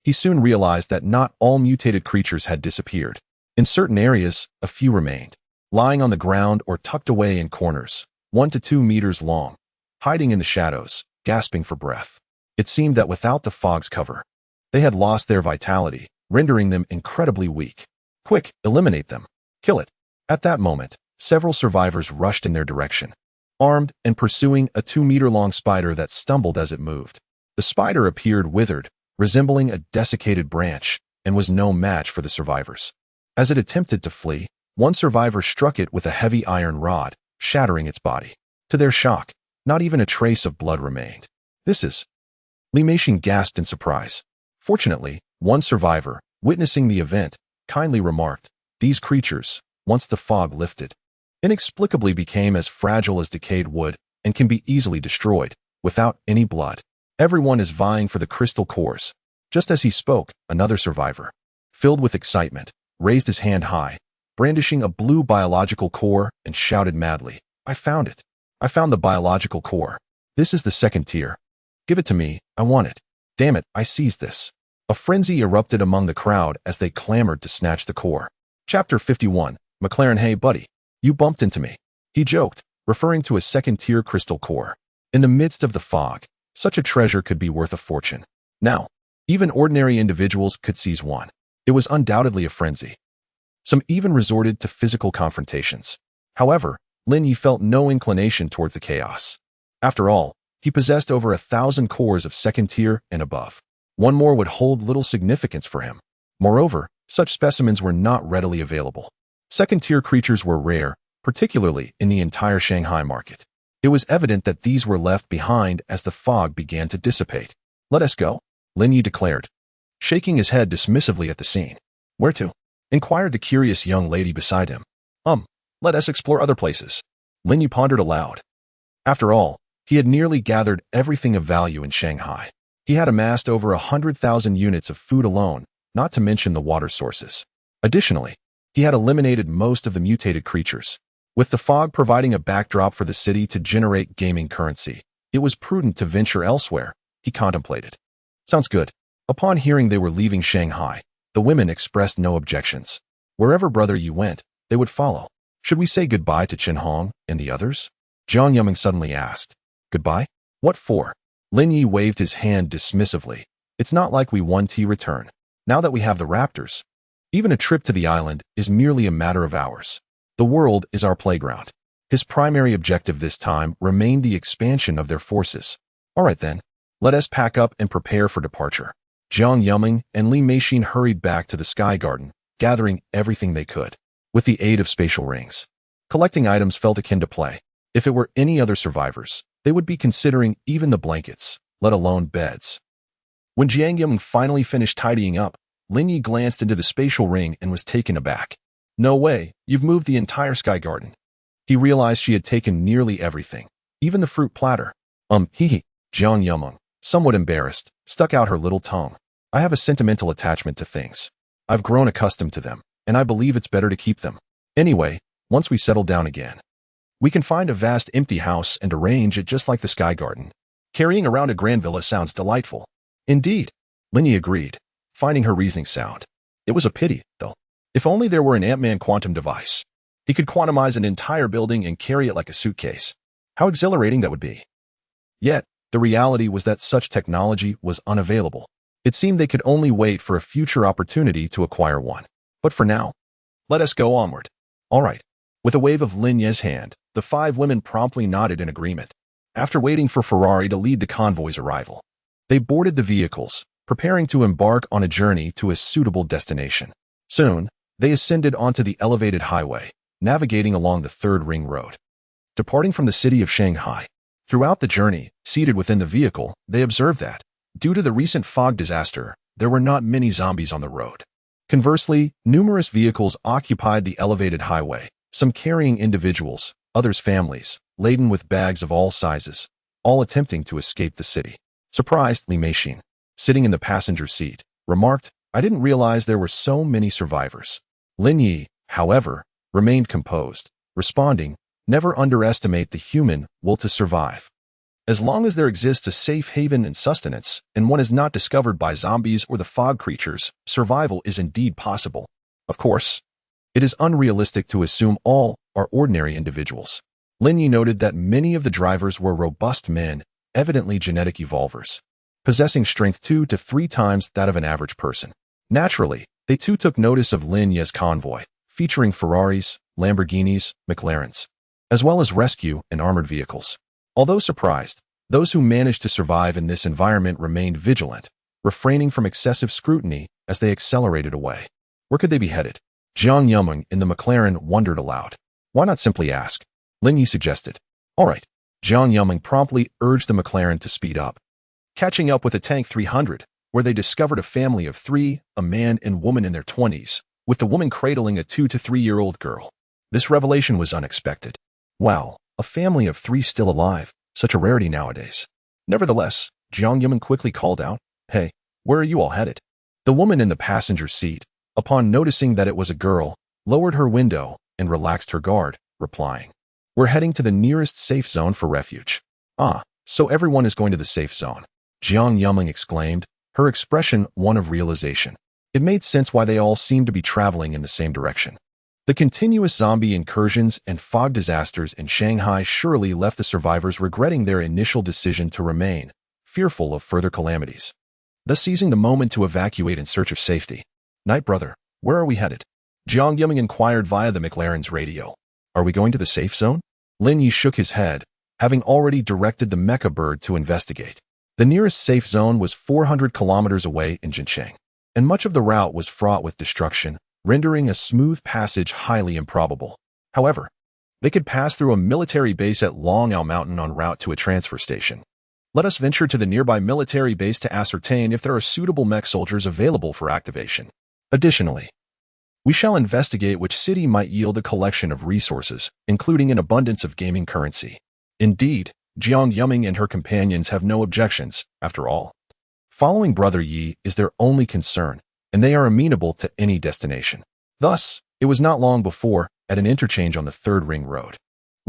S1: he soon realized that not all mutated creatures had disappeared. In certain areas, a few remained, lying on the ground or tucked away in corners, 1 to 2 meters long, hiding in the shadows, gasping for breath. It seemed that without the fog's cover, they had lost their vitality, rendering them incredibly weak. "Quick, eliminate them. Kill it." At that moment, several survivors rushed in their direction, armed and pursuing a 2-meter-long spider that stumbled as it moved. The spider appeared withered, resembling a desiccated branch, and was no match for the survivors. As it attempted to flee, one survivor struck it with a heavy iron rod, shattering its body. To their shock, not even a trace of blood remained. "This is..." Li Meixin gasped in surprise. Fortunately, one survivor, witnessing the event, kindly remarked, "These creatures, once the fog lifted, inexplicably became as fragile as decayed wood and can be easily destroyed, without any blood. Everyone is vying for the crystal cores." Just as he spoke, another survivor, filled with excitement, raised his hand high, brandishing a blue biological core, and shouted madly, "I found it. I found the biological core. This is the second tier. Give it to me, I want it. Damn it, I seized this." A frenzy erupted among the crowd as they clamored to snatch the core. Chapter 51, McLaren. "Hey buddy, you bumped into me," he joked, referring to a second-tier crystal core. In the midst of the fog, such a treasure could be worth a fortune. Now, even ordinary individuals could seize one. It was undoubtedly a frenzy. Some even resorted to physical confrontations. However, Lin Yi felt no inclination towards the chaos. After all, he possessed over 1,000 cores of second tier and above. One more would hold little significance for him. Moreover, such specimens were not readily available. Second-tier creatures were rare, particularly in the entire Shanghai market. It was evident that these were left behind as the fog began to dissipate. "Let us go," Lin Yi declared, shaking his head dismissively at the scene. "Where to?" inquired the curious young lady beside him. Let us explore other places." Lin Yi pondered aloud. After all, he had nearly gathered everything of value in Shanghai. He had amassed over 100,000 units of food alone, not to mention the water sources. Additionally, he had eliminated most of the mutated creatures. With the fog providing a backdrop for the city to generate gaming currency, It was prudent to venture elsewhere, he contemplated. Sounds good. Upon hearing they were leaving Shanghai, the women expressed no objections. Wherever Brother Yi went, they would follow. Should we say goodbye to Chen Hong and the others? Jiang Yuming suddenly asked. Goodbye? What for? Lin Yi waved his hand dismissively. It's not like we want to return. Now that we have the raptors, even a trip to the island is merely a matter of hours. The world is our playground. His primary objective this time remained the expansion of their forces. All right then, let us pack up and prepare for departure. Jiang Yuming and Li Meixin hurried back to the Sky Garden, gathering everything they could. With the aid of spatial rings, collecting items felt akin to play. If it were any other survivors, they would be considering even the blankets, let alone beds. When Jiang Yuming finally finished tidying up, Lin Yi glanced into the spatial ring and was taken aback. No way, you've moved the entire Sky Garden. He realized she had taken nearly everything, even the fruit platter. Hee. Jiang Yuming, somewhat embarrassed, stuck out her little tongue. I have a sentimental attachment to things. I've grown accustomed to them, and I believe it's better to keep them. Anyway, once we settle down again, we can find a vast empty house and arrange it just like the Sky Garden. Carrying around a grand villa sounds delightful. Indeed, Lin Yi agreed, finding her reasoning sound. It was a pity, though. If only there were an Ant-Man quantum device. He could quantumize an entire building and carry it like a suitcase. How exhilarating that would be. Yet, the reality was that such technology was unavailable. It seemed they could only wait for a future opportunity to acquire one. But for now, let us go onward. All right. With a wave of Lin Yi's hand, the 5 women promptly nodded in agreement. After waiting for Ferrari to lead the convoy's arrival, they boarded the vehicles, preparing to embark on a journey to a suitable destination. Soon, they ascended onto the elevated highway, navigating along the Third Ring Road. Departing from the city of Shanghai, throughout the journey, seated within the vehicle, they observed that, due to the recent fog disaster, there were not many zombies on the road. Conversely, numerous vehicles occupied the elevated highway, some carrying individuals, others families, laden with bags of all sizes, all attempting to escape the city. Surprised, Li Meixin, sitting in the passenger seat, remarked, I didn't realize there were so many survivors. Lin Yi, however, remained composed, responding, never underestimate the human will to survive. As long as there exists a safe haven and sustenance, and one is not discovered by zombies or the fog creatures, survival is indeed possible. Of course, it is unrealistic to assume all are ordinary individuals. Lin Yi noted that many of the drivers were robust men, evidently genetic evolvers, possessing strength 2 to 3 times that of an average person. Naturally, they too took notice of Lin Yi's convoy, featuring Ferraris, Lamborghinis, McLarens, as well as rescue and armored vehicles. Although surprised, those who managed to survive in this environment remained vigilant, refraining from excessive scrutiny as they accelerated away. Where could they be headed? Jiang Yuming in the McLaren wondered aloud. Why not simply ask? Lin Yi suggested. All right. Jiang Yuming promptly urged the McLaren to speed up, catching up with a Tank 300, where they discovered a family of 3, a man and woman in their 20s, with the woman cradling a 2 to 3-year-old girl. This revelation was unexpected. Wow, a family of 3 still alive, such a rarity nowadays. Nevertheless, Jiang Yuming quickly called out, Hey, where are you all headed? The woman in the passenger seat, upon noticing that it was a girl, lowered her window and relaxed her guard, replying, We're heading to the nearest safe zone for refuge. Ah, so everyone is going to the safe zone. Jiang Yuming exclaimed, her expression one of realization. It made sense why they all seemed to be traveling in the same direction. The continuous zombie incursions and fog disasters in Shanghai surely left the survivors regretting their initial decision to remain, fearful of further calamities. Thus seizing the moment to evacuate in search of safety. Night, brother, where are we headed? Jiang Yuming inquired via the McLaren's radio. Are we going to the safe zone? Lin Yi shook his head, having already directed the Mecha bird to investigate. The nearest safe zone was 400 kilometers away in Jincheng, and much of the route was fraught with destruction, rendering a smooth passage highly improbable. However, they could pass through a military base at Longao Mountain en route to a transfer station. Let us venture to the nearby military base to ascertain if there are suitable mech soldiers available for activation. Additionally, we shall investigate which city might yield a collection of resources, including an abundance of gaming currency. Indeed, Jiang Yuming and her companions have no objections, after all. Following Brother Yi is their only concern, and they are amenable to any destination. Thus, it was not long before, at an interchange on the Third Ring Road,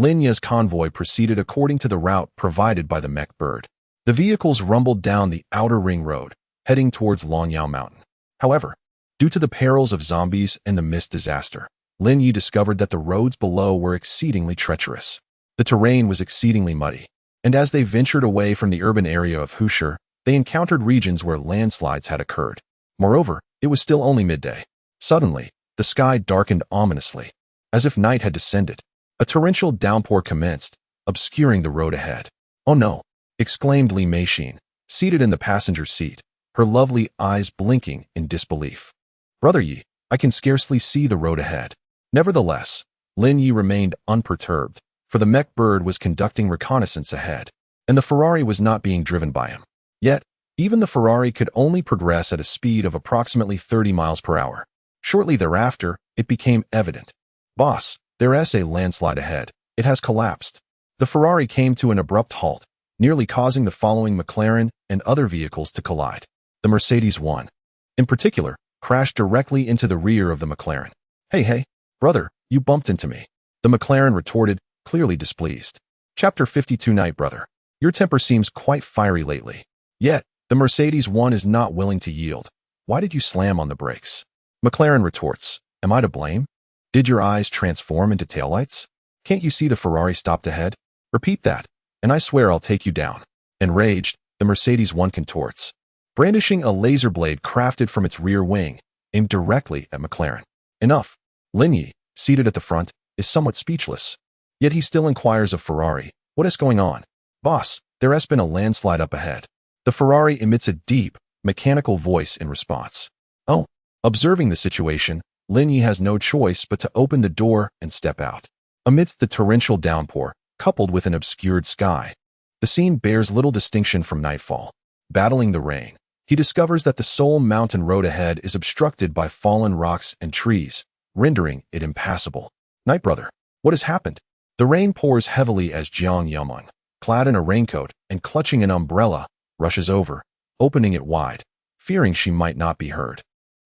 S1: Lin Ye's convoy proceeded according to the route provided by the mech bird. The vehicles rumbled down the outer ring road, heading towards Longyao Mountain. However, due to the perils of zombies and the mist disaster, Lin Yi discovered that the roads below were exceedingly treacherous. The terrain was exceedingly muddy, and as they ventured away from the urban area of Husher, they encountered regions where landslides had occurred. Moreover, it was still only midday. Suddenly, the sky darkened ominously, as if night had descended. A torrential downpour commenced, obscuring the road ahead. "Oh no!" exclaimed Li Meishin, seated in the passenger seat, her lovely eyes blinking in disbelief. "Brother Yi, I can scarcely see the road ahead." Nevertheless, Lin Yi remained unperturbed, for the mech bird was conducting reconnaissance ahead, and the Ferrari was not being driven by him. Yet, even the Ferrari could only progress at a speed of approximately 30 miles per hour. Shortly thereafter, it became evident. "Boss, there's a landslide ahead. It has collapsed." The Ferrari came to an abrupt halt, nearly causing the following McLaren and other vehicles to collide. The Mercedes 1, in particular, crashed directly into the rear of the McLaren. Hey, brother, you bumped into me," the McLaren retorted, clearly displeased. Chapter 52 Night Brother, your temper seems quite fiery lately. Yet, the Mercedes 1 is not willing to yield. Why did you slam on the brakes? McLaren retorts, am I to blame? Did your eyes transform into taillights? Can't you see the Ferrari stopped ahead? Repeat that, and I swear I'll take you down. Enraged, the Mercedes 1 contorts, brandishing a laser blade crafted from its rear wing, aimed directly at McLaren. Enough. Lin Yi, seated at the front, is somewhat speechless. Yet he still inquires of Ferrari, what is going on? Boss, there has been a landslide up ahead. The Ferrari emits a deep, mechanical voice in response. Oh, observing the situation, Lin Yi has no choice but to open the door and step out. Amidst the torrential downpour, coupled with an obscured sky, the scene bears little distinction from nightfall. Battling the rain, he discovers that the sole mountain road ahead is obstructed by fallen rocks and trees, rendering it impassable. Night Brother, what has happened? The rain pours heavily as Jiang Yaman, clad in a raincoat and clutching an umbrella, rushes over, opening it wide, fearing she might not be heard.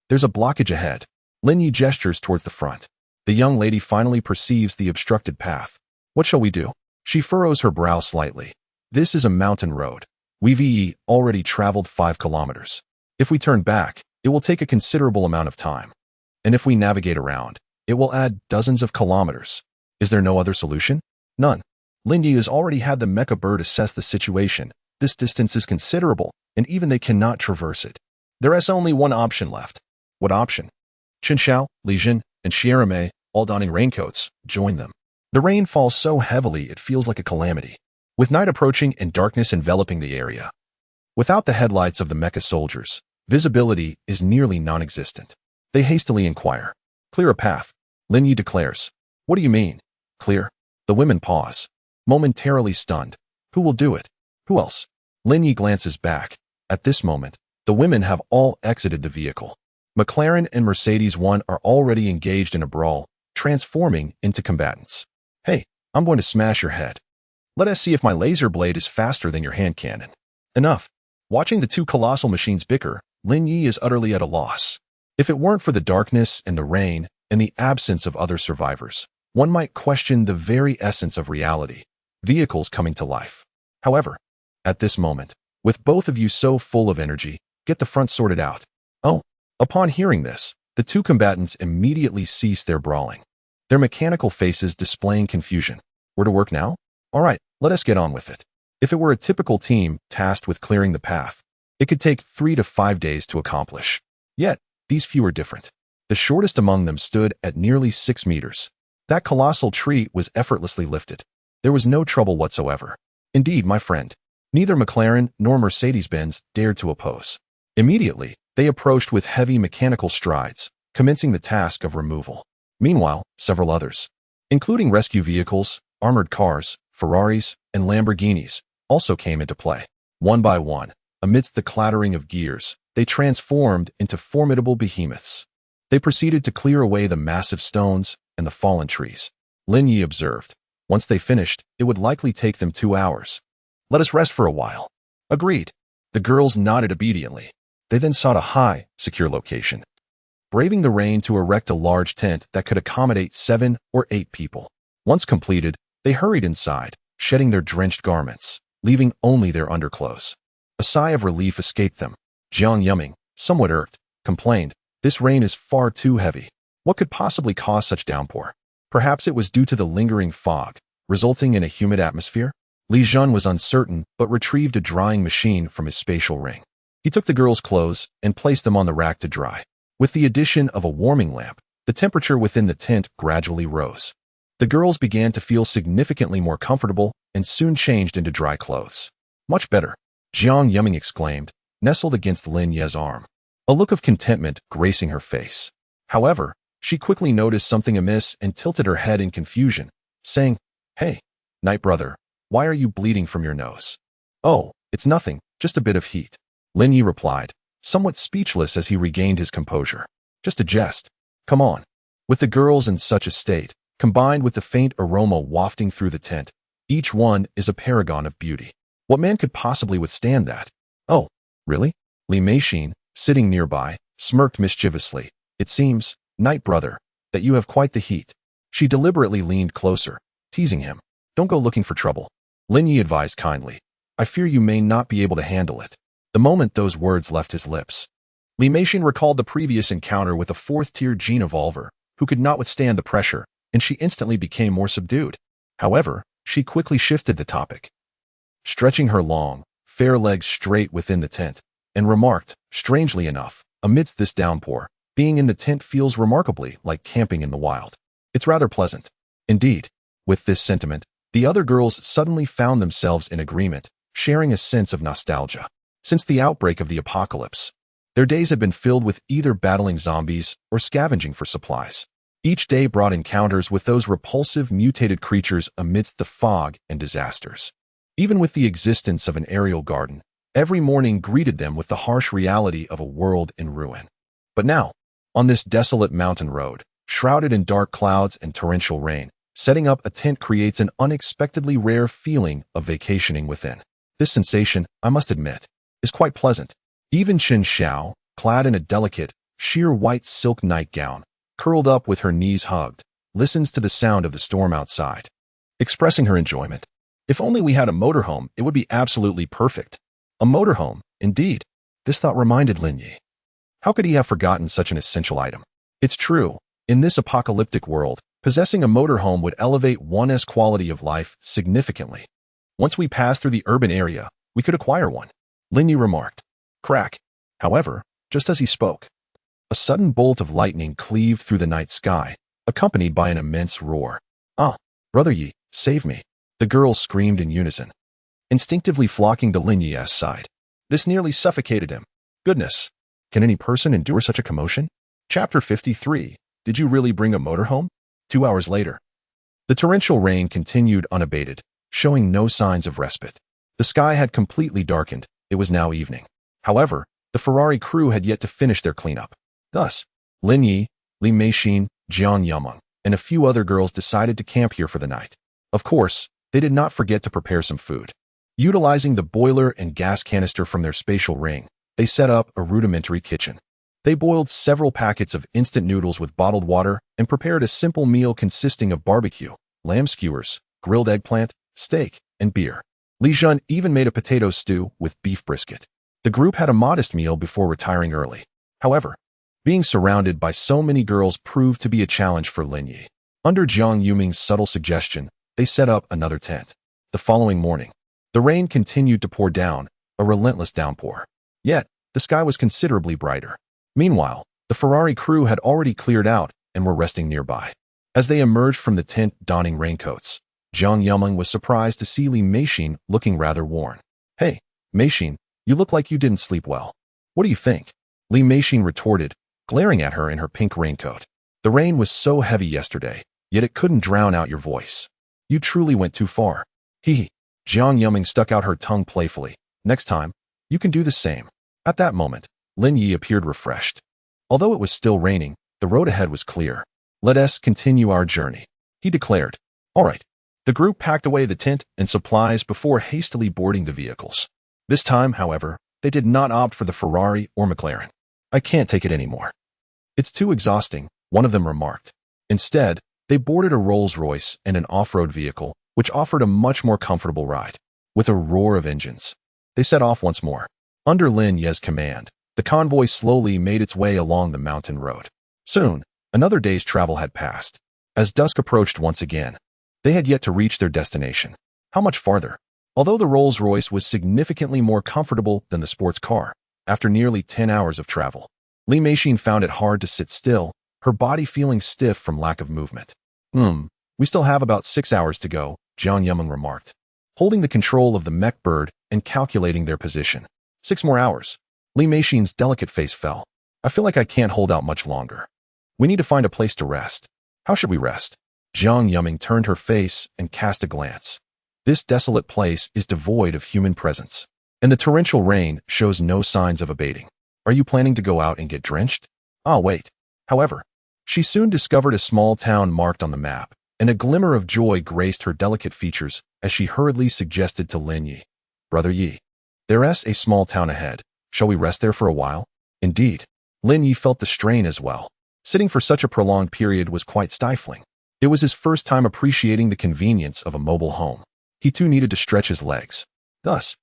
S1: There's a blockage ahead. Lin Yi gestures towards the front. The young lady finally perceives the obstructed path. What shall we do? She furrows her brow slightly. This is a mountain road. We've already traveled 5 kilometers. If we turn back, it will take a considerable amount of time. And if we navigate around, it will add dozens of kilometers. Is there no other solution? None. Lin Yi has already had the Mecha bird assess the situation. This distance is considerable, and even they cannot traverse it. There is only one option left. What option? Chen Xiao, Li Jin, and Xierame, all donning raincoats, join them. The rain falls so heavily it feels like a calamity, with night approaching and darkness enveloping the area. Without the headlights of the Mecha soldiers, visibility is nearly non-existent. They hastily inquire. Clear a path. Lin Yi declares. What do you mean? Clear? The women pause, momentarily stunned. Who will do it? Who else? Lin Yi glances back. At this moment, the women have all exited the vehicle. McLaren and Mercedes 1 are already engaged in a brawl, transforming into combatants. Hey, I'm going to smash your head. Let us see if my laser blade is faster than your hand cannon. Enough. Watching the two colossal machines bicker, Lin Yi is utterly at a loss. If it weren't for the darkness and the rain and the absence of other survivors, one might question the very essence of reality, vehicles coming to life. However, at this moment, with both of you so full of energy, get the front sorted out. Oh, upon hearing this, the two combatants immediately cease their brawling, their mechanical faces displaying confusion. We're to work now? All right, let us get on with it. If it were a typical team tasked with clearing the path, it could take 3 to 5 days to accomplish. Yet, these few are different. The shortest among them stood at nearly 6 meters. That colossal tree was effortlessly lifted. There was no trouble whatsoever. Indeed, my friend, neither McLaren nor Mercedes-Benz dared to oppose. Immediately, they approached with heavy mechanical strides, commencing the task of removal. Meanwhile, several others, including rescue vehicles, armored cars, Ferraris, and Lamborghinis, also came into play. One by one, amidst the clattering of gears, they transformed into formidable behemoths. They proceeded to clear away the massive stones and the fallen trees. Lin Yi observed. Once they finished, it would likely take them 2 hours. Let us rest for a while. Agreed. The girls nodded obediently. They then sought a high, secure location, braving the rain to erect a large tent that could accommodate 7 or 8 people. Once completed, They hurried inside, shedding their drenched garments, leaving only their underclothes. A sigh of relief escaped them. Jiang Yuming, somewhat irked, complained, "This rain is far too heavy. What could possibly cause such downpour? Perhaps it was due to the lingering fog, resulting in a humid atmosphere?" Li Zhen was uncertain but retrieved a drying machine from his spatial ring. He took the girls' clothes and placed them on the rack to dry. With the addition of a warming lamp, the temperature within the tent gradually rose. The girls began to feel significantly more comfortable and soon changed into dry clothes. "Much better," Jiang Yuming exclaimed, nestled against Lin Ye's arm, a look of contentment gracing her face. However, she quickly noticed something amiss and tilted her head in confusion, saying, "Hey, Night Brother, why are you bleeding from your nose?" "Oh, it's nothing, just a bit of heat," Lin Yi replied, somewhat speechless as he regained his composure. "Just a jest. Come on." With the girls in such a state, combined with the faint aroma wafting through the tent, each one is a paragon of beauty. What man could possibly withstand that? "Oh, really?" Li Meishin, sitting nearby, smirked mischievously. "It seems, Night Brother, that you have quite the heat." She deliberately leaned closer, teasing him. "Don't go looking for trouble," Lin Yi advised kindly. "I fear you may not be able to handle it." The moment those words left his lips, Li Meishin recalled the previous encounter with a fourth-tier gene evolver who could not withstand the pressure, and she instantly became more subdued. However, she quickly shifted the topic, stretching her long, fair legs straight within the tent, and remarked, "Strangely enough, amidst this downpour, being in the tent feels remarkably like camping in the wild. It's rather pleasant." Indeed, with this sentiment, the other girls suddenly found themselves in agreement, sharing a sense of nostalgia. Since the outbreak of the apocalypse, their days had been filled with either battling zombies or scavenging for supplies. Each day brought encounters with those repulsive mutated creatures amidst the fog and disasters. Even with the existence of an aerial garden, every morning greeted them with the harsh reality of a world in ruin. But now, on this desolate mountain road, shrouded in dark clouds and torrential rain, setting up a tent creates an unexpectedly rare feeling of vacationing within. This sensation, I must admit, is quite pleasant. Even Chen Xiao, clad in a delicate, sheer white silk nightgown, curled up with her knees hugged, listens to the sound of the storm outside, expressing her enjoyment. "If only we had a motorhome, it would be absolutely perfect." A motorhome, indeed. This thought reminded Lin Yi. How could he have forgotten such an essential item? It's true, in this apocalyptic world, possessing a motorhome would elevate one's quality of life significantly. Once we pass through the urban area, we could acquire one, Lin Yi remarked. Crack. However, just as he spoke, a sudden bolt of lightning cleaved through the night sky, accompanied by an immense roar. "Ah, Brother Yi, save me," the girls screamed in unison, instinctively flocking to Lin Yi's side. This nearly suffocated him. Goodness, can any person endure such a commotion? Chapter 53. Did you really bring a motorhome? 2 hours later. The torrential rain continued unabated, showing no signs of respite. The sky had completely darkened. It was now evening. However, the Ferrari crew had yet to finish their cleanup. Thus, Lin Yi, Li Meishin, Jiang Yameng, and a few other girls decided to camp here for the night. Of course, they did not forget to prepare some food. Utilizing the boiler and gas canister from their spatial ring, they set up a rudimentary kitchen. They boiled several packets of instant noodles with bottled water and prepared a simple meal consisting of barbecue, lamb skewers, grilled eggplant, steak, and beer. Li Zhen even made a potato stew with beef brisket. The group had a modest meal before retiring early. However, being surrounded by so many girls proved to be a challenge for Lin Yi. Under Jiang Yuming's subtle suggestion, they set up another tent. The following morning, the rain continued to pour down, a relentless downpour. Yet, the sky was considerably brighter. Meanwhile, the Ferrari crew had already cleared out and were resting nearby. As they emerged from the tent donning raincoats, Jiang Yumeng was surprised to see Li Meishin looking rather worn. "Hey, Meishin, you look like you didn't sleep well. What do you think?" Li Meishin retorted, glaring at her in her pink raincoat. "The rain was so heavy yesterday, yet it couldn't drown out your voice. You truly went too far." Hee. Jiang Yumeng stuck out her tongue playfully. "Next time, you can do the same." At that moment, Lin Yi appeared refreshed. Although it was still raining, the road ahead was clear. "Let us continue our journey," he declared. All right. The group packed away the tent and supplies before hastily boarding the vehicles. This time, however, they did not opt for the Ferrari or McLaren. "I can't take it anymore. It's too exhausting," one of them remarked. Instead, they boarded a Rolls-Royce and an off-road vehicle, which offered a much more comfortable ride. With a roar of engines, they set off once more. Under Lin Ye's command, the convoy slowly made its way along the mountain road. Soon, another day's travel had passed. As dusk approached once again, they had yet to reach their destination. How much farther? Although the Rolls-Royce was significantly more comfortable than the sports car, after nearly 10 hours of travel, Li Meixin found it hard to sit still, her body feeling stiff from lack of movement. We still have about 6 hours to go, Jiang Yumeng remarked, holding the control of the mech bird and calculating their position. 6 more hours. Li Meixin's delicate face fell. I feel like I can't hold out much longer. We need to find a place to rest. How should we rest? Jiang Yumeng turned her face and cast a glance. This desolate place is devoid of human presence, and the torrential rain shows no signs of abating. Are you planning to go out and get drenched? Wait. However, she soon discovered a small town marked on the map, and a glimmer of joy graced her delicate features as she hurriedly suggested to Lin Yi, Brother Yi, there's a small town ahead. Shall we rest there for a while? Indeed, Lin Yi felt the strain as well. Sitting for such a prolonged period was quite stifling. It was his first time appreciating the convenience of a mobile home. He too needed to stretch his legs. Thus,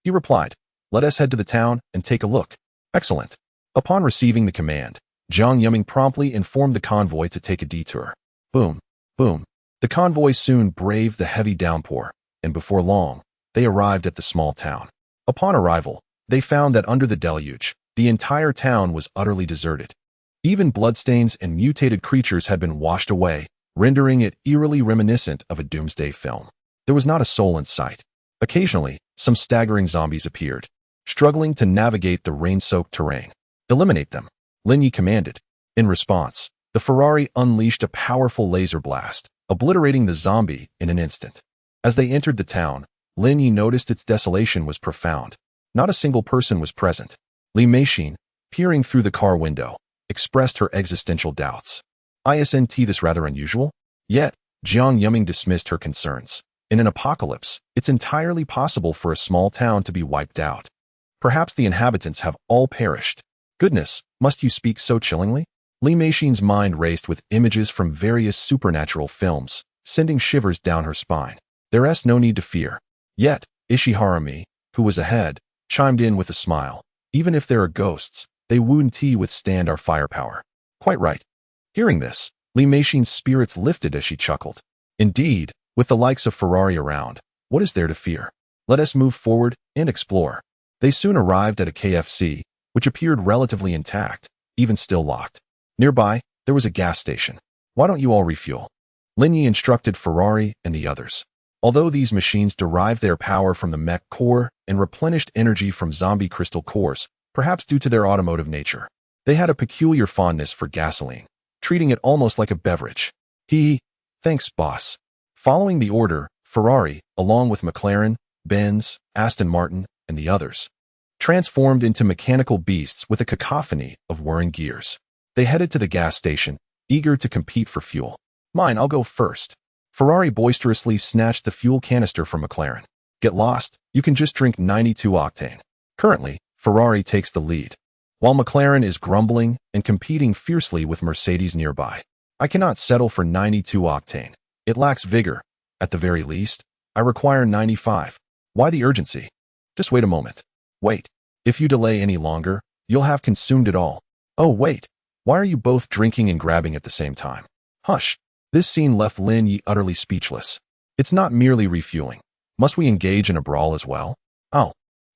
S1: he replied, let us head to the town and take a look. Excellent. Upon receiving the command, Jiang Yumeng promptly informed the convoy to take a detour. Boom, boom. The convoy soon braved the heavy downpour, and before long, they arrived at the small town. Upon arrival, they found that under the deluge, the entire town was utterly deserted. Even bloodstains and mutated creatures had been washed away, rendering it eerily reminiscent of a doomsday film. There was not a soul in sight. Occasionally, some staggering zombies appeared, struggling to navigate the rain-soaked terrain. Eliminate them, Lin Yi commanded. In response, the Ferrari unleashed a powerful laser blast, obliterating the zombie in an instant. As they entered the town, Lin Yi noticed its desolation was profound. Not a single person was present. Li Meixin, peering through the car window, expressed her existential doubts. Isn't this rather unusual? Yet, Jiang Yumeng dismissed her concerns. In an apocalypse, it's entirely possible for a small town to be wiped out. Perhaps the inhabitants have all perished. Goodness, must you speak so chillingly? Li Meixin's mind raced with images from various supernatural films, sending shivers down her spine. There's no need to fear. Yet, Ishiharami, who was ahead, chimed in with a smile. Even if there are ghosts, they wouldn't withstand our firepower. Quite right. Hearing this, Li Meixin's spirits lifted as she chuckled. Indeed, with the likes of Ferrari around, what is there to fear? Let us move forward and explore. They soon arrived at a KFC, which appeared relatively intact, even still locked. Nearby, there was a gas station. Why don't you all refuel? Lin Yi instructed Ferrari and the others. Although these machines derived their power from the mech core and replenished energy from zombie crystal cores, perhaps due to their automotive nature, they had a peculiar fondness for gasoline, treating it almost like a beverage. Thanks, boss. Following the order, Ferrari, along with McLaren, Benz, Aston Martin, and the others, transformed into mechanical beasts with a cacophony of whirring gears. They headed to the gas station, eager to compete for fuel. Mine, I'll go first. Ferrari boisterously snatched the fuel canister from McLaren. Get lost, you can just drink 92 octane. Currently, Ferrari takes the lead, while McLaren is grumbling and competing fiercely with Mercedes nearby. I cannot settle for 92 octane. It lacks vigor. At the very least, I require 95. Why the urgency? Just wait a moment. Wait. If you delay any longer, you'll have consumed it all. Oh, wait. Why are you both drinking and grabbing at the same time? Hush. This scene left Lin Yi utterly speechless. It's not merely refueling. Must we engage in a brawl as well? Oh.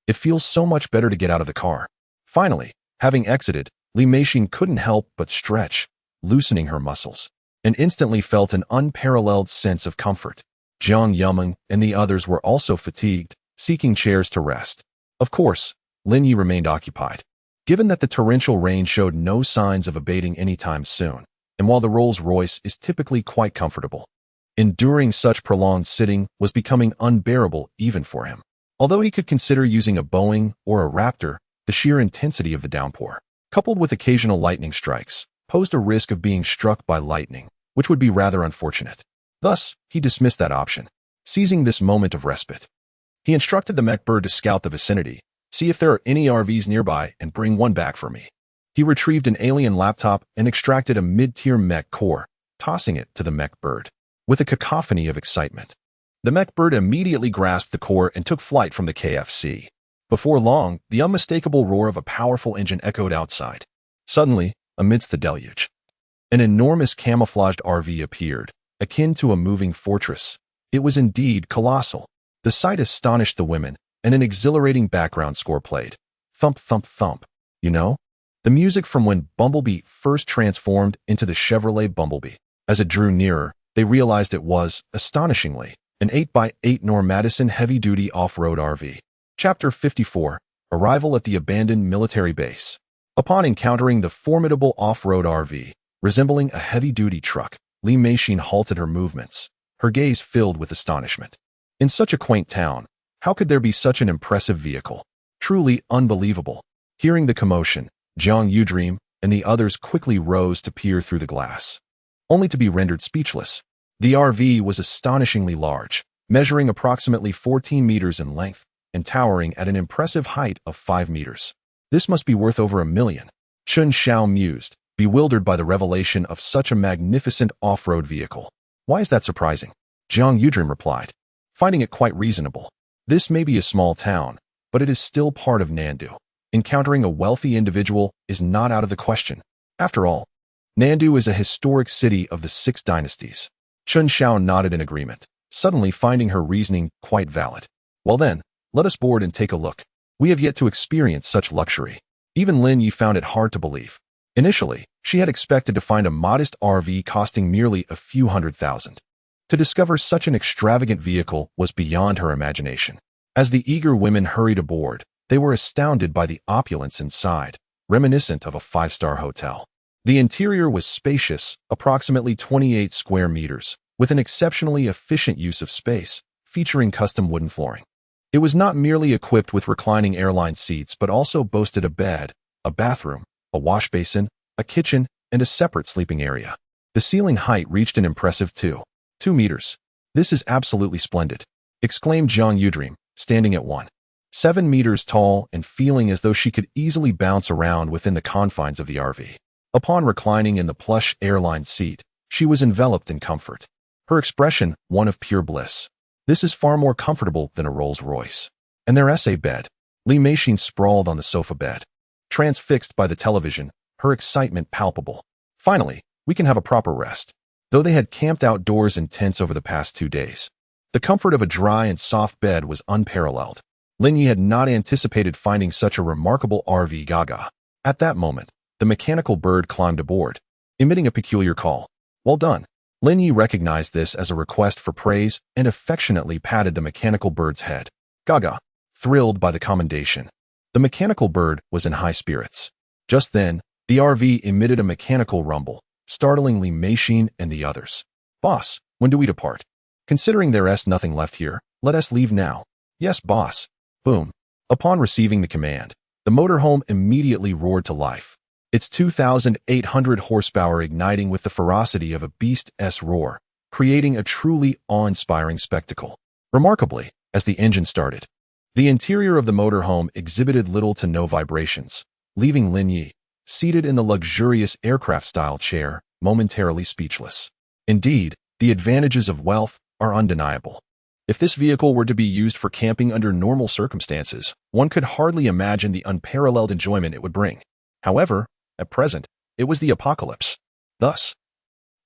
S1: It feels so much better to get out of the car. Finally, having exited, Li Meixin couldn't help but stretch, loosening her muscles, and instantly felt an unparalleled sense of comfort. Jiang Yumeng and the others were also fatigued, seeking chairs to rest. Of course, Lin Yi remained occupied. Given that the torrential rain showed no signs of abating anytime soon, and while the Rolls-Royce is typically quite comfortable, enduring such prolonged sitting was becoming unbearable even for him. Although he could consider using a Boeing or a Raptor, the sheer intensity of the downpour, coupled with occasional lightning strikes, posed a risk of being struck by lightning, which would be rather unfortunate. Thus, he dismissed that option. Seizing this moment of respite, he instructed the mech bird to scout the vicinity, see if there are any RVs nearby, and bring one back for me. He retrieved an alien laptop and extracted a mid-tier mech core, tossing it to the mech bird. With a cacophony of excitement, The mech bird immediately grasped the core and took flight from the KFC. Before long, the unmistakable roar of a powerful engine echoed outside. Suddenly, amidst the deluge, an enormous camouflaged RV appeared, akin to a moving fortress. It was indeed colossal. The sight astonished the women, and an exhilarating background score played. Thump, thump, thump. You know? The music from when Bumblebee first transformed into the Chevrolet Bumblebee. As it drew nearer, they realized it was, astonishingly, an 8x8 Norm Madison heavy-duty off-road RV. Chapter 54. Arrival at the Abandoned Military Base. Upon encountering the formidable off-road RV, resembling a heavy-duty truck, Lee Mei-Shin halted her movements, her gaze filled with astonishment. In such a quaint town, how could there be such an impressive vehicle? Truly unbelievable. Hearing the commotion, Jiang Yudream and the others quickly rose to peer through the glass, only to be rendered speechless. The RV was astonishingly large, measuring approximately 14 meters in length and towering at an impressive height of 5 meters. This must be worth over $1 million. Chun Xiao mused, bewildered by the revelation of such a magnificent off-road vehicle. Why is that surprising? Jiang Yudream replied, finding it quite reasonable. This may be a small town, but it is still part of Nandu. Encountering a wealthy individual is not out of the question. After all, Nandu is a historic city of the 6 dynasties. Chun Xiao nodded in agreement, suddenly finding her reasoning quite valid. Well then, let us board and take a look. We have yet to experience such luxury. Even Lin Yi found it hard to believe. Initially, she had expected to find a modest RV costing merely a few $100,000. To discover such an extravagant vehicle was beyond her imagination. As the eager women hurried aboard, they were astounded by the opulence inside, reminiscent of a 5-star hotel. The interior was spacious, approximately 28 square meters, with an exceptionally efficient use of space, featuring custom wooden flooring. It was not merely equipped with reclining airline seats but also boasted a bed, a bathroom, a wash basin, a kitchen, and a separate sleeping area. The ceiling height reached an impressive 2 meters. This is absolutely splendid, exclaimed Jiang Yudream, standing at 1.7 meters tall and feeling as though she could easily bounce around within the confines of the RV. Upon reclining in the plush airline seat, she was enveloped in comfort. Her expression, one of pure bliss. This is far more comfortable than a Rolls-Royce. And their essay bed. Lee Mei-Shin sprawled on the sofa bed, transfixed by the television, her excitement palpable. Finally, we can have a proper rest. Though they had camped outdoors in tents over the past 2 days, the comfort of a dry and soft bed was unparalleled. Lin Yi had not anticipated finding such a remarkable RV gaga. At that moment, the mechanical bird climbed aboard, emitting a peculiar call. Well done. Lin Yi recognized this as a request for praise and affectionately patted the mechanical bird's head. Gaga, thrilled by the commendation. The mechanical bird was in high spirits. Just then, the RV emitted a mechanical rumble, startling Lee Mei-Shin and the others. Boss, when do we depart? Considering there's nothing left here, let us leave now. Yes, boss. Boom. Upon receiving the command, the motorhome immediately roared to life, its 2,800 horsepower igniting with the ferocity of a beast's roar, creating a truly awe-inspiring spectacle. Remarkably, as the engine started, the interior of the motorhome exhibited little to no vibrations, leaving Lin Yi, seated in the luxurious aircraft-style chair, momentarily speechless. Indeed, the advantages of wealth are undeniable. If this vehicle were to be used for camping under normal circumstances, one could hardly imagine the unparalleled enjoyment it would bring. However, at present, it was the apocalypse. Thus,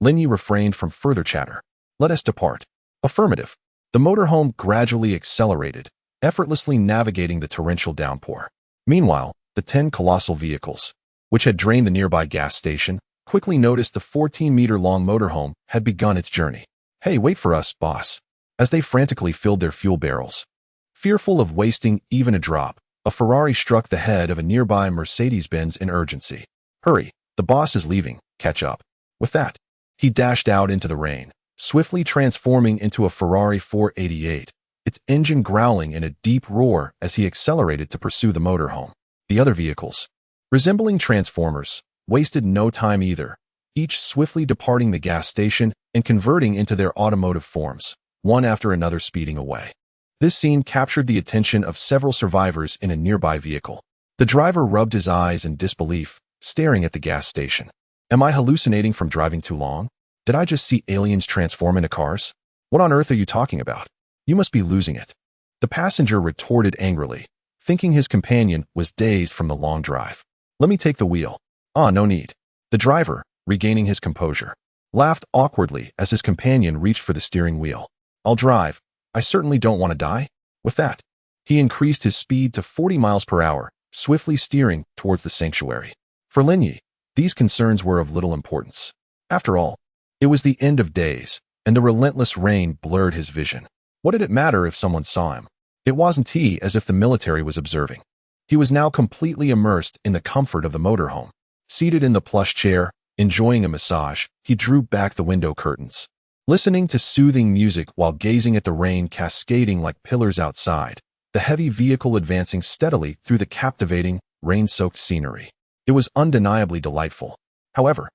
S1: Lin Yi refrained from further chatter. Let us depart. Affirmative. The motorhome gradually accelerated, effortlessly navigating the torrential downpour. Meanwhile, the 10 colossal vehicles, which had drained the nearby gas station, quickly noticed the 14-meter-long motorhome had begun its journey. Hey, wait for us, boss. As they frantically filled their fuel barrels, fearful of wasting even a drop, a Ferrari struck the head of a nearby Mercedes-Benz in urgency. Hurry, the boss is leaving, catch up. With that, he dashed out into the rain, swiftly transforming into a Ferrari 488, its engine growling in a deep roar as he accelerated to pursue the motorhome. The other vehicles, resembling transformers, wasted no time either, each swiftly departing the gas station and converting into their automotive forms, one after another speeding away. This scene captured the attention of several survivors in a nearby vehicle. The driver rubbed his eyes in disbelief, staring at the gas station. Am I hallucinating from driving too long? Did I just see aliens transform into cars? What on earth are you talking about? You must be losing it. The passenger retorted angrily, thinking his companion was dazed from the long drive. Let me take the wheel. Ah, no need. The driver, regaining his composure, laughed awkwardly as his companion reached for the steering wheel. I'll drive. I certainly don't want to die. With that, he increased his speed to 40 miles per hour, swiftly steering towards the sanctuary. For Lin Yi, these concerns were of little importance. After all, it was the end of days, and the relentless rain blurred his vision. What did it matter if someone saw him? It wasn't he as if the military was observing. He was now completely immersed in the comfort of the motorhome. Seated in the plush chair, enjoying a massage, he drew back the window curtains. Listening to soothing music while gazing at the rain cascading like pillars outside, the heavy vehicle advancing steadily through the captivating, rain-soaked scenery. It was undeniably delightful. However,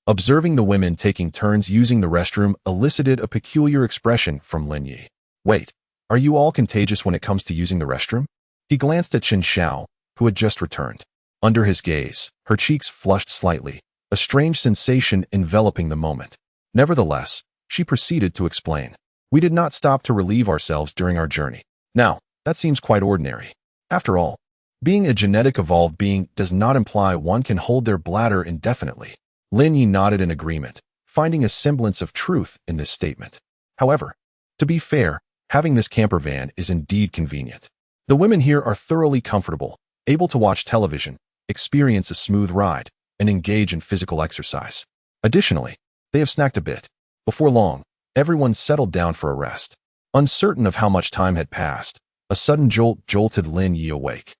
S1: observing the women taking turns using the restroom elicited a peculiar expression from Lin Yi. Wait, are you all contagious when it comes to using the restroom? He glanced at Chen Xiao, who had just returned. Under his gaze, her cheeks flushed slightly, a strange sensation enveloping the moment. Nevertheless, she proceeded to explain. We did not stop to relieve ourselves during our journey. Now, that seems quite ordinary. After all, being a genetic evolved being does not imply one can hold their bladder indefinitely. Lin Yi nodded in agreement, finding a semblance of truth in this statement. However, to be fair, having this camper van is indeed convenient. The women here are thoroughly comfortable, able to watch television, experience a smooth ride, and engage in physical exercise. Additionally, they have snacked a bit. Before long, everyone settled down for a rest. Uncertain of how much time had passed, a sudden jolt jolted Lin Yi awake.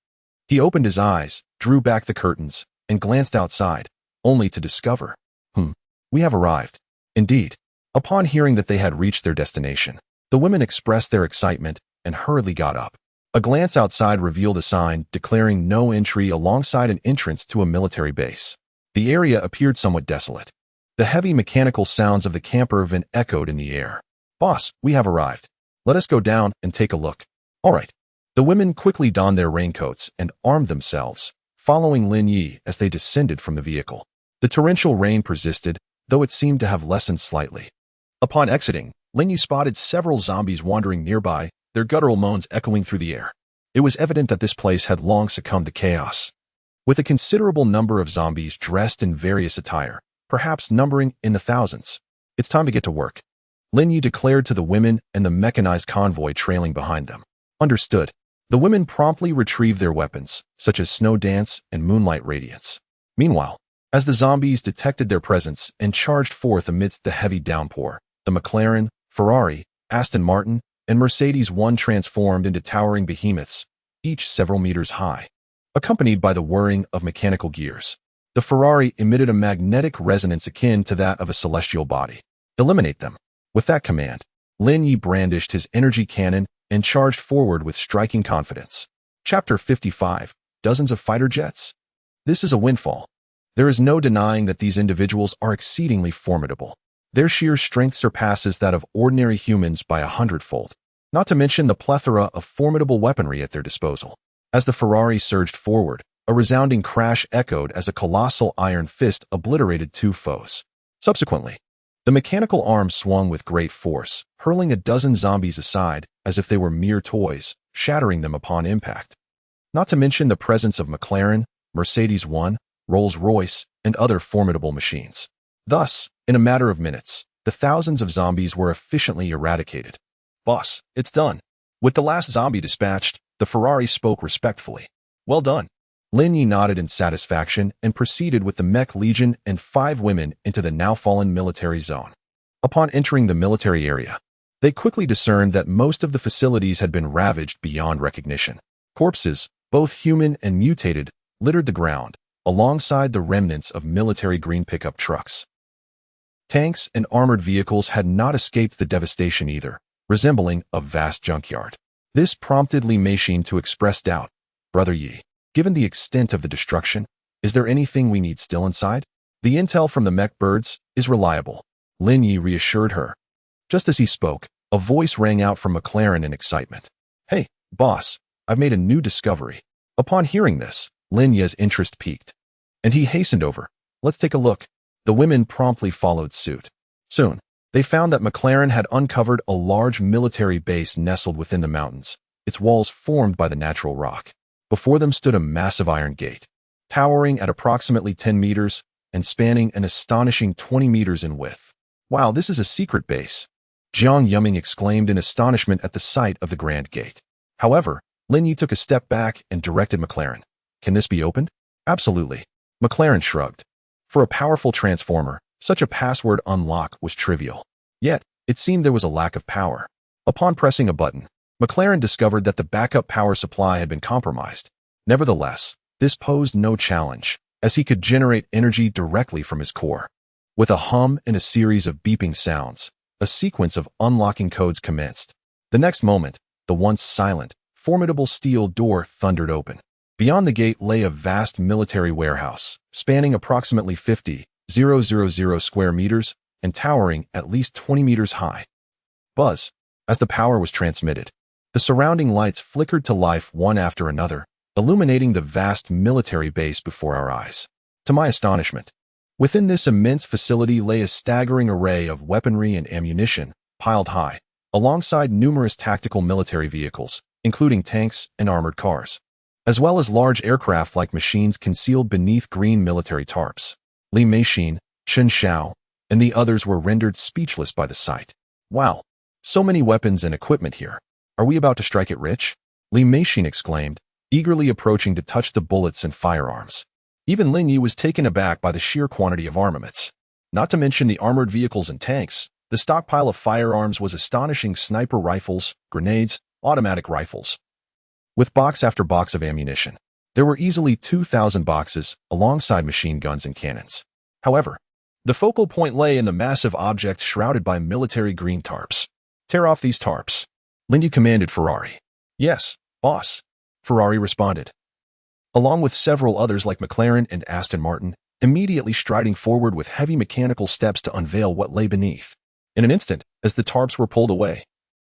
S1: He opened his eyes, drew back the curtains, and glanced outside, only to discover, we have arrived. Indeed, upon hearing that they had reached their destination, the women expressed their excitement and hurriedly got up. A glance outside revealed a sign declaring no entry alongside an entrance to a military base. The area appeared somewhat desolate. The heavy mechanical sounds of the camper van echoed in the air. Boss, we have arrived. Let us go down and take a look. All right. The women quickly donned their raincoats and armed themselves, following Lin Yi as they descended from the vehicle. The torrential rain persisted, though it seemed to have lessened slightly. Upon exiting, Lin Yi spotted several zombies wandering nearby, their guttural moans echoing through the air. It was evident that this place had long succumbed to chaos. With a considerable number of zombies dressed in various attire, perhaps numbering in the thousands, it's time to get to work. Lin Yi declared to the women and the mechanized convoy trailing behind them. Understood. The women promptly retrieved their weapons, such as snow dance and moonlight radiance. Meanwhile, as the zombies detected their presence and charged forth amidst the heavy downpour, the McLaren, Ferrari, Aston Martin, and Mercedes-1 transformed into towering behemoths, each several meters high. Accompanied by the whirring of mechanical gears, the Ferrari emitted a magnetic resonance akin to that of a celestial body. Eliminate them. With that command, Lin Yi brandished his energy cannon and charged forward with striking confidence. Chapter 55. Dozens of fighter jets. This is a windfall. There is no denying that these individuals are exceedingly formidable. Their sheer strength surpasses that of ordinary humans by 100-fold, not to mention the plethora of formidable weaponry at their disposal. As the Ferrari surged forward, a resounding crash echoed as a colossal iron fist obliterated two foes. Subsequently, the mechanical arm swung with great force, hurling a dozen zombies aside as if they were mere toys, shattering them upon impact. Not to mention the presence of McLaren, Mercedes-1, Rolls-Royce, and other formidable machines. Thus, in a matter of minutes, the thousands of zombies were efficiently eradicated. Boss, it's done. With the last zombie dispatched, the Ferrari spoke respectfully. Well done. Lin Yi nodded in satisfaction and proceeded with the Mech Legion and 5 women into the now-fallen military zone. Upon entering the military area, they quickly discerned that most of the facilities had been ravaged beyond recognition. Corpses, both human and mutated, littered the ground, alongside the remnants of military green pickup trucks. Tanks and armored vehicles had not escaped the devastation either, resembling a vast junkyard. This prompted Li Meishin to express doubt. Brother Yi, given the extent of the destruction, is there anything we need still inside? The intel from the mech birds is reliable, Lin Yi reassured her. Just as he spoke, a voice rang out from McLaren in excitement. Hey, boss, I've made a new discovery. Upon hearing this, Lin Yi's interest piqued, and he hastened over. Let's take a look. The women promptly followed suit. Soon, They found that McLaren had uncovered a large military base nestled within the mountains, its walls formed by the natural rock. Before them stood a massive iron gate, towering at approximately 10 meters and spanning an astonishing 20 meters in width. Wow, this is a secret base, Jiang Yuming exclaimed in astonishment at the sight of the grand gate. However, Lin Yi took a step back and directed McLaren. Can this be opened? Absolutely. McLaren shrugged. For a powerful transformer, such a password unlock was trivial. Yet, it seemed there was a lack of power. Upon pressing a button, McLaren discovered that the backup power supply had been compromised. Nevertheless, this posed no challenge, as he could generate energy directly from his core. With a hum and a series of beeping sounds, a sequence of unlocking codes commenced. The next moment, the once silent, formidable steel door thundered open. Beyond the gate lay a vast military warehouse, spanning approximately 50,000 square meters and towering at least 20 meters high. Buzz. As the power was transmitted, the surrounding lights flickered to life one after another, illuminating the vast military base before our eyes. To my astonishment, within this immense facility lay a staggering array of weaponry and ammunition, piled high, alongside numerous tactical military vehicles, including tanks and armored cars, as well as large aircraft-like machines concealed beneath green military tarps. Li Meixin, Chen Xiao, and the others were rendered speechless by the sight. Wow, so many weapons and equipment here. Are we about to strike it rich? Li Meixin exclaimed, eagerly approaching to touch the bullets and firearms. Even Lin Yi was taken aback by the sheer quantity of armaments. Not to mention the armored vehicles and tanks, the stockpile of firearms was astonishing: sniper rifles, grenades, automatic rifles. With box after box of ammunition, there were easily 2,000 boxes, alongside machine guns and cannons. However, the focal point lay in the massive objects shrouded by military green tarps. Tear off these tarps, Lin Yi commanded Ferrari. Yes, boss, Ferrari responded, along with several others like McLaren and Aston Martin, immediately striding forward with heavy mechanical steps to unveil what lay beneath. In an instant, as the tarps were pulled away,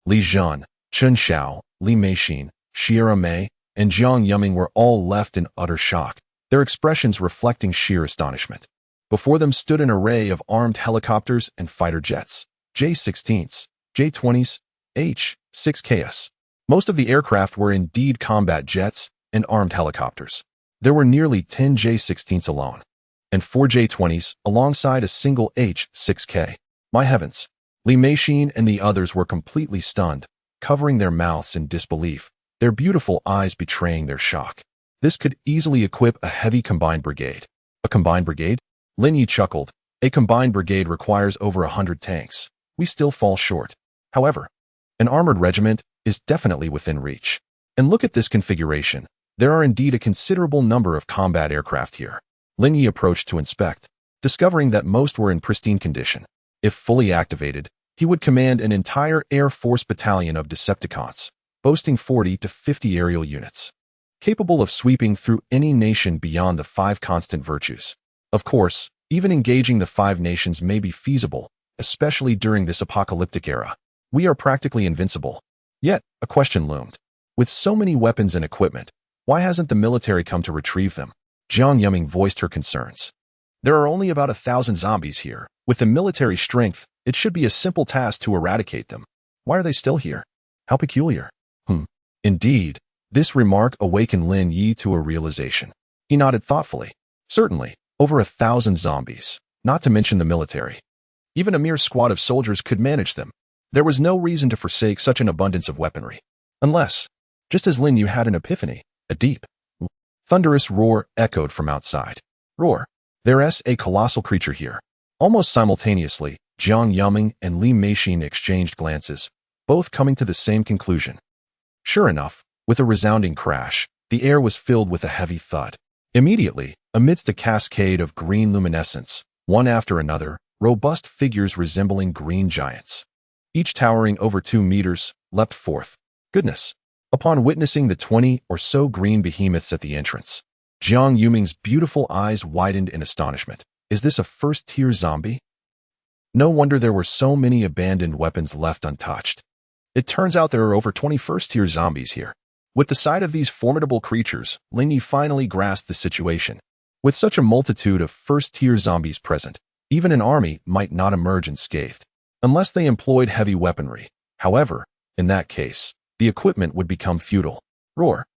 S1: Li Zhan, Chen Xiao, Li Meixin, Xiera Mei, and Jiang Yuming were all left in utter shock, their expressions reflecting sheer astonishment. Before them stood an array of armed helicopters and fighter jets, J-16s, J-20s, H-6Ks. Most of the aircraft were indeed combat jets and armed helicopters. There were nearly 10 J-16s alone, and 4 J-20s alongside a single H-6K. My heavens! Li Meixin and the others were completely stunned, covering their mouths in disbelief, their beautiful eyes betraying their shock. This could easily equip a heavy combined brigade. A combined brigade? Lin Yi chuckled. A combined brigade requires over 100 tanks. We still fall short. However, an armored regiment is definitely within reach. And look at this configuration. There are indeed a considerable number of combat aircraft here. Lin Yi approached to inspect, discovering that most were in pristine condition. If fully activated, he would command an entire Air Force battalion of Decepticons, boasting 40 to 50 aerial units, capable of sweeping through any nation beyond the 5 constant virtues. Of course, even engaging the 5 nations may be feasible, especially during this apocalyptic era. We are practically invincible. Yet, a question loomed. With so many weapons and equipment, why hasn't the military come to retrieve them? Jiang Yuming voiced her concerns. There are only about 1,000 zombies here. With the military strength, it should be a simple task to eradicate them. Why are they still here? How peculiar. Indeed, this remark awakened Lin Yi to a realization. He nodded thoughtfully. Certainly, over 1,000 zombies, not to mention the military. Even a mere squad of soldiers could manage them. There was no reason to forsake such an abundance of weaponry. Unless, just as Lin Yi had an epiphany, a deep, thunderous roar echoed from outside. Roar. There's a colossal creature here. Almost simultaneously, Jiang Yuming and Li Meixin exchanged glances, both coming to the same conclusion. Sure enough, with a resounding crash, the air was filled with a heavy thud. Immediately, amidst a cascade of green luminescence, one after another, robust figures resembling green giants, each towering over 2 meters, leapt forth. Goodness! Upon witnessing the 20 or so green behemoths at the entrance, Jiang Yuming's beautiful eyes widened in astonishment. Is this a first-tier zombie? No wonder there were so many abandoned weapons left untouched. It turns out there are over 20 first-tier zombies here. With the sight of these formidable creatures, Lin Yi finally grasped the situation. With such a multitude of first-tier zombies present, even an army might not emerge unscathed. unless they employed heavy weaponry. However, in that case, the equipment would become futile. Roar.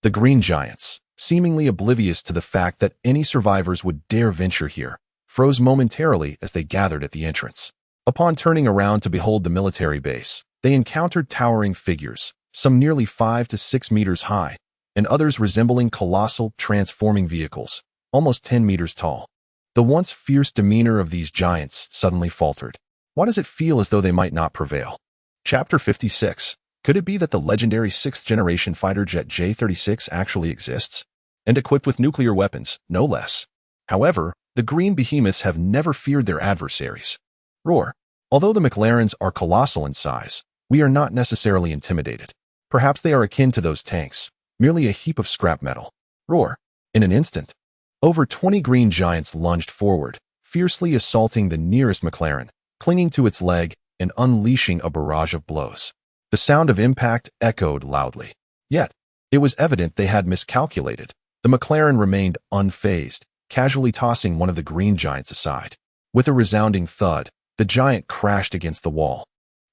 S1: The green giants, seemingly oblivious to the fact that any survivors would dare venture here, froze momentarily as they gathered at the entrance. Upon turning around to behold the military base, they encountered towering figures, some nearly 5 to 6 meters high, and others resembling colossal, transforming vehicles, almost 10 meters tall. The once fierce demeanor of these giants suddenly faltered. Why does it feel as though they might not prevail? Chapter 56. Could it be that the legendary 6th-generation fighter jet J-36 actually exists? And equipped with nuclear weapons, no less. However, the green behemoths have never feared their adversaries. Roar. Although the McLarens are colossal in size, we are not necessarily intimidated. Perhaps they are akin to those tanks, merely a heap of scrap metal. Roar. In an instant, over 20 green giants lunged forward, fiercely assaulting the nearest McLaren, clinging to its leg and unleashing a barrage of blows. The sound of impact echoed loudly. Yet, it was evident they had miscalculated. The McLaren remained unfazed, casually tossing one of the green giants aside. With a resounding thud, the giant crashed against the wall,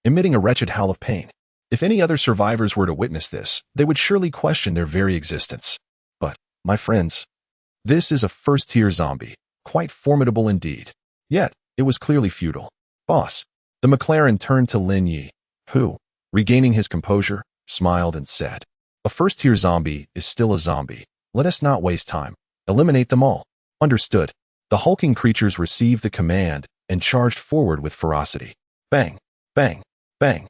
S1: emitting a wretched howl of pain. If any other survivors were to witness this, they would surely question their very existence. But, my friends, this is a first-tier zombie, quite formidable indeed. Yet, it was clearly futile. Boss. The McLaren turned to Lin Yi, who, regaining his composure, smiled and said, "A first-tier zombie is still a zombie. Let us not waste time. Eliminate them all." Understood. The hulking creatures received the command and charged forward with ferocity. Bang, bang, bang.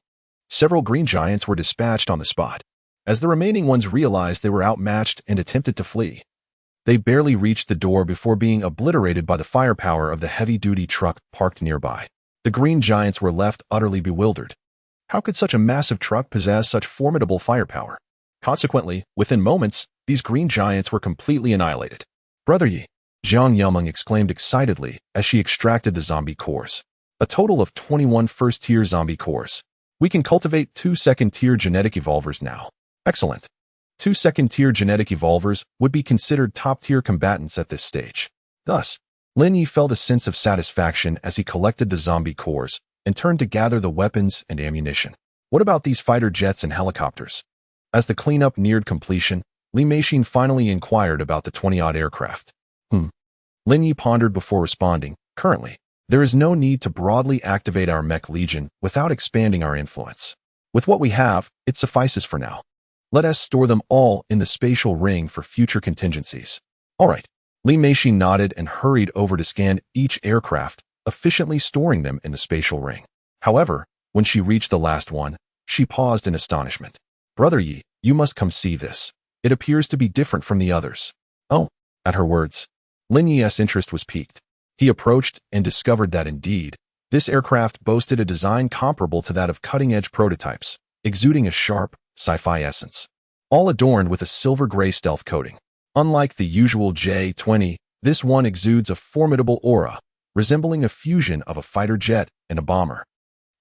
S1: Several green giants were dispatched on the spot. As the remaining ones realized they were outmatched and attempted to flee, they barely reached the door before being obliterated by the firepower of the heavy-duty truck parked nearby. The green giants were left utterly bewildered. How could such a massive truck possess such formidable firepower? Consequently, within moments, these green giants were completely annihilated. "Brother Yi," Jiang Yumeng exclaimed excitedly as she extracted the zombie cores. A total of 21 first-tier zombie cores. We can cultivate 2 second-tier genetic evolvers now. Excellent. 2 second-tier genetic evolvers would be considered top-tier combatants at this stage. Thus, Lin Yi felt a sense of satisfaction as he collected the zombie cores and turned to gather the weapons and ammunition. What about these fighter jets and helicopters? As the cleanup neared completion, Li Meishin finally inquired about the 20-odd aircraft. Lin Yi pondered before responding. Currently, there is no need to broadly activate our mech legion without expanding our influence. With what we have, it suffices for now. Let us store them all in the spatial ring for future contingencies. All right. Li Meishin nodded and hurried over to scan each aircraft, efficiently storing them in the spatial ring. However, when she reached the last one, she paused in astonishment. "Brother Yi, you must come see this. It appears to be different from the others." Oh, at her words, Lin Yi's interest was piqued. He approached and discovered that indeed, this aircraft boasted a design comparable to that of cutting-edge prototypes, exuding a sharp, sci-fi essence, all adorned with a silver-gray stealth coating. Unlike the usual J-20, this one exudes a formidable aura, resembling a fusion of a fighter jet and a bomber,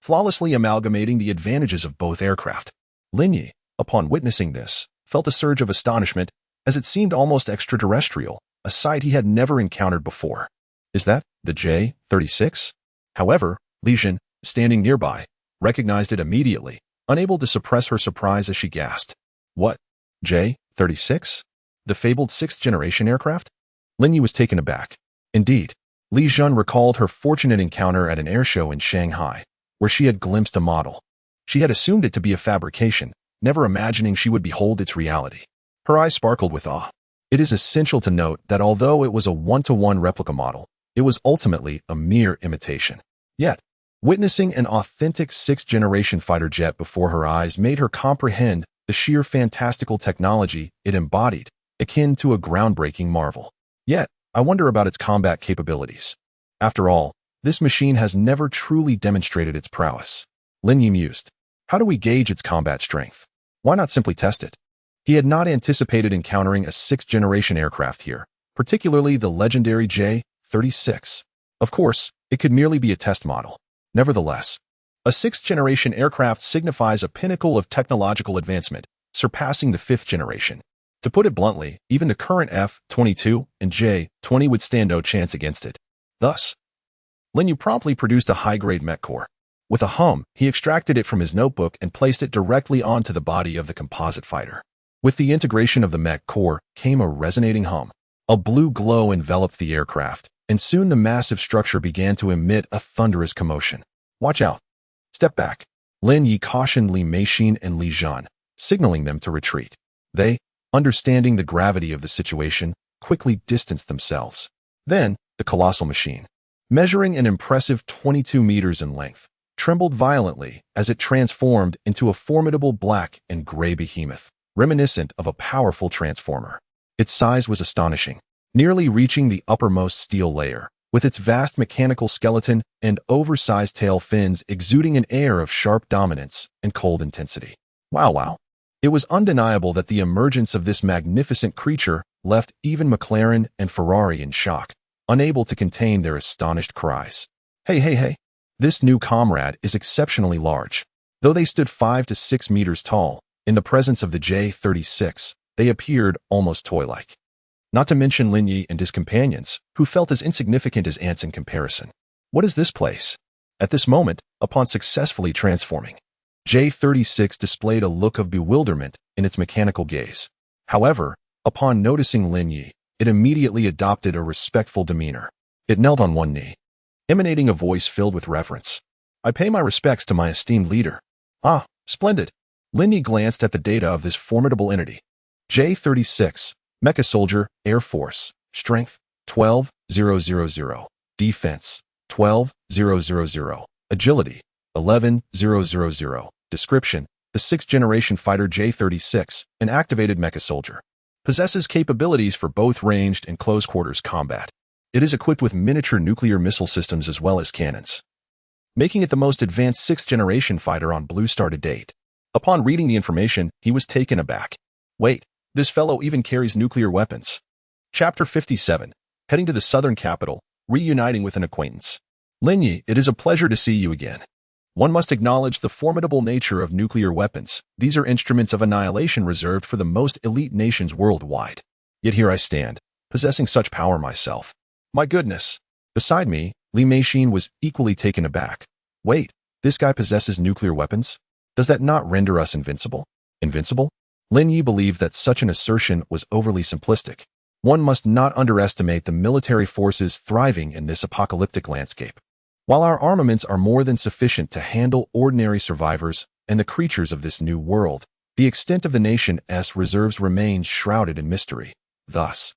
S1: flawlessly amalgamating the advantages of both aircraft. Lin Yi, upon witnessing this, felt a surge of astonishment, as it seemed almost extraterrestrial, a sight he had never encountered before. Is that the J-36? However, Li Jin, standing nearby, recognized it immediately, unable to suppress her surprise as she gasped. What? J-36? The fabled 6th-generation aircraft? Lin Yi was taken aback. Indeed, Li Jun recalled her fortunate encounter at an airshow in Shanghai, where she had glimpsed a model. She had assumed it to be a fabrication, never imagining she would behold its reality. Her eyes sparkled with awe. It is essential to note that although it was a one-to-one replica model, it was ultimately a mere imitation. Yet, witnessing an authentic 6th-generation fighter jet before her eyes made her comprehend the sheer fantastical technology it embodied, akin to a groundbreaking marvel. Yet, I wonder about its combat capabilities. After all, this machine has never truly demonstrated its prowess. Lin Yi mused. How do we gauge its combat strength? Why not simply test it? He had not anticipated encountering a 6th-generation aircraft here, particularly the legendary J-36. Of course, it could merely be a test model. Nevertheless, a 6th-generation aircraft signifies a pinnacle of technological advancement, surpassing the 5th generation. To put it bluntly, even the current F-22 and J-20 would stand no chance against it. Thus, Lin Yu promptly produced a high-grade mech core. With a hum, he extracted it from his notebook and placed it directly onto the body of the composite fighter. With the integration of the mech core came a resonating hum. A blue glow enveloped the aircraft, and soon the massive structure began to emit a thunderous commotion. "Watch out. Step back." Lin Yi cautioned Li Meixin and Li Zhan, signaling them to retreat. They, understanding the gravity of the situation, quickly distanced themselves. Then, the colossal machine, measuring an impressive 22 meters in length, trembled violently as it transformed into a formidable black and gray behemoth, reminiscent of a powerful transformer. Its size was astonishing, nearly reaching the uppermost steel layer, with its vast mechanical skeleton and oversized tail fins exuding an air of sharp dominance and cold intensity. Wow. It was undeniable that the emergence of this magnificent creature left even McLaren and Ferrari in shock, unable to contain their astonished cries. Hey. This new comrade is exceptionally large. Though they stood 5 to 6 meters tall, in the presence of the J-36, they appeared almost toy-like. Not to mention Lin Yi and his companions, who felt as insignificant as ants in comparison. What is this place? At this moment, upon successfully transforming, J-36 displayed a look of bewilderment in its mechanical gaze. However, upon noticing Lin Yi, it immediately adopted a respectful demeanor. It knelt on one knee, emanating a voice filled with reverence. "I pay my respects to my esteemed leader." "Ah, splendid." Lin Yi glanced at the data of this formidable entity. J-36, Mecha Soldier, Air Force, Strength, 12,000, Defense, 12,000, Agility, 11,000. Description: the 6th-generation fighter J-36, an activated Mecha Soldier. Possesses capabilities for both ranged and close-quarters combat. It is equipped with miniature nuclear missile systems as well as cannons, making it the most advanced 6th-generation fighter on Blue Star to date. Upon reading the information, he was taken aback. Wait, this fellow even carries nuclear weapons. Chapter 57. Heading to the southern capital, reuniting with an acquaintance. Lin Yi, it is a pleasure to see you again. One must acknowledge the formidable nature of nuclear weapons. These are instruments of annihilation reserved for the most elite nations worldwide. Yet here I stand, possessing such power myself. My goodness. Beside me, Li Meixin was equally taken aback. Wait, this guy possesses nuclear weapons? Does that not render us invincible? Invincible? Lin Yi believed that such an assertion was overly simplistic. One must not underestimate the military forces thriving in this apocalyptic landscape. While our armaments are more than sufficient to handle ordinary survivors and the creatures of this new world, the extent of the nation's reserves remains shrouded in mystery. Thus,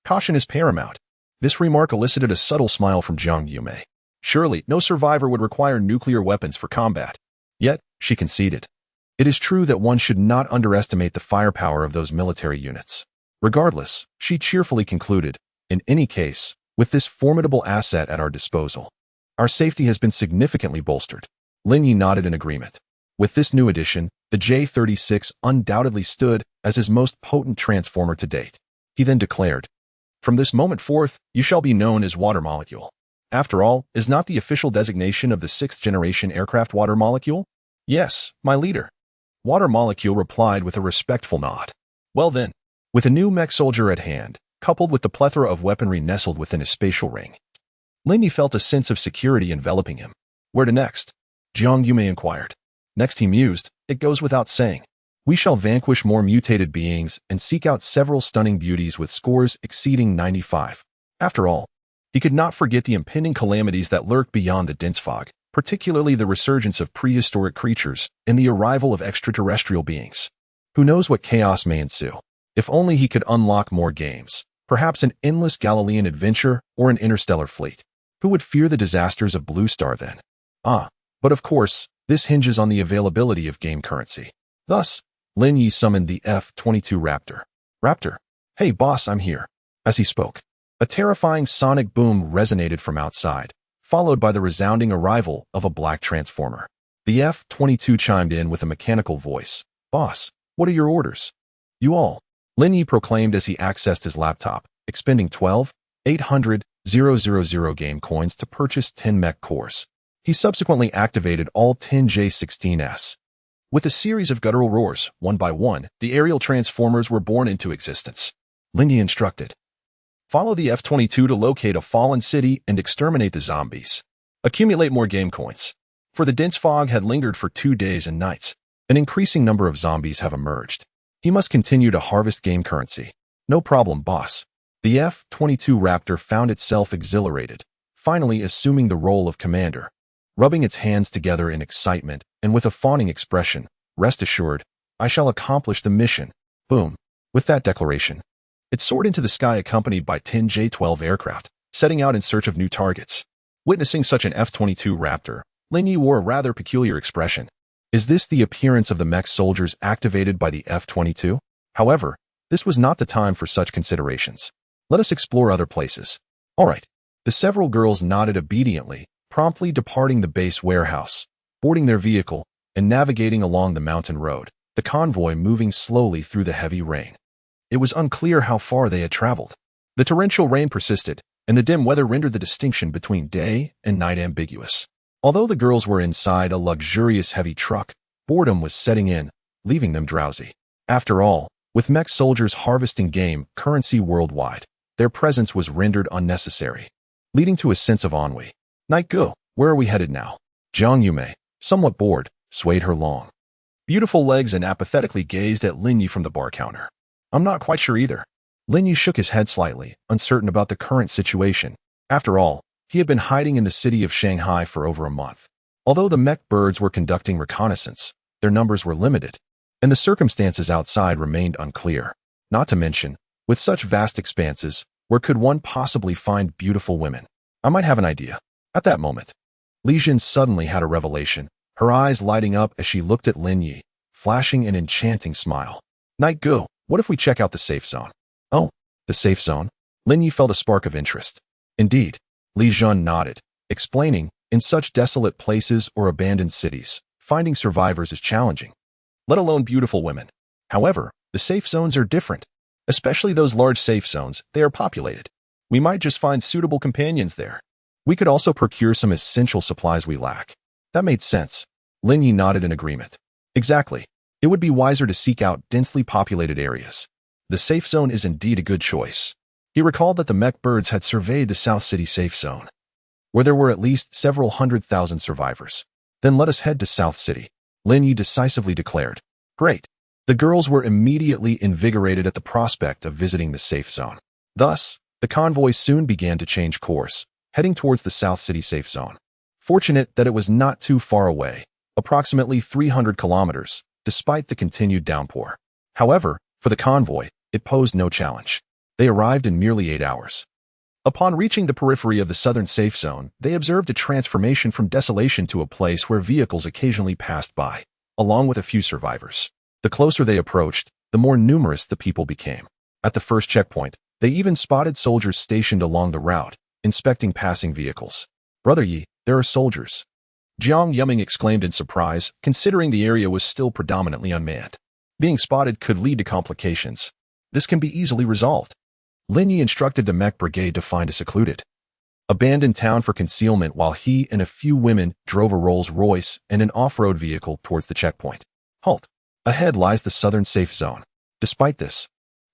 S1: caution is paramount. This remark elicited a subtle smile from Jiang Yume. Surely, no survivor would require nuclear weapons for combat. Yet, she conceded. It is true that one should not underestimate the firepower of those military units. Regardless, she cheerfully concluded, in any case, with this formidable asset at our disposal, our safety has been significantly bolstered. Lin Yi nodded in agreement. With this new addition, the J-36 undoubtedly stood as his most potent transformer to date. He then declared, "From this moment forth, you shall be known as Water Molecule." After all, is not the official designation of the 6th-generation aircraft Water Molecule? "Yes, my leader." Water Molecule replied with a respectful nod. Well then, with a new mech soldier at hand, coupled with the plethora of weaponry nestled within his spatial ring, Lin Yi felt a sense of security enveloping him. Where to next? Jiang Yume inquired. Next, he mused, it goes without saying. We shall vanquish more mutated beings and seek out several stunning beauties with scores exceeding 95. After all, he could not forget the impending calamities that lurked beyond the dense fog, particularly the resurgence of prehistoric creatures and the arrival of extraterrestrial beings. Who knows what chaos may ensue? If only he could unlock more games, perhaps an endless Galilean adventure or an interstellar fleet. Who would fear the disasters of Blue Star then? But of course, this hinges on the availability of game currency. Thus, Lin Yi summoned the F-22 Raptor. Raptor, hey boss, I'm here. As he spoke, a terrifying sonic boom resonated from outside, followed by the resounding arrival of a black transformer. The F-22 chimed in with a mechanical voice. Boss, what are your orders? You all, Lin Yi proclaimed as he accessed his laptop, expending 12,800 game coins to purchase 10 mech cores. He subsequently activated all 10 J-16s. With a series of guttural roars, one by one, the aerial transformers were born into existence. Lin Yi instructed. Follow the F-22 to locate a fallen city and exterminate the zombies. Accumulate more game coins. For the dense fog had lingered for 2 days and nights. An increasing number of zombies have emerged. He must continue to harvest game currency. No problem, boss. The F-22 Raptor found itself exhilarated, finally assuming the role of commander. Rubbing its hands together in excitement and with a fawning expression, rest assured, I shall accomplish the mission. Boom. With that declaration, it soared into the sky accompanied by 10 J-12 aircraft, setting out in search of new targets. Witnessing such an F-22 Raptor, Lin Yi wore a rather peculiar expression. Is this the appearance of the mech soldiers activated by the F-22? However, this was not the time for such considerations. Let us explore other places. All right. The several girls nodded obediently, promptly departing the base warehouse, boarding their vehicle, and navigating along the mountain road, the convoy moving slowly through the heavy rain. It was unclear how far they had traveled. The torrential rain persisted, and the dim weather rendered the distinction between day and night ambiguous. Although the girls were inside a luxurious heavy truck, boredom was setting in, leaving them drowsy. After all, with mech soldiers harvesting game currency worldwide, their presence was rendered unnecessary, leading to a sense of ennui. Night go, where are we headed now? Jiang Yume, somewhat bored, swayed her long, beautiful legs and apathetically gazed at Lin Yi from the bar counter. I'm not quite sure either. Lin Yi shook his head slightly, uncertain about the current situation. After all, he had been hiding in the city of Shanghai for over a month. Although the mech birds were conducting reconnaissance, their numbers were limited, and the circumstances outside remained unclear. Not to mention, with such vast expanses, where could one possibly find beautiful women? I might have an idea. At that moment, Li Jin suddenly had a revelation, her eyes lighting up as she looked at Lin Yi, flashing an enchanting smile. Night go, what if we check out the safe zone? Oh, the safe zone? Lin Yi felt a spark of interest. Indeed. Li Jun nodded, explaining, in such desolate places or abandoned cities, finding survivors is challenging, let alone beautiful women. However, the safe zones are different, especially those large safe zones. They are populated. We might just find suitable companions there. We could also procure some essential supplies we lack. That made sense. Lin Yi nodded in agreement. Exactly. It would be wiser to seek out densely populated areas. The safe zone is indeed a good choice. He recalled that the mech birds had surveyed the South City safe zone, where there were at least several 100,000 survivors. Then let us head to South City, Lin Yi decisively declared. Great. The girls were immediately invigorated at the prospect of visiting the safe zone. Thus, the convoy soon began to change course, heading towards the South City safe zone. Fortunate that it was not too far away, approximately 300 kilometers, despite the continued downpour. However, for the convoy, it posed no challenge. They arrived in merely 8 hours. Upon reaching the periphery of the southern safe zone, they observed a transformation from desolation to a place where vehicles occasionally passed by, along with a few survivors. The closer they approached, the more numerous the people became. At the first checkpoint, they even spotted soldiers stationed along the route, inspecting passing vehicles. Brother Yi, there are soldiers. Jiang Yuming exclaimed in surprise, considering the area was still predominantly unmanned. Being spotted could lead to complications. This can be easily resolved. Lin Yi instructed the mech brigade to find a secluded, abandoned town for concealment while he and a few women drove a Rolls-Royce and an off-road vehicle towards the checkpoint. Halt. Ahead lies the southern safe zone. Despite this,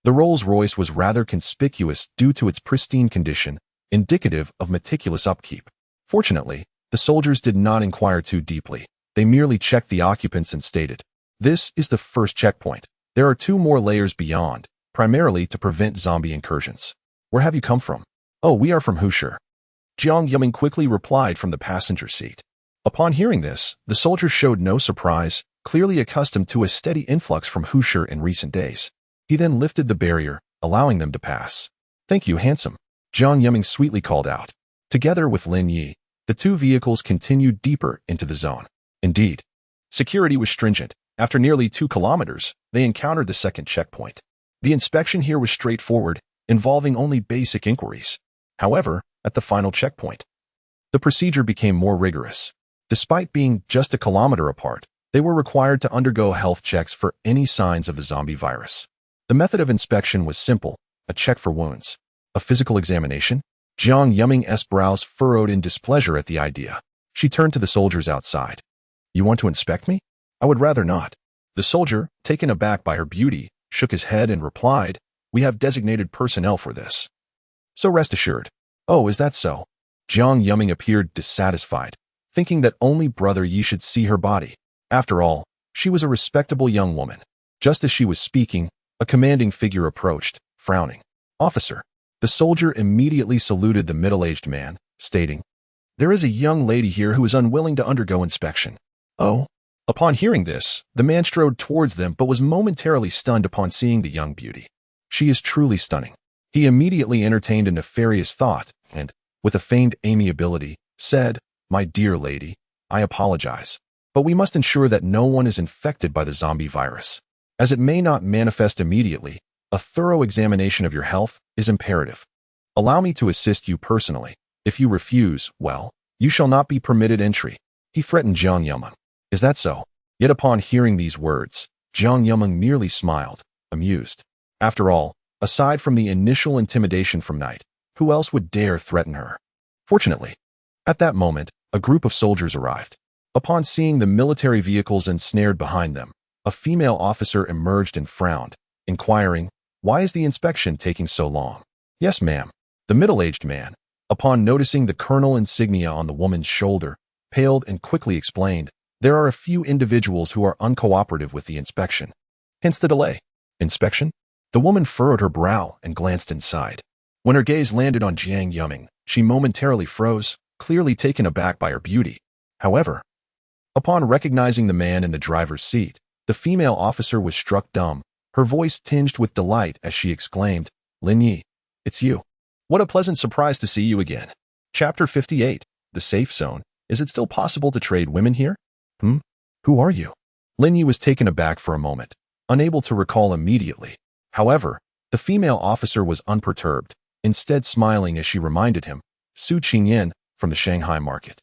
S1: the Rolls-Royce was rather conspicuous due to its pristine condition, indicative of meticulous upkeep. Fortunately, the soldiers did not inquire too deeply. They merely checked the occupants and stated, "This is the first checkpoint. There are 2 more layers beyond, primarily to prevent zombie incursions." Where have you come from? Oh, we are from Husher. Jiang Yuming quickly replied from the passenger seat. Upon hearing this, the soldier showed no surprise, clearly accustomed to a steady influx from Husher in recent days. He then lifted the barrier, allowing them to pass. Thank you, handsome. Jiang Yuming sweetly called out. Together with Lin Yi, the 2 vehicles continued deeper into the zone. Indeed, security was stringent. After nearly 2 kilometers, they encountered the second checkpoint. The inspection here was straightforward, involving only basic inquiries. However, at the final checkpoint, the procedure became more rigorous. Despite being just a kilometer apart, they were required to undergo health checks for any signs of the zombie virus. The method of inspection was simple, a check for wounds. A physical examination? Jiang Yuming's brows furrowed in displeasure at the idea. She turned to the soldiers outside. You want to inspect me? I would rather not. The soldier, taken aback by her beauty, shook his head and replied, We have designated personnel for this. So rest assured. Oh, is that so? Jiang Yuming appeared dissatisfied, thinking that only Brother Yi should see her body. After all, she was a respectable young woman. Just as she was speaking, a commanding figure approached, frowning. "Officer." The soldier immediately saluted the middle-aged man, stating, "There is a young lady here who is unwilling to undergo inspection." "Oh?" Upon hearing this, the man strode towards them but was momentarily stunned upon seeing the young beauty. "She is truly stunning." He immediately entertained a nefarious thought and, with a feigned amiability, said, "My dear lady, I apologize, but we must ensure that no one is infected by the zombie virus. As it may not manifest immediately, a thorough examination of your health is imperative. Allow me to assist you personally. If you refuse, well, you shall not be permitted entry." He threatened Jiang Yumeng. "Is that so?" Yet upon hearing these words, Jiang Yumeng merely smiled, amused. After all, aside from the initial intimidation from Night, who else would dare threaten her? Fortunately, at that moment, a group of soldiers arrived. Upon seeing the military vehicles ensnared behind them, a female officer emerged and frowned, inquiring, "Why is the inspection taking so long?" "Yes, ma'am." The middle-aged man, upon noticing the colonel insignia on the woman's shoulder, paled and quickly explained, "There are a few individuals who are uncooperative with the inspection. Hence the delay." "Inspection?" The woman furrowed her brow and glanced inside. When her gaze landed on Jiang Yumeng, she momentarily froze, clearly taken aback by her beauty. However, upon recognizing the man in the driver's seat, the female officer was struck dumb, her voice tinged with delight as she exclaimed, "Lin Yi, it's you. What a pleasant surprise to see you again." Chapter 58, The Safe Zone. Is it still possible to trade women here? Who are you? Lin Yi was taken aback for a moment, unable to recall immediately. However, the female officer was unperturbed, instead smiling as she reminded him, "Su Qingyan, from the Shanghai market.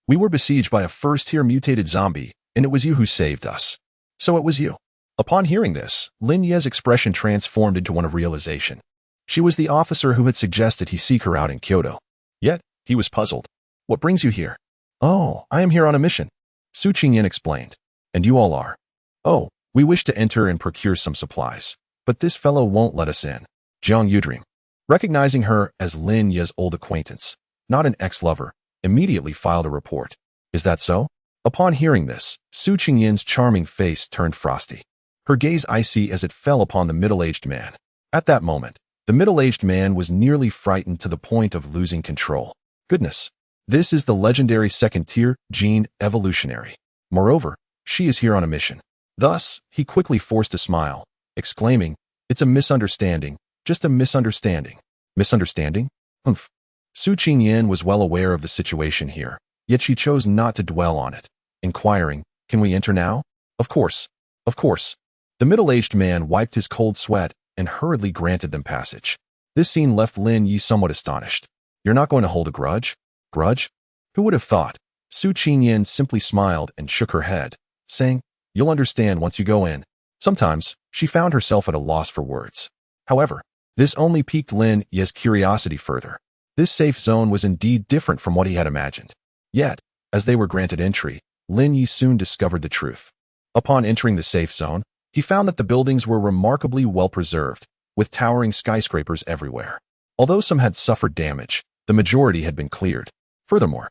S1: We were besieged by a first-tier mutated zombie, and it was you who saved us." "So it was you." Upon hearing this, Lin Ye's expression transformed into one of realization. She was the officer who had suggested he seek her out in Kyoto. Yet, he was puzzled. "What brings you here?" "Oh, I am here on a mission," Su Qingyan explained. "And you all are?" "Oh, we wish to enter and procure some supplies, but this fellow won't let us in." Jiang Yudream, recognizing her as Lin Ye's old acquaintance, not an ex-lover, immediately filed a report. "Is that so?" Upon hearing this, Su Qingyan's charming face turned frosty, her gaze icy as it fell upon the middle-aged man. At that moment, the middle-aged man was nearly frightened to the point of losing control. Goodness, this is the legendary second-tier gene evolutionary. Moreover, she is here on a mission. Thus, he quickly forced a smile, exclaiming, "It's a misunderstanding, just a misunderstanding." "Misunderstanding? Humph." Su Qingyan was well aware of the situation here, yet she chose not to dwell on it, inquiring, "Can we enter now?" Of course. The middle-aged man wiped his cold sweat and hurriedly granted them passage. This scene left Lin Yi somewhat astonished. "You're not going to hold a grudge?" "Grudge? Who would have thought?" Su Qingyan simply smiled and shook her head, saying, "You'll understand once you go in." Sometimes, she found herself at a loss for words. However, this only piqued Lin Yi's curiosity further. This safe zone was indeed different from what he had imagined. Yet, as they were granted entry, Lin Yi soon discovered the truth. Upon entering the safe zone, he found that the buildings were remarkably well preserved, with towering skyscrapers everywhere. Although some had suffered damage, the majority had been cleared. Furthermore,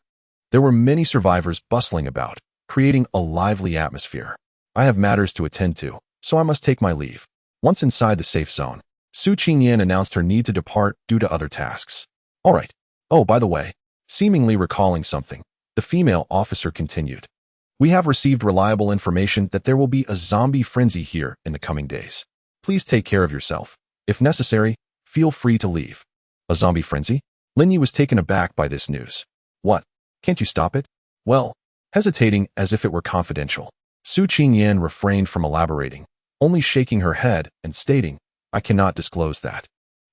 S1: there were many survivors bustling about, creating a lively atmosphere. "I have matters to attend to, so I must take my leave." Once inside the safe zone, Su Qingyan announced her need to depart due to other tasks. "All right. Oh, by the way," seemingly recalling something, the female officer continued, "We have received reliable information that there will be a zombie frenzy here in the coming days. Please take care of yourself. If necessary, feel free to leave." "A zombie frenzy?" Lin Yi was taken aback by this news. "What? Can't you stop it?" "Well," hesitating as if it were confidential, Su Qingyan refrained from elaborating, only shaking her head and stating, "I cannot disclose that.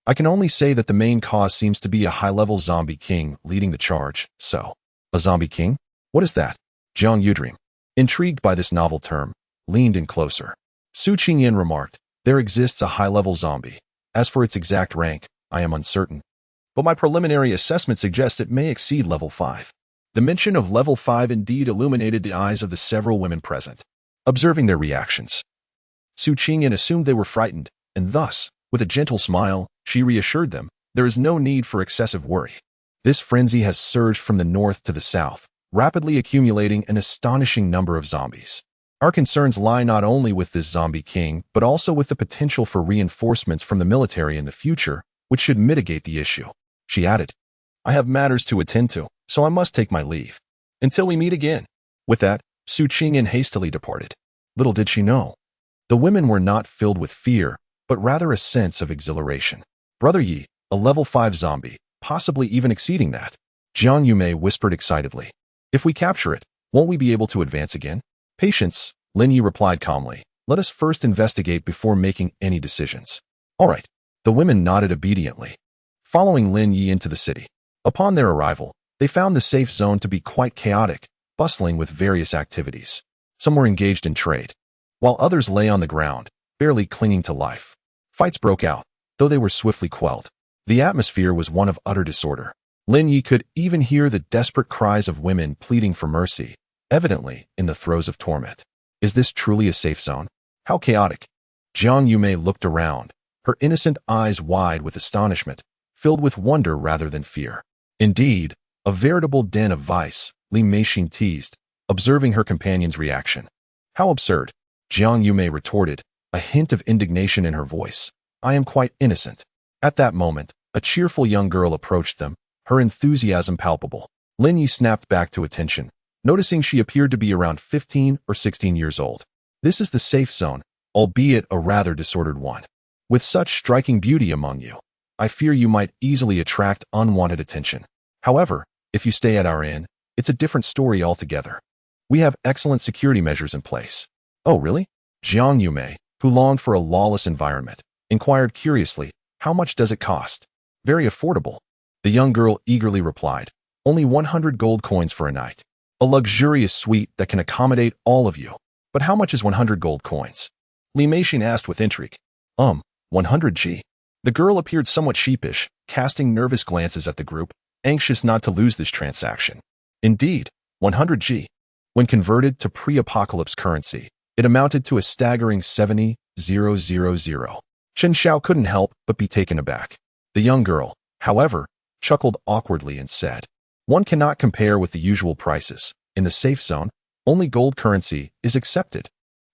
S1: I can only say that the main cause seems to be a high-level zombie king leading the charge, so." "A zombie king? What is that?" Jiang Yudream, intrigued by this novel term, leaned in closer. Su Qingyan remarked, "There exists a high-level zombie. As for its exact rank, I am uncertain, but my preliminary assessment suggests it may exceed level 5. The mention of level 5 indeed illuminated the eyes of the several women present. Observing their reactions, Su Qingyan assumed they were frightened, and thus, with a gentle smile, she reassured them, "There is no need for excessive worry. This frenzy has surged from the north to the south, rapidly accumulating an astonishing number of zombies. Our concerns lie not only with this zombie king, but also with the potential for reinforcements from the military in the future, which should mitigate the issue. She added, I have matters to attend to, so I must take my leave. Until we meet again. With that, Su Qingyan hastily departed. Little did she know. The women were not filled with fear, but rather a sense of exhilaration. Brother Yi, a level 5 zombie, possibly even exceeding that. Jiang Yumei whispered excitedly. If we capture it, won't we be able to advance again? Patience, Lin Yi replied calmly. Let us first investigate before making any decisions. All right. The women nodded obediently, following Lin Yi into the city. Upon their arrival, they found the safe zone to be quite chaotic, bustling with various activities. Some were engaged in trade, while others lay on the ground, barely clinging to life. Fights broke out, though they were swiftly quelled. The atmosphere was one of utter disorder. Lin Yi could even hear the desperate cries of women pleading for mercy, evidently in the throes of torment. Is this truly a safe zone? How chaotic! Jiang Yumei looked around, her innocent eyes wide with astonishment, filled with wonder rather than fear. Indeed, a veritable den of vice, Li Meixin teased, observing her companion's reaction. How absurd! Jiang Yumei retorted, a hint of indignation in her voice. I am quite innocent. At that moment, a cheerful young girl approached them, her enthusiasm palpable. Lin Yi snapped back to attention, noticing she appeared to be around 15 or 16 years old. This is the safe zone, albeit a rather disordered one. With such striking beauty among you, I fear you might easily attract unwanted attention. However, if you stay at our inn, it's a different story altogether. We have excellent security measures in place. Oh, really? Jiang Yumei, who longed for a lawless environment, inquired curiously, how much does it cost? Very affordable. The young girl eagerly replied, only 100 gold coins for a night. A luxurious suite that can accommodate all of you. But how much is 100 gold coins? Li Meixin asked with intrigue. 100 G. The girl appeared somewhat sheepish, casting nervous glances at the group, anxious not to lose this transaction. Indeed, 100 G. When converted to pre-apocalypse currency, it amounted to a staggering 70,000. Chen Xiao couldn't help but be taken aback. The young girl, however, chuckled awkwardly and said, one cannot compare with the usual prices. In the safe zone, only gold currency is accepted.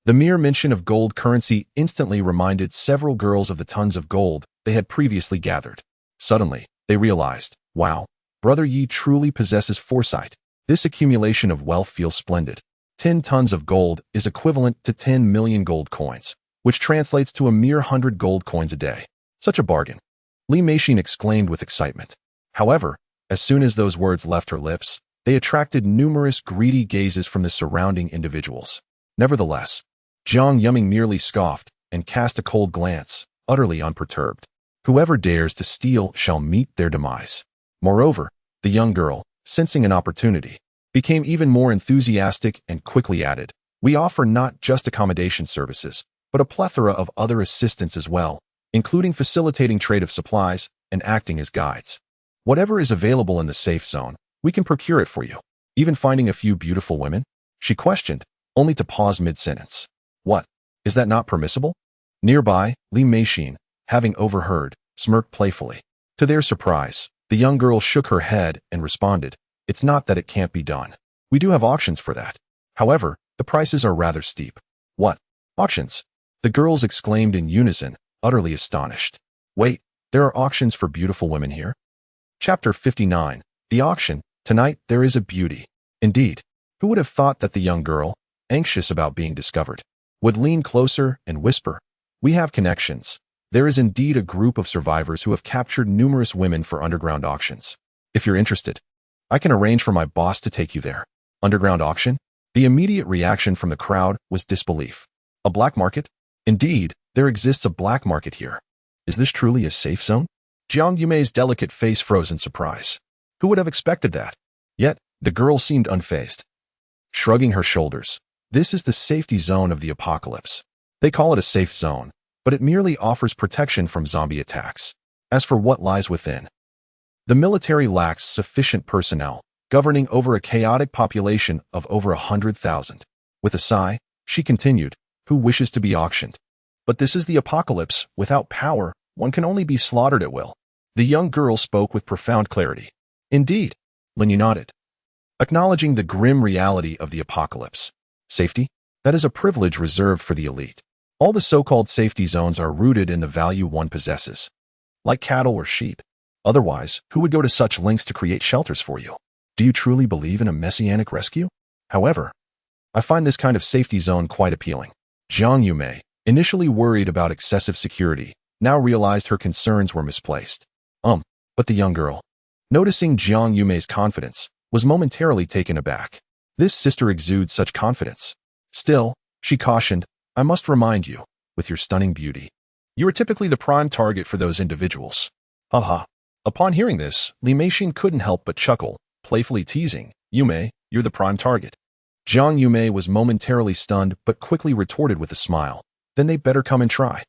S1: The mere mention of gold currency instantly reminded several girls of the tons of gold they had previously gathered. Suddenly, they realized, wow, Brother Yi truly possesses foresight. This accumulation of wealth feels splendid. 10 tons of gold is equivalent to 10 million gold coins, which translates to a mere 100 gold coins a day. Such a bargain. Li Meixin exclaimed with excitement. However, as soon as those words left her lips, they attracted numerous greedy gazes from the surrounding individuals. Nevertheless, Jiang Yumei merely scoffed and cast a cold glance, utterly unperturbed. Whoever dares to steal shall meet their demise. Moreover, the young girl, sensing an opportunity, became even more enthusiastic and quickly added, we offer not just accommodation services, but a plethora of other assistance as well, including facilitating trade of supplies and acting as guides. Whatever is available in the safe zone, we can procure it for you. Even finding a few beautiful women? She questioned, only to pause mid-sentence. What? Is that not permissible? Nearby, Li Meixin, having overheard, smirked playfully. To their surprise, the young girl shook her head and responded, it's not that it can't be done. We do have auctions for that. However, the prices are rather steep. What? Auctions? The girls exclaimed in unison, utterly astonished. Wait, there are auctions for beautiful women here? Chapter 59. The auction. Tonight there is a beauty. Indeed, who would have thought that the young girl, anxious about being discovered, would lean closer and whisper, we have connections. There is indeed a group of survivors who have captured numerous women for underground auctions. If you're interested, I can arrange for my boss to take you there. Underground auction? The immediate reaction from the crowd was disbelief. A black market? Indeed, there exists a black market here. Is this truly a safe zone? Jiang Yumei's delicate face froze in surprise. Who would have expected that? Yet, the girl seemed unfazed. Shrugging her shoulders, this is the safety zone of the apocalypse. They call it a safe zone, but it merely offers protection from zombie attacks. As for what lies within, the military lacks sufficient personnel, governing over a chaotic population of over 100,000. With a sigh, she continued, who wishes to be auctioned? But this is the apocalypse. Without power, one can only be slaughtered at will. The young girl spoke with profound clarity. Indeed, Lin Yu nodded. acknowledging the grim reality of the apocalypse. Safety? That is a privilege reserved for the elite. All the so-called safety zones are rooted in the value one possesses, like cattle or sheep. Otherwise, who would go to such lengths to create shelters for you? Do you truly believe in a messianic rescue? However, I find this kind of safety zone quite appealing. Jiang Yumei, initially worried about excessive security, now realized her concerns were misplaced. But the young girl, noticing Jiang Yumei's confidence, was momentarily taken aback. This sister exudes such confidence. Still, she cautioned, I must remind you, with your stunning beauty, you are typically the prime target for those individuals. Haha. Upon hearing this, Li Meixin couldn't help but chuckle, playfully teasing, Yumei, you're the prime target. Jiang Yumei was momentarily stunned but quickly retorted with a smile. Then they better come and try.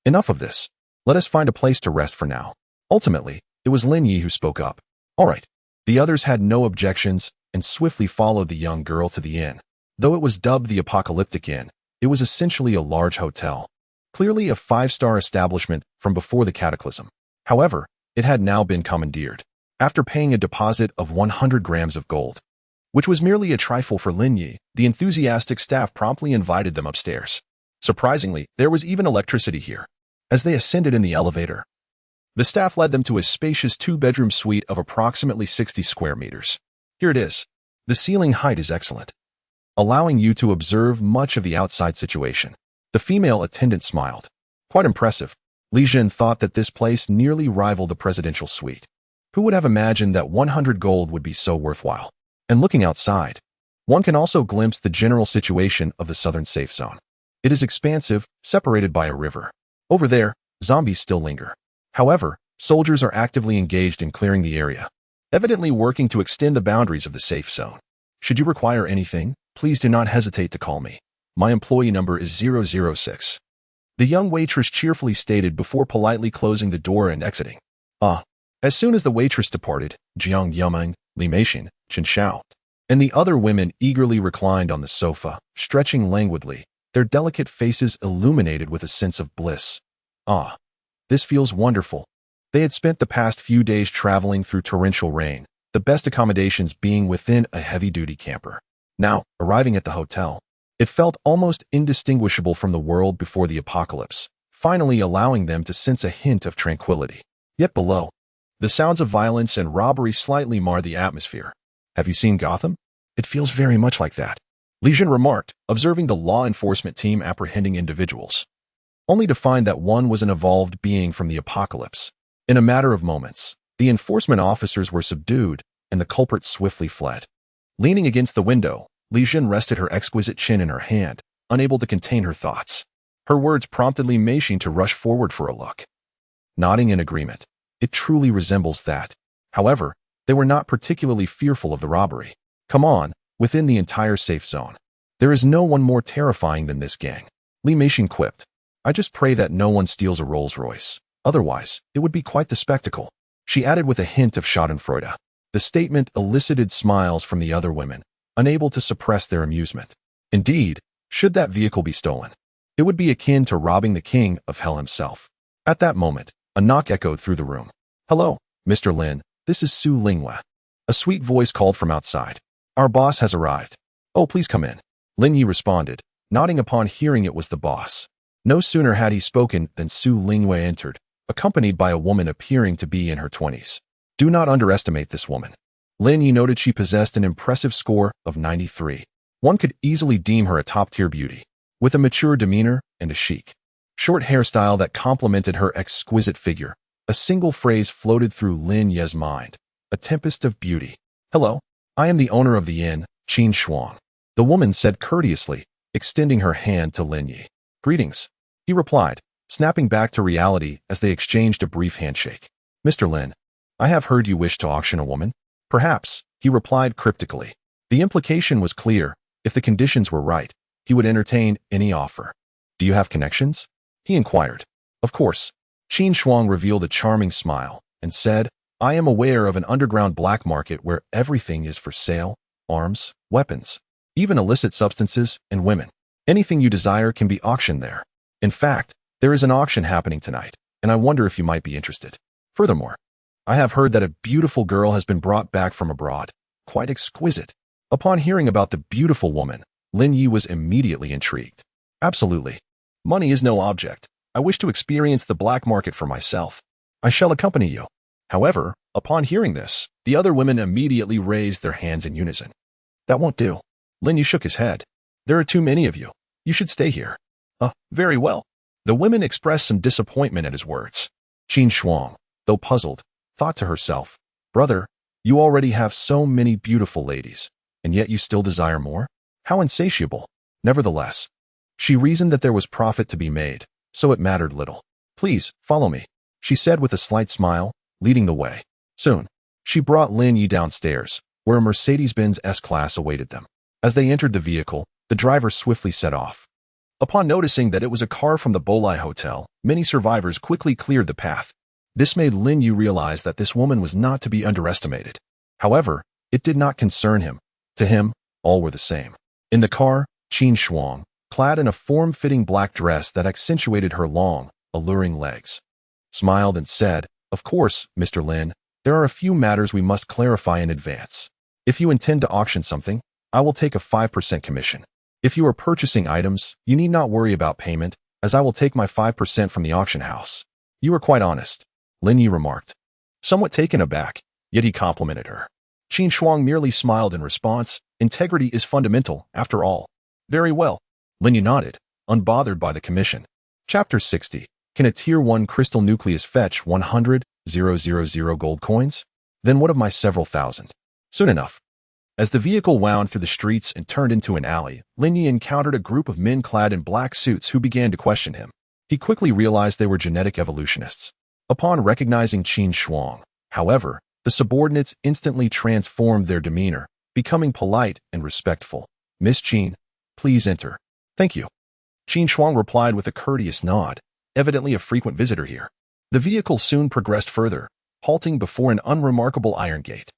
S1: Enough of this. Let us find a place to rest for now. Ultimately, it was Lin Yi who spoke up. All right. The others had no objections and swiftly followed the young girl to the inn. Though it was dubbed the Apocalyptic Inn, it was essentially a large hotel. Clearly a 5-star establishment from before the cataclysm. However, it had now been commandeered. After paying a deposit of 100 grams of gold, which was merely a trifle for Lin Yi, the enthusiastic staff promptly invited them upstairs. Surprisingly, there was even electricity here. As they ascended in the elevator, the staff led them to a spacious 2-bedroom suite of approximately 60 square meters. Here it is. The ceiling height is excellent, allowing you to observe much of the outside situation. The female attendant smiled. Quite impressive. Li Jin thought that this place nearly rivaled the presidential suite. Who would have imagined that 100 gold would be so worthwhile? And looking outside, one can also glimpse the general situation of the southern safe zone. It is expansive, separated by a river. Over there, zombies still linger. However, soldiers are actively engaged in clearing the area, evidently working to extend the boundaries of the safe zone. Should you require anything, please do not hesitate to call me. My employee number is 006. The young waitress cheerfully stated before politely closing the door and exiting. As soon as the waitress departed, Jiang Yumeng, Li Meixin, Chen Xiao, and the other women eagerly reclined on the sofa, stretching languidly, their delicate faces illuminated with a sense of bliss. This feels wonderful. They had spent the past few days traveling through torrential rain, the best accommodations being within a heavy-duty camper. Now, arriving at the hotel, it felt almost indistinguishable from the world before the apocalypse, finally allowing them to sense a hint of tranquility. Yet below, the sounds of violence and robbery slightly mar the atmosphere. Have you seen Gotham? It feels very much like that, Li Jin remarked, observing the law enforcement team apprehending individuals, only to find that one was an evolved being from the apocalypse. In a matter of moments, the enforcement officers were subdued, and the culprit swiftly fled. Leaning against the window, Li Jin rested her exquisite chin in her hand, unable to contain her thoughts. Her words prompted Li Meixin to rush forward for a look. Nodding in agreement, it truly resembles that. However, they were not particularly fearful of the robbery. Come on, within the entire safe zone, there is no one more terrifying than this gang, Li Meixin quipped. I just pray that no one steals a Rolls-Royce. Otherwise, it would be quite the spectacle. She added with a hint of schadenfreude. The statement elicited smiles from the other women, unable to suppress their amusement. Indeed, should that vehicle be stolen, it would be akin to robbing the king of hell himself. At that moment, a knock echoed through the room. Hello, Mr. Lin, this is Su Lingwe. A sweet voice called from outside. Our boss has arrived. Oh, please come in. Lin Yi responded, nodding upon hearing it was the boss. No sooner had he spoken than Su Lingwei entered, accompanied by a woman appearing to be in her 20s. Do not underestimate this woman. Lin Yi noted she possessed an impressive score of 93. One could easily deem her a top-tier beauty, with a mature demeanor and a chic, short hairstyle that complemented her exquisite figure. A single phrase floated through Lin Ye's mind. A tempest of beauty. Hello, I am the owner of the inn, Qin Shuang. The woman said courteously, extending her hand to Lin Yi. Greetings, he replied, snapping back to reality as they exchanged a brief handshake. Mr. Lin, I have heard you wish to auction a woman. Perhaps, he replied cryptically. The implication was clear. If the conditions were right, he would entertain any offer. Do you have connections? He inquired. Of course. Qin Shuang revealed a charming smile and said, I am aware of an underground black market where everything is for sale, arms, weapons, even illicit substances and women. Anything you desire can be auctioned there. In fact, there is an auction happening tonight, and I wonder if you might be interested. Furthermore, I have heard that a beautiful girl has been brought back from abroad, quite exquisite. Upon hearing about the beautiful woman, Lin Yi was immediately intrigued. Absolutely. Money is no object. I wish to experience the black market for myself. I shall accompany you. However, upon hearing this, the other women immediately raised their hands in unison. That won't do. Lin Yi shook his head. There are too many of you. You should stay here. Very well. The women expressed some disappointment at his words. Qin Shuang, though puzzled, thought to herself, Brother, you already have so many beautiful ladies, and yet you still desire more? How insatiable. Nevertheless, she reasoned that there was profit to be made, so it mattered little. Please, follow me, she said with a slight smile, leading the way. Soon, she brought Lin Yi downstairs, where a Mercedes-Benz S-Class awaited them. As they entered the vehicle, the driver swiftly set off. Upon noticing that it was a car from the Bolai Hotel, many survivors quickly cleared the path. This made Lin Yi realize that this woman was not to be underestimated. However, it did not concern him. To him, all were the same. In the car, Qin Shuang, clad in a form-fitting black dress that accentuated her long, alluring legs, smiled and said, Of course, Mr. Lin, there are a few matters we must clarify in advance. If you intend to auction something, I will take a 5% commission. If you are purchasing items, you need not worry about payment, as I will take my 5% from the auction house. You are quite honest, Lin Yi remarked. Somewhat taken aback, yet he complimented her. Qin Shuang merely smiled in response. Integrity is fundamental, after all. Very well. Lin Yi nodded, unbothered by the commission. Chapter 60. Can a Tier 1 crystal nucleus fetch 100,000 gold coins? Then what of my several thousand? Soon enough. As the vehicle wound through the streets and turned into an alley, Lin Yi encountered a group of men clad in black suits who began to question him. He quickly realized they were genetic evolutionists. Upon recognizing Qin Shuang, however, the subordinates instantly transformed their demeanor, becoming polite and respectful. Miss Qin, please enter. Thank you. Qin Shuang replied with a courteous nod, evidently a frequent visitor here. The vehicle soon progressed further, halting before an unremarkable iron gate.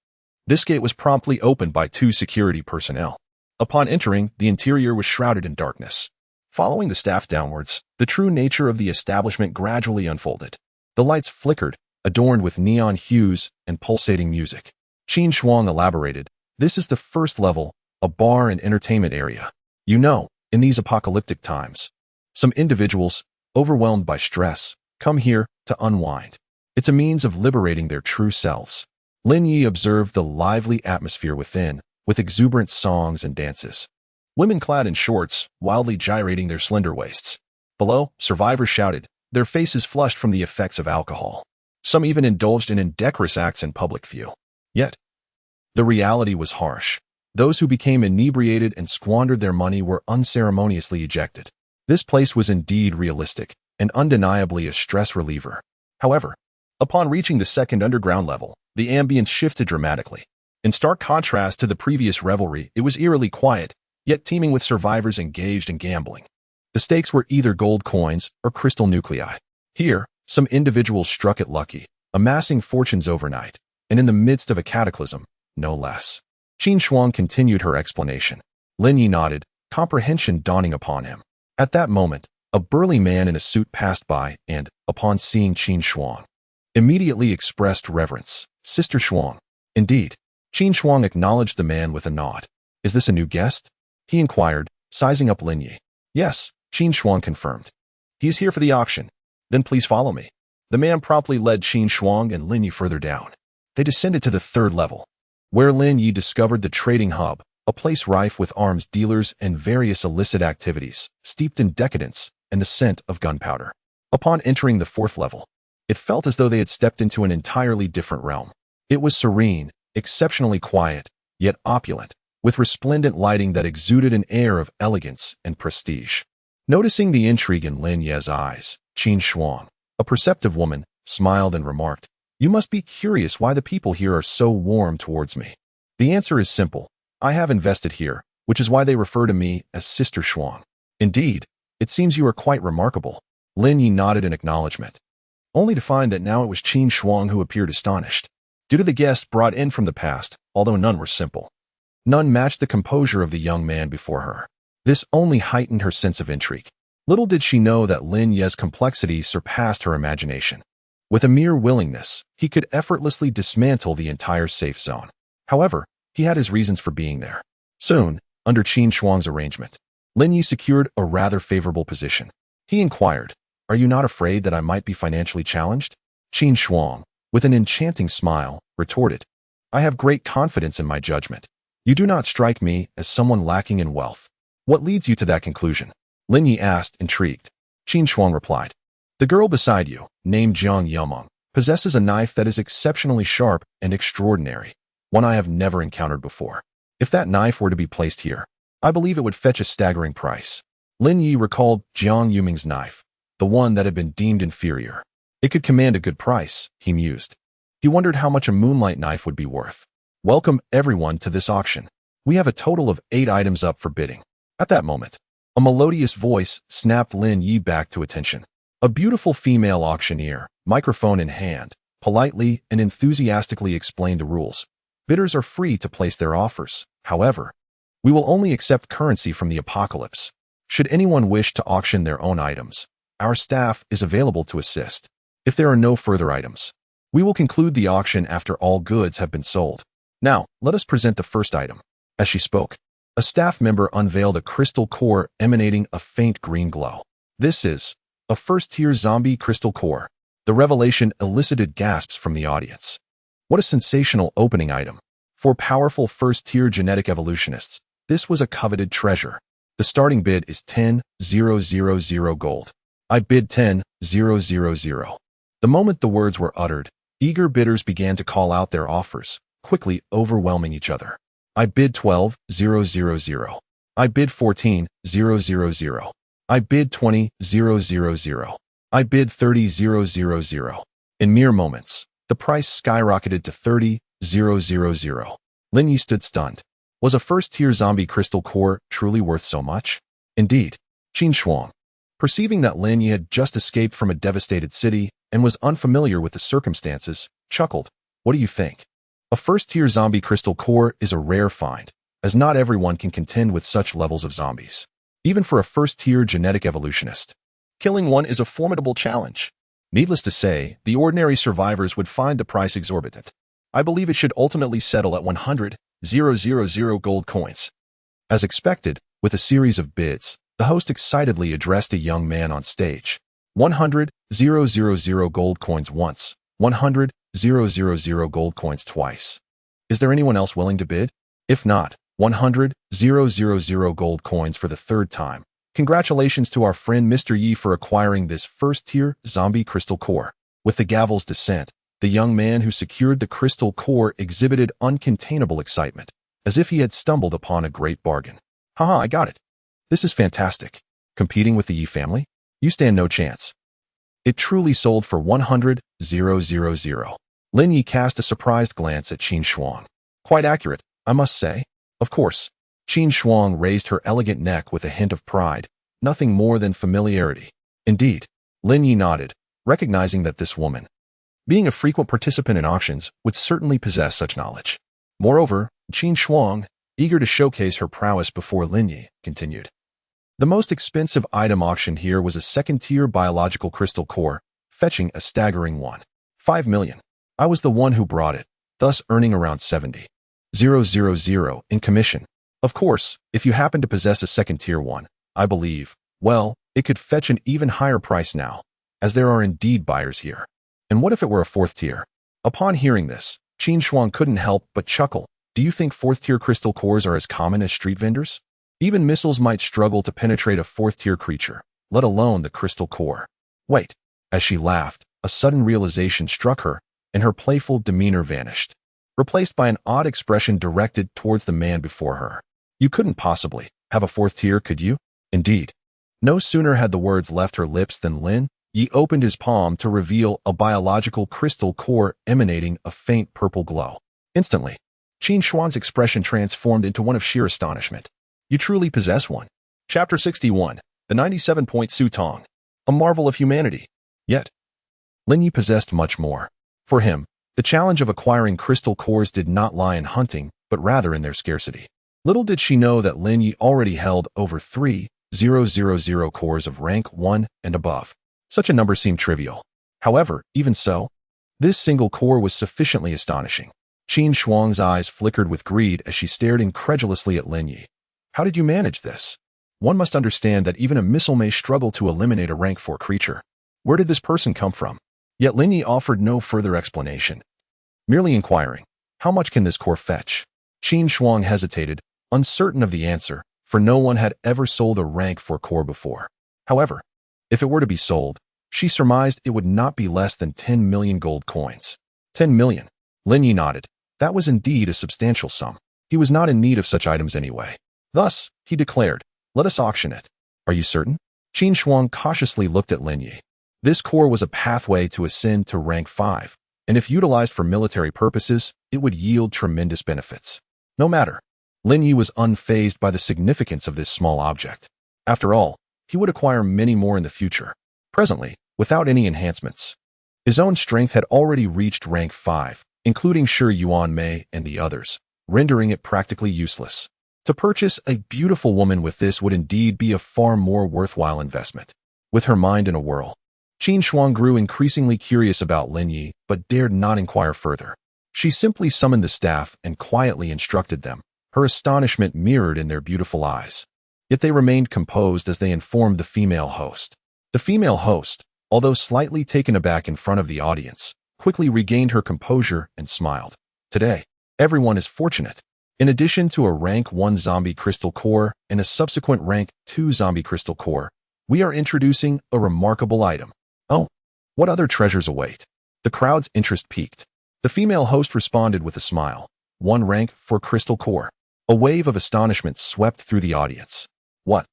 S1: This gate was promptly opened by 2 security personnel. Upon entering, the interior was shrouded in darkness. Following the staff downwards, the true nature of the establishment gradually unfolded. The lights flickered, adorned with neon hues and pulsating music. Qin Shuang elaborated, This is the first level, a bar and entertainment area. You know, in these apocalyptic times, some individuals, overwhelmed by stress, come here to unwind. It's a means of liberating their true selves. Lin Yi observed the lively atmosphere within, with exuberant songs and dances. Women clad in shorts, wildly gyrating their slender waists. Below, survivors shouted, their faces flushed from the effects of alcohol. Some even indulged in indecorous acts in public view. Yet, the reality was harsh. Those who became inebriated and squandered their money were unceremoniously ejected. This place was indeed realistic, and undeniably a stress reliever. However, upon reaching the second underground level, the ambience shifted dramatically. In stark contrast to the previous revelry, it was eerily quiet, yet teeming with survivors engaged in gambling. The stakes were either gold coins or crystal nuclei. Here, some individuals struck it lucky, amassing fortunes overnight, and in the midst of a cataclysm, no less. Qin Shuang continued her explanation. Lin Yi nodded, comprehension dawning upon him. At that moment, a burly man in a suit passed by and, upon seeing Qin Shuang, immediately expressed reverence. Sister Shuang. Indeed. Qin Shuang acknowledged the man with a nod. Is this a new guest? He inquired, sizing up Lin Yi. Yes, Qin Shuang confirmed. He is here for the auction. Then please follow me. The man promptly led Qin Shuang and Lin Yi further down. They descended to the 3rd level, where Lin Yi discovered the trading hub, a place rife with arms dealers and various illicit activities, steeped in decadence and the scent of gunpowder. Upon entering the 4th level, it felt as though they had stepped into an entirely different realm. It was serene, exceptionally quiet, yet opulent, with resplendent lighting that exuded an air of elegance and prestige. Noticing the intrigue in Lin Yi's eyes, Qin Shuang, a perceptive woman, smiled and remarked, You must be curious why the people here are so warm towards me. The answer is simple. I have invested here, which is why they refer to me as Sister Shuang. Indeed, it seems you are quite remarkable. Lin Yi nodded in acknowledgement, only to find that now it was Qin Shuang who appeared astonished. Due to the guests brought in from the past, although none were simple, none matched the composure of the young man before her. This only heightened her sense of intrigue. Little did she know that Lin Yi's complexity surpassed her imagination. With a mere willingness, he could effortlessly dismantle the entire safe zone. However, He had his reasons for being there. Soon, under Qin Shuang's arrangement, Lin Yi secured a rather favorable position. He inquired, "Are you not afraid that I might be financially challenged?" Qin Shuang, with an enchanting smile, retorted, "I have great confidence in my judgment. You do not strike me as someone lacking in wealth." "What leads you to that conclusion?" Lin Yi asked, intrigued. Qin Shuang replied, "The girl beside you, named Jiang Yumeng, possesses a knife that is exceptionally sharp and extraordinary, one I have never encountered before. If that knife were to be placed here, I believe it would fetch a staggering price." Lin Yi recalled Jiang Yumeng's knife, the one that had been deemed inferior. It could command a good price, he mused. He wondered how much a moonlight knife would be worth. "Welcome everyone to this auction. We have a total of 8 items up for bidding." At that moment, a melodious voice snapped Lin Yi back to attention. A beautiful female auctioneer, microphone in hand, politely and enthusiastically explained the rules. Bidders are free to place their offers. However, we will only accept currency from the apocalypse. Should anyone wish to auction their own items, our staff is available to assist. If there are no further items, we will conclude the auction after all goods have been sold. Now, let us present the first item. As she spoke, a staff member unveiled a crystal core emanating a faint green glow. "This is a first-tier zombie crystal core." The revelation elicited gasps from the audience. What a sensational opening item. For powerful first-tier genetic evolutionists, this was a coveted treasure. The starting bid is 10,000 gold. I bid 10,000. The moment the words were uttered, eager bidders began to call out their offers, quickly overwhelming each other. I bid 12,000. I bid 14,000. I bid 20,000. I bid 30,000. In mere moments, the price skyrocketed to 30,000. Lin Yi stood stunned. Was a first-tier zombie crystal core truly worth so much? Indeed. Qin Shuang, perceiving that Lin Yi had just escaped from a devastated city and was unfamiliar with the circumstances, chuckled. "What do you think? A first-tier zombie crystal core is a rare find, as not everyone can contend with such levels of zombies. Even for a first-tier genetic evolutionist, killing one is a formidable challenge. Needless to say, the ordinary survivors would find the price exorbitant. I believe it should ultimately settle at 100,000 gold coins." As expected, with a series of bids, the host excitedly addressed a young man on stage. 100,000 gold coins once, 100,000 gold coins twice. Is there anyone else willing to bid? If not, 100,000 gold coins for the third time. Congratulations to our friend Mr. Yi for acquiring this first-tier zombie crystal core. With the gavel's descent, the young man who secured the crystal core exhibited uncontainable excitement, as if he had stumbled upon a great bargain. "Haha, I got it. This is fantastic. Competing with the Yi family? You stand no chance." It truly sold for 100,000. Lin Yi cast a surprised glance at Qin Shuang. "Quite accurate, I must say." "Of course." Qin Shuang raised her elegant neck with a hint of pride, nothing more than familiarity. "Indeed." Lin Yi nodded, recognizing that this woman, being a frequent participant in auctions, would certainly possess such knowledge. Moreover, Qin Shuang, eager to showcase her prowess before Lin Yi, continued. "The most expensive item auctioned here was a second-tier biological crystal core, fetching a staggering 1.5 million. I was the one who brought it, thus earning around 70,000 in commission. Of course, if you happen to possess a second-tier one, I believe, well, it could fetch an even higher price now, as there are indeed buyers here. And what if it were a fourth tier?" Upon hearing this, Qin Shuang couldn't help but chuckle. "Do you think fourth-tier crystal cores are as common as street vendors? Even missiles might struggle to penetrate a fourth-tier creature, let alone the crystal core." "Wait." As she laughed, a sudden realization struck her, and her playful demeanor vanished, replaced by an odd expression directed towards the man before her. "You couldn't possibly have a fourth tier, could you?" Indeed. No sooner had the words left her lips than Lin Yi opened his palm to reveal a biological crystal core emanating a faint purple glow. Instantly, Qin Shuang's expression transformed into one of sheer astonishment. "You truly possess one." Chapter 61, The 97-Point Sutong, a marvel of humanity. Yet, Lin Yi possessed much more. For him, the challenge of acquiring crystal cores did not lie in hunting, but rather in their scarcity. Little did she know that Lin Yi already held over 3,000 cores of rank 1 and above. Such a number seemed trivial. However, even so, this single core was sufficiently astonishing. Qin Shuang's eyes flickered with greed as she stared incredulously at Lin Yi. How did you manage this? One must understand that even a missile may struggle to eliminate a rank 4 creature. Where did this person come from? Yet Lin Yi offered no further explanation, merely inquiring, how much can this core fetch? Qin Shuang hesitated, uncertain of the answer, for no one had ever sold a rank 4 core before. However, if it were to be sold, she surmised it would not be less than 10 million gold coins. 10 million. Lin Yi nodded. That was indeed a substantial sum. He was not in need of such items anyway. Thus, he declared, let us auction it. Are you certain? Qin Shuang cautiously looked at Lin Yi. This core was a pathway to ascend to rank 5, and if utilized for military purposes, it would yield tremendous benefits. No matter. Lin Yi was unfazed by the significance of this small object. After all, he would acquire many more in the future. Presently, without any enhancements. His own strength had already reached rank 5, including Shi Yuan Mei and the others, rendering it practically useless. To purchase a beautiful woman with this would indeed be a far more worthwhile investment. With her mind in a whirl, Qin Shuang grew increasingly curious about Lin Yi, but dared not inquire further. She simply summoned the staff and quietly instructed them, her astonishment mirrored in their beautiful eyes. Yet they remained composed as they informed the female host. The female host, although slightly taken aback in front of the audience, quickly regained her composure and smiled. Today, everyone is fortunate. In addition to a rank 1 zombie crystal core and a subsequent rank 2 zombie crystal core, we are introducing a remarkable item. Oh, what other treasures await? The crowd's interest peaked. The female host responded with a smile. 1 rank 4 crystal core. A wave of astonishment swept through the audience. What?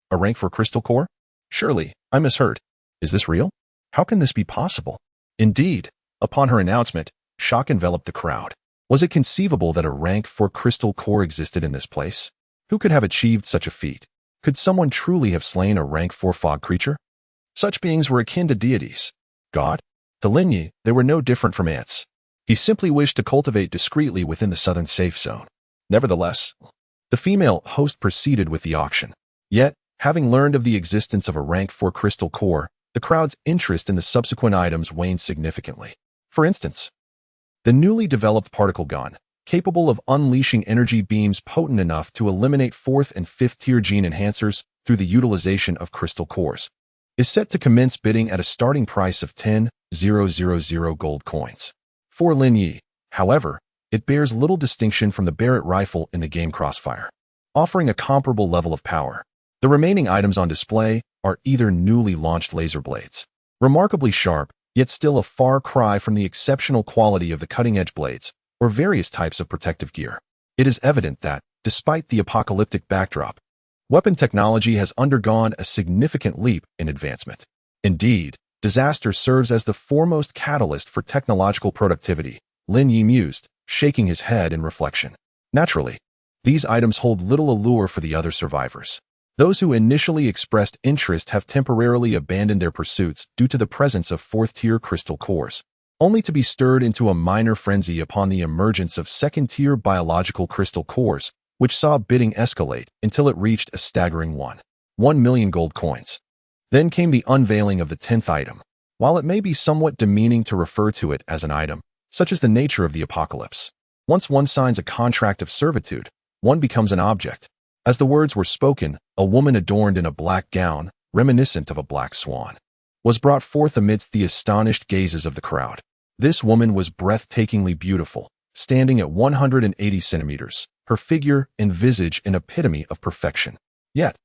S1: A rank 4 crystal core? Surely, I misheard. Is this real? How can this be possible? Indeed, upon her announcement, shock enveloped the crowd. Was it conceivable that a rank 4 crystal core existed in this place? Who could have achieved such a feat? Could someone truly have slain a rank 4 fog creature? Such beings were akin to deities. God? To Lin Yi, they were no different from ants. He simply wished to cultivate discreetly within the southern safe zone. Nevertheless, the female host proceeded with the auction. Yet, having learned of the existence of a rank 4 crystal core, the crowd's interest in the subsequent items waned significantly. For instance, the newly developed particle gun, capable of unleashing energy beams potent enough to eliminate 4th and 5th tier gene enhancers through the utilization of crystal cores, is set to commence bidding at a starting price of 10,000 gold coins. For Lin Yi, however, it bears little distinction from the Barrett rifle in the game Crossfire, offering a comparable level of power. The remaining items on display are either newly launched laser blades, remarkably sharp, yet still a far cry from the exceptional quality of the cutting-edge blades, or various types of protective gear. It is evident that, despite the apocalyptic backdrop, weapon technology has undergone a significant leap in advancement. Indeed, disaster serves as the foremost catalyst for technological productivity, Lin Yi mused, shaking his head in reflection. Naturally, these items hold little allure for the other survivors. Those who initially expressed interest have temporarily abandoned their pursuits due to the presence of 4th-tier crystal cores, only to be stirred into a minor frenzy upon the emergence of 2nd-tier biological crystal cores, which saw bidding escalate until it reached a staggering 1 million gold coins. Then came the unveiling of the 10th item. While it may be somewhat demeaning to refer to it as an item, such is the nature of the apocalypse. Once one signs a contract of servitude, one becomes an object. As the words were spoken, a woman adorned in a black gown, reminiscent of a black swan, was brought forth amidst the astonished gazes of the crowd. This woman was breathtakingly beautiful, standing at 180 centimeters, her figure and visage an epitome of perfection. Yet,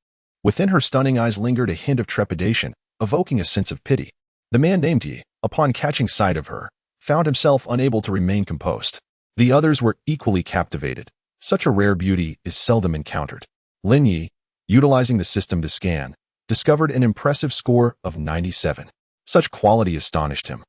S1: within her stunning eyes lingered a hint of trepidation, evoking a sense of pity. The man named Yi, upon catching sight of her, found himself unable to remain composed. The others were equally captivated. Such a rare beauty is seldom encountered. Lin Yi, utilizing the system to scan, discovered an impressive score of 97. Such quality astonished him.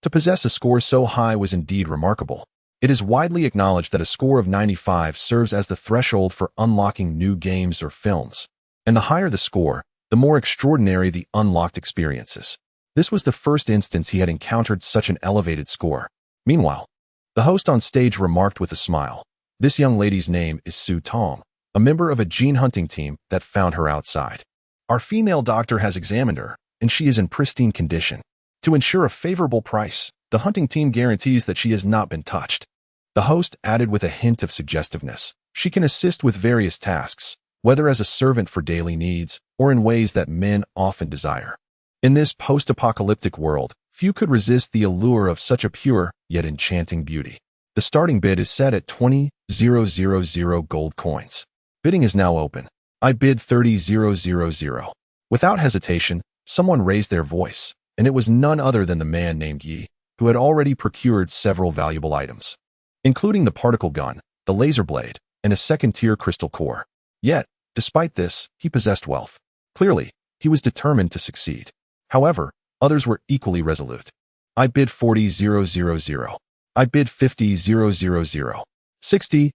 S1: To possess a score so high was indeed remarkable. It is widely acknowledged that a score of 95 serves as the threshold for unlocking new games or films, and the higher the score, the more extraordinary the unlocked experiences. This was the first instance he had encountered such an elevated score. Meanwhile, the host on stage remarked with a smile, "This young lady's name is Su Tong, a member of a gene hunting team that found her outside. Our female doctor has examined her, and she is in pristine condition. To ensure a favorable price, the hunting team guarantees that she has not been touched." The host added with a hint of suggestiveness. She can assist with various tasks, whether as a servant for daily needs or in ways that men often desire. In this post-apocalyptic world, few could resist the allure of such a pure yet enchanting beauty. The starting bid is set at 20,000 gold coins. Bidding is now open. I bid 30,000. Without hesitation, someone raised their voice, and it was none other than the man named Yi, who had already procured several valuable items, including the particle gun, the laser blade, and a second-tier crystal core. Yet, despite this, he possessed wealth. Clearly, he was determined to succeed. However, others were equally resolute. I bid 40,000. I bid 50,000. 60,000.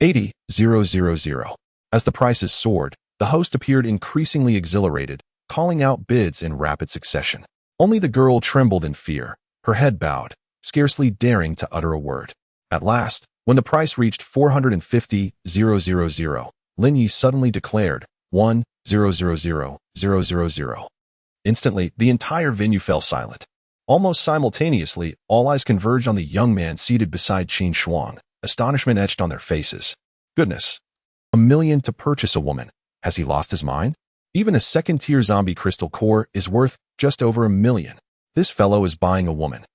S1: 80,000. As the prices soared, the host appeared increasingly exhilarated, calling out bids in rapid succession. Only the girl trembled in fear, her head bowed, scarcely daring to utter a word. At last, when the price reached 450,000, Lin Yi suddenly declared 1,000,000. Instantly, the entire venue fell silent. Almost simultaneously, all eyes converged on the young man seated beside Qin Shuang, astonishment etched on their faces. Goodness! $1 million to purchase a woman. Has he lost his mind? Even a second-tier zombie crystal core is worth just over $1 million. This fellow is buying a woman.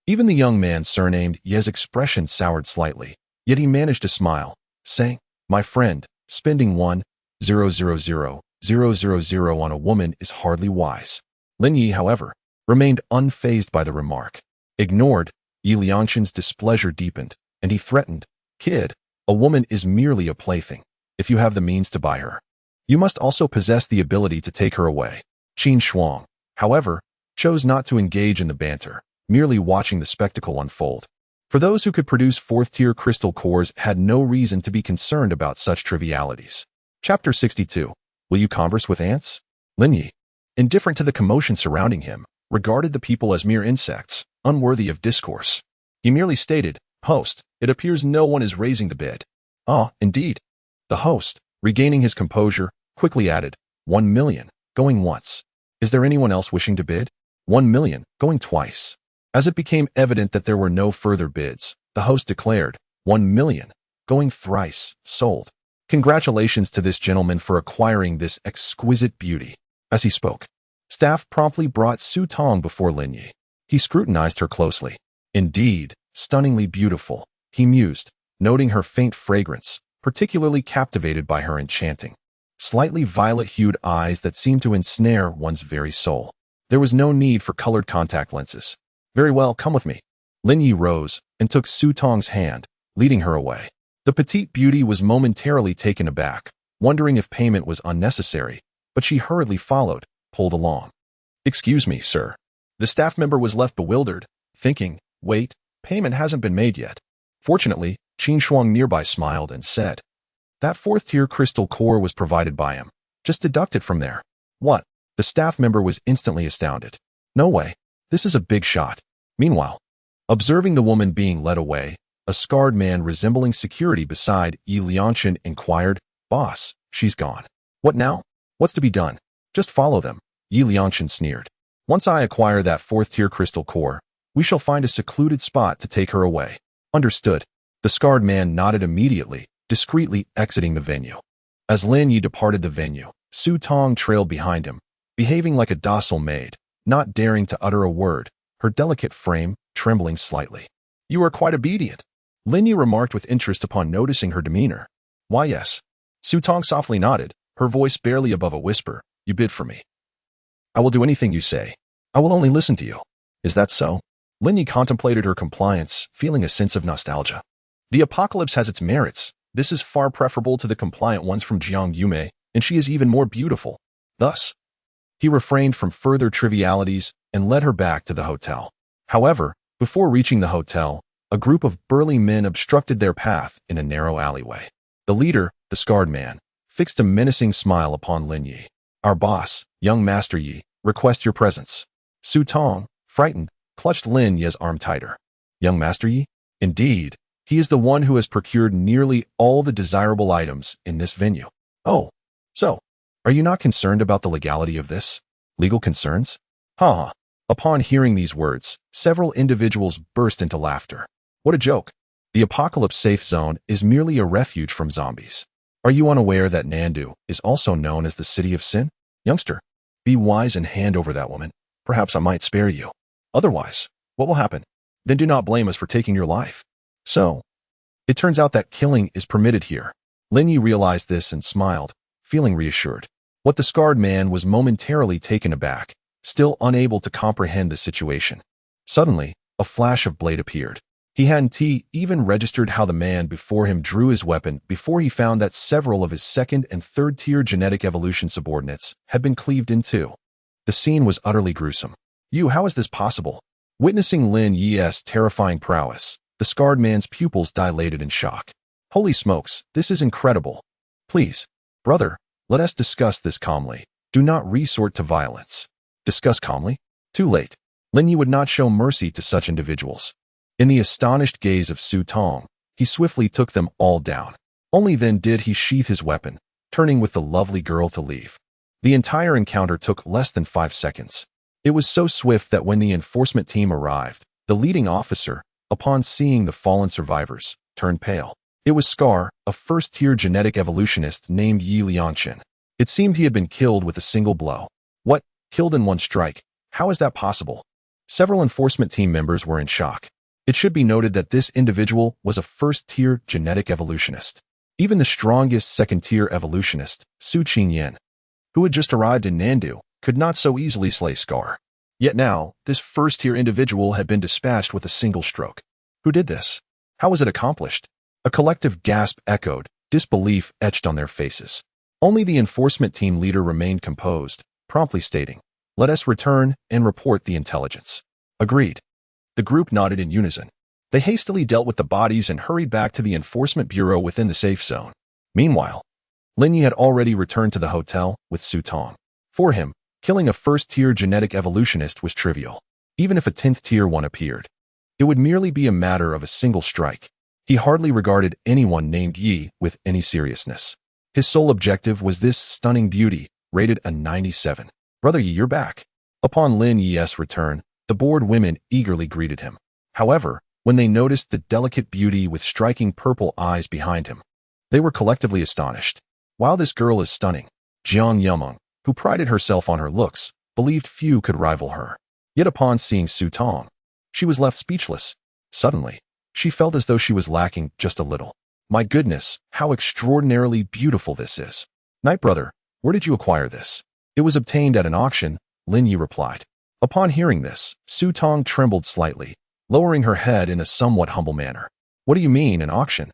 S1: Even the young man surnamed Ye's expression soured slightly, yet he managed to smile, saying, "My friend, spending 1,000,000 on a woman is hardly wise." Lin Yi, however, remained unfazed by the remark. Ignored, Yi Liangshan's displeasure deepened, and he threatened, "Kid, a woman is merely a plaything. If you have the means to buy her, you must also possess the ability to take her away." Qin Shuang, however, chose not to engage in the banter, merely watching the spectacle unfold. For those who could produce fourth-tier crystal cores had no reason to be concerned about such trivialities. Chapter 62. Will you converse with ants? Lin Yi, indifferent to the commotion surrounding him, regarded the people as mere insects, unworthy of discourse. He merely stated, "Host, it appears no one is raising the bid." "Ah, indeed." The host, regaining his composure, quickly added, 1 million, going once. "Is there anyone else wishing to bid?" 1 million, going twice. As it became evident that there were no further bids, the host declared, 1 million, going thrice, sold. "Congratulations to this gentleman for acquiring this exquisite beauty." As he spoke, staff promptly brought Su Tong before Lin Yi. He scrutinized her closely. "Indeed, stunningly beautiful," he mused, noting her faint fragrance, particularly captivated by her enchanting, slightly violet-hued eyes that seemed to ensnare one's very soul. There was no need for colored contact lenses. "Very well, come with me." Lin Yi rose and took Su Tong's hand, leading her away. The petite beauty was momentarily taken aback, wondering if payment was unnecessary, but she hurriedly followed, pulled along. "Excuse me, sir." The staff member was left bewildered, thinking, "Wait, payment hasn't been made yet." Fortunately, Qin Shuang nearby smiled and said, "That fourth-tier crystal core was provided by him. Just deduct it from there." "What?" The staff member was instantly astounded. "No way. This is a big shot." Meanwhile, observing the woman being led away, a scarred man resembling security beside Yi Liangshan inquired, "Boss, she's gone. What now? What's to be done?" "Just follow them," Yi Liangshan sneered. "Once I acquire that fourth-tier crystal core, we shall find a secluded spot to take her away." "Understood." The scarred man nodded immediately, discreetly exiting the venue. As Lin Yi departed the venue, Su Tong trailed behind him, behaving like a docile maid, not daring to utter a word, her delicate frame trembling slightly. "You are quite obedient," Lin Yi remarked with interest upon noticing her demeanor. "Why, yes." Su Tong softly nodded, her voice barely above a whisper. "You bid for me. I will do anything you say. I will only listen to you." "Is that so?" Lin Yi contemplated her compliance, feeling a sense of nostalgia. The apocalypse has its merits. This is far preferable to the compliant ones from Jiang Yume, and she is even more beautiful. Thus, he refrained from further trivialities and led her back to the hotel. However, before reaching the hotel, a group of burly men obstructed their path in a narrow alleyway. The leader, the scarred man, fixed a menacing smile upon Lin Yi. "Our boss, young Master Yi, requests your presence." Su Tong, frightened, clutched Lin Yi's arm tighter. "Young Master Yi? Indeed, he is the one who has procured nearly all the desirable items in this venue." "Oh, so, are you not concerned about the legality of this?" "Legal concerns?" Ha ha. Upon hearing these words, several individuals burst into laughter. What a joke. The Apocalypse Safe Zone is merely a refuge from zombies. Are you unaware that Nandu is also known as the City of Sin? Youngster, be wise and hand over that woman. Perhaps I might spare you. Otherwise, what will happen? Then do not blame us for taking your life. So, it turns out that killing is permitted here. Lin Yi realized this and smiled, feeling reassured. What the scarred man was momentarily taken aback, still unable to comprehend the situation. Suddenly, a flash of blade appeared. He hadn't even registered how the man before him drew his weapon before he found that several of his second and third tier genetic evolution subordinates had been cleaved in two. The scene was utterly gruesome. How is this possible? Witnessing Lin Yi's terrifying prowess, the scarred man's pupils dilated in shock. Holy smokes, this is incredible. Please, brother, let us discuss this calmly. Do not resort to violence. Discuss calmly? Too late. Lin Yi would not show mercy to such individuals. In the astonished gaze of Su Tong, he swiftly took them all down. Only then did he sheath his weapon, turning with the lovely girl to leave. The entire encounter took less than 5 seconds. It was so swift that when the enforcement team arrived, the leading officer, upon seeing the fallen survivors, turned pale. It was Scar, a first-tier genetic evolutionist named Yi Liangqin. It seemed he had been killed with a single blow. What? Killed in one strike? How is that possible? Several enforcement team members were in shock. It should be noted that this individual was a first-tier genetic evolutionist. Even the strongest second-tier evolutionist, Su Qingyan, who had just arrived in Nandu, could not so easily slay Scar. Yet now, this first-tier individual had been dispatched with a single stroke. Who did this? How was it accomplished? A collective gasp echoed, disbelief etched on their faces. Only the enforcement team leader remained composed, promptly stating, "Let us return and report the intelligence." Agreed. The group nodded in unison. They hastily dealt with the bodies and hurried back to the enforcement bureau within the safe zone. Meanwhile, Lin Yi had already returned to the hotel with Su Tong. For him, killing a first-tier genetic evolutionist was trivial. Even if a 10th-tier one appeared, it would merely be a matter of a single strike. He hardly regarded anyone named Yi with any seriousness. His sole objective was this stunning beauty, rated a 97. "Brother Yi, you're back." Upon Lin Yi's return, the bored women eagerly greeted him. However, when they noticed the delicate beauty with striking purple eyes behind him, they were collectively astonished. While this girl is stunning, Jiang Yumeng, who prided herself on her looks, believed few could rival her. Yet upon seeing Su Tong, she was left speechless. Suddenly, she felt as though she was lacking just a little. "My goodness, how extraordinarily beautiful this is." "Night brother, where did you acquire this?" "It was obtained at an auction," Lin Yi replied. Upon hearing this, Su Tong trembled slightly, lowering her head in a somewhat humble manner. "What do you mean, an auction?"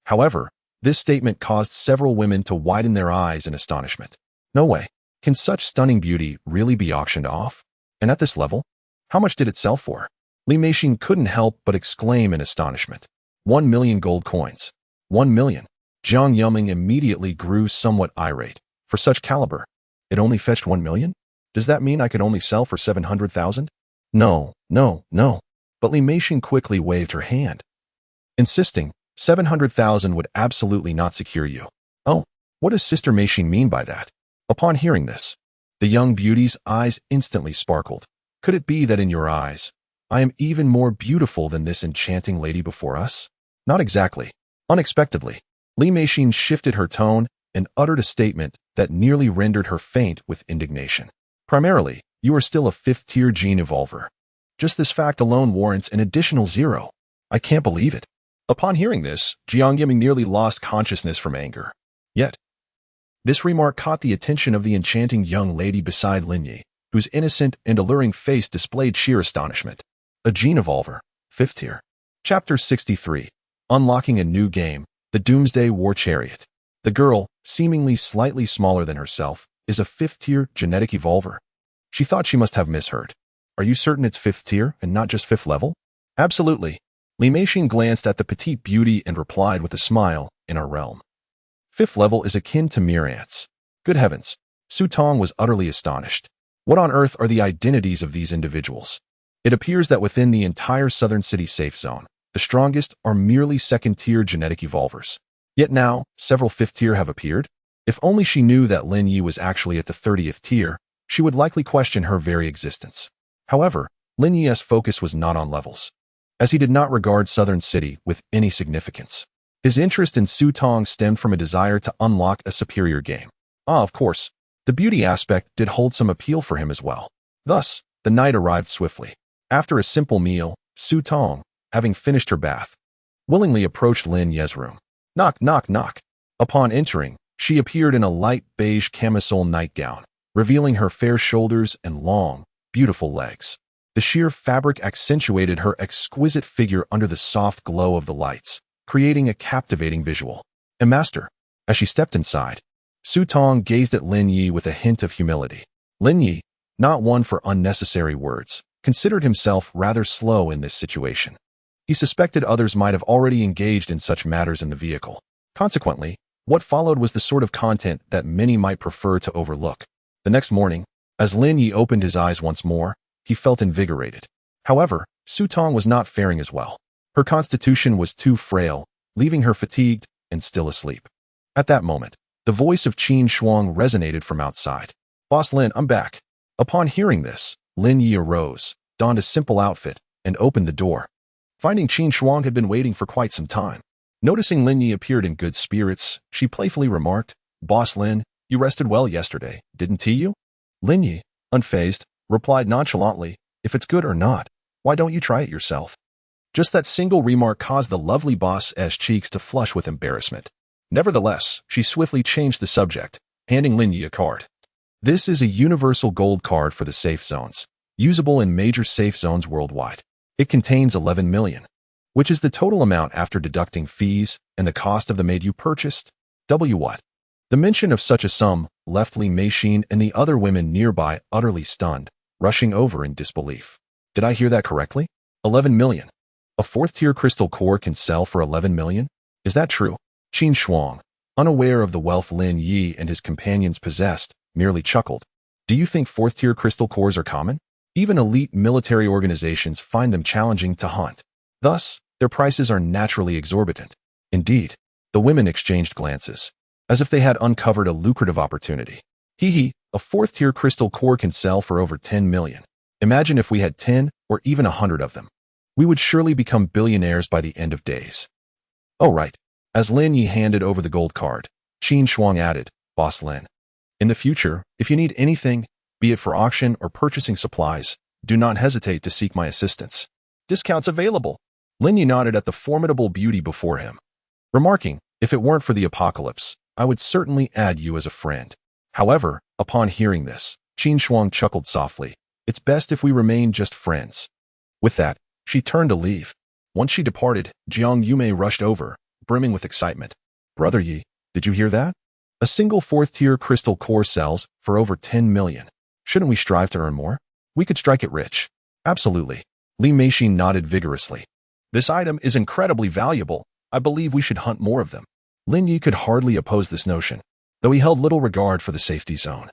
S1: However, this statement caused several women to widen their eyes in astonishment. No way. Can such stunning beauty really be auctioned off? And at this level? How much did it sell for? Li Meixing couldn't help but exclaim in astonishment. 1 million gold coins. 1 million. Jiang Yumeng immediately grew somewhat irate. For such caliber, it only fetched 1 million? Does that mean I could only sell for 700,000? No. But Li Meixing quickly waved her hand, insisting 700,000 would absolutely not secure you. Oh, what does Sister Meixing mean by that? Upon hearing this, the young beauty's eyes instantly sparkled. Could it be that in your eyes, I am even more beautiful than this enchanting lady before us? Not exactly. Unexpectedly, Li Meixing shifted her tone and uttered a statement that nearly rendered her faint with indignation. Primarily, you are still a 5th-tier gene evolver. Just this fact alone warrants an additional 0. I can't believe it. Upon hearing this, Jiang Yiming nearly lost consciousness from anger. Yet, this remark caught the attention of the enchanting young lady beside Lin Yi, whose innocent and alluring face displayed sheer astonishment. A gene evolver, 5th tier. Chapter 63. Unlocking a new game, the Doomsday Chariot. The girl, seemingly slightly smaller than herself, is a 5th-tier genetic evolver. She thought she must have misheard. Are you certain it's 5th tier and not just 5th level? Absolutely. Li Meixing glanced at the petite beauty and replied with a smile, in our realm. 5th level is akin to mere ants. Good heavens. Su Tong was utterly astonished. What on earth are the identities of these individuals? It appears that within the entire southern city safe zone, the strongest are merely 2nd-tier genetic evolvers. Yet now, several 5th tier have appeared. If only she knew that Lin Yi was actually at the 30th tier, she would likely question her very existence. However, Lin Yi's focus was not on levels. as he did not regard Southern City with any significance. His interest in Sutong stemmed from a desire to unlock a superior game. Of course, the beauty aspect did hold some appeal for him as well. Thus, the night arrived swiftly. After a simple meal, Sutong, having finished her bath, willingly approached Lin Ye's room. Knock, knock, knock. Upon entering, she appeared in a light beige camisole nightgown, revealing her fair shoulders and long, beautiful legs. The sheer fabric accentuated her exquisite figure under the soft glow of the lights, creating a captivating visual. And master, as she stepped inside, Sutong gazed at Lin Yi with a hint of humility. Lin Yi, not one for unnecessary words, considered himself rather slow in this situation. He suspected others might have already engaged in such matters in the vehicle. Consequently, what followed was the sort of content that many might prefer to overlook. The next morning, as Lin Yi opened his eyes once more, he felt invigorated. However, Sutong was not faring as well. Her constitution was too frail, leaving her fatigued and still asleep. At that moment, the voice of Qin Shuang resonated from outside. "Boss Lin, I'm back." Upon hearing this, Lin Yi arose, donned a simple outfit, and opened the door. Finding Qin Shuang had been waiting for quite some time. Noticing Lin Yi appeared in good spirits, she playfully remarked, "Boss Lin, you rested well yesterday, didn't you?" Lin Yi, unfazed, replied nonchalantly, "If it's good or not, why don't you try it yourself?" Just that single remark caused the lovely boss's cheeks to flush with embarrassment. Nevertheless, she swiftly changed the subject, handing Lin Yi a card. This is a universal gold card for the safe zones, usable in major safe zones worldwide. It contains 11 million, which is the total amount after deducting fees and the cost of the maid you purchased. What? The mention of such a sum left Li Meixin and the other women nearby utterly stunned, rushing over in disbelief. Did I hear that correctly? 11 million. A fourth-tier crystal core can sell for 11 million? Is that true? Qin Shuang, unaware of the wealth Lin Yi and his companions possessed, merely chuckled. Do you think fourth-tier crystal cores are common? Even elite military organizations find them challenging to hunt. Thus, their prices are naturally exorbitant. Indeed, the women exchanged glances, as if they had uncovered a lucrative opportunity. A fourth-tier crystal core can sell for over 10 million. Imagine if we had 10 or even 100 of them. We would surely become billionaires by the end of days. Oh right. As Lin Yi handed over the gold card, Qin Shuang added, "Boss Lin, in the future, if you need anything, be it for auction or purchasing supplies, do not hesitate to seek my assistance. Discounts available." Lin Yi nodded at the formidable beauty before him, remarking, "If it weren't for the apocalypse, I would certainly add you as a friend." However, upon hearing this, Qin Shuang chuckled softly. "It's best if we remain just friends." With that, she turned to leave. Once she departed, Jiang Yumei rushed over, brimming with excitement. "Brother Yi, did you hear that? A single fourth-tier crystal core sells for over 10 million. Shouldn't we strive to earn more? We could strike it rich." "Absolutely." Li Meixin nodded vigorously. "This item is incredibly valuable. I believe we should hunt more of them." Lin Yi could hardly oppose this notion, though he held little regard for the safety zone.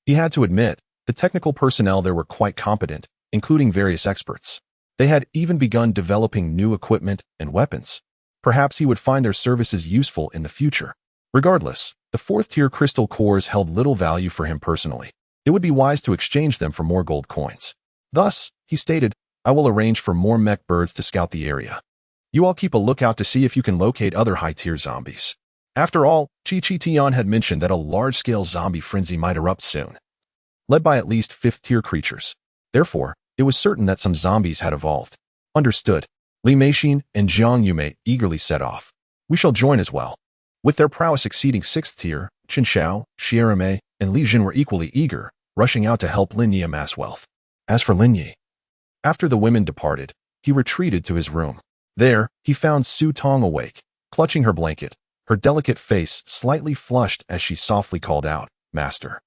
S1: He had to admit, the technical personnel there were quite competent, including various experts. They had even begun developing new equipment and weapons. Perhaps he would find their services useful in the future. Regardless, the fourth-tier crystal cores held little value for him personally. It would be wise to exchange them for more gold coins. Thus, he stated, "I will arrange for more mech birds to scout the area. You all keep a lookout to see if you can locate other high-tier zombies." After all, Chi Tian had mentioned that a large-scale zombie frenzy might erupt soon, led by at least fifth-tier creatures. Therefore, it was certain that some zombies had evolved. Understood. Li Meixin and Jiang Yumei eagerly set off. "We shall join as well." With their prowess exceeding 6th tier, Chen Xiao, Xierame, and Li Jin were equally eager, rushing out to help Lin Yi amass wealth. As for Lin Yi, after the women departed, he retreated to his room. There, he found Sutong awake, clutching her blanket, her delicate face slightly flushed as she softly called out, "Master."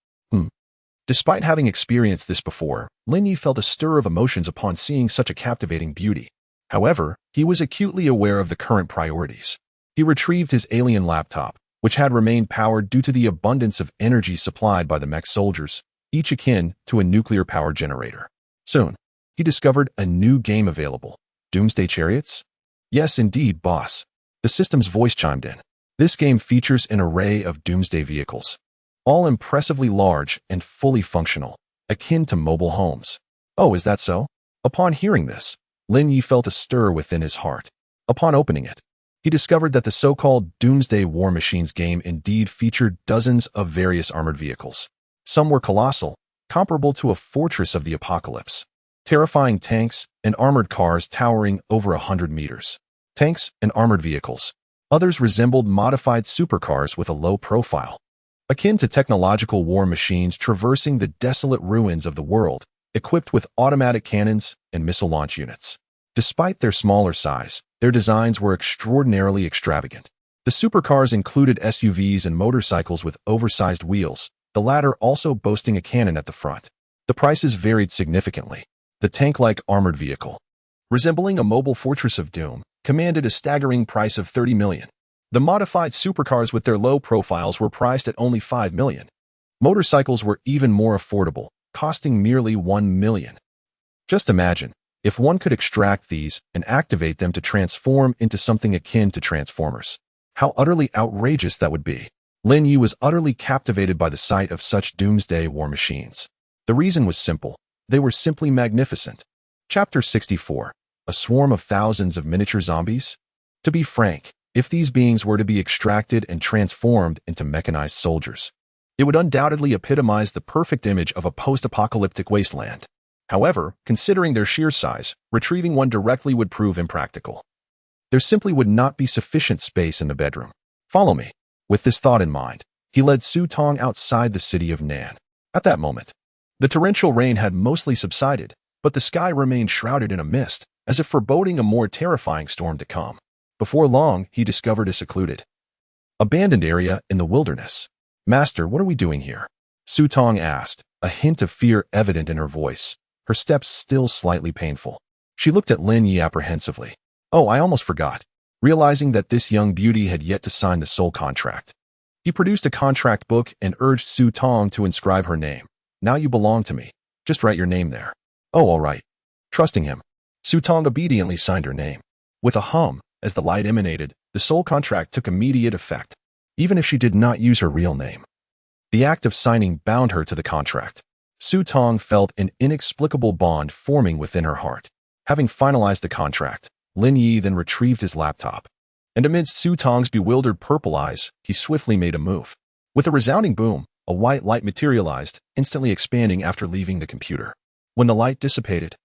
S1: Despite having experienced this before, Lin Yi felt a stir of emotions upon seeing such a captivating beauty. However, he was acutely aware of the current priorities. He retrieved his alien laptop, which had remained powered due to the abundance of energy supplied by the mech soldiers, each akin to a nuclear power generator. Soon, he discovered a new game available. Doomsday Chariots? Yes, indeed, boss. The system's voice chimed in. This game features an array of doomsday vehicles, all impressively large and fully functional, akin to mobile homes. Oh, is that so? Upon hearing this, Lin Yi felt a stir within his heart. Upon opening it, he discovered that the so-called Doomsday War Machines game indeed featured dozens of various armored vehicles. Some were colossal, comparable to a fortress of the apocalypse. Terrifying tanks and armored cars towering over 100 meters. Tanks and armored vehicles. Others resembled modified supercars with a low profile, akin to technological war machines traversing the desolate ruins of the world, equipped with automatic cannons and missile launch units. Despite their smaller size, their designs were extraordinarily extravagant. The supercars included SUVs and motorcycles with oversized wheels, the latter also boasting a cannon at the front. The prices varied significantly. The tank-like armored vehicle, resembling a mobile fortress of doom, commanded a staggering price of $30 million. The modified supercars with their low profiles were priced at only $5 million. Motorcycles were even more affordable, costing merely $1 million. Just imagine, if one could extract these and activate them to transform into something akin to Transformers. How utterly outrageous that would be. Lin Yi was utterly captivated by the sight of such doomsday war machines. The reason was simple. They were simply magnificent. Chapter 64. A swarm of thousands of miniature zombies? To be frank, if these beings were to be extracted and transformed into mechanized soldiers, it would undoubtedly epitomize the perfect image of a post-apocalyptic wasteland. However, considering their sheer size, retrieving one directly would prove impractical. There simply would not be sufficient space in the bedroom. Follow me. With this thought in mind, he led Su Tong outside the city of Nan. At that moment, the torrential rain had mostly subsided, but the sky remained shrouded in a mist, as if foreboding a more terrifying storm to come. Before long, he discovered a secluded, abandoned area in the wilderness. "Master, what are we doing here?" Su Tong asked, a hint of fear evident in her voice, her steps still slightly painful. She looked at Lin Yi apprehensively. "Oh, I almost forgot." Realizing that this young beauty had yet to sign the soul contract, he produced a contract book and urged Su Tong to inscribe her name. "Now you belong to me. Just write your name there." "Oh, all right." Trusting him, Su Tong obediently signed her name. With a hum, as the light emanated, the soul contract took immediate effect, even if she did not use her real name. The act of signing bound her to the contract. Su Tong felt an inexplicable bond forming within her heart. Having finalized the contract, Lin Yi then retrieved his laptop. And amidst Su Tong's bewildered purple eyes, he swiftly made a move. With a resounding boom, a white light materialized, instantly expanding after leaving the computer. When the light dissipated,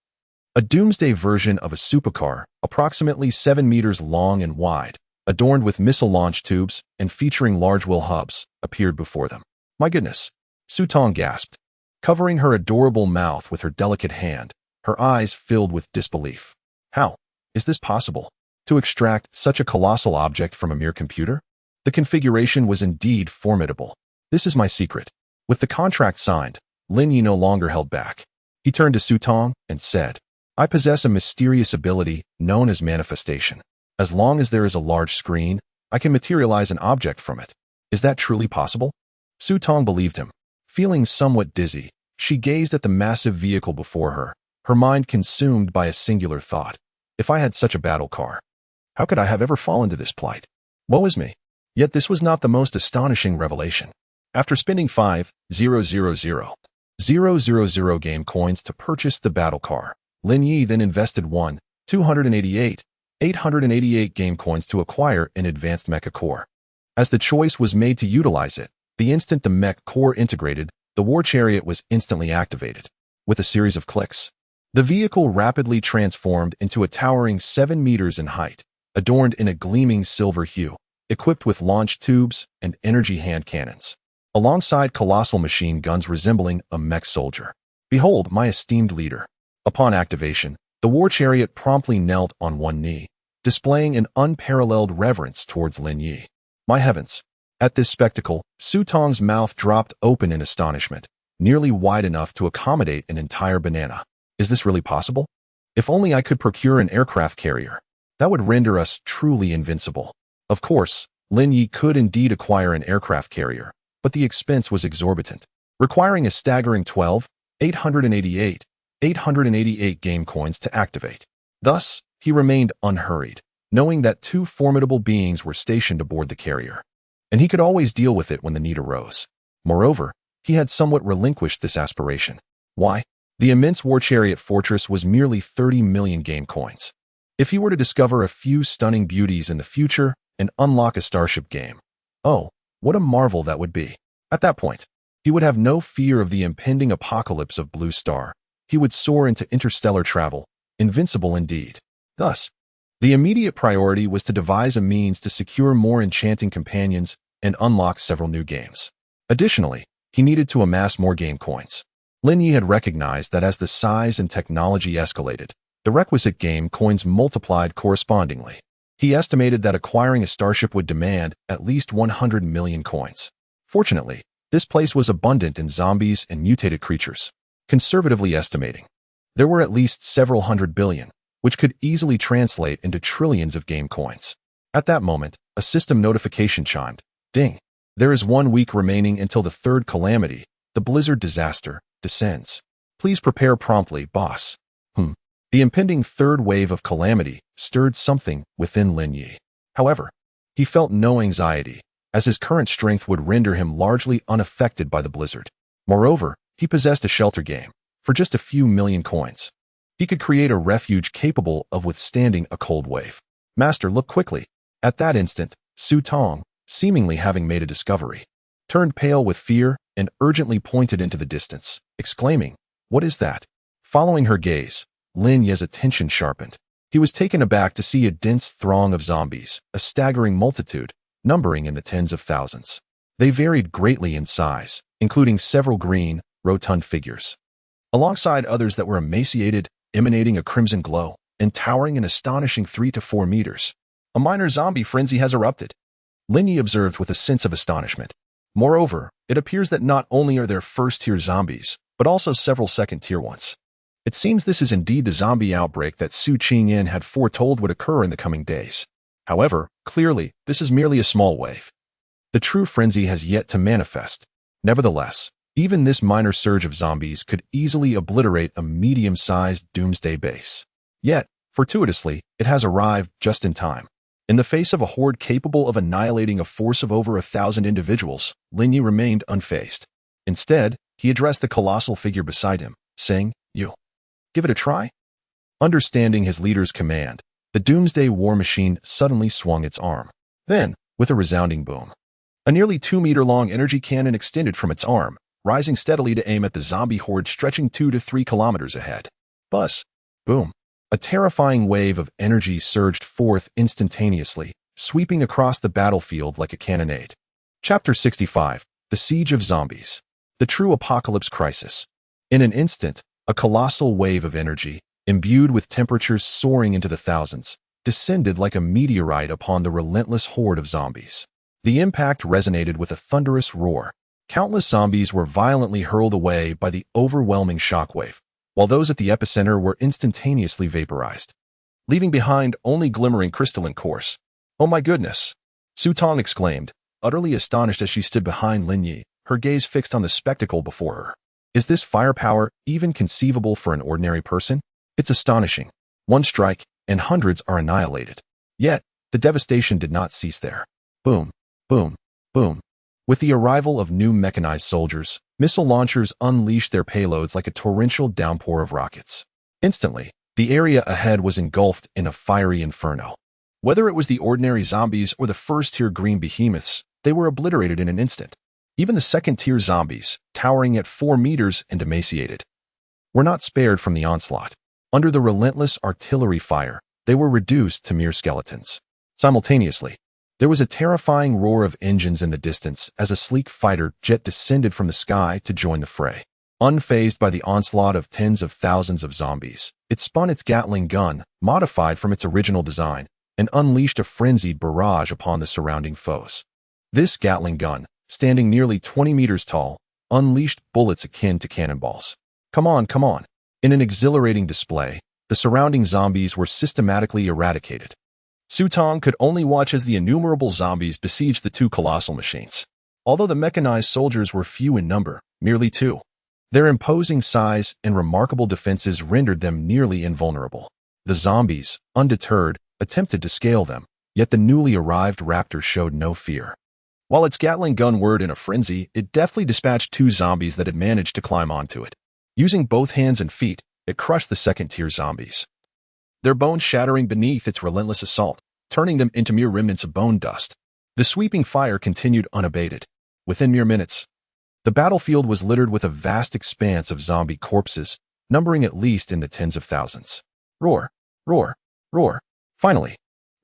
S1: a doomsday version of a supercar, approximately 7 meters long and wide, adorned with missile launch tubes and featuring large wheel hubs, appeared before them. "My goodness," Su Tong gasped, covering her adorable mouth with her delicate hand, her eyes filled with disbelief. "How is this possible? To extract such a colossal object from a mere computer?" The configuration was indeed formidable. "This is my secret." With the contract signed, Lin Yi no longer held back. He turned to Su Tong and said, "I possess a mysterious ability known as manifestation. As long as there is a large screen, I can materialize an object from it. Is that truly possible?" Su Tong believed him. Feeling somewhat dizzy, she gazed at the massive vehicle before her mind consumed by a singular thought. If I had such a battle car, how could I have ever fallen to this plight? Woe is me. Yet this was not the most astonishing revelation. After spending 5,000,000 game coins to purchase the battle car, Lin Yi then invested 1,288,888 game coins to acquire an advanced mecha core. As the choice was made to utilize it, the instant the mech core integrated, the war chariot was instantly activated. With a series of clicks, the vehicle rapidly transformed into a towering 7 meters in height, adorned in a gleaming silver hue, equipped with launch tubes and energy hand cannons, alongside colossal machine guns resembling a mech soldier. "Behold, my esteemed leader." Upon activation, the war chariot promptly knelt on one knee, displaying an unparalleled reverence towards Lin Yi. My heavens! At this spectacle, Su Tong's mouth dropped open in astonishment, nearly wide enough to accommodate an entire banana. Is this really possible? If only I could procure an aircraft carrier. That would render us truly invincible. Of course, Lin Yi could indeed acquire an aircraft carrier, but the expense was exorbitant, requiring a staggering 12,888 game coins to activate. Thus, he remained unhurried, knowing that two formidable beings were stationed aboard the carrier, and he could always deal with it when the need arose. Moreover, he had somewhat relinquished this aspiration. Why? The immense war chariot fortress was merely 30 million game coins. If he were to discover a few stunning beauties in the future and unlock a starship game, oh, what a marvel that would be. At that point, he would have no fear of the impending apocalypse of Blue Star. He would soar into interstellar travel, invincible indeed. Thus, the immediate priority was to devise a means to secure more enchanting companions and unlock several new games. Additionally, he needed to amass more game coins. Lin Yi had recognized that as the size and technology escalated, the requisite game coins multiplied correspondingly. He estimated that acquiring a starship would demand at least 100 million coins. Fortunately, this place was abundant in zombies and mutated creatures. Conservatively estimating, there were at least several hundred billion, which could easily translate into trillions of game coins. At that moment, a system notification chimed. Ding! There is 1 week remaining until the third calamity, the blizzard disaster, descends. Please prepare promptly, boss. The impending third wave of calamity stirred something within Lin Yi. However, he felt no anxiety, as his current strength would render him largely unaffected by the blizzard. Moreover, he possessed a shelter game. For just a few million coins, he could create a refuge capable of withstanding a cold wave. Master, look quickly. At that instant, Su Tong, seemingly having made a discovery, turned pale with fear and urgently pointed into the distance, exclaiming, "What is that?" Following her gaze, Lin Yi's attention sharpened. He was taken aback to see a dense throng of zombies, a staggering multitude, numbering in the tens of thousands. They varied greatly in size, including several green, rotund figures, alongside others that were emaciated, emanating a crimson glow, and towering an astonishing 3 to 4 meters. A minor zombie frenzy has erupted, Lin Yi observed with a sense of astonishment. Moreover, it appears that not only are there first-tier zombies, but also several second-tier ones. It seems this is indeed the zombie outbreak that Su Qingyan had foretold would occur in the coming days. However, clearly, this is merely a small wave. The true frenzy has yet to manifest. Nevertheless, even this minor surge of zombies could easily obliterate a medium-sized doomsday base. Yet, fortuitously, it has arrived just in time. In the face of a horde capable of annihilating a force of over 1,000 individuals, Lin Yi remained unfazed. Instead, he addressed the colossal figure beside him, saying, "You. Give it a try?" Understanding his leader's command, the doomsday war machine suddenly swung its arm. Then, with a resounding boom, a nearly 2-meter-long energy cannon extended from its arm, rising steadily to aim at the zombie horde stretching 2 to 3 kilometers ahead. Buzz! Boom! A terrifying wave of energy surged forth instantaneously, sweeping across the battlefield like a cannonade. Chapter 65, The Siege of Zombies. The True Apocalypse Crisis. In an instant, a colossal wave of energy, imbued with temperatures soaring into the thousands, descended like a meteorite upon the relentless horde of zombies. The impact resonated with a thunderous roar. Countless zombies were violently hurled away by the overwhelming shockwave, while those at the epicenter were instantaneously vaporized, leaving behind only glimmering crystalline cores. "Oh my goodness!" Su Tong exclaimed, utterly astonished as she stood behind Lin Yi, her gaze fixed on the spectacle before her. Is this firepower even conceivable for an ordinary person? It's astonishing. One strike, and hundreds are annihilated. Yet, the devastation did not cease there. Boom, boom, boom. With the arrival of new mechanized soldiers, missile launchers unleashed their payloads like a torrential downpour of rockets. Instantly, the area ahead was engulfed in a fiery inferno. Whether it was the ordinary zombies or the first-tier green behemoths, they were obliterated in an instant. Even the second-tier zombies, towering at 4 meters and emaciated, were not spared from the onslaught. Under the relentless artillery fire, they were reduced to mere skeletons. Simultaneously, there was a terrifying roar of engines in the distance as a sleek fighter jet descended from the sky to join the fray. Unfazed by the onslaught of tens of thousands of zombies, it spun its Gatling gun, modified from its original design, and unleashed a frenzied barrage upon the surrounding foes. This Gatling gun, standing nearly 20 meters tall, unleashed bullets akin to cannonballs. Come on, come on. In an exhilarating display, the surrounding zombies were systematically eradicated. Su Tong could only watch as the innumerable zombies besieged the two colossal machines. Although the mechanized soldiers were few in number, merely 2, their imposing size and remarkable defenses rendered them nearly invulnerable. The zombies, undeterred, attempted to scale them, yet the newly arrived raptor showed no fear. While its Gatling gun whirred in a frenzy, it deftly dispatched 2 zombies that had managed to climb onto it. Using both hands and feet, it crushed the second-tier zombies, their bones shattering beneath its relentless assault, turning them into mere remnants of bone dust. The sweeping fire continued unabated. Within mere minutes, the battlefield was littered with a vast expanse of zombie corpses, numbering at least in the tens of thousands. Roar, roar, roar. Finally,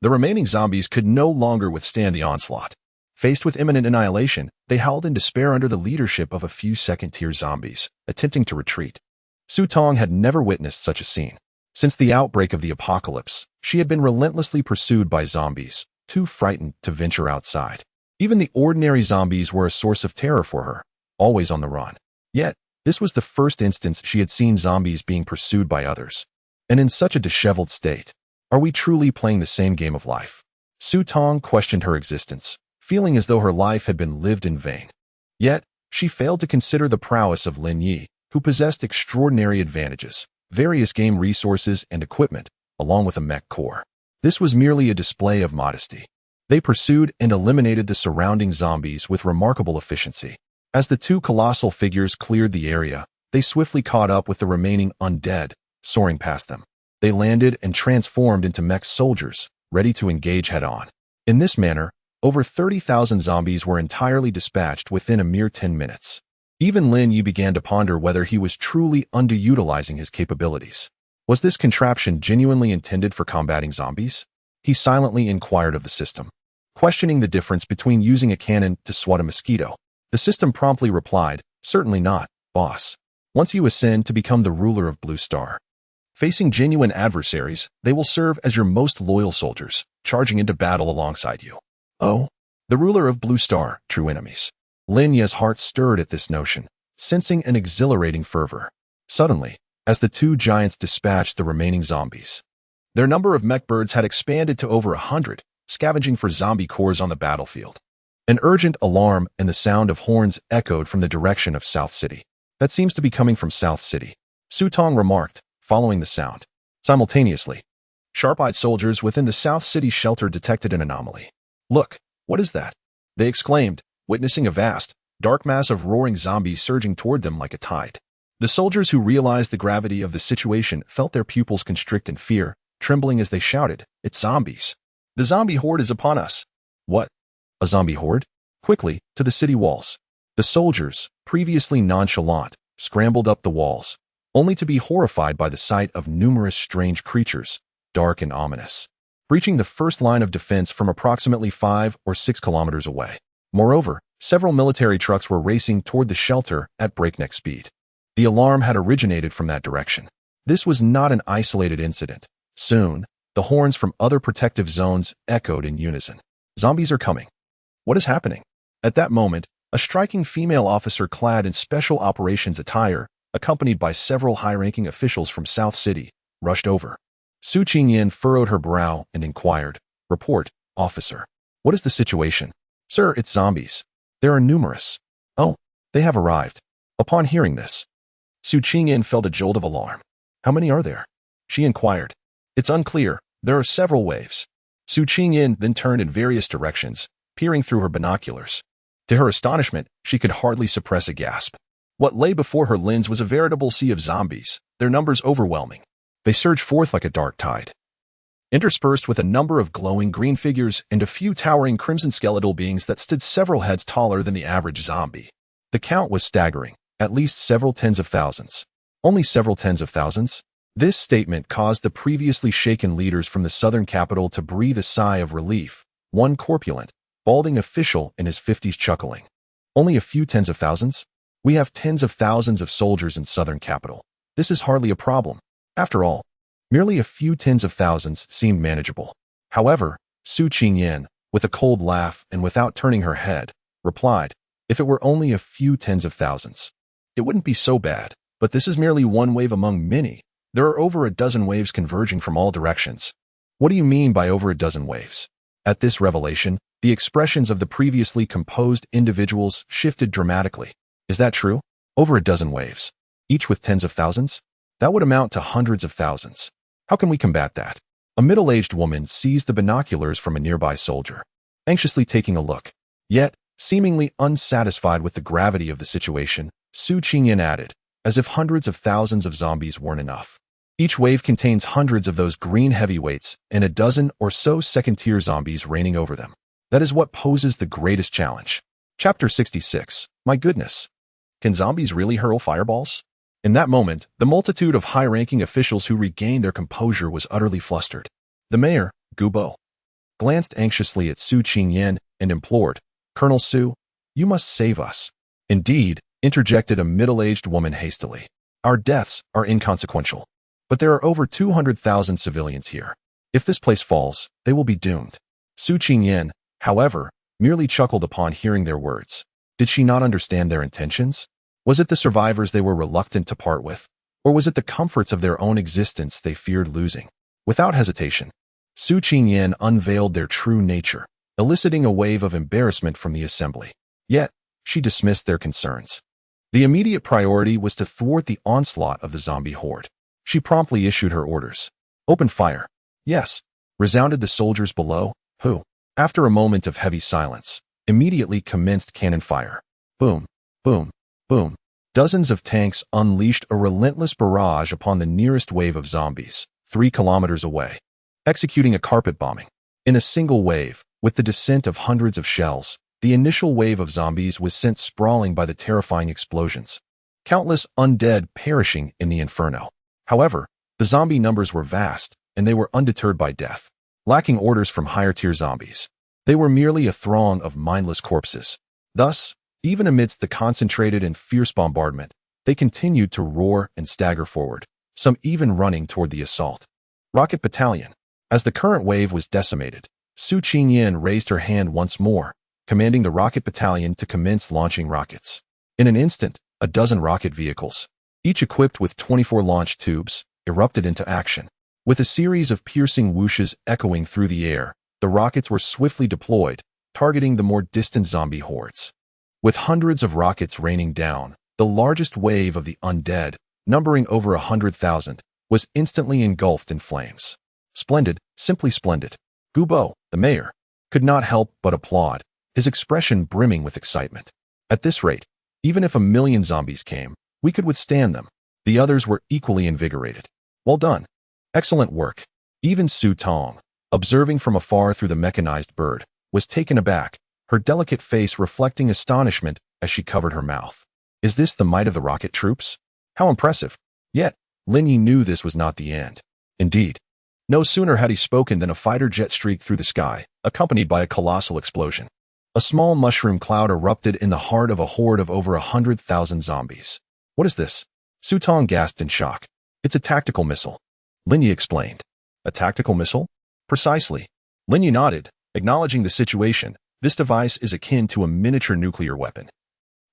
S1: the remaining zombies could no longer withstand the onslaught. Faced with imminent annihilation, they howled in despair under the leadership of a few second-tier zombies, attempting to retreat. Su Tong had never witnessed such a scene. Since the outbreak of the apocalypse, she had been relentlessly pursued by zombies, too frightened to venture outside. Even the ordinary zombies were a source of terror for her, always on the run. Yet, this was the first instance she had seen zombies being pursued by others. And in such a disheveled state, are we truly playing the same game of life? Su Tong questioned her existence, feeling as though her life had been lived in vain. Yet, she failed to consider the prowess of Lin Yi, who possessed extraordinary advantages, various game resources and equipment, along with a mech core. This was merely a display of modesty. They pursued and eliminated the surrounding zombies with remarkable efficiency. As the two colossal figures cleared the area, they swiftly caught up with the remaining undead, soaring past them. They landed and transformed into mech soldiers, ready to engage head-on. In this manner, over 30,000 zombies were entirely dispatched within a mere 10 minutes. Even Lin Yi began to ponder whether he was truly underutilizing his capabilities. Was this contraption genuinely intended for combating zombies? He silently inquired of the system, questioning the difference between using a cannon to swat a mosquito. The system promptly replied, "Certainly not, boss. Once you ascend to become the ruler of Blue Star, facing genuine adversaries, they will serve as your most loyal soldiers, charging into battle alongside you." Oh, the ruler of Blue Star, true enemies. Lin Yi's heart stirred at this notion, sensing an exhilarating fervor. Suddenly, as the two giants dispatched the remaining zombies, their number of mech birds had expanded to over 100, scavenging for zombie cores on the battlefield. An urgent alarm and the sound of horns echoed from the direction of South City. "That seems to be coming from South City," Su Tong remarked, following the sound. Simultaneously, sharp-eyed soldiers within the South City shelter detected an anomaly. "Look, what is that?" they exclaimed, witnessing a vast, dark mass of roaring zombies surging toward them like a tide. The soldiers who realized the gravity of the situation felt their pupils constrict in fear, trembling as they shouted, "It's zombies! The zombie horde is upon us!" "What? A zombie horde?" Quickly, to the city walls. The soldiers, previously nonchalant, scrambled up the walls, only to be horrified by the sight of numerous strange creatures, dark and ominous, breaching the first line of defense from approximately 5 or 6 kilometers away. Moreover, several military trucks were racing toward the shelter at breakneck speed. The alarm had originated from that direction. This was not an isolated incident. Soon, the horns from other protective zones echoed in unison. "Zombies are coming. What is happening?" At that moment, a striking female officer clad in special operations attire, accompanied by several high-ranking officials from South City, rushed over. Su Qingyan furrowed her brow and inquired, "Report, officer. What is the situation?" "Sir, it's zombies. There are numerous." "Oh, they have arrived." Upon hearing this, Su Qingyan felt a jolt of alarm. "How many are there?" she inquired. "It's unclear. There are several waves." Su Qingyan then turned in various directions, peering through her binoculars. To her astonishment, she could hardly suppress a gasp. What lay before her lens was a veritable sea of zombies, their numbers overwhelming. They surged forth like a dark tide, interspersed with a number of glowing green figures and a few towering crimson skeletal beings that stood several heads taller than the average zombie. The count was staggering, at least several tens of thousands. Only several tens of thousands? This statement caused the previously shaken leaders from the southern capital to breathe a sigh of relief, one corpulent, balding official in his 50s chuckling. "Only a few tens of thousands? We have tens of thousands of soldiers in southern capital. This is hardly a problem. After all, merely a few tens of thousands seemed manageable." However, Su Qingyan, with a cold laugh and without turning her head, replied, "If it were only a few tens of thousands, it wouldn't be so bad, but this is merely one wave among many. There are over a dozen waves converging from all directions." "What do you mean by over a dozen waves?" At this revelation, the expressions of the previously composed individuals shifted dramatically. "Is that true? Over a dozen waves, each with tens of thousands? That would amount to hundreds of thousands. How can we combat that?" A middle-aged woman seized the binoculars from a nearby soldier, anxiously taking a look. Yet, seemingly unsatisfied with the gravity of the situation, Su Qingyan added, as if hundreds of thousands of zombies weren't enough. Each wave contains hundreds of those green heavyweights and a dozen or so second-tier zombies reigning over them. That is what poses the greatest challenge. Chapter 66. My goodness. Can zombies really hurl fireballs? In that moment, the multitude of high-ranking officials who regained their composure was utterly flustered. The mayor, Gubo, glanced anxiously at Su Qingyan and implored, "Colonel Su, you must save us." "Indeed," interjected a middle-aged woman hastily. "Our deaths are inconsequential. But there are over 200,000 civilians here. If this place falls, they will be doomed." Su Qingyan, however, merely chuckled upon hearing their words. Did she not understand their intentions? Was it the survivors they were reluctant to part with? Or was it the comforts of their own existence they feared losing? Without hesitation, Su Qingyan unveiled their true nature, eliciting a wave of embarrassment from the assembly. Yet, she dismissed their concerns. The immediate priority was to thwart the onslaught of the zombie horde. She promptly issued her orders. "Open fire." "Yes," resounded the soldiers below, who, after a moment of heavy silence, immediately commenced cannon fire. Boom, boom, boom. Dozens of tanks unleashed a relentless barrage upon the nearest wave of zombies, 3 kilometers away, executing a carpet bombing. In a single wave, with the descent of hundreds of shells, the initial wave of zombies was sent sprawling by the terrifying explosions, countless undead perishing in the inferno. However, the zombie numbers were vast, and they were undeterred by death. Lacking orders from higher-tier zombies, they were merely a throng of mindless corpses. Thus, even amidst the concentrated and fierce bombardment, they continued to roar and stagger forward, some even running toward the assault. Rocket Battalion. As the current wave was decimated, Su Qingyan raised her hand once more, commanding the Rocket Battalion to commence launching rockets. In an instant, a dozen rocket vehicles, each equipped with 24 launch tubes, erupted into action. With a series of piercing whooshes echoing through the air, the rockets were swiftly deployed, targeting the more distant zombie hordes. With hundreds of rockets raining down, the largest wave of the undead, numbering over 100,000, was instantly engulfed in flames. Splendid, simply splendid. Gubo, the mayor, could not help but applaud, his expression brimming with excitement. At this rate, even if 1,000,000 zombies came, we could withstand them. The others were equally invigorated. Well done. Excellent work. Even Su Tong, observing from afar through the mechanized bird, was taken aback, her delicate face reflecting astonishment as she covered her mouth. Is this the might of the rocket troops? How impressive. Yet, Lin Yi knew this was not the end. Indeed, no sooner had he spoken than a fighter jet streaked through the sky, accompanied by a colossal explosion. A small mushroom cloud erupted in the heart of a horde of over 100,000 zombies. What is this? Su Tong gasped in shock. It's a tactical missile. Lin Yi explained. A tactical missile? Precisely. Lin Yi nodded, acknowledging the situation. This device is akin to a miniature nuclear weapon,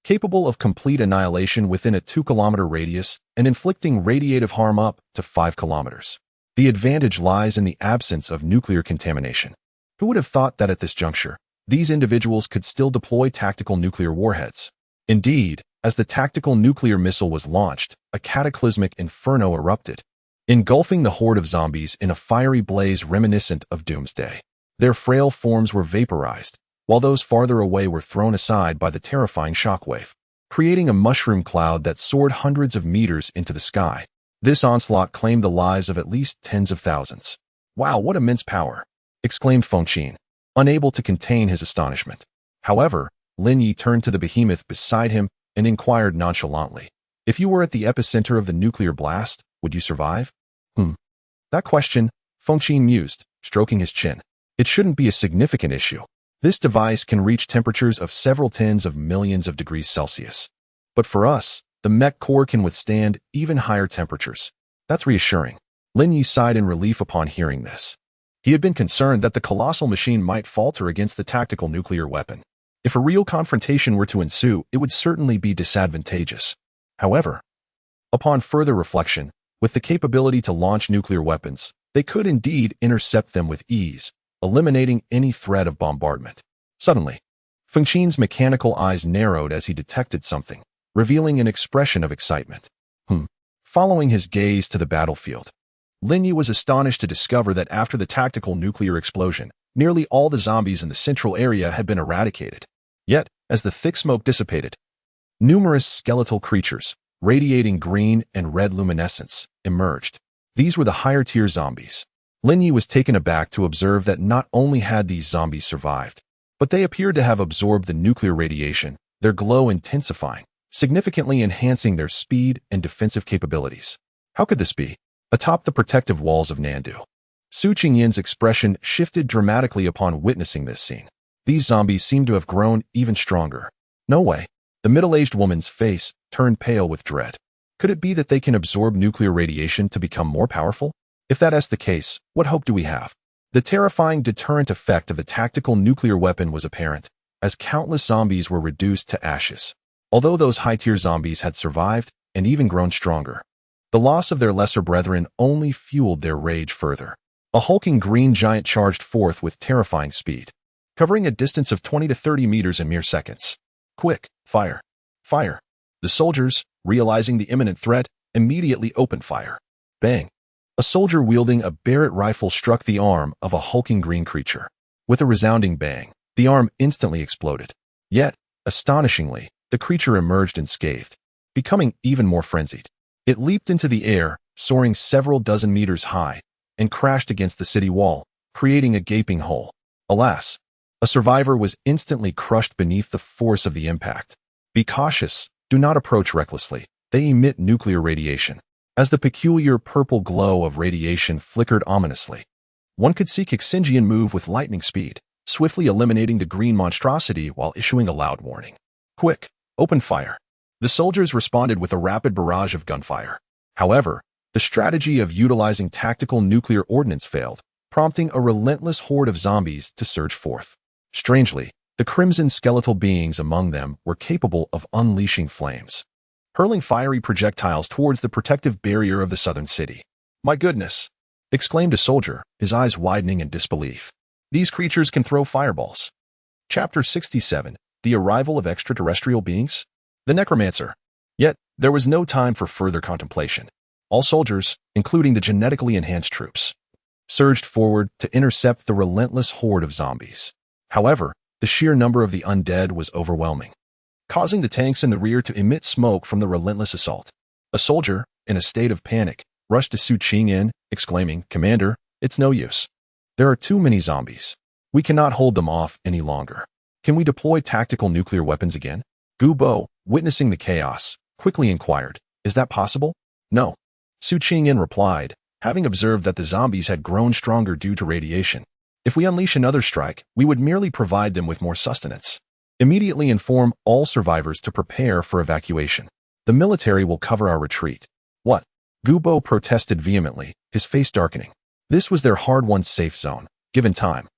S1: capable of complete annihilation within a 2-kilometer radius and inflicting radiative harm up to 5 kilometers. The advantage lies in the absence of nuclear contamination. Who would have thought that at this juncture, these individuals could still deploy tactical nuclear warheads? Indeed, as the tactical nuclear missile was launched, a cataclysmic inferno erupted, engulfing the horde of zombies in a fiery blaze reminiscent of Doomsday. Their frail forms were vaporized, while those farther away were thrown aside by the terrifying shockwave, creating a mushroom cloud that soared hundreds of meters into the sky. This onslaught claimed the lives of at least tens of thousands. "Wow, what immense power!" exclaimed Fengqin, unable to contain his astonishment. However, Lin Yi turned to the behemoth beside him and inquired nonchalantly, "If you were at the epicenter of the nuclear blast, would you survive?" That question, Fengqin mused, stroking his chin. It shouldn't be a significant issue. This device can reach temperatures of several tens of millions of degrees Celsius. But for us, the mech core can withstand even higher temperatures. That's reassuring. Lin Yi sighed in relief upon hearing this. He had been concerned that the colossal machine might falter against the tactical nuclear weapon. If a real confrontation were to ensue, it would certainly be disadvantageous. However, upon further reflection, with the capability to launch nuclear weapons, they could indeed intercept them with ease, eliminating any threat of bombardment. Suddenly, Fengqin's mechanical eyes narrowed as he detected something, revealing an expression of excitement. Following his gaze to the battlefield, Lin Yi was astonished to discover that after the tactical nuclear explosion, nearly all the zombies in the central area had been eradicated. Yet, as the thick smoke dissipated, numerous skeletal creatures, radiating green and red luminescence, emerged. These were the higher-tier zombies. Lin Yi was taken aback to observe that not only had these zombies survived, but they appeared to have absorbed the nuclear radiation, their glow intensifying, significantly enhancing their speed and defensive capabilities. How could this be? Atop the protective walls of Nandu, Su Qingyin's expression shifted dramatically upon witnessing this scene. These zombies seemed to have grown even stronger. No way. The middle-aged woman's face turned pale with dread. Could it be that they can absorb nuclear radiation to become more powerful? If that is the case, what hope do we have? The terrifying deterrent effect of the tactical nuclear weapon was apparent, as countless zombies were reduced to ashes. Although those high-tier zombies had survived and even grown stronger, the loss of their lesser brethren only fueled their rage further. A hulking green giant charged forth with terrifying speed, covering a distance of 20 to 30 meters in mere seconds. Quick, fire! Fire! The soldiers, realizing the imminent threat, immediately opened fire. Bang! A soldier wielding a Barrett rifle struck the arm of a hulking green creature. With a resounding bang, the arm instantly exploded. Yet, astonishingly, the creature emerged unscathed, becoming even more frenzied. It leaped into the air, soaring several dozen meters high, and crashed against the city wall, creating a gaping hole. Alas, a survivor was instantly crushed beneath the force of the impact. Be cautious, do not approach recklessly. They emit nuclear radiation. As the peculiar purple glow of radiation flickered ominously, one could see Xinjian move with lightning speed, swiftly eliminating the green monstrosity while issuing a loud warning. Quick, open fire! The soldiers responded with a rapid barrage of gunfire. However, the strategy of utilizing tactical nuclear ordnance failed, prompting a relentless horde of zombies to surge forth. Strangely, the crimson skeletal beings among them were capable of unleashing flames, hurling fiery projectiles towards the protective barrier of the southern city. "My goodness!" exclaimed a soldier, his eyes widening in disbelief. "These creatures can throw fireballs." Chapter 67, The Arrival of Extraterrestrial Beings? The Necromancer. Yet, there was no time for further contemplation. All soldiers, including the genetically enhanced troops, surged forward to intercept the relentless horde of zombies. However, the sheer number of the undead was overwhelming, causing the tanks in the rear to emit smoke from the relentless assault. A soldier, in a state of panic, rushed to Su Qingyin, exclaiming, "Commander, it's no use. There are too many zombies. We cannot hold them off any longer. Can we deploy tactical nuclear weapons again?" Gu Bo, witnessing the chaos, quickly inquired, "Is that possible?" "No," Su Qingyin replied, having observed that the zombies had grown stronger due to radiation. "If we unleash another strike, we would merely provide them with more sustenance. Immediately inform all survivors to prepare for evacuation. The military will cover our retreat." "What?" Gu Bo protested vehemently, his face darkening. This was their hard-won safe zone, given time.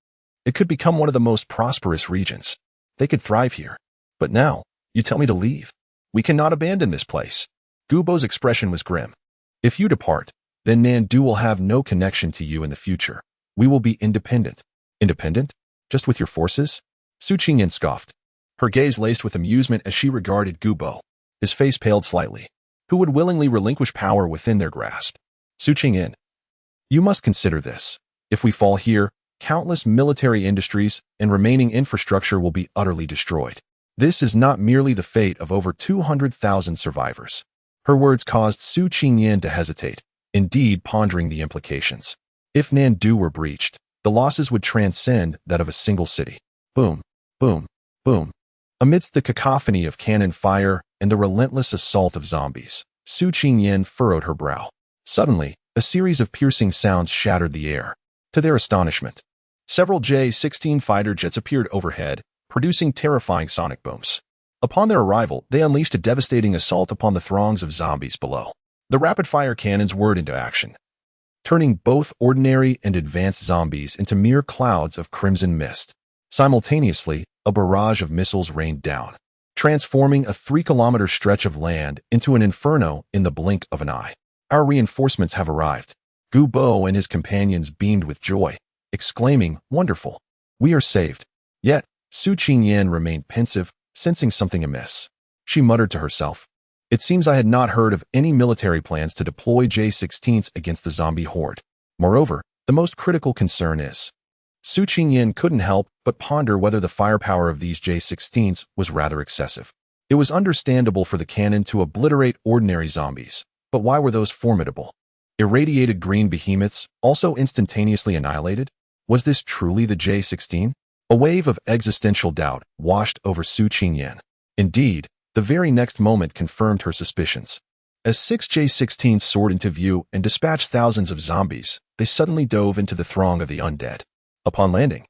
S1: It could become one of the most prosperous regions. They could thrive here. But now, you tell me to leave. We cannot abandon this place. Gu Bo's expression was grim. "If you depart, then Nandu will have no connection to you in the future. We will be independent." "Independent? Just with your forces?" Su Qingyin scoffed, her gaze laced with amusement as she regarded Gu Bo. His face paled slightly. Who would willingly relinquish power within their grasp? "Su Qingyin, you must consider this. If we fall here, countless military industries and remaining infrastructure will be utterly destroyed. This is not merely the fate of over 200,000 survivors." Her words caused Su Qingyin to hesitate, indeed pondering the implications. If Nandu were breached, the losses would transcend that of a single city. Boom, boom, boom. Amidst the cacophony of cannon fire and the relentless assault of zombies, Su Qingyin furrowed her brow. Suddenly, a series of piercing sounds shattered the air. To their astonishment, several J-16 fighter jets appeared overhead, producing terrifying sonic booms. Upon their arrival, they unleashed a devastating assault upon the throngs of zombies below. The rapid-fire cannons whirred into action, turning both ordinary and advanced zombies into mere clouds of crimson mist. Simultaneously, a barrage of missiles rained down, transforming a 3-kilometer stretch of land into an inferno in the blink of an eye. "Our reinforcements have arrived." Gu Bo and his companions beamed with joy, exclaiming, "Wonderful! We are saved." Yet, Su Qingyin remained pensive, sensing something amiss. She muttered to herself, "It seems I had not heard of any military plans to deploy J-16s against the zombie horde. Moreover, the most critical concern is..." Su Qingyin couldn't help but ponder whether the firepower of these J-16s was rather excessive. It was understandable for the cannon to obliterate ordinary zombies, but why were those formidable? Irradiated green behemoths also instantaneously annihilated? Was this truly the J-16? A wave of existential doubt washed over Su Qingyan. Indeed, the very next moment confirmed her suspicions. As 6 J-16s soared into view and dispatched thousands of zombies, they suddenly dove into the throng of the undead. Upon landing,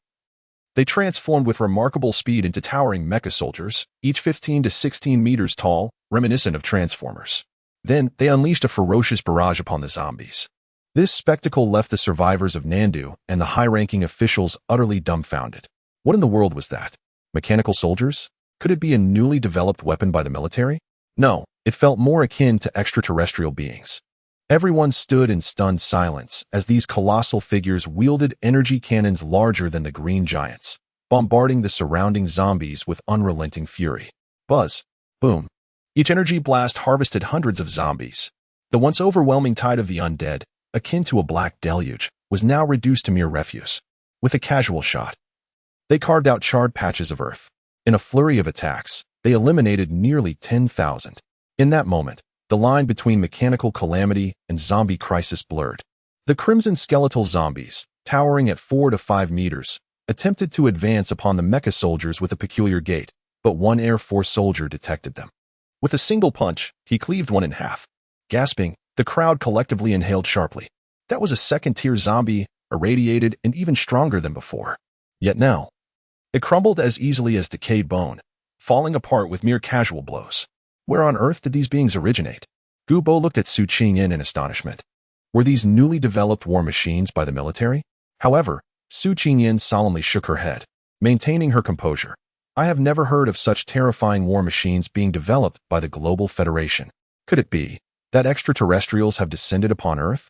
S1: they transformed with remarkable speed into towering mecha soldiers, each 15 to 16 meters tall, reminiscent of Transformers. Then, they unleashed a ferocious barrage upon the zombies. This spectacle left the survivors of Nandu and the high-ranking officials utterly dumbfounded. What in the world was that? Mechanical soldiers? Could it be a newly developed weapon by the military? No, it felt more akin to extraterrestrial beings. Everyone stood in stunned silence as these colossal figures wielded energy cannons larger than the green giants, bombarding the surrounding zombies with unrelenting fury. Buzz. Boom. Each energy blast harvested hundreds of zombies. The once overwhelming tide of the undead, akin to a black deluge, was now reduced to mere refuse. With a casual shot, they carved out charred patches of earth. In a flurry of attacks, they eliminated nearly 10,000. In that moment, the line between mechanical calamity and zombie crisis blurred. The crimson skeletal zombies, towering at 4 to 5 meters, attempted to advance upon the mecha soldiers with a peculiar gait, but one Air Force soldier detected them. With a single punch, he cleaved one in half. Gasping, the crowd collectively inhaled sharply. That was a second-tier zombie, irradiated and even stronger than before. Yet now, it crumbled as easily as decayed bone, falling apart with mere casual blows. Where on earth did these beings originate? Gubo looked at Su Qingyan in astonishment. Were these newly developed war machines by the military? However, Su Qingyan solemnly shook her head, maintaining her composure. I have never heard of such terrifying war machines being developed by the Global Federation. Could it be that extraterrestrials have descended upon Earth?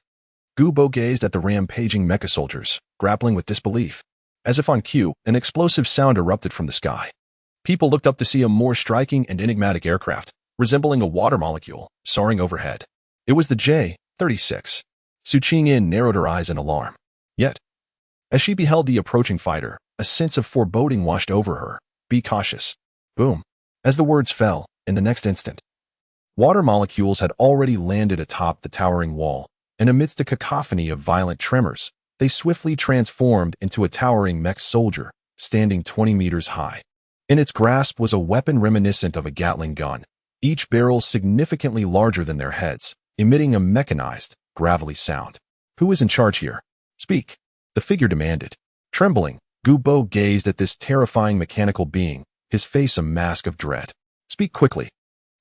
S1: Gubo gazed at the rampaging mecha soldiers, grappling with disbelief. As if on cue, an explosive sound erupted from the sky. People looked up to see a more striking and enigmatic aircraft, resembling a water molecule, soaring overhead. It was the J-36. Su Qingyan narrowed her eyes in alarm. Yet, as she beheld the approaching fighter, a sense of foreboding washed over her. Be cautious. Boom. As the words fell, in the next instant, water molecules had already landed atop the towering wall, and amidst a cacophony of violent tremors, they swiftly transformed into a towering mech soldier, standing 20 meters high. In its grasp was a weapon reminiscent of a Gatling gun, each barrel significantly larger than their heads, emitting a mechanized, gravelly sound. Who is in charge here? Speak, the figure demanded. Trembling, Gubo gazed at this terrifying mechanical being, his face a mask of dread. Speak quickly.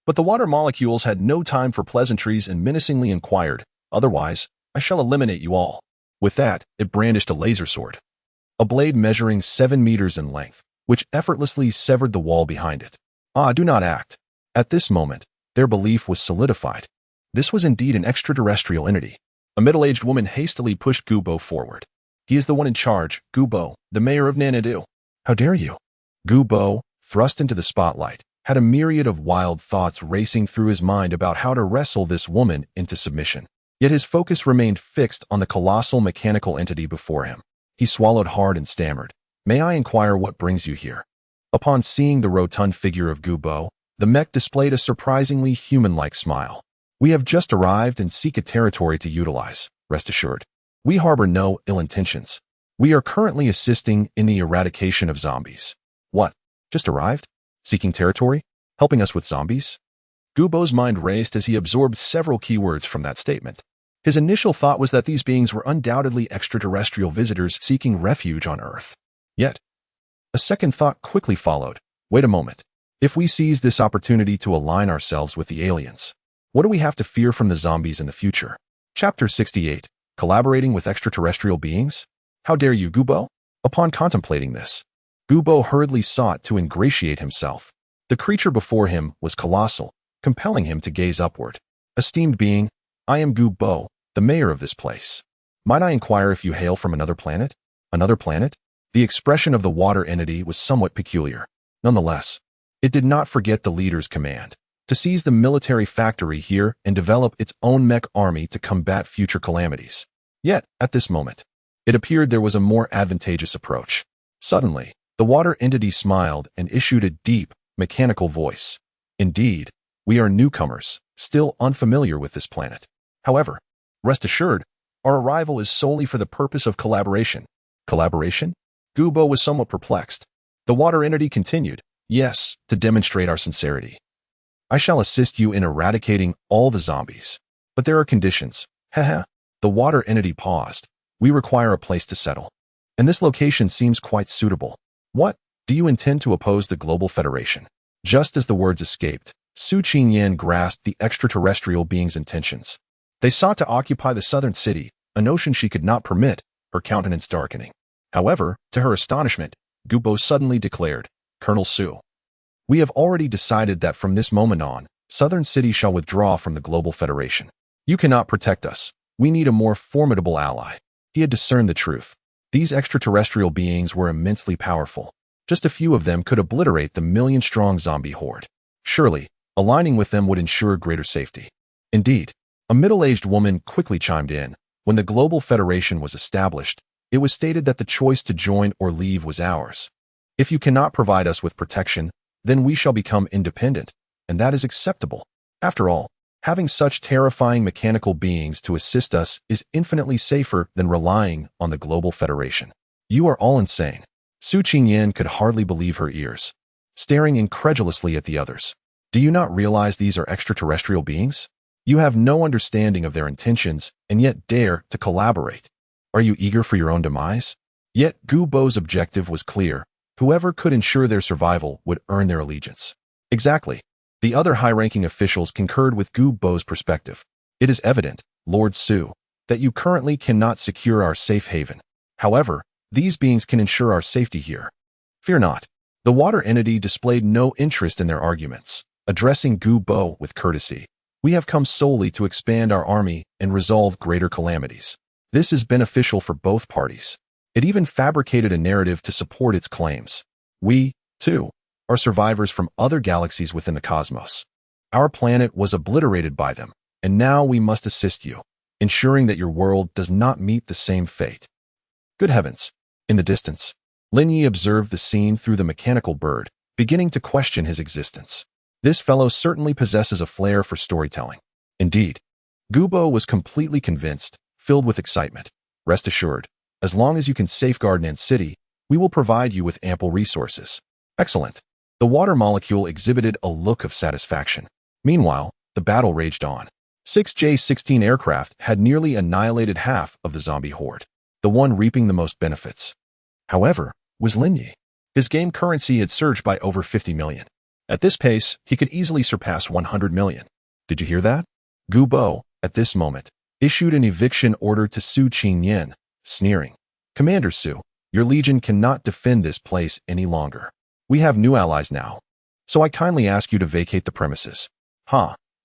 S1: But the water molecules had no time for pleasantries and menacingly inquired, otherwise, I shall eliminate you all. With that, it brandished a laser sword, a blade measuring 7 meters in length, which effortlessly severed the wall behind it. Ah, do not act. At this moment, their belief was solidified. This was indeed an extraterrestrial entity. A middle-aged woman hastily pushed Gubo forward. He is the one in charge, Gubo, the mayor of Nanadu. How dare you? Gubo, thrust into the spotlight, had a myriad of wild thoughts racing through his mind about how to wrestle this woman into submission. Yet his focus remained fixed on the colossal mechanical entity before him. He swallowed hard and stammered. May I inquire what brings you here? Upon seeing the rotund figure of Gubo, the mech displayed a surprisingly human-like smile. We have just arrived and seek a territory to utilize, rest assured. We harbor no ill intentions. We are currently assisting in the eradication of zombies. What? Just arrived? Seeking territory? Helping us with zombies? Gubo's mind raced as he absorbed several keywords from that statement. His initial thought was that these beings were undoubtedly extraterrestrial visitors seeking refuge on Earth. Yet, a second thought quickly followed. Wait a moment. If we seize this opportunity to align ourselves with the aliens, what do we have to fear from the zombies in the future? Chapter 68. Collaborating with extraterrestrial beings? How dare you, Gubo? Upon contemplating this, Gubo hurriedly sought to ingratiate himself. The creature before him was colossal, compelling him to gaze upward. Esteemed being, I am Gubo, the mayor of this place. Might I inquire if you hail from another planet? Another planet? The expression of the water entity was somewhat peculiar. Nonetheless, it did not forget the leader's command to seize the military factory here and develop its own mech army to combat future calamities. Yet, at this moment, it appeared there was a more advantageous approach. Suddenly, the water entity smiled and issued a deep, mechanical voice. Indeed, we are newcomers, still unfamiliar with this planet. However, rest assured, our arrival is solely for the purpose of collaboration. Collaboration? Gubo was somewhat perplexed. The water entity continued, yes, to demonstrate our sincerity. I shall assist you in eradicating all the zombies. But there are conditions. Haha. The water entity paused. We require a place to settle. And this location seems quite suitable. What? Do you intend to oppose the Global Federation? Just as the words escaped, Su Qingyan grasped the extraterrestrial being's intentions. They sought to occupy the southern city, a notion she could not permit, her countenance darkening. However, to her astonishment, Gubo suddenly declared, Colonel Su, we have already decided that from this moment on, Southern City shall withdraw from the Global Federation. You cannot protect us. We need a more formidable ally. He had discerned the truth. These extraterrestrial beings were immensely powerful. Just a few of them could obliterate the million-strong zombie horde. Surely, aligning with them would ensure greater safety. Indeed, a middle-aged woman quickly chimed in. When the Global Federation was established, it was stated that the choice to join or leave was ours. If you cannot provide us with protection, then we shall become independent, and that is acceptable. After all, having such terrifying mechanical beings to assist us is infinitely safer than relying on the Global Federation. You are all insane. Su Qingyan could hardly believe her ears, staring incredulously at the others. Do you not realize these are extraterrestrial beings? You have no understanding of their intentions and yet dare to collaborate. Are you eager for your own demise? Yet Gubo's objective was clear. Whoever could ensure their survival would earn their allegiance. Exactly. The other high-ranking officials concurred with Gubo's perspective. It is evident, Lord Su, that you currently cannot secure our safe haven. However, these beings can ensure our safety here. Fear not. The water entity displayed no interest in their arguments, addressing Gubo with courtesy. We have come solely to expand our army and resolve greater calamities. This is beneficial for both parties. It even fabricated a narrative to support its claims. We, too, are survivors from other galaxies within the cosmos. Our planet was obliterated by them, and now we must assist you, ensuring that your world does not meet the same fate. Good heavens! In the distance, Lin Yi observed the scene through the mechanical bird, beginning to question his existence. This fellow certainly possesses a flair for storytelling. Indeed, Gubo was completely convinced, filled with excitement. Rest assured, as long as you can safeguard Nan City, we will provide you with ample resources. Excellent. The water molecule exhibited a look of satisfaction. Meanwhile, the battle raged on. 6 J-16 aircraft had nearly annihilated half of the zombie horde, the one reaping the most benefits. However, was Lin Yi. His game currency had surged by over 50 million. At this pace, he could easily surpass 100 million. Did you hear that? Gubo, at this moment, issued an eviction order to Su Qingyan, sneering. Commander Su, your legion cannot defend this place any longer. We have new allies now. So I kindly ask you to vacate the premises.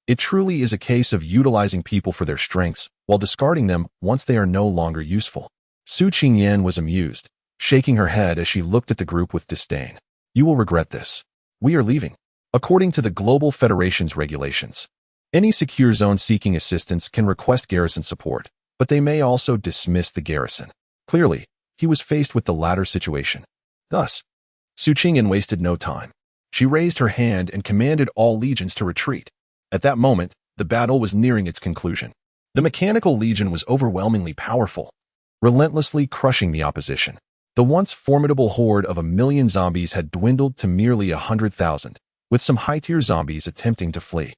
S1: It truly is a case of utilizing people for their strengths while discarding them once they are no longer useful. Su Qingyan was amused, shaking her head as she looked at the group with disdain. You will regret this. We are leaving. According to the Global Federation's regulations, any secure zone seeking assistance can request garrison support, but they may also dismiss the garrison. Clearly, he was faced with the latter situation. Thus, Su Qingyan wasted no time. She raised her hand and commanded all legions to retreat. At that moment, the battle was nearing its conclusion. The Mechanical Legion was overwhelmingly powerful, relentlessly crushing the opposition. The once formidable horde of 1 million zombies had dwindled to merely 100,000, with some high-tier zombies attempting to flee.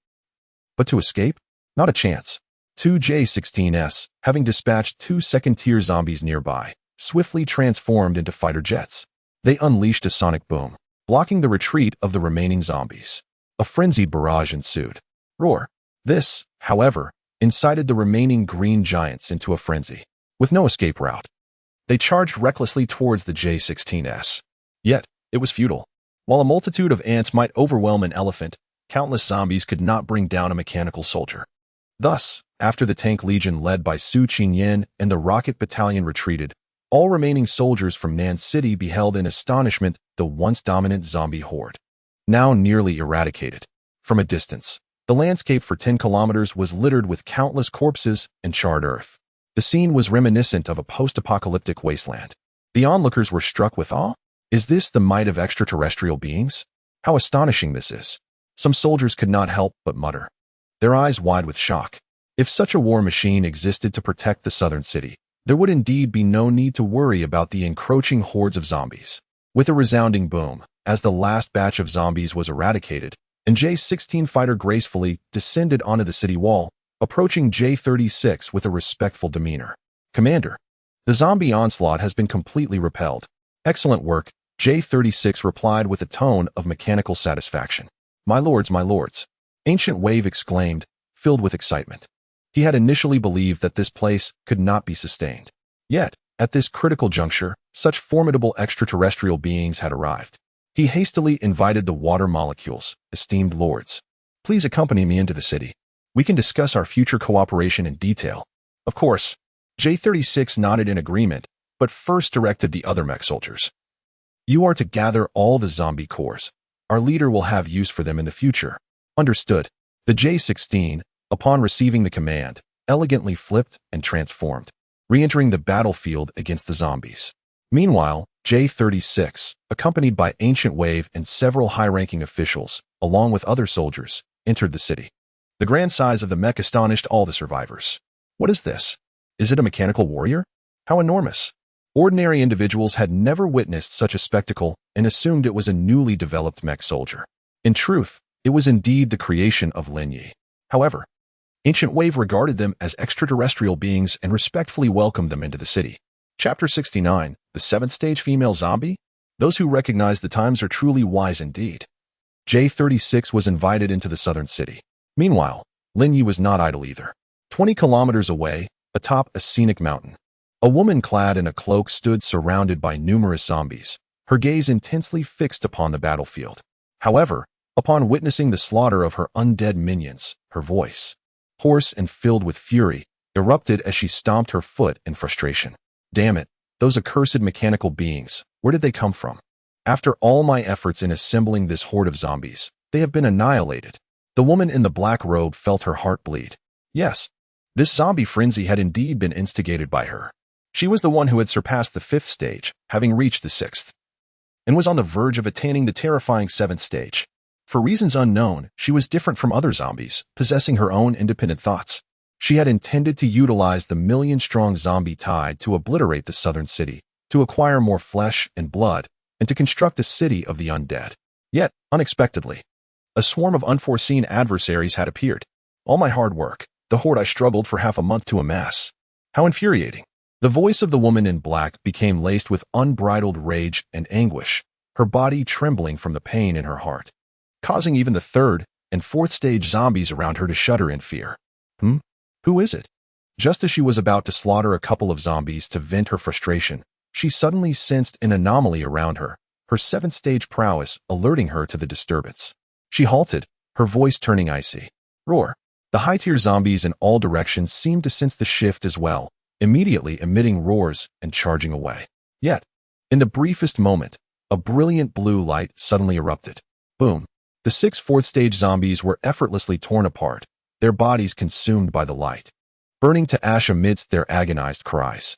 S1: But to escape? Not a chance. 2 J-16s, having dispatched 2 second-tier zombies nearby, swiftly transformed into fighter jets. They unleashed a sonic boom, blocking the retreat of the remaining zombies. A frenzied barrage ensued. Roar. This, however, incited the remaining green giants into a frenzy. With no escape route, they charged recklessly towards the J-16s. Yet, it was futile. While a multitude of ants might overwhelm an elephant, countless zombies could not bring down a mechanical soldier. Thus, after the tank legion led by Su Qingyan and the rocket battalion retreated, all remaining soldiers from Nan City beheld in astonishment the once dominant zombie horde, now nearly eradicated. From a distance, the landscape for 10 kilometers was littered with countless corpses and charred earth. The scene was reminiscent of a post-apocalyptic wasteland. The onlookers were struck with awe. Is this the might of extraterrestrial beings? How astonishing this is. Some soldiers could not help but mutter, their eyes wide with shock. If such a war machine existed to protect the southern city, there would indeed be no need to worry about the encroaching hordes of zombies. With a resounding boom, as the last batch of zombies was eradicated, and J-16 fighter gracefully descended onto the city wall, approaching J-36 with a respectful demeanor. Commander, the zombie onslaught has been completely repelled. Excellent work, J-36 replied with a tone of mechanical satisfaction. My lords, Ancient Wave exclaimed, filled with excitement. He had initially believed that this place could not be sustained. Yet, at this critical juncture, such formidable extraterrestrial beings had arrived. He hastily invited the water molecules, esteemed lords. Please accompany me into the city. We can discuss our future cooperation in detail. Of course, J-36 nodded in agreement, but first directed the other mech soldiers. You are to gather all the zombie cores. Our leader will have use for them in the future. Understood. The J-16, upon receiving the command, elegantly flipped and transformed, re-entering the battlefield against the zombies. Meanwhile, J-36, accompanied by Ancient Wave and several high-ranking officials, along with other soldiers, entered the city. The grand size of the mech astonished all the survivors. What is this? Is it a mechanical warrior? How enormous! Ordinary individuals had never witnessed such a spectacle and assumed it was a newly developed mech soldier. In truth, it was indeed the creation of Lin Yi. However, Ancient Wave regarded them as extraterrestrial beings and respectfully welcomed them into the city. Chapter 69, The Seventh Stage Female Zombie? Those who recognize the times are truly wise indeed. J-36 was invited into the southern city. Meanwhile, Lin Yi was not idle either. 20 kilometers away, atop a scenic mountain, a woman clad in a cloak stood surrounded by numerous zombies, her gaze intensely fixed upon the battlefield. However, upon witnessing the slaughter of her undead minions, her voice, hoarse and filled with fury, erupted as she stomped her foot in frustration. Damn it, those accursed mechanical beings, where did they come from? After all my efforts in assembling this horde of zombies, they have been annihilated. The woman in the black robe felt her heart bleed. Yes, this zombie frenzy had indeed been instigated by her. She was the one who had surpassed the 5th stage, having reached the 6th, and was on the verge of attaining the terrifying 7th stage. For reasons unknown, she was different from other zombies, possessing her own independent thoughts. She had intended to utilize the million-strong zombie tide to obliterate the southern city, to acquire more flesh and blood, and to construct a city of the undead. Yet, unexpectedly, a swarm of unforeseen adversaries had appeared. All my hard work, the horde I struggled for half a month to amass. How infuriating. The voice of the woman in black became laced with unbridled rage and anguish, her body trembling from the pain in her heart, causing even the 3rd and 4th stage zombies around her to shudder in fear. Who is it? Just as she was about to slaughter a couple of zombies to vent her frustration, she suddenly sensed an anomaly around her, her 7th stage prowess alerting her to the disturbance. She halted, her voice turning icy. Roar. The high-tier zombies in all directions seemed to sense the shift as well, immediately emitting roars and charging away. Yet, in the briefest moment, a brilliant blue light suddenly erupted. Boom. The 6 4th stage zombies were effortlessly torn apart, their bodies consumed by the light, burning to ash amidst their agonized cries.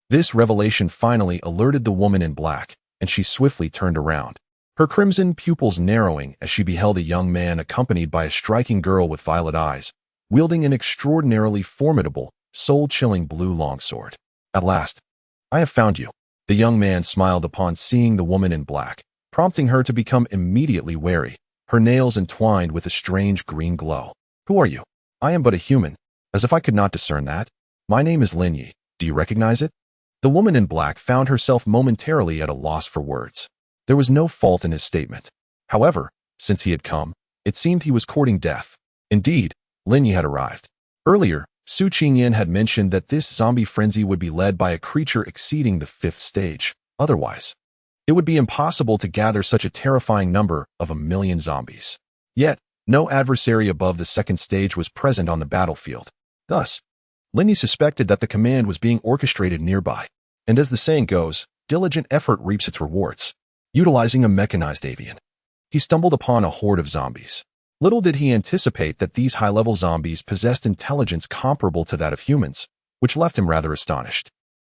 S1: This revelation finally alerted the woman in black, and she swiftly turned around, her crimson pupils narrowing as she beheld a young man accompanied by a striking girl with violet eyes, wielding an extraordinarily formidable, soul-chilling blue longsword. At last, I have found you. The young man smiled upon seeing the woman in black, prompting her to become immediately wary, her nails entwined with a strange green glow. Who are you? I am but a human. As if I could not discern that. My name is Lin Yi. Do you recognize it? The woman in black found herself momentarily at a loss for words. There was no fault in his statement. However, since he had come, it seemed he was courting death. Indeed, Lin Yi had arrived. Earlier, Su Qingyan had mentioned that this zombie frenzy would be led by a creature exceeding the 5th stage. Otherwise, it would be impossible to gather such a terrifying number of 1 million zombies. Yet, no adversary above the 2nd stage was present on the battlefield. Thus, Lin Yi suspected that the command was being orchestrated nearby. And as the saying goes, diligent effort reaps its rewards. Utilizing a mechanized avian, he stumbled upon a horde of zombies. Little did he anticipate that these high-level zombies possessed intelligence comparable to that of humans, which left him rather astonished.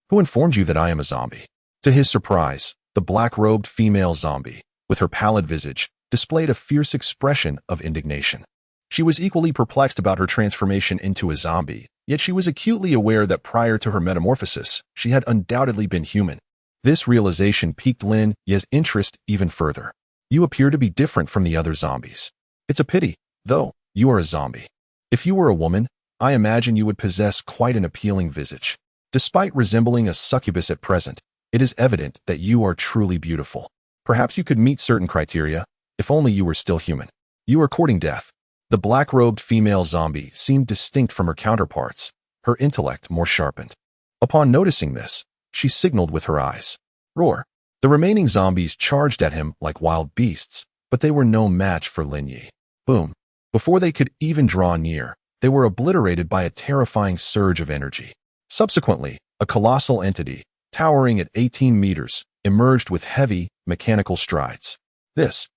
S1: Who informed you that I am a zombie? To his surprise, the black-robed female zombie, with her pallid visage, displayed a fierce expression of indignation. She was equally perplexed about her transformation into a zombie, yet she was acutely aware that prior to her metamorphosis, she had undoubtedly been human. This realization piqued Lin Ye's interest even further. You appear to be different from the other zombies. It's a pity, though, you are a zombie. If you were a woman, I imagine you would possess quite an appealing visage. Despite resembling a succubus at present, it is evident that you are truly beautiful. Perhaps you could meet certain criteria, if only you were still human. You are courting death. The black-robed female zombie seemed distinct from her counterparts, her intellect more sharpened. Upon noticing this, she signaled with her eyes. Roar. The remaining zombies charged at him like wild beasts, but they were no match for Lin Ye. Boom. Before they could even draw near, they were obliterated by a terrifying surge of energy. Subsequently, a colossal entity, towering at 18 meters, emerged with heavy, mechanical strides. This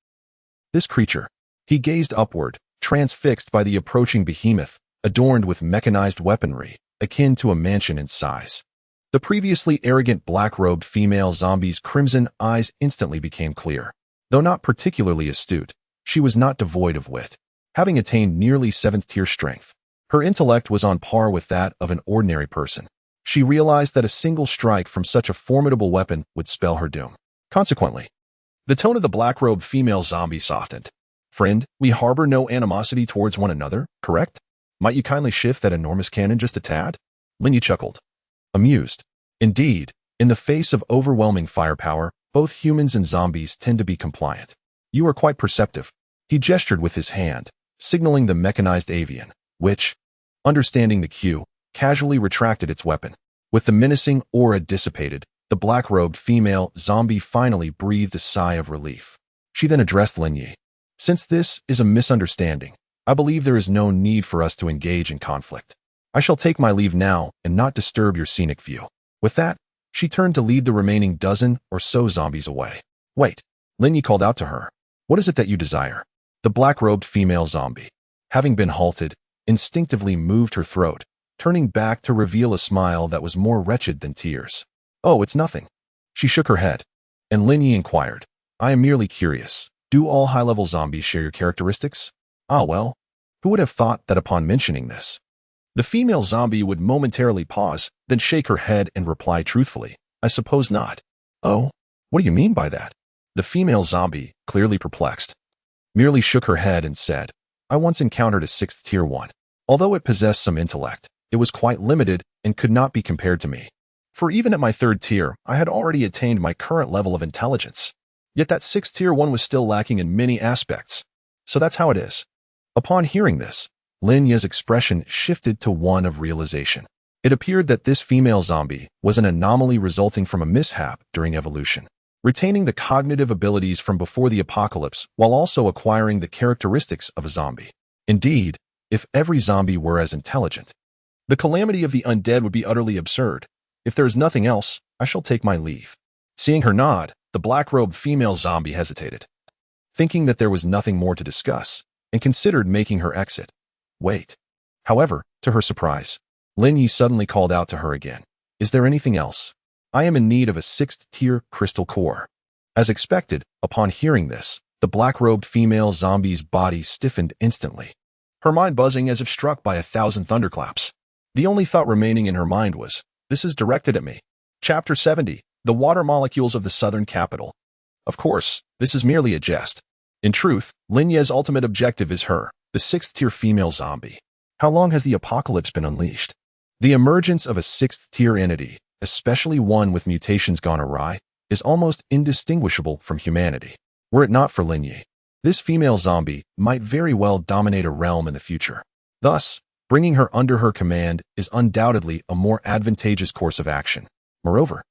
S1: creature. He gazed upward, transfixed by the approaching behemoth, adorned with mechanized weaponry, akin to a mansion in size. The previously arrogant black-robed female zombie's crimson eyes instantly became clear. Though not particularly astute, she was not devoid of wit. Having attained nearly 7th-tier strength, her intellect was on par with that of an ordinary person. She realized that a single strike from such a formidable weapon would spell her doom. Consequently, the tone of the black-robed female zombie softened. Friend, we harbor no animosity towards one another, correct? Might you kindly shift that enormous cannon just a tad? Lin Ye chuckled, amused. Indeed, in the face of overwhelming firepower, both humans and zombies tend to be compliant. You are quite perceptive. He gestured with his hand, signaling the mechanized avian, which, understanding the cue, casually retracted its weapon. With the menacing aura dissipated, the black-robed female zombie finally breathed a sigh of relief. She then addressed Lin Ye. Since this is a misunderstanding, I believe there is no need for us to engage in conflict. I shall take my leave now and not disturb your scenic view. With that, she turned to lead the remaining dozen or so zombies away. Wait, Lin Ye called out to her. What is it that you desire? The black-robed female zombie, having been halted, instinctively moved her throat, turning back to reveal a smile that was more wretched than tears. Oh, it's nothing. She shook her head, and Lin Ye inquired, I am merely curious. Do all high-level zombies share your characteristics? Ah, well, who would have thought that upon mentioning this? The female zombie would momentarily pause, then shake her head and reply truthfully, I suppose not. Oh, what do you mean by that? The female zombie, clearly perplexed, merely shook her head and said, I once encountered a 6th-tier one. Although it possessed some intellect, it was quite limited and could not be compared to me. For even at my 3rd tier, I had already attained my current level of intelligence. Yet that 6th-tier one was still lacking in many aspects. So that's how it is. Upon hearing this, Lin Ye's expression shifted to one of realization. It appeared that this female zombie was an anomaly resulting from a mishap during evolution, retaining the cognitive abilities from before the apocalypse while also acquiring the characteristics of a zombie. Indeed, if every zombie were as intelligent, the calamity of the undead would be utterly absurd. If there is nothing else, I shall take my leave. Seeing her nod, the black-robed female zombie hesitated, thinking that there was nothing more to discuss, and considered making her exit. Wait. However, to her surprise, Lin Ye suddenly called out to her again. Is there anything else? I am in need of a 6th-tier crystal core. As expected, upon hearing this, the black-robed female zombie's body stiffened instantly, her mind buzzing as if struck by 1,000 thunderclaps. The only thought remaining in her mind was, this is directed at me. Chapter 70. The water molecules of the southern capital. Of course, this is merely a jest. In truth, Lin Ye's ultimate objective is her, the 6th-tier female zombie. How long has the apocalypse been unleashed? The emergence of a 6th-tier entity, especially one with mutations gone awry, is almost indistinguishable from humanity. Were it not for Lin Ye, this female zombie might very well dominate a realm in the future. Thus, bringing her under her command is undoubtedly a more advantageous course of action. Moreover,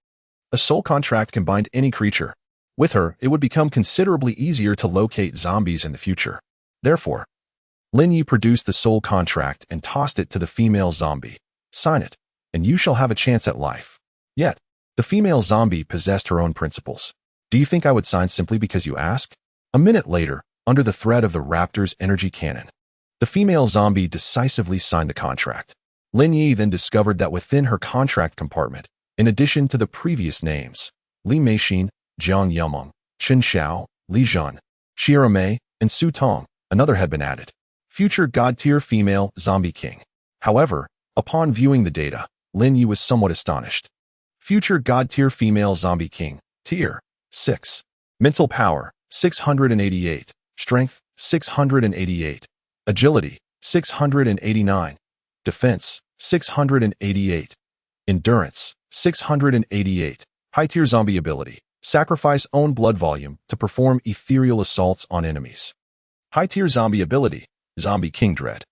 S1: a soul contract can bind any creature. With her, it would become considerably easier to locate zombies in the future. Therefore, Lin Ye produced the soul contract and tossed it to the female zombie. Sign it, and you shall have a chance at life. Yet, the female zombie possessed her own principles. Do you think I would sign simply because you ask? A minute later, under the threat of the raptor's energy cannon, the female zombie decisively signed the contract. Lin Ye then discovered that within her contract compartment, in addition to the previous names, Li Meishin, Jiang Yameng, Chen Xiao, Li Zhan, Shira Mei, and Su Tong, another had been added. Future God-tier female zombie king. However, upon viewing the data, Lin Yi was somewhat astonished. Future God-tier female zombie king, tier 6. Mental power, 688. Strength, 688. Agility, 689. Defense, 688. Endurance, 688. High-tier zombie ability. Sacrifice own blood volume to perform ethereal assaults on enemies. High-tier zombie ability. Zombie King Dread.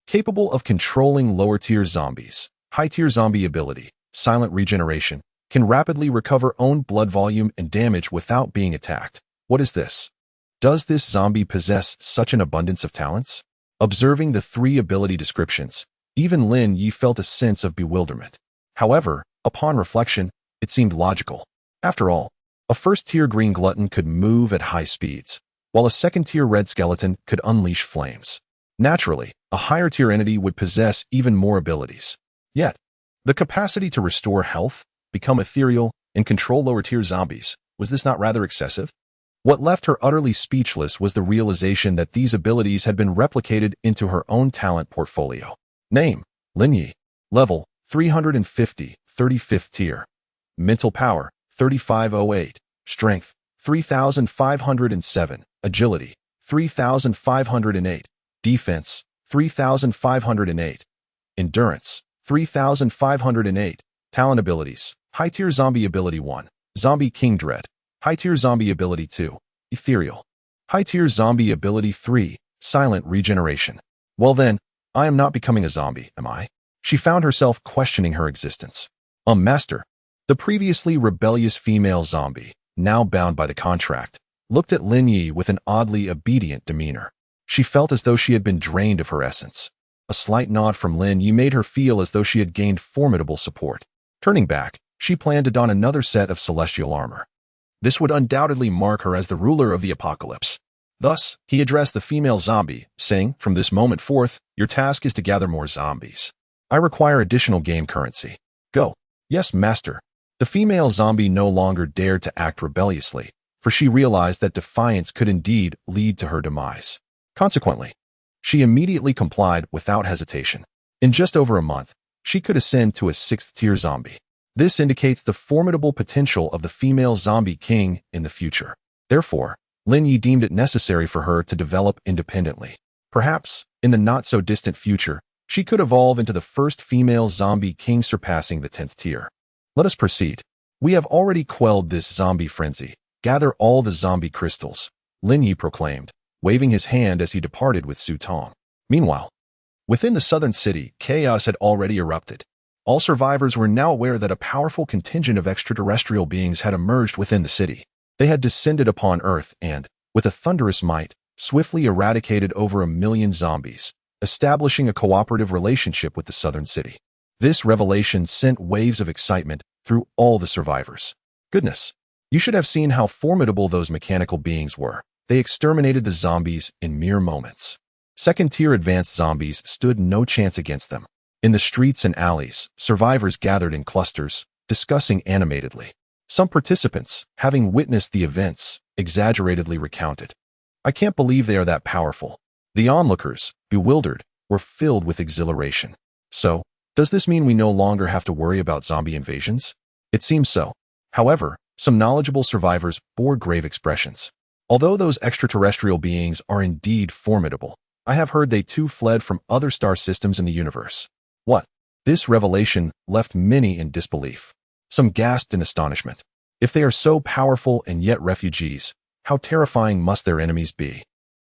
S1: Capable of controlling lower-tier zombies. High-tier zombie ability. Silent regeneration. Can rapidly recover own blood volume and damage without being attacked. What is this? Does this zombie possess such an abundance of talents? Observing the 3 ability descriptions, even Lin Yi felt a sense of bewilderment. However, upon reflection, it seemed logical. After all, a first-tier green glutton could move at high speeds, while a second-tier red skeleton could unleash flames. Naturally, a higher-tier entity would possess even more abilities. Yet, the capacity to restore health, become ethereal, and control lower-tier zombies, was this not rather excessive? What left her utterly speechless was the realization that these abilities had been replicated into her own talent portfolio. Name, Lin Yi. Level, 350, 35th tier. Mental power, 3508. Strength, 3507. Agility, 3508. Defense, 3508. Endurance, 3508. Talent abilities. High-tier zombie ability 1. Zombie King Dread. High-tier zombie ability 2. Ethereal. High-tier zombie ability 3. Silent regeneration. Well then, I am not becoming a zombie, am I? She found herself questioning her existence. Master. The previously rebellious female zombie, now bound by the contract, looked at Lin Yi with an oddly obedient demeanor. She felt as though she had been drained of her essence. A slight nod from Lin Yi made her feel as though she had gained formidable support. Turning back, she planned to don another set of celestial armor. This would undoubtedly mark her as the ruler of the apocalypse. Thus, he addressed the female zombie, saying, "From this moment forth, your task is to gather more zombies. I require additional game currency. Go." "Yes, master." The female zombie no longer dared to act rebelliously, for she realized that defiance could indeed lead to her demise. Consequently, she immediately complied without hesitation. In just over a month, she could ascend to a 6th-tier zombie. This indicates the formidable potential of the female zombie king in the future. Therefore, Lin Yi deemed it necessary for her to develop independently. Perhaps, in the not-so-distant future, she could evolve into the first female zombie king surpassing the 10th tier. Let us proceed. We have already quelled this zombie frenzy. Gather all the zombie crystals, Lin Yi proclaimed, waving his hand as he departed with Su Tong. Meanwhile, within the southern city, chaos had already erupted. All survivors were now aware that a powerful contingent of extraterrestrial beings had emerged within the city. They had descended upon Earth and, with a thunderous might, swiftly eradicated over 1 million zombies, establishing a cooperative relationship with the southern city. This revelation sent waves of excitement through all the survivors. Goodness, you should have seen how formidable those mechanical beings were. They exterminated the zombies in mere moments. Second-tier advanced zombies stood no chance against them. In the streets and alleys, survivors gathered in clusters, discussing animatedly. Some participants, having witnessed the events, exaggeratedly recounted. "I can't believe they are that powerful." The onlookers, bewildered, were filled with exhilaration. So, does this mean we no longer have to worry about zombie invasions? It seems so. However, some knowledgeable survivors bore grave expressions. Although those extraterrestrial beings are indeed formidable, I have heard they too fled from other star systems in the universe. What? This revelation left many in disbelief. Some gasped in astonishment. If they are so powerful and yet refugees, how terrifying must their enemies be?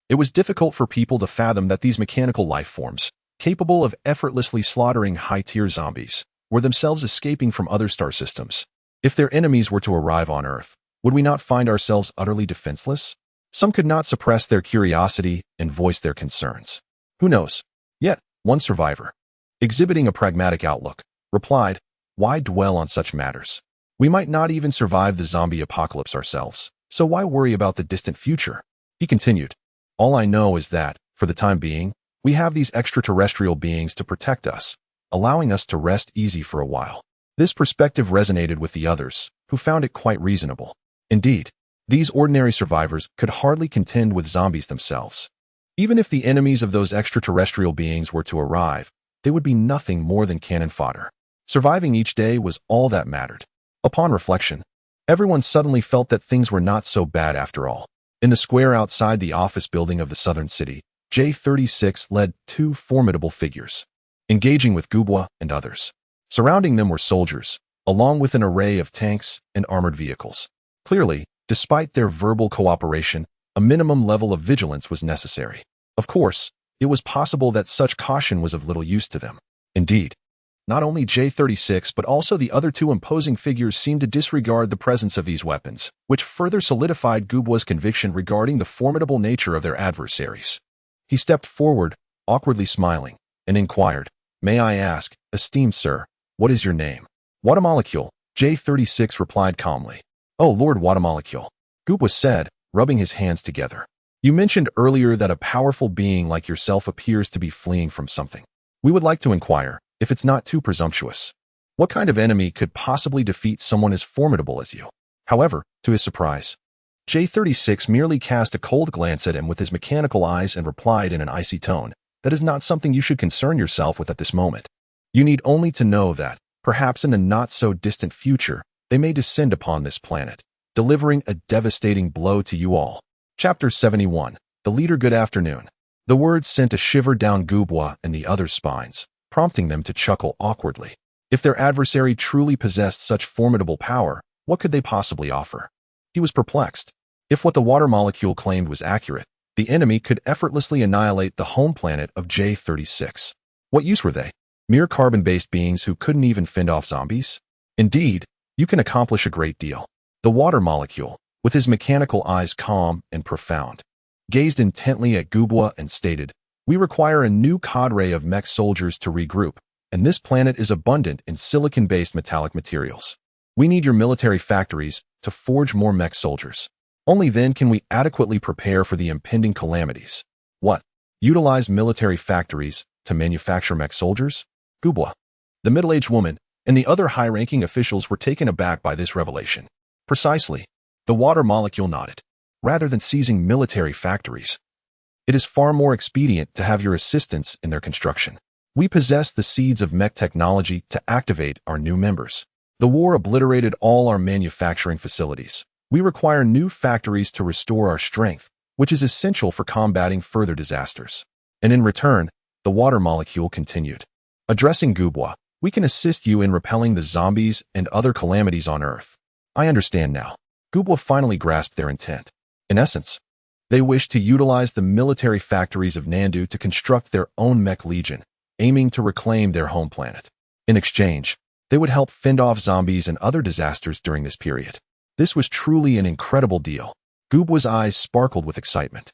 S1: It was difficult for people to fathom that these mechanical life forms, capable of effortlessly slaughtering high-tier zombies, were themselves escaping from other star systems. If their enemies were to arrive on Earth, would we not find ourselves utterly defenseless? Some could not suppress their curiosity and voice their concerns. Who knows? Yet, one survivor, exhibiting a pragmatic outlook, replied, "Why dwell on such matters? We might not even survive the zombie apocalypse ourselves, so why worry about the distant future?" He continued, "All I know is that, for the time being, we have these extraterrestrial beings to protect us, allowing us to rest easy for a while." This perspective resonated with the others, who found it quite reasonable. Indeed, These ordinary survivors could hardly contend with zombies themselves. Even if the enemies of those extraterrestrial beings were to arrive, they would be nothing more than cannon fodder. Surviving each day was all that mattered. Upon reflection, everyone suddenly felt that things were not so bad after all. In the square outside the office building of the southern city, J-36 led two formidable figures, engaging with Gubwa and others. Surrounding them were soldiers, along with an array of tanks and armored vehicles. Clearly, despite their verbal cooperation, a minimum level of vigilance was necessary. Of course, it was possible that such caution was of little use to them. Indeed, not only J-36 but also the other two imposing figures seemed to disregard the presence of these weapons, which further solidified Gubwa's conviction regarding the formidable nature of their adversaries. He stepped forward, awkwardly smiling, and inquired, "May I ask, esteemed sir, what is your name?" "Watamolecule," J-36 replied calmly. "Oh, Lord Watamolecule," Gubwa said, rubbing his hands together. "You mentioned earlier that a powerful being like yourself appears to be fleeing from something. We would like to inquire, if it's not too presumptuous, what kind of enemy could possibly defeat someone as formidable as you?" However, to his surprise, J-36 merely cast a cold glance at him with his mechanical eyes and replied in an icy tone, "That is not something you should concern yourself with at this moment. You need only to know that, perhaps in the not-so-distant future, they may descend upon this planet, delivering a devastating blow to you all." Chapter 71. The Leader. Good afternoon. The words sent a shiver down Gubwa and the others' spines, prompting them to chuckle awkwardly. If their adversary truly possessed such formidable power, what could they possibly offer? He was perplexed. If what the water molecule claimed was accurate, the enemy could effortlessly annihilate the home planet of J-36. What use were they? Mere carbon-based beings who couldn't even fend off zombies? Indeed, you can accomplish a great deal. The water molecule, with his mechanical eyes calm and profound, gazed intently at Gubwa and stated, "We require a new cadre of mech soldiers to regroup, and this planet is abundant in silicon-based metallic materials. We need your military factories to forge more mech soldiers. Only then can we adequately prepare for the impending calamities." "What? Utilize military factories to manufacture mech soldiers?" Gubwa, the middle-aged woman, and the other high-ranking officials were taken aback by this revelation. "Precisely," the water molecule nodded. "Rather than seizing military factories, it is far more expedient to have your assistance in their construction. We possess the seeds of mech technology to activate our new members. The war obliterated all our manufacturing facilities. We require new factories to restore our strength, which is essential for combating further disasters." And in return, the water molecule continued, addressing Gubwa, "We can assist you in repelling the zombies and other calamities on Earth." "I understand now." Gubwa finally grasped their intent. In essence, they wished to utilize the military factories of Nandu to construct their own mech legion, aiming to reclaim their home planet. In exchange, they would help fend off zombies and other disasters during this period. This was truly an incredible deal. Gubwa's eyes sparkled with excitement.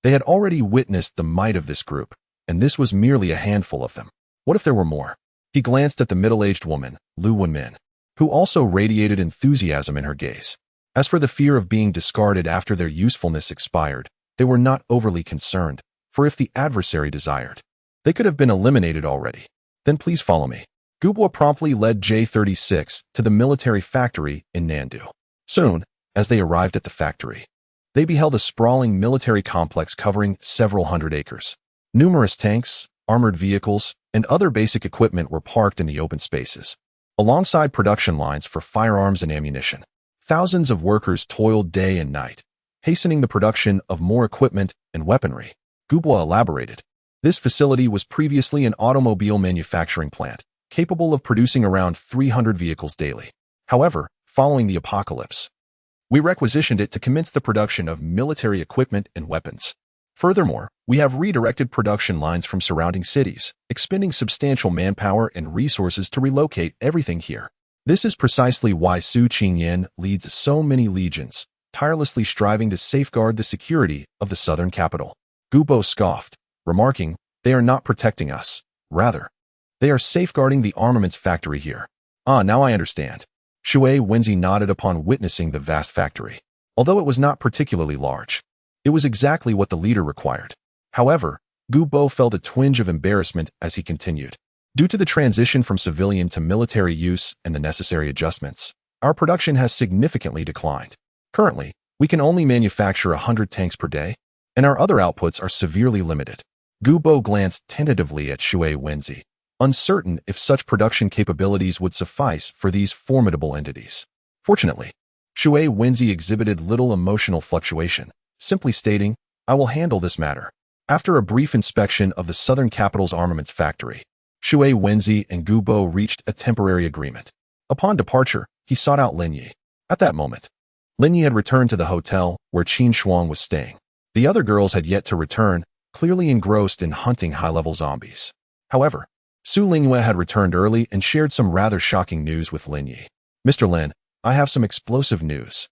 S1: They had already witnessed the might of this group, and this was merely a handful of them. What if there were more? He glanced at the middle-aged woman, Lu Wenmin, who also radiated enthusiasm in her gaze. As for the fear of being discarded after their usefulness expired, they were not overly concerned, for if the adversary desired, they could have been eliminated already. "Then please follow me." Gubwa promptly led J-36 to the military factory in Nandu. Soon, as they arrived at the factory, they beheld a sprawling military complex covering several hundred acres. Numerous tanks, armored vehicles, and other basic equipment were parked in the open spaces, alongside production lines for firearms and ammunition. Thousands of workers toiled day and night, hastening the production of more equipment and weaponry. Gubwa elaborated. This facility was previously an automobile manufacturing plant, capable of producing around 300 vehicles daily. However, following the apocalypse, we requisitioned it to commence the production of military equipment and weapons. Furthermore, we have redirected production lines from surrounding cities, expending substantial manpower and resources to relocate everything here. This is precisely why Su Qingyan leads so many legions, tirelessly striving to safeguard the security of the southern capital. Gubwa scoffed, remarking, "They are not protecting us. Rather, they are safeguarding the armaments factory here." "Ah, now I understand." Shui Wenzi nodded upon witnessing the vast factory. Although it was not particularly large, it was exactly what the leader required. However, Gubwa felt a twinge of embarrassment as he continued. "Due to the transition from civilian to military use and the necessary adjustments, our production has significantly declined. Currently, We can only manufacture 100 tanks per day, and our other outputs are severely limited. Gubo glanced tentatively at Shui Wenzi, uncertain if such production capabilities would suffice for these formidable entities. Fortunately, Shui Wenzi exhibited little emotional fluctuation, simply stating, "I will handle this matter." After a brief inspection of the southern capital's armaments factory, Shui Wenzi and Gubo reached a temporary agreement. Upon departure, he sought out Lin Yi. At that moment, Lin Yi had returned to the hotel where Qin Shuang was staying. The other girls had yet to return, clearly engrossed in hunting high-level zombies. However, Su Lingyue had returned early and shared some rather shocking news with Lin Yi. "Mr. Lin, I have some explosive news.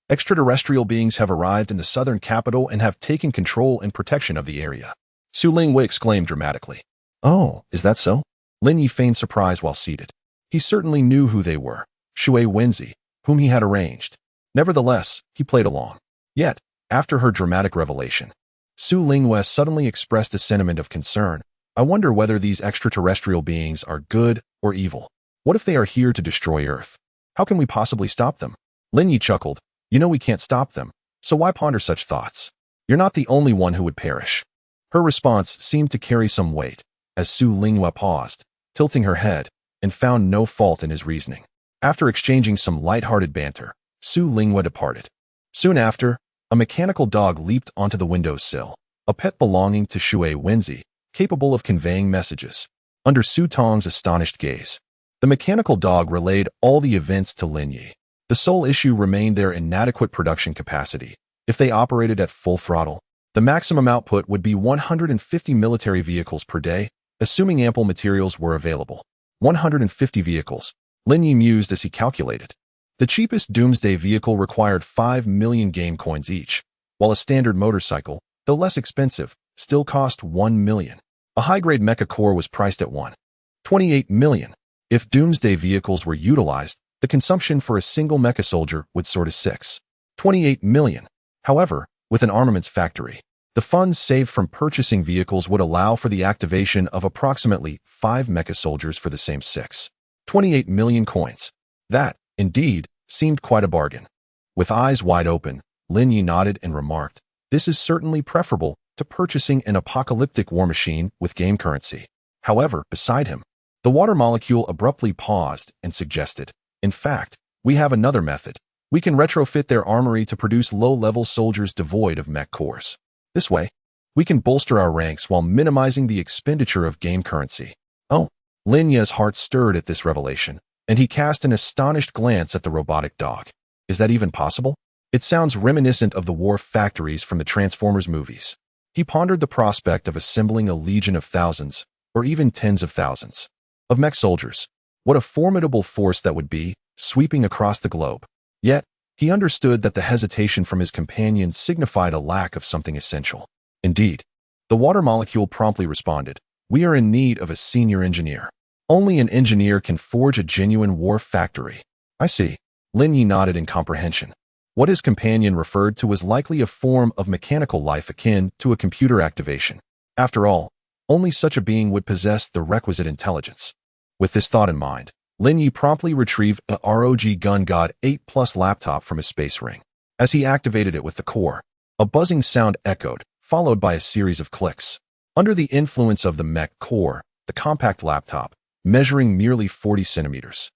S1: Extraterrestrial beings have arrived in the southern capital and have taken control and protection of the area." Su Lingyue exclaimed dramatically. "Oh, is that so?" Lin Yi feigned surprise while seated. He certainly knew who they were, Shui Wenzi, whom he had arranged. Nevertheless, he played along. Yet, after her dramatic revelation, Su Lingyue suddenly expressed a sentiment of concern. "I wonder whether these extraterrestrial beings are good or evil. What if they are here to destroy Earth? How can we possibly stop them?" Lin Yi chuckled. "You know we can't stop them, so why ponder such thoughts? You're not the only one who would perish." Her response seemed to carry some weight, as Su Lingyue paused, tilting her head, and found no fault in his reasoning. After exchanging some light-hearted banter, Su Lingyue departed. Soon after, a mechanical dog leaped onto the windowsill, a pet belonging to Shui Wenzi, capable of conveying messages. Under Su Tong's astonished gaze, the mechanical dog relayed all the events to Lin Yi. The sole issue remained their inadequate production capacity. If they operated at full throttle, the maximum output would be 150 military vehicles per day, assuming ample materials were available. 150 vehicles, Lin Yi mused as he calculated. The cheapest Doomsday vehicle required 5 million game coins each, while a standard motorcycle, though less expensive, still cost 1 million. A high-grade mecha core was priced at 1.28 million. If Doomsday vehicles were utilized, the consumption for a single mecha soldier would soar to 6.28 million. However, with an armaments factory, the funds saved from purchasing vehicles would allow for the activation of approximately 5 mecha soldiers for the same 6.28 million coins. That, indeed, seemed quite a bargain. With eyes wide open, Lin Yi nodded and remarked, "This is certainly preferable to purchasing an apocalyptic war machine with game currency." However, beside him, the water molecule abruptly paused and suggested, "In fact, we have another method. We can retrofit their armory to produce low-level soldiers devoid of mech cores. This way, we can bolster our ranks while minimizing the expenditure of game currency." Oh, Lin Yi's heart stirred at this revelation, and he cast an astonished glance at the robotic dog. Is that even possible? It sounds reminiscent of the war factories from the Transformers movies. He pondered the prospect of assembling a legion of thousands, or even tens of thousands, of mech soldiers. What a formidable force that would be, sweeping across the globe. Yet, he understood that the hesitation from his companion signified a lack of something essential. Indeed, the water molecule promptly responded, "We are in need of a senior engineer. Only an engineer can forge a genuine war factory." "I see." Lin Yi nodded in comprehension. What his companion referred to was likely a form of mechanical life akin to a computer activation. After all, only such a being would possess the requisite intelligence. With this thought in mind, Lin Yi promptly retrieved a ROG Gun God 8 Plus laptop from his space ring. As he activated it with the core, a buzzing sound echoed, followed by a series of clicks. Under the influence of the mech core, the compact laptop, measuring merely 40 centimeters,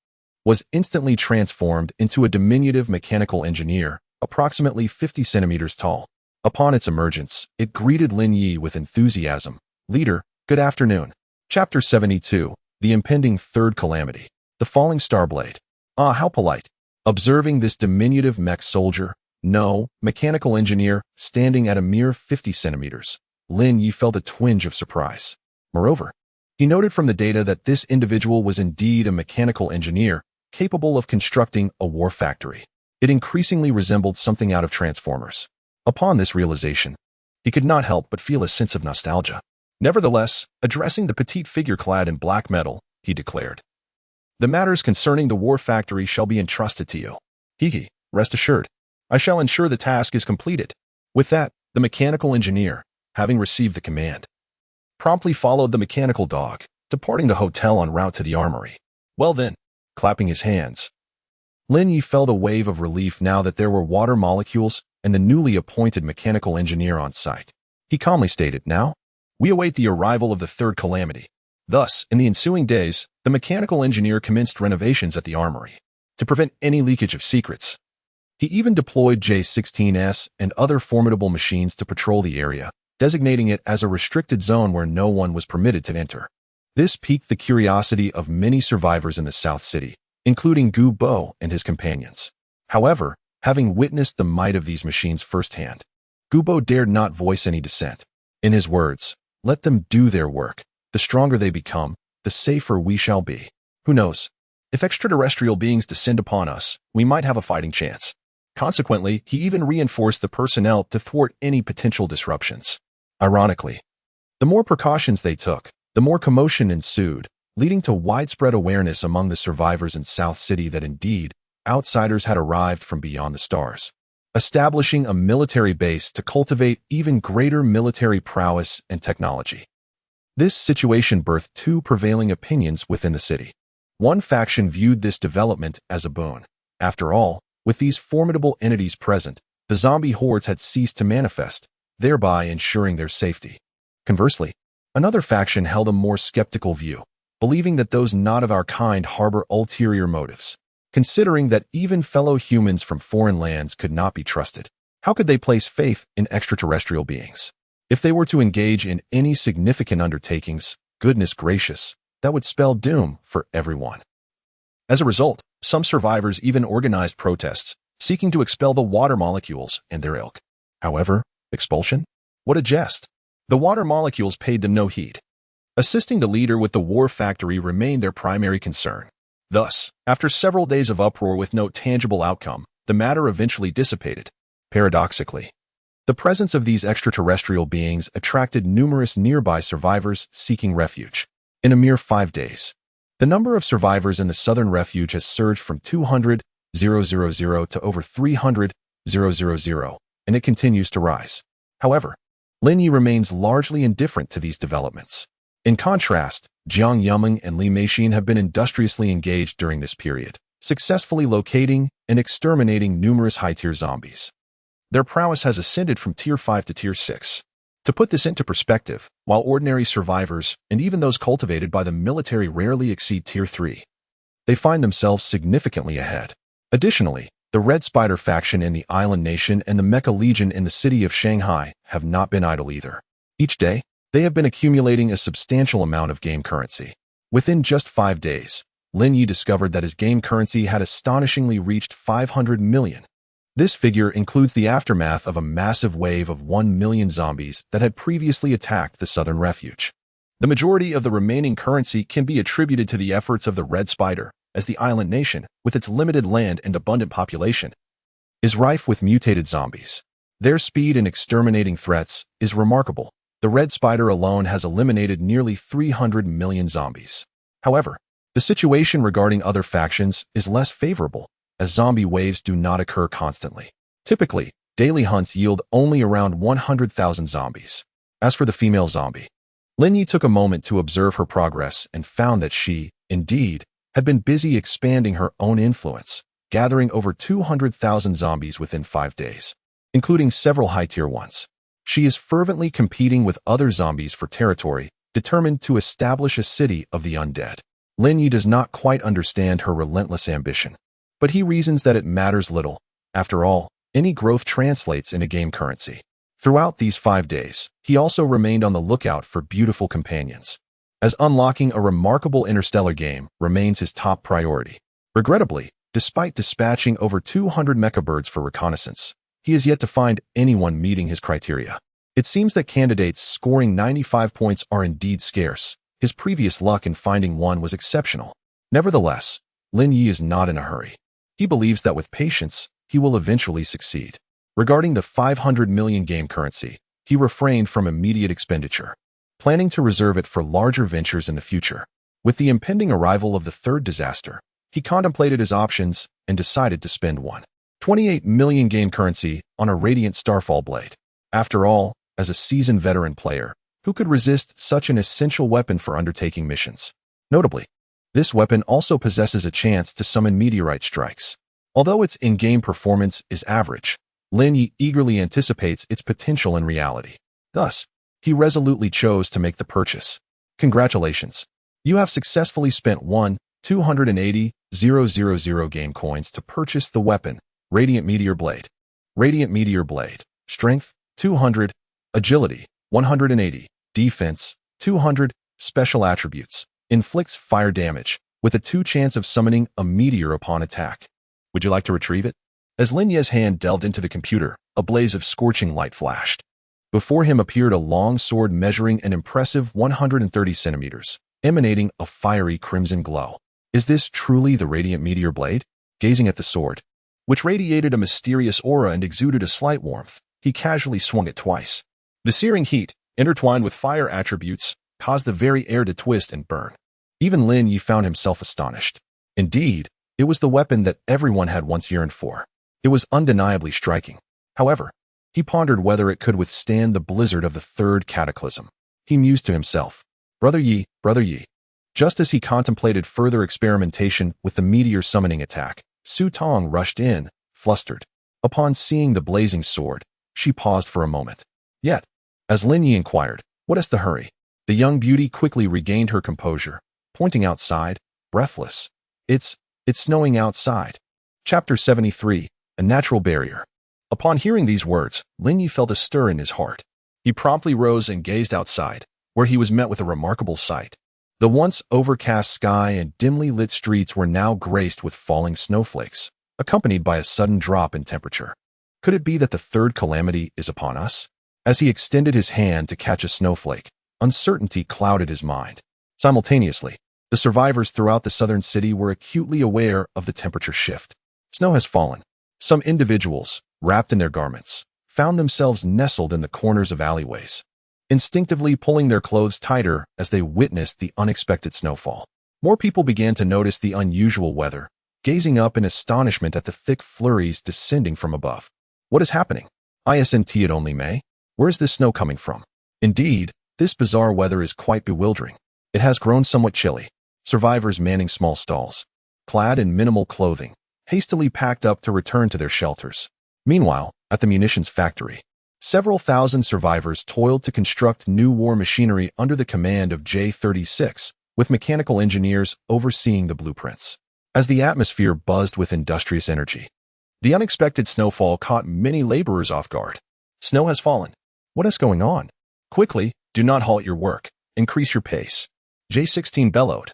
S1: was instantly transformed into a diminutive mechanical engineer, approximately 50 centimeters tall. Upon its emergence, it greeted Lin Yi with enthusiasm. "Leader, good afternoon." Chapter 72, The Impending Third Calamity. The Falling Starblade. Ah, how polite. Observing this diminutive mech soldier, no, mechanical engineer, standing at a mere 50 centimeters, Lin Yi felt a twinge of surprise. Moreover, he noted from the data that this individual was indeed a mechanical engineer, capable of constructing a war factory. It increasingly resembled something out of Transformers. Upon this realization, he could not help but feel a sense of nostalgia. Nevertheless, addressing the petite figure clad in black metal, he declared, "The matters concerning the war factory shall be entrusted to you. Hiki, rest assured, I shall ensure the task is completed." With that, the mechanical engineer, having received the command, promptly followed the mechanical dog, departing the hotel en route to the armory. Well then, clapping his hands, Lin Yi felt a wave of relief now that there were water molecules and the newly appointed mechanical engineer on site. He calmly stated, "Now, we await the arrival of the third calamity." Thus, in the ensuing days, the mechanical engineer commenced renovations at the armory to prevent any leakage of secrets. He even deployed J-16S and other formidable machines to patrol the area, designating it as a restricted zone where no one was permitted to enter. This piqued the curiosity of many survivors in the South City, including Gu Bo and his companions. However, having witnessed the might of these machines firsthand, Gu Bo dared not voice any dissent. In his words, "Let them do their work. The stronger they become, the safer we shall be. Who knows? If extraterrestrial beings descend upon us, we might have a fighting chance." Consequently, he even reinforced the personnel to thwart any potential disruptions. Ironically, the more precautions they took, the more commotion ensued, leading to widespread awareness among the survivors in South City that indeed, outsiders had arrived from beyond the stars, establishing a military base to cultivate even greater military prowess and technology. This situation birthed two prevailing opinions within the city. One faction viewed this development as a boon. After all, with these formidable entities present, the zombie hordes had ceased to manifest, thereby ensuring their safety. Conversely, another faction held a more skeptical view, believing that those not of our kind harbor ulterior motives. Considering that even fellow humans from foreign lands could not be trusted, how could they place faith in extraterrestrial beings? If they were to engage in any significant undertakings, goodness gracious, that would spell doom for everyone. As a result, some survivors even organized protests, seeking to expel the water molecules and their ilk. However, expulsion? What a jest! The water molecules paid them no heed. Assisting the leader with the war factory remained their primary concern. Thus, after several days of uproar with no tangible outcome, the matter eventually dissipated. Paradoxically, the presence of these extraterrestrial beings attracted numerous nearby survivors seeking refuge. In a mere 5 days, the number of survivors in the southern refuge has surged from 200,000 to over 300,000, and it continues to rise. However, Lin Yi remains largely indifferent to these developments. In contrast, Jiang Yumeng and Li Meixin have been industriously engaged during this period, successfully locating and exterminating numerous high-tier zombies. Their prowess has ascended from Tier 5 to Tier 6. To put this into perspective, while ordinary survivors, and even those cultivated by the military, rarely exceed Tier 3, they find themselves significantly ahead. Additionally, the Red Spider faction in the Island Nation and the Mecha Legion in the city of Shanghai have not been idle either. Each day, they have been accumulating a substantial amount of game currency. Within just 5 days, Lin Yi discovered that his game currency had astonishingly reached 500 million. This figure includes the aftermath of a massive wave of 1 million zombies that had previously attacked the southern refuge. The majority of the remaining currency can be attributed to the efforts of the Red Spider, as the Island Nation, with its limited land and abundant population, is rife with mutated zombies. Their speed in exterminating threats is remarkable. The Red Spider alone has eliminated nearly 300 million zombies. However, the situation regarding other factions is less favorable, as zombie waves do not occur constantly. Typically, daily hunts yield only around 100,000 zombies. As for the female zombie, Lin Yi took a moment to observe her progress and found that she, indeed, had been busy expanding her own influence, gathering over 200,000 zombies within 5 days, including several high-tier ones. She is fervently competing with other zombies for territory, determined to establish a city of the undead. Lin Yi does not quite understand her relentless ambition, but he reasons that it matters little. After all, any growth translates into game currency. Throughout these 5 days, he also remained on the lookout for beautiful companions, as unlocking a remarkable interstellar game remains his top priority. Regrettably, despite dispatching over 200 mecha birds for reconnaissance, he has yet to find anyone meeting his criteria. It seems that candidates scoring 95 points are indeed scarce. His previous luck in finding one was exceptional. Nevertheless, Lin Yi is not in a hurry. He believes that with patience, he will eventually succeed. Regarding the 500 million game currency, he refrained from immediate expenditure, planning to reserve it for larger ventures in the future. With the impending arrival of the third disaster, he contemplated his options and decided to spend 128 million game currency on a radiant starfall blade. After all, as a seasoned veteran player, who could resist such an essential weapon for undertaking missions? Notably, this weapon also possesses a chance to summon meteorite strikes. Although its in-game performance is average, Lin Yi eagerly anticipates its potential in reality. Thus, he resolutely chose to make the purchase. Congratulations. You have successfully spent 280,000 game coins to purchase the weapon, Radiant Meteor Blade. Radiant Meteor Blade. Strength, 200. Agility, 180. Defense, 200. Special attributes. Inflicts fire damage, with a 2 chance of summoning a meteor upon attack. Would you like to retrieve it? As Lin Ye's hand delved into the computer, a blaze of scorching light flashed. Before him appeared a long sword measuring an impressive 130 centimeters, emanating a fiery crimson glow. Is this truly the Radiant Meteor Blade? Gazing at the sword, which radiated a mysterious aura and exuded a slight warmth, he casually swung it twice. The searing heat, intertwined with fire attributes, caused the very air to twist and burn. Even Lin Yi found himself astonished. Indeed, it was the weapon that everyone had once yearned for. It was undeniably striking. However, he pondered whether it could withstand the blizzard of the third cataclysm. He mused to himself, Brother Yi. Just as he contemplated further experimentation with the meteor summoning attack, Su Tong rushed in, flustered. Upon seeing the blazing sword, she paused for a moment. Yet, as Lin Yi inquired, what is the hurry? The young beauty quickly regained her composure, pointing outside, breathless. It's snowing outside. Chapter 73, A Natural Barrier. Upon hearing these words, Lin Yi felt a stir in his heart. He promptly rose and gazed outside, where he was met with a remarkable sight. The once overcast sky and dimly lit streets were now graced with falling snowflakes, accompanied by a sudden drop in temperature. Could it be that the third calamity is upon us? As he extended his hand to catch a snowflake, uncertainty clouded his mind. Simultaneously, the survivors throughout the southern city were acutely aware of the temperature shift. Snow has fallen. Some individuals, wrapped in their garments, found themselves nestled in the corners of alleyways, instinctively pulling their clothes tighter as they witnessed the unexpected snowfall. More people began to notice the unusual weather, gazing up in astonishment at the thick flurries descending from above. What is happening? Isn't it only May? Where is this snow coming from? Indeed, this bizarre weather is quite bewildering. It has grown somewhat chilly. Survivors manning small stalls, clad in minimal clothing, hastily packed up to return to their shelters. Meanwhile, at the munitions factory, several thousand survivors toiled to construct new war machinery under the command of J-36, with mechanical engineers overseeing the blueprints. As the atmosphere buzzed with industrious energy, the unexpected snowfall caught many laborers off guard. Snow has fallen. What is going on? Quickly, do not halt your work. Increase your pace. J-16 bellowed,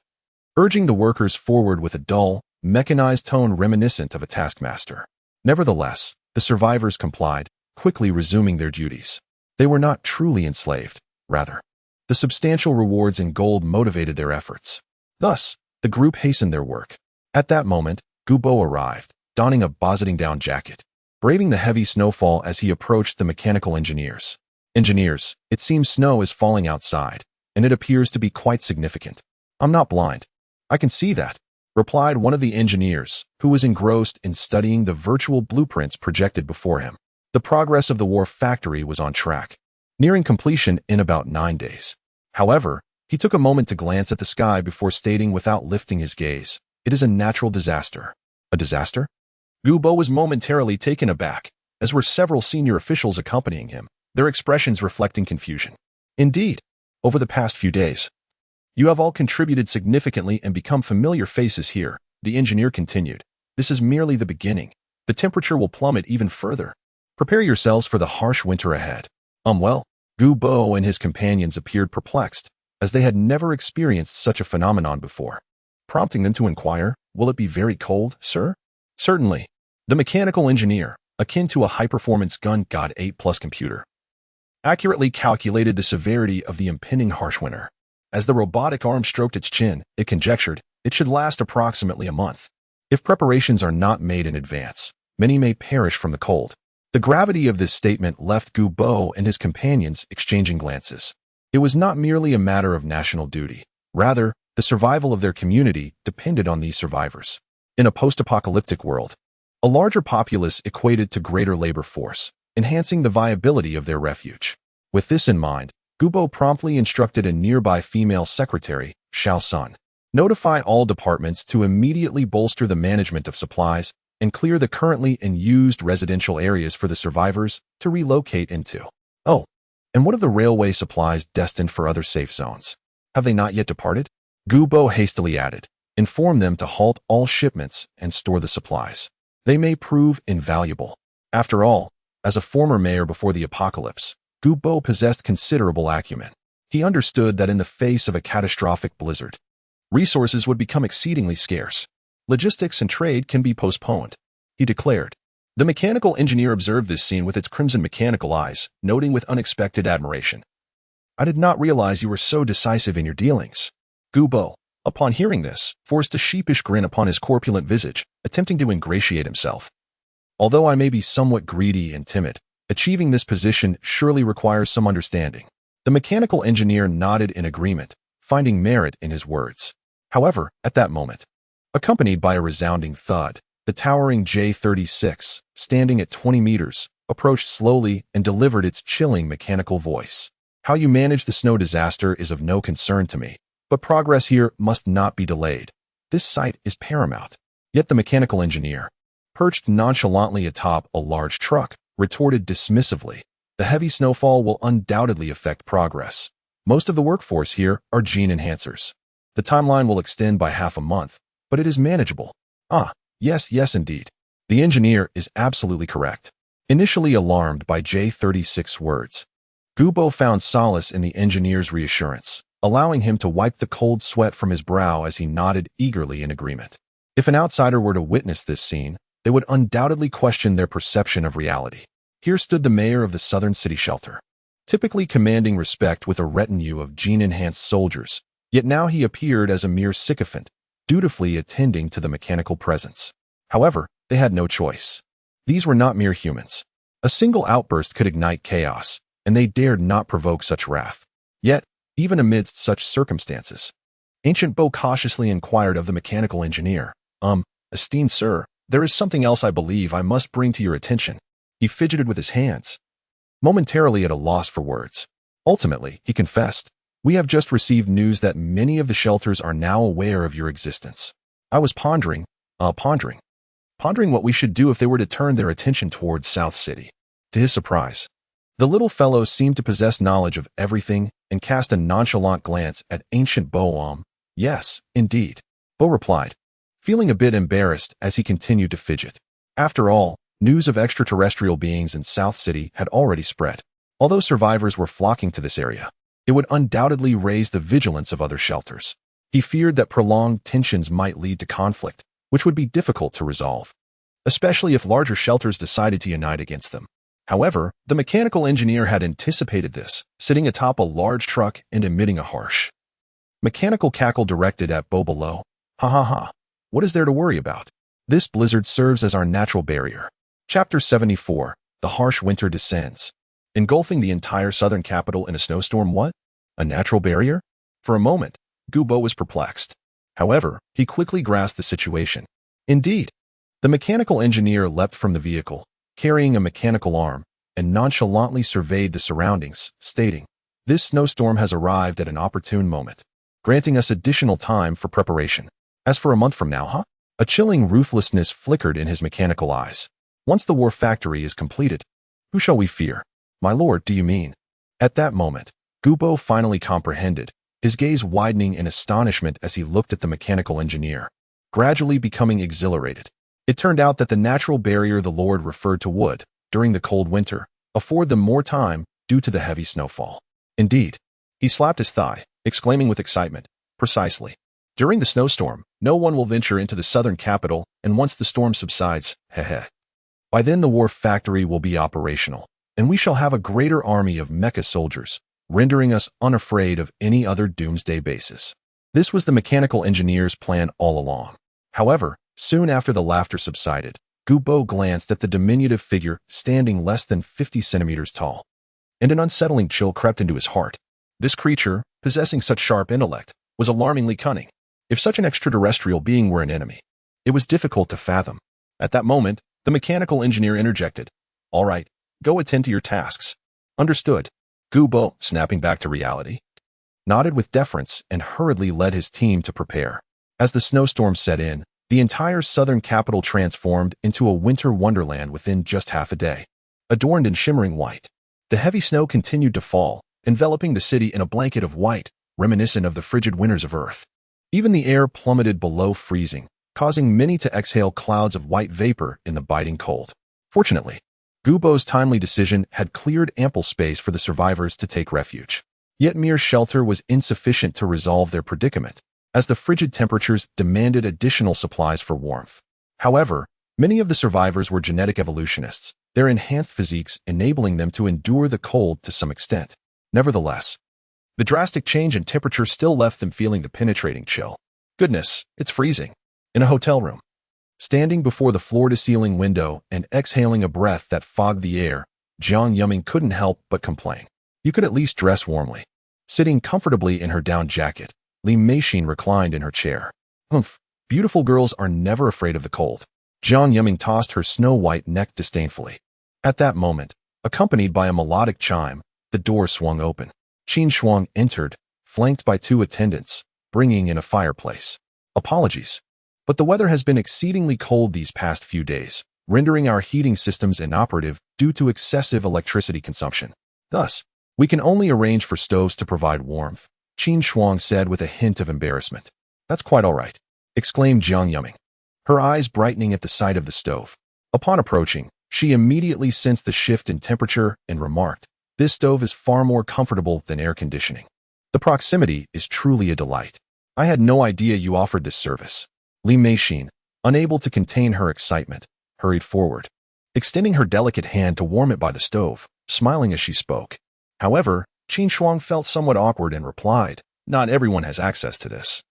S1: urging the workers forward with a dull, mechanized tone reminiscent of a taskmaster. Nevertheless, the survivors complied, quickly resuming their duties. They were not truly enslaved, rather. The substantial rewards in gold motivated their efforts. Thus, the group hastened their work. At that moment, Gubo arrived, donning a bozzetting-down jacket, braving the heavy snowfall as he approached the mechanical engineers. Engineers, it seems snow is falling outside, and it appears to be quite significant. I'm not blind. I can see that, replied one of the engineers, who was engrossed in studying the virtual blueprints projected before him. The progress of the war factory was on track, nearing completion in about 9 days. However, he took a moment to glance at the sky before stating without lifting his gaze, "It is a natural disaster." A disaster? Gubo was momentarily taken aback, as were several senior officials accompanying him, their expressions reflecting confusion. Indeed, over the past few days, you have all contributed significantly and become familiar faces here, the engineer continued. This is merely the beginning. The temperature will plummet even further. Prepare yourselves for the harsh winter ahead. Well, Gubo and his companions appeared perplexed, as they had never experienced such a phenomenon before, prompting them to inquire, will it be very cold, sir? Certainly. The mechanical engineer, akin to a high-performance gun god 8+ computer, accurately calculated the severity of the impending harsh winter. As the robotic arm stroked its chin, it conjectured it should last approximately a month. If preparations are not made in advance, many may perish from the cold. The gravity of this statement left Gubo and his companions exchanging glances. It was not merely a matter of national duty. Rather, the survival of their community depended on these survivors. In a post-apocalyptic world, a larger populace equated to greater labor force, enhancing the viability of their refuge. With this in mind, Gubo promptly instructed a nearby female secretary, Xiao Sun, notify all departments to immediately bolster the management of supplies, and clear the currently unused residential areas for the survivors to relocate into. Oh, and what of the railway supplies destined for other safe zones? Have they not yet departed? Gubo hastily added, inform them to halt all shipments and store the supplies. They may prove invaluable. After all, as a former mayor before the apocalypse, Gubo possessed considerable acumen. He understood that in the face of a catastrophic blizzard, resources would become exceedingly scarce. Logistics and trade can be postponed, he declared. The mechanical engineer observed this scene with its crimson mechanical eyes, noting with unexpected admiration. I did not realize you were so decisive in your dealings. Gubo, upon hearing this, forced a sheepish grin upon his corpulent visage, attempting to ingratiate himself. Although I may be somewhat greedy and timid, achieving this position surely requires some understanding. The mechanical engineer nodded in agreement, finding merit in his words. However, at that moment, accompanied by a resounding thud, the towering J-36, standing at 20 meters, approached slowly and delivered its chilling mechanical voice. How you manage the snow disaster is of no concern to me, but progress here must not be delayed. This site is paramount. Yet the mechanical engineer, perched nonchalantly atop a large truck, retorted dismissively, the heavy snowfall will undoubtedly affect progress. Most of the workforce here are gene enhancers. The timeline will extend by half a month, but it is manageable. Yes, indeed. The engineer is absolutely correct. Initially alarmed by J-36's words, Gubo found solace in the engineer's reassurance, allowing him to wipe the cold sweat from his brow as he nodded eagerly in agreement. If an outsider were to witness this scene, they would undoubtedly question their perception of reality. Here stood the mayor of the southern city shelter, typically commanding respect with a retinue of gene-enhanced soldiers, yet now he appeared as a mere sycophant, dutifully attending to the mechanical presence. However, they had no choice. These were not mere humans. A single outburst could ignite chaos, and they dared not provoke such wrath. Yet, even amidst such circumstances, Ancient Bo cautiously inquired of the mechanical engineer, esteemed sir, there is something else I believe I must bring to your attention. He fidgeted with his hands, momentarily at a loss for words. Ultimately, he confessed, we have just received news that many of the shelters are now aware of your existence. I was pondering what we should do if they were to turn their attention towards South City. To his surprise, the little fellow seemed to possess knowledge of everything and cast a nonchalant glance at Ancient Bo. Yes, indeed, Bo replied, feeling a bit embarrassed as he continued to fidget. After all, news of extraterrestrial beings in South City had already spread. Although survivors were flocking to this area, it would undoubtedly raise the vigilance of other shelters. He feared that prolonged tensions might lead to conflict, which would be difficult to resolve, especially if larger shelters decided to unite against them. However, the mechanical engineer had anticipated this, sitting atop a large truck and emitting a harsh, mechanical cackle directed at Bo below. Ha. What is there to worry about? This blizzard serves as our natural barrier. Chapter 74, The Harsh Winter Descends. Engulfing the entire southern capital in a snowstorm, what? A natural barrier? For a moment, Gubo was perplexed. However, he quickly grasped the situation. Indeed, the mechanical engineer leapt from the vehicle, carrying a mechanical arm, and nonchalantly surveyed the surroundings, stating, this snowstorm has arrived at an opportune moment, granting us additional time for preparation. As for a month from now, A chilling ruthlessness flickered in his mechanical eyes. Once the war factory is completed, who shall we fear? My lord, do you mean? At that moment, Gubo finally comprehended, his gaze widening in astonishment as he looked at the mechanical engineer, gradually becoming exhilarated. It turned out that the natural barrier the Lord referred to would, during the cold winter, afford them more time due to the heavy snowfall. Indeed, he slapped his thigh, exclaiming with excitement, precisely. During the snowstorm, no one will venture into the southern capital, and once the storm subsides, by then the war factory will be operational, and we shall have a greater army of Mecha soldiers, rendering us unafraid of any other doomsday bases. This was the mechanical engineer's plan all along. However, soon after the laughter subsided, Gubo glanced at the diminutive figure standing less than 50 centimeters tall, and an unsettling chill crept into his heart. This creature, possessing such sharp intellect, was alarmingly cunning. If such an extraterrestrial being were an enemy, it was difficult to fathom. At that moment, the mechanical engineer interjected, "All right, go attend to your tasks." "Understood." Gubo, snapping back to reality, nodded with deference and hurriedly led his team to prepare. As the snowstorm set in, The entire southern capital transformed into a winter wonderland within just half a day, adorned in shimmering white. The heavy snow continued to fall, enveloping the city in a blanket of white, reminiscent of the frigid winters of Earth. Even the air plummeted below freezing, causing many to exhale clouds of white vapor in the biting cold. Fortunately, Gubo's timely decision had cleared ample space for the survivors to take refuge. Yet mere shelter was insufficient to resolve their predicament, as the frigid temperatures demanded additional supplies for warmth. However, many of the survivors were genetic evolutionists, their enhanced physiques enabling them to endure the cold to some extent. Nevertheless, the drastic change in temperature still left them feeling the penetrating chill. Goodness, it's freezing. In a hotel room, standing before the floor-to-ceiling window and exhaling a breath that fogged the air, Jiang Yuming couldn't help but complain. You could at least dress warmly. Sitting comfortably in her down jacket, Li Meishin reclined in her chair. Humph, beautiful girls are never afraid of the cold. Jiang Yuming tossed her snow-white neck disdainfully. At that moment, accompanied by a melodic chime, the door swung open. Qin Shuang entered, flanked by 2 attendants, bringing in a fireplace. Apologies, but the weather has been exceedingly cold these past few days, rendering our heating systems inoperative due to excessive electricity consumption. Thus, we can only arrange for stoves to provide warmth, Qin Shuang said with a hint of embarrassment. That's quite all right, exclaimed Jiang Yuming, her eyes brightening at the sight of the stove. Upon approaching, she immediately sensed the shift in temperature and remarked, "This stove is far more comfortable than air conditioning. The proximity is truly a delight. I had no idea you offered this service." Li Meishin, unable to contain her excitement, hurried forward, extending her delicate hand to warm it by the stove, smiling as she spoke. However, Qin Shuang felt somewhat awkward and replied, "Not everyone has access to this.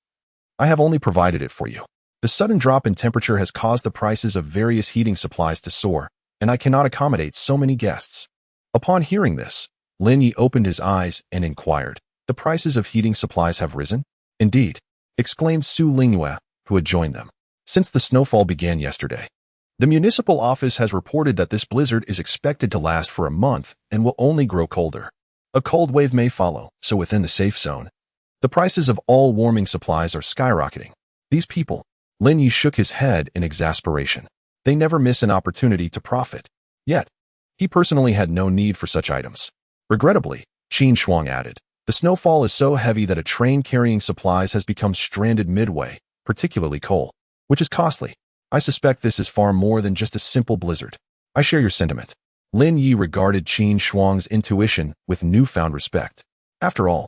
S1: I have only provided it for you. The sudden drop in temperature has caused the prices of various heating supplies to soar, and I cannot accommodate so many guests." Upon hearing this, Lin Yi opened his eyes and inquired, "The prices of heating supplies have risen?" "Indeed," exclaimed Su Lingyue, who had joined them. "Since the snowfall began yesterday, the municipal office has reported that this blizzard is expected to last for a month and will only grow colder. A cold wave may follow, so within the safe zone, the prices of all warming supplies are skyrocketing. These people," Lin Yi shook his head in exasperation, "they never miss an opportunity to profit. Yet, he personally had no need for such items." Regrettably, Qin Shuang added, "The snowfall is so heavy that a train carrying supplies has become stranded midway, particularly coal, which is costly. I suspect this is far more than just a simple blizzard." "I share your sentiment." Lin Yi regarded Qin Shuang's intuition with newfound respect. After all,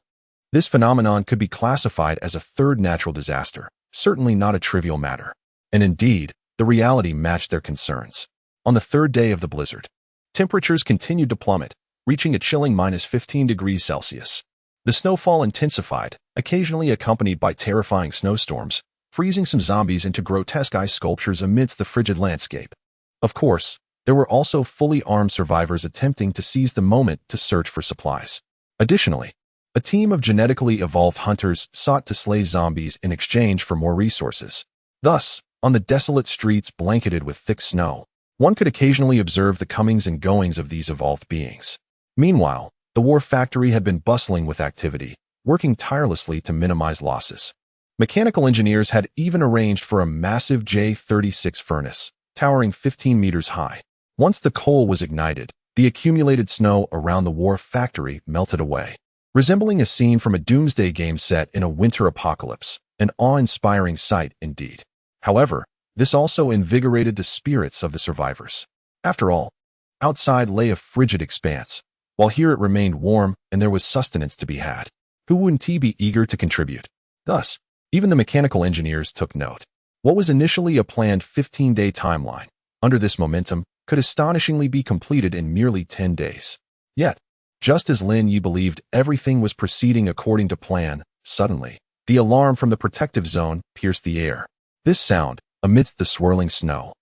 S1: this phenomenon could be classified as a third natural disaster, certainly not a trivial matter. And indeed, the reality matched their concerns. On the 3rd day of the blizzard, temperatures continued to plummet, reaching a chilling -15 degrees Celsius. The snowfall intensified, occasionally accompanied by terrifying snowstorms, freezing some zombies into grotesque ice sculptures amidst the frigid landscape. Of course, there were also fully armed survivors attempting to seize the moment to search for supplies. Additionally, a team of genetically evolved hunters sought to slay zombies in exchange for more resources. Thus, on the desolate streets blanketed with thick snow, one could occasionally observe the comings and goings of these evolved beings. Meanwhile, the war factory had been bustling with activity, working tirelessly to minimize losses. Mechanical engineers had even arranged for a massive J-36 furnace, towering 15 meters high. Once the coal was ignited, the accumulated snow around the war factory melted away, resembling a scene from a Doomsday game set in a winter apocalypse, an awe-inspiring sight indeed. However, this also invigorated the spirits of the survivors. After all, outside lay a frigid expanse, while here it remained warm and there was sustenance to be had. Who wouldn't be eager to contribute? Thus, even the mechanical engineers took note. What was initially a planned 15-day timeline, under this momentum, could astonishingly be completed in merely 10 days. Yet, just as Lin Yi believed everything was proceeding according to plan, suddenly, the alarm from the protective zone pierced the air. This sound, amidst the swirling snow,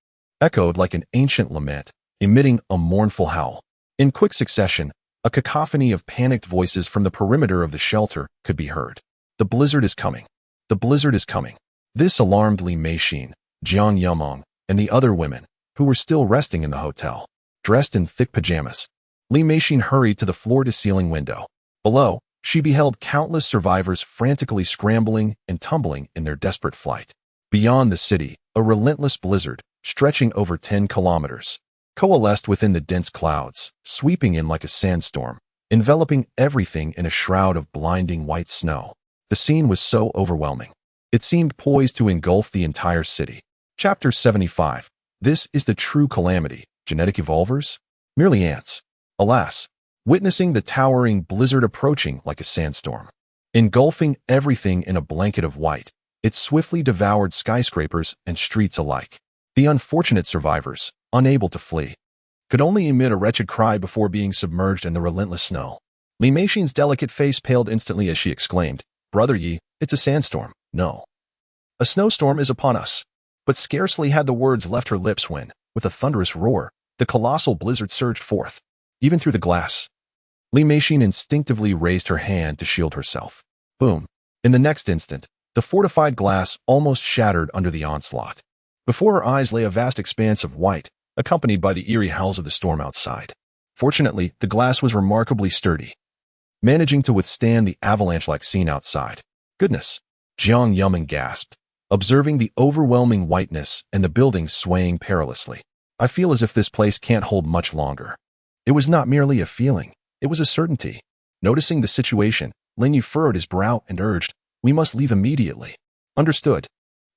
S1: echoed like an ancient lament, emitting a mournful howl. In quick succession, a cacophony of panicked voices from the perimeter of the shelter could be heard. "The blizzard is coming. The blizzard is coming." This alarmed Li Meishin, Jiang Yumong, and the other women, who were still resting in the hotel. Dressed in thick pajamas, Li Meishin hurried to the floor-to-ceiling window. Below, she beheld countless survivors frantically scrambling and tumbling in their desperate flight. Beyond the city, a relentless blizzard, stretching over 10 kilometers, coalesced within the dense clouds, sweeping in like a sandstorm, enveloping everything in a shroud of blinding white snow. The scene was so overwhelming. It seemed poised to engulf the entire city. Chapter 75. This is the true calamity. Genetic evolvers? Merely ants. Alas, witnessing the towering blizzard approaching like a sandstorm, engulfing everything in a blanket of white, it swiftly devoured skyscrapers and streets alike. The unfortunate survivors, unable to flee, could only emit a wretched cry before being submerged in the relentless snow. Li Meixin's delicate face paled instantly as she exclaimed, "Brother Yi, it's a sandstorm. No. A snowstorm is upon us." But scarcely had the words left her lips when, with a thunderous roar, the colossal blizzard surged forth, even through the glass. Li Meixin instinctively raised her hand to shield herself. Boom. In the next instant, the fortified glass almost shattered under the onslaught. Before her eyes lay a vast expanse of white, accompanied by the eerie howls of the storm outside. Fortunately, the glass was remarkably sturdy, managing to withstand the avalanche-like scene outside. Goodness, Jiang Yumin gasped, observing the overwhelming whiteness and the buildings swaying perilously. I feel as if this place can't hold much longer. It was not merely a feeling, it was a certainty. Noticing the situation, Lin Yu furrowed his brow and urged, "We must leave immediately." Understood.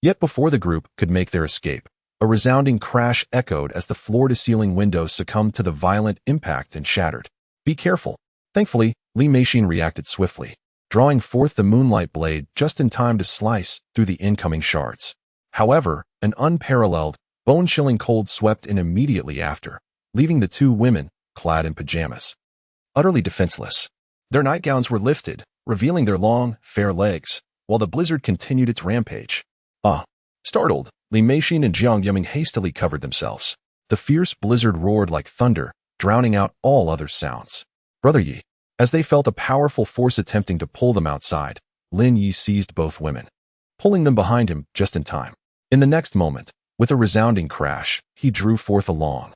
S1: Yet before the group could make their escape, a resounding crash echoed as the floor-to-ceiling windows succumbed to the violent impact and shattered. "Be careful." Thankfully, Li Meixin reacted swiftly, drawing forth the moonlight blade just in time to slice through the incoming shards. However, an unparalleled, bone-chilling cold swept in immediately after, leaving the two women, clad in pajamas, utterly defenseless. Their nightgowns were lifted, revealing their long, fair legs, while the blizzard continued its rampage. Startled, Li Meixin and Jiang Yumin hastily covered themselves. The fierce blizzard roared like thunder, drowning out all other sounds. Brother Yi. As they felt a powerful force attempting to pull them outside, Lin Yi seized both women, pulling them behind him just in time. In the next moment, with a resounding crash, he drew forth a long,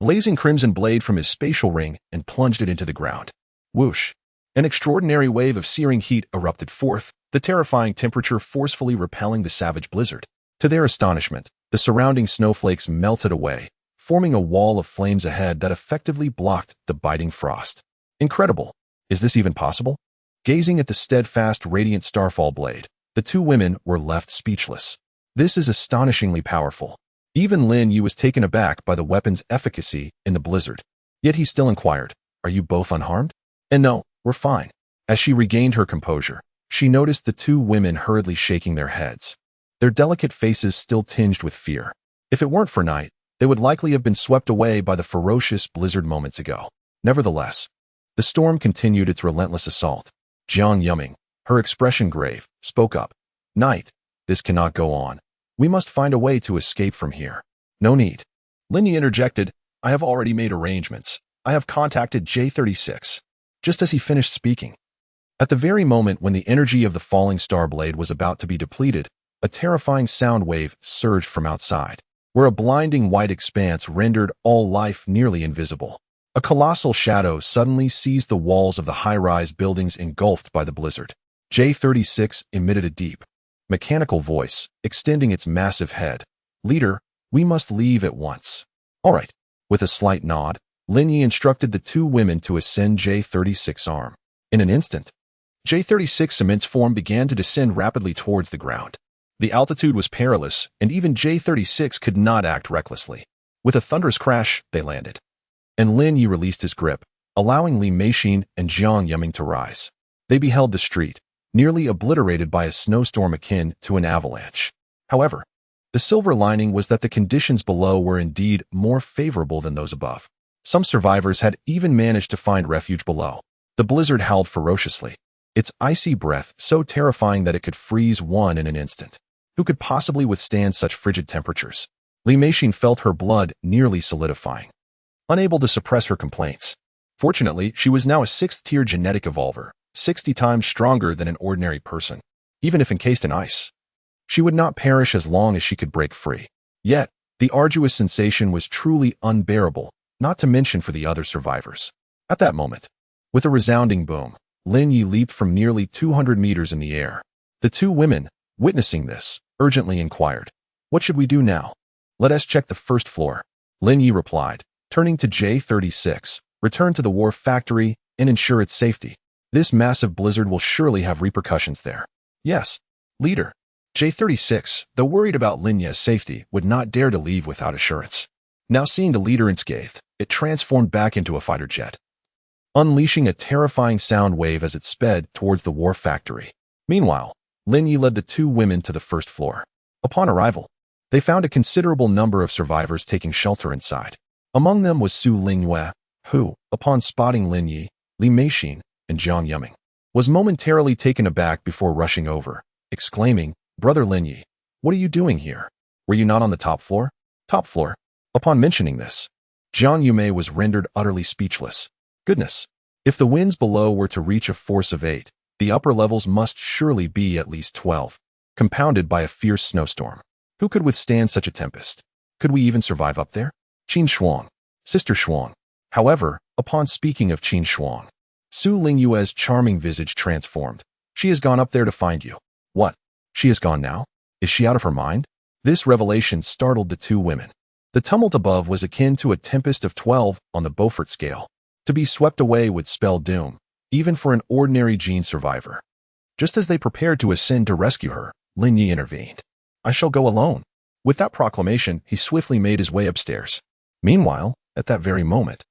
S1: blazing crimson blade from his spatial ring and plunged it into the ground. Whoosh! An extraordinary wave of searing heat erupted forth, the terrifying temperature forcefully repelling the savage blizzard. To their astonishment, the surrounding snowflakes melted away, forming a wall of flames ahead that effectively blocked the biting frost. Incredible! Is this even possible? Gazing at the steadfast, radiant starfall blade, the two women were left speechless. This is astonishingly powerful. Even Lin Yu was taken aback by the weapon's efficacy in the blizzard. Yet he still inquired, "Are you both unharmed?" "And no, we're fine." As she regained her composure, she noticed the two women hurriedly shaking their heads, their delicate faces still tinged with fear. If it weren't for night, they would likely have been swept away by the ferocious blizzard moments ago. Nevertheless, the storm continued its relentless assault. Jiang Yumin, her expression grave, spoke up. "Night, this cannot go on. We must find a way to escape from here." "No need." Lin Yi interjected, "I have already made arrangements. I have contacted J36. Just as he finished speaking, at the very moment when the energy of the falling star blade was about to be depleted, a terrifying sound wave surged from outside, where a blinding white expanse rendered all life nearly invisible. A colossal shadow suddenly seized the walls of the high-rise buildings engulfed by the blizzard. J36 emitted a deep, mechanical voice, extending its massive head. "Leader, we must leave at once." "All right." With a slight nod, Lin Yi instructed the two women to ascend J36's arm. In an instant, J36's immense form began to descend rapidly towards the ground. The altitude was perilous, and even J36 could not act recklessly. With a thunderous crash, they landed, and Lin Yi released his grip, allowing Li Meixin and Jiang Yumin to rise. They beheld the street, nearly obliterated by a snowstorm akin to an avalanche. However, the silver lining was that the conditions below were indeed more favorable than those above. Some survivors had even managed to find refuge below. The blizzard howled ferociously, its icy breath so terrifying that it could freeze one in an instant. Who could possibly withstand such frigid temperatures? Li Meixin felt her blood nearly solidifying, unable to suppress her complaints. Fortunately, she was now a 6th-tier genetic evolver, 60 times stronger than an ordinary person. Even if encased in ice, she would not perish as long as she could break free. Yet, the arduous sensation was truly unbearable, not to mention for the other survivors. At that moment, with a resounding boom, Lin Yi leaped from nearly 200 meters in the air. The two women, witnessing this, urgently inquired, "What should we do now?" "Let us check the first floor," Lin Yi replied, turning to J-36, "Return to the wharf factory and ensure its safety. This massive blizzard will surely have repercussions there." "Yes, leader." J-36, though worried about Lin Yi's safety, would not dare to leave without assurance. Now seeing the leader unscathed, it transformed back into a fighter jet, unleashing a terrifying sound wave as it sped towards the wharf factory. Meanwhile, Lin Yi led the two women to the first floor. Upon arrival, they found a considerable number of survivors taking shelter inside. Among them was Su Lingyue, who, upon spotting Lin Yi, Li Meixin, and Jiang Yuming, was momentarily taken aback before rushing over, exclaiming, "Brother Lin Yi, what are you doing here? Were you not on the top floor?" "Top floor?" Upon mentioning this, Jiang Yumei was rendered utterly speechless. Goodness! If the winds below were to reach a force of 8, the upper levels must surely be at least 12, compounded by a fierce snowstorm. Who could withstand such a tempest? Could we even survive up there? Qin Shuang, Sister Shuang. However, upon speaking of Qin Shuang, Su Lingyue's charming visage transformed. "She has gone up there to find you." "What? She has gone now? Is she out of her mind?" This revelation startled the two women. The tumult above was akin to a tempest of 12 on the Beaufort scale. To be swept away would spell doom, even for an ordinary gene survivor. Just as they prepared to ascend to rescue her, Lin Yi intervened. "I shall go alone." With that proclamation, he swiftly made his way upstairs. Meanwhile, at that very moment,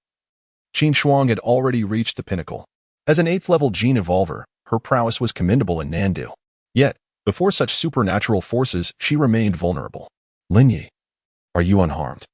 S1: Qin Shuang had already reached the pinnacle. As an 8th-level gene evolver, her prowess was commendable in Nandu. Yet, before such supernatural forces, she remained vulnerable. "Lin Yi, are you unharmed?"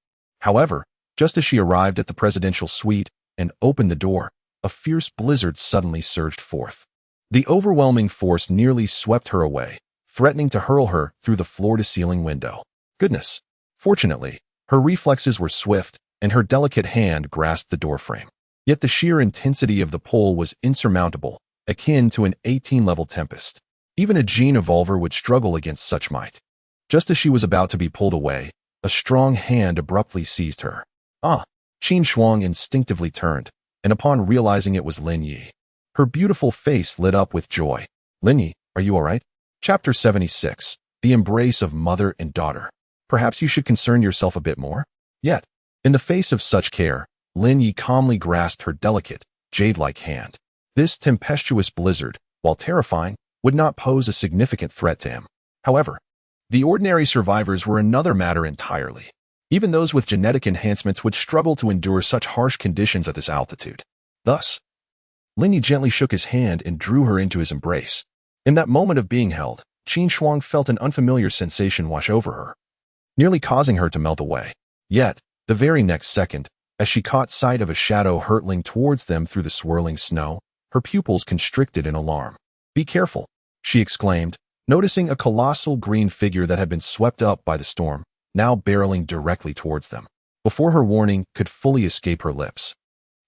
S1: However, just as she arrived at the presidential suite and opened the door, a fierce blizzard suddenly surged forth. The overwhelming force nearly swept her away, threatening to hurl her through the floor-to-ceiling window. Goodness! Fortunately, her reflexes were swift, and her delicate hand grasped the doorframe. Yet the sheer intensity of the pull was insurmountable, akin to an 18-level tempest. Even a gene evolver would struggle against such might. Just as she was about to be pulled away, a strong hand abruptly seized her. "Ah!" Qin Shuang instinctively turned, and upon realizing it was Lin Yi, her beautiful face lit up with joy. "Lin Yi, are you all right?" Chapter 76, The Embrace of Mother and Daughter. "Perhaps you should concern yourself a bit more?" Yet, in the face of such care, Lin Yi calmly grasped her delicate, jade-like hand. This tempestuous blizzard, while terrifying, would not pose a significant threat to him. However, the ordinary survivors were another matter entirely. Even those with genetic enhancements would struggle to endure such harsh conditions at this altitude. Thus, Lin Yi gently shook his hand and drew her into his embrace. In that moment of being held, Qin Shuang felt an unfamiliar sensation wash over her, nearly causing her to melt away. Yet, the very next second, as she caught sight of a shadow hurtling towards them through the swirling snow, her pupils constricted in alarm. "Be careful," she exclaimed, noticing a colossal green figure that had been swept up by the storm, now barreling directly towards them. Before her warning could fully escape her lips,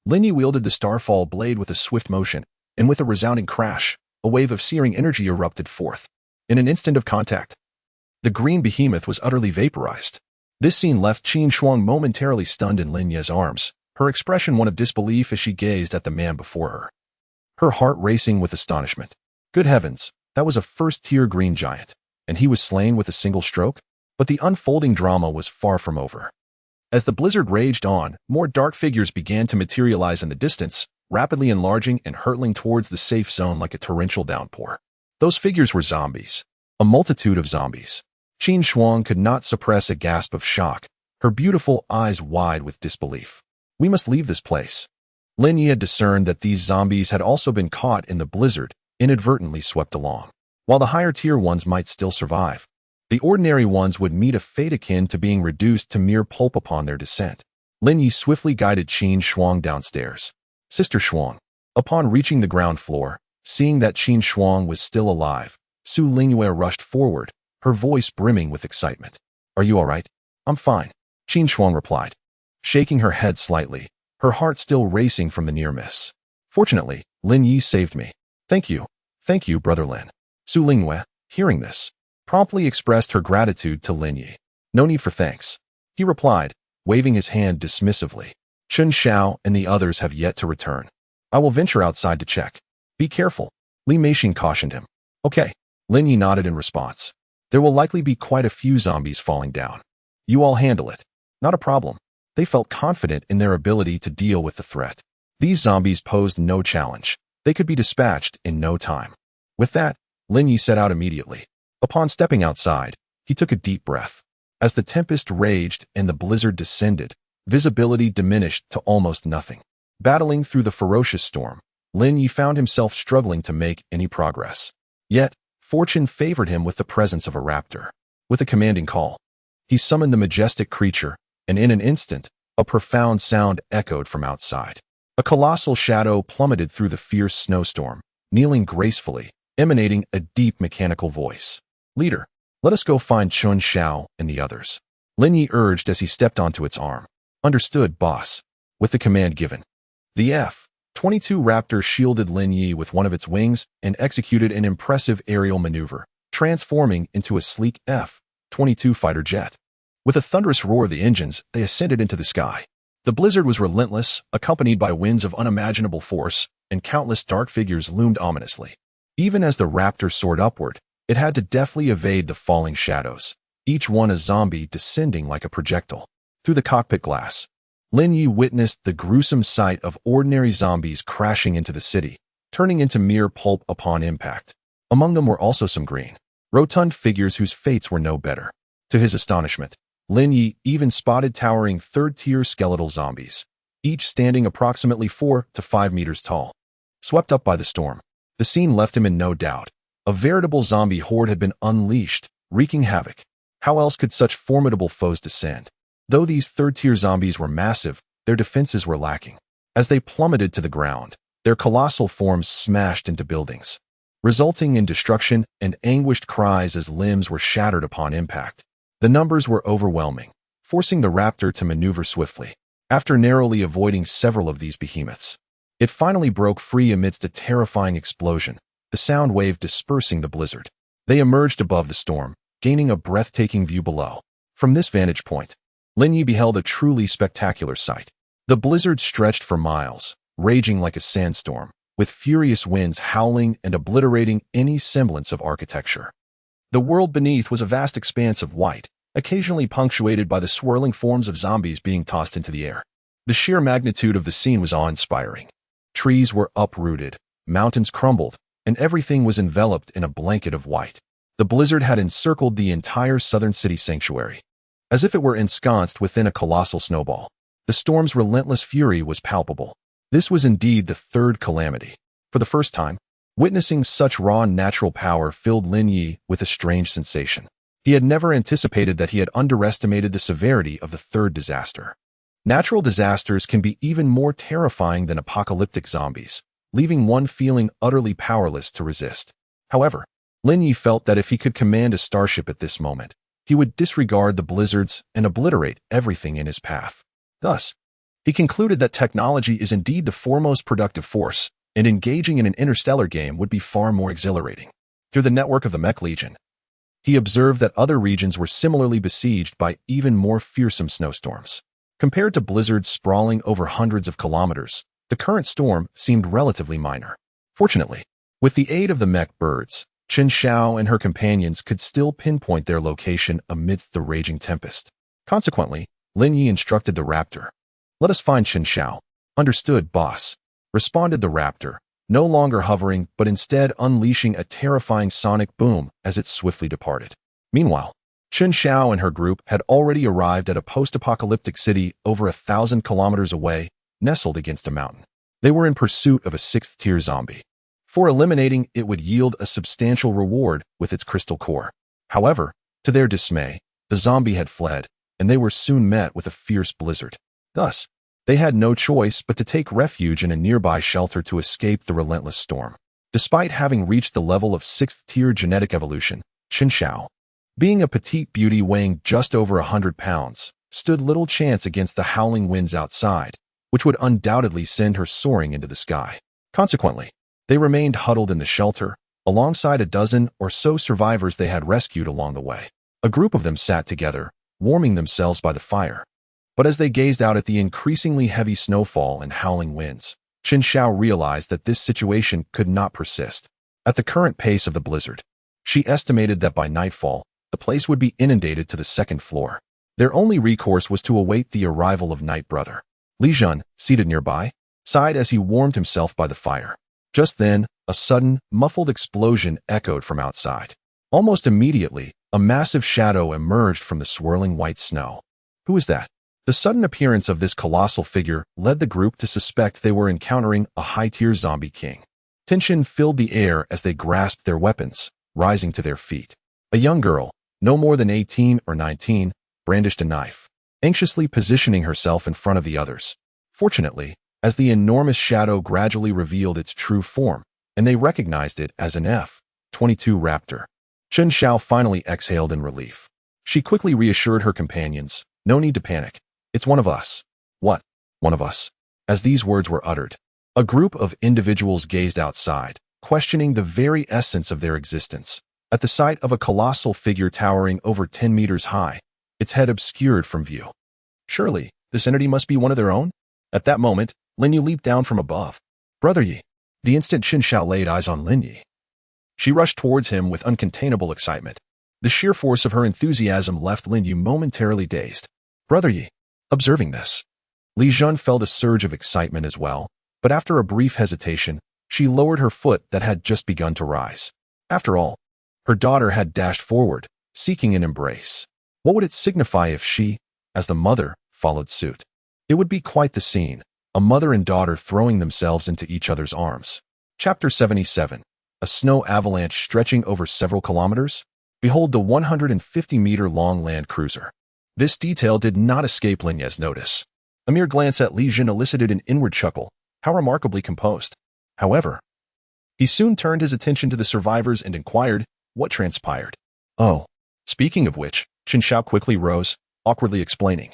S1: Lin Yi wielded the Starfall blade with a swift motion, and with a resounding crash, a wave of searing energy erupted forth. In an instant of contact, the green behemoth was utterly vaporized. This scene left Qin Shuang momentarily stunned in Lin Yi's arms, her expression one of disbelief as she gazed at the man before her, her heart racing with astonishment. Good heavens, that was a first-tier green giant, and he was slain with a single stroke? But the unfolding drama was far from over. As the blizzard raged on, more dark figures began to materialize in the distance, rapidly enlarging and hurtling towards the safe zone like a torrential downpour. Those figures were zombies. A multitude of zombies. Qin Shuang could not suppress a gasp of shock, her beautiful eyes wide with disbelief. "We must leave this place." Lin Yi had discerned that these zombies had also been caught in the blizzard, inadvertently swept along. While the higher-tier ones might still survive, the ordinary ones would meet a fate akin to being reduced to mere pulp upon their descent. Lin Yi swiftly guided Qin Shuang downstairs. "Sister Shuang." Upon reaching the ground floor, seeing that Qin Shuang was still alive, Su Lingyue rushed forward, her voice brimming with excitement. "Are you all right?" "I'm fine," Qin Shuang replied, shaking her head slightly, her heart still racing from the near miss. "Fortunately, Lin Yi saved me." Thank you, Brother Lin." Su Lingyue, hearing this, promptly expressed her gratitude to Lin Yi. "No need for thanks," he replied, waving his hand dismissively. "Chun Xiao and the others have yet to return. I will venture outside to check." "Be careful," Li Meixin cautioned him. "Okay." Lin Yi nodded in response. There will likely be quite a few zombies falling down. You all handle it. Not a problem. They felt confident in their ability to deal with the threat. These zombies posed no challenge. They could be dispatched in no time. With that, Lin Yi set out immediately. Upon stepping outside, he took a deep breath. As the tempest raged and the blizzard descended, visibility diminished to almost nothing. Battling through the ferocious storm, Lin Yi found himself struggling to make any progress. Yet, fortune favored him with the presence of a raptor. With a commanding call, he summoned the majestic creature, and in an instant, a profound sound echoed from outside. A colossal shadow plummeted through the fierce snowstorm, kneeling gracefully, emanating a deep mechanical voice. Leader, let us go find Chun Xiao and the others. Lin Yi urged as he stepped onto its arm. Understood, boss. With the command given. The F-22 Raptor shielded Lin Yi with one of its wings and executed an impressive aerial maneuver, transforming into a sleek F-22 fighter jet. With a thunderous roar of the engines, they ascended into the sky. The blizzard was relentless, accompanied by winds of unimaginable force, and countless dark figures loomed ominously. Even as the Raptor soared upward, it had to deftly evade the falling shadows, each one a zombie descending like a projectile. Through the cockpit glass, Lin Yi witnessed the gruesome sight of ordinary zombies crashing into the city, turning into mere pulp upon impact. Among them were also some green, rotund figures whose fates were no better. To his astonishment, Lin Yi even spotted towering third-tier skeletal zombies, each standing approximately 4 to 5 meters tall. Swept up by the storm, the scene left him in no doubt. A veritable zombie horde had been unleashed, wreaking havoc. How else could such formidable foes descend? Though these third-tier zombies were massive, their defenses were lacking. As they plummeted to the ground, their colossal forms smashed into buildings, resulting in destruction and anguished cries as limbs were shattered upon impact. The numbers were overwhelming, forcing the Raptor to maneuver swiftly. After narrowly avoiding several of these behemoths, it finally broke free amidst a terrifying explosion, the sound wave dispersing the blizzard. They emerged above the storm, gaining a breathtaking view below. From this vantage point, Lin Yi beheld a truly spectacular sight. The blizzard stretched for miles, raging like a sandstorm, with furious winds howling and obliterating any semblance of architecture. The world beneath was a vast expanse of white, occasionally punctuated by the swirling forms of zombies being tossed into the air. The sheer magnitude of the scene was awe-inspiring. Trees were uprooted, mountains crumbled, and everything was enveloped in a blanket of white. The blizzard had encircled the entire southern city sanctuary, as if it were ensconced within a colossal snowball. The storm's relentless fury was palpable. This was indeed the third calamity. For the first time, witnessing such raw natural power filled Lin Yi with a strange sensation. He had never anticipated that he had underestimated the severity of the third disaster. Natural disasters can be even more terrifying than apocalyptic zombies, leaving one feeling utterly powerless to resist. However, Lin Yi felt that if he could command a starship at this moment, he would disregard the blizzards and obliterate everything in his path. Thus, he concluded that technology is indeed the foremost productive force, and engaging in an interstellar game would be far more exhilarating. Through the network of the Mech Legion, he observed that other regions were similarly besieged by even more fearsome snowstorms. Compared to blizzards sprawling over hundreds of kilometers, the current storm seemed relatively minor. Fortunately, with the aid of the mech birds, Chun Xiao and her companions could still pinpoint their location amidst the raging tempest. Consequently, Lin Yi instructed the Raptor. "Let us find Chun Xiao." "Understood, boss," responded the Raptor, no longer hovering but instead unleashing a terrifying sonic boom as it swiftly departed. Meanwhile, Chun Xiao and her group had already arrived at a post-apocalyptic city over 1,000 kilometers away, nestled against a mountain. They were in pursuit of a sixth-tier zombie. For eliminating it would yield a substantial reward with its crystal core. However, to their dismay, the zombie had fled, and they were soon met with a fierce blizzard. Thus, they had no choice but to take refuge in a nearby shelter to escape the relentless storm. Despite having reached the level of sixth-tier genetic evolution, Chun Xiao, being a petite beauty weighing just over 100 pounds, stood little chance against the howling winds outside, which would undoubtedly send her soaring into the sky. Consequently, they remained huddled in the shelter, alongside a dozen or so survivors they had rescued along the way. A group of them sat together, warming themselves by the fire. But as they gazed out at the increasingly heavy snowfall and howling winds, Chun Xiao realized that this situation could not persist. At the current pace of the blizzard, She estimated that by nightfall, the place would be inundated to the second floor. Their only recourse was to await the arrival of Night Brother. Li Jun, seated nearby, sighed as he warmed himself by the fire. Just then, a sudden, muffled explosion echoed from outside. Almost immediately, a massive shadow emerged from the swirling white snow. Who is that? The sudden appearance of this colossal figure led the group to suspect they were encountering a high-tier zombie king. Tension filled the air as they grasped their weapons, rising to their feet. A young girl, no more than 18 or 19, brandished a knife, anxiously positioning herself in front of the others. Fortunately, as the enormous shadow gradually revealed its true form, and they recognized it as an F-22 Raptor, Chen Xiao finally exhaled in relief. She quickly reassured her companions, "No need to panic. It's one of us." "What? One of us?" As these words were uttered, a group of individuals gazed outside, questioning the very essence of their existence. At the sight of a colossal figure towering over 10 meters high, its head obscured from view. Surely, this entity must be one of their own? At that moment, Lin Yu leaped down from above. "Brother Yi." The instant Chen Xiao laid eyes on Lin Yi, she rushed towards him with uncontainable excitement. The sheer force of her enthusiasm left Lin Yu momentarily dazed. "Brother Yi." Observing this, Li Jun felt a surge of excitement as well, but after a brief hesitation, she lowered her foot that had just begun to rise. After all, her daughter had dashed forward, seeking an embrace. What would it signify if she, as the mother, followed suit? It would be quite the scene, a mother and daughter throwing themselves into each other's arms. Chapter 77. A snow avalanche stretching over several kilometers? Behold the 150-meter-long land cruiser. This detail did not escape Lin Ye's notice. A mere glance at Li Jun elicited an inward chuckle. How remarkably composed. However, he soon turned his attention to the survivors and inquired, what transpired? "Oh, speaking of which," Chen Xiao quickly rose, awkwardly explaining.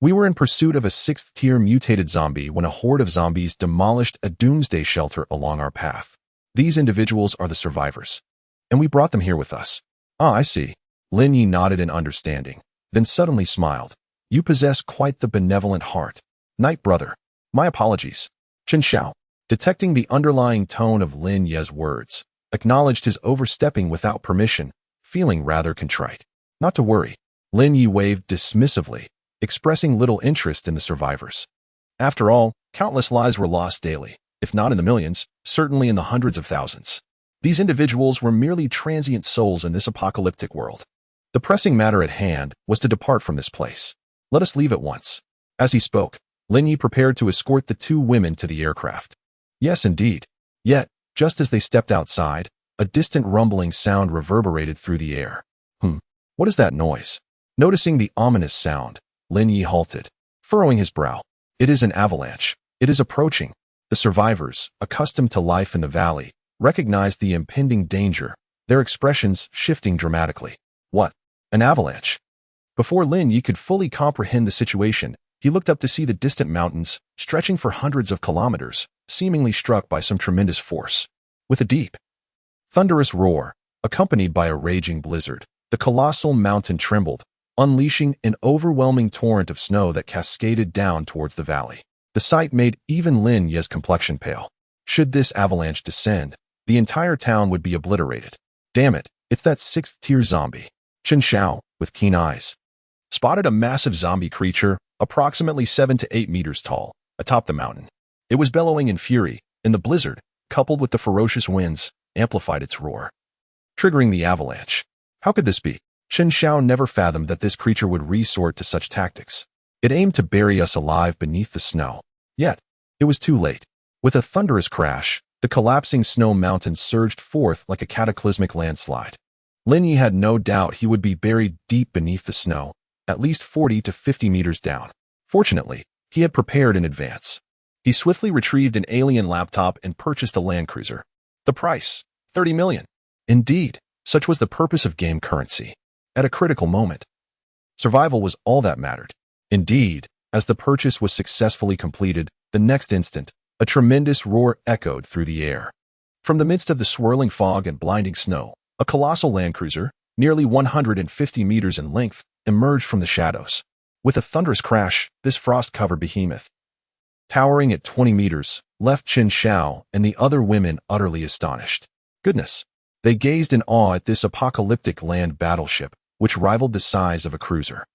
S1: "We were in pursuit of a 6th-tier mutated zombie when a horde of zombies demolished a doomsday shelter along our path. These individuals are the survivors, and we brought them here with us." "Ah, I see." Lin Yi nodded in understanding, then suddenly smiled. "You possess quite the benevolent heart. Night Brother, my apologies." Chen Xiao, detecting the underlying tone of Lin Ye's words, acknowledged his overstepping without permission, feeling rather contrite. "Not to worry." Lin Yi waved dismissively, expressing little interest in the survivors. After all, countless lives were lost daily, if not in the millions, certainly in the hundreds of thousands. These individuals were merely transient souls in this apocalyptic world. The pressing matter at hand was to depart from this place. "Let us leave at once." As he spoke, Lin Yi prepared to escort the two women to the aircraft. Yes, indeed. Yet, just as they stepped outside, a distant rumbling sound reverberated through the air. What is that noise? Noticing the ominous sound, Lin Yi halted, furrowing his brow. "It is an avalanche. It is approaching." The survivors, accustomed to life in the valley, recognized the impending danger, their expressions shifting dramatically. "What? An avalanche?" Before Lin Yi could fully comprehend the situation, he looked up to see the distant mountains, stretching for hundreds of kilometers, seemingly struck by some tremendous force. With a deep, thunderous roar, accompanied by a raging blizzard, the colossal mountain trembled, unleashing an overwhelming torrent of snow that cascaded down towards the valley. The sight made even Lin Ye's complexion pale. Should this avalanche descend, the entire town would be obliterated. "Damn it, it's that 6th-tier zombie." Chen Xiao, with keen eyes, spotted a massive zombie creature, approximately 7 to 8 meters tall, atop the mountain. It was bellowing in fury, and the blizzard, coupled with the ferocious winds, amplified its roar, triggering the avalanche. How could this be? Chen Xiao never fathomed that this creature would resort to such tactics. It aimed to bury us alive beneath the snow. Yet, it was too late. With a thunderous crash, the collapsing snow mountain surged forth like a cataclysmic landslide. Lin Yi had no doubt he would be buried deep beneath the snow, at least 40 to 50 meters down. Fortunately, he had prepared in advance. He swiftly retrieved an alien laptop and purchased a land cruiser. The price, 30 million. Indeed, such was the purpose of game currency. At a critical moment, survival was all that mattered. Indeed, as the purchase was successfully completed, the next instant, a tremendous roar echoed through the air. From the midst of the swirling fog and blinding snow, a colossal land cruiser, nearly 150 meters in length, emerged from the shadows. With a thunderous crash, this frost-covered behemoth, towering at 20 meters, left Chen Xiao and the other women utterly astonished. Goodness, They gazed in awe at this apocalyptic land battleship, which rivaled the size of a cruiser.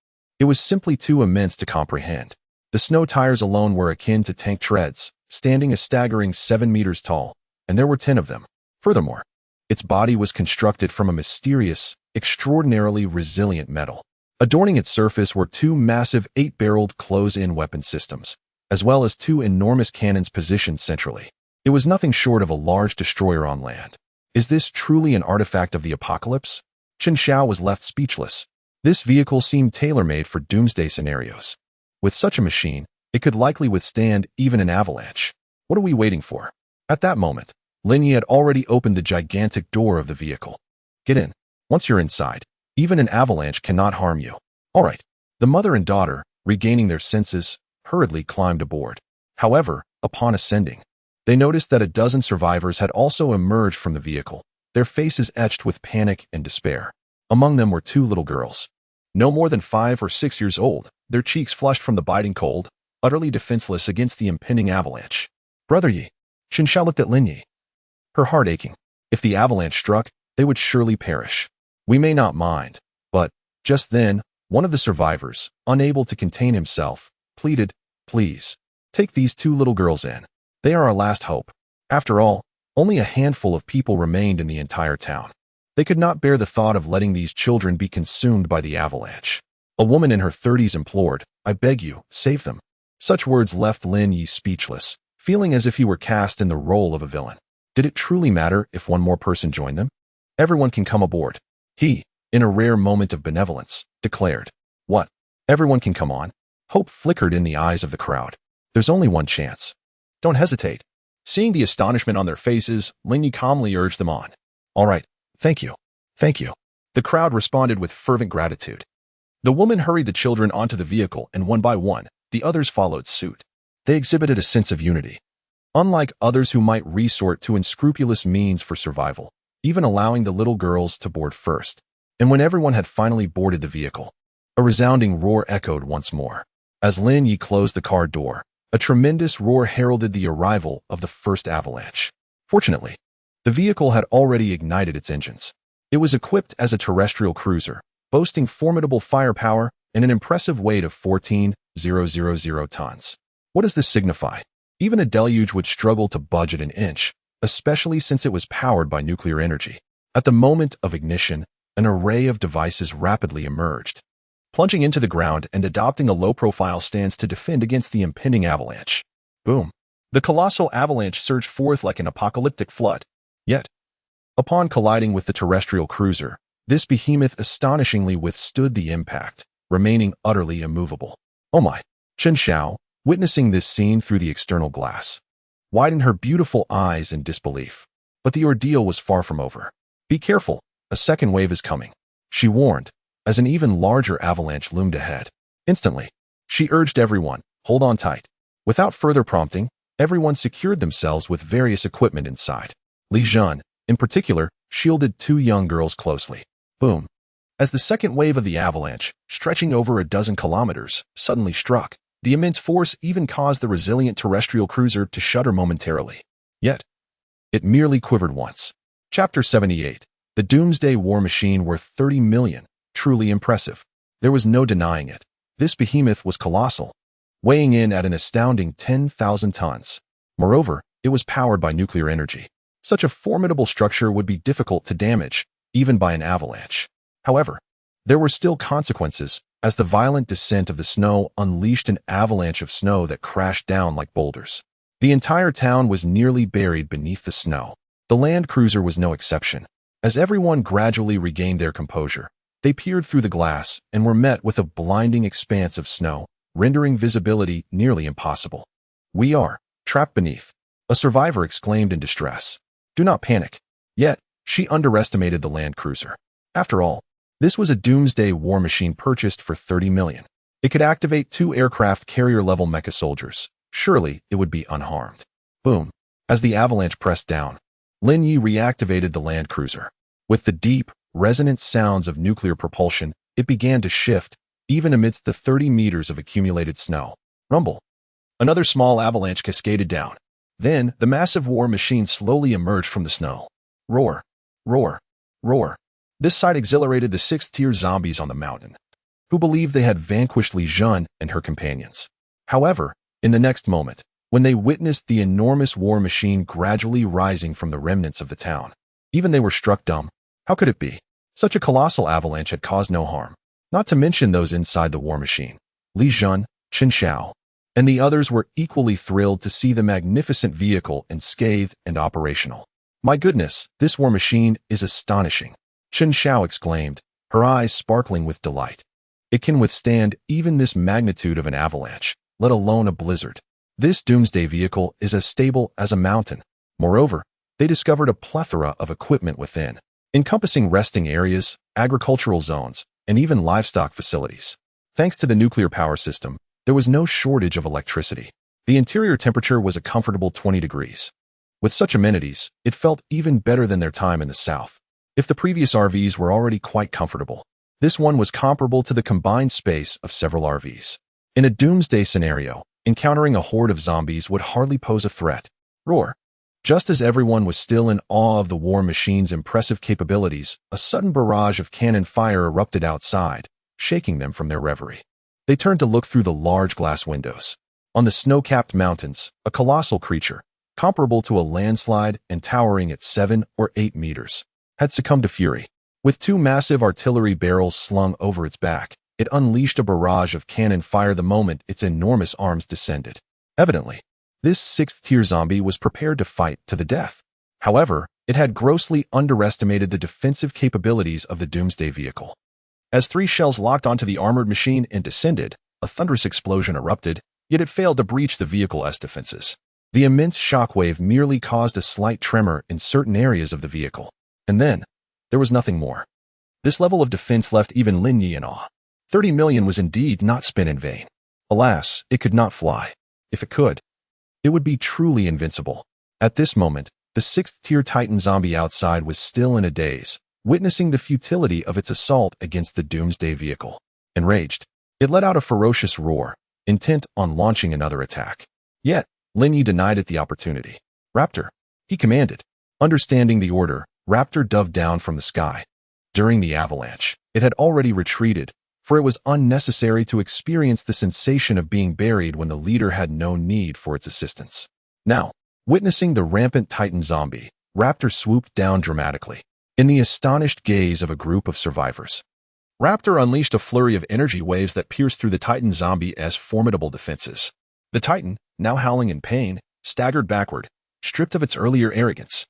S1: It was simply too immense to comprehend. The snow tires alone were akin to tank treads, standing a staggering 7 meters tall, and there were 10 of them. Furthermore, its body was constructed from a mysterious, extraordinarily resilient metal. Adorning its surface were 2 massive 8-barreled close-in weapon systems, as well as 2 enormous cannons positioned centrally. It was nothing short of a large destroyer on land. Is this truly an artifact of the apocalypse? Chen Xiao was left speechless. This vehicle seemed tailor-made for doomsday scenarios. With such a machine, it could likely withstand even an avalanche. What are we waiting for? At that moment, Lin Yi had already opened the gigantic door of the vehicle. Get in. Once you're inside, even an avalanche cannot harm you. All right. The mother and daughter, regaining their senses, hurriedly climbed aboard. However, upon ascending, they noticed that a dozen survivors had also emerged from the vehicle, their faces etched with panic and despair. Among them were 2 little girls, no more than 5 or 6 years old, their cheeks flushed from the biting cold, utterly defenseless against the impending avalanche. Brother Yi. Chen Xiao looked at Lin Yi, her heart aching. If the avalanche struck, they would surely perish. We may not mind, but just then, one of the survivors, unable to contain himself, pleaded, "Please, take these 2 little girls in. They are our last hope." After all, only a handful of people remained in the entire town. They could not bear the thought of letting these children be consumed by the avalanche. A woman in her 30s implored, "I beg you, save them." Such words left Lin Yi speechless, feeling as if he were cast in the role of a villain. Did it truly matter if one more person joined them? Everyone can come aboard. He, in a rare moment of benevolence, declared. What? Everyone can come on? Hope flickered in the eyes of the crowd. There's only one chance. Don't hesitate. Seeing the astonishment on their faces, Lin Yi calmly urged them on. All right. Thank you. Thank you. The crowd responded with fervent gratitude. The woman hurried the children onto the vehicle, and one by one, the others followed suit. They exhibited a sense of unity. Unlike others who might resort to unscrupulous means for survival, even allowing the little girls to board first. And when everyone had finally boarded the vehicle, a resounding roar echoed once more. As Lin Yi closed the car door, a tremendous roar heralded the arrival of the first avalanche. Fortunately, the vehicle had already ignited its engines. It was equipped as a terrestrial cruiser, boasting formidable firepower and an impressive weight of 14,000 tons. What does this signify? Even a deluge would struggle to budge at an inch, especially since it was powered by nuclear energy. At the moment of ignition, an array of devices rapidly emerged, plunging into the ground and adopting a low-profile stance to defend against the impending avalanche. Boom! The colossal avalanche surged forth like an apocalyptic flood. Yet, upon colliding with the terrestrial cruiser, this behemoth astonishingly withstood the impact, remaining utterly immovable. Oh my! Chen Xiao, witnessing this scene through the external glass, widened her beautiful eyes in disbelief. But the ordeal was far from over. Be careful, a second wave is coming, she warned, as an even larger avalanche loomed ahead. Instantly, she urged everyone, hold on tight. Without further prompting, everyone secured themselves with various equipment inside. Li Zhen, in particular, shielded 2 young girls closely. Boom! As the second wave of the avalanche, stretching over a dozen kilometers, suddenly struck, the immense force even caused the resilient terrestrial cruiser to shudder momentarily. Yet, it merely quivered once. Chapter 78. The Doomsday War Machine worth 30 million. Truly impressive. There was no denying it. This behemoth was colossal, weighing in at an astounding 10,000 tons. Moreover, it was powered by nuclear energy. Such a formidable structure would be difficult to damage, even by an avalanche. However, there were still consequences, as the violent descent of the snow unleashed an avalanche of snow that crashed down like boulders. The entire town was nearly buried beneath the snow. The land cruiser was no exception. As everyone gradually regained their composure, they peered through the glass and were met with a blinding expanse of snow, rendering visibility nearly impossible. We are trapped beneath, a survivor exclaimed in distress. Do not panic. Yet, she underestimated the land cruiser. After all, this was a doomsday war machine purchased for 30 million. It could activate 2 aircraft carrier-level mecha soldiers. Surely, it would be unharmed. Boom! As the avalanche pressed down, Lin Yi reactivated the land cruiser. With the deep, resonant sounds of nuclear propulsion, it began to shift, even amidst the 30 meters of accumulated snow. Rumble! Another small avalanche cascaded down. Then, the massive war machine slowly emerged from the snow. Roar! Roar. Roar. This sight exhilarated the 6th-tier zombies on the mountain, who believed they had vanquished Li Jun and her companions. However, in the next moment, when they witnessed the enormous war machine gradually rising from the remnants of the town, even they were struck dumb. How could it be? Such a colossal avalanche had caused no harm. Not to mention those inside the war machine. Li Jun, Chen Xiao, and the others were equally thrilled to see the magnificent vehicle unscathed and operational. My goodness, this war machine is astonishing, Chen Xiao exclaimed, her eyes sparkling with delight. It can withstand even this magnitude of an avalanche, let alone a blizzard. This doomsday vehicle is as stable as a mountain. Moreover, they discovered a plethora of equipment within, encompassing resting areas, agricultural zones, and even livestock facilities. Thanks to the nuclear power system, there was no shortage of electricity. The interior temperature was a comfortable 20 degrees. With such amenities, it felt even better than their time in the south. If the previous RVs were already quite comfortable, this one was comparable to the combined space of several RVs. In a doomsday scenario, encountering a horde of zombies would hardly pose a threat. Roar. Just as everyone was still in awe of the war machine's impressive capabilities, a sudden barrage of cannon fire erupted outside, shaking them from their reverie. They turned to look through the large glass windows. On the snow-capped mountains, a colossal creature, comparable to a landslide and towering at 7 or 8 meters, had succumbed to fury. With 2 massive artillery barrels slung over its back, it unleashed a barrage of cannon fire the moment its enormous arms descended. Evidently, this 6th-tier zombie was prepared to fight to the death. However, it had grossly underestimated the defensive capabilities of the doomsday vehicle. As 3 shells locked onto the armored machine and descended, a thunderous explosion erupted, yet it failed to breach the vehicle's defenses. The immense shockwave merely caused a slight tremor in certain areas of the vehicle. And then, there was nothing more. This level of defense left even Lin Yi in awe. 30 million was indeed not spent in vain. Alas, it could not fly. If it could, it would be truly invincible. At this moment, the 6th-tier Titan zombie outside was still in a daze, witnessing the futility of its assault against the doomsday vehicle. Enraged, it let out a ferocious roar, intent on launching another attack. Yet, Lin Yi denied it the opportunity. Raptor, he commanded. Understanding the order, Raptor dove down from the sky. During the avalanche, it had already retreated, for it was unnecessary to experience the sensation of being buried when the leader had no need for its assistance. Now, witnessing the rampant Titan zombie, Raptor swooped down dramatically, in the astonished gaze of a group of survivors. Raptor unleashed a flurry of energy waves that pierced through the Titan zombie's formidable defenses. The Titan, now howling in pain, staggered backward, stripped of its earlier arrogance.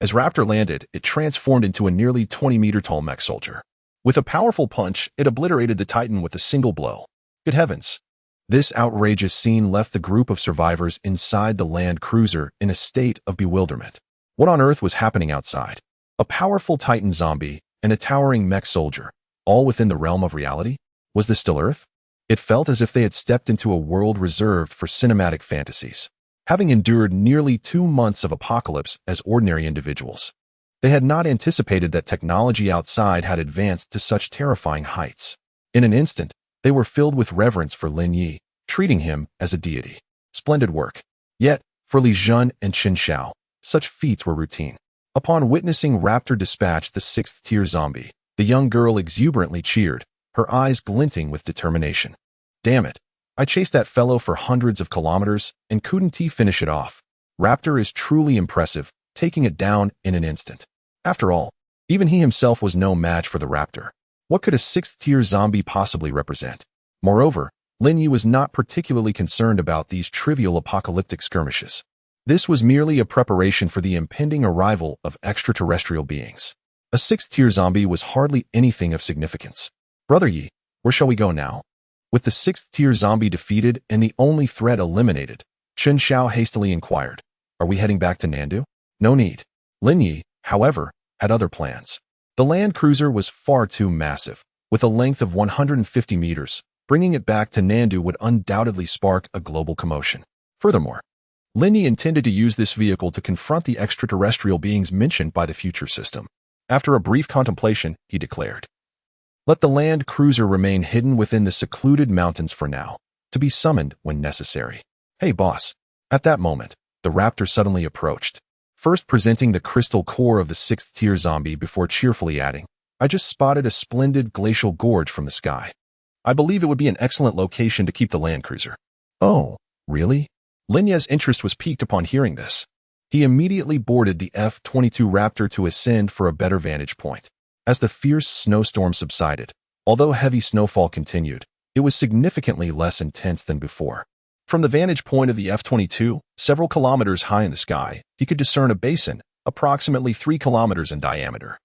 S1: As Raptor landed, it transformed into a nearly 20-meter-tall mech soldier. With a powerful punch, it obliterated the Titan with a single blow. Good heavens! This outrageous scene left the group of survivors inside the land cruiser in a state of bewilderment. What on earth was happening outside? A powerful Titan zombie and a towering mech soldier, all within the realm of reality? Was this still Earth? It felt as if they had stepped into a world reserved for cinematic fantasies. Having endured nearly 2 months of apocalypse as ordinary individuals, they had not anticipated that technology outside had advanced to such terrifying heights. In an instant, they were filled with reverence for Lin Yi, treating him as a deity. Splendid work. Yet, for Li Jun and Chen Xiao, such feats were routine. Upon witnessing Raptor dispatch the 6th-tier zombie, the young girl exuberantly cheered, her eyes glinting with determination. Damn it. I chased that fellow for hundreds of kilometers, and couldn't he finish it off? Raptor is truly impressive, taking it down in an instant. After all, even he himself was no match for the Raptor. What could a 6th-tier zombie possibly represent? Moreover, Lin Yi was not particularly concerned about these trivial apocalyptic skirmishes. This was merely a preparation for the impending arrival of extraterrestrial beings. A 6th-tier zombie was hardly anything of significance. Brother Yi, where shall we go now? With the 6th-tier zombie defeated and the only threat eliminated, Chen Xiao hastily inquired, "Are we heading back to Nandu?" No need. Lin Yi, however, had other plans. The land cruiser was far too massive, with a length of 150 meters. Bringing it back to Nandu would undoubtedly spark a global commotion. Furthermore, Lin Yi intended to use this vehicle to confront the extraterrestrial beings mentioned by the future system. After a brief contemplation, he declared, "Let the land cruiser remain hidden within the secluded mountains for now, to be summoned when necessary." Hey boss. At that moment, the Raptor suddenly approached. first presenting the crystal core of the 6th-tier zombie before cheerfully adding, "I just spotted a splendid glacial gorge from the sky. I believe it would be an excellent location to keep the land cruiser." "Oh, really?" Linya's interest was piqued upon hearing this. He immediately boarded the F-22 Raptor to ascend for a better vantage point. As the fierce snowstorm subsided, although heavy snowfall continued, it was significantly less intense than before. From the vantage point of the F-22, several kilometers high in the sky, he could discern a basin, approximately 3 kilometers in diameter,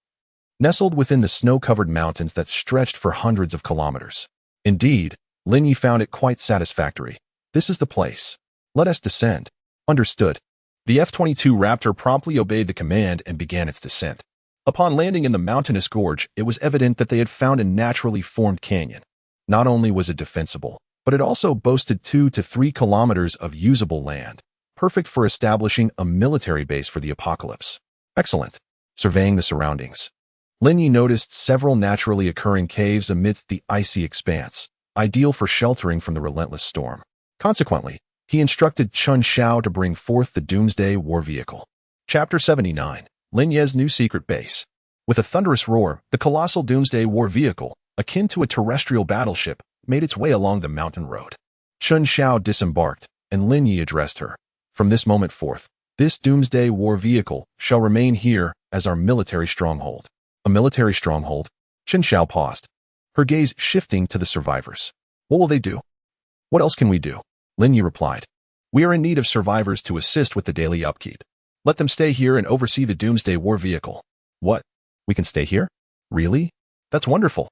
S1: nestled within the snow-covered mountains that stretched for hundreds of kilometers. Indeed, Linyi found it quite satisfactory. "This is the place. Let us descend." "Understood." The F-22 Raptor promptly obeyed the command and began its descent. Upon landing in the mountainous gorge, it was evident that they had found a naturally formed canyon. Not only was it defensible, but it also boasted 2 to 3 kilometers of usable land, perfect for establishing a military base for the apocalypse. Excellent. Surveying the surroundings, Linyi noticed several naturally occurring caves amidst the icy expanse, ideal for sheltering from the relentless storm. Consequently, he instructed Chun Xiao to bring forth the Doomsday War Vehicle. Chapter 79. Linye's New Secret Base. With a thunderous roar, the colossal Doomsday War Vehicle, akin to a terrestrial battleship, made its way along the mountain road. Chun Xiao disembarked, and Linyi addressed her. "From this moment forth, this Doomsday War Vehicle shall remain here as our military stronghold." "A military stronghold?" Chun Xiao paused, her gaze shifting to the survivors. "What will they do?" "What else can we do?" Linyi replied. "We are in need of survivors to assist with the daily upkeep. Let them stay here and oversee the Doomsday War Vehicle." "What? We can stay here? Really? That's wonderful."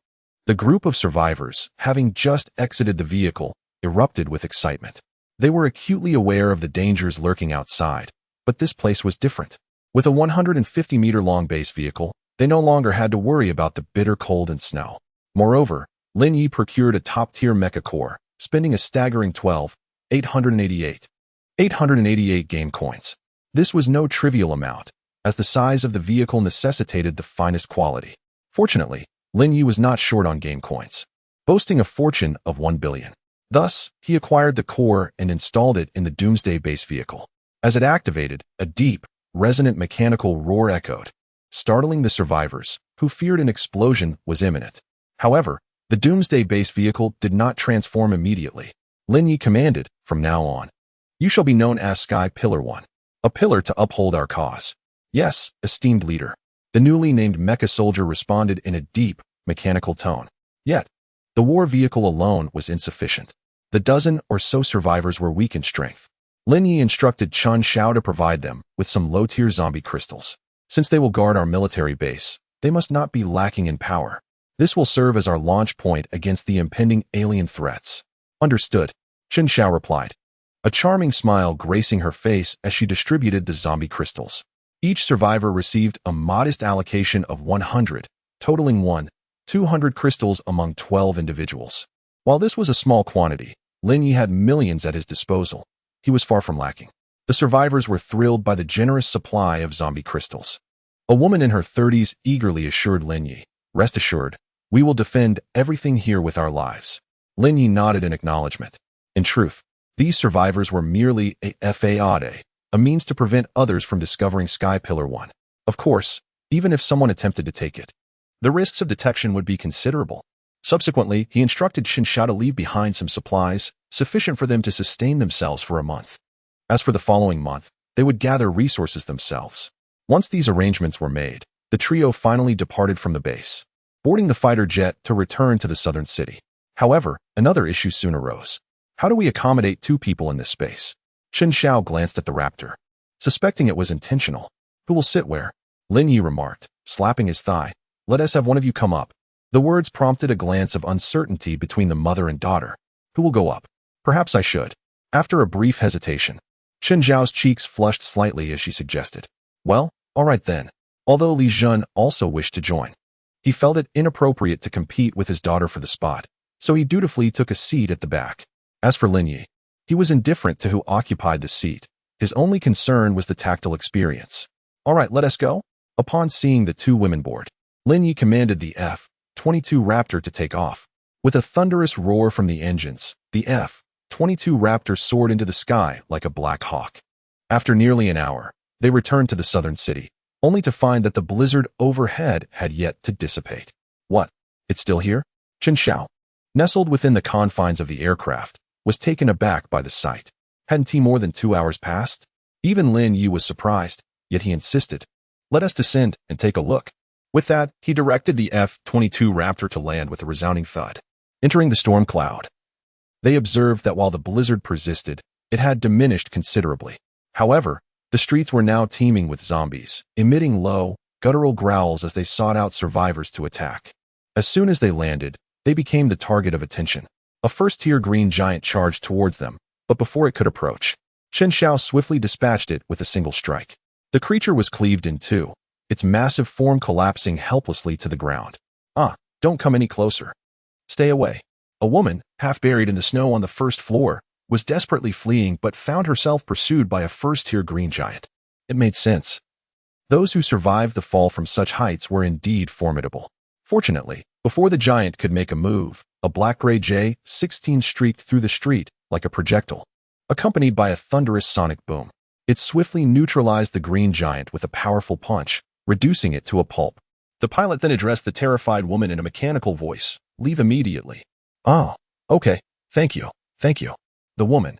S1: The group of survivors, having just exited the vehicle, erupted with excitement. They were acutely aware of the dangers lurking outside, but this place was different. With a 150-meter-long base vehicle, they no longer had to worry about the bitter cold and snow. Moreover, Linyi procured a top-tier mecha core, spending a staggering 888 game coins. This was no trivial amount, as the size of the vehicle necessitated the finest quality. Fortunately, Linyi was not short on game coins, boasting a fortune of 1 billion. Thus, he acquired the core and installed it in the Doomsday base vehicle. As it activated, a deep, resonant mechanical roar echoed, startling the survivors, who feared an explosion was imminent. However, the Doomsday base vehicle did not transform immediately. Linyi commanded, "From now on, you shall be known as Sky Pillar 1, a pillar to uphold our cause." "Yes, esteemed leader." The newly named Mecha soldier responded in a deep, mechanical tone. Yet, the war vehicle alone was insufficient. The dozen or so survivors were weak in strength. Linyi instructed Chun Xiao to provide them with some low-tier zombie crystals. "Since they will guard our military base, they must not be lacking in power. This will serve as our launch point against the impending alien threats." "Understood," Chun Xiao replied, a charming smile gracing her face as she distributed the zombie crystals. Each survivor received a modest allocation of 100, totaling 200 crystals among 12 individuals. While this was a small quantity, Linyi had millions at his disposal. He was far from lacking. The survivors were thrilled by the generous supply of zombie crystals. A woman in her 30s eagerly assured Linyi, "Rest assured, we will defend everything here with our lives." Linyi nodded in acknowledgement. In truth, these survivors were merely a FAAD, a means to prevent others from discovering Sky Pillar 1. Of course, even if someone attempted to take it, the risks of detection would be considerable. Subsequently, he instructed Chun Xiao to leave behind some supplies, sufficient for them to sustain themselves for a month. As for the following month, they would gather resources themselves. Once these arrangements were made, the trio finally departed from the base, boarding the fighter jet to return to the southern city. However, another issue soon arose. How do we accommodate 2 people in this space? Chun Xiao glanced at the Raptor, suspecting it was intentional. "Who will sit where?" Linyi remarked, slapping his thigh. "Let us have one of you come up." The words prompted a glance of uncertainty between the mother and daughter. "Who will go up?" "Perhaps I should." After a brief hesitation, Chun Xiao's cheeks flushed slightly as she suggested. "Well, all right then." Although Li Jun also wished to join, he felt it inappropriate to compete with his daughter for the spot, so he dutifully took a seat at the back. As for Linyi, he was indifferent to who occupied the seat. His only concern was the tactile experience. "All right, let us go." Upon seeing the 2 women board, Linyi commanded the F-22 Raptor to take off. With a thunderous roar from the engines, the F-22 Raptor soared into the sky like a black hawk. After nearly an hour, They returned to the southern city, only to find that the blizzard overhead had yet to dissipate. What? It's still here? Chen Xiao, nestled within the confines of the aircraft, was taken aback by the sight. Hadn't he more than 2 hours passed? Even Lin Yi was surprised, yet he insisted. Let us descend and take a look. With that, he directed the F-22 Raptor to land with a resounding thud. Entering the storm cloud, they observed that while the blizzard persisted, it had diminished considerably. However, the streets were now teeming with zombies, emitting low, guttural growls as they sought out survivors to attack. As soon as they landed, they became the target of attention. A first-tier green giant charged towards them, but before it could approach, Chen Xiao swiftly dispatched it with a single strike. The creature was cleaved in two, its massive form collapsing helplessly to the ground. Don't come any closer. Stay away. A woman, half buried in the snow on the first floor, was desperately fleeing but found herself pursued by a first-tier green giant. It made sense. Those who survived the fall from such heights were indeed formidable. Fortunately, before the giant could make a move, a black-gray J-16 streaked through the street like a projectile, accompanied by a thunderous sonic boom. It swiftly neutralized the green giant with a powerful punch, reducing it to a pulp. The pilot then addressed the terrified woman in a mechanical voice. Leave immediately. Oh, okay. Thank you. The woman,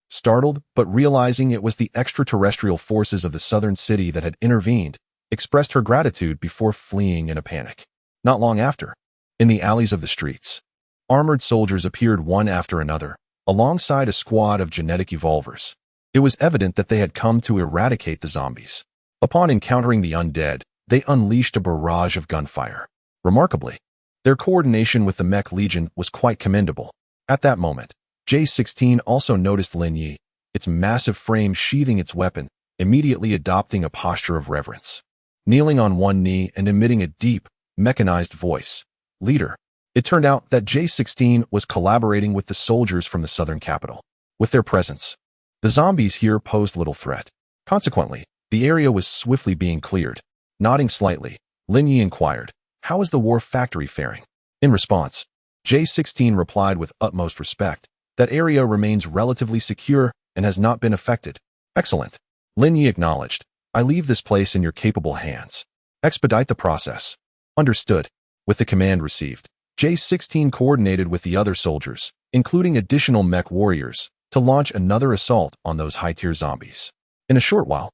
S1: startled but realizing it was the extraterrestrial forces of the southern city that had intervened, expressed her gratitude before fleeing in a panic. Not long after, in the alleys of the streets, armored soldiers appeared one after another, alongside a squad of genetic evolvers. It was evident that they had come to eradicate the zombies. Upon encountering the undead, they unleashed a barrage of gunfire. Remarkably, their coordination with the Mech Legion was quite commendable. At that moment, J-16 also noticed Lin Yi, its massive frame sheathing its weapon, immediately adopting a posture of reverence. Kneeling on one knee and emitting a deep, mechanized voice, "Leader." It turned out that J-16 was collaborating with the soldiers from the southern capital. With their presence, the zombies here posed little threat. Consequently, the area was swiftly being cleared. Nodding slightly, Lin Yi inquired, "How is the war factory faring?" In response, J-16 replied with utmost respect, "That area remains relatively secure and has not been affected." "Excellent." Lin Yi acknowledged. "I leave this place in your capable hands. Expedite the process." "Understood." With the command received, J-16 coordinated with the other soldiers, including additional mech warriors, to launch another assault on those high-tier zombies. In a short while,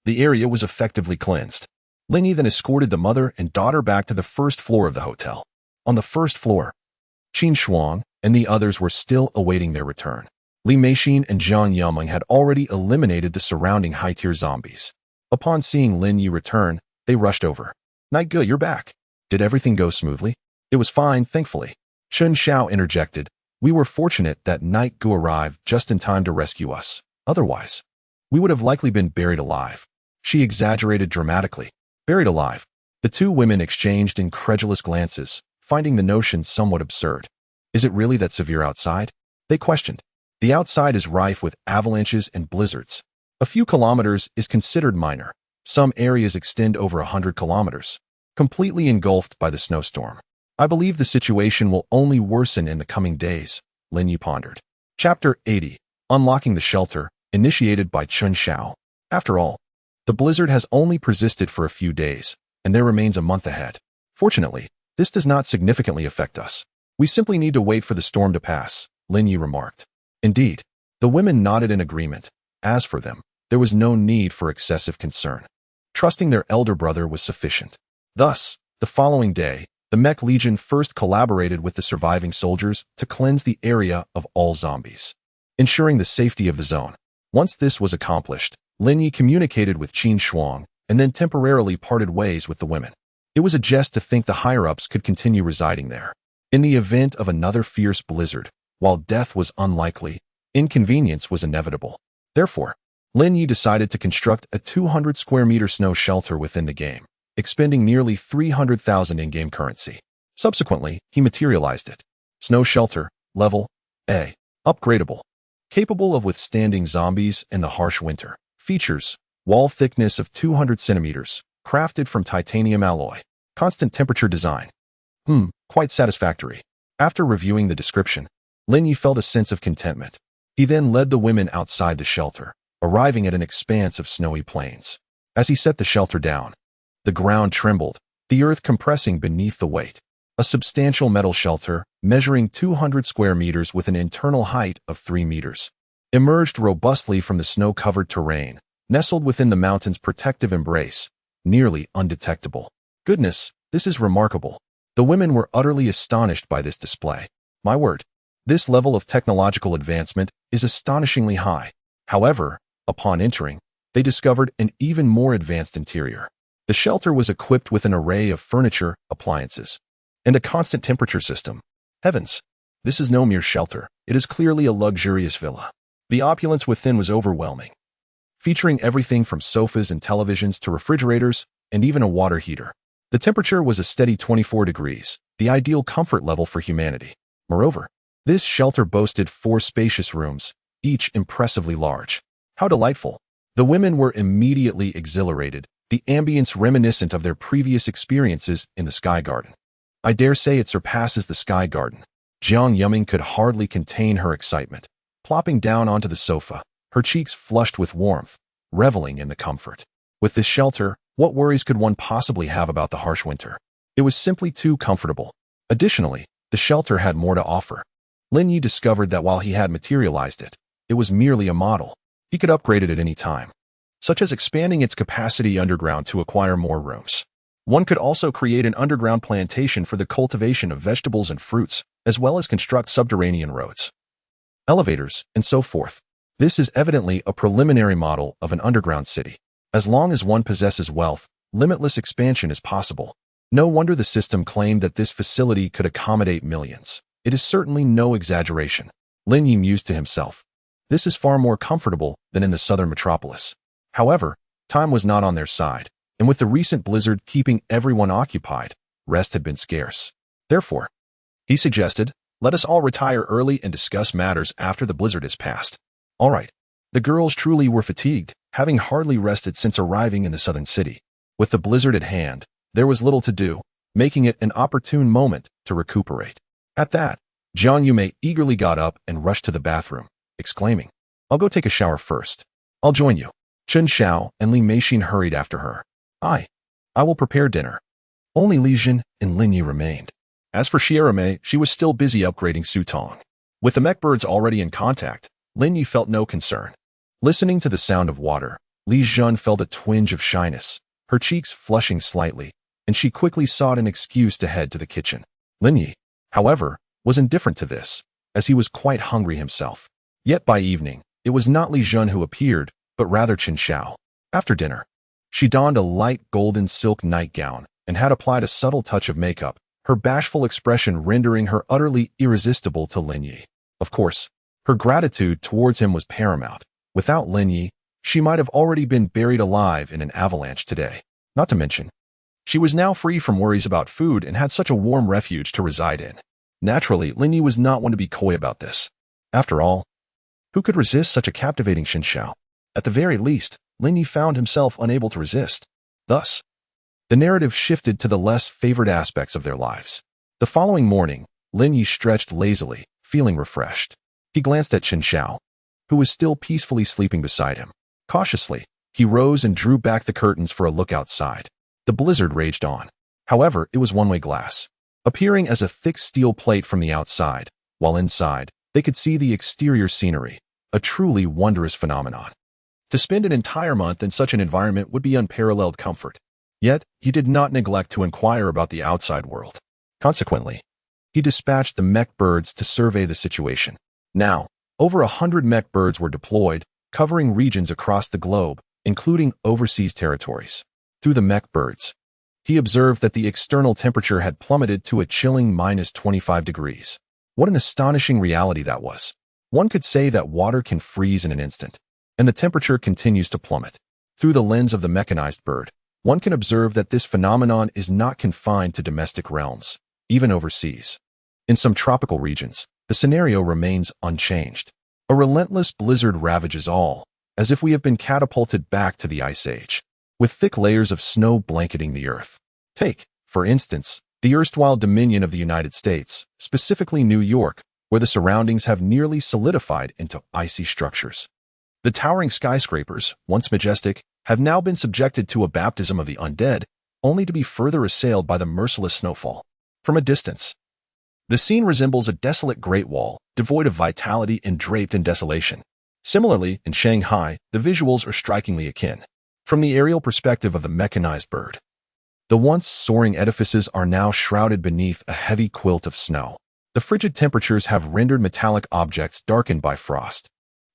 S1: the area was effectively cleansed. Lin Yi then escorted the mother and daughter back to the first floor of the hotel. On the first floor, Qin Shuang and the others were still awaiting their return. Li Meixin and Zhang Yameng had already eliminated the surrounding high-tier zombies. Upon seeing Lin Yi return, they rushed over. "Night Gu, you're back. Did everything go smoothly?" "It was fine, thankfully." Chen Xiao interjected. "We were fortunate that Night Gu arrived just in time to rescue us. Otherwise, we would have likely been buried alive." She exaggerated dramatically. Buried alive. The two women exchanged incredulous glances, finding the notion somewhat absurd. "Is it really that severe outside?" they questioned. "The outside is rife with avalanches and blizzards. A few kilometers is considered minor. Some areas extend over 100 kilometers, completely engulfed by the snowstorm. I believe the situation will only worsen in the coming days," Lin Yi pondered. Chapter 80. Unlocking the Shelter, initiated by Chen Xiao. After all, the blizzard has only persisted for a few days, and there remains a month ahead. Fortunately, this does not significantly affect us. We simply need to wait for the storm to pass, Lin Yi remarked. Indeed, the women nodded in agreement. As for them, there was no need for excessive concern. Trusting their elder brother was sufficient. Thus, the following day, the Mech Legion first collaborated with the surviving soldiers to cleanse the area of all zombies, ensuring the safety of the zone. Once this was accomplished, Lin Yi communicated with Qin Shuang and then temporarily parted ways with the women. It was a jest to think the higher-ups could continue residing there. In the event of another fierce blizzard, while death was unlikely, inconvenience was inevitable. Therefore, Lin Yi decided to construct a 200-square-meter snow shelter within the game, expending nearly 300,000 in-game currency. Subsequently, he materialized it. Snow shelter, level A. Upgradable. Capable of withstanding zombies and the harsh winter. Features: wall thickness of 200 centimeters, crafted from titanium alloy. Constant temperature design. Quite satisfactory. After reviewing the description, Lin Yi felt a sense of contentment. He then led the women outside the shelter, arriving at an expanse of snowy plains. As he set the shelter down, the ground trembled, the earth compressing beneath the weight. A substantial metal shelter, measuring 200 square meters with an internal height of 3 meters, emerged robustly from the snow-covered terrain, nestled within the mountain's protective embrace, nearly undetectable. Goodness, this is remarkable. The women were utterly astonished by this display. My word, this level of technological advancement is astonishingly high. However, upon entering, they discovered an even more advanced interior. The shelter was equipped with an array of furniture, appliances, and a constant temperature system. Heavens, this is no mere shelter. It is clearly a luxurious villa. The opulence within was overwhelming, featuring everything from sofas and televisions to refrigerators and even a water heater. The temperature was a steady 24 degrees, the ideal comfort level for humanity. Moreover, this shelter boasted 4 spacious rooms, each impressively large. How delightful! The women were immediately exhilarated, the ambience reminiscent of their previous experiences in the Sky Garden. I dare say it surpasses the Sky Garden. Jiang Yuming could hardly contain her excitement, plopping down onto the sofa, her cheeks flushed with warmth, reveling in the comfort. With this shelter, what worries could one possibly have about the harsh winter? It was simply too comfortable. Additionally, the shelter had more to offer. Lin Yi discovered that while he had materialized it, it was merely a model. He could upgrade it at any time, such as expanding its capacity underground to acquire more rooms. One could also create an underground plantation for the cultivation of vegetables and fruits, as well as construct subterranean roads, elevators, and so forth. This is evidently a preliminary model of an underground city. As long as one possesses wealth, limitless expansion is possible. No wonder the system claimed that this facility could accommodate millions. It is certainly no exaggeration. Lin Yi mused to himself. This is far more comfortable than in the southern metropolis. However, time was not on their side, and with the recent blizzard keeping everyone occupied, rest had been scarce. Therefore, he suggested, let us all retire early and discuss matters after the blizzard is past. All right. The girls truly were fatigued, having hardly rested since arriving in the southern city. With the blizzard at hand, there was little to do, making it an opportune moment to recuperate. At that, Jiang Yume eagerly got up and rushed to the bathroom, exclaiming, I'll go take a shower first. I'll join you. Chen Xiao and Li Meixin hurried after her. I will prepare dinner. Only Li Jin and Lin Yi remained. As for Xie, she was still busy upgrading Su Tong. With the mech birds already in contact, Lin Yi felt no concern. Listening to the sound of water, Li Jun felt a twinge of shyness, her cheeks flushing slightly, and she quickly sought an excuse to head to the kitchen. Lin Yi, however, was indifferent to this, as he was quite hungry himself. Yet by evening, it was not Li Jun who appeared, but rather Chen Xiao. After dinner, she donned a light golden silk nightgown and had applied a subtle touch of makeup, her bashful expression rendering her utterly irresistible to Lin Yi. Of course, her gratitude towards him was paramount. Without Lin Yi, she might have already been buried alive in an avalanche today. Not to mention, she was now free from worries about food and had such a warm refuge to reside in. Naturally, Lin Yi was not one to be coy about this. After all, who could resist such a captivating Shen Xiao? At the very least, Lin Yi found himself unable to resist. Thus, the narrative shifted to the less favored aspects of their lives. The following morning, Lin Yi stretched lazily, feeling refreshed. He glanced at Chen Xiao, who was still peacefully sleeping beside him. Cautiously, he rose and drew back the curtains for a look outside. The blizzard raged on. However, it was one-way glass, appearing as a thick steel plate from the outside, while inside, they could see the exterior scenery, a truly wondrous phenomenon. To spend an entire month in such an environment would be unparalleled comfort. Yet, he did not neglect to inquire about the outside world. Consequently, he dispatched the mech birds to survey the situation. Now, over 100 mech birds were deployed, covering regions across the globe, including overseas territories. Through the mech birds, he observed that the external temperature had plummeted to a chilling -25 degrees. What an astonishing reality that was. One could say that water can freeze in an instant, and the temperature continues to plummet. Through the lens of the mechanized bird, one can observe that this phenomenon is not confined to domestic realms, even overseas. In some tropical regions, the scenario remains unchanged. A relentless blizzard ravages all, as if we have been catapulted back to the Ice Age, with thick layers of snow blanketing the earth. Take, for instance, the erstwhile dominion of the United States, specifically New York, where the surroundings have nearly solidified into icy structures. The towering skyscrapers, once majestic, have now been subjected to a baptism of the undead, only to be further assailed by the merciless snowfall. From a distance, the scene resembles a desolate Great Wall, devoid of vitality and draped in desolation. Similarly, in Shanghai, the visuals are strikingly akin. From the aerial perspective of the mechanized bird, the once soaring edifices are now shrouded beneath a heavy quilt of snow. The frigid temperatures have rendered metallic objects darkened by frost,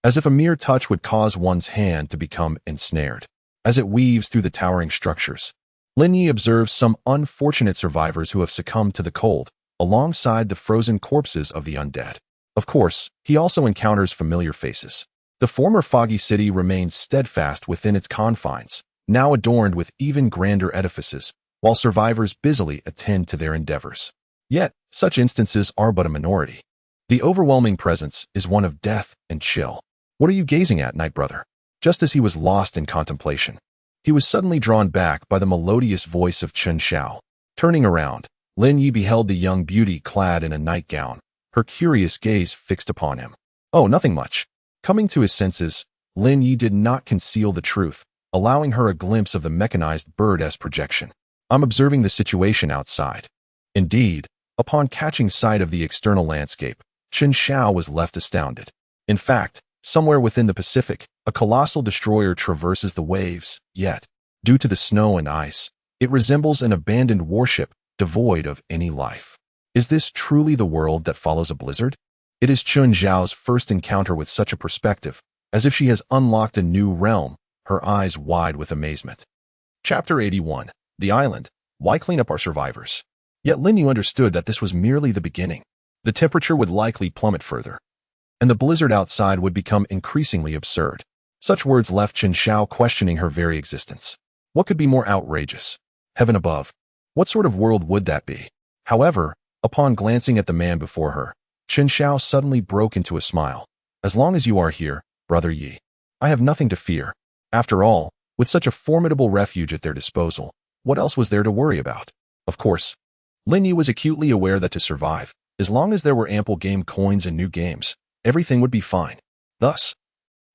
S1: as if a mere touch would cause one's hand to become ensnared. As it weaves through the towering structures, Lin Yi observes some unfortunate survivors who have succumbed to the cold, alongside the frozen corpses of the undead. Of course, he also encounters familiar faces. The former foggy city remains steadfast within its confines, now adorned with even grander edifices, while survivors busily attend to their endeavors. Yet, such instances are but a minority. The overwhelming presence is one of death and chill. What are you gazing at, Night Brother? Just as he was lost in contemplation, he was suddenly drawn back by the melodious voice of Chen Xiao. Turning around, Lin Yi beheld the young beauty clad in a nightgown, her curious gaze fixed upon him. Oh, nothing much. Coming to his senses, Lin Yi did not conceal the truth, allowing her a glimpse of the mechanized bird as projection. I'm observing the situation outside. Indeed, upon catching sight of the external landscape, Chen Xiao was left astounded. In fact, somewhere within the Pacific, a colossal destroyer traverses the waves, yet, due to the snow and ice, it resembles an abandoned warship devoid of any life. Is this truly the world that follows a blizzard? It is Chen Xiao's first encounter with such a perspective, as if she has unlocked a new realm, her eyes wide with amazement. Chapter 81. The Island. Why clean up our survivors? Yet Lin Yu understood that this was merely the beginning. The temperature would likely plummet further, and the blizzard outside would become increasingly absurd. Such words left Chen Xiao questioning her very existence. What could be more outrageous? Heaven above. What sort of world would that be? However, upon glancing at the man before her, Chen Xiao suddenly broke into a smile. As long as you are here, Brother Yi, I have nothing to fear. After all, with such a formidable refuge at their disposal, what else was there to worry about? Of course, Lin Yi was acutely aware that to survive, as long as there were ample game coins and new games, everything would be fine. Thus,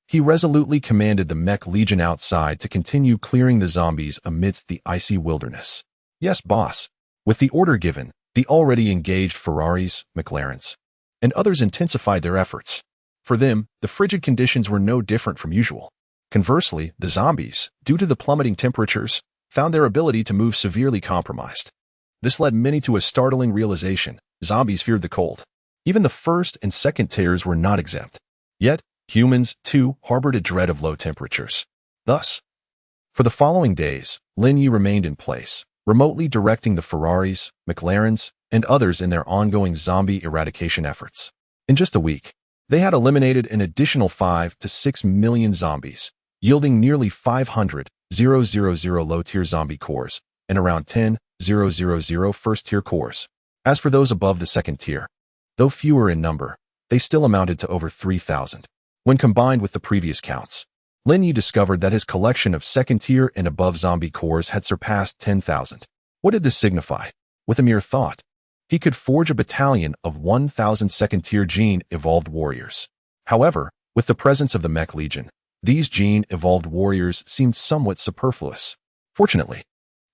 S1: he resolutely commanded the mech legion outside to continue clearing the zombies amidst the icy wilderness. Yes, boss. With the order given, the already engaged Ferraris, McLarens, and others intensified their efforts. For them, the frigid conditions were no different from usual. Conversely, the zombies, due to the plummeting temperatures, found their ability to move severely compromised. This led many to a startling realization: zombies feared the cold. Even the first and second tiers were not exempt. Yet, humans, too, harbored a dread of low temperatures. Thus, for the following days, Lin Yi remained in place, remotely directing the Ferraris, McLarens, and others in their ongoing zombie eradication efforts. In just a week, they had eliminated an additional 5 to 6 million zombies, yielding nearly 500,000 low-tier zombie cores and around 10,000 first-tier cores. As for those above the second tier, though fewer in number, they still amounted to over 3,000. When combined with the previous counts, Lin Yi discovered that his collection of second-tier and above zombie cores had surpassed 10,000. What did this signify? With a mere thought, he could forge a battalion of 1,000 second-tier gene-evolved warriors. However, with the presence of the Mech Legion, these gene-evolved warriors seemed somewhat superfluous. Fortunately,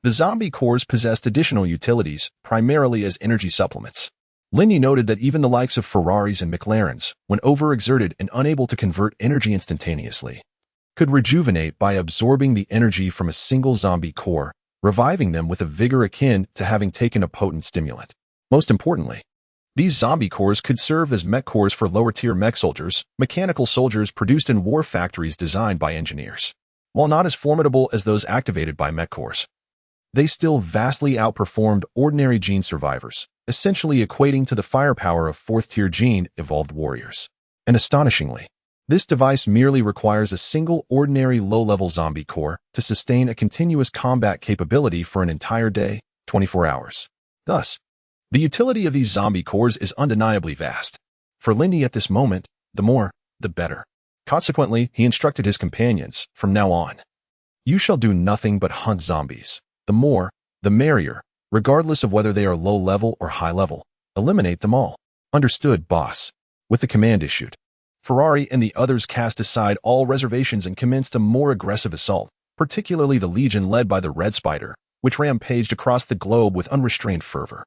S1: the zombie cores possessed additional utilities, primarily as energy supplements. Lin Yi noted that even the likes of Ferraris and McLarens, when overexerted and unable to convert energy instantaneously, could rejuvenate by absorbing the energy from a single zombie core, reviving them with a vigor akin to having taken a potent stimulant. Most importantly, these zombie cores could serve as mech cores for lower-tier mech soldiers, mechanical soldiers produced in war factories designed by engineers. While not as formidable as those activated by mech cores, they still vastly outperformed ordinary gene survivors, essentially equating to the firepower of fourth-tier gene-evolved warriors. And astonishingly, this device merely requires a single ordinary low-level zombie core to sustain a continuous combat capability for an entire day, 24 hours. Thus, the utility of these zombie cores is undeniably vast. For Lin Yi at this moment, the more, the better. Consequently, he instructed his companions, from now on, you shall do nothing but hunt zombies. The more, the merrier, regardless of whether they are low-level or high-level. Eliminate them all. Understood, boss. With the command issued, Ferrari and the others cast aside all reservations and commenced a more aggressive assault, particularly the Legion led by the Red Spider, which rampaged across the globe with unrestrained fervor.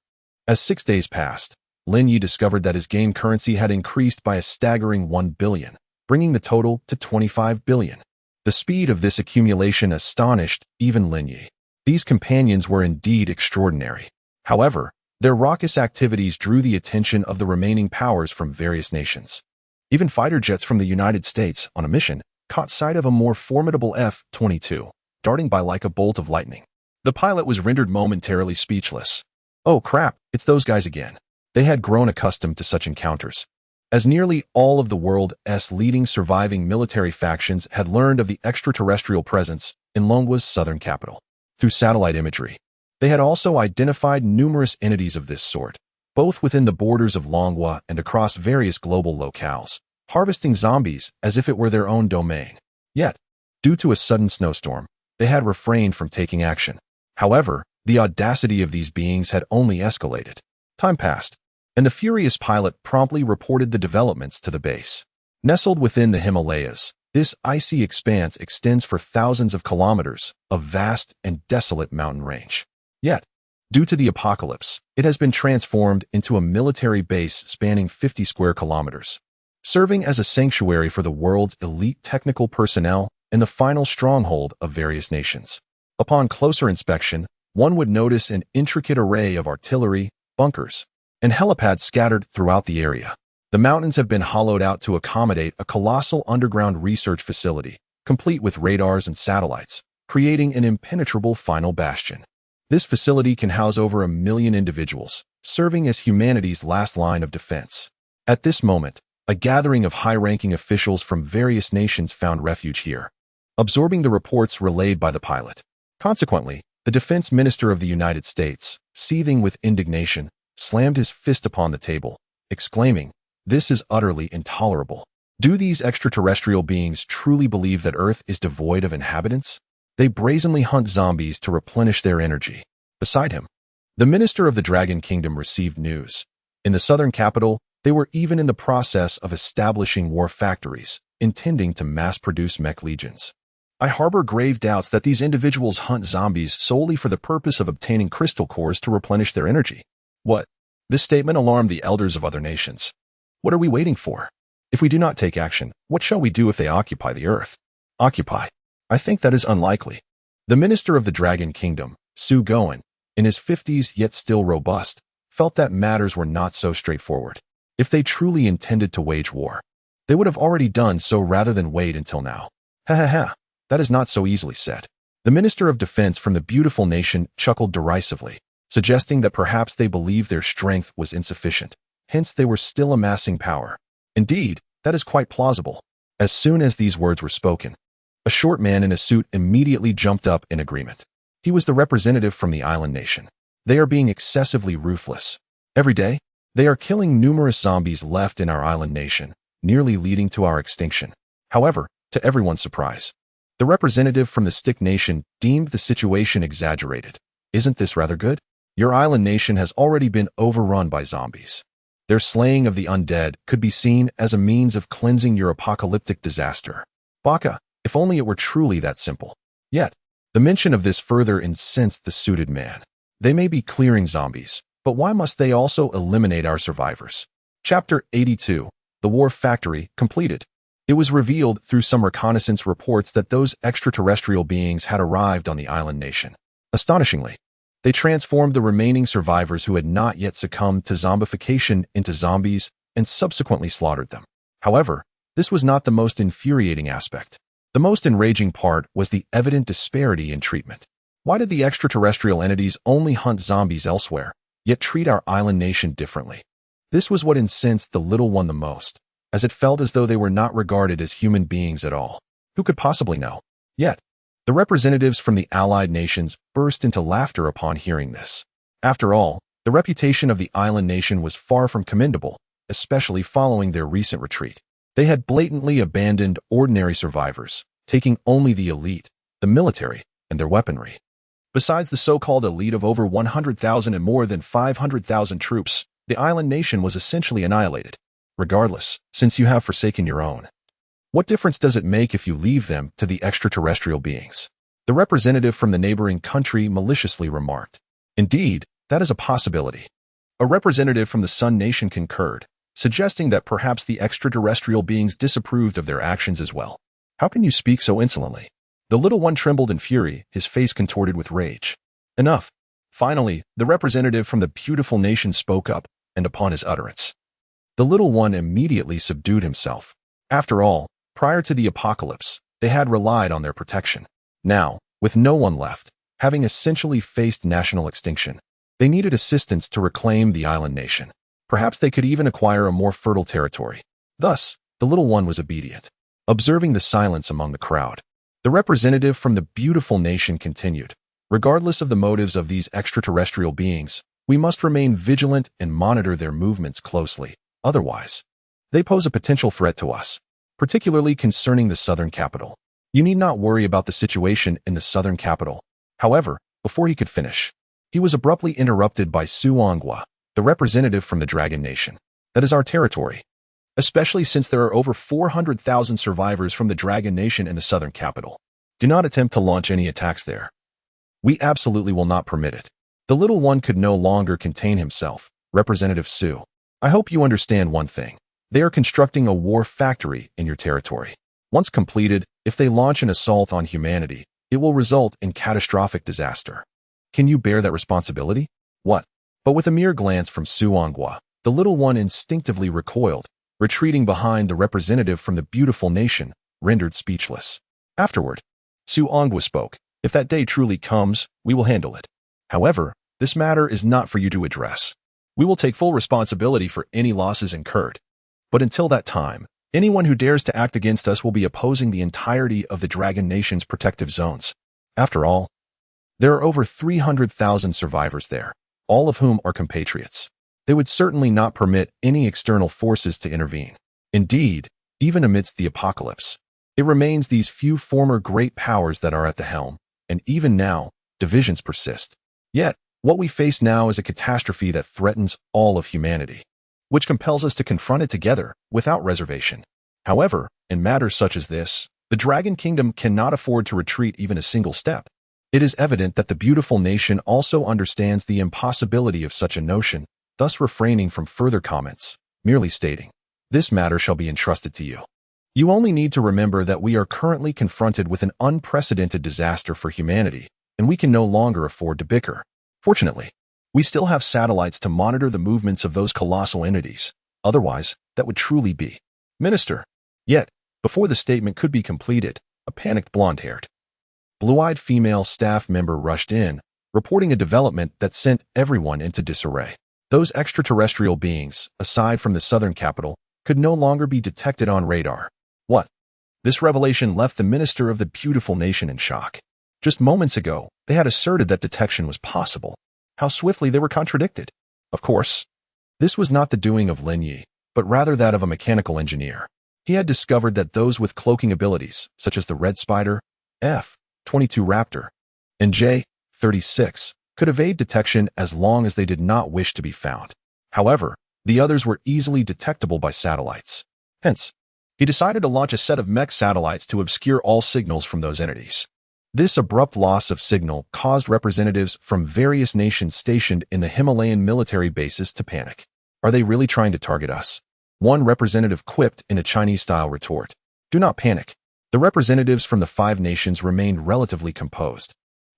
S1: As 6 days passed, Lin Yi discovered that his game currency had increased by a staggering 1 billion, bringing the total to 25 billion. The speed of this accumulation astonished even Lin Yi. These companions were indeed extraordinary. However, their raucous activities drew the attention of the remaining powers from various nations. Even fighter jets from the United States, on a mission, caught sight of a more formidable F-22, darting by like a bolt of lightning. The pilot was rendered momentarily speechless. Oh crap, it's those guys again. They had grown accustomed to such encounters. As nearly all of the world's leading surviving military factions had learned of the extraterrestrial presence in Longwa's southern capital. Through satellite imagery, they had also identified numerous entities of this sort, both within the borders of Longwa and across various global locales, harvesting zombies as if it were their own domain. Yet, due to a sudden snowstorm, they had refrained from taking action. However, the audacity of these beings had only escalated. Time passed, and the furious pilot promptly reported the developments to the base. Nestled within the Himalayas, this icy expanse extends for thousands of kilometers, a vast and desolate mountain range. Yet, due to the apocalypse, it has been transformed into a military base spanning 50 square kilometers, serving as a sanctuary for the world's elite technical personnel and the final stronghold of various nations. Upon closer inspection, one would notice an intricate array of artillery, bunkers, and helipads scattered throughout the area. The mountains have been hollowed out to accommodate a colossal underground research facility, complete with radars and satellites, creating an impenetrable final bastion. This facility can house over 1 million individuals, serving as humanity's last line of defense. At this moment, a gathering of high-ranking officials from various nations found refuge here, absorbing the reports relayed by the pilot. Consequently, the defense minister of the United States, seething with indignation, slammed his fist upon the table, exclaiming, "This is utterly intolerable. Do these extraterrestrial beings truly believe that Earth is devoid of inhabitants? They brazenly hunt zombies to replenish their energy." Beside him, the minister of the Dragon Kingdom received news. In the southern capital, they were even in the process of establishing war factories, intending to mass-produce mech legions. I harbor grave doubts that these individuals hunt zombies solely for the purpose of obtaining crystal cores to replenish their energy. What? This statement alarmed the elders of other nations. What are we waiting for? If we do not take action, what shall we do if they occupy the Earth? Occupy? I think that is unlikely. The minister of the Dragon Kingdom, Su Goen, in his 50s yet still robust, felt that matters were not so straightforward. If they truly intended to wage war, they would have already done so rather than wait until now. Ha ha ha. That is not so easily said. The Minister of Defense from the beautiful nation chuckled derisively, suggesting that perhaps they believed their strength was insufficient, hence they were still amassing power. Indeed, that is quite plausible. As soon as these words were spoken, a short man in a suit immediately jumped up in agreement. He was the representative from the island nation. They are being excessively ruthless. Every day, they are killing numerous zombies left in our island nation, nearly leading to our extinction. However, to everyone's surprise, the representative from the Stick Nation deemed the situation exaggerated. Isn't this rather good? Your island nation has already been overrun by zombies. Their slaying of the undead could be seen as a means of cleansing your apocalyptic disaster. Baka, if only it were truly that simple. Yet, the mention of this further incensed the suited man. They may be clearing zombies, but why must they also eliminate our survivors? Chapter 82, The War Factory, completed. It was revealed through some reconnaissance reports that those extraterrestrial beings had arrived on the island nation. Astonishingly, they transformed the remaining survivors who had not yet succumbed to zombification into zombies and subsequently slaughtered them. However, this was not the most infuriating aspect. The most enraging part was the evident disparity in treatment. Why did the extraterrestrial entities only hunt zombies elsewhere, yet treat our island nation differently? This was what incensed the little one the most, as it felt as though they were not regarded as human beings at all. Who could possibly know? Yet, the representatives from the allied nations burst into laughter upon hearing this. After all, the reputation of the island nation was far from commendable, especially following their recent retreat. They had blatantly abandoned ordinary survivors, taking only the elite, the military, and their weaponry. Besides the so-called elite of over 100,000 and more than 500,000 troops, the island nation was essentially annihilated. Regardless, since you have forsaken your own, what difference does it make if you leave them to the extraterrestrial beings? The representative from the neighboring country maliciously remarked. Indeed, that is a possibility. A representative from the Sun Nation concurred, suggesting that perhaps the extraterrestrial beings disapproved of their actions as well. How can you speak so insolently? The little one trembled in fury, his face contorted with rage. Enough. Finally, the representative from the beautiful nation spoke up, and upon his utterance, the little one immediately subdued himself. After all, prior to the apocalypse, they had relied on their protection. Now, with no one left, having essentially faced national extinction, they needed assistance to reclaim the island nation. Perhaps they could even acquire a more fertile territory. Thus, the little one was obedient. Observing the silence among the crowd, the representative from the beautiful nation continued. Regardless of the motives of these extraterrestrial beings, we must remain vigilant and monitor their movements closely. Otherwise, they pose a potential threat to us, particularly concerning the southern capital. You need not worry about the situation in the southern capital. However, before he could finish, he was abruptly interrupted by Suangwa, the representative from the Dragon Nation. That is our territory, especially since there are over 400,000 survivors from the Dragon Nation in the southern capital. Do not attempt to launch any attacks there. We absolutely will not permit it. The little one could no longer contain himself. Representative Su, I hope you understand one thing. They are constructing a war factory in your territory. Once completed, if they launch an assault on humanity, it will result in catastrophic disaster. Can you bear that responsibility? What? But with a mere glance from Suangwa, the little one instinctively recoiled, retreating behind the representative from the beautiful nation, rendered speechless. Afterward, Suangwa spoke. If that day truly comes, we will handle it. However, this matter is not for you to address. We will take full responsibility for any losses incurred. But until that time, anyone who dares to act against us will be opposing the entirety of the Dragon Nation's protective zones. After all, there are over 300,000 survivors there, all of whom are compatriots. They would certainly not permit any external forces to intervene. Indeed, even amidst the apocalypse, it remains these few former great powers that are at the helm, and even now, divisions persist. Yet, what we face now is a catastrophe that threatens all of humanity, which compels us to confront it together without reservation. However, in matters such as this, the Dragon Kingdom cannot afford to retreat even a single step. It is evident that the beautiful nation also understands the impossibility of such a notion, thus refraining from further comments, merely stating, "This matter shall be entrusted to you. You only need to remember that we are currently confronted with an unprecedented disaster for humanity, and we can no longer afford to bicker. Fortunately, we still have satellites to monitor the movements of those colossal entities. Otherwise, that would truly be Minister." Yet, before the statement could be completed, a panicked blonde-haired, blue-eyed female staff member rushed in, reporting a development that sent everyone into disarray. Those extraterrestrial beings, aside from the southern capital, could no longer be detected on radar. What? This revelation left the minister of the beautiful nation in shock. Just moments ago, they had asserted that detection was possible. How swiftly they were contradicted. Of course, this was not the doing of Lin Yi, but rather that of a mechanical engineer. He had discovered that those with cloaking abilities, such as the Red Spider, F-22 Raptor, and J-36, could evade detection as long as they did not wish to be found. However, the others were easily detectable by satellites. Hence, he decided to launch a set of mech satellites to obscure all signals from those entities. This abrupt loss of signal caused representatives from various nations stationed in the Himalayan military bases to panic. Are they really trying to target us? One representative quipped in a Chinese-style retort. Do not panic. The representatives from the 5 nations remained relatively composed,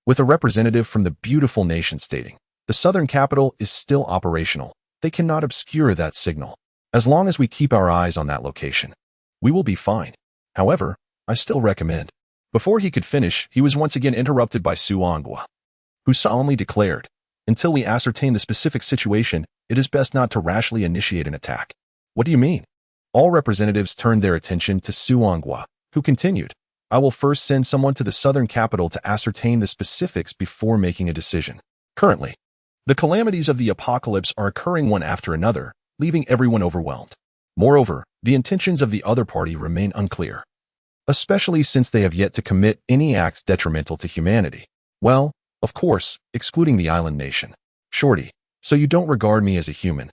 S1: with a representative from the beautiful nation stating, "The southern capital is still operational. They cannot obscure that signal. As long as we keep our eyes on that location, we will be fine. However, I still recommend." Before he could finish, he was once again interrupted by Suangwa, who solemnly declared, "Until we ascertain the specific situation, it is best not to rashly initiate an attack." What do you mean? All representatives turned their attention to Suangwa, who continued, "I will first send someone to the southern capital to ascertain the specifics before making a decision. Currently, the calamities of the apocalypse are occurring one after another, leaving everyone overwhelmed. Moreover, the intentions of the other party remain unclear, especially since they have yet to commit any acts detrimental to humanity. Well, of course, excluding the island nation. Shorty, so you don't regard me as a human,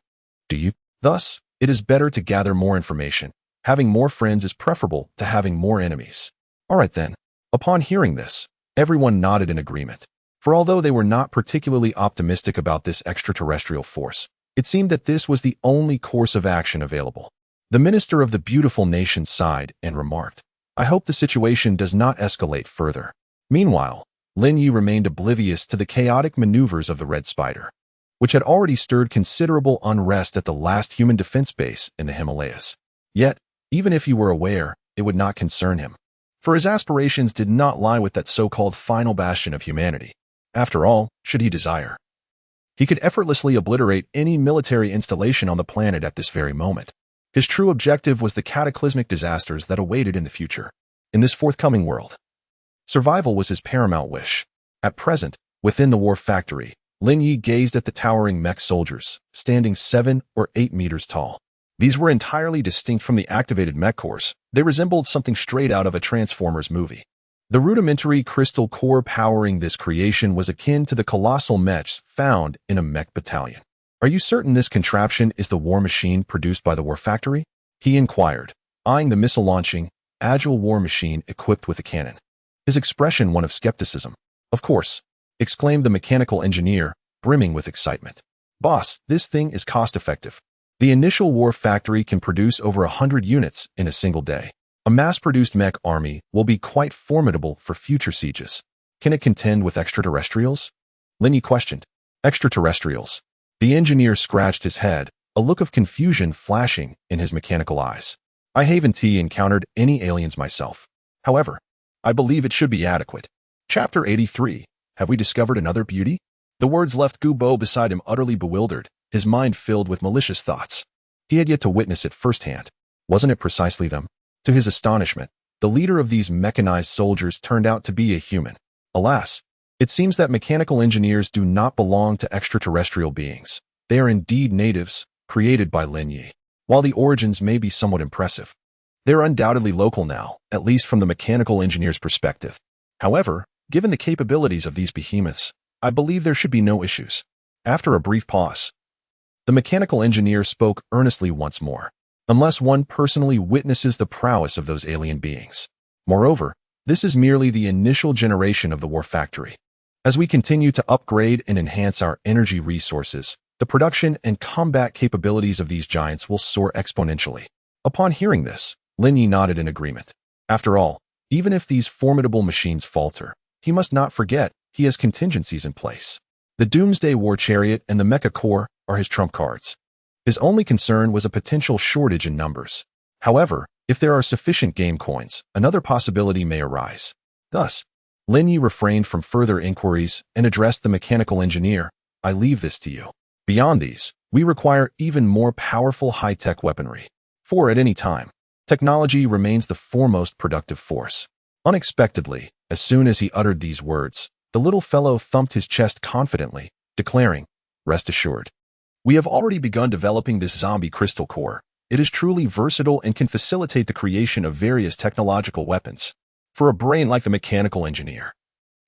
S1: do you? Thus, It is better to gather more information. Having more friends is preferable to having more enemies. All right then. Upon hearing this, everyone nodded in agreement. For although they were not particularly optimistic about this extraterrestrial force, it seemed that this was the only course of action available. The minister of the beautiful nation sighed and remarked, "I hope the situation does not escalate further." Meanwhile, Lin Yi remained oblivious to the chaotic maneuvers of the Red Spider, which had already stirred considerable unrest at the last human defense base in the Himalayas. Yet, even if he were aware, it would not concern him, for his aspirations did not lie with that so-called final bastion of humanity. After all, should he desire, he could effortlessly obliterate any military installation on the planet at this very moment. His true objective was the cataclysmic disasters that awaited in the future. In this forthcoming world, survival was his paramount wish. At present, within the war factory, Lin Yi gazed at the towering mech soldiers, standing 7 or 8 meters tall. These were entirely distinct from the activated mech cores. They resembled something straight out of a Transformers movie. The rudimentary crystal core powering this creation was akin to the colossal mechs found in a mech battalion. "Are you certain this contraption is the war machine produced by the war factory?" he inquired, eyeing the missile-launching, agile war machine equipped with a cannon, his expression one of skepticism. "Of course," exclaimed the mechanical engineer, brimming with excitement. "Boss, this thing is cost-effective. The initial war factory can produce over 100 units in a single day. A mass-produced mech army will be quite formidable for future sieges. Can it contend with extraterrestrials?" Lin Yi questioned. "Extraterrestrials?" The engineer scratched his head, a look of confusion flashing in his mechanical eyes. "I haven't encountered any aliens myself. However, I believe it should be adequate." Chapter 83. Have we discovered another beauty? The words left Gubo beside him utterly bewildered, his mind filled with malicious thoughts. He had yet to witness it firsthand. Wasn't it precisely them? To his astonishment, the leader of these mechanized soldiers turned out to be a human. Alas, it seems that mechanical engineers do not belong to extraterrestrial beings. They are indeed natives, created by Lin Yi. While the origins may be somewhat impressive, they are undoubtedly local now, at least from the mechanical engineer's perspective. However, given the capabilities of these behemoths, I believe there should be no issues. After a brief pause, the mechanical engineer spoke earnestly once more. "Unless one personally witnesses the prowess of those alien beings. Moreover, this is merely the initial generation of the war factory. As we continue to upgrade and enhance our energy resources, the production and combat capabilities of these giants will soar exponentially." Upon hearing this, Lin Yi nodded in agreement. After all, even if these formidable machines falter, he must not forget he has contingencies in place. The Doomsday War Chariot and the Mecha core are his trump cards. His only concern was a potential shortage in numbers. However, if there are sufficient game coins, another possibility may arise. Thus, Lin Yi refrained from further inquiries and addressed the mechanical engineer. "I leave this to you. Beyond these, we require even more powerful high-tech weaponry. For at any time, technology remains the foremost productive force." Unexpectedly, as soon as he uttered these words, the little fellow thumped his chest confidently, declaring, "Rest assured. We have already begun developing this zombie crystal core. It is truly versatile and can facilitate the creation of various technological weapons. For a brain like the mechanical engineer,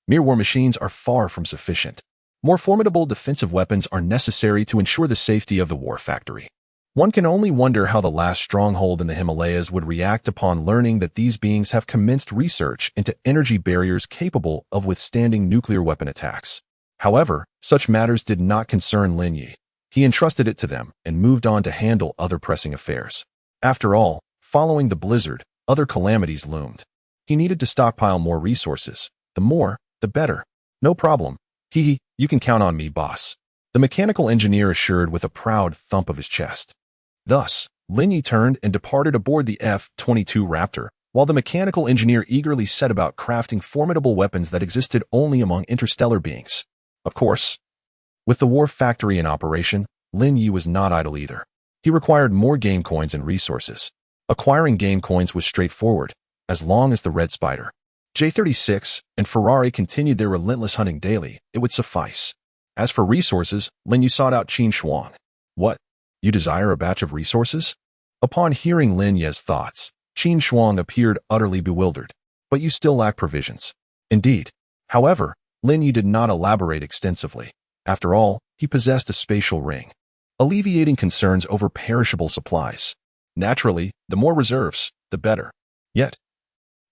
S1: mere war machines are far from sufficient. More formidable defensive weapons are necessary to ensure the safety of the war factory." One can only wonder how the last stronghold in the Himalayas would react upon learning that these beings have commenced research into energy barriers capable of withstanding nuclear weapon attacks. However, such matters did not concern Lin Yi. He entrusted it to them and moved on to handle other pressing affairs. After all, following the blizzard, other calamities loomed. He needed to stockpile more resources. The more, the better. "No problem. You can count on me, boss," the mechanical engineer assured with a proud thump of his chest. Thus, Lin Yi turned and departed aboard the F-22 Raptor, while the mechanical engineer eagerly set about crafting formidable weapons that existed only among interstellar beings. Of course, with the war factory in operation, Lin Yi was not idle either. He required more game coins and resources. Acquiring game coins was straightforward, as long as the Red Spider, J-36, and Ferrari continued their relentless hunting daily, it would suffice. As for resources, Lin Yi sought out Qin Shuang. "What? You desire a batch of resources?" Upon hearing Lin Yi's thoughts, Qin Shuang appeared utterly bewildered. "But you still lack provisions." "Indeed." However, Lin Yi did not elaborate extensively. After all, he possessed a spatial ring. alleviating concerns over perishable supplies. Naturally, the more reserves, the better. Yet,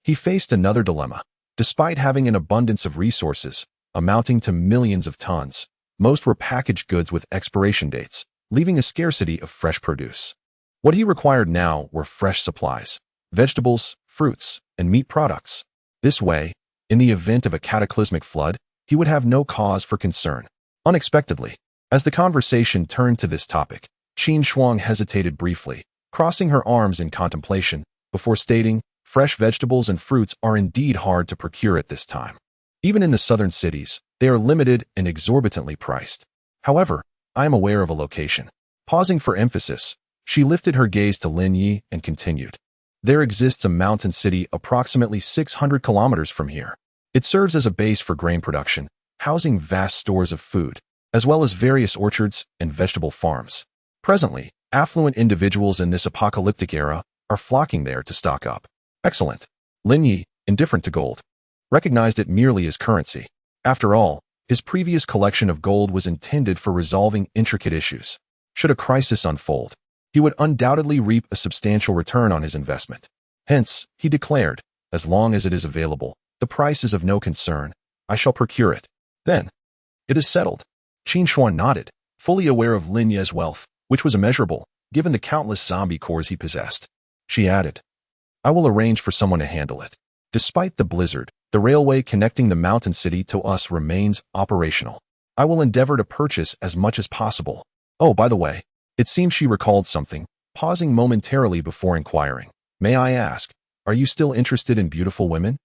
S1: he faced another dilemma. Despite having an abundance of resources, amounting to millions of tons, most were packaged goods with expiration dates, leaving a scarcity of fresh produce. What he required now were fresh supplies, vegetables, fruits, and meat products. This way, in the event of a cataclysmic flood, he would have no cause for concern. Unexpectedly, as the conversation turned to this topic, Qin Shuang hesitated briefly, crossing her arms in contemplation, before stating, "Fresh vegetables and fruits are indeed hard to procure at this time. Even in the southern cities, they are limited and exorbitantly priced. However, I am aware of a location." Pausing for emphasis, she lifted her gaze to Lin Yi and continued. "There exists a mountain city approximately 600 kilometers from here. It serves as a base for grain production, housing vast stores of food, as well as various orchards and vegetable farms. Presently, affluent individuals in this apocalyptic era are flocking there to stock up." Excellent. Lin Yi, indifferent to gold, recognized it merely as currency. After all, his previous collection of gold was intended for resolving intricate issues. Should a crisis unfold, he would undoubtedly reap a substantial return on his investment. Hence, he declared, "As long as it is available, the price is of no concern. I shall procure it." "Then, it is settled." Qin Shuang nodded, fully aware of Lin Yi's wealth, which was immeasurable, given the countless zombie cores he possessed. She added, "I will arrange for someone to handle it." Despite the blizzard, the railway connecting the mountain city to us remains operational. I will endeavor to purchase as much as possible. Oh, by the way, it seems she recalled something, pausing momentarily before inquiring. "May I ask, are you still interested in beautiful women?"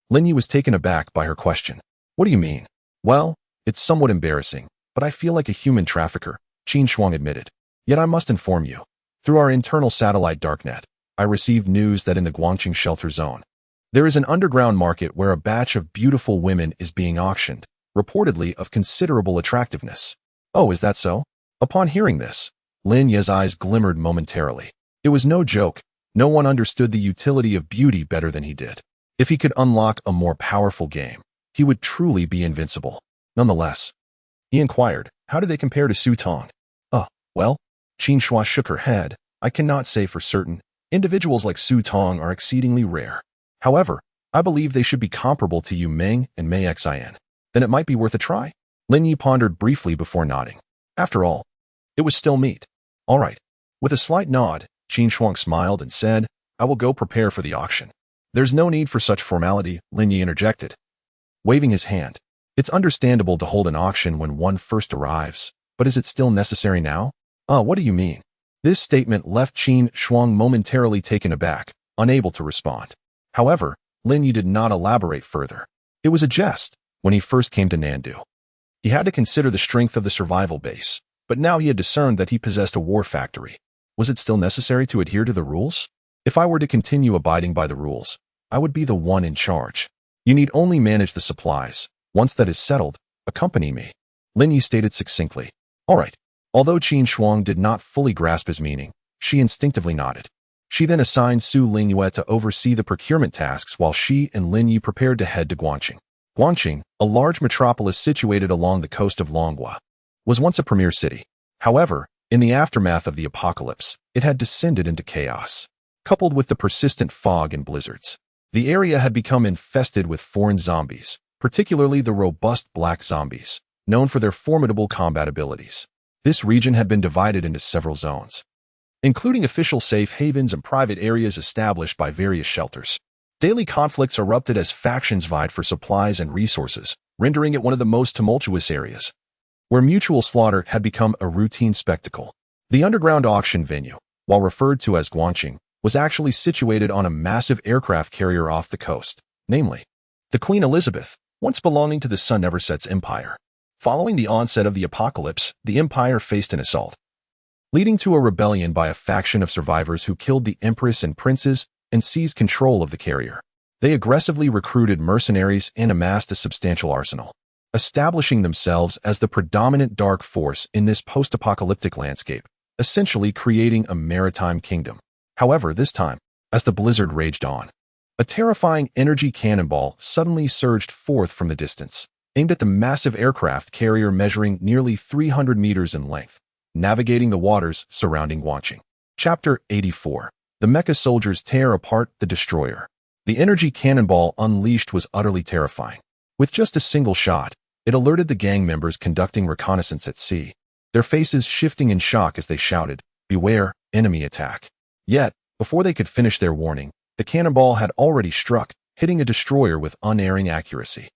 S1: Lin Yi was taken aback by her question. "What do you mean?" "Well, it's somewhat embarrassing, but I feel like a human trafficker," Qin Shuang admitted. "Yet I must inform you. Through our internal satellite darknet, I received news that in the Guangqing shelter zone, there is an underground market where a batch of beautiful women is being auctioned, reportedly of considerable attractiveness." "Oh, is that so?" Upon hearing this, Lin Yi's eyes glimmered momentarily. It was no joke. No one understood the utility of beauty better than he did. If he could unlock a more powerful game, he would truly be invincible. Nonetheless, he inquired, "How do they compare to Su Tong?" Well, Qin Shuang shook her head. "I cannot say for certain. Individuals like Su Tong are exceedingly rare. However, I believe they should be comparable to Yu Ming and Mei Xin. Then it might be worth a try." Lin Yi pondered briefly before nodding. After all, it was still meat. "All right." With a slight nod, Qin Shuang smiled and said, "I will go prepare for the auction." "There's no need for such formality," Lin Yi interjected, waving his hand. "It's understandable to hold an auction when one first arrives, but is it still necessary now?" What do you mean?" This statement left Qin Shuang momentarily taken aback, unable to respond. However, Lin Yi did not elaborate further. It was a jest. When he first came to Nandu, he had to consider the strength of the survival base, but now he had discerned that he possessed a war factory. Was it still necessary to adhere to the rules? "If I were to continue abiding by the rules, I would be the one in charge. You need only manage the supplies. Once that is settled, accompany me," Lin Yi stated succinctly. "All right." Although Qin Shuang did not fully grasp his meaning, she instinctively nodded. She then assigned Su Lingyue to oversee the procurement tasks while she and Lin Yi prepared to head to Guangqing. Guangqing, a large metropolis situated along the coast of Longhua, was once a premier city. However, in the aftermath of the apocalypse, it had descended into chaos. Coupled with the persistent fog and blizzards, the area had become infested with foreign zombies, particularly the robust black zombies, known for their formidable combat abilities. This region had been divided into several zones, including official safe havens and private areas established by various shelters. Daily conflicts erupted as factions vied for supplies and resources, rendering it one of the most tumultuous areas, where mutual slaughter had become a routine spectacle. The underground auction venue, while referred to as Guangqing, was actually situated on a massive aircraft carrier off the coast, namely, the Queen Elizabeth, once belonging to the Sun Never Sets Empire. Following the onset of the apocalypse, the empire faced an assault, leading to a rebellion by a faction of survivors who killed the empress and princes and seized control of the carrier. They aggressively recruited mercenaries and amassed a substantial arsenal, establishing themselves as the predominant dark force in this post-apocalyptic landscape, essentially creating a maritime kingdom. However, this time, as the blizzard raged on, a terrifying energy cannonball suddenly surged forth from the distance, aimed at the massive aircraft carrier measuring nearly 300 meters in length. navigating the waters surrounding Wanqing. Chapter 84. The Mecha soldiers tear apart the destroyer. The energy cannonball unleashed was utterly terrifying. With just a single shot, it alerted the gang members conducting reconnaissance at sea, their faces shifting in shock as they shouted, "Beware, enemy attack." Yet, before they could finish their warning, the cannonball had already struck, hitting a destroyer with unerring accuracy.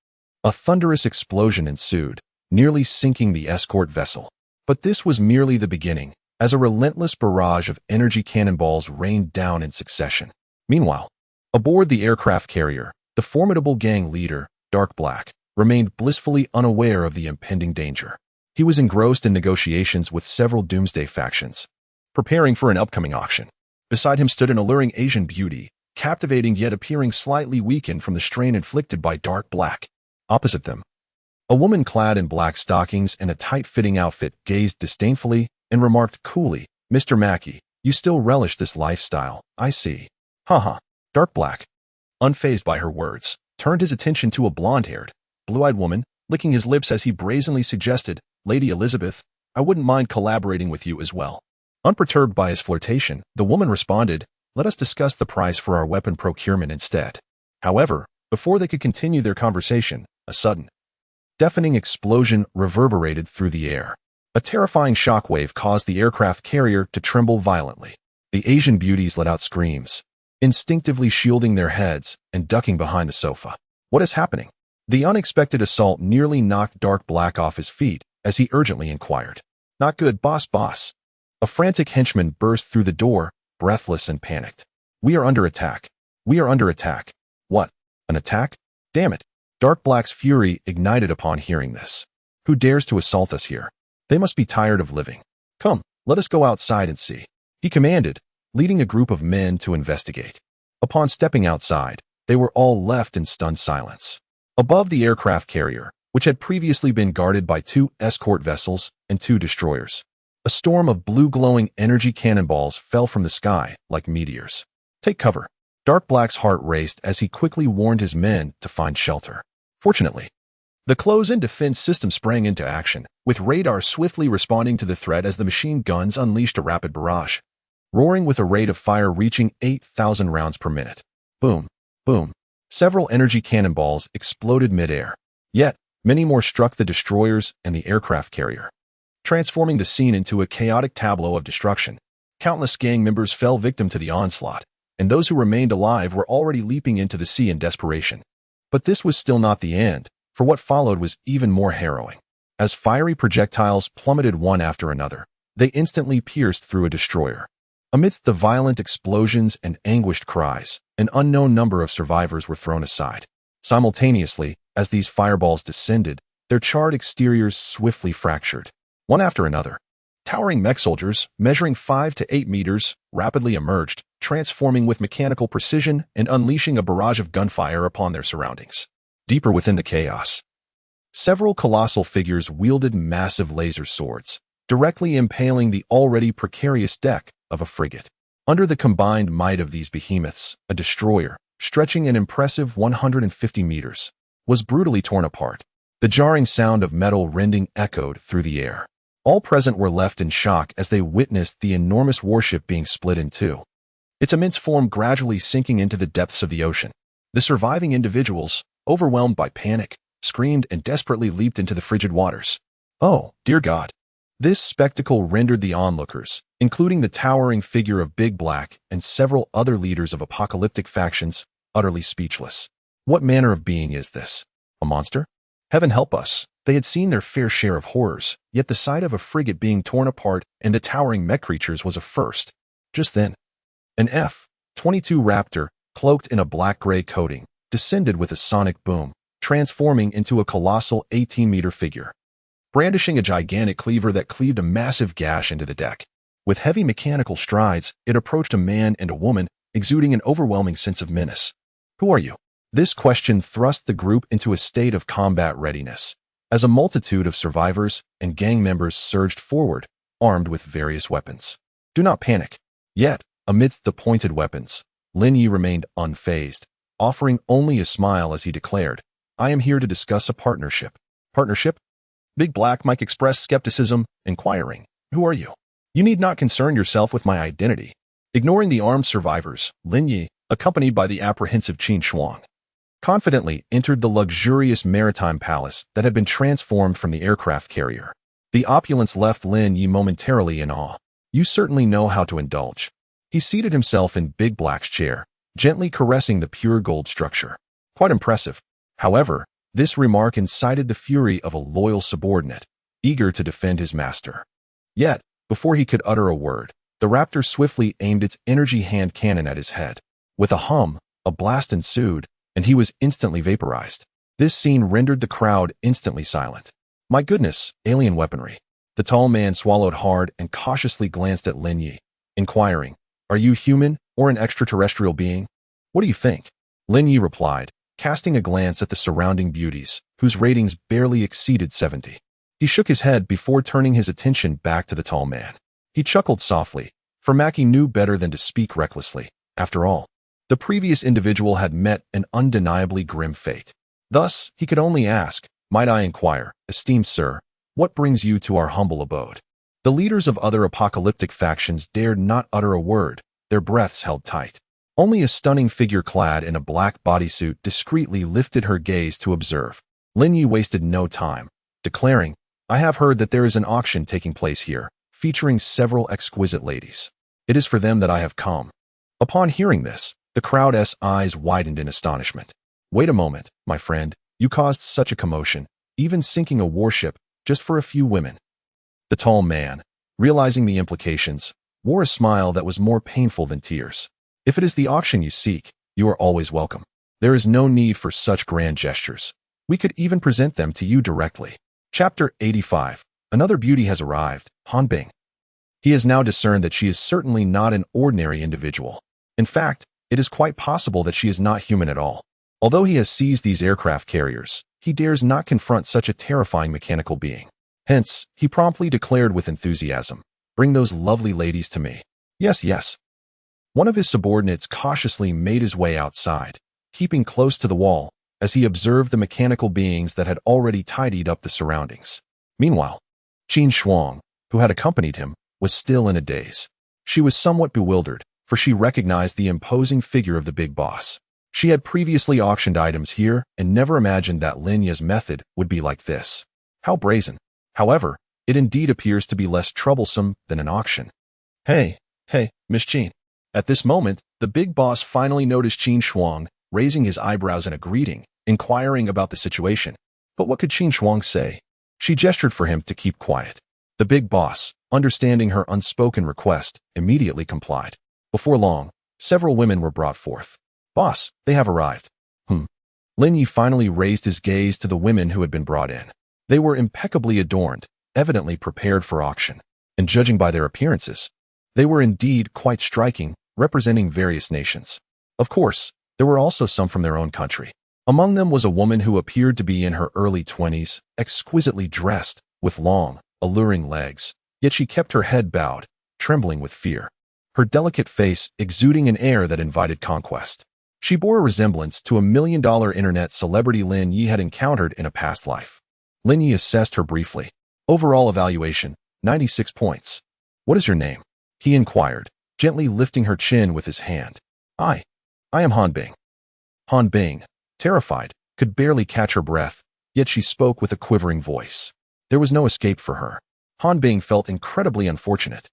S1: A thunderous explosion ensued, nearly sinking the escort vessel. But this was merely the beginning, as a relentless barrage of energy cannonballs rained down in succession. Meanwhile, aboard the aircraft carrier, the formidable gang leader, Dark Black, remained blissfully unaware of the impending danger. He was engrossed in negotiations with several Doomsday factions, preparing for an upcoming auction. Beside him stood an alluring Asian beauty, captivating yet appearing slightly weakened from the strain inflicted by Dark Black. Opposite them, a woman clad in black stockings and a tight-fitting outfit gazed disdainfully and remarked coolly, "Mr. Mackey, you still relish this lifestyle, I see." Haha. Dark Black, unfazed by her words, turned his attention to a blonde-haired, blue-eyed woman, licking his lips as he brazenly suggested, "Lady Elizabeth, I wouldn't mind collaborating with you as well." Unperturbed by his flirtation, the woman responded, "Let us discuss the price for our weapon procurement instead." However, before they could continue their conversation, a sudden, deafening explosion reverberated through the air. A terrifying shockwave caused the aircraft carrier to tremble violently. The Asian beauties let out screams, instinctively shielding their heads and ducking behind the sofa. "What is happening?" The unexpected assault nearly knocked Dark Black off his feet as he urgently inquired. "Not good, boss." A frantic henchman burst through the door, breathless and panicked. "We are under attack. We are under attack." "What? An attack? Damn it." Dark Black's fury ignited upon hearing this. "Who dares to assault us here? They must be tired of living. Come, let us go outside and see," he commanded, leading a group of men to investigate. Upon stepping outside, they were all left in stunned silence. Above the aircraft carrier, which had previously been guarded by 2 escort vessels and 2 destroyers, a storm of blue-glowing energy cannonballs fell from the sky like meteors. "Take cover." Dark Black's heart raced as he quickly warned his men to find shelter. Fortunately, the close-in defense system sprang into action, with radar swiftly responding to the threat as the machine guns unleashed a rapid barrage, roaring with a rate of fire reaching 8,000 rounds per minute. Boom, boom. Several energy cannonballs exploded mid-air. Yet, many more struck the destroyers and the aircraft carrier, transforming the scene into a chaotic tableau of destruction. Countless gang members fell victim to the onslaught, and those who remained alive were already leaping into the sea in desperation. But this was still not the end, for what followed was even more harrowing. As fiery projectiles plummeted one after another, they instantly pierced through a destroyer. Amidst the violent explosions and anguished cries, an unknown number of survivors were thrown aside. Simultaneously, as these fireballs descended, their charred exteriors swiftly fractured. One after another, towering mech soldiers, measuring 5 to 8 meters, rapidly emerged, transforming with mechanical precision and unleashing a barrage of gunfire upon their surroundings. Deeper within the chaos, several colossal figures wielded massive laser swords, directly impaling the already precarious deck of a frigate. Under the combined might of these behemoths, a destroyer, stretching an impressive 150 meters, was brutally torn apart. The jarring sound of metal rending echoed through the air. All present were left in shock as they witnessed the enormous warship being split in two, its immense form gradually sinking into the depths of the ocean. The surviving individuals, overwhelmed by panic, screamed and desperately leaped into the frigid waters. Oh, dear God. This spectacle rendered the onlookers, including the towering figure of Big Black and several other leaders of apocalyptic factions, utterly speechless. What manner of being is this? A monster? Heaven help us. They had seen their fair share of horrors, yet the sight of a frigate being torn apart and the towering mech creatures was a first. Just then, an F-22 Raptor, cloaked in a black-gray coating, descended with a sonic boom, transforming into a colossal 18-meter figure, brandishing a gigantic cleaver that cleaved a massive gash into the deck. With heavy mechanical strides, it approached a man and a woman, exuding an overwhelming sense of menace. Who are you? This question thrust the group into a state of combat readiness, as a multitude of survivors and gang members surged forward, armed with various weapons. Do not panic. Yet, amidst the pointed weapons, Lin Yi remained unfazed, offering only a smile as he declared, I am here to discuss a partnership. Partnership? Big Black Mike expressed skepticism, inquiring, Who are you? You need not concern yourself with my identity. Ignoring the armed survivors, Lin Yi, accompanied by the apprehensive Qin Shuang, confidently entered the luxurious maritime palace that had been transformed from the aircraft carrier. The opulence left Lin Yi momentarily in awe. You certainly know how to indulge. He seated himself in Big Black's chair, gently caressing the pure gold structure. Quite impressive. However, this remark incited the fury of a loyal subordinate, eager to defend his master. Yet, before he could utter a word, the raptor swiftly aimed its energy hand cannon at his head. With a hum, a blast ensued, and he was instantly vaporized. This scene rendered the crowd instantly silent. My goodness, alien weaponry. The tall man swallowed hard and cautiously glanced at Lin Yi, inquiring, "Are you human or an extraterrestrial being? What do you think?" Lin Yi replied, casting a glance at the surrounding beauties, whose ratings barely exceeded 70. He shook his head before turning his attention back to the tall man. He chuckled softly, for Mackie knew better than to speak recklessly. After all, the previous individual had met an undeniably grim fate. Thus, he could only ask, "Might I inquire, esteemed sir, what brings you to our humble abode?" The leaders of other apocalyptic factions dared not utter a word, their breaths held tight. Only a stunning figure clad in a black bodysuit discreetly lifted her gaze to observe. Lin Yi wasted no time, declaring, "I have heard that there is an auction taking place here, featuring several exquisite ladies. It is for them that I have come." Upon hearing this, the crowd's eyes widened in astonishment. "Wait a moment, my friend, you caused such a commotion, even sinking a warship, just for a few women." The tall man, realizing the implications, wore a smile that was more painful than tears. "If it is the auction you seek, you are always welcome. There is no need for such grand gestures. We could even present them to you directly." Chapter 85. Another beauty has arrived, Han Bing. He has now discerned that she is certainly not an ordinary individual. In fact, it is quite possible that she is not human at all. Although he has seized these aircraft carriers, he dares not confront such a terrifying mechanical being. Hence, he promptly declared with enthusiasm, "Bring those lovely ladies to me." "Yes, yes." One of his subordinates cautiously made his way outside, keeping close to the wall, as he observed the mechanical beings that had already tidied up the surroundings. Meanwhile, Qin Shuang, who had accompanied him, was still in a daze. She was somewhat bewildered, for she recognized the imposing figure of the big boss. She had previously auctioned items here and never imagined that Lin Yi's method would be like this. How brazen. However, it indeed appears to be less troublesome than an auction. Hey, Miss Qin." At this moment, the big boss finally noticed Qin Shuang, raising his eyebrows in a greeting, inquiring about the situation. But what could Qin Shuang say? She gestured for him to keep quiet. The big boss, understanding her unspoken request, immediately complied. Before long, several women were brought forth. "Boss, they have arrived." Lin Yi finally raised his gaze to the women who had been brought in. They were impeccably adorned, evidently prepared for auction, and judging by their appearances, they were indeed quite striking, representing various nations. Of course, there were also some from their own country. Among them was a woman who appeared to be in her early 20s, exquisitely dressed, with long, alluring legs, yet she kept her head bowed, trembling with fear, her delicate face exuding an air that invited conquest. She bore a resemblance to a million-dollar internet celebrity Lin Yi had encountered in a past life. Lin Yi assessed her briefly. Overall evaluation, 96 points. "What is your name?" he inquired, gently lifting her chin with his hand. I am Han Bing." Han Bing, terrified, could barely catch her breath, yet she spoke with a quivering voice. There was no escape for her. Han Bing felt incredibly unfortunate.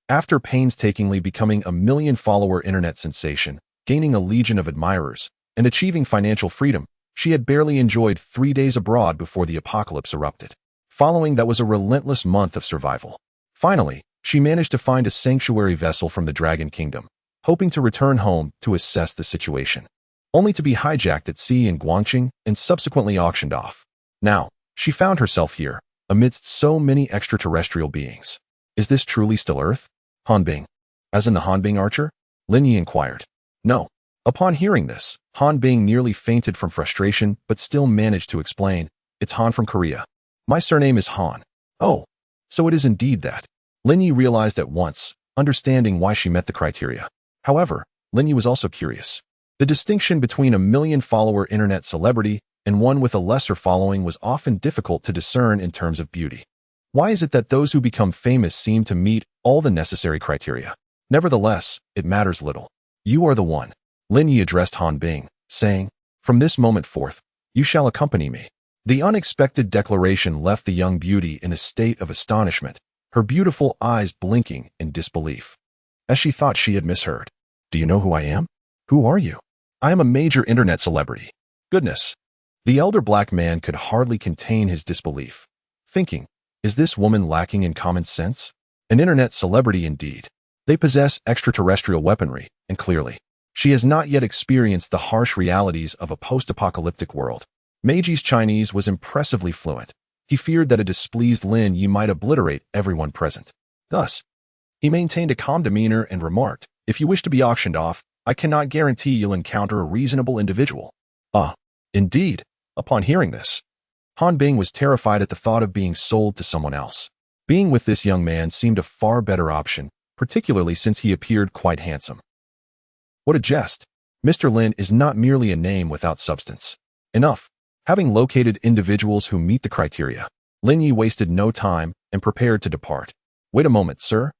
S1: After painstakingly becoming a million-follower internet sensation, gaining a legion of admirers, and achieving financial freedom, she had barely enjoyed 3 days abroad before the apocalypse erupted. Following that was a relentless month of survival. Finally, she managed to find a sanctuary vessel from the Dragon Kingdom, hoping to return home to assess the situation, only to be hijacked at sea in Guangqing and subsequently auctioned off. Now, she found herself here, amidst so many extraterrestrial beings. Is this truly still Earth? Han Bing. As in the Han Bing archer? Lin Yi inquired. No. Upon hearing this, Han Bing nearly fainted from frustration but still managed to explain, "It's Han from Korea. My surname is Han." "Oh, so it is indeed that." Lin Yi realized at once, understanding why she met the criteria. However, Lin Yi was also curious. The distinction between a million-follower internet celebrity and one with a lesser following was often difficult to discern in terms of beauty. Why is it that those who become famous seem to meet all the necessary criteria? Nevertheless, it matters little. You are the one. Lin Yi addressed Han Bing, saying, "From this moment forth, you shall accompany me." The unexpected declaration left the young beauty in a state of astonishment, her beautiful eyes blinking in disbelief, as she thought she had misheard. "Do you know who I am? Who are you?" "I am a major internet celebrity." Goodness. The elder black man could hardly contain his disbelief, thinking, is this woman lacking in common sense? An internet celebrity indeed. They possess extraterrestrial weaponry, and clearly, she has not yet experienced the harsh realities of a post-apocalyptic world. Meiji's Chinese was impressively fluent. He feared that a displeased Lin Yi might obliterate everyone present. Thus, he maintained a calm demeanor and remarked, "If you wish to be auctioned off, I cannot guarantee you'll encounter a reasonable individual." Ah, indeed. Upon hearing this, Han Bing was terrified at the thought of being sold to someone else. Being with this young man seemed a far better option, particularly since he appeared quite handsome. What a jest! Mr. Lin is not merely a name without substance. Enough. Having located individuals who meet the criteria, Lin Yi wasted no time and prepared to depart. "Wait a moment, sir."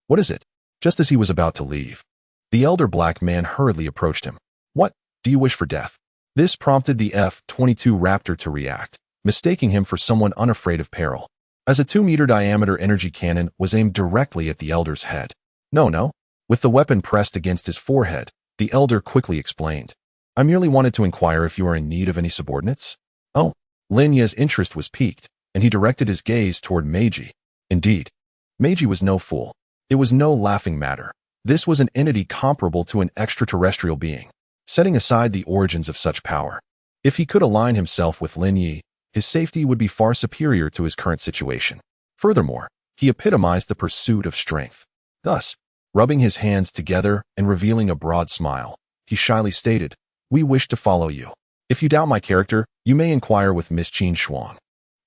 S1: What is it?" Just as he was about to leave, the elder black man hurriedly approached him. "What? Do you wish for death?" This prompted the F-22 Raptor to react, mistaking him for someone unafraid of peril, as a 2-meter diameter energy cannon was aimed directly at the elder's head. No. With the weapon pressed against his forehead, the elder quickly explained, "I merely wanted to inquire if you are in need of any subordinates." Oh, Lin Yi's interest was piqued, and he directed his gaze toward Meiji. Indeed, Meiji was no fool. It was no laughing matter. This was an entity comparable to an extraterrestrial being, setting aside the origins of such power. If he could align himself with Lin Yi, his safety would be far superior to his current situation. Furthermore, he epitomized the pursuit of strength. Thus, rubbing his hands together and revealing a broad smile, he shyly stated, "We wish to follow you. If you doubt my character, you may inquire with Miss Qin Shuang."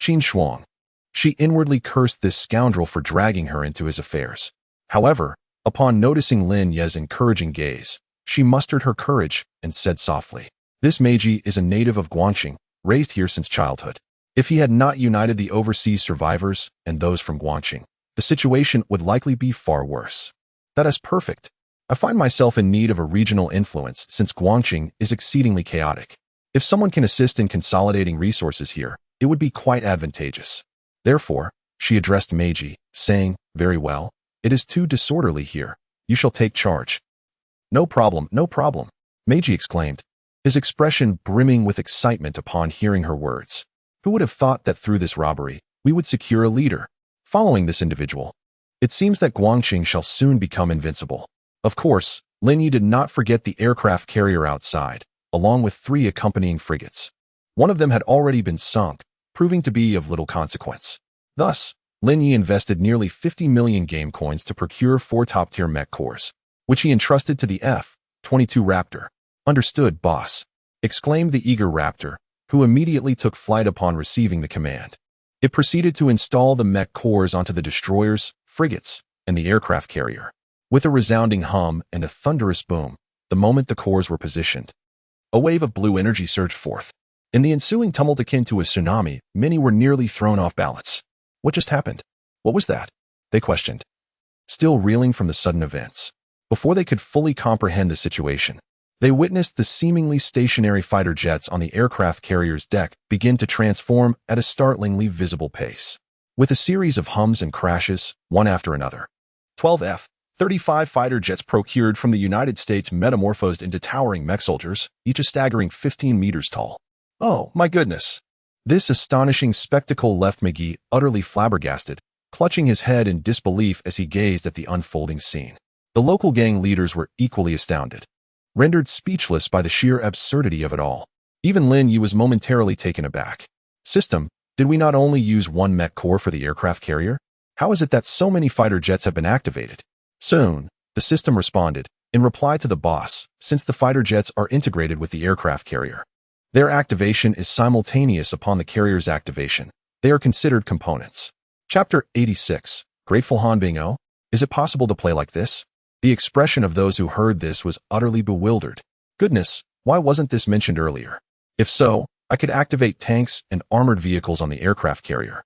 S1: Qin Shuang. She inwardly cursed this scoundrel for dragging her into his affairs. However, upon noticing Lin Yi's encouraging gaze, she mustered her courage and said softly, "This Meiji is a native of Guangxing, raised here since childhood. If he had not united the overseas survivors and those from Guangxing, the situation would likely be far worse." "That is perfect. I find myself in need of a regional influence since Guangxing is exceedingly chaotic. If someone can assist in consolidating resources here, it would be quite advantageous." Therefore, she addressed Meiji, saying, "Very well. It is too disorderly here. You shall take charge." No problem. Meiji exclaimed, his expression brimming with excitement upon hearing her words. "Who would have thought that through this robbery, we would secure a leader? Following this individual, it seems that Guangxing shall soon become invincible." Of course, Lin Yi did not forget the aircraft carrier outside, along with 3 accompanying frigates. One of them had already been sunk, proving to be of little consequence. Thus, Lin Yi invested nearly 50 million game coins to procure 4 top-tier mech cores, which he entrusted to the F-22 Raptor. "Understood, boss," exclaimed the eager Raptor, who immediately took flight upon receiving the command. It proceeded to install the mech cores onto the destroyers, frigates, and the aircraft carrier. With a resounding hum and a thunderous boom, the moment the cores were positioned, a wave of blue energy surged forth. In the ensuing tumult akin to a tsunami, many were nearly thrown off balance. What just happened? What was that? They questioned, still reeling from the sudden events. Before they could fully comprehend the situation, they witnessed the seemingly stationary fighter jets on the aircraft carrier's deck begin to transform at a startlingly visible pace. With a series of hums and crashes, one after another, 12 F-35 fighter jets procured from the United States metamorphosed into towering mech soldiers, each a staggering 15 meters tall. Oh, my goodness! This astonishing spectacle left McGee utterly flabbergasted, clutching his head in disbelief as he gazed at the unfolding scene. The local gang leaders were equally astounded, rendered speechless by the sheer absurdity of it all. Even Lin Yi was momentarily taken aback. "System, did we not only use 1 mech core for the aircraft carrier? How is it that so many fighter jets have been activated?" "Soon," the system responded, in reply to the boss, "since the fighter jets are integrated with the aircraft carrier. Their activation is simultaneous upon the carrier's activation. They are considered components." Chapter 86, Grateful Han Bing-o? Is it possible to play like this? The expression of those who heard this was utterly bewildered. Goodness, why wasn't this mentioned earlier? If so, I could activate tanks and armored vehicles on the aircraft carrier.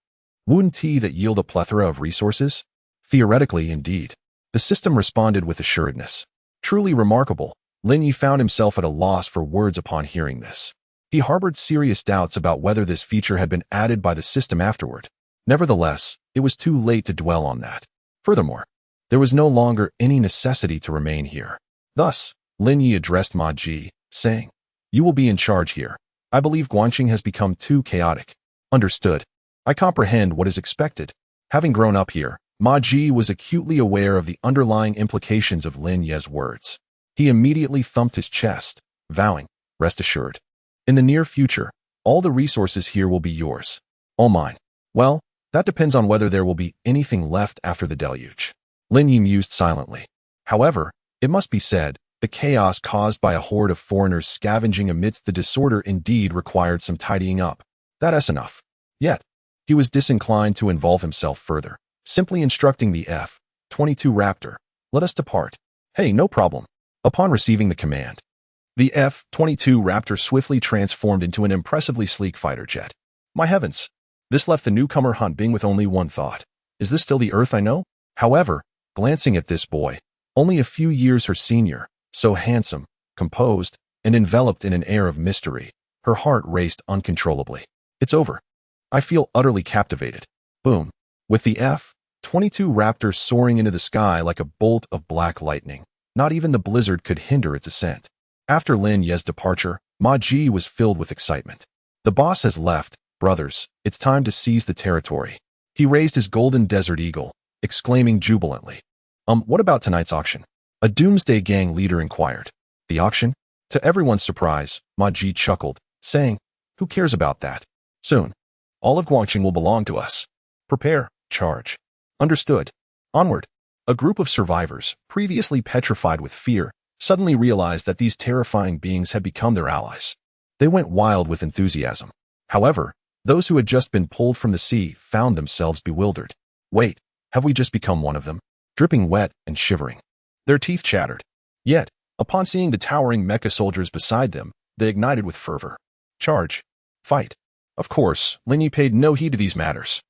S1: Wouldn't tea that yield a plethora of resources? Theoretically, indeed. The system responded with assuredness. Truly remarkable. Lin Yi found himself at a loss for words upon hearing this. He harbored serious doubts about whether this feature had been added by the system afterward. Nevertheless, it was too late to dwell on that. Furthermore, there was no longer any necessity to remain here. Thus, Lin Yi addressed Ma Ji, saying, "You will be in charge here. I believe Guanxing has become too chaotic." Understood. I comprehend what is expected. Having grown up here, Ma Ji was acutely aware of the underlying implications of Lin Ye's words. He immediately thumped his chest, vowing, "Rest assured. In the near future, all the resources here will be yours. All mine." Well, that depends on whether there will be anything left after the deluge. Lin Yi mused silently. However, it must be said, the chaos caused by a horde of foreigners scavenging amidst the disorder indeed required some tidying up. That's enough. Yet, he was disinclined to involve himself further, simply instructing the F-22 Raptor, "Let us depart." "Hey, no problem." Upon receiving the command, the F-22 Raptor swiftly transformed into an impressively sleek fighter jet. My heavens! This left the newcomer Han Bing with only one thought. Is this still the Earth I know? However, glancing at this boy, only a few years her senior, so handsome, composed, and enveloped in an air of mystery, her heart raced uncontrollably. It's over. I feel utterly captivated. Boom. With the F-22 Raptor soaring into the sky like a bolt of black lightning, not even the blizzard could hinder its ascent. After Lin Ye's departure, Ma Ji was filled with excitement. The boss has left, brothers. It's time to seize the territory. He raised his golden desert eagle, exclaiming jubilantly. What about tonight's auction? A Doomsday gang leader inquired. The auction? To everyone's surprise, Ma Ji chuckled, saying, "Who cares about that? Soon, all of Guangxing will belong to us. Prepare, charge." Understood. Onward. A group of survivors, previously petrified with fear, suddenly realized that these terrifying beings had become their allies. They went wild with enthusiasm. However, those who had just been pulled from the sea found themselves bewildered. Wait, have we just become one of them? Dripping wet and shivering. Their teeth chattered. Yet, upon seeing the towering mecha soldiers beside them, they ignited with fervor. Charge. Fight. Of course, Lin Yi paid no heed to these matters.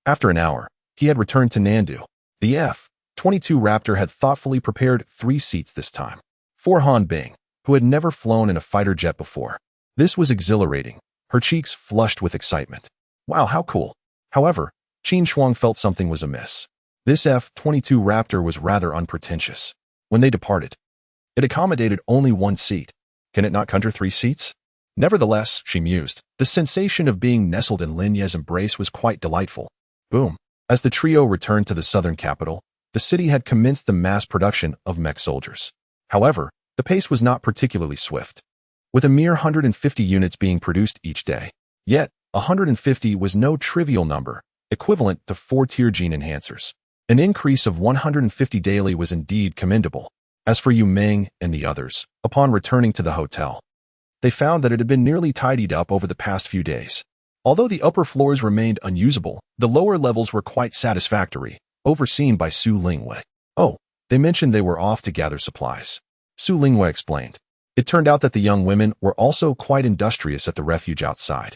S1: After an hour, he had returned to Nandu. The F-22 Raptor had thoughtfully prepared 3 seats this time. For Han Bing, who had never flown in a fighter jet before. This was exhilarating, her cheeks flushed with excitement. Wow, how cool. However, Qin Shuang felt something was amiss. This F-22 Raptor was rather unpretentious. When they departed, it accommodated only 1 seat. Can it not conjure 3 seats? Nevertheless, she mused, the sensation of being nestled in Lin Ye's embrace was quite delightful. Boom. As the trio returned to the southern capital, the city had commenced the mass production of mech soldiers. However, the pace was not particularly swift, with a mere 150 units being produced each day. Yet, 150 was no trivial number, equivalent to 4-tier gene enhancers. An increase of 150 daily was indeed commendable. As for Yu Ming and the others, upon returning to the hotel, they found that it had been nearly tidied up over the past few days. Although the upper floors remained unusable, the lower levels were quite satisfactory, overseen by Su Lingwei. Oh, they mentioned they were off to gather supplies. Su Lingwei explained. It turned out that the young women were also quite industrious at the refuge outside.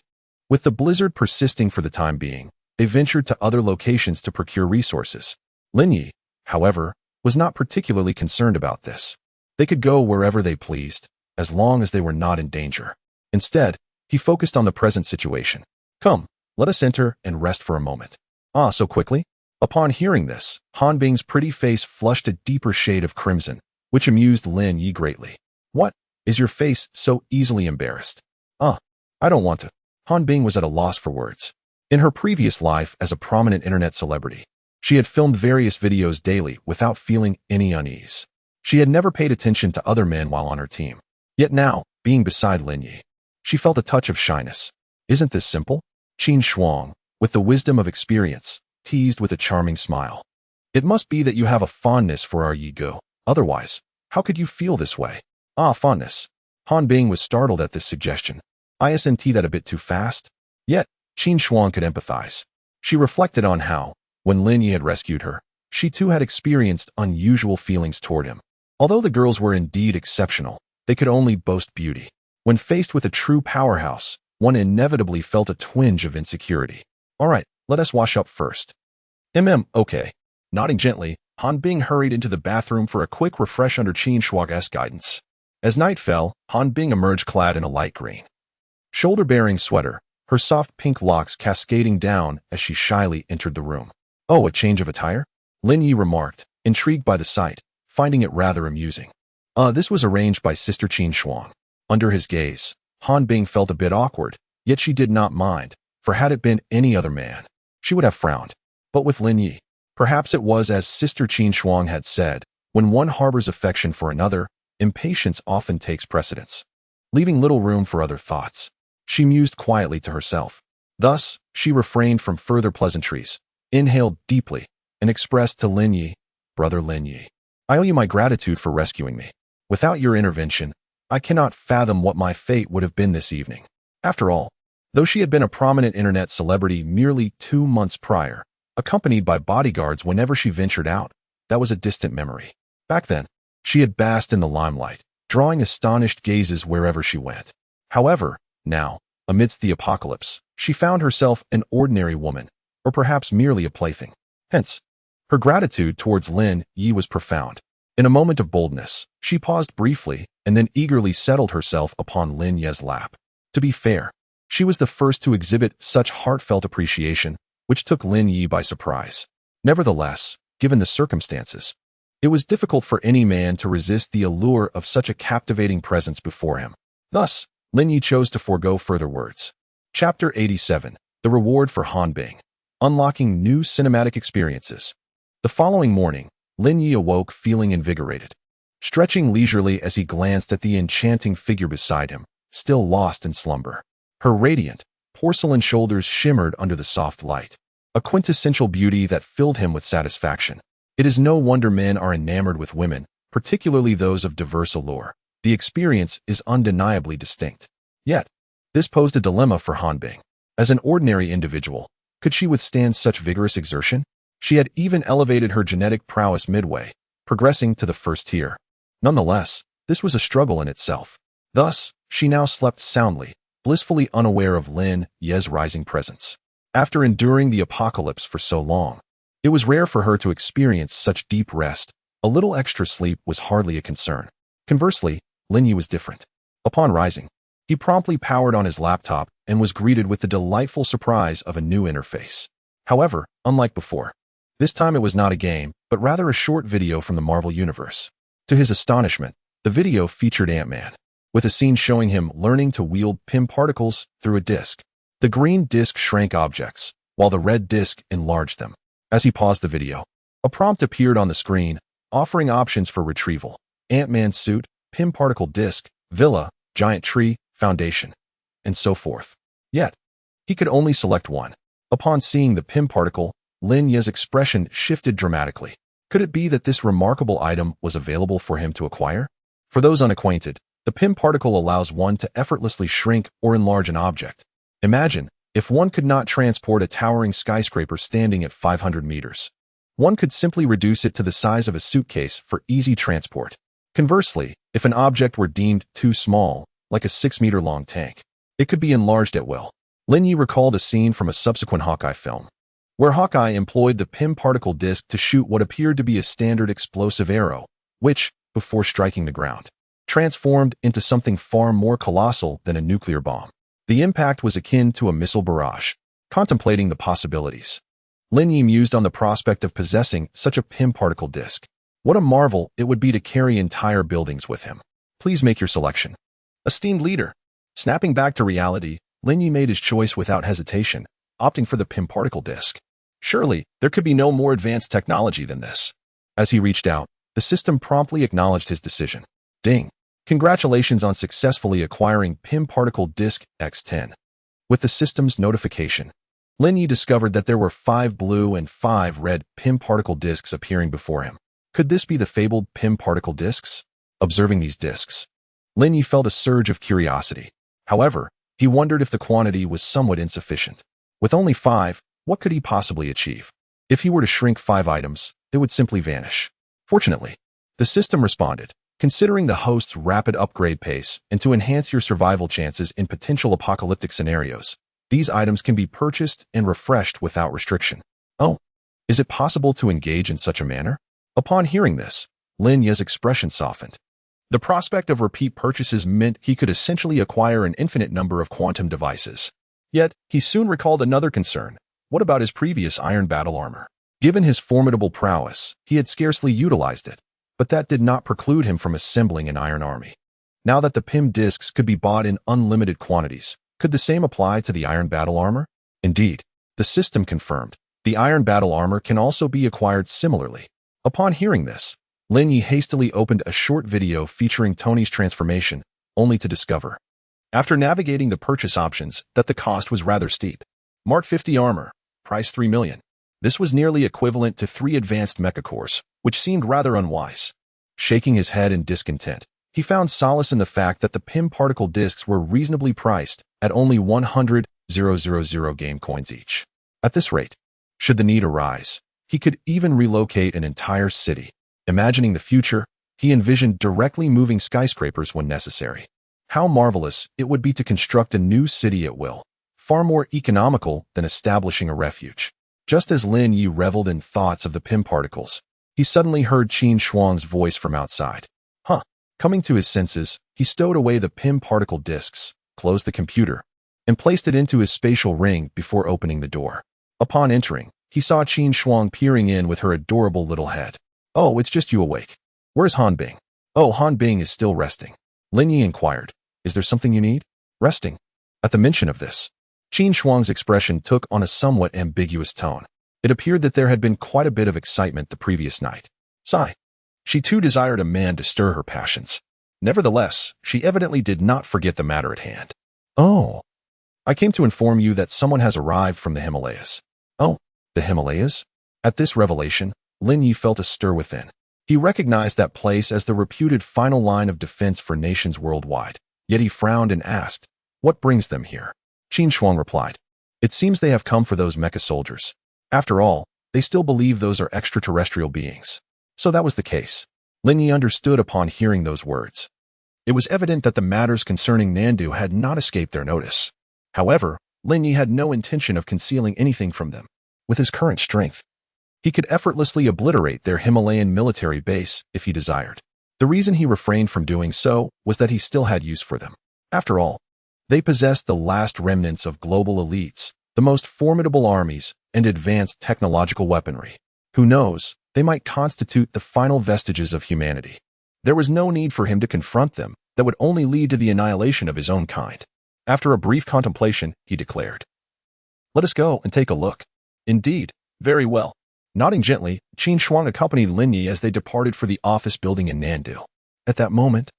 S1: With the blizzard persisting for the time being, they ventured to other locations to procure resources. Lin Yi, however, was not particularly concerned about this. They could go wherever they pleased, as long as they were not in danger. Instead, he focused on the present situation. Come, let us enter and rest for a moment. Ah, so quickly? Upon hearing this, Han Bing's pretty face flushed a deeper shade of crimson, which amused Lin Yi greatly. What? Is your face so easily embarrassed? I don't want to. Han Bing was at a loss for words. In her previous life as a prominent internet celebrity, she had filmed various videos daily without feeling any unease. She had never paid attention to other men while on her team. Yet now, being beside Lin Yi, she felt a touch of shyness. Isn't this simple? Qin Shuang, with the wisdom of experience, teased with a charming smile. It must be that you have a fondness for our Yi Gu. Otherwise, how could you feel this way? Fondness. Han Bing was startled at this suggestion. Isn't that a bit too fast? Yet, Qin Shuang could empathize. She reflected on how, when Lin Yi had rescued her, she too had experienced unusual feelings toward him. Although the girls were indeed exceptional, they could only boast beauty. When faced with a true powerhouse, one inevitably felt a twinge of insecurity. All right, Let us wash up first. Okay. Nodding gently, Han Bing hurried into the bathroom for a quick refresh under Qin Shuag's guidance. As night fell, Han Bing emerged clad in a light green, shoulder-bearing sweater, her soft pink locks cascading down as she shyly entered the room. Oh, a change of attire? Lin Yi remarked, intrigued by the sight, finding it rather amusing. This was arranged by Sister Qin Shuang. Under his gaze, Han Bing felt a bit awkward, yet she did not mind, for had it been any other man, she would have frowned. But with Lin Yi, perhaps it was as Sister Qin Shuang had said, when one harbors affection for another, impatience often takes precedence, leaving little room for other thoughts. She mused quietly to herself. Thus, she refrained from further pleasantries, inhaled deeply, and expressed to Lin Yi, Brother Lin Yi, I owe you my gratitude for rescuing me. Without your intervention, I cannot fathom what my fate would have been this evening. After all, though she had been a prominent internet celebrity merely 2 months prior, accompanied by bodyguards whenever she ventured out, that was a distant memory. Back then, she had basked in the limelight, drawing astonished gazes wherever she went. However, now, amidst the apocalypse, she found herself an ordinary woman, or perhaps merely a plaything. Hence, her gratitude towards Lin Yi was profound. In a moment of boldness, she paused briefly and then eagerly settled herself upon Lin Yi's lap. To be fair, she was the first to exhibit such heartfelt appreciation, which took Lin Yi by surprise. Nevertheless, given the circumstances, it was difficult for any man to resist the allure of such a captivating presence before him. Thus, Lin Yi chose to forego further words. Chapter 87, The Reward for Han Bing. Unlocking New Cinematic Experiences. The following morning, Lin Yi awoke feeling invigorated. Stretching leisurely as he glanced at the enchanting figure beside him, still lost in slumber. Her radiant, porcelain shoulders shimmered under the soft light, a quintessential beauty that filled him with satisfaction. It is no wonder men are enamored with women, particularly those of diverse allure. The experience is undeniably distinct. Yet, this posed a dilemma for Han Bing. As an ordinary individual, could she withstand such vigorous exertion? She had even elevated her genetic prowess midway, progressing to the first tier. Nonetheless, this was a struggle in itself. Thus, she now slept soundly, blissfully unaware of Lin Yi's rising presence. After enduring the apocalypse for so long, it was rare for her to experience such deep rest. A little extra sleep was hardly a concern. Conversely, Lin Yi was different. Upon rising, he promptly powered on his laptop and was greeted with the delightful surprise of a new interface. However, unlike before, this time it was not a game, but rather a short video from the Marvel Universe. To his astonishment, the video featured Ant-Man, with a scene showing him learning to wield Pym particles through a disc. The green disc shrank objects, while the red disc enlarged them. As he paused the video, a prompt appeared on the screen, offering options for retrieval: Ant-Man suit, Pym particle disc, villa, giant tree, foundation, and so forth. Yet, he could only select one. Upon seeing the Pym particle, Lin Yi's expression shifted dramatically. Could it be that this remarkable item was available for him to acquire? For those unacquainted, the Pym particle allows one to effortlessly shrink or enlarge an object. Imagine, if one could not transport a towering skyscraper standing at 500 meters. One could simply reduce it to the size of a suitcase for easy transport. Conversely, if an object were deemed too small, like a 6-meter-long tank, it could be enlarged at will. Lin Yi recalled a scene from a subsequent Hawkeye film, where Hawkeye employed the Pym particle disc to shoot what appeared to be a standard explosive arrow, which, before striking the ground, transformed into something far more colossal than a nuclear bomb. The impact was akin to a missile barrage. Contemplating the possibilities, Lin Yi mused on the prospect of possessing such a Pym particle disc. What a marvel it would be to carry entire buildings with him. Please make your selection. Esteemed leader. Snapping back to reality, Lin Yi made his choice without hesitation, opting for the Pym particle disc. Surely, there could be no more advanced technology than this. As he reached out, the system promptly acknowledged his decision. Ding. Congratulations on successfully acquiring Pym particle disc X10. With the system's notification, Lin Yi discovered that there were 5 blue and 5 red Pym particle discs appearing before him. Could this be the fabled Pym particle discs? Observing these discs, Lin Yi felt a surge of curiosity. However, he wondered if the quantity was somewhat insufficient. With only 5, what could he possibly achieve? If he were to shrink 5 items, they would simply vanish. Fortunately, the system responded. Considering the host's rapid upgrade pace and to enhance your survival chances in potential apocalyptic scenarios, These items can be purchased and refreshed without restriction. Oh, is it possible to engage in such a manner? Upon hearing this, Lin Ye's expression softened. The prospect of repeat purchases meant he could essentially acquire an infinite number of quantum devices. Yet, he soon recalled another concern. What about his previous iron battle armor? Given his formidable prowess, he had scarcely utilized it, but that did not preclude him from assembling an iron army. Now that the PIM discs could be bought in unlimited quantities, could the same apply to the iron battle armor? Indeed, the system confirmed. The iron battle armor can also be acquired similarly. Upon hearing this, Lin Ye hastily opened a short video featuring Tony's transformation, only to discover, after navigating the purchase options, that the cost was rather steep. Mark 50 armor, price 3 million. This was nearly equivalent to 3 advanced mecha cores, which seemed rather unwise. Shaking his head in discontent, he found solace in the fact that the PIM particle discs were reasonably priced at only 100,000 game coins each. At this rate, should the need arise, he could even relocate an entire city. Imagining the future, he envisioned directly moving skyscrapers when necessary. How marvelous it would be to construct a new city at will, far more economical than establishing a refuge. Just as Lin Yi reveled in thoughts of the PIM particles, he suddenly heard Qin Shuang's voice from outside. Coming to his senses, he stowed away the PIM particle discs, closed the computer, and placed it into his spatial ring before opening the door. Upon entering, he saw Qin Shuang peering in with her adorable little head. Oh, it's just you awake. Where's Han Bing? Oh, Han Bing is still resting. Lin Yi inquired. Is there something you need? Resting. At the mention of this, Qin Shuang's expression took on a somewhat ambiguous tone. It appeared that there had been quite a bit of excitement the previous night. Sigh. She too desired a man to stir her passions. Nevertheless, she evidently did not forget the matter at hand. Oh. I came to inform you that someone has arrived from the Himalayas. Oh, the Himalayas? At this revelation, Lin Yi felt a stir within. He recognized that place as the reputed final line of defense for nations worldwide. Yet he frowned and asked, what brings them here? Qin Shuang replied, it seems they have come for those mecha soldiers. After all, they still believe those are extraterrestrial beings. So that was the case. Lin Yi understood upon hearing those words. It was evident that the matters concerning Nandu had not escaped their notice. However, Lin Yi had no intention of concealing anything from them. With his current strength, he could effortlessly obliterate their Himalayan military base if he desired. The reason he refrained from doing so was that he still had use for them. After all, they possessed the last remnants of global elites, the most formidable armies, and advanced technological weaponry. Who knows, they might constitute the final vestiges of humanity. There was no need for him to confront them. That would only lead to the annihilation of his own kind. After a brief contemplation, he declared, let us go and take a look. Indeed, very well. Nodding gently, Qin Shuang accompanied Lin Yi as they departed for the office building in Nandu. At that moment,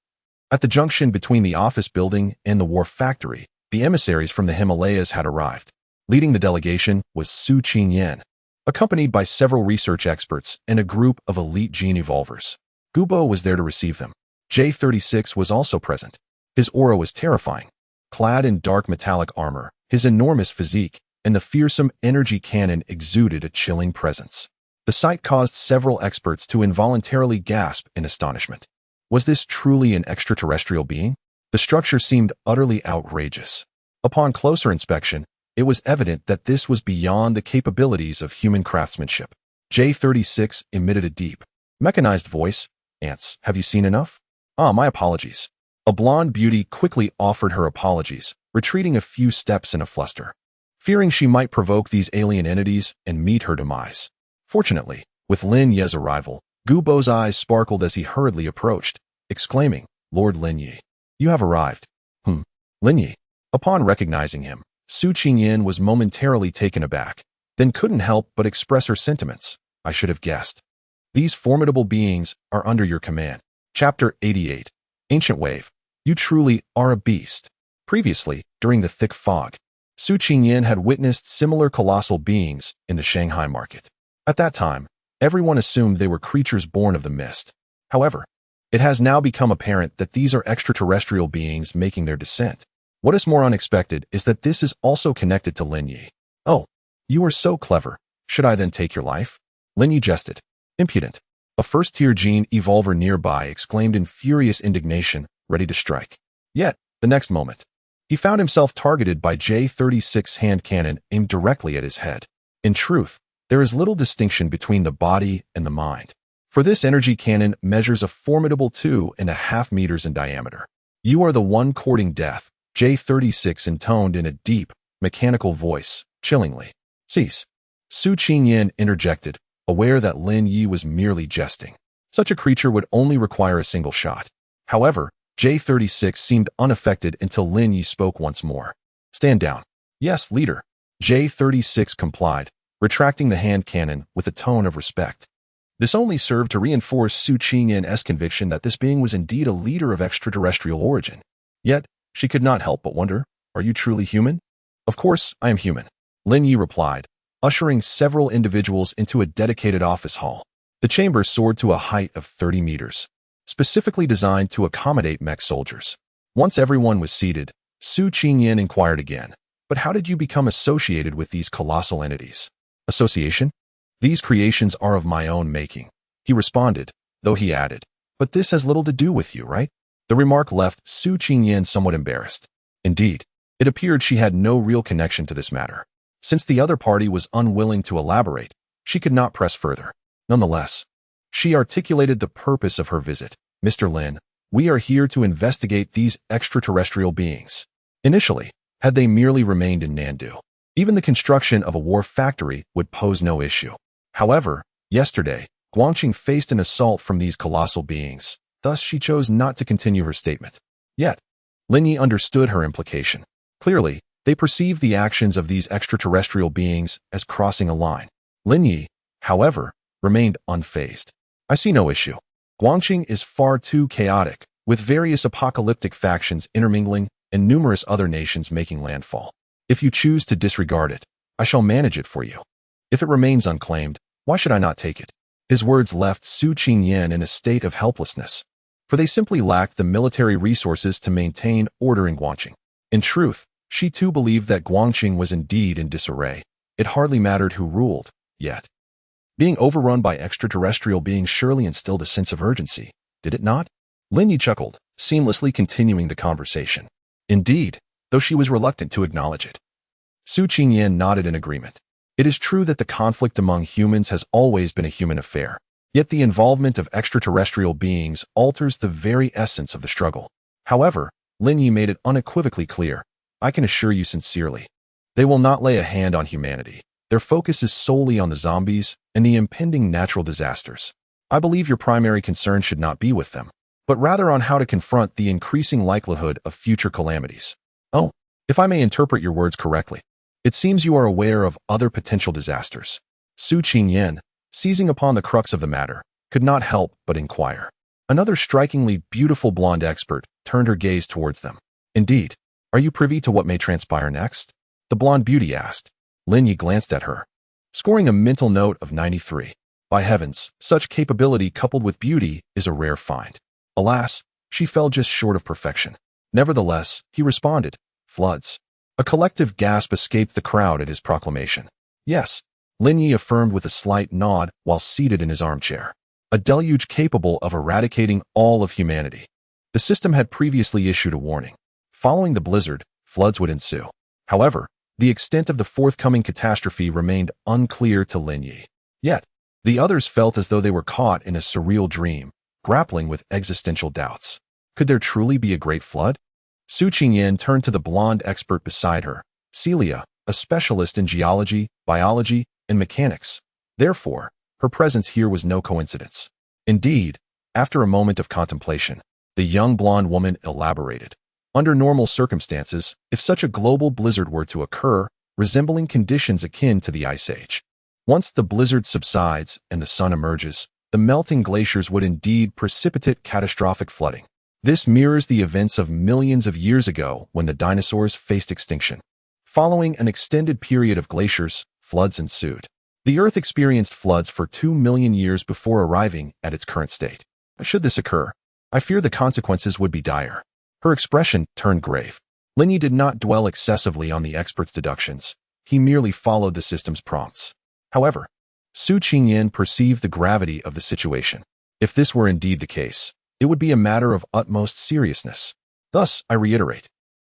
S1: at the junction between the office building and the war factory, the emissaries from the Himalayas had arrived. Leading the delegation was Su Qingyan, accompanied by several research experts and a group of elite gene evolvers. Gubo was there to receive them. J-36 was also present. His aura was terrifying. Clad in dark metallic armor, his enormous physique, and the fearsome energy cannon exuded a chilling presence. The sight caused several experts to involuntarily gasp in astonishment. Was this truly an extraterrestrial being? The structure seemed utterly outrageous. Upon closer inspection, it was evident that this was beyond the capabilities of human craftsmanship. J-36 emitted a deep, mechanized voice. Ants, have you seen enough? My apologies. A blonde beauty quickly offered her apologies, retreating a few steps in a fluster, fearing she might provoke these alien entities and meet her demise. Fortunately, with Lin Ye's arrival, Gubo's eyes sparkled as he hurriedly approached, exclaiming, Lord Lin Ye, you have arrived. Lin Ye. Upon recognizing him, Su Qingyan was momentarily taken aback, then couldn't help but express her sentiments. I should have guessed. These formidable beings are under your command. Chapter 88. Ancient Wave. You truly are a beast. Previously, during the thick fog, Su Qingyan had witnessed similar colossal beings in the Shanghai market. At that time, everyone assumed they were creatures born of the mist. However, it has now become apparent that these are extraterrestrial beings making their descent. What is more unexpected is that this is also connected to Lin Yi. Oh, you are so clever. Should I then take your life? Lin Yi jested. Impudent. A first-tier gene evolver nearby exclaimed in furious indignation, ready to strike. Yet, the next moment, he found himself targeted by J-36 hand cannon aimed directly at his head. In truth, there is little distinction between the body and the mind. For this energy cannon measures a formidable 2.5 meters in diameter. You are the one courting death, J-36 intoned in a deep, mechanical voice, chillingly. Cease. Su Qingyan interjected, aware that Lin Yi was merely jesting. Such a creature would only require a single shot. However, J-36 seemed unaffected until Lin Yi spoke once more. Stand down. Yes, leader. J-36 complied, retracting the hand cannon with a tone of respect. This only served to reinforce Su Qingyan's conviction that this being was indeed a leader of extraterrestrial origin. Yet, she could not help but wonder, are you truly human? Of course, I am human, Lin Yi replied, ushering several individuals into a dedicated office hall. The chamber soared to a height of 30 meters, specifically designed to accommodate mech soldiers. Once everyone was seated, Su Qingyan inquired again, but how did you become associated with these colossal entities? Association? These creations are of my own making, he responded, though he added, but this has little to do with you, right? The remark left Su Qingyan somewhat embarrassed. Indeed, it appeared she had no real connection to this matter. Since the other party was unwilling to elaborate, she could not press further. Nonetheless, she articulated the purpose of her visit. Mr. Lin, we are here to investigate these extraterrestrial beings. Initially, had they merely remained in Nandu, even the construction of a war factory would pose no issue. However, yesterday, Guangqing faced an assault from these colossal beings, thus she chose not to continue her statement. Yet, Lin Yi understood her implication. Clearly, they perceived the actions of these extraterrestrial beings as crossing a line. Lin Yi, however, remained unfazed. I see no issue. Guangqing is far too chaotic, with various apocalyptic factions intermingling and numerous other nations making landfall. If you choose to disregard it, I shall manage it for you. If it remains unclaimed, why should I not take it? His words left Su Qingyan in a state of helplessness, for they simply lacked the military resources to maintain order in Guangqing. In truth, she too believed that Guangqing was indeed in disarray. It hardly mattered who ruled, yet. Being overrun by extraterrestrial beings surely instilled a sense of urgency, did it not? Lin Yi chuckled, seamlessly continuing the conversation. Indeed, though she was reluctant to acknowledge it. Su Qingyan nodded in agreement. It is true that the conflict among humans has always been a human affair, yet the involvement of extraterrestrial beings alters the very essence of the struggle. However, Lin Yi made it unequivocally clear, I can assure you sincerely, they will not lay a hand on humanity. Their focus is solely on the zombies and the impending natural disasters. I believe your primary concern should not be with them, but rather on how to confront the increasing likelihood of future calamities. Oh, if I may interpret your words correctly, it seems you are aware of other potential disasters. Su Qingyan, seizing upon the crux of the matter, could not help but inquire. Another strikingly beautiful blonde expert turned her gaze towards them. Indeed, are you privy to what may transpire next? The blonde beauty asked. Lin Yi glanced at her, scoring a mental note of 93. By heavens, such capability coupled with beauty is a rare find. Alas, she fell just short of perfection. Nevertheless, he responded, floods. A collective gasp escaped the crowd at his proclamation. Yes, Lin Yi affirmed with a slight nod while seated in his armchair. A deluge capable of eradicating all of humanity. The system had previously issued a warning. Following the blizzard, floods would ensue. However, the extent of the forthcoming catastrophe remained unclear to Lin Yi. Yet, the others felt as though they were caught in a surreal dream, grappling with existential doubts. Could there truly be a great flood? Su Qingyan turned to the blonde expert beside her, Celia, a specialist in geology, biology, and mechanics. Therefore, her presence here was no coincidence. Indeed, after a moment of contemplation, the young blonde woman elaborated. Under normal circumstances, if such a global blizzard were to occur, resembling conditions akin to the Ice Age. Once the blizzard subsides and the sun emerges, the melting glaciers would indeed precipitate catastrophic flooding. This mirrors the events of millions of years ago when the dinosaurs faced extinction. Following an extended period of glaciers, floods ensued. The Earth experienced floods for 2 million years before arriving at its current state. Should this occur, I fear the consequences would be dire. Her expression turned grave. Lin Yi did not dwell excessively on the expert's deductions. He merely followed the system's prompts. However, Su Qingyan perceived the gravity of the situation. If this were indeed the case, it would be a matter of utmost seriousness. Thus, I reiterate,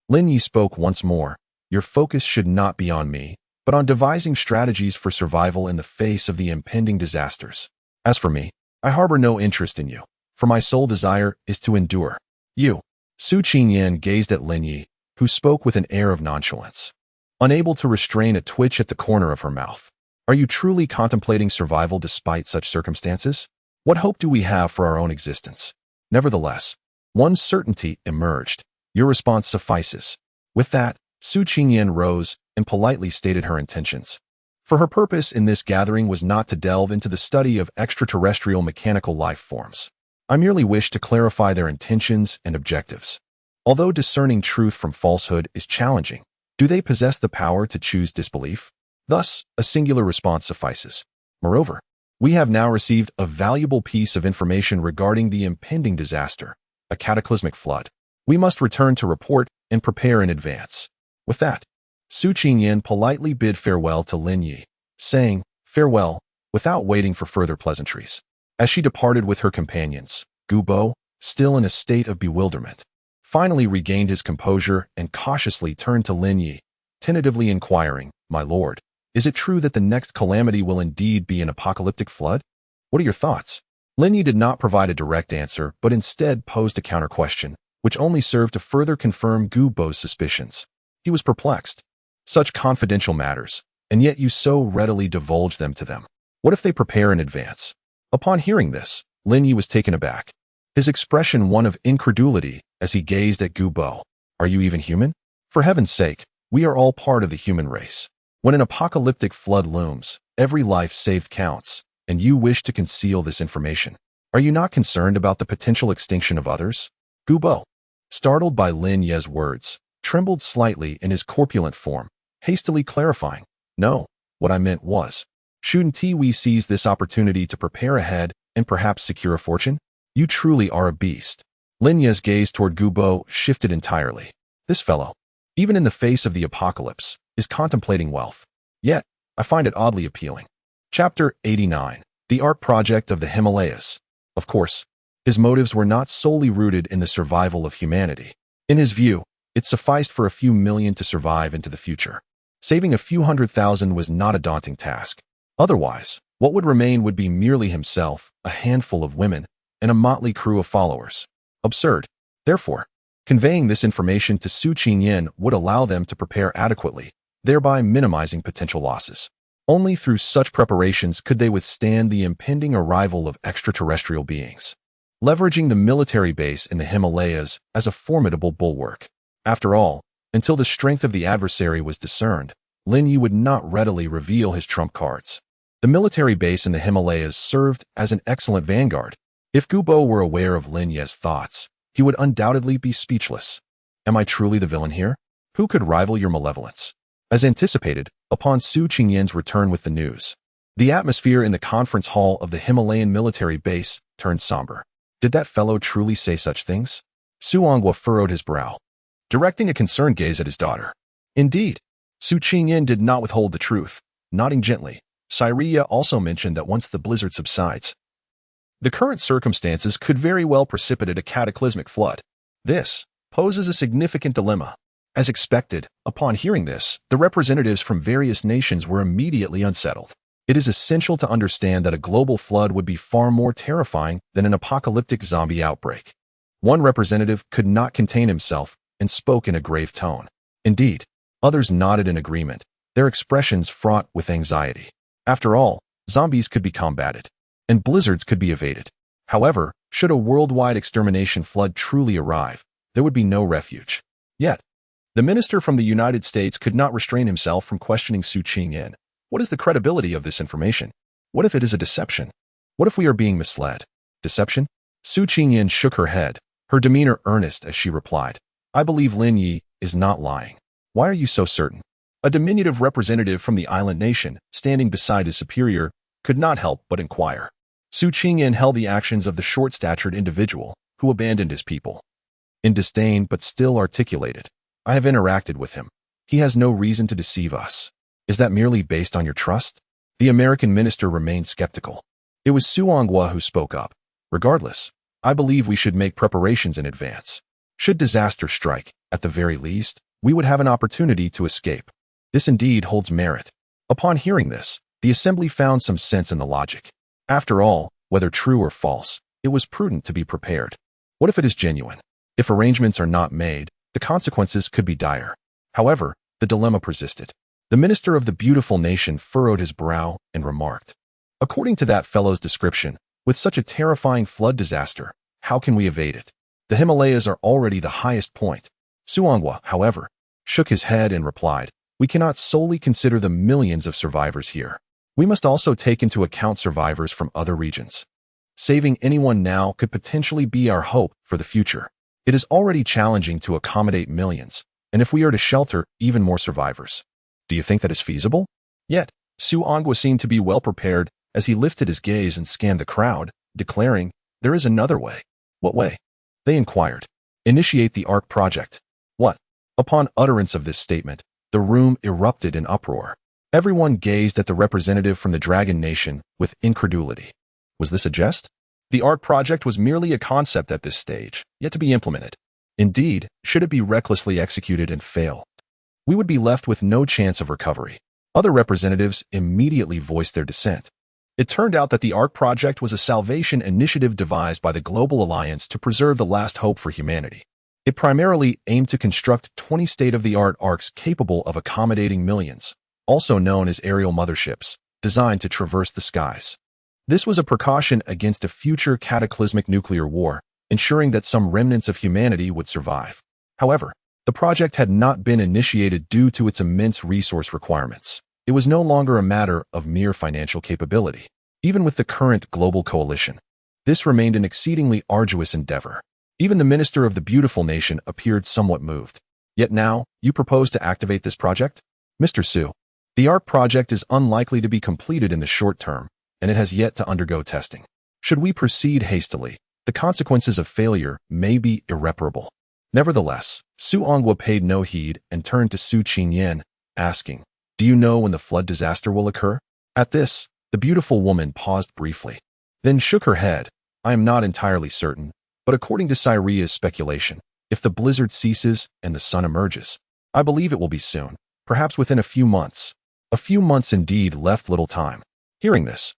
S1: Lin Yi spoke once more. Your focus should not be on me, but on devising strategies for survival in the face of the impending disasters. As for me, I harbor no interest in you, for my sole desire is to endure. You. Su Qingyan gazed at Lin Yi, who spoke with an air of nonchalance, unable to restrain a twitch at the corner of her mouth. Are you truly contemplating survival despite such circumstances? What hope do we have for our own existence? Nevertheless, one certainty emerged. Your response suffices. With that, Su Qingyan rose and politely stated her intentions. For her purpose in this gathering was not to delve into the study of extraterrestrial mechanical life forms. I merely wish to clarify their intentions and objectives. Although discerning truth from falsehood is challenging, do they possess the power to choose disbelief? Thus, a singular response suffices. Moreover, we have now received a valuable piece of information regarding the impending disaster, a cataclysmic flood. We must return to report and prepare in advance. With that, Su Qingyan politely bid farewell to Lin Yi, saying, farewell, without waiting for further pleasantries. As she departed with her companions, Gu Bo, still in a state of bewilderment, finally regained his composure and cautiously turned to Lin Yi, tentatively inquiring, my lord, is it true that the next calamity will indeed be an apocalyptic flood? What are your thoughts? Lin Yi did not provide a direct answer, but instead posed a counter-question, which only served to further confirm Gu Bo's suspicions. He was perplexed. Such confidential matters, and yet you so readily divulge them to them. What if they prepare in advance? Upon hearing this, Lin Yi was taken aback, his expression one of incredulity as he gazed at Gu Bo. Are you even human? For heaven's sake, we are all part of the human race. When an apocalyptic flood looms, every life saved counts, and you wish to conceal this information. Are you not concerned about the potential extinction of others? Gu Bo, startled by Lin Yi's words, trembled slightly in his corpulent form, hastily clarifying, no, what I meant was, shouldn't we seize this opportunity to prepare ahead and perhaps secure a fortune? You truly are a beast. Lin Yi's gaze toward Gu Bo shifted entirely. This fellow, even in the face of the apocalypse, is contemplating wealth. Yet, I find it oddly appealing. Chapter 89. The Art Project of the Himalayas. Of course, his motives were not solely rooted in the survival of humanity. In his view, it sufficed for a few million to survive into the future. Saving a few 100,000 was not a daunting task. Otherwise, what would remain would be merely himself, a handful of women, and a motley crew of followers. Absurd. Therefore, conveying this information to Su Qingyan would allow them to prepare adequately, thereby minimizing potential losses. Only through such preparations could they withstand the impending arrival of extraterrestrial beings, leveraging the military base in the Himalayas as a formidable bulwark. After all, until the strength of the adversary was discerned, Lin Yi would not readily reveal his trump cards. The military base in the Himalayas served as an excellent vanguard. If Gu Bo were aware of Lin Yi's thoughts, he would undoubtedly be speechless. Am I truly the villain here? Who could rival your malevolence? As anticipated, upon Su Qingyan's return with the news, the atmosphere in the conference hall of the Himalayan military base turned somber. Did that fellow truly say such things? Suongwa furrowed his brow, directing a concerned gaze at his daughter. Indeed, Su Qingyan did not withhold the truth. Nodding gently, Cyria also mentioned that once the blizzard subsides, the current circumstances could very well precipitate a cataclysmic flood. This poses a significant dilemma. As expected, upon hearing this, the representatives from various nations were immediately unsettled. It is essential to understand that a global flood would be far more terrifying than an apocalyptic zombie outbreak. One representative could not contain himself and spoke in a grave tone. Indeed, others nodded in agreement, their expressions fraught with anxiety. After all, zombies could be combated, and blizzards could be evaded. However, should a worldwide extermination flood truly arrive, there would be no refuge. Yet, the minister from the United States could not restrain himself from questioning Su Qingyan. What is the credibility of this information? What if it is a deception? What if we are being misled? Deception? Su Qingyan shook her head, her demeanor earnest as she replied, I believe Lin Yi is not lying. Why are you so certain? A diminutive representative from the island nation, standing beside his superior, could not help but inquire. Su Qingyan held the actions of the short-statured individual who abandoned his people in disdain but still articulated. I have interacted with him. He has no reason to deceive us. Is that merely based on your trust? The American minister remained skeptical. It was Suongwa who spoke up. Regardless, I believe we should make preparations in advance. Should disaster strike, at the very least, we would have an opportunity to escape. This indeed holds merit. Upon hearing this, the assembly found some sense in the logic. After all, whether true or false, it was prudent to be prepared. What if it is genuine? If arrangements are not made, the consequences could be dire. However, the dilemma persisted. The minister of the beautiful nation furrowed his brow and remarked, "According to that fellow's description, with such a terrifying flood disaster, how can we evade it? The Himalayas are already the highest point." Suangwa, however, shook his head and replied, "We cannot solely consider the millions of survivors here. We must also take into account survivors from other regions. Saving anyone now could potentially be our hope for the future. It is already challenging to accommodate millions, and if we are to shelter even more survivors, do you think that is feasible?" Yet, Suangwa seemed to be well prepared as he lifted his gaze and scanned the crowd, declaring, "There is another way." "What way?" they inquired. "Initiate the Ark project." "What?" Upon utterance of this statement, the room erupted in uproar. Everyone gazed at the representative from the Dragon Nation with incredulity. Was this a jest? The Ark project was merely a concept at this stage, yet to be implemented. Indeed, should it be recklessly executed and fail, we would be left with no chance of recovery. Other representatives immediately voiced their dissent. It turned out that the Ark project was a salvation initiative devised by the Global Alliance to preserve the last hope for humanity. It primarily aimed to construct 20 state-of-the-art arks capable of accommodating millions, also known as aerial motherships, designed to traverse the skies. This was a precaution against a future cataclysmic nuclear war, ensuring that some remnants of humanity would survive. However, the project had not been initiated due to its immense resource requirements. It was no longer a matter of mere financial capability. Even with the current global coalition, this remained an exceedingly arduous endeavor. Even the minister of the beautiful nation appeared somewhat moved. "Yet now, you propose to activate this project?" "Mr. Su, the Ark project is unlikely to be completed in the short term, and it has yet to undergo testing. Should we proceed hastily, the consequences of failure may be irreparable." Nevertheless, Suangwa paid no heed and turned to Su Qingyan, asking, "Do you know when the flood disaster will occur?" At this, the beautiful woman paused briefly, then shook her head. "I am not entirely certain, but according to Cyria's speculation, if the blizzard ceases and the sun emerges, I believe it will be soon, perhaps within a few months." A few months indeed left little time. Hearing this,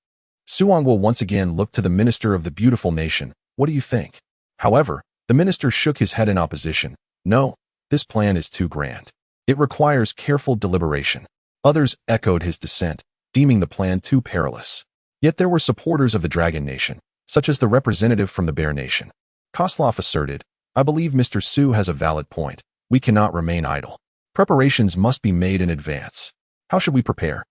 S1: Suangwa once again looked to the minister of the beautiful nation. "What do you think?" However, the minister shook his head in opposition. "No, this plan is too grand. It requires careful deliberation." Others echoed his dissent, deeming the plan too perilous. Yet there were supporters of the Dragon Nation, such as the representative from the Bear Nation. Koslov asserted, "I believe Mr. Su has a valid point. We cannot remain idle. Preparations must be made in advance. How should we prepare?"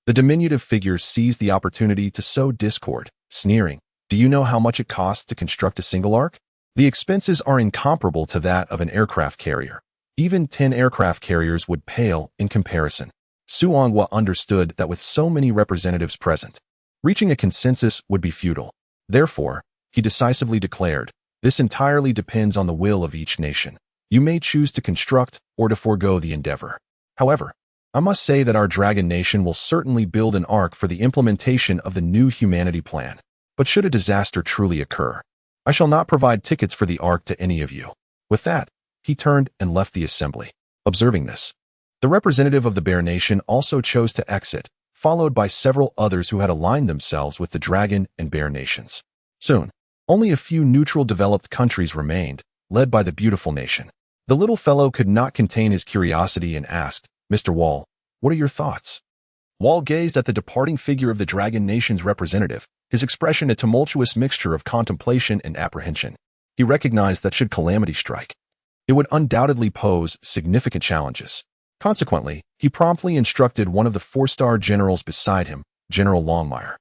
S1: The diminutive figure seized the opportunity to sow discord, sneering, "Do you know how much it costs to construct a single ark? The expenses are incomparable to that of an aircraft carrier. Even 10 aircraft carriers would pale in comparison." Suangwa understood that with so many representatives present, reaching a consensus would be futile. Therefore, he decisively declared, "This entirely depends on the will of each nation. You may choose to construct or to forego the endeavor. However, I must say that our Dragon Nation will certainly build an ark for the implementation of the new humanity plan. But should a disaster truly occur, I shall not provide tickets for the ark to any of you." With that, he turned and left the assembly. Observing this, the representative of the Bear Nation also chose to exit, followed by several others who had aligned themselves with the Dragon and Bear Nations. Soon, only a few neutral developed countries remained, led by the beautiful nation. The little fellow could not contain his curiosity and asked, "Mr. Wall, what are your thoughts?" Wall gazed at the departing figure of the Dragon Nation's representative, his expression a tumultuous mixture of contemplation and apprehension. He recognized that should calamity strike, it would undoubtedly pose significant challenges. Consequently, he promptly instructed one of the 4-star generals beside him, General Longmire.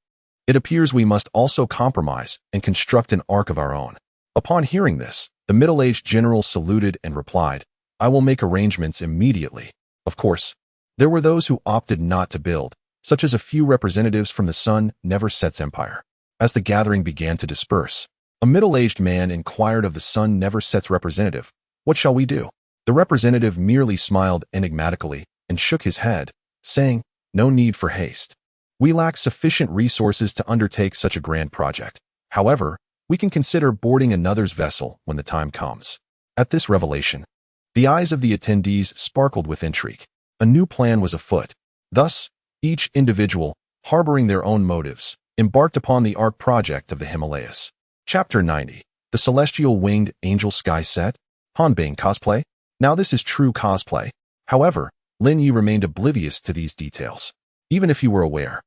S1: "It appears we must also compromise and construct an ark of our own." Upon hearing this, the middle-aged general saluted and replied, "I will make arrangements immediately." Of course, there were those who opted not to build, such as a few representatives from the Sun Never Sets Empire. As the gathering began to disperse, a middle-aged man inquired of the Sun Never Sets representative, "What shall we do?" The representative merely smiled enigmatically and shook his head, saying, "No need for haste. We lack sufficient resources to undertake such a grand project. However, we can consider boarding another's vessel when the time comes." At this revelation, the eyes of the attendees sparkled with intrigue. A new plan was afoot. Thus, each individual, harboring their own motives, embarked upon the Ark project of the Himalayas. Chapter 90. The Celestial Winged Angel Sky Set? Hanbing cosplay? Now this is true cosplay. However, Lin Yi remained oblivious to these details. Even if he were aware,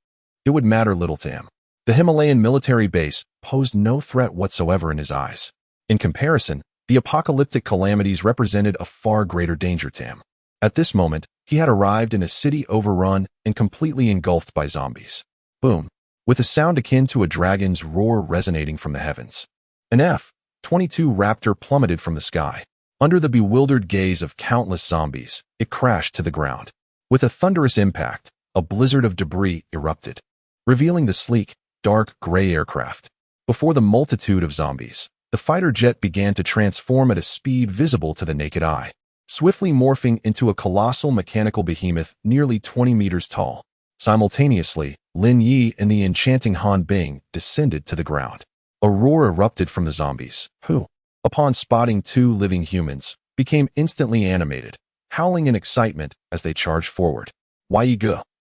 S1: it would matter little to him. The Himalayan military base posed no threat whatsoever in his eyes. In comparison, the apocalyptic calamities represented a far greater danger to him. At this moment, he had arrived in a city overrun and completely engulfed by zombies. Boom! With a sound akin to a dragon's roar resonating from the heavens. An F-22 Raptor plummeted from the sky. Under the bewildered gaze of countless zombies, it crashed to the ground. With a thunderous impact, a blizzard of debris erupted, revealing the sleek, dark gray aircraft. Before the multitude of zombies, the fighter jet began to transform at a speed visible to the naked eye, swiftly morphing into a colossal mechanical behemoth nearly 20 meters tall. Simultaneously, Lin Yi and the enchanting Han Bing descended to the ground. A roar erupted from the zombies, who, upon spotting two living humans, became instantly animated, howling in excitement as they charged forward. Why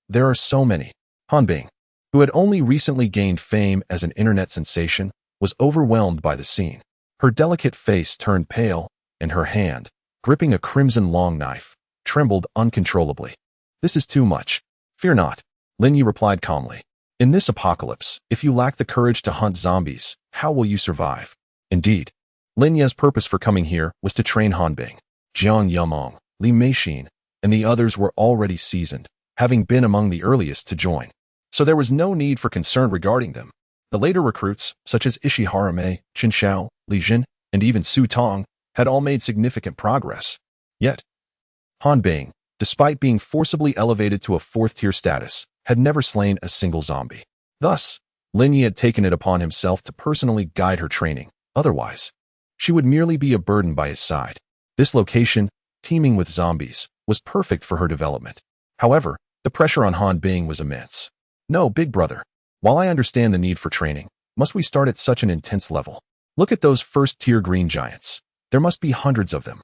S1: there are so many. Han Bing, who had only recently gained fame as an internet sensation, was overwhelmed by the scene. Her delicate face turned pale, and her hand, gripping a crimson long knife, trembled uncontrollably. This is too much. Fear not, Lin Yi replied calmly. In this apocalypse, if you lack the courage to hunt zombies, how will you survive? Indeed, Lin Yi's purpose for coming here was to train Han Bing. Jiang Yamong, Li Meixin, and the others were already seasoned, having been among the earliest to join. So there was no need for concern regarding them. The later recruits, such as Ishihara Mei, Qin Shao, Li Jin, and even Su Tong, had all made significant progress. Yet, Han Bing, despite being forcibly elevated to a fourth-tier status, had never slain a single zombie. Thus, Lin Yi had taken it upon himself to personally guide her training. Otherwise, she would merely be a burden by his side. This location, teeming with zombies, was perfect for her development. However, the pressure on Han Bing was immense. No, big brother. While I understand the need for training, must we start at such an intense level? Look at those first-tier green giants. There must be hundreds of them.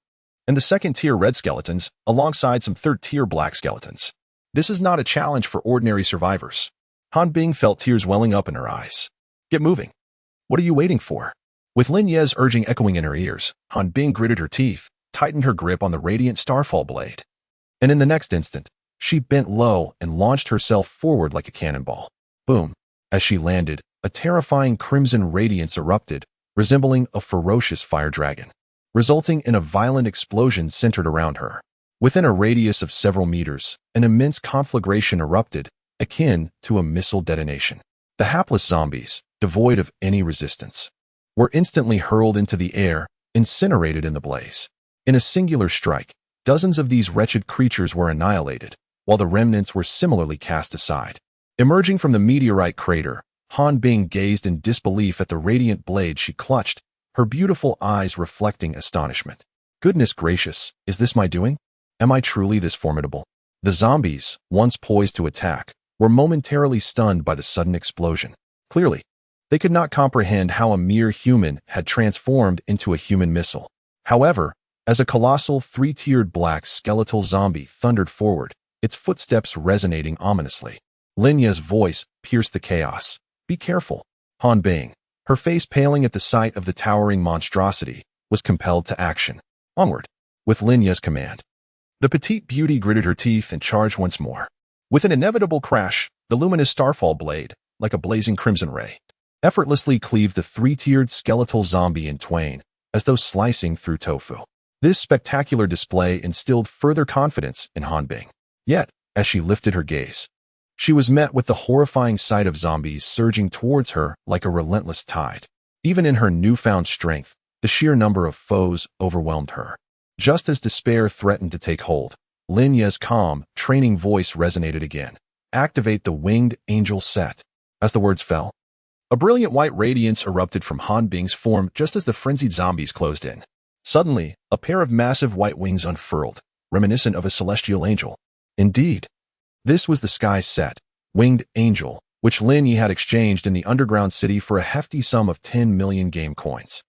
S1: And the second-tier red skeletons, alongside some third-tier black skeletons. This is not a challenge for ordinary survivors. Han Bing felt tears welling up in her eyes. Get moving. What are you waiting for? With Lin Yi's urging echoing in her ears, Han Bing gritted her teeth, tightened her grip on the radiant starfall blade. And in the next instant, she bent low and launched herself forward like a cannonball. Boom! As she landed, a terrifying crimson radiance erupted, resembling a ferocious fire dragon, resulting in a violent explosion centered around her. Within a radius of several meters, an immense conflagration erupted, akin to a missile detonation. The hapless zombies, devoid of any resistance, were instantly hurled into the air, incinerated in the blaze. In a singular strike, dozens of these wretched creatures were annihilated, while the remnants were similarly cast aside. Emerging from the meteorite crater, Han Bing gazed in disbelief at the radiant blade she clutched, her beautiful eyes reflecting astonishment. Goodness gracious, is this my doing? Am I truly this formidable? The zombies, once poised to attack, were momentarily stunned by the sudden explosion. Clearly, they could not comprehend how a mere human had transformed into a human missile. However, as a colossal three-tiered black skeletal zombie thundered forward, its footsteps resonating ominously, Lin Yi's voice pierced the chaos. Be careful. Han Bing, her face paling at the sight of the towering monstrosity, was compelled to action. Onward. With Lin Yi's command, the petite beauty gritted her teeth and charged once more. With an inevitable crash, the luminous starfall blade, like a blazing crimson ray, effortlessly cleaved the three-tiered skeletal zombie in twain, as though slicing through tofu. This spectacular display instilled further confidence in Han Bing. Yet, as she lifted her gaze, she was met with the horrifying sight of zombies surging towards her like a relentless tide. Even in her newfound strength, the sheer number of foes overwhelmed her. Just as despair threatened to take hold, Lin Yi's calm, training voice resonated again. Activate the winged angel set. As the words fell, a brilliant white radiance erupted from Han Bing's form just as the frenzied zombies closed in. Suddenly, a pair of massive white wings unfurled, reminiscent of a celestial angel. Indeed, this was the sky set, winged angel, which Lin Yi had exchanged in the underground city for a hefty sum of 10 million game coins.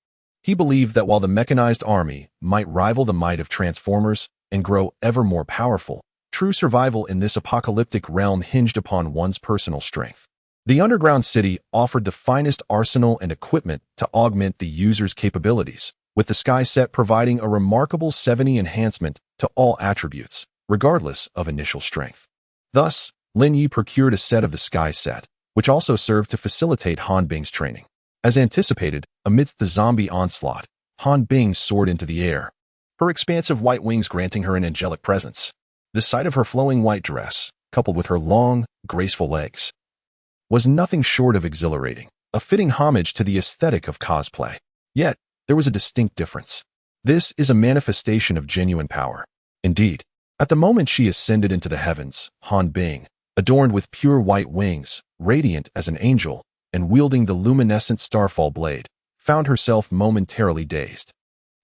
S1: He believed that while the mechanized army might rival the might of Transformers and grow ever more powerful, true survival in this apocalyptic realm hinged upon one's personal strength. The underground city offered the finest arsenal and equipment to augment the user's capabilities, with the sky set providing a remarkable 70 enhancement to all attributes, regardless of initial strength. Thus, Lin Yi procured a set of the sky set, which also served to facilitate Han Bing's training. As anticipated, amidst the zombie onslaught, Han Bing soared into the air, her expansive white wings granting her an angelic presence. The sight of her flowing white dress, coupled with her long, graceful legs, was nothing short of exhilarating, a fitting homage to the aesthetic of cosplay. Yet, there was a distinct difference. This is a manifestation of genuine power. Indeed, at the moment she ascended into the heavens, Han Bing, adorned with pure white wings, radiant as an angel, and wielding the luminescent starfall blade, found herself momentarily dazed.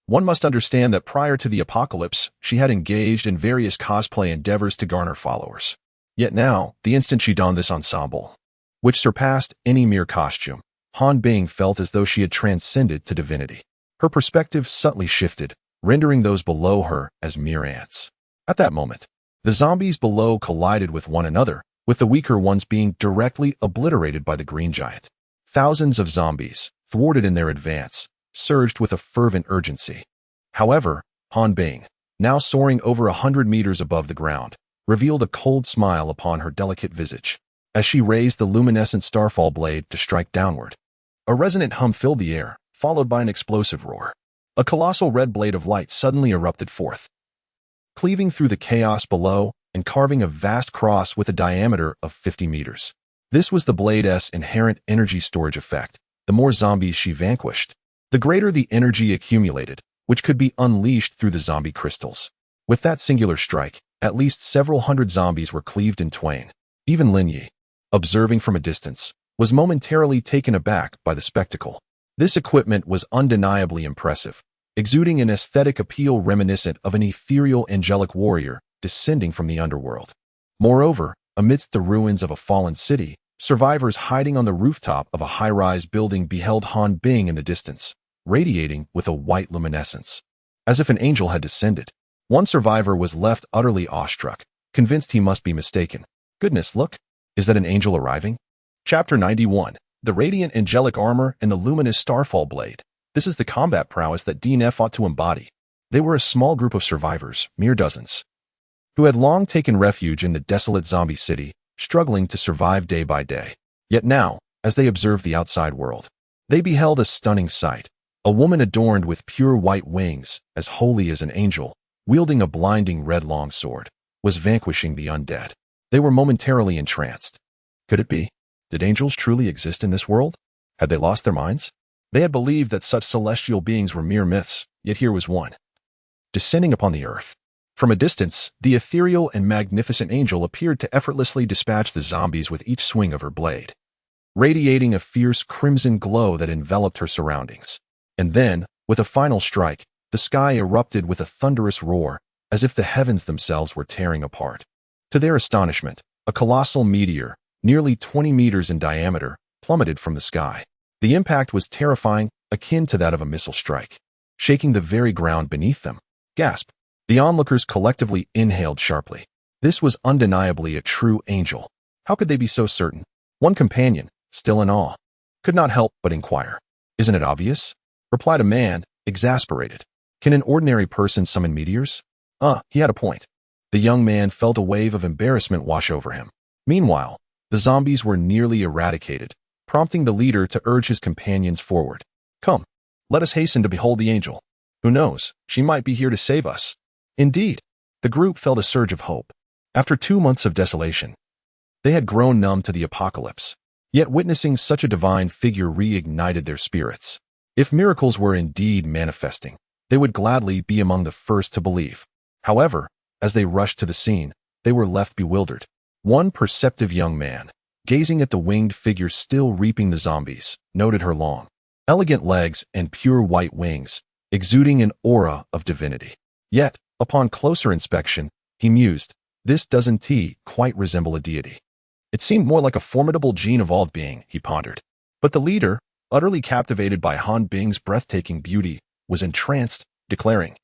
S1: One must understand that prior to the apocalypse, she had engaged in various cosplay endeavors to garner followers. Yet now, the instant she donned this ensemble, which surpassed any mere costume, Han Bing felt as though she had transcended to divinity. Her perspective subtly shifted, rendering those below her as mere ants. At that moment, the zombies below collided with one another, with the weaker ones being directly obliterated by the green giant. Thousands of zombies, thwarted in their advance, surged with a fervent urgency. However, Han Bing, now soaring over 100 meters above the ground, revealed a cold smile upon her delicate visage, as she raised the luminescent starfall blade to strike downward. A resonant hum filled the air, followed by an explosive roar. A colossal red blade of light suddenly erupted forth, cleaving through the chaos below and carving a vast cross with a diameter of 50 meters. This was the blade's inherent energy storage effect. The more zombies she vanquished, the greater the energy accumulated, which could be unleashed through the zombie crystals. With that singular strike, at least several hundred zombies were cleaved in twain. Even Lin Yi, observing from a distance, was momentarily taken aback by the spectacle. This equipment was undeniably impressive, exuding an aesthetic appeal reminiscent of an ethereal angelic warrior descending from the underworld. Moreover, amidst the ruins of a fallen city, survivors hiding on the rooftop of a high-rise building beheld Han Bing in the distance, radiating with a white luminescence, as if an angel had descended. One survivor was left utterly awestruck, convinced he must be mistaken. Goodness, look! Is that an angel arriving? Chapter 91. The radiant angelic armor and the luminous starfall blade. This is the combat prowess that DNF ought to embody. They were a small group of survivors, mere dozens, who had long taken refuge in the desolate zombie city, struggling to survive day by day. Yet now, as they observed the outside world, they beheld a stunning sight. A woman adorned with pure white wings, as holy as an angel, wielding a blinding red longsword, was vanquishing the undead. They were momentarily entranced. Could it be? Did angels truly exist in this world? Had they lost their minds? They had believed that such celestial beings were mere myths, yet here was one, descending upon the earth. From a distance, the ethereal and magnificent angel appeared to effortlessly dispatch the zombies with each swing of her blade, radiating a fierce crimson glow that enveloped her surroundings. And then, with a final strike, the sky erupted with a thunderous roar, as if the heavens themselves were tearing apart. To their astonishment, a colossal meteor, nearly 20 meters in diameter, plummeted from the sky. The impact was terrifying, akin to that of a missile strike, shaking the very ground beneath them. Gasp! The onlookers collectively inhaled sharply. This was undeniably a true angel. How could they be so certain? One companion, still in awe, could not help but inquire. Isn't it obvious? Replied a man, exasperated. Can an ordinary person summon meteors? He had a point. The young man felt a wave of embarrassment wash over him. Meanwhile, the zombies were nearly eradicated, prompting the leader to urge his companions forward. Come, let us hasten to behold the angel. Who knows, she might be here to save us. Indeed, the group felt a surge of hope. After 2 months of desolation, they had grown numb to the apocalypse. Yet witnessing such a divine figure reignited their spirits. If miracles were indeed manifesting, they would gladly be among the first to believe. However, as they rushed to the scene, they were left bewildered. One perceptive young man, gazing at the winged figure still reaping the zombies, noted her long, elegant legs and pure white wings, exuding an aura of divinity. Yet, upon closer inspection, he mused, this doesn't quite resemble a deity. It seemed more like a formidable gene-evolved being, he pondered. But the leader, utterly captivated by Han Bing's breathtaking beauty, was entranced, declaring,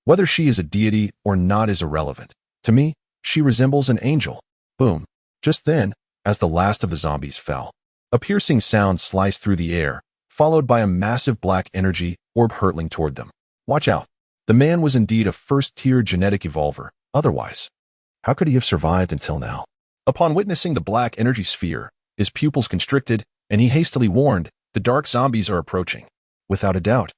S1: "Whether she is a deity or not is irrelevant. To me, she resembles an angel." Boom. Just then, as the last of the zombies fell, a piercing sound sliced through the air, followed by a massive black energy orb hurtling toward them. Watch out. The man was indeed a first-tier genetic evolver. Otherwise, how could he have survived until now? Upon witnessing the black energy sphere, his pupils constricted, and he hastily warned, "The dark zombies are approaching." Without a doubt,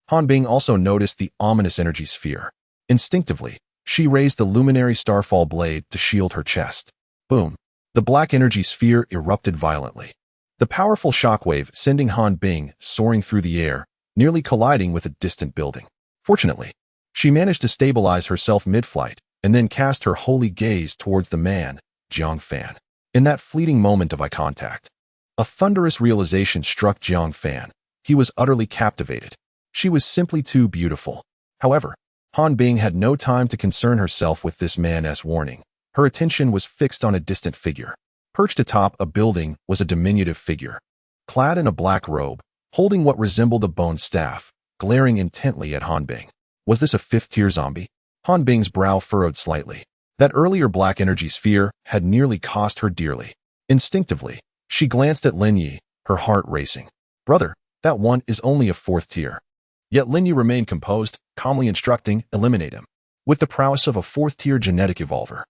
S1: Han Bing also noticed the ominous energy sphere. Instinctively, she raised the luminary starfall blade to shield her chest. Boom. The black energy sphere erupted violently. The powerful shockwave sending Han Bing soaring through the air, nearly colliding with a distant building. Fortunately, she managed to stabilize herself mid-flight and then cast her holy gaze towards the man, Jiang Fan. In that fleeting moment of eye contact, a thunderous realization struck Jiang Fan. He was utterly captivated. She was simply too beautiful. However, Han Bing had no time to concern herself with this man's warning. Her attention was fixed on a distant figure. Perched atop a building was a diminutive figure, clad in a black robe, holding what resembled a bone staff, glaring intently at Han Bing. Was this a fifth-tier zombie? Han Bing's brow furrowed slightly. That earlier black energy sphere had nearly cost her dearly. Instinctively, she glanced at Lin Yi, her heart racing. "Brother, that one is only a fourth tier." Yet Lin Yi remained composed, calmly instructing, "Eliminate him." With the prowess of a fourth-tier genetic evolver,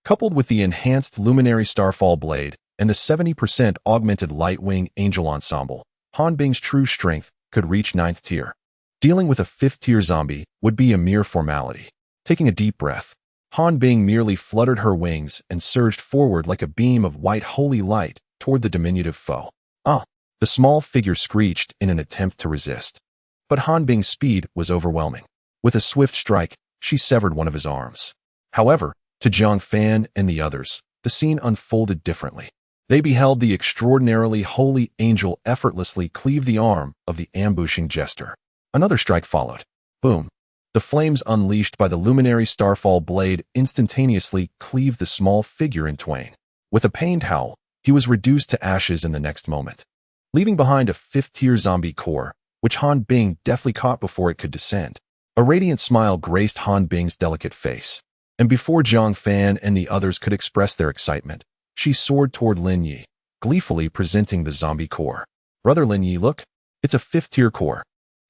S1: coupled with the enhanced luminary starfall blade and the 70% augmented lightwing angel ensemble, Han Bing's true strength could reach 9th tier. Dealing with a 5th-tier zombie would be a mere formality. Taking a deep breath, Han Bing merely fluttered her wings and surged forward like a beam of white holy light toward the diminutive foe. The small figure screeched in an attempt to resist. But Han Bing's speed was overwhelming. With a swift strike, she severed one of his arms. However, to Jiang Fan and the others, the scene unfolded differently. They beheld the extraordinarily holy angel effortlessly cleave the arm of the ambushing jester. Another strike followed. Boom. The flames unleashed by the luminary starfall blade instantaneously cleaved the small figure in twain. With a pained howl, he was reduced to ashes in the next moment, leaving behind a 5th-tier zombie core, which Han Bing deftly caught before it could descend. A radiant smile graced Han Bing's delicate face, and before Jiang Fan and the others could express their excitement, she soared toward Lin Yi, gleefully presenting the zombie core. "Brother Lin Yi, look, it's a 5th-tier core.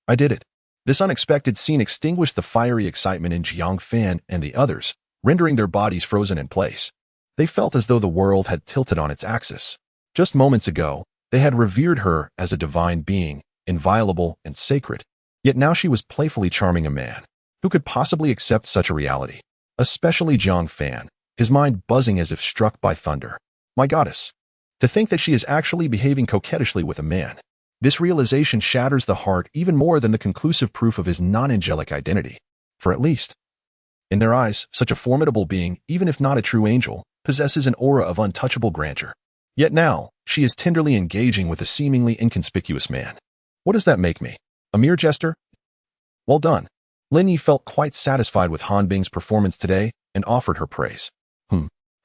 S1: I did it." This unexpected scene extinguished the fiery excitement in Jiang Fan and the others, rendering their bodies frozen in place. They felt as though the world had tilted on its axis. Just moments ago, they had revered her as a divine being, inviolable and sacred. Yet now she was playfully charming a man. Who could possibly accept such a reality? Especially Jiang Fan, his mind buzzing as if struck by thunder. My goddess. To think that she is actually behaving coquettishly with a man. This realization shatters the heart even more than the conclusive proof of his non-angelic identity. For at least, in their eyes, such a formidable being, even if not a true angel, possesses an aura of untouchable grandeur. Yet now, she is tenderly engaging with a seemingly inconspicuous man. What does that make me? A mere jester? Well done. Lin Yi felt quite satisfied with Han Bing's performance today and offered her praise.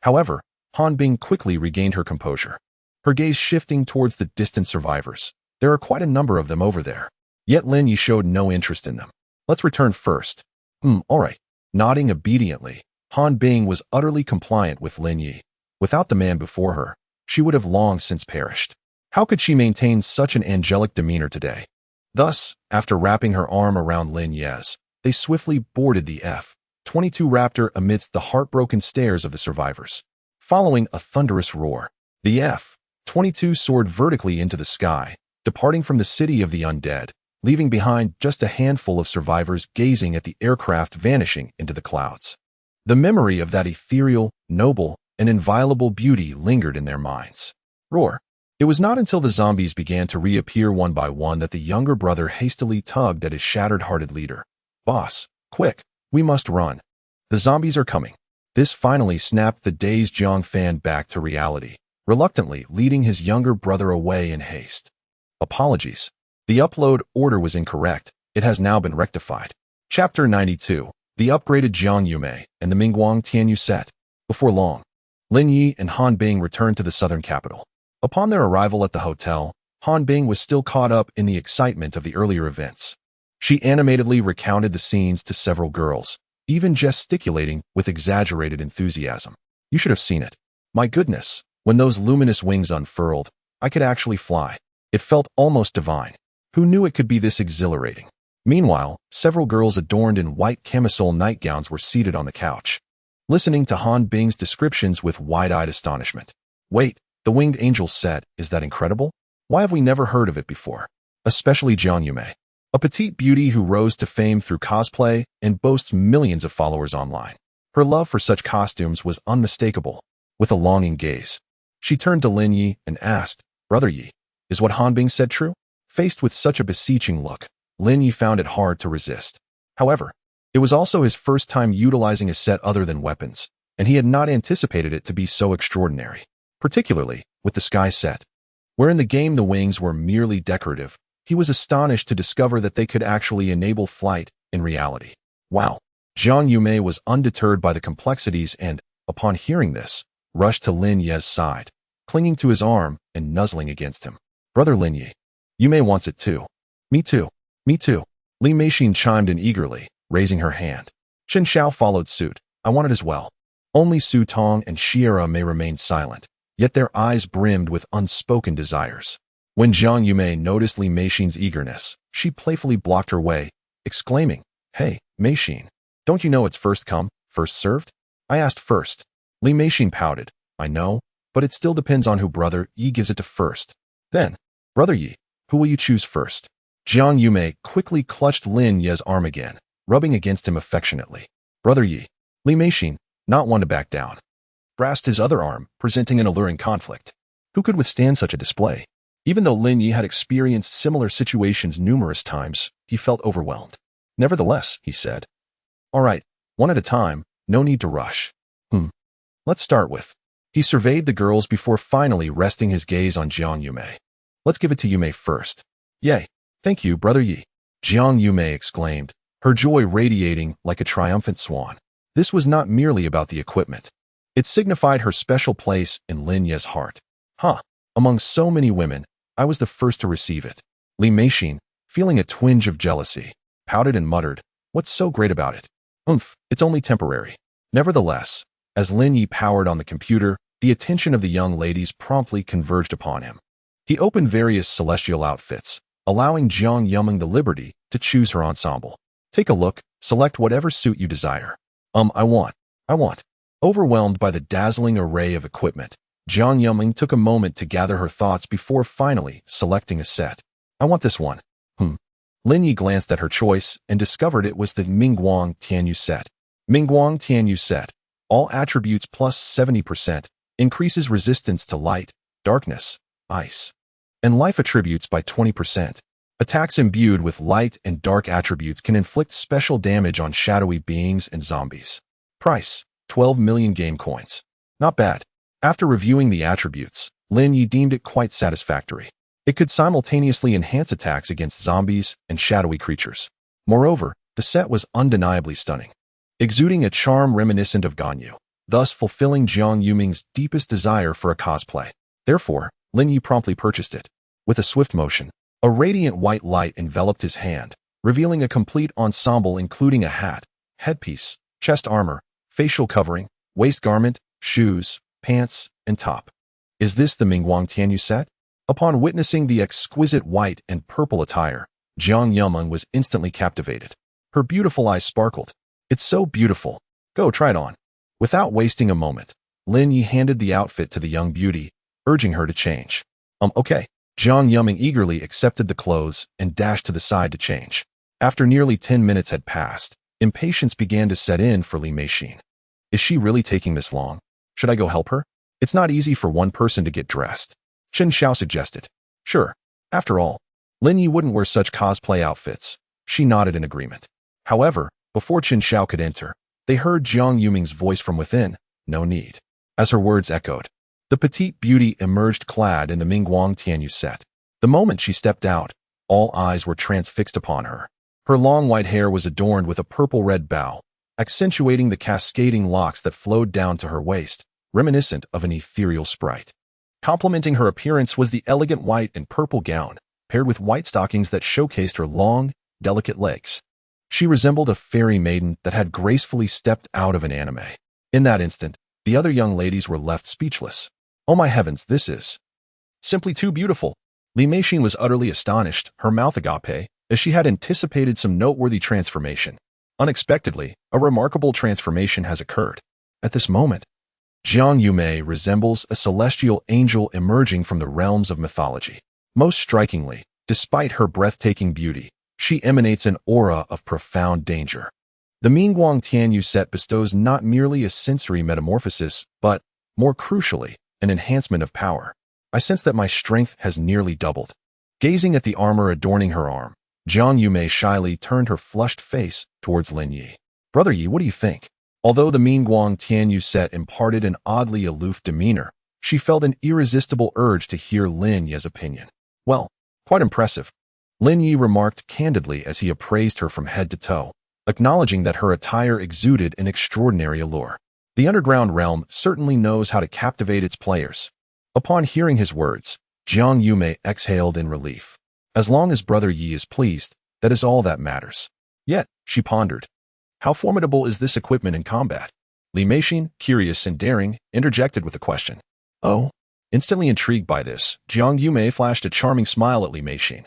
S1: However, Han Bing quickly regained her composure, her gaze shifting towards the distant survivors. There are quite a number of them over there. Yet Lin Yi showed no interest in them. Let's return first. All right. Nodding obediently, Han Bing was utterly compliant with Lin Yi. Without the man before her, she would have long since perished. How could she maintain such an angelic demeanor today? Thus, after wrapping her arm around Lin Yi's, they swiftly boarded the F-22 Raptor amidst the heartbroken stares of the survivors. Following a thunderous roar, the F-22 soared vertically into the sky, departing from the city of the undead, leaving behind just a handful of survivors gazing at the aircraft vanishing into the clouds. The memory of that ethereal, noble, and inviolable beauty lingered in their minds. Roar. It was not until the zombies began to reappear one by one that the younger brother hastily tugged at his shattered-hearted leader. Boss, quick, we must run. The zombies are coming. This finally snapped the dazed Jiang Fan back to reality, reluctantly leading his younger brother away in haste. Apologies. The upload order was incorrect. It has now been rectified. Chapter 92. The upgraded Jiang Yume and the Mingguang Tianyu set. Before long, Lin Yi and Han Bing returned to the southern capital. Upon their arrival at the hotel, Han Bing was still caught up in the excitement of the earlier events. She animatedly recounted the scenes to several girls, even gesticulating with exaggerated enthusiasm. You should have seen it. My goodness, when those luminous wings unfurled, I could actually fly. It felt almost divine. Who knew it could be this exhilarating? Meanwhile, several girls adorned in white camisole nightgowns were seated on the couch, listening to Han Bing's descriptions with wide-eyed astonishment. Wait, the winged angel said, is that incredible? Why have we never heard of it before? Especially Jiang Yume, a petite beauty who rose to fame through cosplay and boasts millions of followers online. Her love for such costumes was unmistakable. With a longing gaze, she turned to Lin Yi and asked, Brother Yi, is what Han Bing said true? Faced with such a beseeching look, Lin Yi found it hard to resist. However, it was also his first time utilizing a set other than weapons, and he had not anticipated it to be so extraordinary, particularly with the sky set. Where in the game the wings were merely decorative, he was astonished to discover that they could actually enable flight in reality. Wow! Jiang Yume was undeterred by the complexities and, upon hearing this, rushed to Lin Ye's side, clinging to his arm and nuzzling against him. Brother Lin Ye, Yume wants it too. Me too. Me too. Li Meixin chimed in eagerly, raising her hand. Chen Xiao followed suit. I want it as well. Only Su Tong and Xiera Mei remained silent, yet their eyes brimmed with unspoken desires. When Jiang Yume noticed Li Meixin's eagerness, she playfully blocked her way, exclaiming, Hey, Meixin, don't you know it's first come, first served? I asked first. Li Meixin pouted. I know, but it still depends on who Brother Yi gives it to first. Then, Brother Yi, who will you choose first? Jiang Yume quickly clutched Lin Ye's arm again, rubbing against him affectionately. Brother Yi, Li Meixin, not one to back down, grasped his other arm, presenting an alluring conflict. Who could withstand such a display? Even though Lin Yi had experienced similar situations numerous times, he felt overwhelmed. Nevertheless, he said, All right, one at a time, no need to rush. Let's start with. He surveyed the girls before finally resting his gaze on Jiang Yume. Let's give it to Yume first. Yay. Thank you, Brother Yi. Jiang Yume exclaimed, her joy radiating like a triumphant swan. This was not merely about the equipment. It signified her special place in Lin Ye's heart. Among so many women, I was the first to receive it. Li Meixin, feeling a twinge of jealousy, pouted and muttered, What's so great about it? It's only temporary. Nevertheless, as Lin Yi powered on the computer, the attention of the young ladies promptly converged upon him. He opened various celestial outfits, allowing Jiang Yume the liberty to choose her ensemble. Take a look, select whatever suit you desire. I want. Overwhelmed by the dazzling array of equipment, Jiang Yume took a moment to gather her thoughts before finally selecting a set. I want this one. Lin Yi glanced at her choice and discovered it was the Mingguang Tianyu set. Mingguang Tianyu set. All attributes plus 70%, increases resistance to light, darkness, ice, and life attributes by 20%. Attacks imbued with light and dark attributes can inflict special damage on shadowy beings and zombies. Price, 12 million game coins. Not bad. After reviewing the attributes, Lin Yi deemed it quite satisfactory. It could simultaneously enhance attacks against zombies and shadowy creatures. Moreover, the set was undeniably stunning, exuding a charm reminiscent of Ganyu, thus fulfilling Jiang Yume's deepest desire for a cosplay. Therefore, Lin Yi promptly purchased it. With a swift motion, a radiant white light enveloped his hand, revealing a complete ensemble including a hat, headpiece, chest armor, facial covering, waist garment, shoes, pants, and top. Is this the Mingguang Tianyu set? Upon witnessing the exquisite white and purple attire, Jiang Yume was instantly captivated. Her beautiful eyes sparkled. It's so beautiful. Go try it on. Without wasting a moment, Lin Yi handed the outfit to the young beauty, urging her to change. Okay. Jiang Yume eagerly accepted the clothes and dashed to the side to change. After nearly 10 minutes had passed, impatience began to set in for Li Meixin. Is she really taking this long? Should I go help her? It's not easy for one person to get dressed. Chen Xiao suggested. Sure. After all, Lin Yi wouldn't wear such cosplay outfits. She nodded in agreement. However, before Chen Xiao could enter, they heard Jiang Yume's voice from within. No need. As her words echoed, the petite beauty emerged clad in the Mingguang Tianyu set. The moment she stepped out, all eyes were transfixed upon her. Her long white hair was adorned with a purple-red bow, accentuating the cascading locks that flowed down to her waist, reminiscent of an ethereal sprite. Complementing her appearance was the elegant white and purple gown, paired with white stockings that showcased her long, delicate legs. She resembled a fairy maiden that had gracefully stepped out of an anime. In that instant, the other young ladies were left speechless. Oh my heavens, this is simply too beautiful. Li Meishin was utterly astonished, her mouth agape, as she had anticipated some noteworthy transformation. Unexpectedly, a remarkable transformation has occurred. At this moment, Jiang Yume resembles a celestial angel emerging from the realms of mythology. Most strikingly, despite her breathtaking beauty, she emanates an aura of profound danger. The Mingguang Tianyu set bestows not merely a sensory metamorphosis, but, more crucially, an enhancement of power. I sense that my strength has nearly doubled. Gazing at the armor adorning her arm, Jiang Yume shyly turned her flushed face towards Lin Yi. Brother Yi, what do you think? Although the Mingguang Tianyu set imparted an oddly aloof demeanor, she felt an irresistible urge to hear Lin Yi's opinion. Well, quite impressive. Lin Yi remarked candidly as he appraised her from head to toe, acknowledging that her attire exuded an extraordinary allure. The underground realm certainly knows how to captivate its players. Upon hearing his words, Jiang Yume exhaled in relief. As long as Brother Yi is pleased, that is all that matters. Yet, she pondered, how formidable is this equipment in combat? Li Meishin, curious and daring, interjected with a question. Oh. Instantly intrigued by this, Jiang Yume flashed a charming smile at Li Meishin,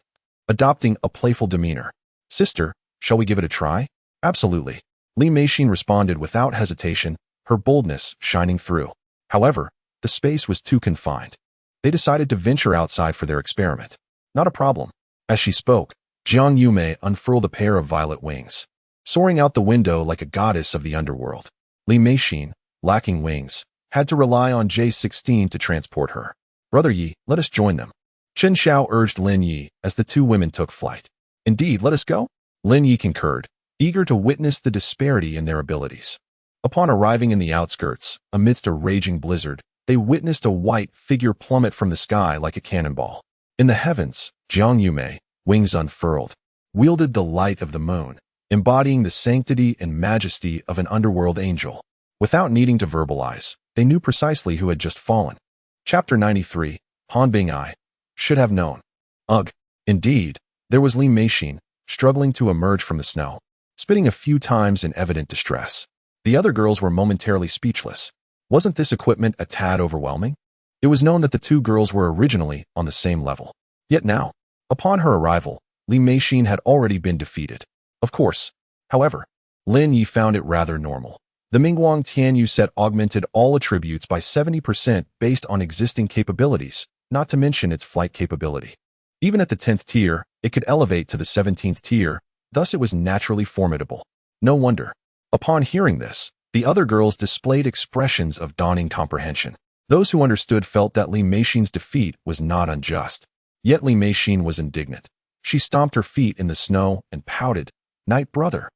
S1: adopting a playful demeanor. Sister, shall we give it a try? Absolutely. Li Meishin responded without hesitation, her boldness shining through. However, the space was too confined. They decided to venture outside for their experiment. Not a problem. As she spoke, Jiang Yume unfurled a pair of violet wings, soaring out the window like a goddess of the underworld. Li Meishin, lacking wings, had to rely on J-16 to transport her. Brother Yi, let us join them. Chen Xiao urged Lin Yi as the two women took flight. Indeed, let us go? Lin Yi concurred, eager to witness the disparity in their abilities. Upon arriving in the outskirts, amidst a raging blizzard, they witnessed a white figure plummet from the sky like a cannonball. In the heavens, Jiang Yume, wings unfurled, wielded the light of the moon, embodying the sanctity and majesty of an underworld angel. Without needing to verbalize, they knew precisely who had just fallen. Chapter 93, Han Bing-ai, should have known. Ugh. Indeed, there was Li Meishin, struggling to emerge from the snow, spitting a few times in evident distress. The other girls were momentarily speechless. Wasn't this equipment a tad overwhelming? It was known that the two girls were originally on the same level. Yet now, upon her arrival, Li Meishin had already been defeated. Of course. However, Lin Yi found it rather normal. The Mingguang Tianyu set augmented all attributes by 70% based on existing capabilities, not to mention its flight capability. Even at the 10th tier, it could elevate to the 17th tier, thus it was naturally formidable. No wonder. Upon hearing this, the other girls displayed expressions of dawning comprehension. Those who understood felt that Li Meishin's defeat was not unjust. Yet Li Meishin was indignant. She stomped her feet in the snow and pouted, "Knight brother.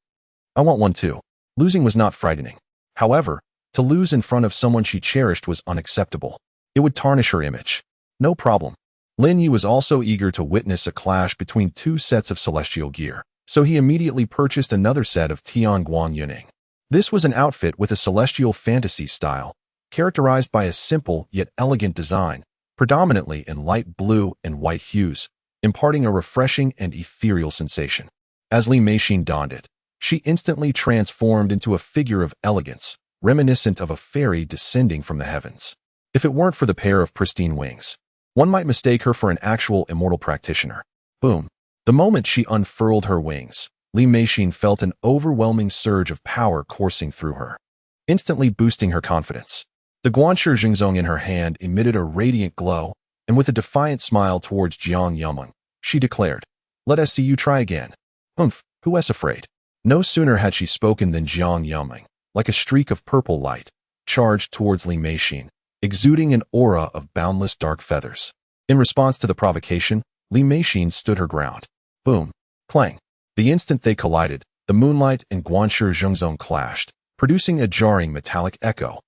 S1: I want one too." Losing was not frightening. However, to lose in front of someone she cherished was unacceptable. It would tarnish her image. No problem. Lin Yi was also eager to witness a clash between two sets of celestial gear, so he immediately purchased another set of Tianguang Yuning. This was an outfit with a celestial fantasy style, characterized by a simple yet elegant design, predominantly in light blue and white hues, imparting a refreshing and ethereal sensation. As Li Meishin donned it, she instantly transformed into a figure of elegance, reminiscent of a fairy descending from the heavens. If it weren't for the pair of pristine wings, one might mistake her for an actual immortal practitioner. Boom. The moment she unfurled her wings, Li Meishin felt an overwhelming surge of power coursing through her, instantly boosting her confidence. The Guanshi Jingzong in her hand emitted a radiant glow, and with a defiant smile towards Jiang Yume, she declared, "Let us see you try again." Humph, who is afraid? No sooner had she spoken than Jiang Yume, like a streak of purple light, charged towards Li Meishin, exuding an aura of boundless dark feathers. In response to the provocation, Li Meishin stood her ground. Boom. Clang. The instant they collided, the moonlight and Guanshi Jingzong clashed, producing a jarring metallic echo,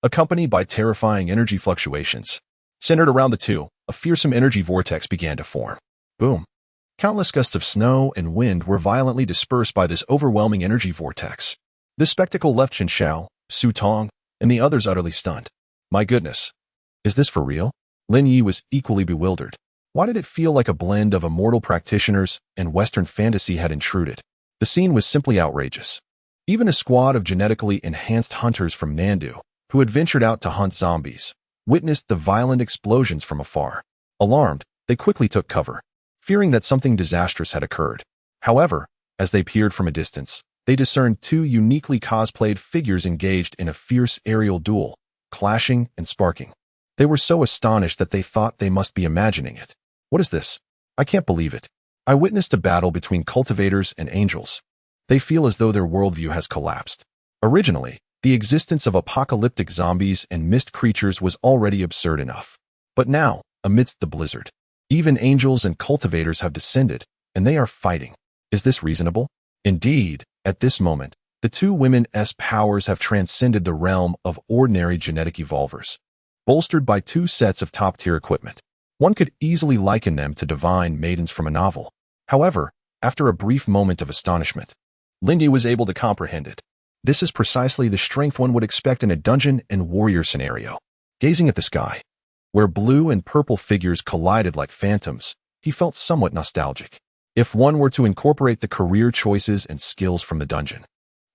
S1: accompanied by terrifying energy fluctuations. Centered around the two, a fearsome energy vortex began to form. Boom. Countless gusts of snow and wind were violently dispersed by this overwhelming energy vortex. This spectacle left Chen Xiao, Su Tong, and the others utterly stunned. My goodness. Is this for real? Lin Yi was equally bewildered. Why did it feel like a blend of immortal practitioners and Western fantasy had intruded? The scene was simply outrageous. Even a squad of genetically enhanced hunters from Nandu, who had ventured out to hunt zombies, witnessed the violent explosions from afar. Alarmed, they quickly took cover, fearing that something disastrous had occurred. However, as they peered from a distance, they discerned two uniquely cosplayed figures engaged in a fierce aerial duel, clashing and sparking. They were so astonished that they thought they must be imagining it. What is this? I can't believe it. I witnessed a battle between cultivators and angels. They feel as though their worldview has collapsed. Originally, the existence of apocalyptic zombies and mist creatures was already absurd enough. But now, amidst the blizzard, even angels and cultivators have descended, and they are fighting. Is this reasonable? Indeed, at this moment, the two women's powers have transcended the realm of ordinary genetic evolvers. Bolstered by two sets of top-tier equipment, one could easily liken them to divine maidens from a novel. However, after a brief moment of astonishment, Lindy was able to comprehend it. This is precisely the strength one would expect in a dungeon and warrior scenario. Gazing at the sky, where blue and purple figures collided like phantoms, he felt somewhat nostalgic. If one were to incorporate the career choices and skills from the dungeon,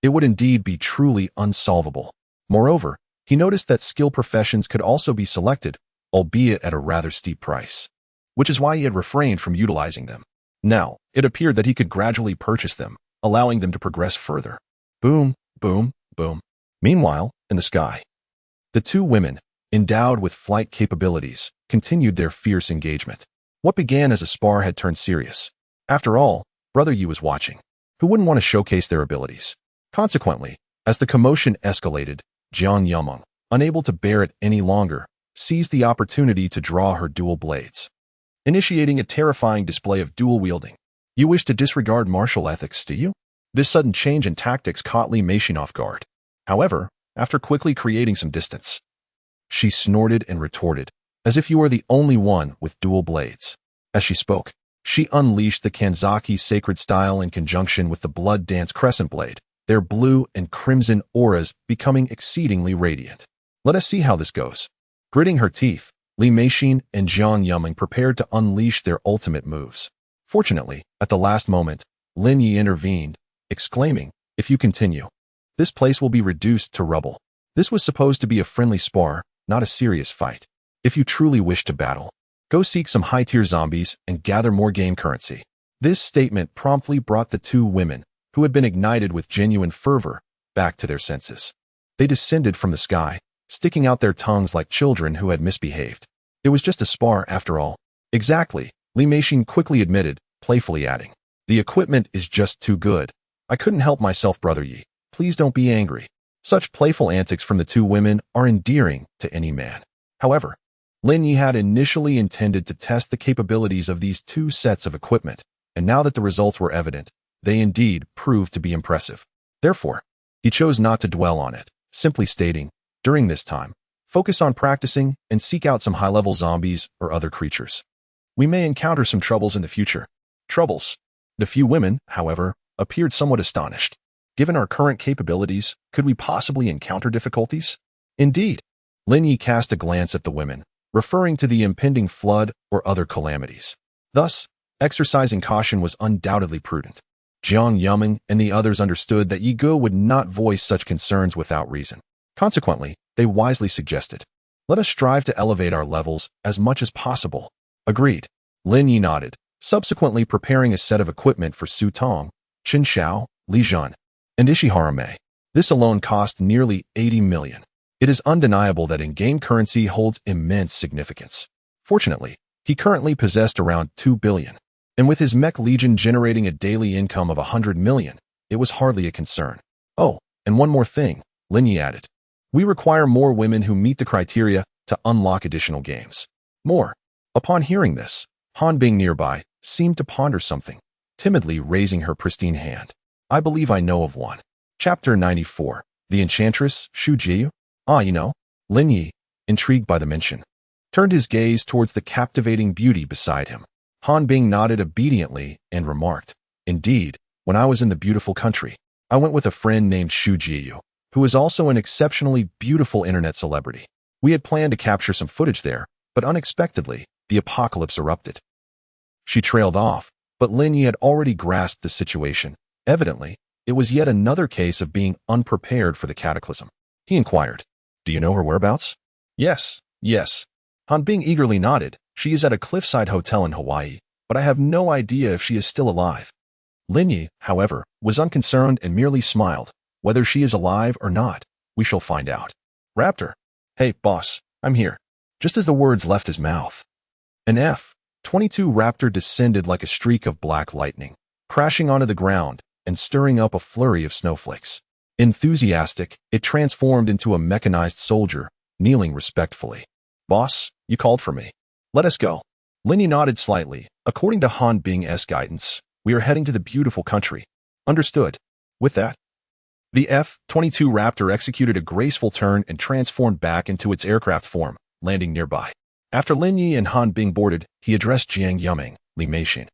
S1: it would indeed be truly unsolvable. Moreover, he noticed that skill professions could also be selected, albeit at a rather steep price, which is why he had refrained from utilizing them. Now, it appeared that he could gradually purchase them, allowing them to progress further. Boom, boom, boom. Meanwhile, in the sky, the two women, endowed with flight capabilities, continued their fierce engagement. What began as a spar had turned serious. After all, Brother Yu was watching. Who wouldn't want to showcase their abilities? Consequently, as the commotion escalated, Jiang Yumeng, unable to bear it any longer, seized the opportunity to draw her dual blades, initiating a terrifying display of dual wielding. You wish to disregard martial ethics, do you? This sudden change in tactics caught Li Meixin off guard. However, after quickly creating some distance, she snorted and retorted, as if you were the only one with dual blades. As she spoke, she unleashed the Kanzaki sacred style in conjunction with the blood dance crescent blade, their blue and crimson auras becoming exceedingly radiant. Let us see how this goes. Gritting her teeth, Li Meixin and Jiang Yumeng prepared to unleash their ultimate moves. Fortunately, at the last moment, Lin Yi intervened, exclaiming, "If you continue, this place will be reduced to rubble." This was supposed to be a friendly spar, not a serious fight. If you truly wish to battle, go seek some high-tier zombies and gather more game currency. This statement promptly brought the two women, who had been ignited with genuine fervor, back to their senses. They descended from the sky, sticking out their tongues like children who had misbehaved. It was just a spar after all. Exactly, Li Meixin quickly admitted, playfully adding, "The equipment is just too good. I couldn't help myself, Brother Yi. Please don't be angry." Such playful antics from the two women are endearing to any man. However, Lin Yi had initially intended to test the capabilities of these two sets of equipment, and now that the results were evident, they indeed proved to be impressive. Therefore, he chose not to dwell on it, simply stating, "During this time, focus on practicing and seek out some high-level zombies or other creatures. We may encounter some troubles in the future." Troubles? The few women, however, appeared somewhat astonished. Given our current capabilities, could we possibly encounter difficulties? Indeed. Lin Yi cast a glance at the women, referring to the impending flood or other calamities. Thus, exercising caution was undoubtedly prudent. Jiang Yumeng and the others understood that Yi Ge would not voice such concerns without reason. Consequently, they wisely suggested, "Let us strive to elevate our levels as much as possible." Agreed. Lin Yi nodded, subsequently preparing a set of equipment for Su Tong, Qin Xiao, Li Jun, and Ishiharame. This alone cost nearly 80 million. It is undeniable that in-game currency holds immense significance. Fortunately, he currently possessed around 2 billion. And with his mech legion generating a daily income of 100 million, it was hardly a concern. Oh, and one more thing, Lin Yi added. We require more women who meet the criteria to unlock additional games. More. Upon hearing this, Han Bing nearby seemed to ponder something, timidly raising her pristine hand. I believe I know of one. Chapter 94. The Enchantress, Shu Jiu? You know. Lin Yi, intrigued by the mention, turned his gaze towards the captivating beauty beside him. Han Bing nodded obediently and remarked, Indeed, when I was in the beautiful country, I went with a friend named Shu Jiu, who is also an exceptionally beautiful internet celebrity. We had planned to capture some footage there, But unexpectedly, the apocalypse erupted. She trailed off, but Lin Yi had already grasped the situation. Evidently, it was yet another case of being unprepared for the cataclysm. He inquired, "Do you know her whereabouts?" "Yes, yes." Han Bing eagerly nodded. "She is at a cliffside hotel in Hawaii, but I have no idea if she is still alive." Lin Yi, however, was unconcerned and merely smiled. "Whether she is alive or not, we shall find out." Raptor, "Hey, boss, I'm here." Just as the words left his mouth, an F-22 Raptor descended like a streak of black lightning, crashing onto the ground and stirring up a flurry of snowflakes. Enthusiastic, it transformed into a mechanized soldier, kneeling respectfully. "Boss, you called for me. Let us go." Lin Yi nodded slightly. "According to Han Bing's guidance, we are heading to the beautiful country." "Understood." With that, the F-22 Raptor executed a graceful turn and transformed back into its aircraft form, landing nearby. After Lin Yi and Han Bing boarded, he addressed Jiang Yuming, Li Meixin,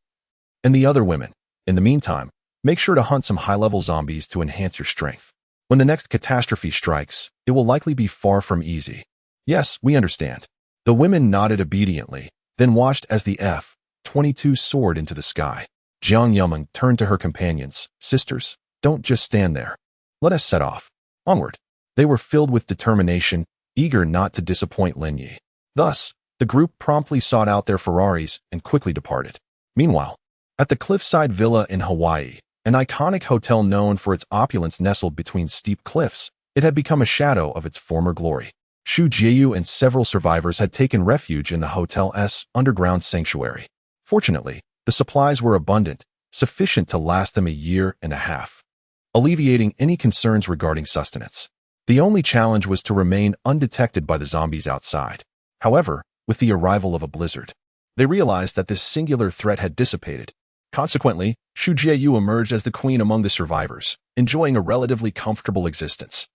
S1: and the other women. "In the meantime, make sure to hunt some high-level zombies to enhance your strength. When the next catastrophe strikes, it will likely be far from easy." "Yes, we understand." The women nodded obediently, then watched as the F-22 soared into the sky. Jiang Yuming turned to her companions. "Sisters, don't just stand there. Let us set off. Onward." They were filled with determination, eager not to disappoint Lin Yi. Thus, the group promptly sought out their Ferraris and quickly departed. Meanwhile, at the cliffside villa in Hawaii, an iconic hotel known for its opulence nestled between steep cliffs, it had become a shadow of its former glory. Xu Jieyu and several survivors had taken refuge in the hotel's underground sanctuary. Fortunately, the supplies were abundant, sufficient to last them a year and a half, alleviating any concerns regarding sustenance. The only challenge was to remain undetected by the zombies outside. However, with the arrival of a blizzard, they realized that this singular threat had dissipated. Consequently, Xu Jieyu emerged as the queen among the survivors, enjoying a relatively comfortable existence,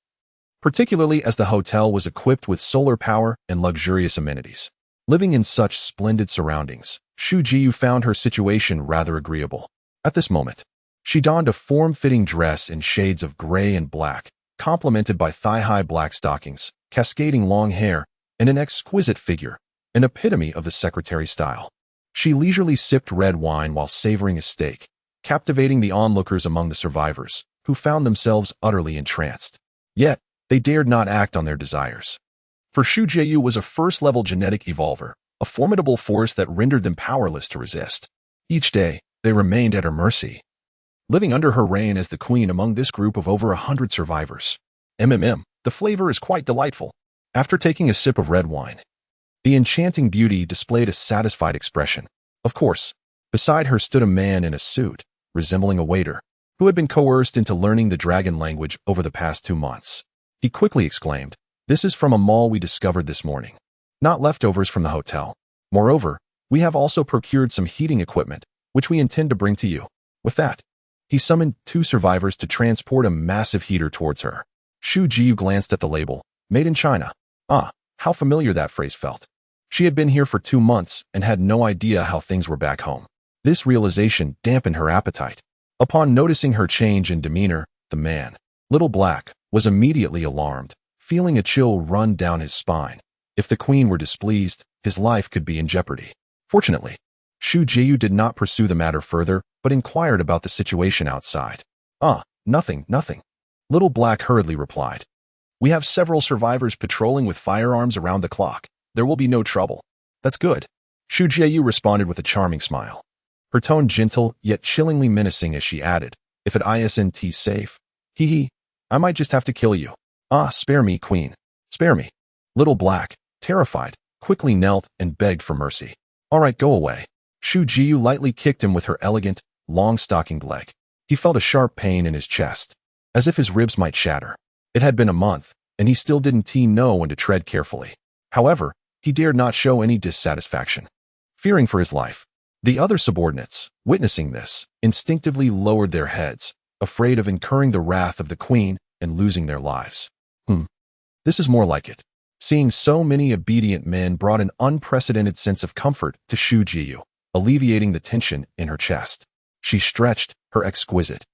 S1: particularly as the hotel was equipped with solar power and luxurious amenities. Living in such splendid surroundings, Xu Jieyu found her situation rather agreeable. At this moment, she donned a form-fitting dress in shades of gray and black, complemented by thigh-high black stockings, cascading long hair, and an exquisite figure, an epitome of the secretary style. She leisurely sipped red wine while savoring a steak, captivating the onlookers among the survivors, who found themselves utterly entranced. Yet, they dared not act on their desires. For Xu Jieyu was a first-level genetic evolver, a formidable force that rendered them powerless to resist. Each day, they remained at her mercy, living under her reign as the queen among this group of over 100 survivors. The flavor is quite delightful. After taking a sip of red wine, the enchanting beauty displayed a satisfied expression. Of course, beside her stood a man in a suit, resembling a waiter, who had been coerced into learning the dragon language over the past 2 months. He quickly exclaimed, "This is from a mall we discovered this morning, not leftovers from the hotel. Moreover, we have also procured some heating equipment, which we intend to bring to you." With that, he summoned 2 survivors to transport a massive heater towards her. Xu Jieyu glanced at the label, "Made in China." How familiar that phrase felt. She had been here for 2 months and had no idea how things were back home. This realization dampened her appetite. Upon noticing her change in demeanor, the man, Little Black, was immediately alarmed, feeling a chill run down his spine. If the queen were displeased, his life could be in jeopardy. Fortunately, Xu Jieyu did not pursue the matter further, but inquired about the situation outside. Nothing. Little Black hurriedly replied. "We have several survivors patrolling with firearms around the clock. There will be no trouble." "That's good." Xu Jieyu responded with a charming smile, her tone gentle yet chillingly menacing as she added, "If it isn't safe, I might just have to kill you." Spare me, queen. Spare me." Little Black, terrified, quickly knelt and begged for mercy. "All right, go away." Xu Jieyu lightly kicked him with her elegant, long-stockinged leg. He felt a sharp pain in his chest, as if his ribs might shatter. It had been a month, and he still didn't know when to tread carefully. However, he dared not show any dissatisfaction, fearing for his life. The other subordinates, witnessing this, instinctively lowered their heads, afraid of incurring the wrath of the queen and losing their lives. This is more like it. Seeing so many obedient men brought an unprecedented sense of comfort to Xu Jieyu, alleviating the tension in her chest. She stretched, her exquisite,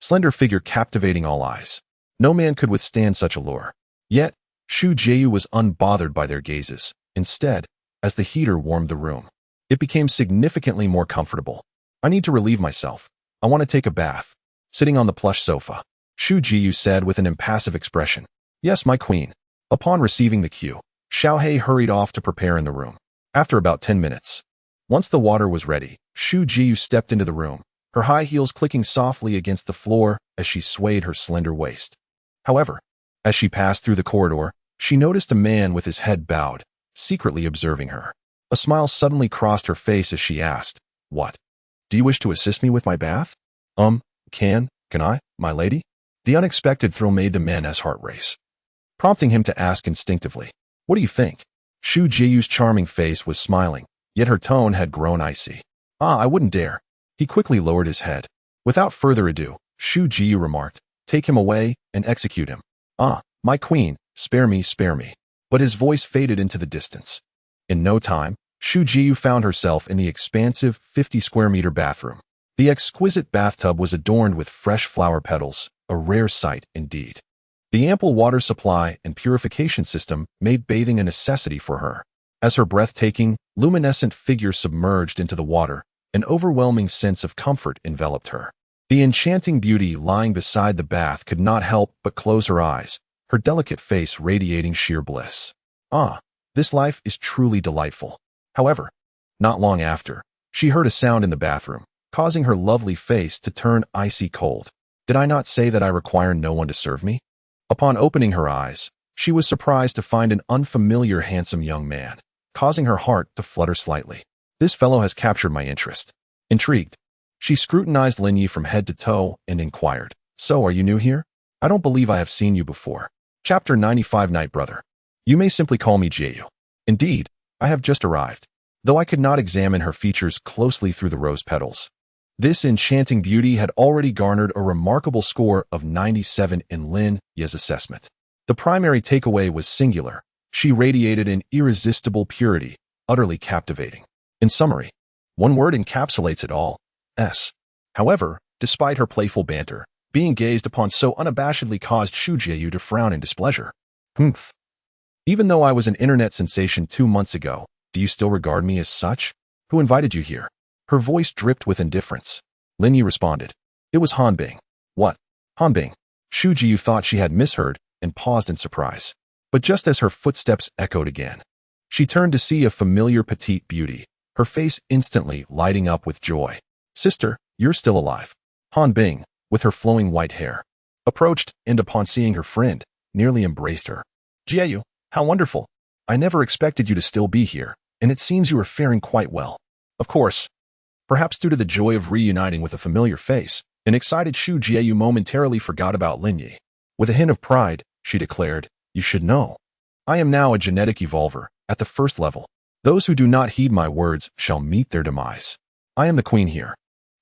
S1: slender figure captivating all eyes. No man could withstand such allure. Yet, Xu Jieyu was unbothered by their gazes. Instead, as the heater warmed the room. It became significantly more comfortable. I need to relieve myself. I want to take a bath. Sitting on the plush sofa, Shu Jiyu said with an impassive expression. Yes, my queen. Upon receiving the cue, Xiaohei hurried off to prepare in the room. After about 10 minutes, once the water was ready, Shu Jiyu stepped into the room, her high heels clicking softly against the floor as she swayed her slender waist. However, as she passed through the corridor, she noticed a man with his head bowed, secretly observing her. A smile suddenly crossed her face as she asked, What? Do you wish to assist me with my bath? Can I, my lady? The unexpected thrill made the man's heart race, prompting him to ask instinctively, What do you think? Shu Jiyu's charming face was smiling, yet her tone had grown icy. I wouldn't dare. He quickly lowered his head. Without further ado, Shu Jiyu remarked, Take him away and execute him. My queen, spare me. But his voice faded into the distance. In no time, Shu Jiyu found herself in the expansive 50-square-meter bathroom. The exquisite bathtub was adorned with fresh flower petals, a rare sight indeed. The ample water supply and purification system made bathing a necessity for her. As her breathtaking, luminescent figure submerged into the water, an overwhelming sense of comfort enveloped her. The enchanting beauty lying beside the bath could not help but close her eyes, her delicate face radiating sheer bliss. This life is truly delightful. However, not long after, she heard a sound in the bathroom, causing her lovely face to turn icy cold. Did I not say that I require no one to serve me? Upon opening her eyes, she was surprised to find an unfamiliar handsome young man, causing her heart to flutter slightly. This fellow has captured my interest. Intrigued, she scrutinized Lin Yi from head to toe and inquired, So, are you new here? I don't believe I have seen you before. Chapter 95 Night Brother. You may simply call me Jiyu. Indeed, I have just arrived, though I could not examine her features closely through the rose petals. This enchanting beauty had already garnered a remarkable score of 97 in Lin Yi's assessment. The primary takeaway was singular. She radiated an irresistible purity, utterly captivating. In summary, one word encapsulates it all. S. However, despite her playful banter, being gazed upon so unabashedly caused Shu Jiyu to frown in displeasure. Even though I was an internet sensation 2 months ago, do you still regard me as such? Who invited you here? Her voice dripped with indifference. Lin Yi responded. It was Hanbing. What? Hanbing? Shu Jiyu thought she had misheard and paused in surprise. But just as her footsteps echoed again, she turned to see a familiar petite beauty, her face instantly lighting up with joy. Sister, you're still alive. Hanbing, with her flowing white hair, approached and upon seeing her friend, nearly embraced her. Jiyu, how wonderful. I never expected you to still be here, and it seems you are faring quite well. Of course. Perhaps due to the joy of reuniting with a familiar face, an excited Shu Jiyu momentarily forgot about Lin Yi. With a hint of pride, she declared, You should know. I am now a genetic evolver, at the first level. Those who do not heed my words shall meet their demise. I am the queen here.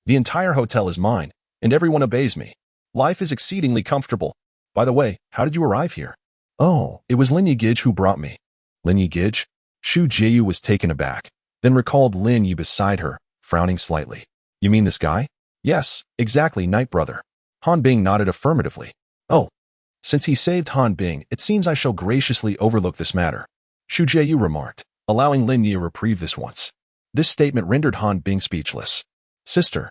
S1: The entire hotel is mine, and everyone obeys me. Life is exceedingly comfortable. By the way, how did you arrive here? Oh, it was Lin Yi Gij who brought me. Lin Yi Gij? Shu Jiyu was taken aback, then recalled Lin Yi beside her, frowning slightly. You mean this guy? Yes, exactly, Night Brother. Hanbing nodded affirmatively. Oh, since he saved Hanbing, it seems I shall graciously overlook this matter. Shu Jiyu remarked, allowing Lin Yi a reprieve this once. This statement rendered Hanbing speechless. Sister,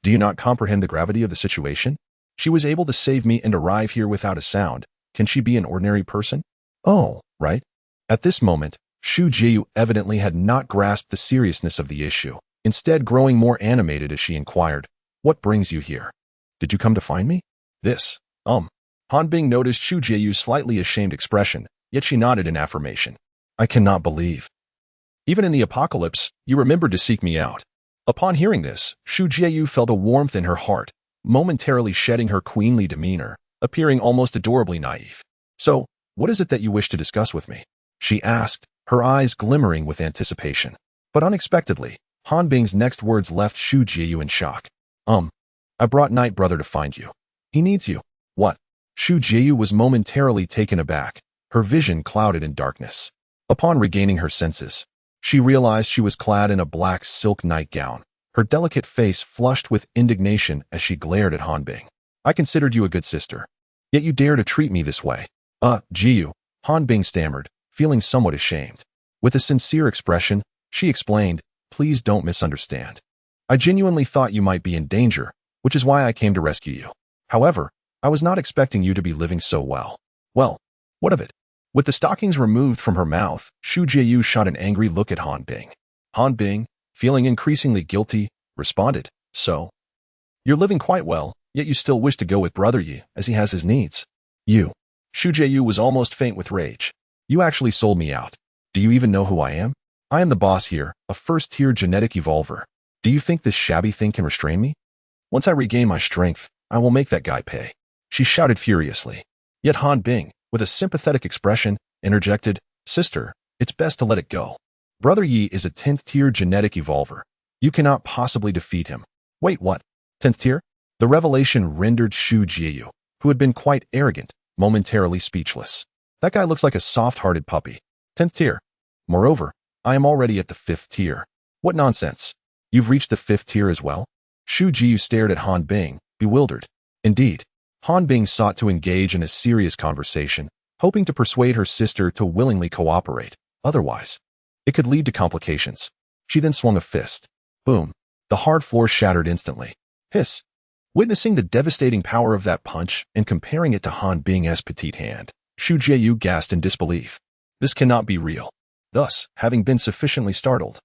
S1: do you not comprehend the gravity of the situation? She was able to save me and arrive here without a sound. Can she be an ordinary person? Oh, right. At this moment, Shu Jiyu evidently had not grasped the seriousness of the issue, instead growing more animated as she inquired, What brings you here? Did you come to find me? This, Hanbing noticed Shu Jiyu's slightly ashamed expression, yet she nodded in affirmation. I cannot believe. Even in the apocalypse, you remembered to seek me out. Upon hearing this, Shu Jiyu felt a warmth in her heart, momentarily shedding her queenly demeanor, appearing almost adorably naive. So, what is it that you wish to discuss with me? She asked, her eyes glimmering with anticipation. But unexpectedly, Hanbing's next words left Shu Jiyu in shock. I brought Night Brother to find you. He needs you. What? Shu Jiyu was momentarily taken aback, her vision clouded in darkness. Upon regaining her senses, she realized she was clad in a black silk nightgown, her delicate face flushed with indignation as she glared at Hanbing. I considered you a good sister, yet you dare to treat me this way. Jiyu, Hanbing stammered, feeling somewhat ashamed. With a sincere expression, she explained, "Please don't misunderstand. I genuinely thought you might be in danger, which is why I came to rescue you. However, I was not expecting you to be living so well." "Well, what of it?" With the stockings removed from her mouth, Xu Jieyu shot an angry look at Han Bing. Han Bing, feeling increasingly guilty, responded, "So? You're living quite well, yet you still wish to go with Brother Yi, as he has his needs. You." Xu Jieyu was almost faint with rage. "You actually sold me out. Do you even know who I am? I am the boss here, a first-tier genetic evolver. Do you think this shabby thing can restrain me? Once I regain my strength, I will make that guy pay." She shouted furiously. Yet Han Bing, with a sympathetic expression, interjected, "Sister, it's best to let it go. Brother Yi is a 10th-tier genetic evolver. You cannot possibly defeat him." "Wait, what? 10th tier?" The revelation rendered Xu Jieyu, who had been quite arrogant, momentarily speechless. "That guy looks like a soft-hearted puppy. 10th tier. Moreover, I am already at the 5th tier. What nonsense. You've reached the 5th tier as well?" Xu Jieyu stared at Han Bing, bewildered. Indeed, Han Bing sought to engage in a serious conversation, hoping to persuade her sister to willingly cooperate. Otherwise, it could lead to complications. She then swung a fist. Boom. The hard floor shattered instantly. Hiss. Witnessing the devastating power of that punch and comparing it to Han Bing's petite hand, Xu Jieyu gasped in disbelief. This cannot be real. Thus, having been sufficiently startled,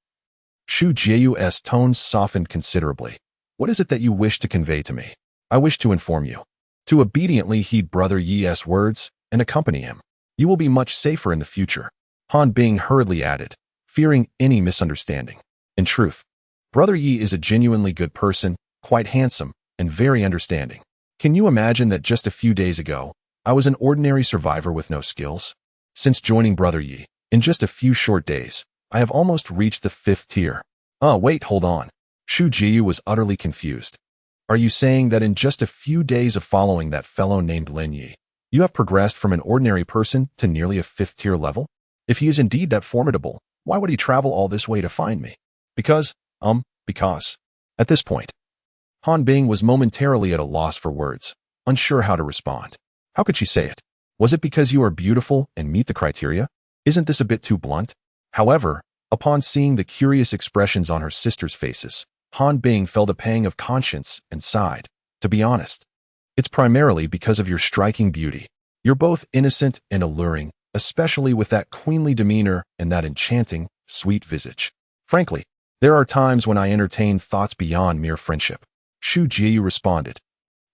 S1: Xu Jieyu's tones softened considerably. "What is it that you wish to convey to me?" "I wish to inform you to obediently heed Brother Yi's words and accompany him. You will be much safer in the future," Han Bing hurriedly added, fearing any misunderstanding. In truth, Brother Yi is a genuinely good person, quite handsome, and very understanding. Can you imagine that just a few days ago, I was an ordinary survivor with no skills? Since joining Brother Yi, in just a few short days, I have almost reached the 5th tier. Wait, hold on. Xu Jieyu was utterly confused. Are you saying that in just a few days of following that fellow named Lin Yi, you have progressed from an ordinary person to nearly a 5th tier level? If he is indeed that formidable, why would he travel all this way to find me? Because. At this point, Han Bing was momentarily at a loss for words, unsure how to respond. How could she say it? Was it because you are beautiful and meet the criteria? Isn't this a bit too blunt? However, upon seeing the curious expressions on her sister's faces, Han Bing felt a pang of conscience and sighed. To be honest, it's primarily because of your striking beauty. You're both innocent and alluring, especially with that queenly demeanor and that enchanting, sweet visage. Frankly, there are times when I entertain thoughts beyond mere friendship. Xu Jieyu responded.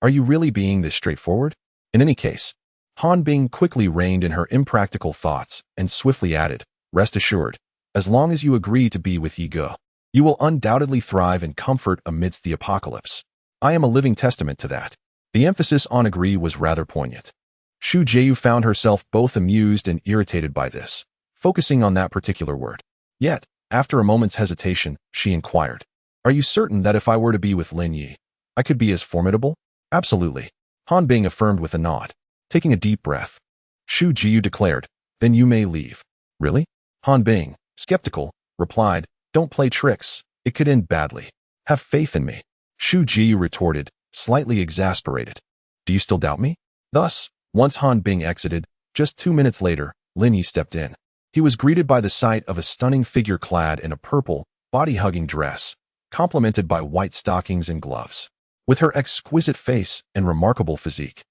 S1: Are you really being this straightforward? In any case, Han Bing quickly reined in her impractical thoughts and swiftly added, rest assured, as long as you agree to be with Yi Ge, you will undoubtedly thrive in comfort amidst the apocalypse. I am a living testament to that. The emphasis on agree was rather poignant. Xu Jieyu found herself both amused and irritated by this, focusing on that particular word. Yet, after a moment's hesitation, she inquired, are you certain that if I were to be with Lin Yi, I could be as formidable? Absolutely. Han Bing affirmed with a nod. Taking a deep breath, Xu Jieyu declared, then you may leave. Really? Han Bing, skeptical, replied, don't play tricks. It could end badly. Have faith in me. Xu Jieyu retorted, slightly exasperated. Do you still doubt me? Thus, once Han Bing exited, just 2 minutes later, Lin Yi stepped in. He was greeted by the sight of a stunning figure clad in a purple, body-hugging dress, complemented by white stockings and gloves. With her exquisite face and remarkable physique,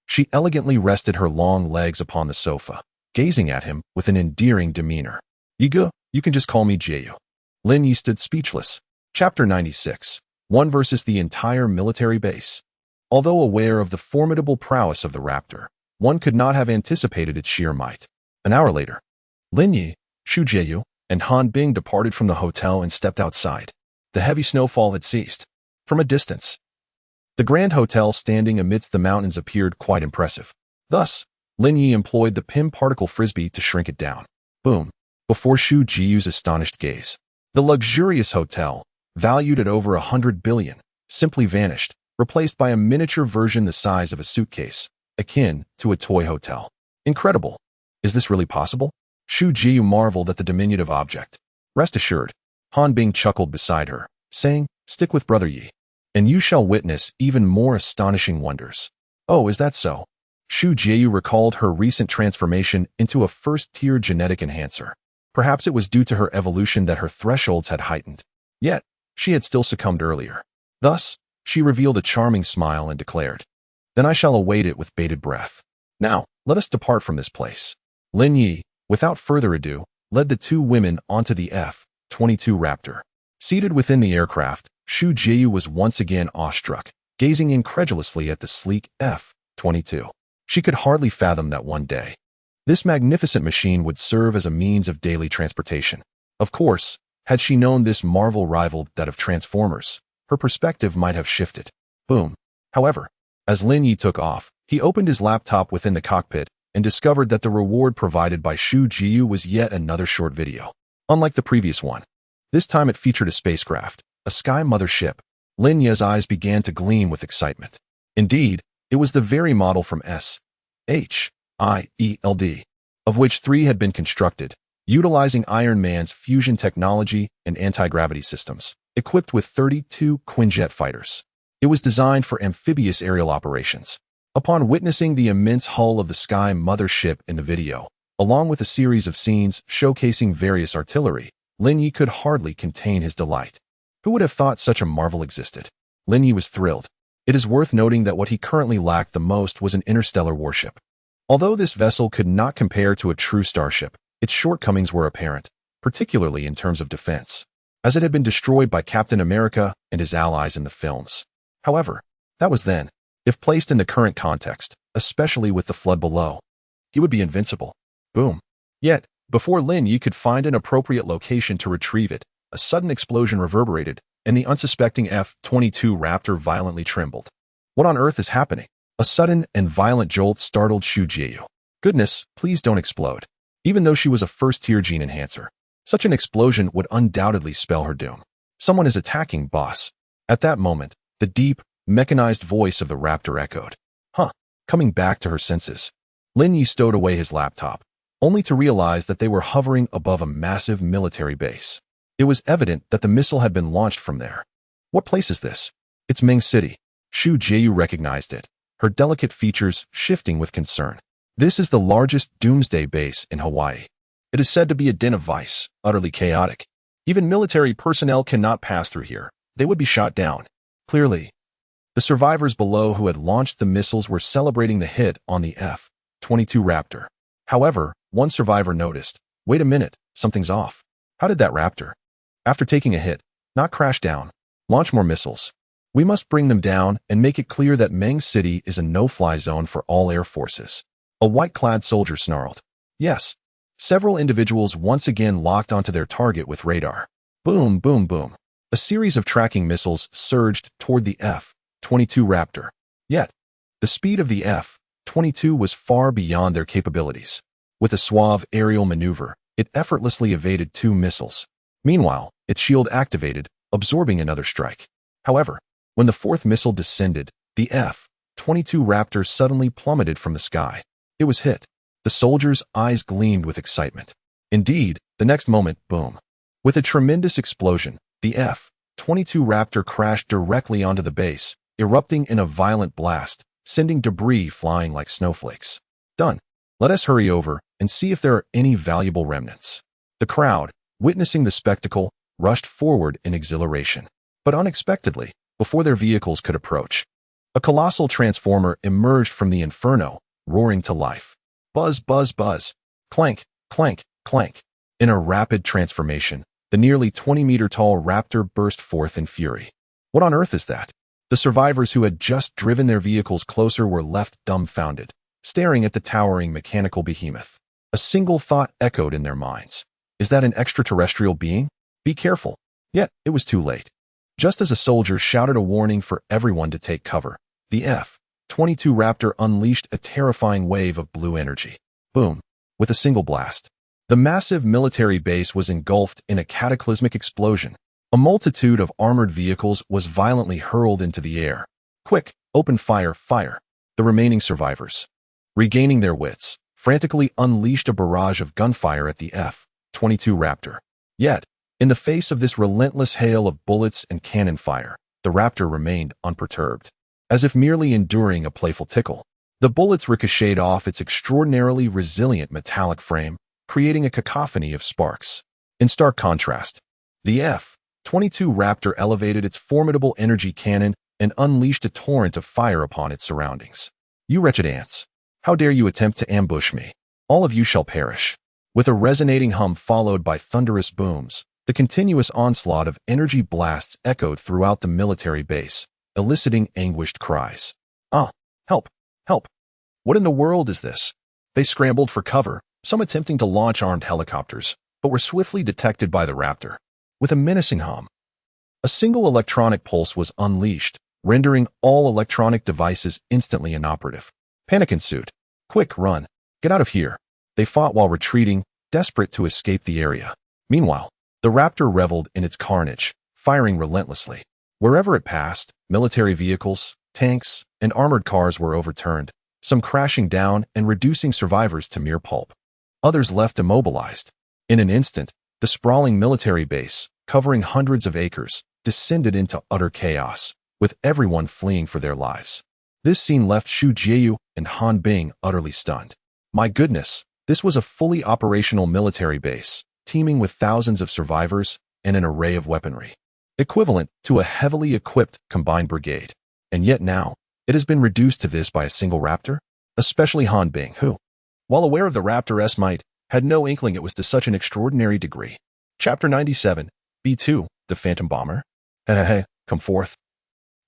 S1: she elegantly rested her long legs upon the sofa, gazing at him with an endearing demeanor. Yi Ge, you can just call me Jieyu. Lin Yi stood speechless. Chapter 96. One versus the entire military base. Although aware of the formidable prowess of the raptor, one could not have anticipated its sheer might. An hour later, Lin Yi, Xu Jieyu, and Han Bing departed from the hotel and stepped outside. The heavy snowfall had ceased. From a distance, the grand hotel standing amidst the mountains appeared quite impressive. Thus, Lin Yi employed the Pym particle frisbee to shrink it down. Boom. Before Xu Jieyu's astonished gaze, the luxurious hotel, valued at over 100 billion, simply vanished, replaced by a miniature version the size of a suitcase, akin to a toy hotel. Incredible. Is this really possible? Xu Jieyu marveled at the diminutive object. Rest assured, Han Bing chuckled beside her, saying, stick with Brother Yi, and you shall witness even more astonishing wonders. Oh, is that so? Xu Jieyu recalled her recent transformation into a first-tier genetic enhancer. Perhaps it was due to her evolution that her thresholds had heightened. Yet, she had still succumbed earlier. Thus, she revealed a charming smile and declared, "Then I shall await it with bated breath. Now, let us depart from this place." Lin Yi, without further ado, led the two women onto the F-22 Raptor. Seated within the aircraft, Xu Jiyu was once again awestruck, gazing incredulously at the sleek F-22. She could hardly fathom that one day this magnificent machine would serve as a means of daily transportation. Of course, had she known this marvel rivaled that of Transformers, her perspective might have shifted. Boom. However, as Lin Yi took off, he opened his laptop within the cockpit and discovered that the reward provided by Xu Jiyu was yet another short video. Unlike the previous one, this time it featured a spacecraft, a Sky Mother ship. Lin Yi's eyes began to gleam with excitement. Indeed, it was the very model from SHIELD, of which 3 had been constructed, utilizing Iron Man's fusion technology and anti-gravity systems, equipped with 32 Quinjet fighters. It was designed for amphibious aerial operations. Upon witnessing the immense hull of the Sky Mother ship in the video, along with a series of scenes showcasing various artillery, Lin Yi could hardly contain his delight. Who would have thought such a marvel existed? Lin Yi was thrilled. It is worth noting that what he currently lacked the most was an interstellar warship. Although this vessel could not compare to a true starship, its shortcomings were apparent, particularly in terms of defense, as it had been destroyed by Captain America and his allies in the films. However, that was then. If placed in the current context, especially with the flood below, he would be invincible. Boom. Yet, before Lin Yi could find an appropriate location to retrieve it, a sudden explosion reverberated, and the unsuspecting F-22 Raptor violently trembled. What on earth is happening? A sudden and violent jolt startled Xu Jiyu. Goodness, please don't explode. Even though she was a first-tier gene enhancer, such an explosion would undoubtedly spell her doom. Someone is attacking, boss. At that moment, the deep, mechanized voice of the Raptor echoed. Coming back to her senses, Lin Yi stowed away his laptop, only to realize that they were hovering above a massive military base. It was evident that the missile had been launched from there. What place is this? It's Ming City. Xu Jiyu recognized it, her delicate features shifting with concern. This is the largest Doomsday base in Hawaii. It is said to be a den of vice, utterly chaotic. Even military personnel cannot pass through here. They would be shot down. Clearly, the survivors below who had launched the missiles were celebrating the hit on the F-22 Raptor. However, one survivor noticed, wait a minute, something's off. How did that Raptor, after taking a hit, not crash down, launch more missiles? We must bring them down and make it clear that Meng City is a no-fly zone for all air forces. A white-clad soldier snarled. Yes. Several individuals once again locked onto their target with radar. Boom, boom, boom. A series of tracking missiles surged toward the F-22 Raptor. Yet, the speed of the F-22 was far beyond their capabilities. With a suave aerial maneuver, it effortlessly evaded 2 missiles. Meanwhile, its shield activated, absorbing another strike. However, when the 4th missile descended, the F-22 Raptor suddenly plummeted from the sky. It was hit. The soldier's eyes gleamed with excitement. Indeed, the next moment, boom. With a tremendous explosion, the F-22 Raptor crashed directly onto the base, erupting in a violent blast, sending debris flying like snowflakes. Done. Let us hurry over and see if there are any valuable remnants. The crowd, witnessing the spectacle, rushed forward in exhilaration. But unexpectedly, before their vehicles could approach, a colossal transformer emerged from the inferno, roaring to life. Buzz, buzz, buzz. Clank, clank, clank. In a rapid transformation, the nearly 20-meter-tall Raptor burst forth in fury. What on earth is that? The survivors who had just driven their vehicles closer were left dumbfounded, staring at the towering mechanical behemoth. A single thought echoed in their minds. Is that an extraterrestrial being? Be careful. Yet, it was too late. Just as a soldier shouted a warning for everyone to take cover, the F-22 Raptor unleashed a terrifying wave of blue energy. Boom. With a single blast, the massive military base was engulfed in a cataclysmic explosion. A multitude of armored vehicles was violently hurled into the air. Quick, open fire, fire. The remaining survivors, regaining their wits, frantically unleashed a barrage of gunfire at the F-22 Raptor. Yet, in the face of this relentless hail of bullets and cannon fire, the Raptor remained unperturbed. As if merely enduring a playful tickle, the bullets ricocheted off its extraordinarily resilient metallic frame, creating a cacophony of sparks. In stark contrast, the F-22 Raptor elevated its formidable energy cannon and unleashed a torrent of fire upon its surroundings. "You wretched ants! How dare you attempt to ambush me? All of you shall perish." With a resonating hum followed by thunderous booms, the continuous onslaught of energy blasts echoed throughout the military base, eliciting anguished cries. "Ah! Help! Help! What in the world is this?" They scrambled for cover, some attempting to launch armed helicopters, but were swiftly detected by the Raptor. With a menacing hum, a single electronic pulse was unleashed, rendering all electronic devices instantly inoperative. Panic ensued. "Quick, run! Get out of here!" They fought while retreating, desperate to escape the area. Meanwhile, the Raptor reveled in its carnage, firing relentlessly. Wherever it passed, military vehicles, tanks, and armored cars were overturned, some crashing down and reducing survivors to mere pulp. Others left immobilized. In an instant, the sprawling military base, covering hundreds of acres, descended into utter chaos, with everyone fleeing for their lives. This scene left Xu Jieyu and Han Bing utterly stunned. My goodness, this was a fully operational military base, teeming with thousands of survivors and an array of weaponry, equivalent to a heavily equipped combined brigade. And yet now, it has been reduced to this by a single Raptor? Especially Han Bing, who, while aware of the Raptor's might, had no inkling it was to such an extraordinary degree. Chapter 97, B2, the Phantom Bomber. Hey, come forth.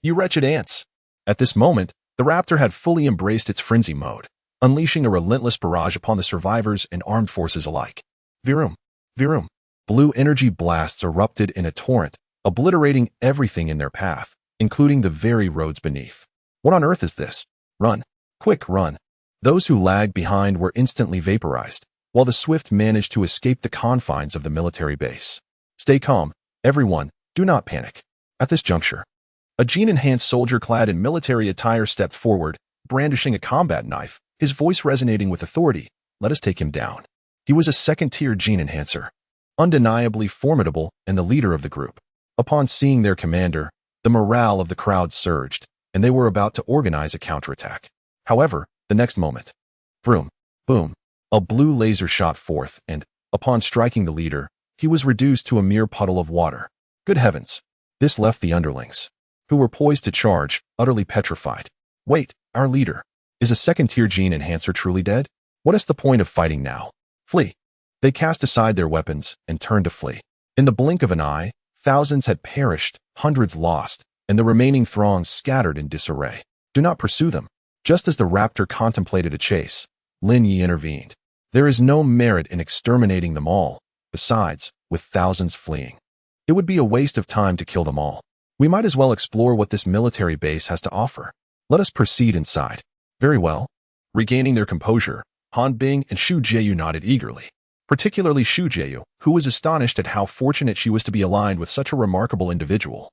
S1: You wretched ants. At this moment, the Raptor had fully embraced its frenzy mode, unleashing a relentless barrage upon the survivors and armed forces alike. Virum, virum. Blue energy blasts erupted in a torrent, obliterating everything in their path, including the very roads beneath. What on earth is this? Run. Quick, run. Those who lagged behind were instantly vaporized, while the swift managed to escape the confines of the military base. Stay calm, everyone, do not panic. At this juncture, a gene-enhanced soldier clad in military attire stepped forward, brandishing a combat knife, his voice resonating with authority. Let us take him down. He was a second-tier gene enhancer, undeniably formidable and the leader of the group. Upon seeing their commander, the morale of the crowd surged, and they were about to organize a counterattack. However, the next moment, vroom, boom, a blue laser shot forth, and, upon striking the leader, he was reduced to a mere puddle of water. Good heavens! This left the underlings, who were poised to charge, utterly petrified. Wait, our leader. Is a second-tier gene enhancer truly dead? What is the point of fighting now? Flee. They cast aside their weapons and turned to flee. In the blink of an eye, thousands had perished, hundreds lost, and the remaining throngs scattered in disarray. Do not pursue them. Just as the Raptor contemplated a chase, Lin Yi intervened. There is no merit in exterminating them all. Besides, with thousands fleeing, it would be a waste of time to kill them all. We might as well explore what this military base has to offer. Let us proceed inside. Very well. Regaining their composure, Han Bing and Xu Jieyu nodded eagerly, particularly Xu Jieyu, who was astonished at how fortunate she was to be aligned with such a remarkable individual.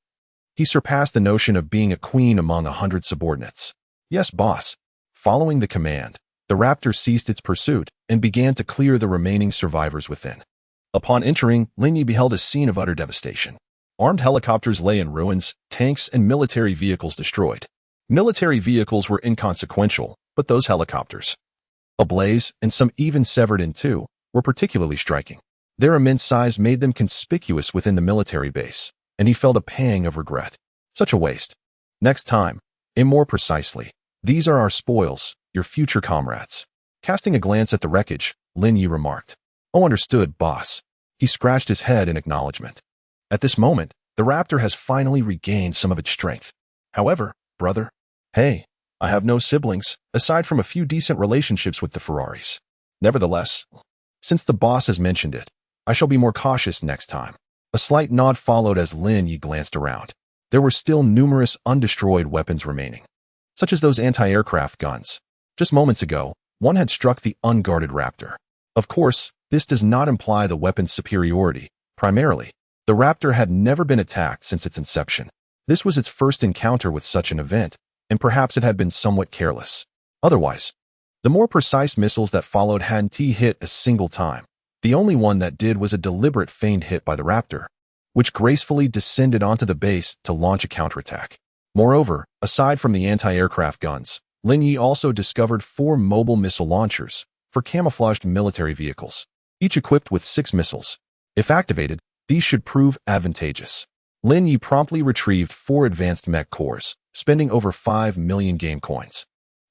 S1: He surpassed the notion of being a queen among 100 subordinates. Yes, boss. Following the command, the Raptor ceased its pursuit and began to clear the remaining survivors within. Upon entering, Lin Yi beheld a scene of utter devastation. Armed helicopters lay in ruins, tanks and military vehicles destroyed. Military vehicles were inconsequential, but those helicopters, ablaze and some even severed in two, were particularly striking. Their immense size made them conspicuous within the military base, and he felt a pang of regret. Such a waste. Next time, aim more precisely. These are our spoils, your future comrades. Casting a glance at the wreckage, Lin Yi remarked, Oh, understood, boss. He scratched his head in acknowledgement. At this moment, the Raptor has finally regained some of its strength. However, brother, hey, I have no siblings, aside from a few decent relationships with the Ferraris. Nevertheless, since the boss has mentioned it, I shall be more cautious next time. A slight nod followed as Lin Yi glanced around. There were still numerous undestroyed weapons remaining, such as those anti-aircraft guns. Just moments ago, one had struck the unguarded Raptor. Of course, this does not imply the weapon's superiority. Primarily, the Raptor had never been attacked since its inception. This was its first encounter with such an event, and perhaps it had been somewhat careless. Otherwise, the more precise missiles that followed hadn't hit a single time. The only one that did was a deliberate feigned hit by the Raptor, which gracefully descended onto the base to launch a counterattack. Moreover, aside from the anti-aircraft guns, Lin Yi also discovered 4 mobile missile launchers for camouflaged military vehicles. each equipped with 6 missiles. If activated, these should prove advantageous. Lin Yi promptly retrieved 4 advanced mech cores, spending over 5 million game coins,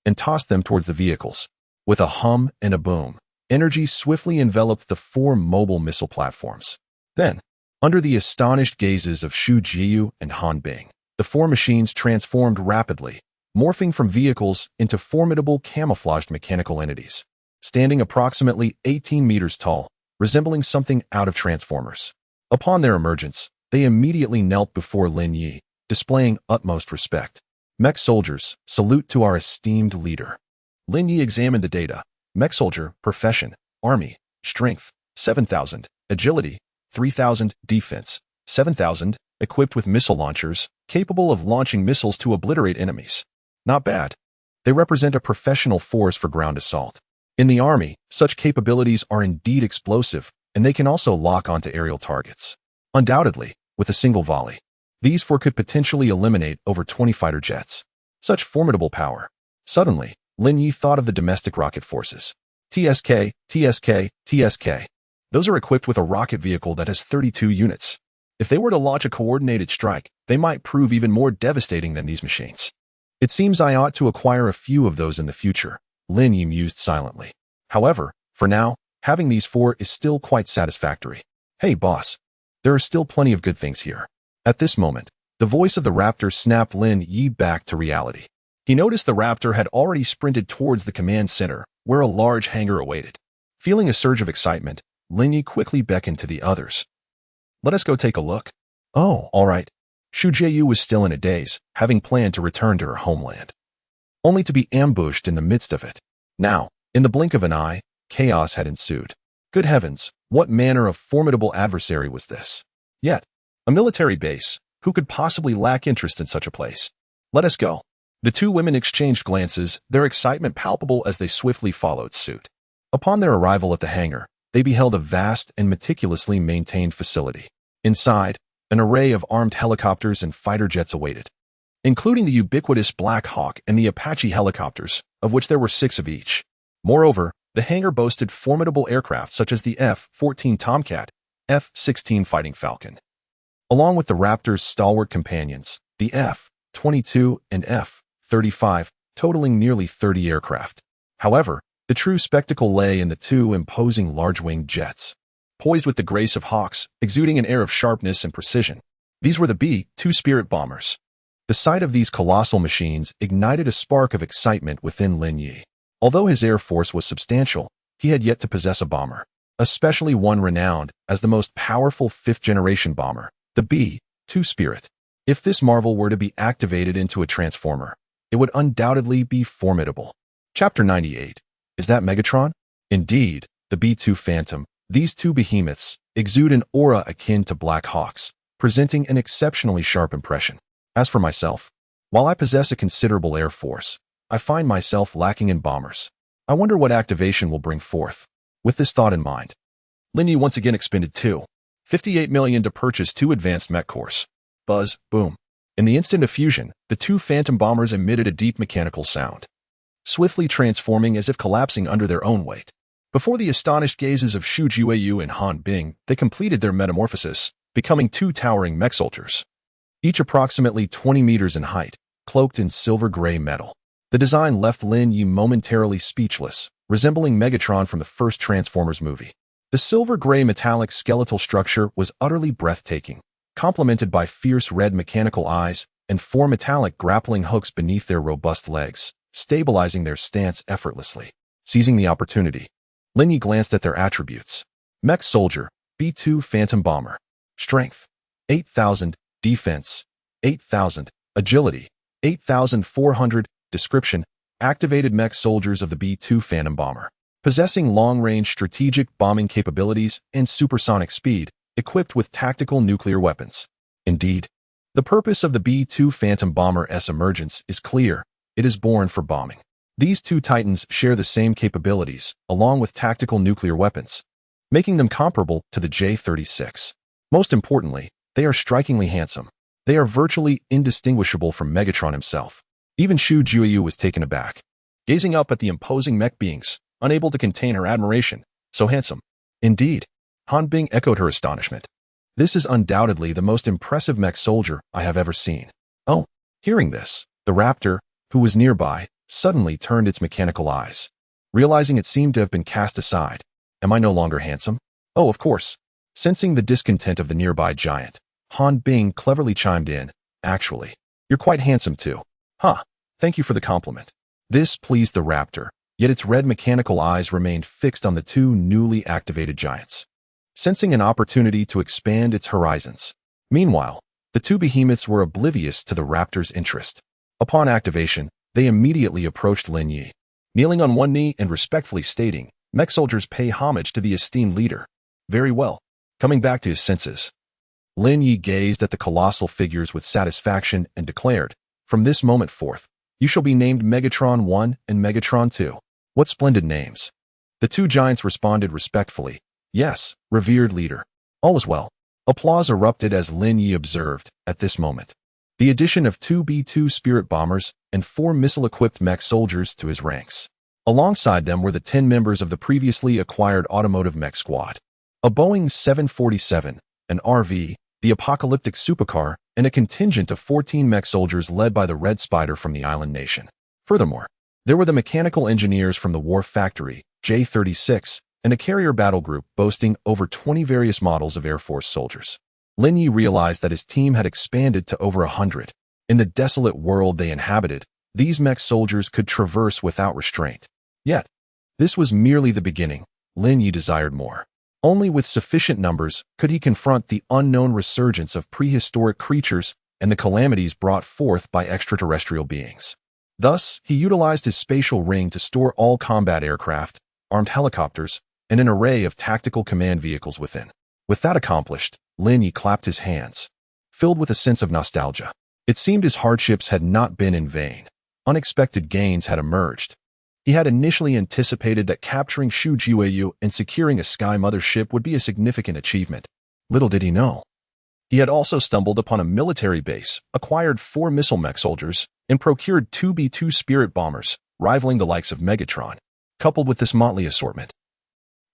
S1: and tossed them towards the vehicles. With a hum and a boom, energy swiftly enveloped the 4 mobile missile platforms. Then, under the astonished gazes of Xu Jiyu and Han Bing, the 4 machines transformed rapidly, morphing from vehicles into formidable camouflaged mechanical entities, standing approximately 18 meters tall, resembling something out of Transformers. Upon their emergence, they immediately knelt before Lin Yi, displaying utmost respect. Mech soldiers, salute to our esteemed leader. Lin Yi examined the data. Mech soldier, profession, army, strength, 7,000, agility, 3,000, defense, 7,000, equipped with missile launchers, capable of launching missiles to obliterate enemies. Not bad. They represent a professional force for ground assault. In the army, such capabilities are indeed explosive, and they can also lock onto aerial targets. Undoubtedly, with a single volley, these 4 could potentially eliminate over 20 fighter jets. Such formidable power. Suddenly, Lin Yi thought of the domestic rocket forces. TSK, TSK, TSK. Those are equipped with a rocket vehicle that has 32 units. If they were to launch a coordinated strike, they might prove even more devastating than these machines. It seems I ought to acquire a few of those in the future, Lin Yi mused silently. However, for now, having these 4 is still quite satisfactory. Hey, boss. There are still plenty of good things here. At this moment, the voice of the raptor snapped Lin Yi back to reality. He noticed the raptor had already sprinted towards the command center, where a large hangar awaited. Feeling a surge of excitement, Lin Yi quickly beckoned to the others. Let us go take a look. Oh, all right. Xu Jiyu was still in a daze, having planned to return to her homeland, only to be ambushed in the midst of it. Now, in the blink of an eye, chaos had ensued. Good heavens, what manner of formidable adversary was this? Yet, a military base, who could possibly lack interest in such a place? Let us go. The 2 women exchanged glances, their excitement palpable as they swiftly followed suit. Upon their arrival at the hangar, they beheld a vast and meticulously maintained facility. Inside, an array of armed helicopters and fighter jets awaited, including the ubiquitous Black Hawk and the Apache helicopters, of which there were 6 of each. Moreover, the hangar boasted formidable aircraft such as the F-14 Tomcat, F-16 Fighting Falcon, along with the Raptor's stalwart companions, the F-22 and F-35, totaling nearly 30 aircraft. However, the true spectacle lay in the 2 imposing large-winged jets, poised with the grace of hawks, exuding an air of sharpness and precision. These were the B-2 Spirit bombers. The sight of these colossal machines ignited a spark of excitement within Lin Yi. Although his air force was substantial, he had yet to possess a bomber, especially one renowned as the most powerful 5th-generation bomber, the B-2 Spirit. If this marvel were to be activated into a transformer, it would undoubtedly be formidable. Chapter 98. Is that Megatron? Indeed, the B-2 Phantom. These 2 behemoths exude an aura akin to Black Hawks, presenting an exceptionally sharp impression. As for myself, while I possess a considerable air force, I find myself lacking in bombers. I wonder what activation will bring forth. With this thought in mind, Lin Yi once again expended $58 million to purchase 2 advanced mech cores. Buzz, boom. In the instant of fusion, the 2 phantom bombers emitted a deep mechanical sound, swiftly transforming as if collapsing under their own weight. Before the astonished gazes of Xu Jiyu and Han Bing, they completed their metamorphosis, becoming 2 towering mech soldiers, each approximately 20 meters in height, cloaked in silver-gray metal. The design left Lin Yi momentarily speechless, resembling Megatron from the first Transformers movie. The silver-gray metallic skeletal structure was utterly breathtaking, complemented by fierce red mechanical eyes and 4 metallic grappling hooks beneath their robust legs, stabilizing their stance effortlessly. Seizing the opportunity, Lin Yi glanced at their attributes. Mech Soldier, B-2 Phantom Bomber. Strength, 8,000. Defense, 8,000. Agility, 8,400. Description: activated mech soldiers of the B-2 Phantom Bomber, possessing long-range strategic bombing capabilities and supersonic speed, equipped with tactical nuclear weapons. Indeed, the purpose of the B-2 Phantom Bomber's emergence is clear. It is born for bombing. These 2 titans share the same capabilities, along with tactical nuclear weapons, making them comparable to the J-36. Most importantly, they are strikingly handsome. They are virtually indistinguishable from Megatron himself. Even Xu Jiyu was taken aback, gazing up at the imposing mech beings, unable to contain her admiration. So handsome. Indeed, Han Bing echoed her astonishment. This is undoubtedly the most impressive mech soldier I have ever seen. Oh, hearing this, the raptor, who was nearby, suddenly turned its mechanical eyes, realizing it seemed to have been cast aside. Am I no longer handsome? Oh, of course. Sensing the discontent of the nearby giant, Han Bing cleverly chimed in, actually, you're quite handsome too. Huh, thank you for the compliment. This pleased the raptor, yet its red mechanical eyes remained fixed on the two newly activated giants, sensing an opportunity to expand its horizons. Meanwhile, the two behemoths were oblivious to the raptor's interest. Upon activation, they immediately approached Lin Yi, kneeling on one knee and respectfully stating, mech soldiers pay homage to the esteemed leader. Very well. Coming back to his senses, Lin Yi gazed at the colossal figures with satisfaction and declared, from this moment forth, you shall be named Megatron 1 and Megatron 2. What splendid names. The two giants responded respectfully, yes, revered leader. All is well. Applause erupted as Lin Yi observed, at this moment, the addition of two B-2 Spirit bombers and 4 missile-equipped mech soldiers to his ranks. Alongside them were the 10 members of the previously acquired automotive mech squad. A Boeing 747, an RV, the apocalyptic supercar, and a contingent of 14 mech soldiers led by the Red Spider from the island nation. Furthermore, there were the mechanical engineers from the War Factory, J-36, and a carrier battle group boasting over 20 various models of Air Force soldiers. Lin Yi realized that his team had expanded to over 100. In the desolate world they inhabited, these mech soldiers could traverse without restraint. Yet, this was merely the beginning. Lin Yi desired more. Only with sufficient numbers could he confront the unknown resurgence of prehistoric creatures and the calamities brought forth by extraterrestrial beings. Thus, he utilized his spatial ring to store all combat aircraft, armed helicopters, and an array of tactical command vehicles within. With that accomplished, Lin Yi clapped his hands, filled with a sense of nostalgia. It seemed his hardships had not been in vain. Unexpected gains had emerged. He had initially anticipated that capturing Shu Jiuyu and securing a Sky mothership would be a significant achievement. Little did he know. He had also stumbled upon a military base, acquired 4 missile mech soldiers, and procured 2 B-2 Spirit bombers, rivaling the likes of Megatron. Coupled with this motley assortment,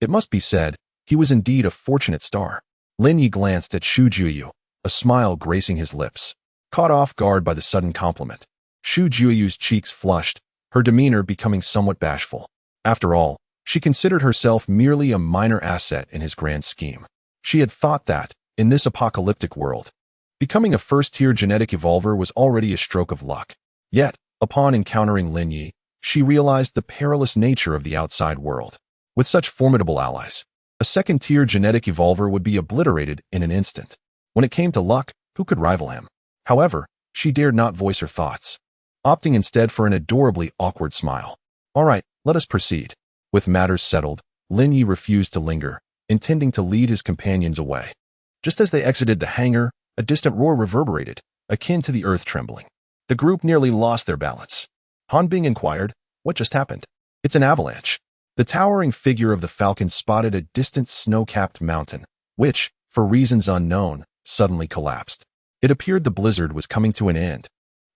S1: it must be said, he was indeed a fortunate star. Lin Yi glanced at Shu Jiuyu, a smile gracing his lips. Caught off guard by the sudden compliment, Shu Jiuyu's cheeks flushed, her demeanor becoming somewhat bashful. After all, she considered herself merely a minor asset in his grand scheme. She had thought that, in this apocalyptic world, becoming a first-tier genetic evolver was already a stroke of luck. Yet, upon encountering Lin Yi, she realized the perilous nature of the outside world. With such formidable allies, a second-tier genetic evolver would be obliterated in an instant. When it came to luck, who could rival him? However, she dared not voice her thoughts, opting instead for an adorably awkward smile. All right, let us proceed. With matters settled, Lin Yi refused to linger, intending to lead his companions away. Just as they exited the hangar, a distant roar reverberated, akin to the earth trembling. The group nearly lost their balance. Han Bing inquired, what just happened? It's an avalanche. The towering figure of the Falcon spotted a distant snow-capped mountain, which, for reasons unknown, suddenly collapsed. It appeared the blizzard was coming to an end.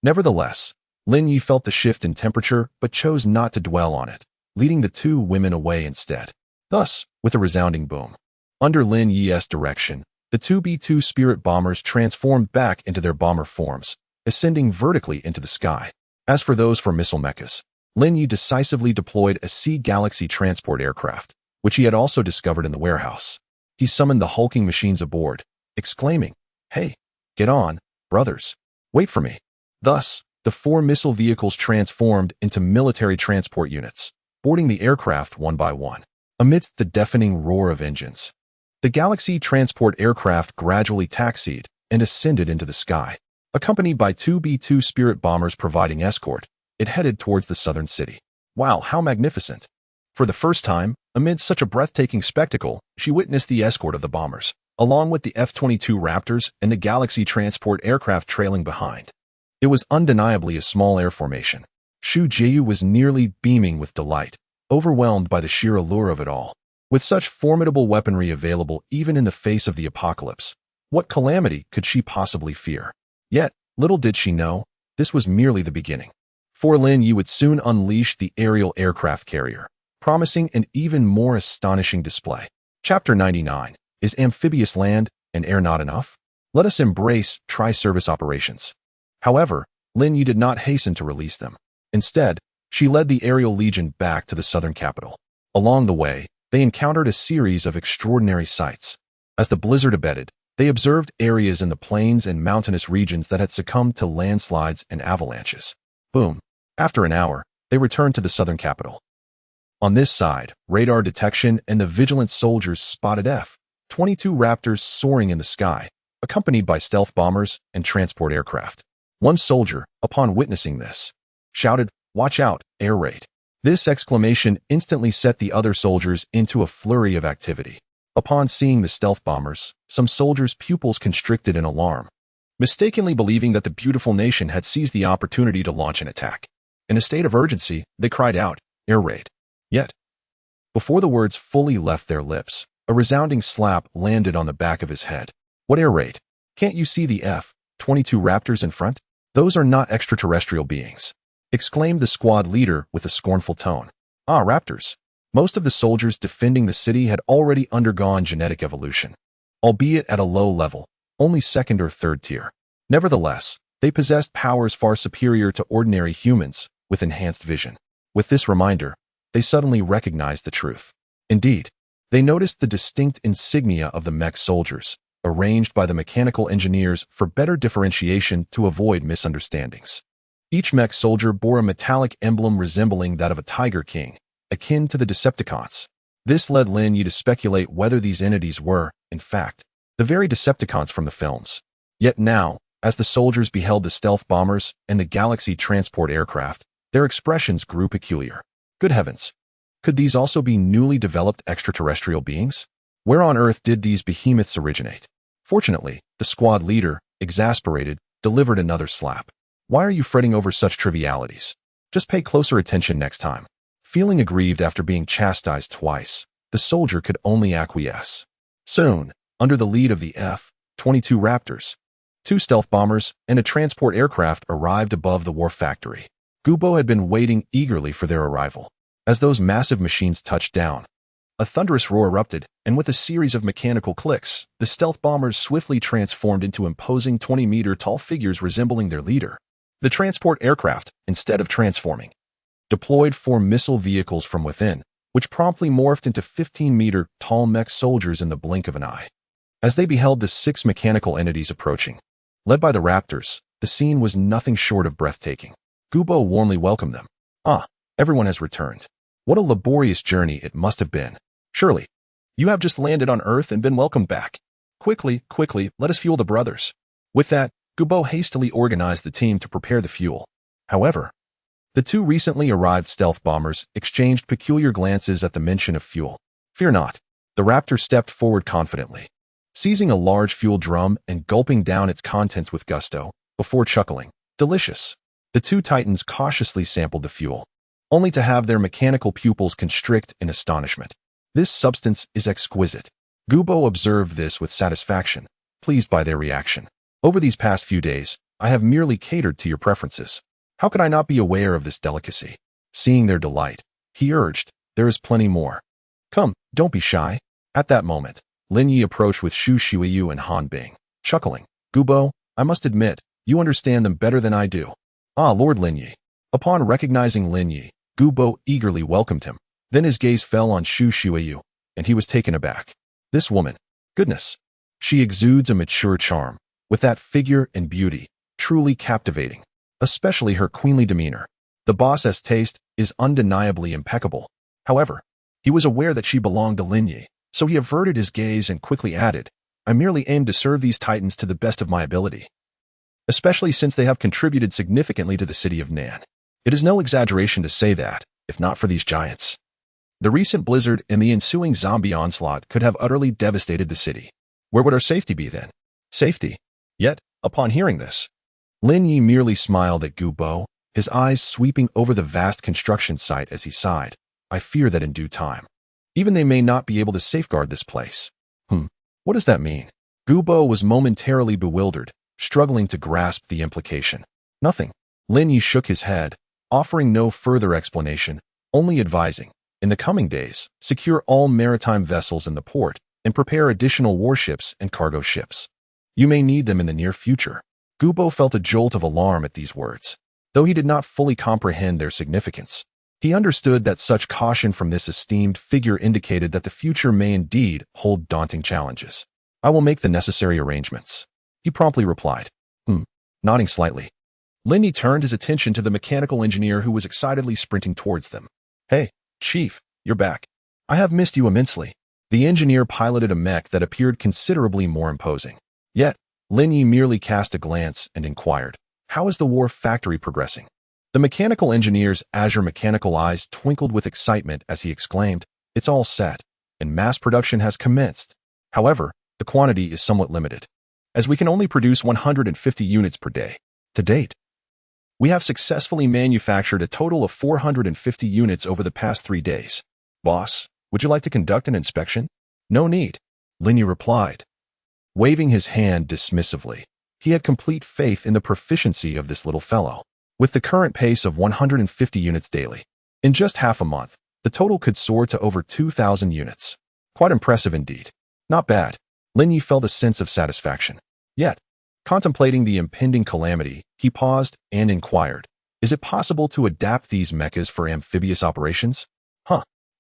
S1: Nevertheless, Lin Yi felt the shift in temperature but chose not to dwell on it, leading the two women away instead. Thus, with a resounding boom, under Lin Yi's direction, the two B-2 Spirit bombers transformed back into their bomber forms, ascending vertically into the sky. As for those for missile mechas, Lin Yi decisively deployed a Sea Galaxy transport aircraft, which he had also discovered in the warehouse. He summoned the hulking machines aboard, exclaiming, "Hey, get on, brothers. Wait for me." Thus, the 4 missile vehicles transformed into military transport units, boarding the aircraft one by one. Amidst the deafening roar of engines, the Galaxy transport aircraft gradually taxied and ascended into the sky. Accompanied by 2 B-2 Spirit bombers providing escort, it headed towards the southern city. Wow, how magnificent! For the first time, amid such a breathtaking spectacle, she witnessed the escort of the bombers, along with the F-22 Raptors and the Galaxy transport aircraft trailing behind. It was undeniably a small air formation. Shu Jiu was nearly beaming with delight, overwhelmed by the sheer allure of it all. With such formidable weaponry available even in the face of the apocalypse, what calamity could she possibly fear? Yet, little did she know, this was merely the beginning. For Lin Yi would soon unleash the aerial aircraft carrier, promising an even more astonishing display. Chapter 99. Is amphibious land and air not enough? Let us embrace tri-service operations. However, Lin Yi did not hasten to release them. Instead, she led the aerial legion back to the southern capital. Along the way, they encountered a series of extraordinary sights. As the blizzard abated, they observed areas in the plains and mountainous regions that had succumbed to landslides and avalanches. Boom. After an hour, they returned to the southern capital. On this side, radar detection and the vigilant soldiers spotted F-22 Raptors soaring in the sky, accompanied by stealth bombers and transport aircraft. One soldier, upon witnessing this, shouted, "Watch out, air raid." This exclamation instantly set the other soldiers into a flurry of activity. Upon seeing the stealth bombers, some soldiers' pupils constricted in alarm, mistakenly believing that the beautiful nation had seized the opportunity to launch an attack. In a state of urgency, they cried out, "Air raid." Yet, before the words fully left their lips, a resounding slap landed on the back of his head. "What air raid? Can't you see the F-22 Raptors in front? Those are not extraterrestrial beings," exclaimed the squad leader with a scornful tone. "Ah, Raptors." Most of the soldiers defending the city had already undergone genetic evolution, albeit at a low level, only second or third tier. Nevertheless, they possessed powers far superior to ordinary humans with enhanced vision. With this reminder, they suddenly recognized the truth. Indeed, they noticed the distinct insignia of the mech soldiers, arranged by the mechanical engineers for better differentiation to avoid misunderstandings. Each mech soldier bore a metallic emblem resembling that of a tiger king, akin to the Decepticons. This led Lin Yi to speculate whether these entities were, in fact, the very Decepticons from the films. Yet now, as the soldiers beheld the stealth bombers and the Galaxy transport aircraft, their expressions grew peculiar. Good heavens! Could these also be newly developed extraterrestrial beings? Where on earth did these behemoths originate? Fortunately, the squad leader, exasperated, delivered another slap. "Why are you fretting over such trivialities? Just pay closer attention next time." Feeling aggrieved after being chastised twice, the soldier could only acquiesce. Soon, under the lead of the F-22 Raptors, 2 stealth bombers and a transport aircraft arrived above the wharf factory. Gubo had been waiting eagerly for their arrival. As those massive machines touched down, a thunderous roar erupted, and with a series of mechanical clicks, the stealth bombers swiftly transformed into imposing 20-meter-tall figures resembling their leader. The transport aircraft, instead of transforming, deployed 4 missile vehicles from within, which promptly morphed into 15-meter-tall mech soldiers in the blink of an eye. As they beheld the 6 mechanical entities approaching, led by the Raptors, the scene was nothing short of breathtaking. Gubo warmly welcomed them. "Ah, everyone has returned. What a laborious journey it must have been. Surely, you have just landed on Earth and been welcomed back. Quickly, let us fuel the brothers." With that, Gubo hastily organized the team to prepare the fuel. However, the 2 recently arrived stealth bombers exchanged peculiar glances at the mention of fuel. "Fear not." The Raptor stepped forward confidently, seizing a large fuel drum and gulping down its contents with gusto, before chuckling, "Delicious." The 2 titans cautiously sampled the fuel, only to have their mechanical pupils constrict in astonishment. "This substance is exquisite." Gubo observed this with satisfaction, pleased by their reaction. "Over these past few days, I have merely catered to your preferences. How could I not be aware of this delicacy?" Seeing their delight, he urged, "There is plenty more. Come, don't be shy." At that moment, Lin Yi approached with Xu Xiuyu and Han Bing, chuckling, "Gubo, I must admit, you understand them better than I do." "Ah, Lord Lin Yi." Upon recognizing Lin Yi, Gubo eagerly welcomed him. Then his gaze fell on Xu Xiuyu, and he was taken aback. This woman, goodness, she exudes a mature charm, with that figure and beauty, truly captivating, especially her queenly demeanor. The boss's taste is undeniably impeccable. However, he was aware that she belonged to Lin Yi, so he averted his gaze and quickly added, "I merely aim to serve these titans to the best of my ability, especially since they have contributed significantly to the city of Nan. It is no exaggeration to say that, if not for these giants, the recent blizzard and the ensuing zombie onslaught could have utterly devastated the city. Where would our safety be then?" Safety? Yet, upon hearing this, Lin Yi merely smiled at Gubo, his eyes sweeping over the vast construction site as he sighed. "I fear that in due time, even they may not be able to safeguard this place." What does that mean? Gubo was momentarily bewildered, struggling to grasp the implication. "Nothing." Lin Yi shook his head, offering no further explanation, only advising, In the coming days, secure all maritime vessels in the port and prepare additional warships and cargo ships. You may need them in the near future. Gubo felt a jolt of alarm at these words. Though he did not fully comprehend their significance, he understood that such caution from this esteemed figure indicated that the future may indeed hold daunting challenges. I will make the necessary arrangements, he promptly replied, nodding slightly. Lin Yi turned his attention to the mechanical engineer who was excitedly sprinting towards them. Hey, Chief, you're back. I have missed you immensely. The engineer piloted a mech that appeared considerably more imposing. Yet, Lin Yi merely cast a glance and inquired, how is the wharf factory progressing? The mechanical engineer's azure mechanical eyes twinkled with excitement as he exclaimed, it's all set, and mass production has commenced. However, the quantity is somewhat limited, as we can only produce 150 units per day. To date, we have successfully manufactured a total of 450 units over the past 3 days. Boss, would you like to conduct an inspection? No need, Lin Yi replied, waving his hand dismissively. He had complete faith in the proficiency of this little fellow. With the current pace of 150 units daily, in just half a month, the total could soar to over 2,000 units. Quite impressive indeed. Not bad. Lin Yi felt a sense of satisfaction. Yet, contemplating the impending calamity, he paused and inquired, is it possible to adapt these mechas for amphibious operations?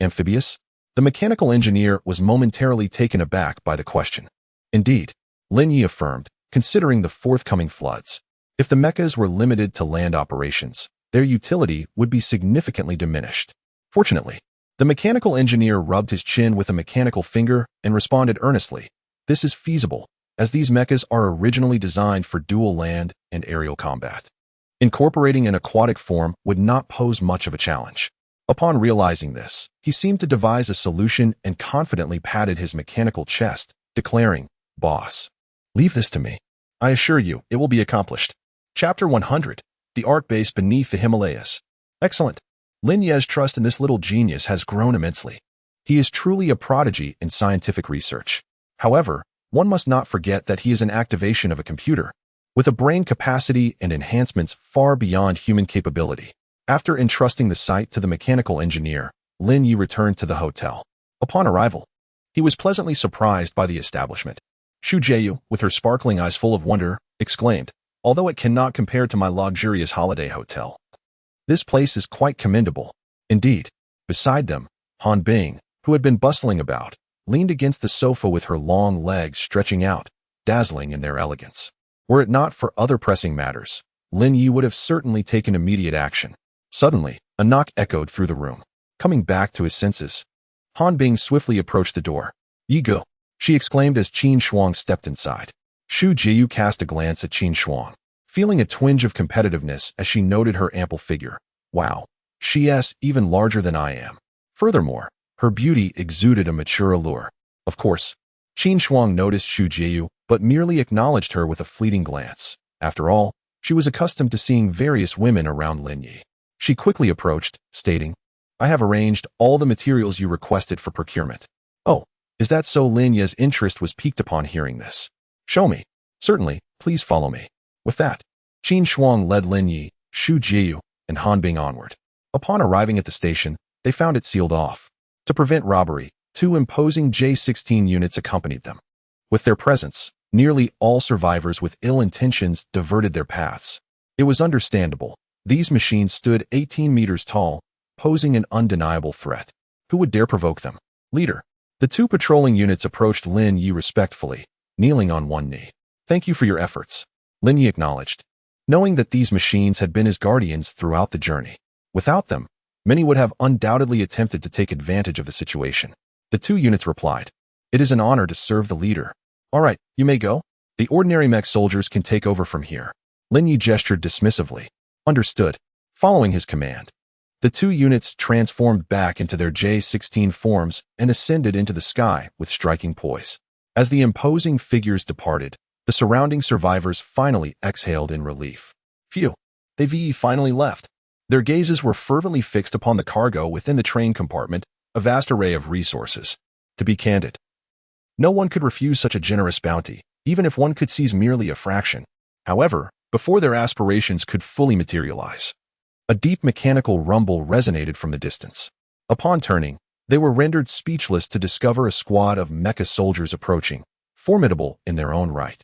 S1: Amphibious? The mechanical engineer was momentarily taken aback by the question. Indeed, Lin Yi affirmed, considering the forthcoming floods, if the mechas were limited to land operations, their utility would be significantly diminished. Fortunately, the mechanical engineer rubbed his chin with a mechanical finger and responded earnestly, this is feasible, as these mechas are originally designed for dual land and aerial combat. Incorporating an aquatic form would not pose much of a challenge. Upon realizing this, he seemed to devise a solution and confidently patted his mechanical chest, declaring, Boss, leave this to me. I assure you, it will be accomplished. Chapter 100, The Ark Base Beneath the Himalayas. Excellent. Lin Yi's trust in this little genius has grown immensely. He is truly a prodigy in scientific research. However, one must not forget that he is an activation of a computer, with a brain capacity and enhancements far beyond human capability. After entrusting the site to the mechanical engineer, Lin Yi returned to the hotel. Upon arrival, he was pleasantly surprised by the establishment. Xu Jieyu, with her sparkling eyes full of wonder, exclaimed, although it cannot compare to my luxurious holiday hotel, this place is quite commendable. Indeed, beside them, Han Bing, who had been bustling about, leaned against the sofa with her long legs stretching out, dazzling in their elegance. Were it not for other pressing matters, Lin Yi would have certainly taken immediate action. Suddenly, a knock echoed through the room. Coming back to his senses, Han Bing swiftly approached the door. Yi go, she exclaimed as Qin Shuang stepped inside. Xu Jieyu cast a glance at Qin Shuang, feeling a twinge of competitiveness as she noted her ample figure. Wow, she's even larger than I am. Furthermore, her beauty exuded a mature allure. Of course, Qin Shuang noticed Xu Jieyu, but merely acknowledged her with a fleeting glance. After all, she was accustomed to seeing various women around Lin Yi. She quickly approached, stating, I have arranged all the materials you requested for procurement. Oh, is that so? Lin Yi's interest was piqued upon hearing this. Show me. Certainly, please follow me. With that, Qin Shuang led Lin Yi, Xu Jieyu, and Han Bing onward. Upon arriving at the station, they found it sealed off. To prevent robbery, 2 imposing J-16 units accompanied them. With their presence, nearly all survivors with ill intentions diverted their paths. It was understandable. These machines stood 18 meters tall, posing an undeniable threat. Who would dare provoke them? Leader. The 2 patrolling units approached Lin Yi respectfully, kneeling on one knee. Thank you for your efforts, Lin Yi acknowledged, knowing that these machines had been his guardians throughout the journey. Without them, many would have undoubtedly attempted to take advantage of the situation. The 2 units replied, it is an honor to serve the leader. All right, you may go. The ordinary mech soldiers can take over from here. Lin Yi gestured dismissively. Understood. Following his command, the 2 units transformed back into their J-16 forms and ascended into the sky with striking poise. As the imposing figures departed, the surrounding survivors finally exhaled in relief. Phew, they've finally left. Their gazes were fervently fixed upon the cargo within the train compartment, a vast array of resources. To be candid, no one could refuse such a generous bounty, even if one could seize merely a fraction. However, before their aspirations could fully materialize, a deep mechanical rumble resonated from the distance. Upon turning, they were rendered speechless to discover a squad of mecha soldiers approaching, formidable in their own right,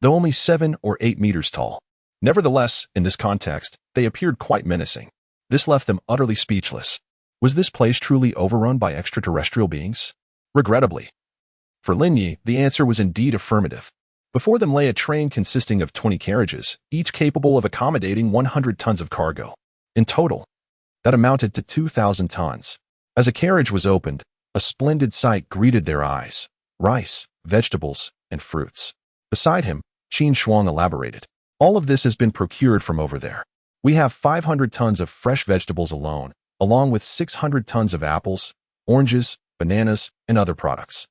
S1: though only 7 or 8 meters tall. Nevertheless, in this context, they appeared quite menacing. This left them utterly speechless. Was this place truly overrun by extraterrestrial beings? Regrettably. For Linyi, the answer was indeed affirmative. Before them lay a train consisting of 20 carriages, each capable of accommodating 100 tons of cargo. In total, that amounted to 2,000 tons. As a carriage was opened, a splendid sight greeted their eyes: rice, vegetables, and fruits. Beside him, Qin Shuang elaborated. All of this has been procured from over there. We have 500 tons of fresh vegetables alone, along with 600 tons of apples, oranges, bananas, and other products.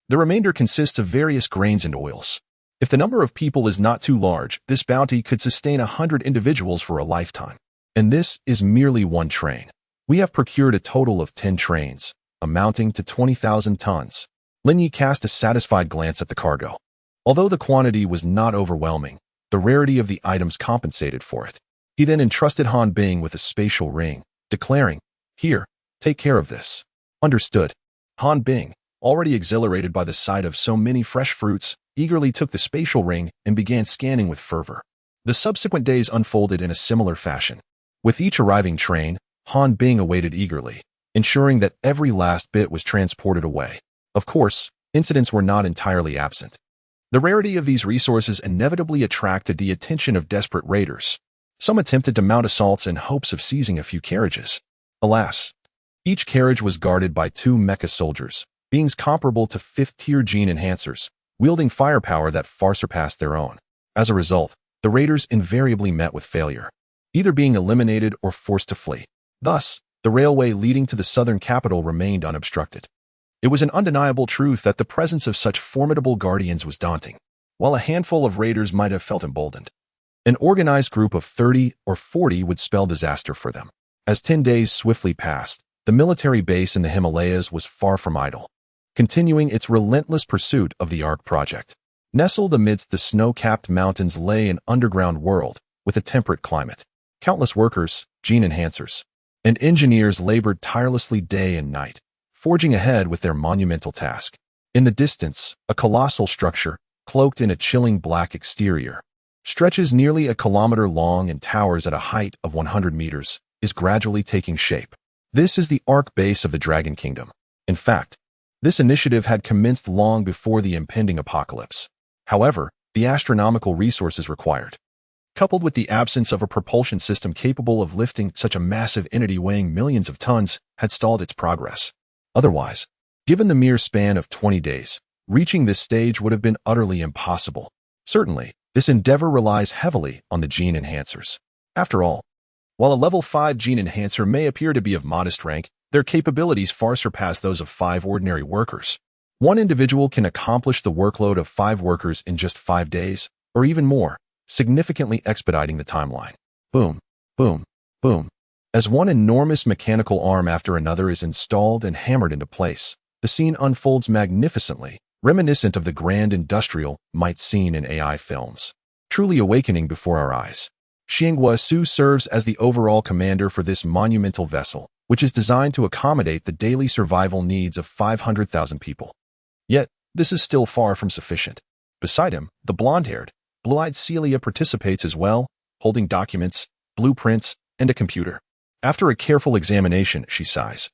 S1: The remainder consists of various grains and oils. If the number of people is not too large, this bounty could sustain 100 individuals for a lifetime. And this is merely one train. We have procured a total of 10 trains, amounting to 20,000 tons. Linyi cast a satisfied glance at the cargo. Although the quantity was not overwhelming, the rarity of the items compensated for it. He then entrusted Han Bing with a spatial ring, declaring, "Here, take care of this." Understood. Han Bing, already exhilarated by the sight of so many fresh fruits, eagerly took the spatial ring and began scanning with fervor. The subsequent days unfolded in a similar fashion. With each arriving train, Han Bing awaited eagerly, ensuring that every last bit was transported away. Of course, incidents were not entirely absent. The rarity of these resources inevitably attracted the attention of desperate raiders. Some attempted to mount assaults in hopes of seizing a few carriages. Alas, each carriage was guarded by 2 mecha soldiers, beings comparable to 5th-tier gene enhancers, wielding firepower that far surpassed their own. As a result, the raiders invariably met with failure, either being eliminated or forced to flee. Thus, the railway leading to the southern capital remained unobstructed. It was an undeniable truth that the presence of such formidable guardians was daunting. While a handful of raiders might have felt emboldened, an organized group of 30 or 40 would spell disaster for them. As 10 days swiftly passed, the military base in the Himalayas was far from idle, continuing its relentless pursuit of the Ark project. Nestled amidst the snow-capped mountains lay an underground world with a temperate climate. Countless workers, gene enhancers, and engineers labored tirelessly day and night, forging ahead with their monumental task. In the distance, a colossal structure, cloaked in a chilling black exterior, stretches nearly a kilometer long and towers at a height of 100 meters, is gradually taking shape. This is the Ark base of the Dragon Kingdom. In fact, this initiative had commenced long before the impending apocalypse. However, the astronomical resources required, coupled with the absence of a propulsion system capable of lifting such a massive entity weighing millions of tons, had stalled its progress. Otherwise, given the mere span of 20 days, reaching this stage would have been utterly impossible. Certainly, this endeavor relies heavily on the gene enhancers. After all, while a level 5 gene enhancer may appear to be of modest rank, their capabilities far surpass those of 5 ordinary workers. One individual can accomplish the workload of 5 workers in just 5 days, or even more, significantly expediting the timeline. Boom, boom, boom. As one enormous mechanical arm after another is installed and hammered into place, the scene unfolds magnificently, reminiscent of the grand industrial might seen in AI films. Truly awakening before our eyes. Xianghua Su serves as the overall commander for this monumental vessel, which is designed to accommodate the daily survival needs of 500,000 people. Yet, this is still far from sufficient. Beside him, the blonde-haired, blue-eyed Celia participates as well, holding documents, blueprints, and a computer. After a careful examination, she sighs,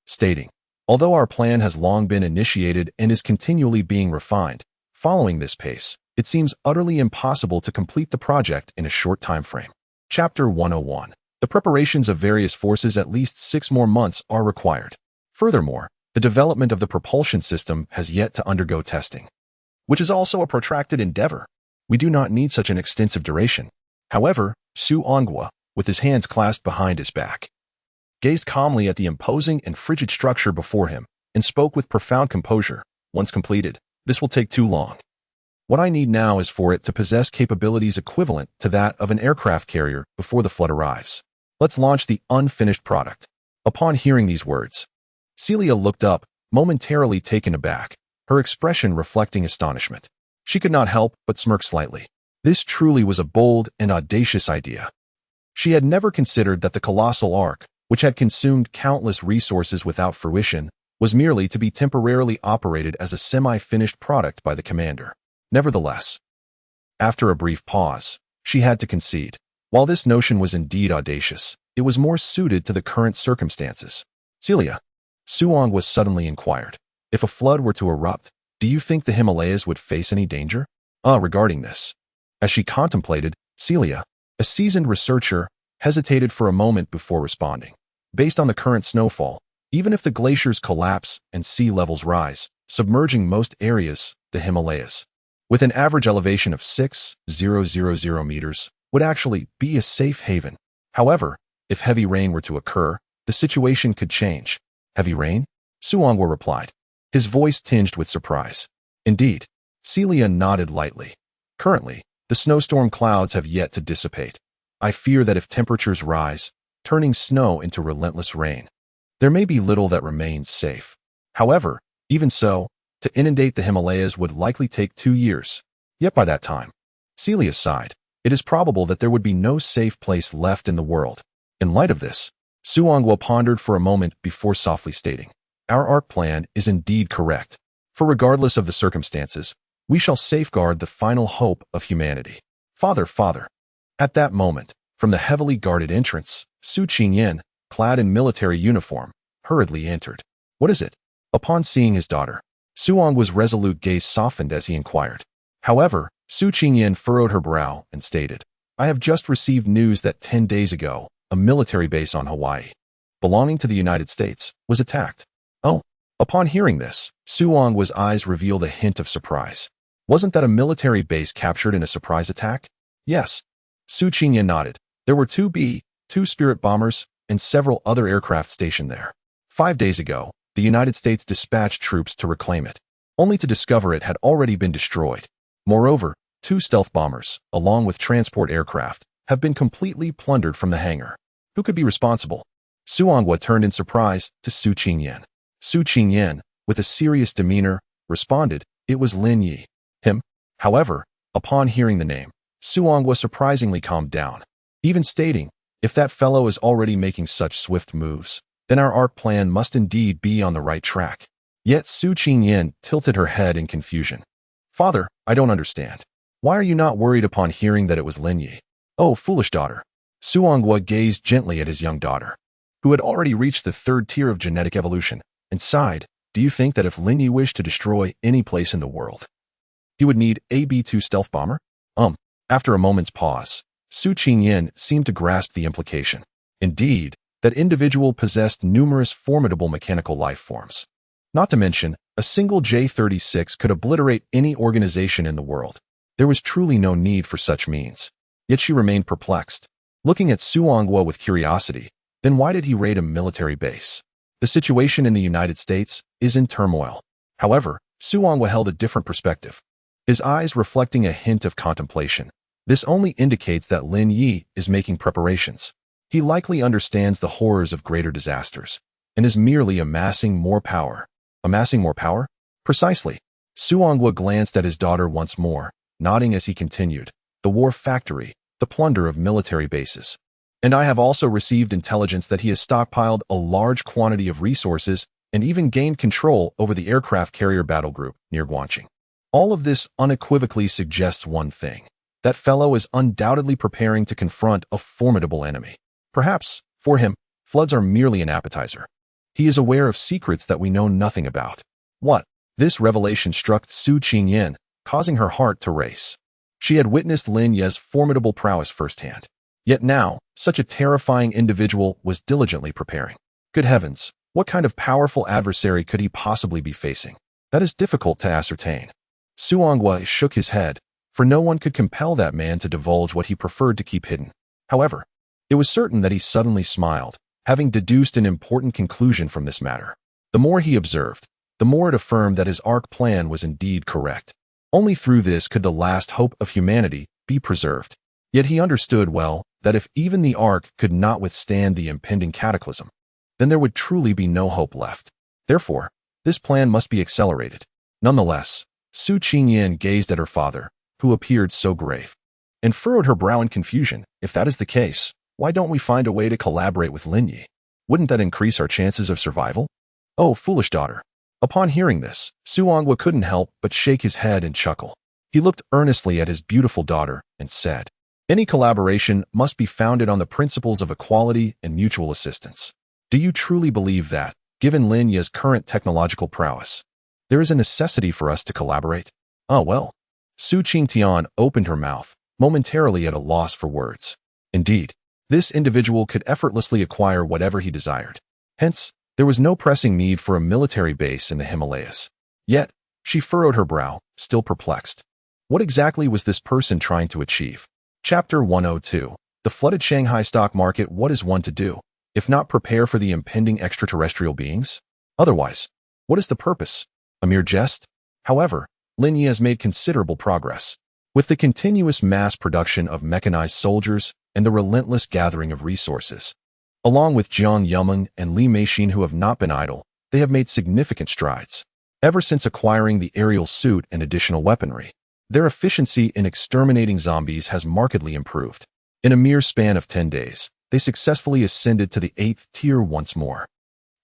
S1: stating, "Although our plan has long been initiated and is continually being refined, following this pace, it seems utterly impossible to complete the project in a short time frame." Chapter 101. The preparations of various forces at least 6 more months are required. Furthermore, the development of the propulsion system has yet to undergo testing, which is also a protracted endeavor. We do not need such an extensive duration. However, Su Onghua, with his hands clasped behind his back, gazed calmly at the imposing and frigid structure before him and spoke with profound composure. "Once completed, this will take too long. What I need now is for it to possess capabilities equivalent to that of an aircraft carrier before the flood arrives. Let's launch the unfinished product." Upon hearing these words, Celia looked up, momentarily taken aback, her expression reflecting astonishment. She could not help but smirk slightly. This truly was a bold and audacious idea. She had never considered that the colossal Ark, which had consumed countless resources without fruition, was merely to be temporarily operated as a semi-finished product by the commander. Nevertheless, after a brief pause, she had to concede. While this notion was indeed audacious, it was more suited to the current circumstances. Celia, Suong was suddenly inquired. If a flood were to erupt, do you think the Himalayas would face any danger? Regarding this. As she contemplated, Celia, a seasoned researcher, hesitated for a moment before responding. Based on the current snowfall, even if the glaciers collapse and sea levels rise, submerging most areas, the Himalayas, with an average elevation of 6,000 meters, would actually be a safe haven. However, if heavy rain were to occur, the situation could change. Heavy rain? Suongwa replied, his voice tinged with surprise. Indeed. Celia nodded lightly. Currently, the snowstorm clouds have yet to dissipate. I fear that if temperatures rise, turning snow into relentless rain, there may be little that remains safe. However, even so, to inundate the Himalayas would likely take 2 years. Yet by that time, Celia sighed, it is probable that there would be no safe place left in the world. In light of this, Suongwa pondered for a moment before softly stating, our ARC plan is indeed correct. For regardless of the circumstances, we shall safeguard the final hope of humanity. Father. At that moment, from the heavily guarded entrance, Su Qingyan, clad in military uniform, hurriedly entered. What is it? Upon seeing his daughter, Suongwa's resolute gaze softened as he inquired. However, Su Qingyan furrowed her brow and stated, I have just received news that 10 days ago, a military base on Hawaii, belonging to the United States, was attacked. Oh. Upon hearing this, Suongwa's eyes revealed a hint of surprise. Wasn't that a military base captured in a surprise attack? Yes. Su Qingyan nodded. There were 2 B-2 Spirit bombers and several other aircraft stationed there. 5 days ago, the United States dispatched troops to reclaim it, only to discover it had already been destroyed. Moreover, 2 stealth bombers, along with transport aircraft, have been completely plundered from the hangar. Who could be responsible? Suongwa turned in surprise to Su Qingyan. Su Qingyan, with a serious demeanor, responded, it was Lin Yi. Him. However, upon hearing the name, Suongwa surprisingly calmed down, even stating, if that fellow is already making such swift moves, then our ARC plan must indeed be on the right track. Yet Su Qingyan tilted her head in confusion. Father, I don't understand. Why are you not worried upon hearing that it was Lin Yi? Oh, foolish daughter. Suongwa gazed gently at his young daughter, who had already reached the 3rd tier of genetic evolution, and sighed, do you think that if Lin Yi wished to destroy any place in the world, he would need a B-2 stealth bomber? After a moment's pause, Su Qingyan seemed to grasp the implication. Indeed, that individual possessed numerous formidable mechanical life forms. Not to mention, a single J-36 could obliterate any organization in the world. There was truly no need for such means. Yet she remained perplexed, looking at Suongwa with curiosity. Then why did he raid a military base? The situation in the United States is in turmoil. However, Suongwa held a different perspective, his eyes reflecting a hint of contemplation. This only indicates that Lin Yi is making preparations. He likely understands the horrors of greater disasters and is merely amassing more power. Amassing more power? Precisely. Suongwa glanced at his daughter once more, nodding as he continued. The war factory, the plunder of military bases. And I have also received intelligence that he has stockpiled a large quantity of resources and even gained control over the aircraft carrier battle group near Guangqing. All of this unequivocally suggests one thing. That fellow is undoubtedly preparing to confront a formidable enemy. Perhaps, for him, floods are merely an appetizer. He is aware of secrets that we know nothing about. What? This revelation struck Su Qingyan, causing her heart to race. She had witnessed Lin Yi's formidable prowess firsthand. Yet now, such a terrifying individual was diligently preparing. Good heavens, what kind of powerful adversary could he possibly be facing? That is difficult to ascertain. Suongwa shook his head, for no one could compel that man to divulge what he preferred to keep hidden. However, it was certain that he suddenly smiled, having deduced an important conclusion from this matter. The more he observed, the more it affirmed that his ARC plan was indeed correct. Only through this could the last hope of humanity be preserved. Yet he understood well that if even the ARC could not withstand the impending cataclysm, then there would truly be no hope left. Therefore, this plan must be accelerated. Nonetheless, Su Qingyan gazed at her father, who appeared so grave, and furrowed her brow in confusion. If that is the case, why don't we find a way to collaborate with Lin Yi? Wouldn't that increase our chances of survival? Oh, foolish daughter. Upon hearing this, Suangwa couldn't help but shake his head and chuckle. He looked earnestly at his beautiful daughter and said, "Any collaboration must be founded on the principles of equality and mutual assistance. Do you truly believe that, given Lin Ye's current technological prowess, there is a necessity for us to collaborate?" "Oh well." Su Qingtian opened her mouth, momentarily at a loss for words. Indeed, this individual could effortlessly acquire whatever he desired. Hence, there was no pressing need for a military base in the Himalayas. Yet, she furrowed her brow, still perplexed. What exactly was this person trying to achieve? Chapter 102. The flooded Shanghai stock market. What is one to do, if not prepare for the impending extraterrestrial beings? Otherwise, what is the purpose? A mere jest? However, Lin Yi has made considerable progress. With the continuous mass production of mechanized soldiers and the relentless gathering of resources, along with Jiang Yumeng and Li Meixin, who have not been idle, they have made significant strides. Ever since acquiring the aerial suit and additional weaponry, their efficiency in exterminating zombies has markedly improved. In a mere span of 10 days, they successfully ascended to the 8th tier once more.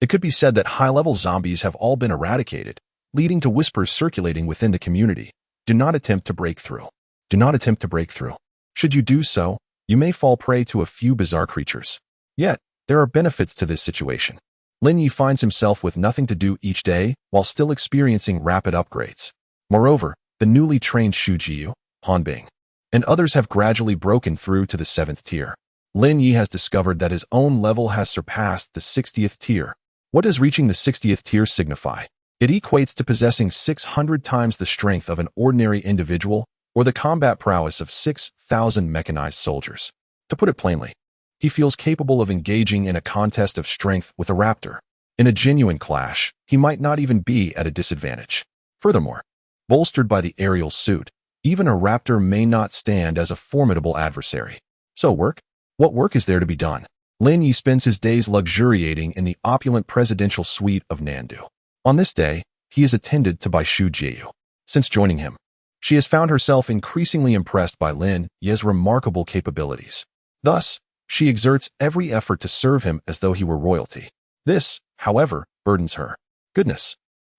S1: It could be said that high-level zombies have all been eradicated, leading to whispers circulating within the community. Do not attempt to break through. Do not attempt to break through. Should you do so, you may fall prey to a few bizarre creatures. Yet, there are benefits to this situation. Lin Yi finds himself with nothing to do each day while still experiencing rapid upgrades. Moreover, the newly trained Xu Jiyu, Han Bing, and others have gradually broken through to the 7th tier. Lin Yi has discovered that his own level has surpassed the 60th tier. What does reaching the 60th tier signify? It equates to possessing 600 times the strength of an ordinary individual or the combat prowess of 6,000 mechanized soldiers. To put it plainly, he feels capable of engaging in a contest of strength with a raptor. In a genuine clash, he might not even be at a disadvantage. Furthermore, bolstered by the aerial suit, even a raptor may not stand as a formidable adversary. So work? What work is there to be done? Lin Yi spends his days luxuriating in the opulent presidential suite of Nandu. On this day, he is attended to by Xu Jiyu. Since joining him, she has found herself increasingly impressed by Lin Yi's remarkable capabilities. Thus, she exerts every effort to serve him as though he were royalty. This, however, burdens her. Goodness.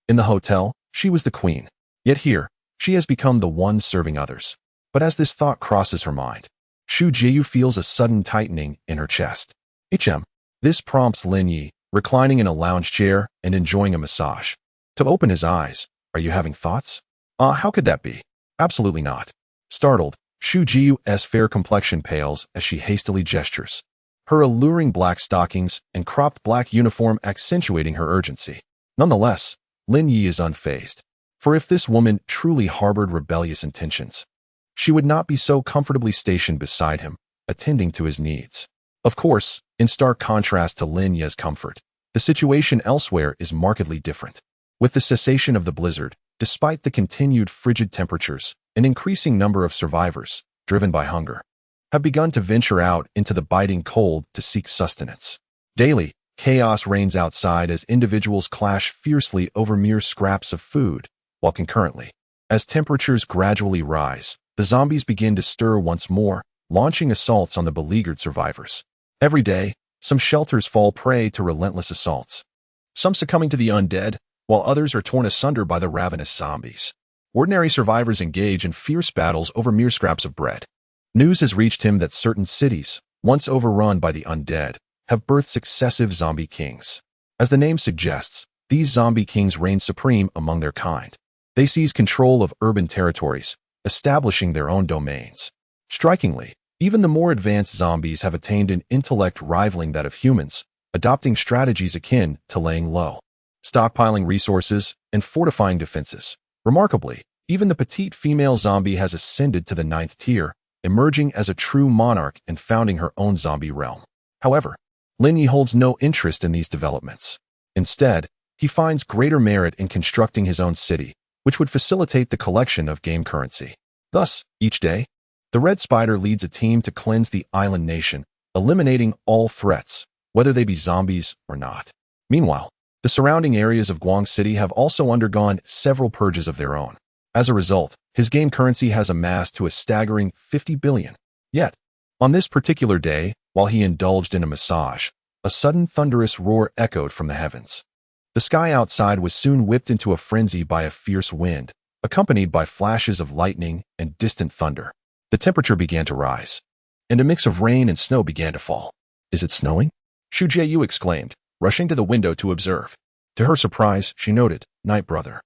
S1: In the hotel, she was the queen. Yet here, she has become the one serving others. But as this thought crosses her mind, Xu Jiyu feels a sudden tightening in her chest. This prompts Lin Yi, reclining in a lounge chair and enjoying a massage, to open his eyes. Are you having thoughts? How could that be? Absolutely not. Startled, Xu Jiyu's fair complexion pales as she hastily gestures, her alluring black stockings and cropped black uniform accentuating her urgency. Nonetheless, Lin Yi is unfazed. For if this woman truly harbored rebellious intentions, she would not be so comfortably stationed beside him, attending to his needs. Of course, in stark contrast to Lin Yi's comfort, the situation elsewhere is markedly different. With the cessation of the blizzard, despite the continued frigid temperatures, an increasing number of survivors, driven by hunger, have begun to venture out into the biting cold to seek sustenance. Daily, chaos reigns outside as individuals clash fiercely over mere scraps of food, while concurrently, as temperatures gradually rise, the zombies begin to stir once more, launching assaults on the beleaguered survivors. Every day, some shelters fall prey to relentless assaults, some succumbing to the undead, while others are torn asunder by the ravenous zombies. Ordinary survivors engage in fierce battles over mere scraps of bread. News has reached him that certain cities, once overrun by the undead, have birthed successive zombie kings. As the name suggests, these zombie kings reign supreme among their kind. They seize control of urban territories, establishing their own domains. Strikingly, even the more advanced zombies have attained an intellect rivaling that of humans, adopting strategies akin to laying low, stockpiling resources, and fortifying defenses. Remarkably, even the petite female zombie has ascended to the 9th tier, emerging as a true monarch and founding her own zombie realm. However, Lin Yi holds no interest in these developments. Instead, he finds greater merit in constructing his own city, which would facilitate the collection of game currency. Thus, each day, the Red Spider leads a team to cleanse the island nation, eliminating all threats, whether they be zombies or not. Meanwhile, the surrounding areas of Guang City have also undergone several purges of their own. As a result, his game currency has amassed to a staggering 50 billion. Yet, on this particular day, while he indulged in a massage, a sudden thunderous roar echoed from the heavens. The sky outside was soon whipped into a frenzy by a fierce wind, accompanied by flashes of lightning and distant thunder. The temperature began to rise, and a mix of rain and snow began to fall. "Is it snowing?" Shu Jieyu exclaimed, rushing to the window to observe. To her surprise, she noted, "Night brother.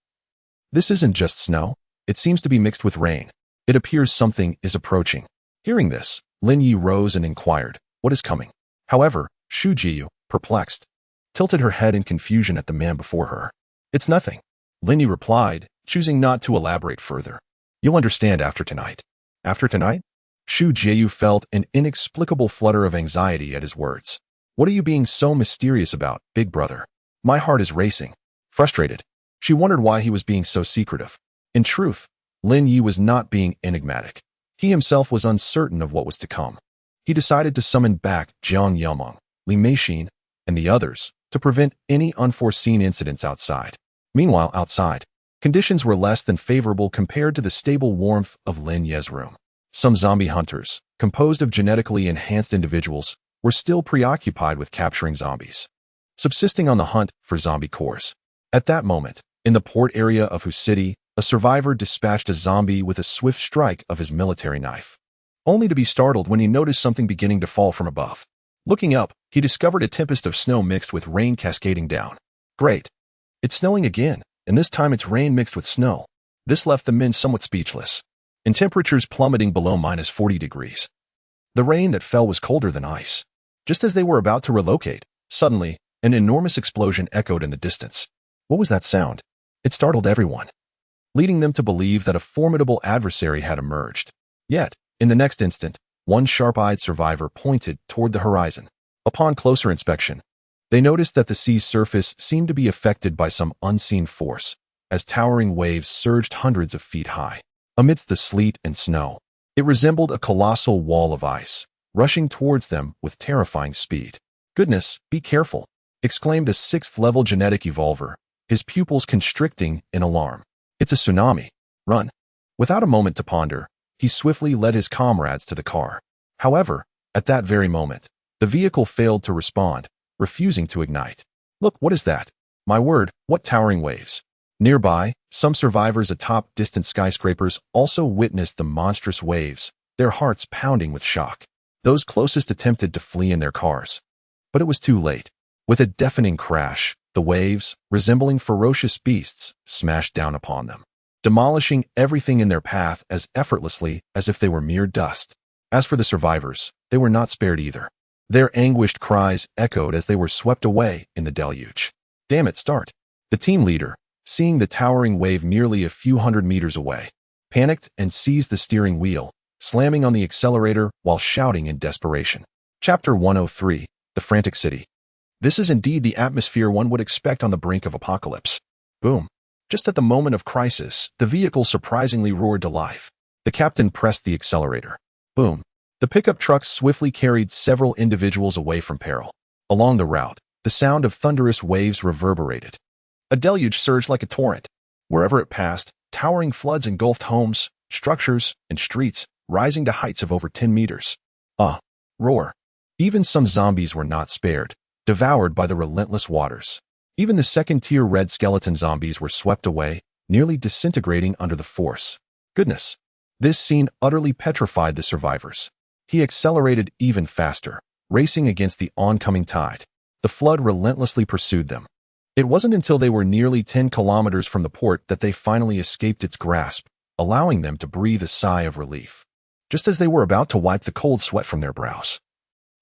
S1: This isn't just snow. It seems to be mixed with rain. It appears something is approaching." Hearing this, Lin Yi rose and inquired, "What is coming?" However, Shu Jieyu, perplexed, tilted her head in confusion at the man before her. "It's nothing," Lin Yi replied, choosing not to elaborate further. "You'll understand after tonight." "After tonight?" Shu Jieyu felt an inexplicable flutter of anxiety at his words. "What are you being so mysterious about, big brother?" My heart is racing. Frustrated, she wondered why he was being so secretive. In truth, Lin Yi was not being enigmatic. He himself was uncertain of what was to come. He decided to summon back Jiang Yameng, Li Meixin, and the others to prevent any unforeseen incidents outside. Meanwhile, outside, conditions were less than favorable compared to the stable warmth of Lin Ye's room. Some zombie hunters, composed of genetically enhanced individuals, were still preoccupied with capturing zombies, subsisting on the hunt for zombie cores. At that moment, in the port area of Hu City, a survivor dispatched a zombie with a swift strike of his military knife, only to be startled when he noticed something beginning to fall from above. Looking up, he discovered a tempest of snow mixed with rain cascading down. Great! It's snowing again, and this time it's rain mixed with snow. This left the men somewhat speechless, and temperatures plummeting below -40 degrees. The rain that fell was colder than ice. Just as they were about to relocate, suddenly, an enormous explosion echoed in the distance. What was that sound? It startled everyone, leading them to believe that a formidable adversary had emerged. Yet, in the next instant, one sharp-eyed survivor pointed toward the horizon. Upon closer inspection, they noticed that the sea's surface seemed to be affected by some unseen force, as towering waves surged hundreds of feet high. Amidst the sleet and snow, it resembled a colossal wall of ice, rushing towards them with terrifying speed. "Goodness, be careful," exclaimed a 6th-level genetic evolver, his pupils constricting in alarm. "It's a tsunami. Run." Without a moment to ponder, he swiftly led his comrades to the car. However, at that very moment, the vehicle failed to respond, refusing to ignite. "Look, what is that? My word, what towering waves!" Nearby, some survivors atop distant skyscrapers also witnessed the monstrous waves, their hearts pounding with shock. Those closest attempted to flee in their cars, but it was too late. With a deafening crash, the waves, resembling ferocious beasts, smashed down upon them, demolishing everything in their path as effortlessly as if they were mere dust. As for the survivors, they were not spared either. Their anguished cries echoed as they were swept away in the deluge. "Damn it, start!" The team leader, seeing the towering wave merely a few hundred meters away, panicked and seized the steering wheel, slamming on the accelerator while shouting in desperation. Chapter 103, The Frantic City. This is indeed the atmosphere one would expect on the brink of apocalypse. Boom. Just at the moment of crisis, the vehicle surprisingly roared to life. The captain pressed the accelerator. Boom. The pickup truck swiftly carried several individuals away from peril. Along the route, the sound of thunderous waves reverberated. A deluge surged like a torrent. Wherever it passed, towering floods engulfed homes, structures, and streets, rising to heights of over 10 meters. Roar. Even some zombies were not spared, devoured by the relentless waters. Even the second-tier red skeleton zombies were swept away, nearly disintegrating under the force. Goodness. This scene utterly petrified the survivors. He accelerated even faster, racing against the oncoming tide. The flood relentlessly pursued them. It wasn't until they were nearly 10 kilometers from the port that they finally escaped its grasp, allowing them to breathe a sigh of relief. Just as they were about to wipe the cold sweat from their brows,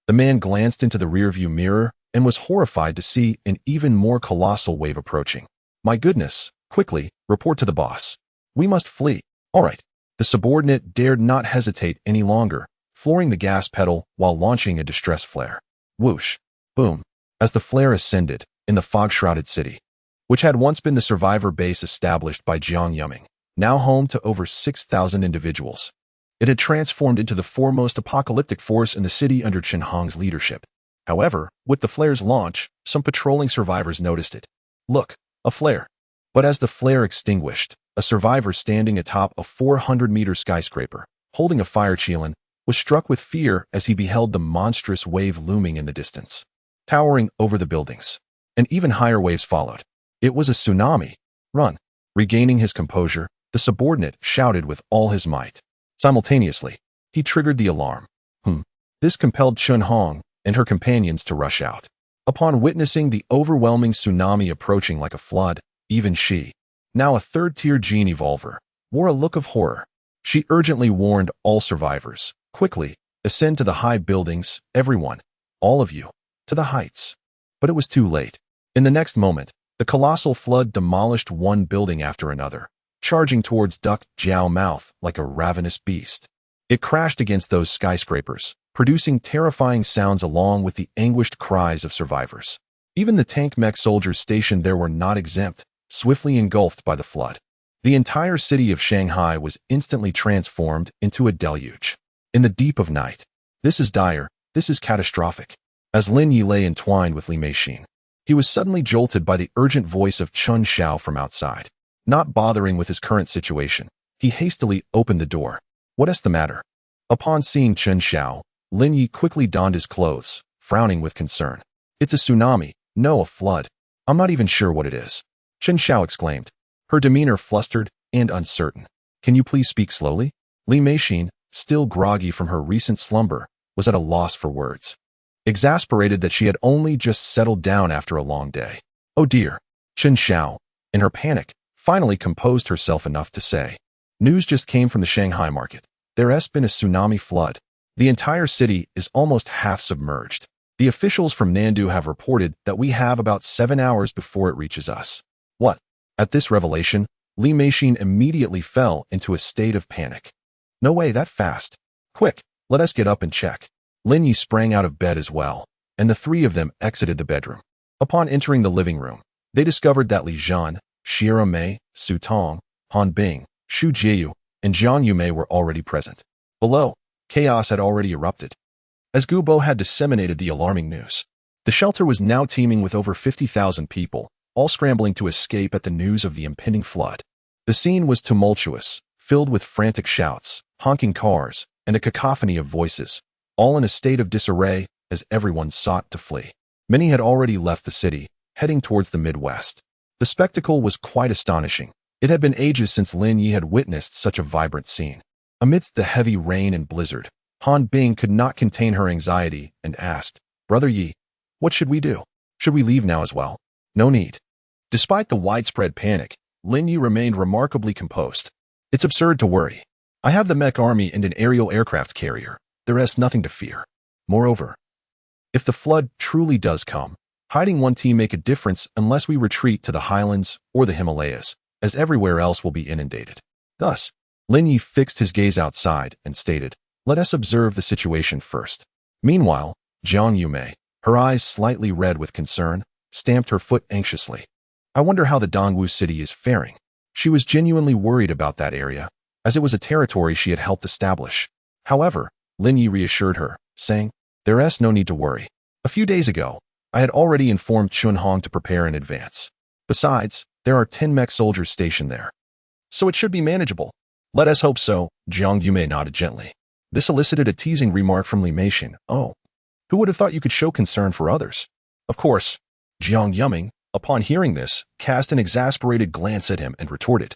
S1: the man glanced into the rearview mirror and was horrified to see an even more colossal wave approaching. "My goodness, quickly, report to the boss. We must flee." "All right." The subordinate dared not hesitate any longer, flooring the gas pedal while launching a distress flare. Whoosh. Boom. As the flare ascended, in the fog-shrouded city, which had once been the survivor base established by Jiang Yameng, now home to over 6,000 individuals, it had transformed into the foremost apocalyptic force in the city under Chen Hong's leadership. However, with the flare's launch, some patrolling survivors noticed it. "Look, a flare." But as the flare extinguished, a survivor standing atop a 400-meter skyscraper, holding a fire chelan, was struck with fear as he beheld the monstrous wave looming in the distance. towering over the buildings. And even higher waves followed. It was a tsunami. Run! Regaining his composure, the subordinate shouted with all his might. Simultaneously, he triggered the alarm. This compelled Chun Hong and her companions to rush out. Upon witnessing the overwhelming tsunami approaching like a flood, even she, now a third-tier gene evolver, wore a look of horror. She urgently warned all survivors, quickly, ascend to the high buildings, everyone, all of you, to the heights. But it was too late. In the next moment, the colossal flood demolished one building after another, charging towards Duck Jiao mouth like a ravenous beast. It crashed against those skyscrapers, producing terrifying sounds along with the anguished cries of survivors. Even the tank mech soldiers stationed there were not exempt, swiftly engulfed by the flood. The entire city of Shanghai was instantly transformed into a deluge. In the deep of night. This is dire, this is catastrophic. As Lin Yi lay entwined with Li Meixin, he was suddenly jolted by the urgent voice of Chun Xiao from outside. Not bothering with his current situation, he hastily opened the door. What's the matter? Upon seeing Chun Xiao, Lin Yi quickly donned his clothes, frowning with concern. It's a tsunami, no, a flood. I'm not even sure what it is. Chun Xiao exclaimed, her demeanor flustered and uncertain. Can you please speak slowly? Li Meixin, still groggy from her recent slumber, was at a loss for words. Exasperated that she had only just settled down after a long day. Oh dear. Chun Xiao, in her panic, finally composed herself enough to say, news just came from the Shanghai market. There has been a tsunami flood. The entire city is almost half submerged. The officials from Nandu have reported that we have about 7 hours before it reaches us. What? At this revelation, Li Meixin immediately fell into a state of panic. No way, that fast. Quick, let us get up and check. Lin Yi sprang out of bed as well, and the three of them exited the bedroom. Upon entering the living room, they discovered that Li Zhan, Xiera Mei, Su Tong, Han Bing, Xu Jieyu, and Jiang Yumei were already present. Below, chaos had already erupted. As Gubo had disseminated the alarming news, the shelter was now teeming with over 50,000 people, all scrambling to escape at the news of the impending flood. The scene was tumultuous, filled with frantic shouts, honking cars, and a cacophony of voices, all in a state of disarray as everyone sought to flee. Many had already left the city, heading towards the Midwest. The spectacle was quite astonishing. It had been ages since Lin Yi had witnessed such a vibrant scene. Amidst the heavy rain and blizzard, Han Bing could not contain her anxiety and asked, Brother Yi, what should we do? Should we leave now as well? No need. Despite the widespread panic, Lin Yi remained remarkably composed. It's absurd to worry. I have the mech army and an aerial aircraft carrier. There is nothing to fear. Moreover, if the flood truly does come, hiding one team make a difference unless we retreat to the highlands or the Himalayas, as everywhere else will be inundated. Thus, Lin Yi fixed his gaze outside and stated, let us observe the situation first. Meanwhile, Jiang Yumei, her eyes slightly red with concern, stamped her foot anxiously. I wonder how the Dongwu city is faring. She was genuinely worried about that area, as it was a territory she had helped establish. However, Lin Yi reassured her, saying, there is no need to worry. A few days ago, I had already informed Chun Hong to prepare in advance. Besides, there are 10 mech soldiers stationed there. So it should be manageable. Let us hope so, Jiang Yumei nodded gently. This elicited a teasing remark from Li Meixin. Oh, who would have thought you could show concern for others? Of course. Jiang Yumei, upon hearing this, cast an exasperated glance at him and retorted.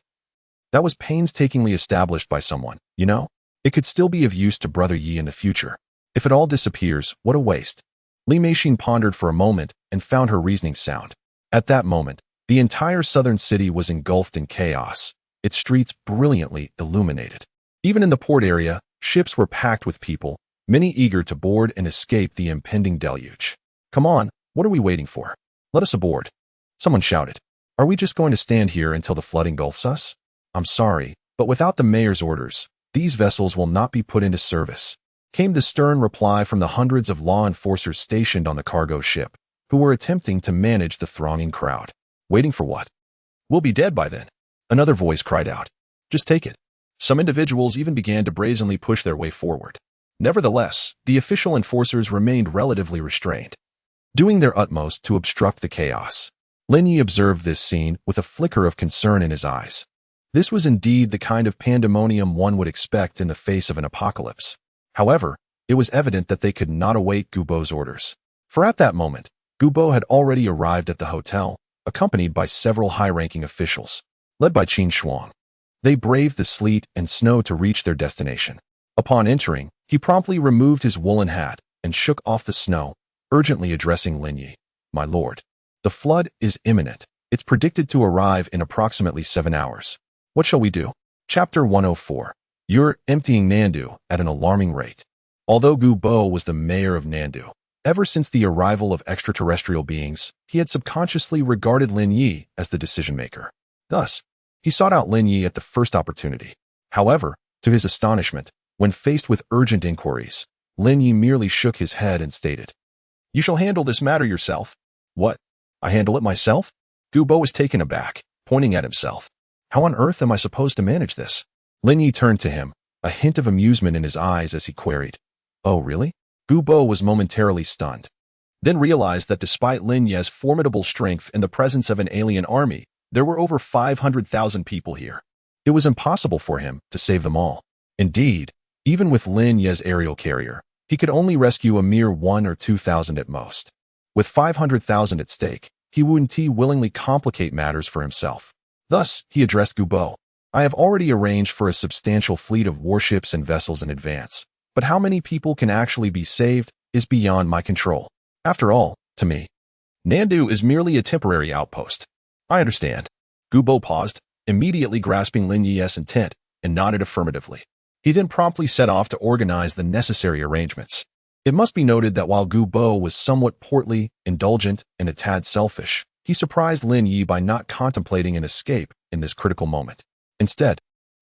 S1: That was painstakingly established by someone, you know? It could still be of use to Brother Yi in the future. If it all disappears, what a waste. Li Meixin pondered for a moment and found her reasoning sound. At that moment, the entire southern city was engulfed in chaos, its streets brilliantly illuminated. Even in the port area, ships were packed with people, many eager to board and escape the impending deluge. Come on, what are we waiting for? Let us aboard. Someone shouted. Are we just going to stand here until the flood engulfs us? I'm sorry, but without the mayor's orders, these vessels will not be put into service, came the stern reply from the hundreds of law enforcers stationed on the cargo ship, who were attempting to manage the thronging crowd. Waiting for what? We'll be dead by then. Another voice cried out. Just take it. Some individuals even began to brazenly push their way forward. Nevertheless, the official enforcers remained relatively restrained, doing their utmost to obstruct the chaos. Lin Yi observed this scene with a flicker of concern in his eyes. This was indeed the kind of pandemonium one would expect in the face of an apocalypse. However, it was evident that they could not await Gubo's orders. For at that moment, Gubo had already arrived at the hotel, accompanied by several high-ranking officials, led by Qin Shuang. They braved the sleet and snow to reach their destination. Upon entering, he promptly removed his woolen hat and shook off the snow, urgently addressing Lin Yi. My lord, the flood is imminent. It's predicted to arrive in approximately 7 hours. What shall we do? Chapter 104. You're emptying Nandu at an alarming rate. Although Gubo was the mayor of Nandu, ever since the arrival of extraterrestrial beings, he had subconsciously regarded Lin Yi as the decision-maker. Thus, he sought out Lin Yi at the first opportunity. However, to his astonishment, when faced with urgent inquiries, Lin Yi merely shook his head and stated, "You shall handle this matter yourself." What? I handle it myself? Gubo was taken aback, pointing at himself. How on earth am I supposed to manage this? Lin Yi turned to him, a hint of amusement in his eyes as he queried, "Oh, really?" Gubo was momentarily stunned, then realized that despite Lin Yi's formidable strength in the presence of an alien army, there were over 500,000 people here. It was impossible for him to save them all. Indeed, even with Lin Yi's aerial carrier, he could only rescue a mere 1,000 or 2,000 at most. With 500,000 at stake, he wouldn't willingly complicate matters for himself. Thus, he addressed Gubo. I have already arranged for a substantial fleet of warships and vessels in advance, but how many people can actually be saved is beyond my control. After all, to me, Nandu is merely a temporary outpost. I understand. Gubo paused, immediately grasping Lin Yi's intent, and nodded affirmatively. He then promptly set off to organize the necessary arrangements. It must be noted that while Gubo was somewhat portly, indulgent, and a tad selfish, he surprised Lin Yi by not contemplating an escape in this critical moment. Instead,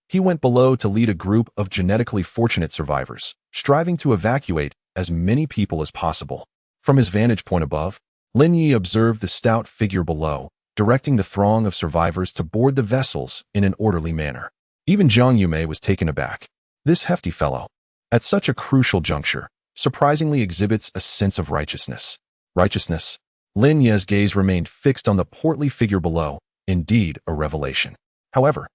S1: he went below to lead a group of genetically fortunate survivors, striving to evacuate as many people as possible. From his vantage point above, Lin Yi observed the stout figure below, directing the throng of survivors to board the vessels in an orderly manner. Even Zhang Yume was taken aback. This hefty fellow, at such a crucial juncture, surprisingly exhibits a sense of righteousness. Righteousness? Lin Yi's gaze remained fixed on the portly figure below, indeed a revelation. However,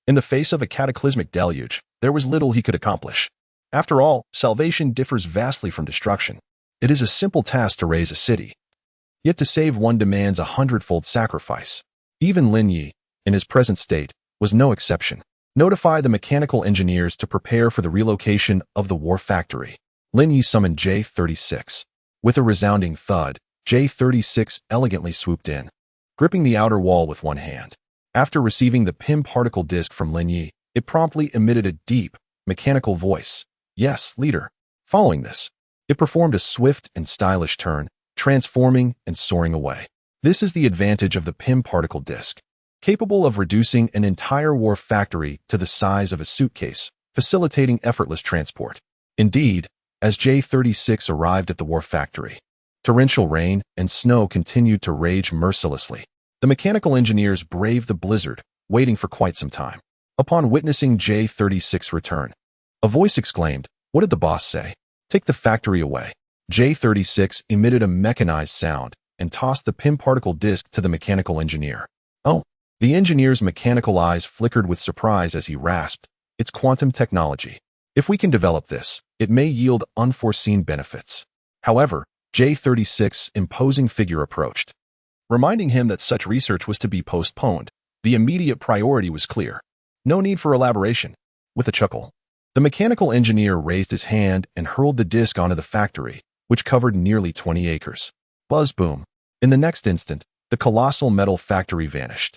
S1: in the face of a cataclysmic deluge, there was little he could accomplish. After all, salvation differs vastly from destruction. It is a simple task to raise a city. Yet to save one demands 100-fold sacrifice. Even Lin Yi, in his present state, was no exception. Notify the mechanical engineers to prepare for the relocation of the war factory. Lin Yi summoned J-36. With a resounding thud, J-36 elegantly swooped in, gripping the outer wall with one hand. After receiving the PIM particle disc from Lin Yi, it promptly emitted a deep, mechanical voice. Yes, leader. Following this, it performed a swift and stylish turn, transforming and soaring away. This is the advantage of the PIM particle disc, capable of reducing an entire war factory to the size of a suitcase, facilitating effortless transport. Indeed, as J-36 arrived at the war factory, torrential rain and snow continued to rage mercilessly. The mechanical engineers braved the blizzard, waiting for quite some time. Upon witnessing J-36 return, a voice exclaimed, "What did the boss say? Take the factory away." J-36 emitted a mechanized sound and tossed the PIM particle disc to the mechanical engineer. Oh, the engineer's mechanical eyes flickered with surprise as he rasped, "It's quantum technology. If we can develop this, it may yield unforeseen benefits." However, J-36's imposing figure approached, reminding him that such research was to be postponed. The immediate priority was clear. No need for elaboration. With a chuckle, the mechanical engineer raised his hand and hurled the disc onto the factory, which covered nearly 20 acres. Buzz boom. In the next instant, the colossal metal factory vanished,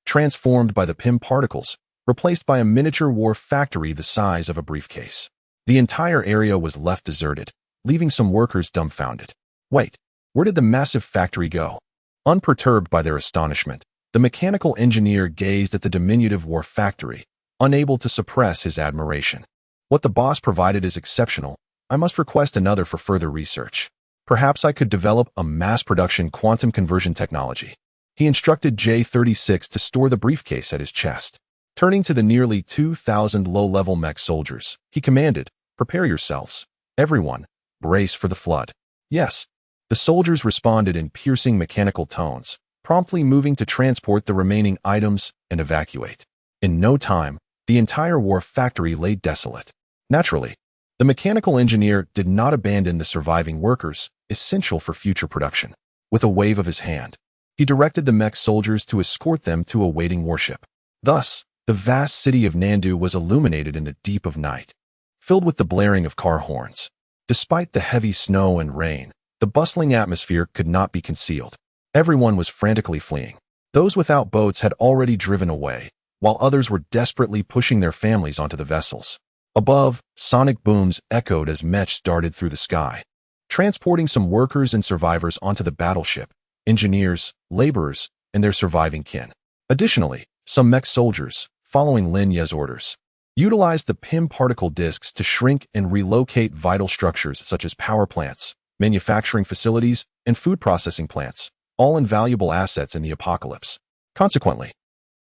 S1: transformed by the PIM particles, replaced by a miniature war factory the size of a briefcase. The entire area was left deserted, leaving some workers dumbfounded. Wait, where did the massive factory go? Unperturbed by their astonishment, the mechanical engineer gazed at the diminutive war factory, unable to suppress his admiration. What the boss provided is exceptional. I must request another for further research. Perhaps I could develop a mass-production quantum conversion technology. He instructed J-36 to store the briefcase at his chest. Turning to the nearly 2,000 low-level mech soldiers, he commanded, "Prepare yourselves. Everyone, brace for the flood." Yes. The soldiers responded in piercing mechanical tones, promptly moving to transport the remaining items and evacuate. In no time, the entire war factory lay desolate. Naturally, the mechanical engineer did not abandon the surviving workers, essential for future production. With a wave of his hand, he directed the mech soldiers to escort them to a waiting warship. Thus, the vast city of Nandu was illuminated in the deep of night, filled with the blaring of car horns. Despite the heavy snow and rain, the bustling atmosphere could not be concealed. Everyone was frantically fleeing. Those without boats had already driven away, while others were desperately pushing their families onto the vessels. Above, sonic booms echoed as mechs darted through the sky, transporting some workers and survivors onto the battleship, engineers, laborers, and their surviving kin. Additionally, some mech soldiers, following Lin Ye's orders, utilized the PIM particle discs to shrink and relocate vital structures such as power plants, manufacturing facilities, and food processing plants, all invaluable assets in the apocalypse. Consequently,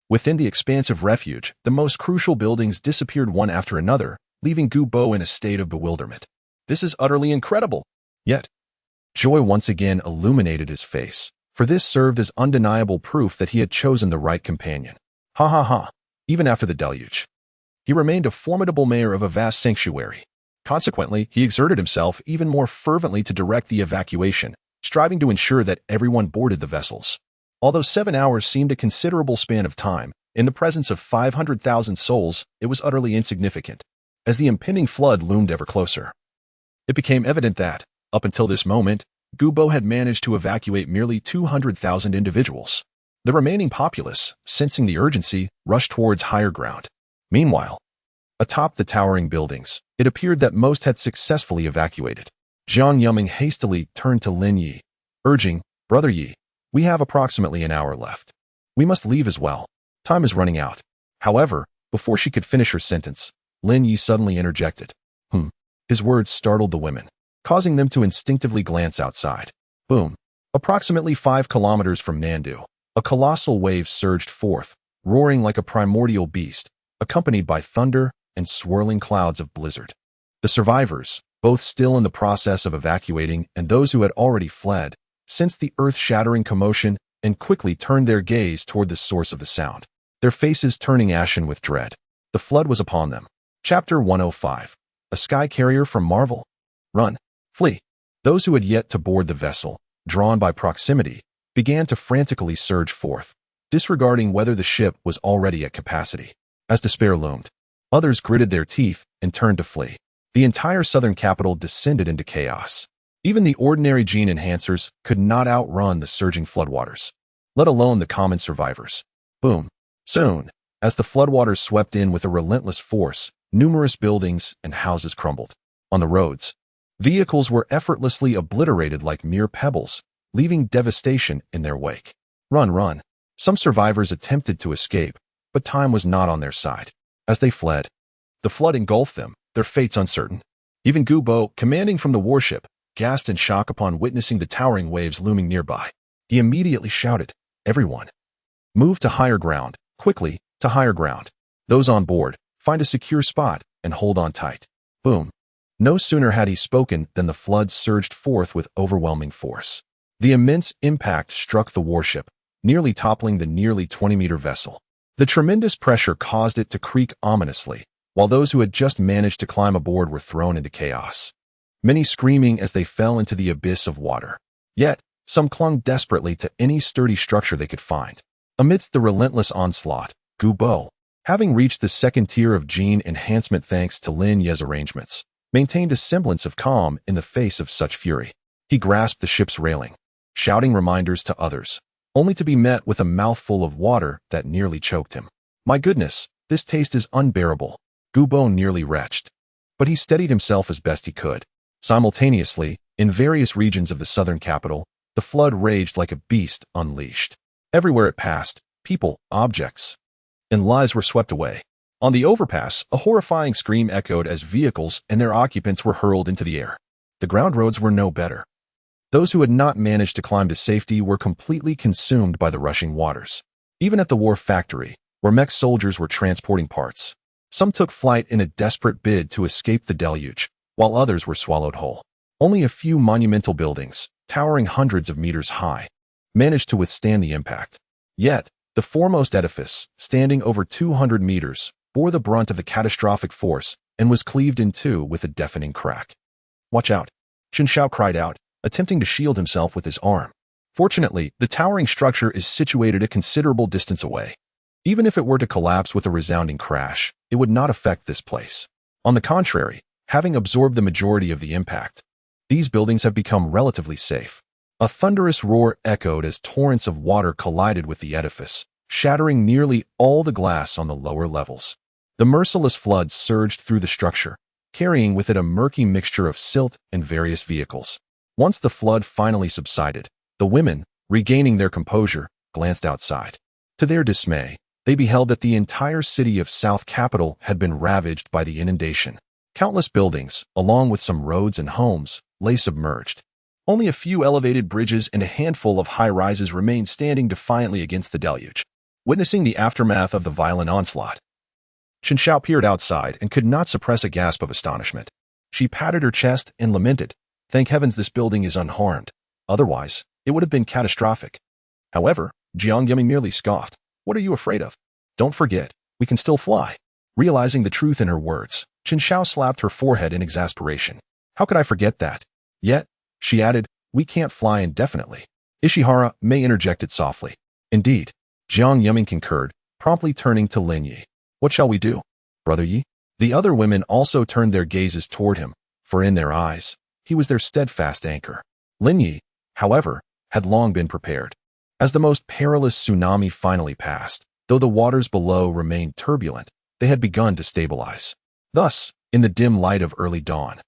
S1: within the expansive refuge, the most crucial buildings disappeared one after another, leaving Gu Bo in a state of bewilderment. This is utterly incredible. Yet, joy once again illuminated his face, for this served as undeniable proof that he had chosen the right companion. Ha ha ha. Even after the deluge, he remained a formidable mayor of a vast sanctuary. Consequently, he exerted himself even more fervently to direct the evacuation, striving to ensure that everyone boarded the vessels. Although 7 hours seemed a considerable span of time, in the presence of 500,000 souls, it was utterly insignificant. As the impending flood loomed ever closer, it became evident that, up until this moment, Gu Bo had managed to evacuate merely 200,000 individuals. The remaining populace, sensing the urgency, rushed towards higher ground. Meanwhile, atop the towering buildings, it appeared that most had successfully evacuated. Jiang Yuming hastily turned to Lin Yi, urging, "Brother Yi, we have approximately an hour left. We must leave as well. Time is running out." However, before she could finish her sentence, Lin Yi suddenly interjected. His words startled the women, causing them to instinctively glance outside. Boom. Approximately 5 kilometers from Nandu, a colossal wave surged forth, roaring like a primordial beast, accompanied by thunder and swirling clouds of blizzard. The survivors, both still in the process of evacuating and those who had already fled, sensed the earth-shattering commotion and quickly turned their gaze toward the source of the sound, their faces turning ashen with dread. The flood was upon them. Chapter 105. A Sky Carrier from Marvel. Run. Flee. Those who had yet to board the vessel, drawn by proximity, began to frantically surge forth, disregarding whether the ship was already at capacity. As despair loomed, others gritted their teeth and turned to flee. The entire southern capital descended into chaos. Even the ordinary gene enhancers could not outrun the surging floodwaters, let alone the common survivors. Boom. Soon, as the floodwaters swept in with a relentless force, numerous buildings and houses crumbled. On the roads, vehicles were effortlessly obliterated like mere pebbles, leaving devastation in their wake. Run, run. Some survivors attempted to escape, but time was not on their side. As they fled, the flood engulfed them, their fates uncertain. Even Gu Bo, commanding from the warship, gasped in shock upon witnessing the towering waves looming nearby. He immediately shouted, "Everyone, move to higher ground, quickly, to higher ground. Those on board, find a secure spot and hold on tight." Boom. No sooner had he spoken than the flood surged forth with overwhelming force. The immense impact struck the warship, nearly toppling the nearly 20-meter vessel. The tremendous pressure caused it to creak ominously, while those who had just managed to climb aboard were thrown into chaos, many screaming as they fell into the abyss of water. Yet, some clung desperately to any sturdy structure they could find. Amidst the relentless onslaught, Gu Bo, having reached the second tier of gene enhancement thanks to Lin Ye's arrangements, maintained a semblance of calm in the face of such fury. He grasped the ship's railing, shouting reminders to others, only to be met with a mouthful of water that nearly choked him. "My goodness, this taste is unbearable." Gu Bo nearly retched, but he steadied himself as best he could. Simultaneously, in various regions of the southern capital, the flood raged like a beast unleashed. Everywhere it passed, people, objects, and lives were swept away. On the overpass, a horrifying scream echoed as vehicles and their occupants were hurled into the air. The ground roads were no better. Those who had not managed to climb to safety were completely consumed by the rushing waters. Even at the war factory, where mech soldiers were transporting parts, some took flight in a desperate bid to escape the deluge, while others were swallowed whole. Only a few monumental buildings, towering hundreds of meters high, managed to withstand the impact. Yet, the foremost edifice, standing over 200 meters, bore the brunt of the catastrophic force and was cleaved in two with a deafening crack. "Watch out!" Chen Shao cried out, attempting to shield himself with his arm. Fortunately, the towering structure is situated a considerable distance away. Even if it were to collapse with a resounding crash, it would not affect this place. On the contrary, having absorbed the majority of the impact, these buildings have become relatively safe. A thunderous roar echoed as torrents of water collided with the edifice, shattering nearly all the glass on the lower levels. The merciless flood surged through the structure, carrying with it a murky mixture of silt and various vehicles. Once the flood finally subsided, the women, regaining their composure, glanced outside. To their dismay, they beheld that the entire city of South Capital had been ravaged by the inundation. Countless buildings, along with some roads and homes, lay submerged. Only a few elevated bridges and a handful of high-rises remained standing defiantly against the deluge. Witnessing the aftermath of the violent onslaught, Chen Xiao peered outside and could not suppress a gasp of astonishment. She patted her chest and lamented, "Thank heavens this building is unharmed. Otherwise, it would have been catastrophic." However, Jiang Yiming merely scoffed. "What are you afraid of? Don't forget, we can still fly." Realizing the truth in her words, Chen Xiao slapped her forehead in exasperation. "How could I forget that? Yet," she added, "we can't fly indefinitely." Ishihara Mei interjected softly. "Indeed," Jiang Yiming concurred, promptly turning to Lin Yi. "What shall we do, Brother Yi?" The other women also turned their gazes toward him, for in their eyes, he was their steadfast anchor. Lin Yi, however, had long been prepared. As the most perilous tsunami finally passed, though the waters below remained turbulent, they had begun to stabilize. Thus, in the dim light of early dawn,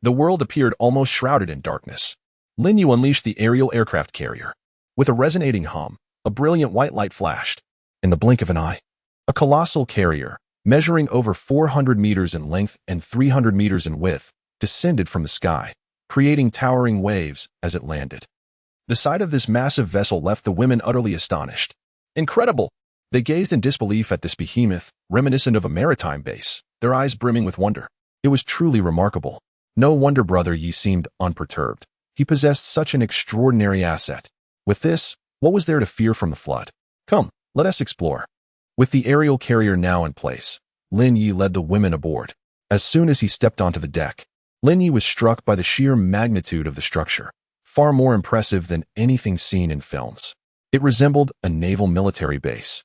S1: the world appeared almost shrouded in darkness. Lin Yu unleashed the aerial aircraft carrier. With a resonating hum, a brilliant white light flashed. In the blink of an eye, a colossal carrier, measuring over 400 meters in length and 300 meters in width, descended from the sky, creating towering waves as it landed. The sight of this massive vessel left the women utterly astonished. Incredible! They gazed in disbelief at this behemoth, reminiscent of a maritime base, their eyes brimming with wonder. It was truly remarkable. No wonder Brother Yi seemed unperturbed. He possessed such an extraordinary asset. With this, what was there to fear from the flood? Come, let us explore. With the aerial carrier now in place, Lin Yi led the women aboard. As soon as he stepped onto the deck, Lin Yi was struck by the sheer magnitude of the structure, far more impressive than anything seen in films. It resembled a naval military base,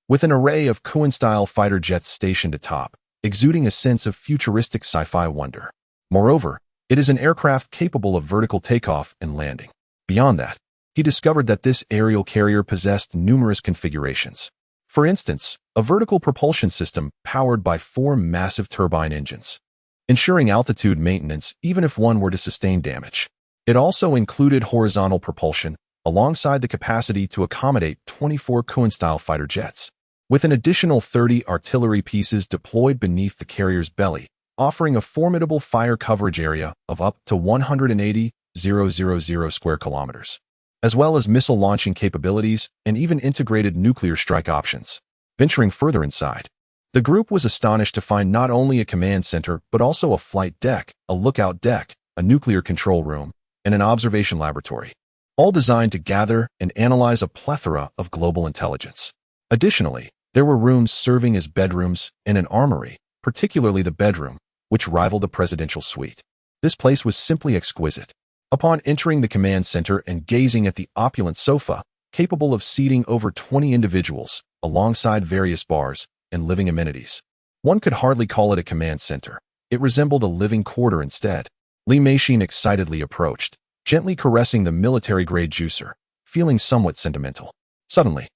S1: with an array of Kuan-style fighter jets stationed atop, exuding a sense of futuristic sci-fi wonder. Moreover, it is an aircraft capable of vertical takeoff and landing. Beyond that, he discovered that this aerial carrier possessed numerous configurations. For instance, a vertical propulsion system powered by 4 massive turbine engines, ensuring altitude maintenance even if one were to sustain damage. It also included horizontal propulsion, alongside the capacity to accommodate 24 Kuan-style fighter jets, with an additional 30 artillery pieces deployed beneath the carrier's belly, offering a formidable fire coverage area of up to 180,000 square kilometers, as well as missile launching capabilities and even integrated nuclear strike options. Venturing further inside, the group was astonished to find not only a command center but also a flight deck, a lookout deck, a nuclear control room, and an observation laboratory, all designed to gather and analyze a plethora of global intelligence. Additionally, there were rooms serving as bedrooms and an armory, particularly the bedroom, which rivaled a presidential suite. This place was simply exquisite. Upon entering the command center and gazing at the opulent sofa, capable of seating over 20 individuals, alongside various bars and living amenities, one could hardly call it a command center. It resembled a living quarter instead. Li Meishin excitedly approached, gently caressing the military-grade juicer, feeling somewhat sentimental. Suddenly,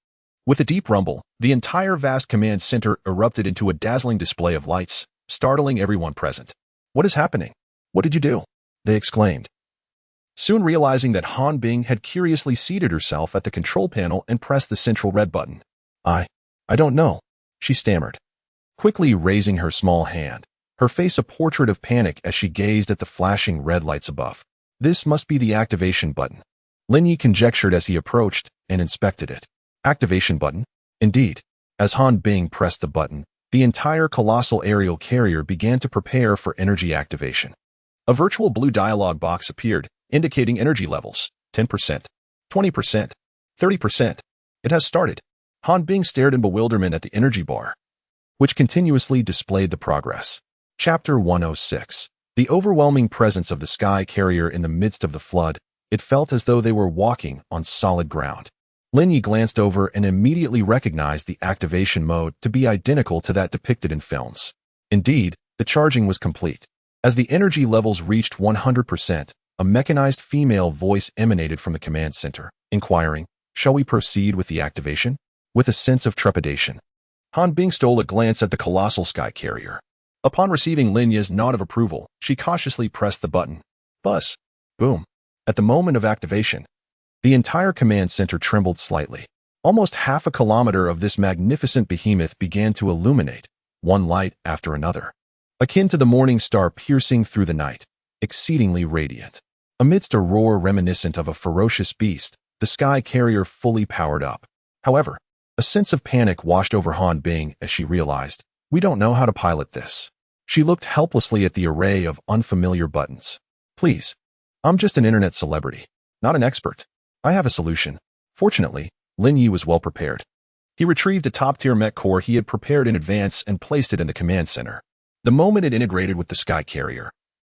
S1: with a deep rumble, the entire vast command center erupted into a dazzling display of lights, startling everyone present. "What is happening? What did you do?" they exclaimed, soon realizing that Han Bing had curiously seated herself at the control panel and pressed the central red button. I don't know," she stammered, quickly raising her small hand, her face a portrait of panic as she gazed at the flashing red lights above. "This must be the activation button," Lin Yi conjectured as he approached and inspected it. Activation button? Indeed. As Han Bing pressed the button, the entire colossal aerial carrier began to prepare for energy activation. A virtual blue dialog box appeared, indicating energy levels: 10%, 20%, 30%. It has started. Han Bing stared in bewilderment at the energy bar, which continuously displayed the progress. Chapter 106. The overwhelming presence of the sky carrier in the midst of the flood It felt as though they were walking on solid ground. Lin Yi glanced over and immediately recognized the activation mode to be identical to that depicted in films. Indeed, the charging was complete. As the energy levels reached 100%, a mechanized female voice emanated from the command center, inquiring, "Shall we proceed with the activation?" With a sense of trepidation, Han Bing stole a glance at the colossal sky carrier. Upon receiving Lin Yi's nod of approval, she cautiously pressed the button. Buzz. Boom. At the moment of activation, the entire command center trembled slightly. Almost half a kilometer of this magnificent behemoth began to illuminate, one light after another, akin to the morning star piercing through the night, exceedingly radiant. Amidst a roar reminiscent of a ferocious beast, the sky carrier fully powered up. However, a sense of panic washed over Han Bing as she realized, "We don't know how to pilot this." She looked helplessly at the array of unfamiliar buttons. "Please, I'm just an internet celebrity, not an expert. I have a solution." Fortunately, Lin Yi was well prepared. He retrieved a top-tier mech core he had prepared in advance and placed it in the command center. The moment it integrated with the sky carrier,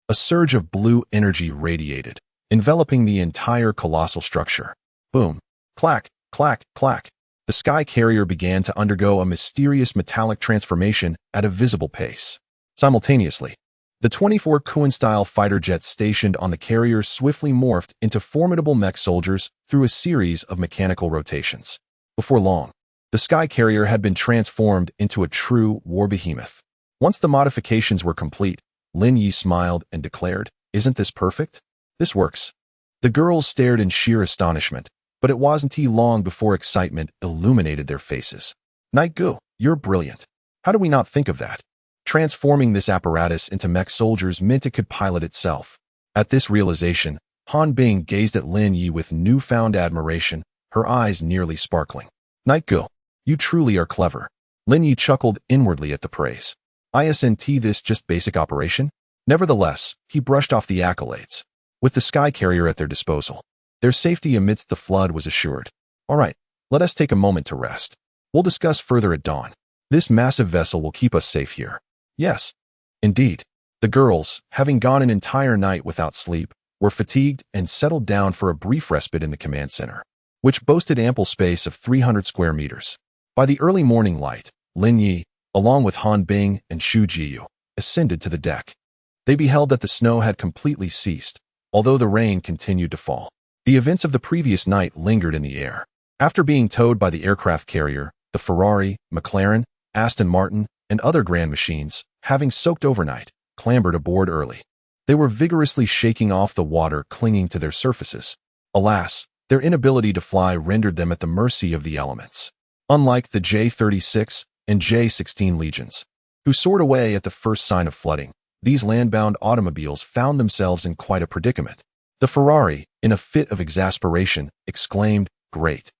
S1: a surge of blue energy radiated, enveloping the entire colossal structure. Boom. Clack, clack, clack. The sky carrier began to undergo a mysterious metallic transformation at a visible pace. Simultaneously, the 24 Kuan-style fighter jets stationed on the carrier swiftly morphed into formidable mech soldiers through a series of mechanical rotations. Before long, the sky carrier had been transformed into a true war behemoth. Once the modifications were complete, Lin Yi smiled and declared, "Isn't this perfect? This works." The girls stared in sheer astonishment, but it wasn't long before excitement illuminated their faces. "Night Gu, you're brilliant. How do we not think of that?" Transforming this apparatus into mech soldiers meant it could pilot itself. At this realization, Han Bing gazed at Lin Yi with newfound admiration, her eyes nearly sparkling. "Night Gu, you truly are clever." Lin Yi chuckled inwardly at the praise. "Isn't this just basic operation?" Nevertheless, he brushed off the accolades. With the sky carrier at their disposal, their safety amidst the flood was assured. "All right, let us take a moment to rest. We'll discuss further at dawn. This massive vessel will keep us safe here." Yes, indeed. The girls, having gone an entire night without sleep, were fatigued and settled down for a brief respite in the command center, which boasted ample space of 300 square meters. By the early morning light, Lin Yi, along with Han Bing and Xu Jiyu, ascended to the deck. They beheld that the snow had completely ceased, although the rain continued to fall. The events of the previous night lingered in the air. After being towed by the aircraft carrier, the Ferrari, McLaren, Aston Martin, and other grand machines, having soaked overnight, clambered aboard early. They were vigorously shaking off the water clinging to their surfaces. Alas, their inability to fly rendered them at the mercy of the elements. Unlike the J-36 and J-16 Legions, who soared away at the first sign of flooding, these landbound automobiles found themselves in quite a predicament. The Ferrari, in a fit of exasperation, exclaimed, "Great!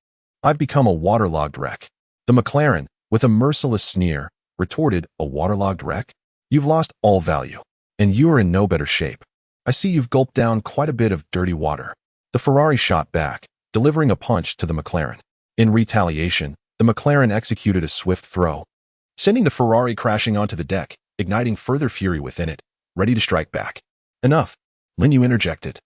S1: I've become a waterlogged wreck." The McLaren, with a merciless sneer, retorted, "A waterlogged wreck? You've lost all value, and you are in no better shape. I see you've gulped down quite a bit of dirty water." The Ferrari shot back, delivering a punch to the McLaren. In retaliation, the McLaren executed a swift throw, sending the Ferrari crashing onto the deck, igniting further fury within it, ready to strike back. "Enough," Lin Yu interjected,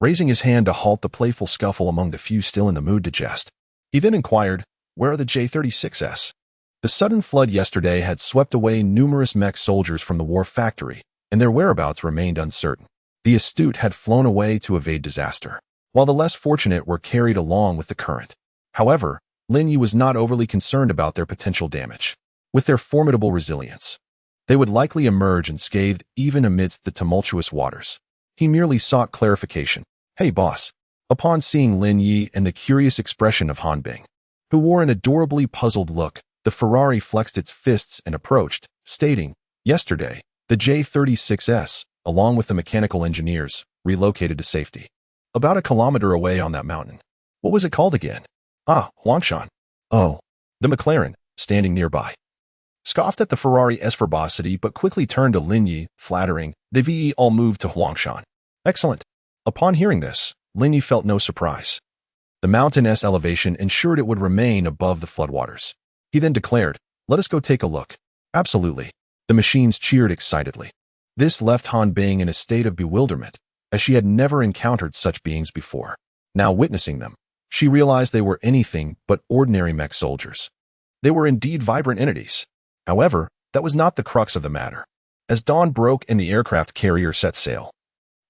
S1: raising his hand to halt the playful scuffle among the few still in the mood to jest. He then inquired, "Where are the J-36s? The sudden flood yesterday had swept away numerous mech soldiers from the war factory, and their whereabouts remained uncertain. The astute had flown away to evade disaster, while the less fortunate were carried along with the current." However, Lin Yi was not overly concerned about their potential damage. With their formidable resilience, they would likely emerge unscathed even amidst the tumultuous waters. He merely sought clarification. "Hey, boss." Upon seeing Lin Yi and the curious expression of Han Bing, who wore an adorably puzzled look, the Ferrari flexed its fists and approached, stating, "Yesterday, the J-36s, along with the mechanical engineers, relocated to safety. About a kilometer away on that mountain. What was it called again?" "Ah, Huangshan." "Oh." The McLaren, standing nearby, scoffed at the Ferrari's verbosity but quickly turned to Lin Yi, flattering, "They've all moved to Huangshan." "Excellent." Upon hearing this, Lin Yi felt no surprise. The mountain's elevation ensured it would remain above the floodwaters. He then declared, "Let us go take a look." "Absolutely." The machines cheered excitedly. This left Han Bing in a state of bewilderment, as she had never encountered such beings before. Now witnessing them, she realized they were anything but ordinary mech soldiers. They were indeed vibrant entities. However, that was not the crux of the matter. As dawn broke and the aircraft carrier set sail,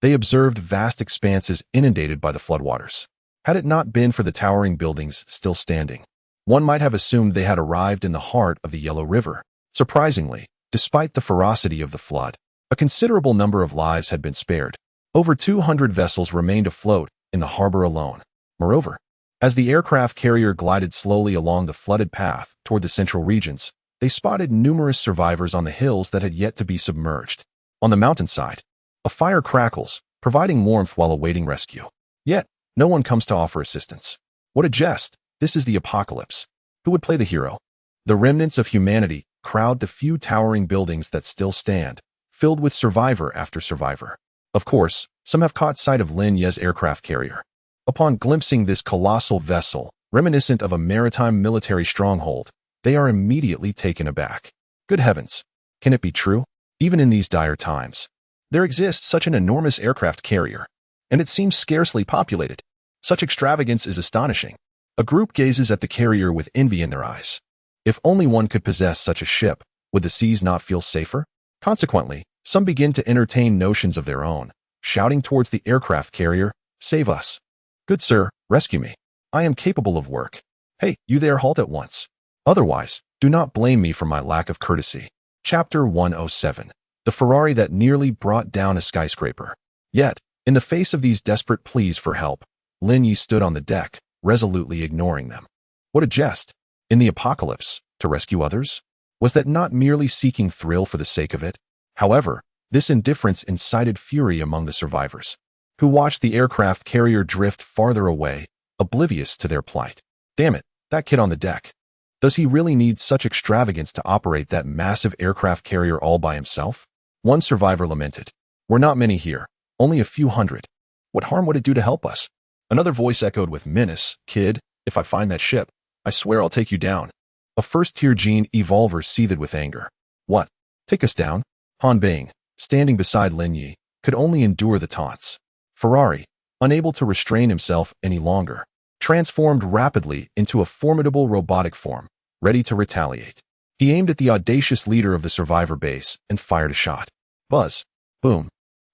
S1: they observed vast expanses inundated by the floodwaters. Had it not been for the towering buildings still standing, one might have assumed they had arrived in the heart of the Yellow River. Surprisingly, despite the ferocity of the flood, a considerable number of lives had been spared. Over 200 vessels remained afloat in the harbor alone. Moreover, as the aircraft carrier glided slowly along the flooded path toward the central regions, they spotted numerous survivors on the hills that had yet to be submerged. On the mountainside, a fire crackles, providing warmth while awaiting rescue. Yet, no one comes to offer assistance. What a jest! This is the apocalypse. Who would play the hero? The remnants of humanity crowd the few towering buildings that still stand, filled with survivor after survivor. Of course, some have caught sight of Lin Ye's aircraft carrier. Upon glimpsing this colossal vessel, reminiscent of a maritime military stronghold, they are immediately taken aback. Good heavens! Can it be true? Even in these dire times, there exists such an enormous aircraft carrier, and it seems scarcely populated. Such extravagance is astonishing. A group gazes at the carrier with envy in their eyes. If only one could possess such a ship, would the seas not feel safer? Consequently, some begin to entertain notions of their own, shouting towards the aircraft carrier, "Save us! Good sir, rescue me. I am capable of work. Hey, you there, halt at once. Otherwise, do not blame me for my lack of courtesy." Chapter 107. The Ferrari that nearly brought down a skyscraper. Yet, in the face of these desperate pleas for help, Lin Yi stood on the deck, resolutely ignoring them. What a jest! In the apocalypse, to rescue others? Was that not merely seeking thrill for the sake of it? However, this indifference incited fury among the survivors, who watched the aircraft carrier drift farther away, oblivious to their plight. Damn it, that kid on the deck. Does he really need such extravagance to operate that massive aircraft carrier all by himself? One survivor lamented. We're not many here, only a few hundred. What harm would it do to help us? Another voice echoed with menace. Kid, if I find that ship, I swear I'll take you down. A first-tier gene evolver seethed with anger. What? Take us down? Han Bing, standing beside Lin Yi, could only endure the taunts. Ferrari, unable to restrain himself any longer, transformed rapidly into a formidable robotic form, ready to retaliate. He aimed at the audacious leader of the survivor base and fired a shot. Buzz. Boom.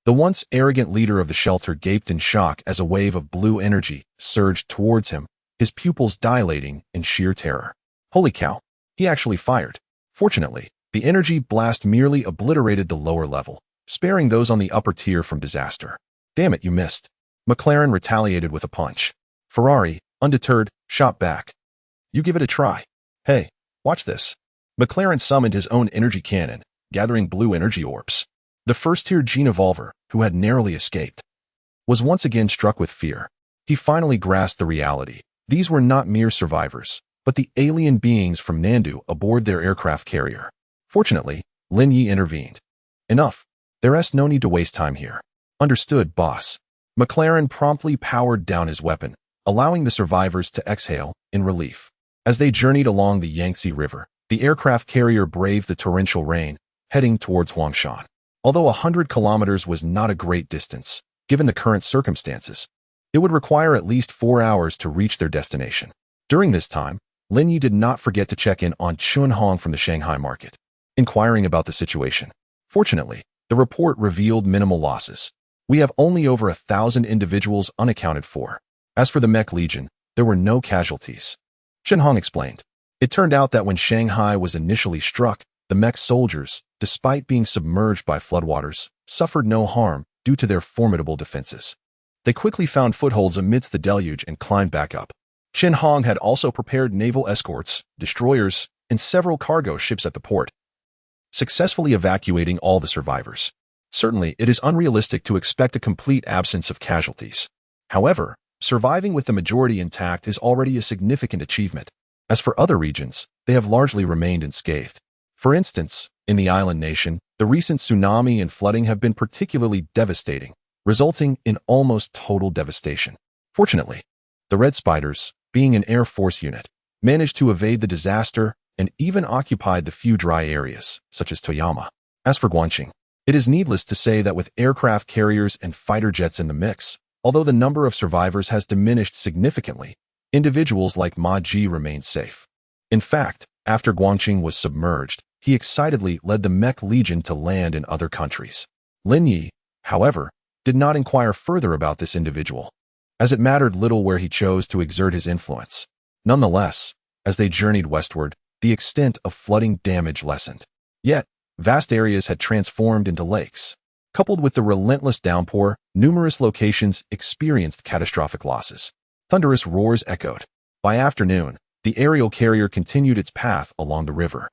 S1: The once arrogant leader of the shelter gaped in shock as a wave of blue energy surged towards him, his pupils dilating in sheer terror. Holy cow, he actually fired. Fortunately, the energy blast merely obliterated the lower level, sparing those on the upper tier from disaster. Damn it, you missed. McLaren retaliated with a punch. Ferrari, undeterred, shot back. You give it a try. Hey, watch this. McLaren summoned his own energy cannon, gathering blue energy orbs. The first-tier gene evolver, who had narrowly escaped, was once again struck with fear. He finally grasped the reality. These were not mere survivors, but the alien beings from Nandu aboard their aircraft carrier. Fortunately, Lin Yi intervened. Enough. There's no need to waste time here. Understood, boss. McLaren promptly powered down his weapon, allowing the survivors to exhale in relief. As they journeyed along the Yangtze River, the aircraft carrier braved the torrential rain, heading towards Huangshan. Although 100 kilometers was not a great distance, given the current circumstances, it would require at least 4 hours to reach their destination. During this time, Lin Yi did not forget to check in on Chun Hong from the Shanghai market, inquiring about the situation. Fortunately, the report revealed minimal losses. We have only over 1,000 individuals unaccounted for. As for the Mech Legion, there were no casualties. Chun Hong explained. It turned out that when Shanghai was initially struck, the mech soldiers, despite being submerged by floodwaters, suffered no harm due to their formidable defenses. They quickly found footholds amidst the deluge and climbed back up. Chun Hong had also prepared naval escorts, destroyers, and several cargo ships at the port, successfully evacuating all the survivors. Certainly, it is unrealistic to expect a complete absence of casualties. However, surviving with the majority intact is already a significant achievement. As for other regions, they have largely remained unscathed. For instance, in the island nation, the recent tsunami and flooding have been particularly devastating, resulting in almost total devastation. Fortunately, the Red Spiders, being an Air Force unit, managed to evade the disaster and even occupied the few dry areas, such as Toyama. As for Guangxing, It is needless to say that with aircraft carriers and fighter jets in the mix, although the number of survivors has diminished significantly, individuals like Ma Ji remained safe. In fact, after Guangqing was submerged, he excitedly led the Mech Legion to land in other countries. Lin Yi, however, did not inquire further about this individual, as it mattered little where he chose to exert his influence. Nonetheless, as they journeyed westward, the extent of flooding damage lessened. Yet, vast areas had transformed into lakes. Coupled with the relentless downpour, numerous locations experienced catastrophic losses. Thunderous roars echoed. By afternoon, the aerial carrier continued its path along the river.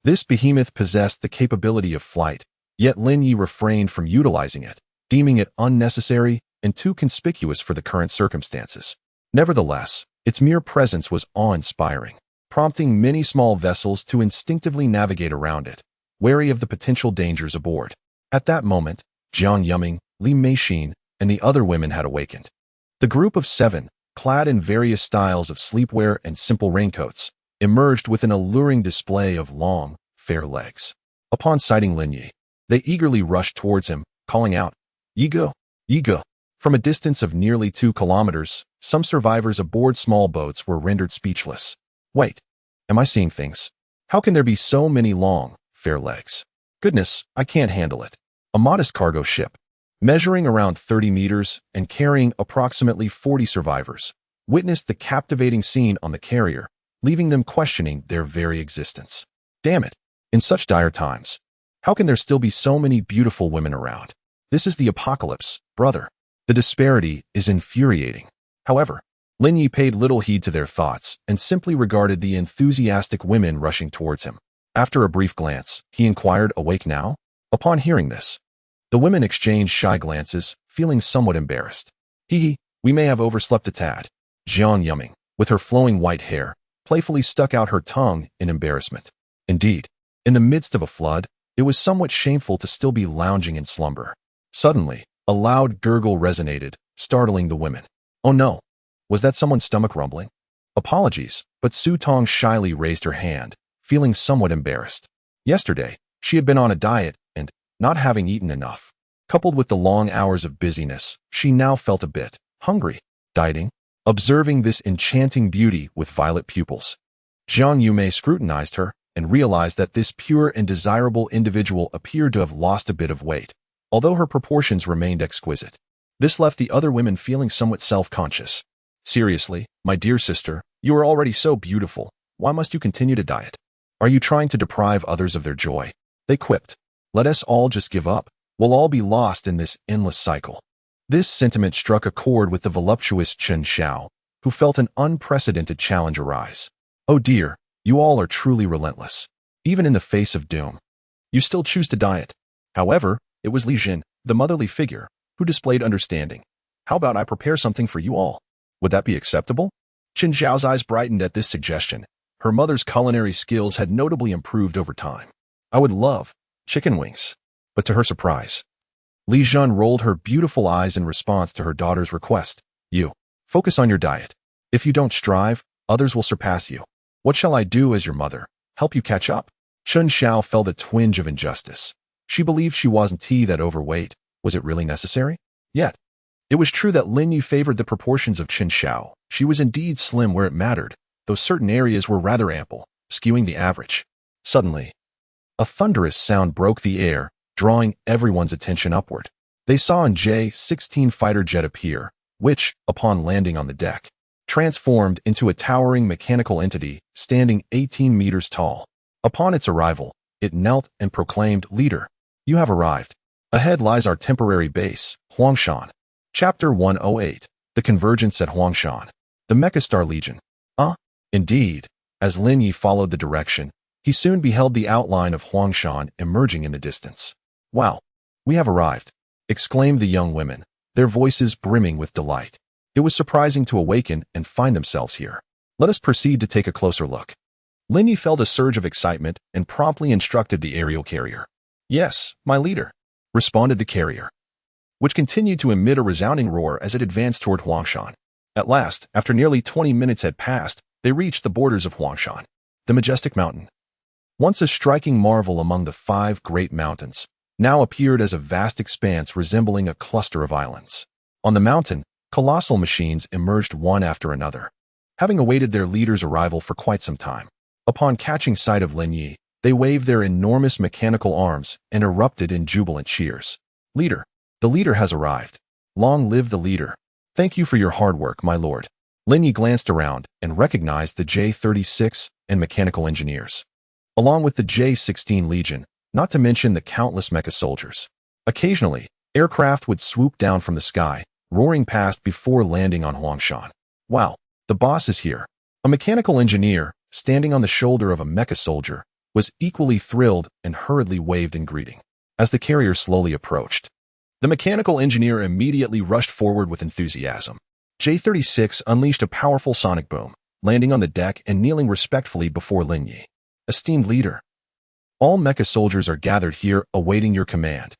S1: This behemoth possessed the capability of flight, yet Lin Yi refrained from utilizing it, deeming it unnecessary and too conspicuous for the current circumstances. Nevertheless, its mere presence was awe-inspiring, prompting many small vessels to instinctively navigate around it, wary of the potential dangers aboard. At that moment, Jiang Yuming, Li Meixin, and the other women had awakened. The group of 7, clad in various styles of sleepwear and simple raincoats, emerged with an alluring display of long, fair legs. Upon sighting Lin Yi, they eagerly rushed towards him, calling out, "Yigo! Yigo!" From a distance of nearly 2 kilometers, some survivors aboard small boats were rendered speechless. Wait, am I seeing things? How can there be so many long, fair legs? Goodness, I can't handle it. A modest cargo ship, measuring around 30 meters and carrying approximately 40 survivors, witnessed the captivating scene on the carrier, leaving them questioning their very existence. Damn it! In such dire times, how can there still be so many beautiful women around? This is the apocalypse, brother. The disparity is infuriating. However, Lin Yi paid little heed to their thoughts and simply regarded the enthusiastic women rushing towards him. After a brief glance, he inquired, "Awake now?" Upon hearing this, the women exchanged shy glances, feeling somewhat embarrassed. "Hee, we may have overslept a tad." Jiang Yuming, with her flowing white hair, playfully stuck out her tongue in embarrassment. Indeed, in the midst of a flood, it was somewhat shameful to still be lounging in slumber. Suddenly, a loud gurgle resonated, startling the women. Oh no! Was that someone's stomach rumbling? Apologies, but Su Tong shyly raised her hand, feeling somewhat embarrassed. Yesterday, she had been on a diet and, not having eaten enough, coupled with the long hours of busyness, she now felt a bit hungry. Dieting? Observing this enchanting beauty with violet pupils, Jiang Yumei scrutinized her and realized that this pure and desirable individual appeared to have lost a bit of weight, although her proportions remained exquisite. This left the other women feeling somewhat self-conscious. Seriously, my dear sister, you are already so beautiful. Why must you continue to diet? Are you trying to deprive others of their joy? They quipped. Let us all just give up. We'll all be lost in this endless cycle. This sentiment struck a chord with the voluptuous Chen Xiao, who felt an unprecedented challenge arise. Oh dear, you all are truly relentless. Even in the face of doom, you still choose to diet. However, it was Li Jin, the motherly figure, who displayed understanding. How about I prepare something for you all? Would that be acceptable? Chen Xiao's eyes brightened at this suggestion. Her mother's culinary skills had notably improved over time. I would love chicken wings. But to her surprise, Li Jun rolled her beautiful eyes in response to her daughter's request. You, focus on your diet. If you don't strive, others will surpass you. What shall I do as your mother? Help you catch up? Chen Xiao felt a twinge of injustice. She believed she wasn't that overweight. Was it really necessary? Yet, it was true that Lin Yu favored the proportions of Chen Xiao. She was indeed slim where it mattered, though certain areas were rather ample, skewing the average. Suddenly, a thunderous sound broke the air, drawing everyone's attention upward. They saw an J-16 fighter jet appear, which, upon landing on the deck, transformed into a towering mechanical entity standing 18 meters tall. Upon its arrival, it knelt and proclaimed, "Leader, you have arrived. Ahead lies our temporary base, Huangshan." Chapter 108, The Convergence at Huangshan. The Mecha Star Legion. Indeed, as Lin Yi followed the direction, he soon beheld the outline of Huangshan emerging in the distance. "Wow, we have arrived," exclaimed the young women, their voices brimming with delight. It was surprising to awaken and find themselves here. Let us proceed to take a closer look. Lin Yi felt a surge of excitement and promptly instructed the aerial carrier. "Yes, my leader," responded the carrier, which continued to emit a resounding roar as it advanced toward Huangshan. At last, after nearly 20 minutes had passed, they reached the borders of Huangshan. The majestic mountain, once a striking marvel among the 5 great mountains, now appeared as a vast expanse resembling a cluster of islands. On the mountain, colossal machines emerged one after another, having awaited their leader's arrival for quite some time. Upon catching sight of Lin Yi, they waved their enormous mechanical arms and erupted in jubilant cheers. "Leader, the leader has arrived. Long live the leader. Thank you for your hard work, my lord." Lin Yi glanced around and recognized the J-36 and mechanical engineers, along with the J-16 Legion, not to mention the countless mecha soldiers. Occasionally, aircraft would swoop down from the sky, roaring past before landing on Huangshan. "Wow, the boss is here." A mechanical engineer, standing on the shoulder of a mecha soldier, was equally thrilled and hurriedly waved in greeting. As the carrier slowly approached, the mechanical engineer immediately rushed forward with enthusiasm. J-36 unleashed a powerful sonic boom, landing on the deck and kneeling respectfully before Lin Yi. "Esteemed leader, all mecha soldiers are gathered here awaiting your command."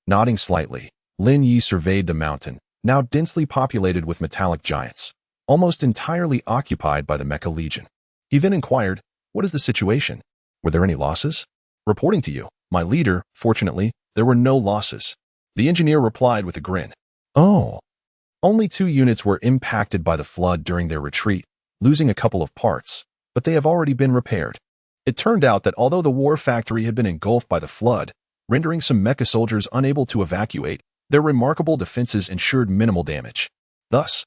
S1: Nodding slightly, Lin Yi surveyed the mountain, now densely populated with metallic giants, almost entirely occupied by the Mecha Legion. He then inquired, "What is the situation? Were there any losses?" "Reporting to you, my leader, fortunately, there were no losses." The engineer replied with a grin. "Oh. Only 2 units were impacted by the flood during their retreat, losing a couple of parts, but they have already been repaired." It turned out that although the war factory had been engulfed by the flood, rendering some mecha soldiers unable to evacuate, their remarkable defenses ensured minimal damage. Thus,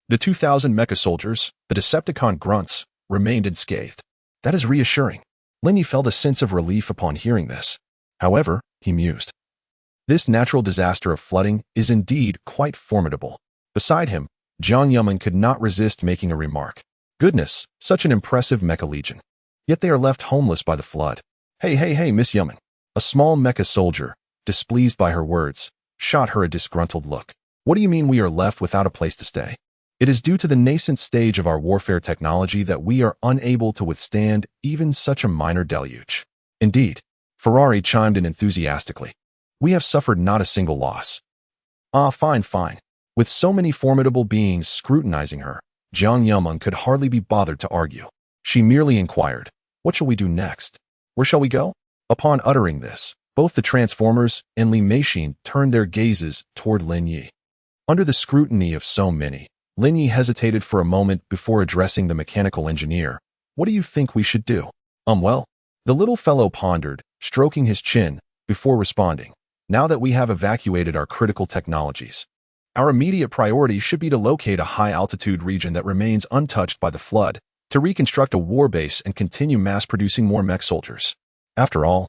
S1: the 2,000 mecha soldiers, the Decepticon grunts, remained unscathed. That is reassuring. Lin Yi felt a sense of relief upon hearing this. However, he mused, this natural disaster of flooding is indeed quite formidable. Beside him, Jiang Yuman could not resist making a remark. "Goodness, such an impressive mecha legion. Yet they are left homeless by the flood." Hey, Miss Yuman." A small mecha soldier, displeased by her words, shot her a disgruntled look. "What do you mean we are left without a place to stay? It is due to the nascent stage of our warfare technology that we are unable to withstand even such a minor deluge." "Indeed," Ferrari chimed in enthusiastically. "We have suffered not a single loss." "Ah, fine. With so many formidable beings scrutinizing her, Jiang Yuman could hardly be bothered to argue. She merely inquired, "What shall we do next? Where shall we go?" Upon uttering this, both the Transformers and Li Meixin turned their gazes toward Lin Yi. Under the scrutiny of so many, Lin Yi hesitated for a moment before addressing the mechanical engineer. "What do you think we should do?" Well, the little fellow pondered, stroking his chin, before responding. "Now that we have evacuated our critical technologies, our immediate priority should be to locate a high-altitude region that remains untouched by the flood, to reconstruct a war base and continue mass-producing more mech soldiers. After all,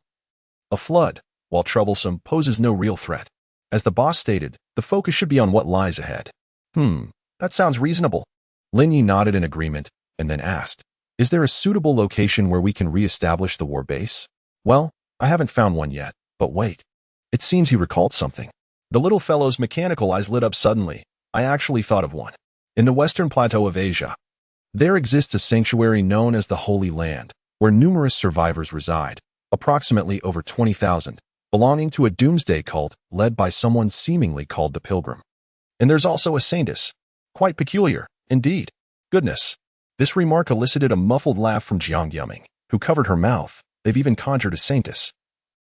S1: a flood, while troublesome, poses no real threat. As the boss stated, the focus should be on what lies ahead." That sounds reasonable." Lin Yi nodded in agreement and then asked, "Is there a suitable location where we can re-establish the war base?" "Well, I haven't found one yet, but wait." It seems he recalled something. The little fellow's mechanical eyes lit up suddenly. "I actually thought of one. In the western plateau of Asia, there exists a sanctuary known as the Holy Land, where numerous survivors reside, approximately over 20,000, belonging to a doomsday cult led by someone seemingly called the Pilgrim. And there's also a saintess. Quite peculiar, indeed." Goodness. This remark elicited a muffled laugh from Jiang Yuman, who covered her mouth. "They've even conjured a saintess.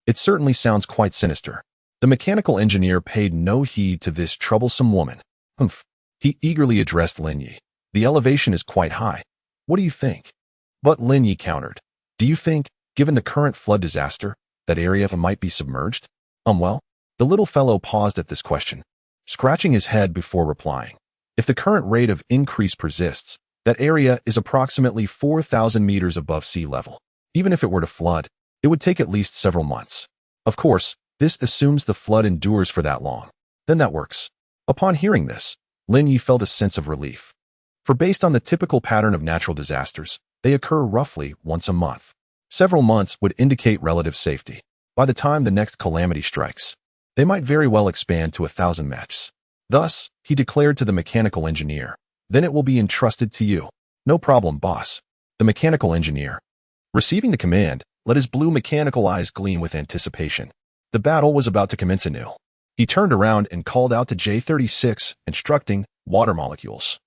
S1: It certainly sounds quite sinister." The mechanical engineer paid no heed to this troublesome woman. He eagerly addressed Lin Yi. "The elevation is quite high. What do you think?" But Lin Yi countered. "Do you think, given the current flood disaster, that area might be submerged?" Well, the little fellow paused at this question, scratching his head before replying. "If the current rate of increase persists, that area is approximately 4,000 meters above sea level. Even if it were to flood, it would take at least several months. Of course, this assumes the flood endures for that long. Then that works." Upon hearing this, Lin Yi felt a sense of relief. For based on the typical pattern of natural disasters, they occur roughly once a month. Several months would indicate relative safety. By the time the next calamity strikes, they might very well expand to 1,000 mechs. Thus, he declared to the mechanical engineer, "Then it will be entrusted to you." "No problem, boss." The mechanical engineer, receiving the command, let his blue mechanical eyes gleam with anticipation. The battle was about to commence anew. He turned around and called out to J-36, instructing, "Water molecules.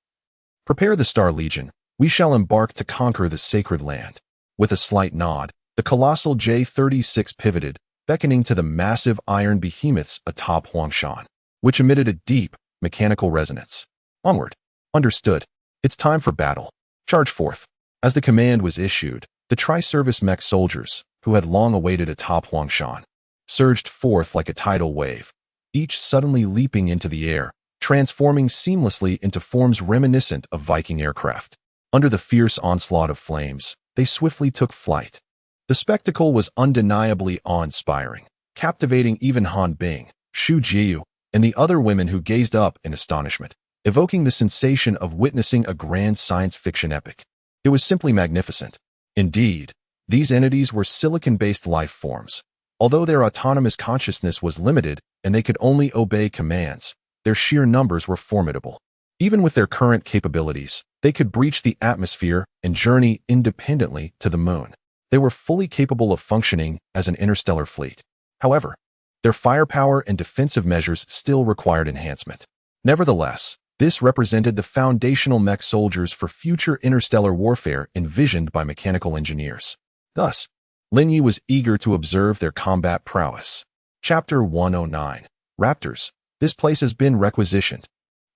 S1: Prepare the Star Legion. We shall embark to conquer the sacred land." With a slight nod, the colossal J-36 pivoted, beckoning to the massive iron behemoths atop Huangshan, which emitted a deep, mechanical resonance. Onward. Understood. It's time for battle. Charge forth. As the command was issued, the tri-service mech soldiers, who had long awaited atop Huangshan, surged forth like a tidal wave, each suddenly leaping into the air, transforming seamlessly into forms reminiscent of Viking aircraft. Under the fierce onslaught of flames, they swiftly took flight. The spectacle was undeniably awe-inspiring, captivating even Han Bing, Xu Jiu, and the other women who gazed up in astonishment, evoking the sensation of witnessing a grand science fiction epic. It was simply magnificent. Indeed, these entities were silicon-based life forms. Although their autonomous consciousness was limited and they could only obey commands, their sheer numbers were formidable. Even with their current capabilities, they could breach the atmosphere and journey independently to the moon. They were fully capable of functioning as an interstellar fleet. However, their firepower and defensive measures still required enhancement. Nevertheless, this represented the foundational mech soldiers for future interstellar warfare envisioned by mechanical engineers. Thus, Lin Yi was eager to observe their combat prowess. Chapter 109. Raptors. This place has been requisitioned.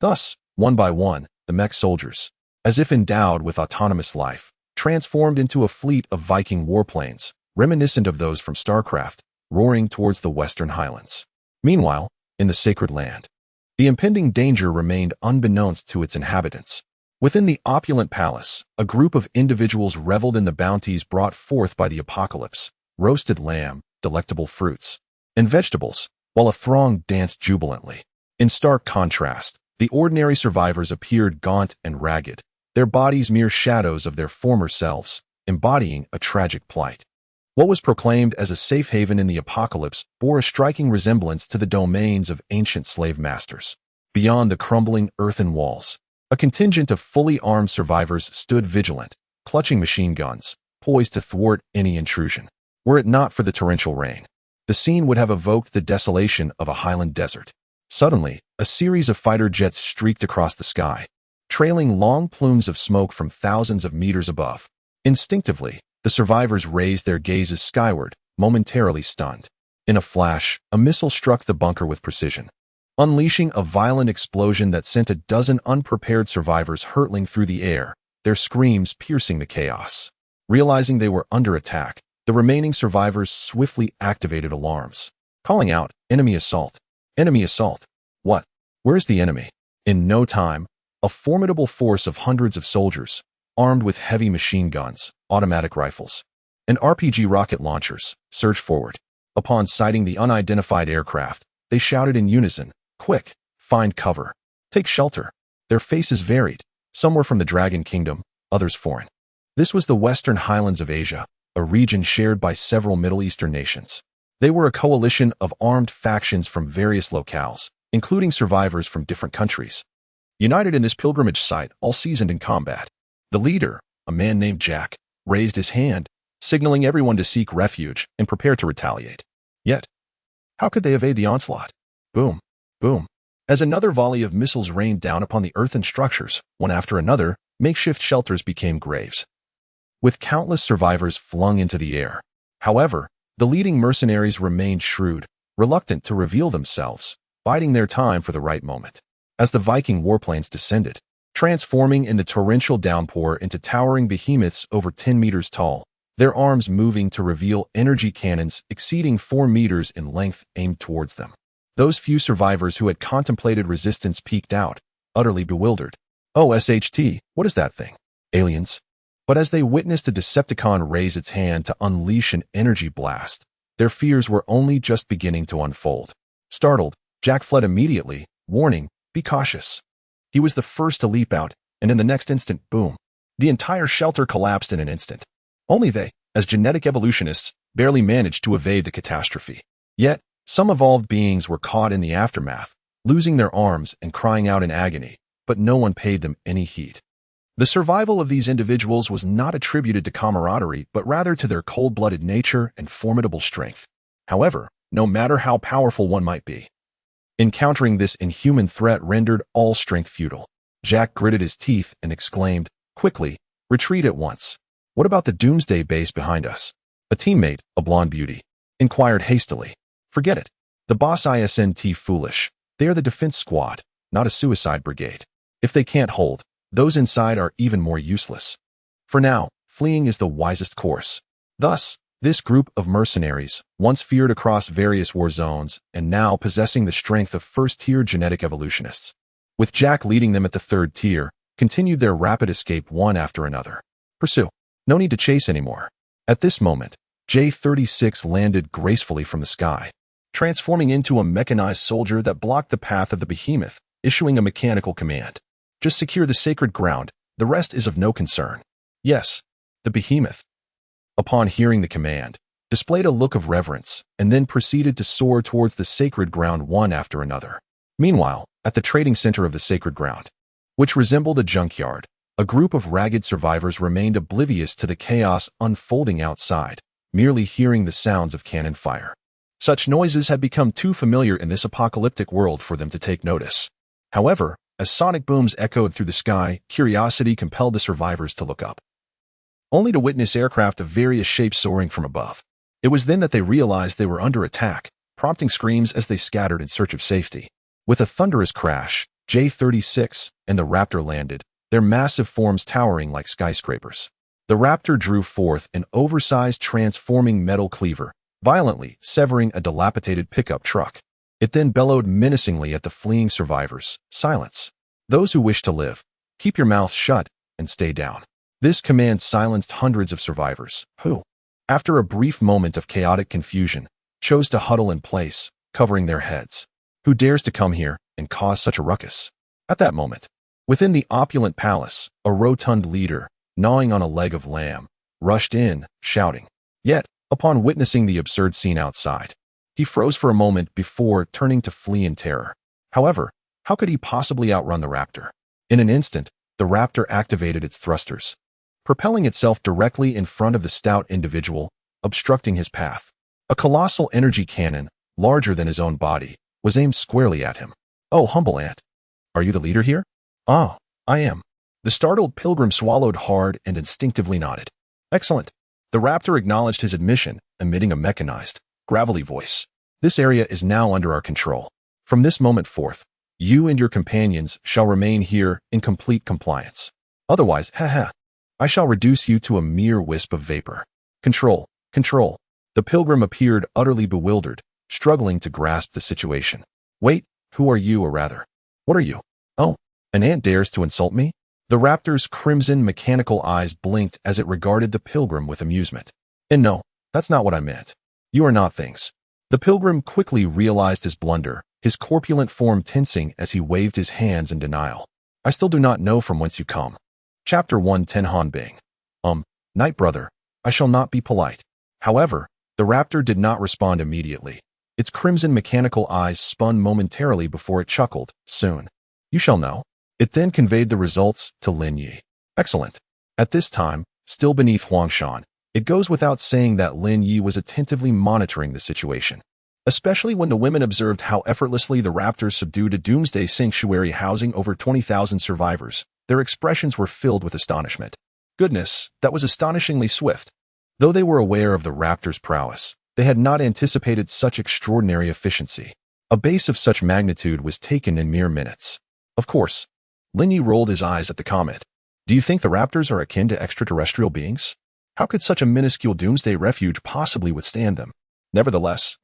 S1: Thus, one by one, the mech soldiers, as if endowed with autonomous life, transformed into a fleet of Viking warplanes, reminiscent of those from StarCraft, roaring towards the Western Highlands. Meanwhile, in the Sacred Land, the impending danger remained unbeknownst to its inhabitants. Within the opulent palace, a group of individuals reveled in the bounties brought forth by the apocalypse: roasted lamb, delectable fruits, and vegetables, while a throng danced jubilantly. In stark contrast, the ordinary survivors appeared gaunt and ragged, their bodies mere shadows of their former selves, embodying a tragic plight. What was proclaimed as a safe haven in the apocalypse bore a striking resemblance to the domains of ancient slave masters. Beyond the crumbling earthen walls, a contingent of fully armed survivors stood vigilant, clutching machine guns, poised to thwart any intrusion. Were it not for the torrential rain, the scene would have evoked the desolation of a highland desert. Suddenly, a series of fighter jets streaked across the sky, trailing long plumes of smoke from thousands of meters above. Instinctively, the survivors raised their gazes skyward, momentarily stunned. In a flash, a missile struck the bunker with precision, unleashing a violent explosion that sent a dozen unprepared survivors hurtling through the air, their screams piercing the chaos. Realizing they were under attack, the remaining survivors swiftly activated alarms, calling out, "Enemy assault! Enemy assault! What? Where's the enemy?" In no time, a formidable force of hundreds of soldiers, armed with heavy machine guns, automatic rifles, and RPG rocket launchers, surged forward. Upon sighting the unidentified aircraft, they shouted in unison, "Quick! Find cover! Take shelter!" Their faces varied. Some were from the Dragon Kingdom, others foreign. This was the Western Highlands of Asia, a region shared by several Middle Eastern nations. They were a coalition of armed factions from various locales, including survivors from different countries, united in this pilgrimage site, all seasoned in combat. The leader, a man named Jack, raised his hand, signaling everyone to seek refuge and prepare to retaliate. Yet, how could they evade the onslaught? Boom, boom. As another volley of missiles rained down upon the earthen structures, one after another, makeshift shelters became graves, with countless survivors flung into the air. However, the leading mercenaries remained shrewd, reluctant to reveal themselves, biding their time for the right moment. As the Viking warplanes descended, transforming in the torrential downpour into towering behemoths over 10 meters tall, their arms moving to reveal energy cannons exceeding 4 meters in length aimed towards them. Those few survivors who had contemplated resistance peeked out, utterly bewildered. "Oh, SHT, what is that thing? Aliens?" But as they witnessed a Decepticon raise its hand to unleash an energy blast, their fears were only just beginning to unfold. Startled, Jack fled immediately, warning, "Be cautious." He was the first to leap out, and in the next instant, boom, the entire shelter collapsed in an instant. Only they, as genetic evolutionists, barely managed to evade the catastrophe. Yet, some evolved beings were caught in the aftermath, losing their arms and crying out in agony, but no one paid them any heed. The survival of these individuals was not attributed to camaraderie, but rather to their cold-blooded nature and formidable strength. However, no matter how powerful one might be, encountering this inhuman threat rendered all strength futile. Jack gritted his teeth and exclaimed, "Quickly, retreat at once. What about the Doomsday base behind us?" A teammate, a blonde beauty, inquired hastily. Forget it. The boss isn't foolish. They are the defense squad, not a suicide brigade. If they can't hold, those inside are even more useless. For now, fleeing is the wisest course. Thus, this group of mercenaries, once feared across various war zones and now possessing the strength of first-tier genetic evolutionists, with Jack leading them at the third tier, continued their rapid escape one after another. Pursue. No need to chase anymore. At this moment, J-36 landed gracefully from the sky, transforming into a mechanized soldier that blocked the path of the behemoth, issuing a mechanical command. Just secure the sacred ground, the rest is of no concern. Yes, the behemoth, upon hearing the command, displayed a look of reverence and then proceeded to soar towards the sacred ground one after another. Meanwhile, at the trading center of the sacred ground, which resembled a junkyard, a group of ragged survivors remained oblivious to the chaos unfolding outside, merely hearing the sounds of cannon fire. Such noises had become too familiar in this apocalyptic world for them to take notice. However, as sonic booms echoed through the sky, curiosity compelled the survivors to look up, only to witness aircraft of various shapes soaring from above. It was then that they realized they were under attack, prompting screams as they scattered in search of safety. With a thunderous crash, J-36 and the Raptor landed, their massive forms towering like skyscrapers. The Raptor drew forth an oversized transforming metal cleaver, violently severing a dilapidated pickup truck. It then bellowed menacingly at the fleeing survivors. Silence. Those who wish to live, keep your mouths shut and stay down. This command silenced hundreds of survivors, who, after a brief moment of chaotic confusion, chose to huddle in place, covering their heads. Who dares to come here and cause such a ruckus? At that moment, within the opulent palace, a rotund leader, gnawing on a leg of lamb, rushed in, shouting. Yet, upon witnessing the absurd scene outside, he froze for a moment before turning to flee in terror. However, how could he possibly outrun the Raptor? In an instant, the Raptor activated its thrusters, propelling itself directly in front of the stout individual, obstructing his path. A colossal energy cannon, larger than his own body, was aimed squarely at him. Oh, humble ant. Are you the leader here? Ah, I am. The startled pilgrim swallowed hard and instinctively nodded. Excellent. The Raptor acknowledged his admission, emitting a mechanized, gravelly voice. This area is now under our control. From this moment forth, you and your companions shall remain here in complete compliance. Otherwise, I shall reduce you to a mere wisp of vapor. Control, control. The pilgrim appeared utterly bewildered, struggling to grasp the situation. Wait, who are you, or rather, what are you? Oh, an ant dares to insult me? The Raptor's crimson mechanical eyes blinked as it regarded the pilgrim with amusement. And no, that's not what I meant. You are not things. The pilgrim quickly realized his blunder, his corpulent form tensing as he waved his hands in denial. I still do not know from whence you come. Chapter 110 Hanbing. Night brother, I shall not be polite. However, the Raptor did not respond immediately. Its crimson mechanical eyes spun momentarily before it chuckled. Soon. You shall know. It then conveyed the results to Lin Yi. Excellent. At this time, still beneath Huangshan, it goes without saying that Lin Yi was attentively monitoring the situation, especially when the women observed how effortlessly the Raptors subdued a Doomsday Sanctuary housing over 20,000 survivors. Their expressions were filled with astonishment. Goodness, that was astonishingly swift. Though they were aware of the Raptors' prowess, they had not anticipated such extraordinary efficiency. A base of such magnitude was taken in mere minutes. Of course, Lin Yi rolled his eyes at the comment. Do you think the Raptors are akin to extraterrestrial beings? How could such a minuscule Doomsday refuge possibly withstand them? Nevertheless,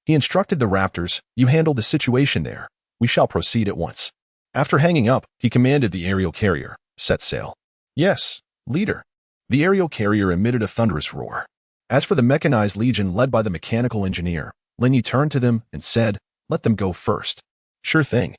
S1: he instructed the Raptors, you handle the situation there. We shall proceed at once. After hanging up, he commanded the aerial carrier, set sail. Yes, leader. The aerial carrier emitted a thunderous roar. As for the mechanized legion led by the mechanical engineer, Lin Yi turned to them and said, let them go first. Sure thing.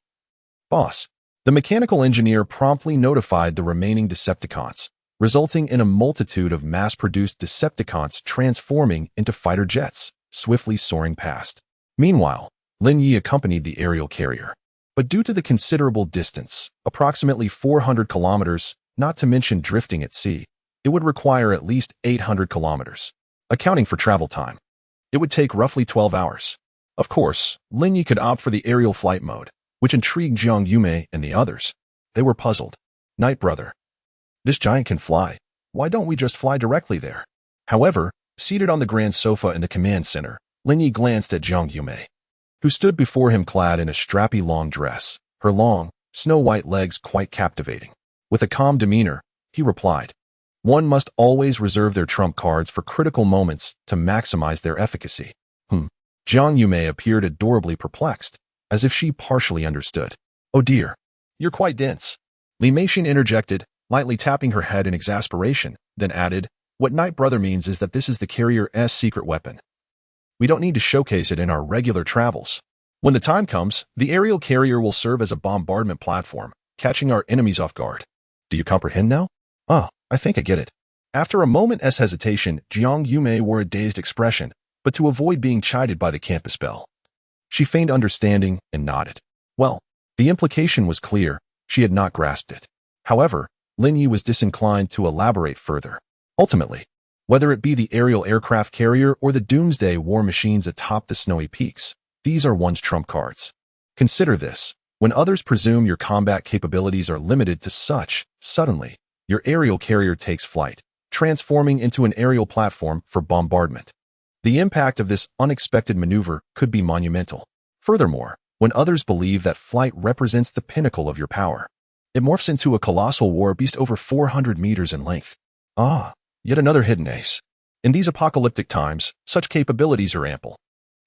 S1: Boss. The mechanical engineer promptly notified the remaining Decepticons, resulting in a multitude of mass-produced Decepticons transforming into fighter jets, swiftly soaring past. Meanwhile, Lin Yi accompanied the aerial carrier. But due to the considerable distance, approximately 400 kilometers, not to mention drifting at sea, it would require at least 800 kilometers. Accounting for travel time, it would take roughly 12 hours. Of course, Lin Yi could opt for the aerial flight mode, which intrigued Jiang Yume and the others. They were puzzled. Night brother. This giant can fly. Why don't we just fly directly there? However, seated on the grand sofa in the command center, Lin Yi glanced at Jiang Yume, who stood before him clad in a strappy long dress, her long, snow-white legs quite captivating. With a calm demeanor, he replied, "One must always reserve their trump cards for critical moments to maximize their efficacy." Jiang Yume appeared adorably perplexed, as if she partially understood. "Oh dear, you're quite dense." Li Meixin interjected, lightly tapping her head in exasperation, then added, "What Night Brother means is that this is the carrier's secret weapon. We don't need to showcase it in our regular travels. When the time comes, the aerial carrier will serve as a bombardment platform, catching our enemies off guard. Do you comprehend now?" "Oh, I think I get it." After a moment's hesitation, Jiang Yume wore a dazed expression, but to avoid being chided by the campus belle, she feigned understanding and nodded. Well, the implication was clear. She had not grasped it. However, Lin Yi was disinclined to elaborate further. Ultimately, whether it be the aerial aircraft carrier or the doomsday war machines atop the snowy peaks, these are one's trump cards. Consider this. When others presume your combat capabilities are limited to such, suddenly, your aerial carrier takes flight, transforming into an aerial platform for bombardment. The impact of this unexpected maneuver could be monumental. Furthermore, when others believe that flight represents the pinnacle of your power, it morphs into a colossal war beast over 400 meters in length. Yet another hidden ace. In these apocalyptic times, such capabilities are ample.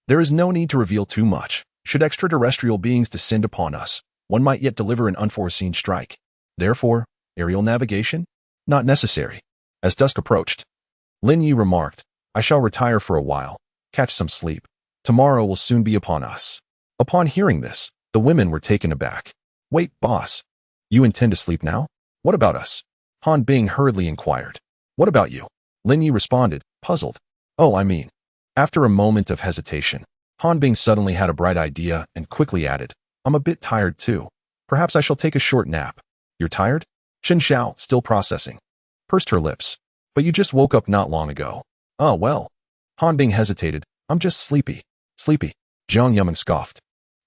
S1: There is no need to reveal too much. Should extraterrestrial beings descend upon us, one might yet deliver an unforeseen strike. Therefore, aerial navigation? Not necessary. As dusk approached, Lin Yi remarked, "I shall retire for a while, catch some sleep. Tomorrow will soon be upon us." Upon hearing this, the women were taken aback. "Wait, boss. You intend to sleep now? What about us?" Han Bing hurriedly inquired. "What about you?" Lin Yi responded, puzzled. "Oh, I mean." After a moment of hesitation, Han Bing suddenly had a bright idea and quickly added, "I'm a bit tired too. Perhaps I shall take a short nap." "You're tired?" Chen Xiao, still processing, pursed her lips. "But you just woke up not long ago." "Oh, well." Han Bing hesitated. "I'm just sleepy." "Sleepy?" Jiang Yumeng scoffed.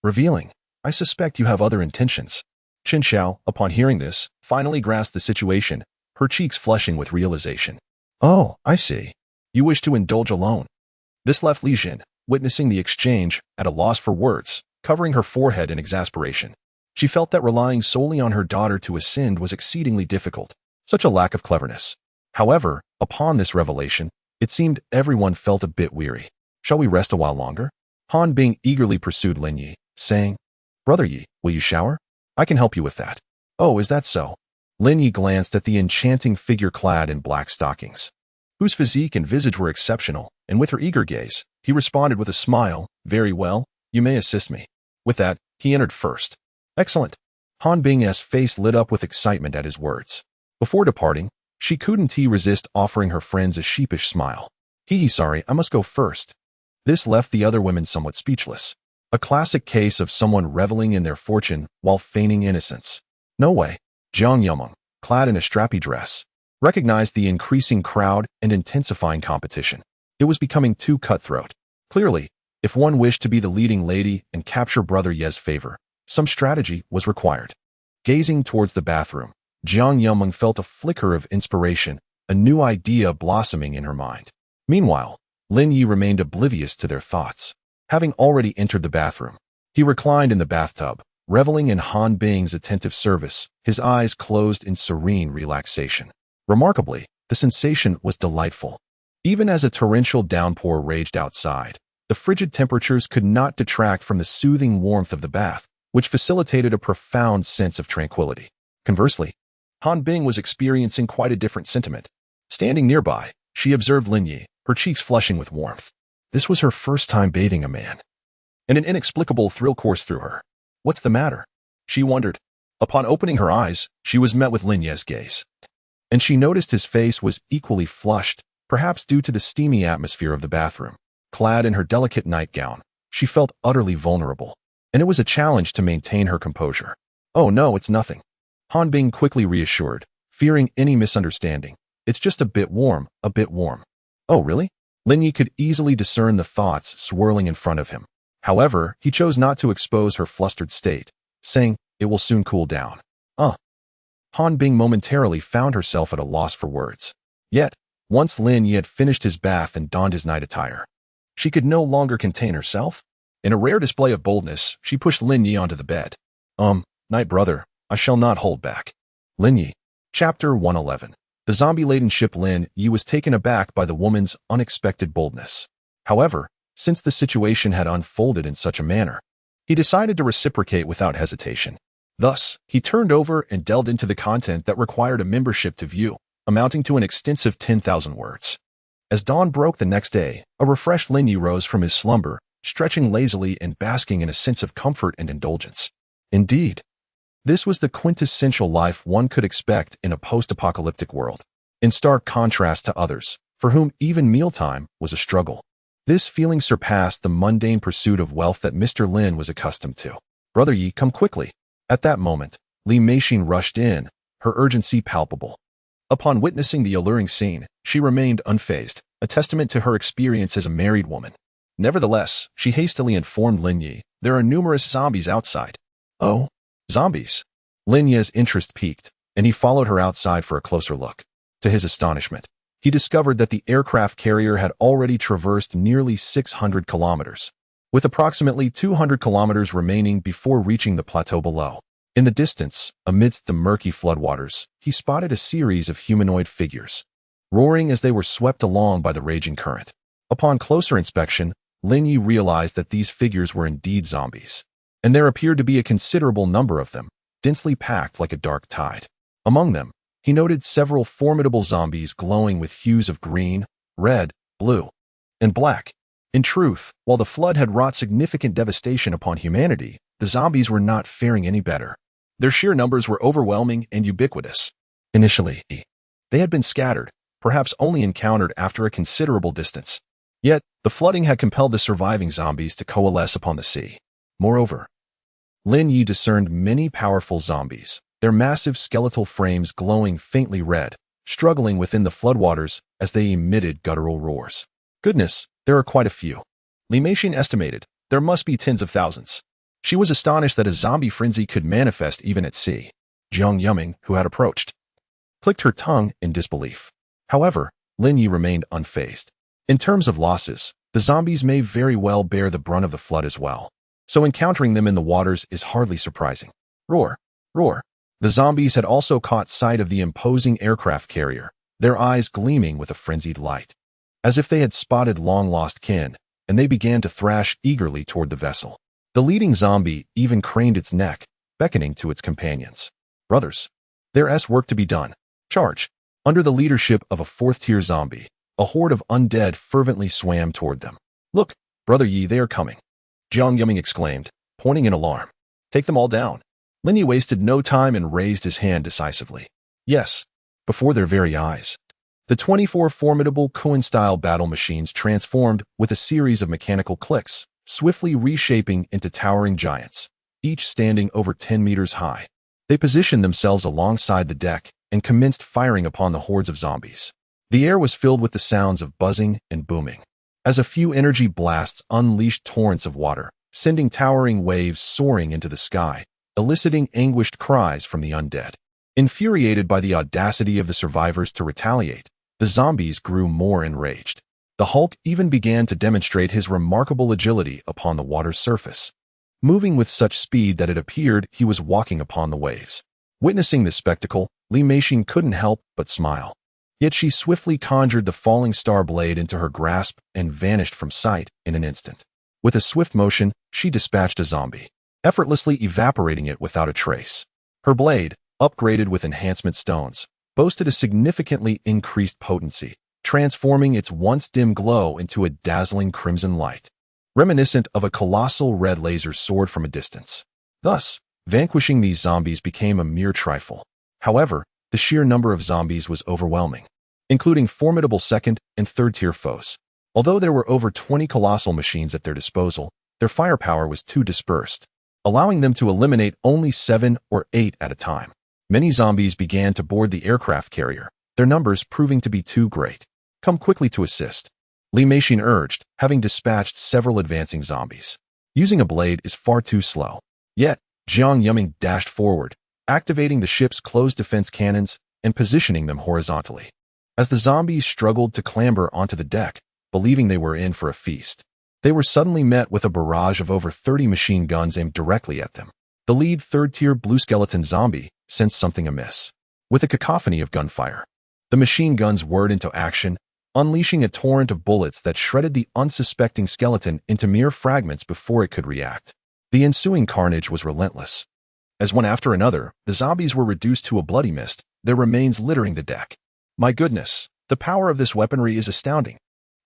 S1: "Revealing. I suspect you have other intentions." Chen Xiao, upon hearing this, finally grasped the situation, her cheeks flushing with realization. "Oh, I see. You wish to indulge alone." This left Li Jin, witnessing the exchange, at a loss for words, covering her forehead in exasperation. She felt that relying solely on her daughter to ascend was exceedingly difficult. Such a lack of cleverness. However, upon this revelation, it seemed everyone felt a bit weary. "Shall we rest a while longer?" Han Bing eagerly pursued Lin Yi, saying, "Brother Yi, will you shower? I can help you with that." "Oh, is that so?" Lin Yi glanced at the enchanting figure clad in black stockings, whose physique and visage were exceptional, and with her eager gaze, he responded with a smile, "Very well, you may assist me." With that, he entered first. "Excellent." Han Bing's face lit up with excitement at his words. Before departing, she couldn't resist offering her friends a sheepish smile. Sorry, I must go first." This left the other women somewhat speechless. A classic case of someone reveling in their fortune while feigning innocence. No way. Jiang Yumeng, clad in a strappy dress, recognized the increasing crowd and intensifying competition. It was becoming too cutthroat. Clearly, if one wished to be the leading lady and capture Brother Ye's favor, some strategy was required. Gazing towards the bathroom, Jiang Yumeng felt a flicker of inspiration, a new idea blossoming in her mind. Meanwhile, Lin Yi remained oblivious to their thoughts. Having already entered the bathroom, he reclined in the bathtub, reveling in Han Bing's attentive service, his eyes closed in serene relaxation. Remarkably, the sensation was delightful. Even as a torrential downpour raged outside, the frigid temperatures could not detract from the soothing warmth of the bath, which facilitated a profound sense of tranquility. Conversely, Han Bing was experiencing quite a different sentiment. Standing nearby, she observed Lin Yi, her cheeks flushing with warmth. This was her first time bathing a man, and an inexplicable thrill coursed through her. "What's the matter?" she wondered. Upon opening her eyes, she was met with Lin Yi's gaze, and she noticed his face was equally flushed, perhaps due to the steamy atmosphere of the bathroom. Clad in her delicate nightgown, she felt utterly vulnerable, and it was a challenge to maintain her composure. "Oh no, it's nothing," Han Bing quickly reassured, fearing any misunderstanding. "It's just a bit warm, a bit warm." "Oh really?" Lin Yi could easily discern the thoughts swirling in front of him. However, he chose not to expose her flustered state, saying, "It will soon cool down." Han Bing momentarily found herself at a loss for words. Yet, once Lin Yi had finished his bath and donned his night attire, She could no longer contain herself. In a rare display of boldness, she pushed Lin Yi onto the bed. Night brother, I shall not hold back. Lin Yi. Chapter 111. The zombie-laden ship Lin Yi was taken aback by the woman's unexpected boldness. However, since the situation had unfolded in such a manner, he decided to reciprocate without hesitation. Thus, he turned over and delved into the content that required a membership to view, amounting to an extensive 10,000 words. As dawn broke the next day, a refreshed Lin Yi rose from his slumber, stretching lazily and basking in a sense of comfort and indulgence. Indeed, this was the quintessential life one could expect in a post-apocalyptic world, in stark contrast to others, for whom even mealtime was a struggle. This feeling surpassed the mundane pursuit of wealth that Mr. Lin was accustomed to. Brother Yi, come quickly. At that moment, Li Meixin rushed in, her urgency palpable. Upon witnessing the alluring scene, she remained unfazed, a testament to her experience as a married woman. Nevertheless, she hastily informed Lin Yi, there are numerous zombies outside. Oh, zombies. Lin Yi's interest piqued, and he followed her outside for a closer look. To his astonishment, he discovered that the aircraft carrier had already traversed nearly 600 kilometers, with approximately 200 kilometers remaining before reaching the plateau below. In the distance, amidst the murky floodwaters, he spotted a series of humanoid figures, roaring as they were swept along by the raging current. Upon closer inspection, Lin Yi realized that these figures were indeed zombies, and there appeared to be a considerable number of them, densely packed like a dark tide. Among them, he noted several formidable zombies glowing with hues of green, red, blue, and black. In truth, while the flood had wrought significant devastation upon humanity, the zombies were not faring any better. Their sheer numbers were overwhelming and ubiquitous. Initially, they had been scattered, perhaps only encountered after a considerable distance. Yet, the flooding had compelled the surviving zombies to coalesce upon the sea. Moreover, Lin Yi discerned many powerful zombies, their massive skeletal frames glowing faintly red, struggling within the floodwaters as they emitted guttural roars. Goodness, there are quite a few. Li Meixin estimated, there must be tens of thousands. She was astonished that a zombie frenzy could manifest even at sea. Jiang Yuming, who had approached, clicked her tongue in disbelief. However, Lin Yi remained unfazed. In terms of losses, the zombies may very well bear the brunt of the flood as well, so encountering them in the waters is hardly surprising. Roar, roar. The zombies had also caught sight of the imposing aircraft carrier, their eyes gleaming with a frenzied light, as if they had spotted long-lost kin, and they began to thrash eagerly toward the vessel. The leading zombie even craned its neck, beckoning to its companions. Brothers, there's work to be done. Charge. Under the leadership of a fourth-tier zombie, a horde of undead fervently swam toward them. Look, Brother Yi, they are coming. Jiang Yuming exclaimed, pointing in alarm. Take them all down. Lin Yi wasted no time and raised his hand decisively. Yes, before their very eyes. The 24 formidable Kuan-style battle machines transformed with a series of mechanical clicks, swiftly reshaping into towering giants, each standing over 10 meters high. They positioned themselves alongside the deck and commenced firing upon the hordes of zombies. The air was filled with the sounds of buzzing and booming, as a few energy blasts unleashed torrents of water, sending towering waves soaring into the sky, eliciting anguished cries from the undead. Infuriated by the audacity of the survivors to retaliate, the zombies grew more enraged. The Hulk even began to demonstrate his remarkable agility upon the water's surface, moving with such speed that it appeared he was walking upon the waves. Witnessing this spectacle, Li Meixin couldn't help but smile. Yet she swiftly conjured the falling star blade into her grasp and vanished from sight in an instant. With a swift motion, she dispatched a zombie, effortlessly evaporating it without a trace. Her blade, upgraded with enhancement stones, boasted a significantly increased potency, transforming its once dim glow into a dazzling crimson light, reminiscent of a colossal red laser sword from a distance. Thus, vanquishing these zombies became a mere trifle. However, the sheer number of zombies was overwhelming, including formidable second and third-tier foes. Although there were over 20 colossal machines at their disposal, their firepower was too dispersed, allowing them to eliminate only 7 or 8 at a time. Many zombies began to board the aircraft carrier, their numbers proving to be too great. Come quickly to assist, Li Meixin urged, having dispatched several advancing zombies. Using a blade is far too slow. Yet, Jiang Yuming dashed forward, activating the ship's closed defense cannons and positioning them horizontally. As the zombies struggled to clamber onto the deck, believing they were in for a feast. They were suddenly met with a barrage of over 30 machine guns aimed directly at them. The lead third-tier blue skeleton zombie sensed something amiss. With a cacophony of gunfire, the machine guns whirred into action, unleashing a torrent of bullets that shredded the unsuspecting skeleton into mere fragments before it could react. The ensuing carnage was relentless. As one after another, the zombies were reduced to a bloody mist, their remains littering the deck. My goodness, the power of this weaponry is astounding.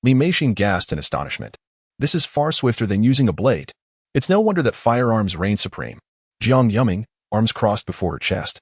S1: Li Meishin gasped in astonishment. This is far swifter than using a blade. It's no wonder that firearms reign supreme. Jiang Yuming, arms crossed before her chest,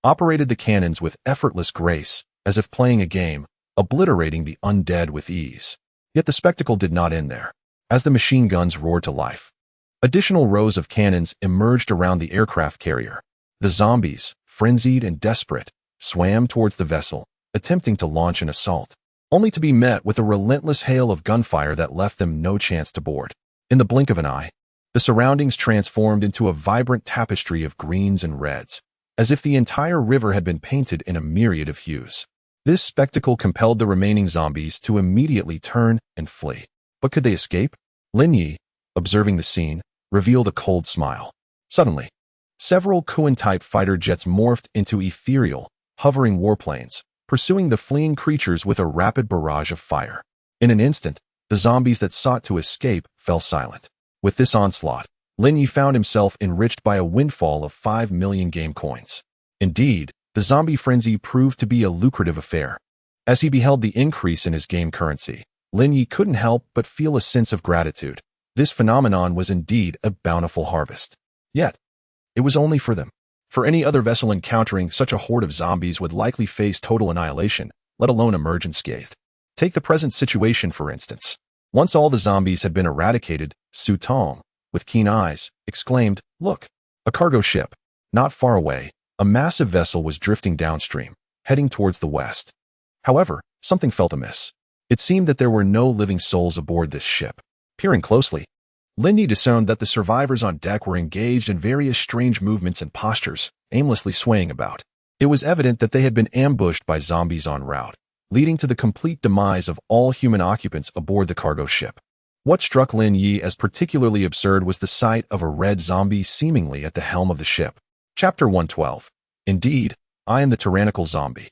S1: operated the cannons with effortless grace, as if playing a game, obliterating the undead with ease. Yet the spectacle did not end there. As the machine guns roared to life, additional rows of cannons emerged around the aircraft carrier. The zombies, frenzied and desperate, swam towards the vessel, attempting to launch an assault, only to be met with a relentless hail of gunfire that left them no chance to board. In the blink of an eye, the surroundings transformed into a vibrant tapestry of greens and reds, as if the entire river had been painted in a myriad of hues. This spectacle compelled the remaining zombies to immediately turn and flee. But could they escape? Lin Yi, observing the scene, revealed a cold smile. Suddenly, several Kuan-type fighter jets morphed into ethereal, hovering warplanes, pursuing the fleeing creatures with a rapid barrage of fire. In an instant, the zombies that sought to escape fell silent. With this onslaught, Lin Yi found himself enriched by a windfall of 5 million game coins. Indeed, the zombie frenzy proved to be a lucrative affair. As he beheld the increase in his game currency, Lin Yi couldn't help but feel a sense of gratitude. This phenomenon was indeed a bountiful harvest. Yet, it was only for them. For any other vessel encountering such a horde of zombies would likely face total annihilation, let alone emerge unscathed. Take the present situation, for instance. Once all the zombies had been eradicated, Su Tong, with keen eyes, exclaimed, "Look, a cargo ship." Not far away, a massive vessel was drifting downstream, heading towards the west. However, something felt amiss. It seemed that there were no living souls aboard this ship. Peering closely, Lin Yi discerned that the survivors on deck were engaged in various strange movements and postures, aimlessly swaying about. It was evident that they had been ambushed by zombies en route, leading to the complete demise of all human occupants aboard the cargo ship. What struck Lin Yi as particularly absurd was the sight of a red zombie seemingly at the helm of the ship. Chapter 112. Indeed, I am the tyrannical zombie.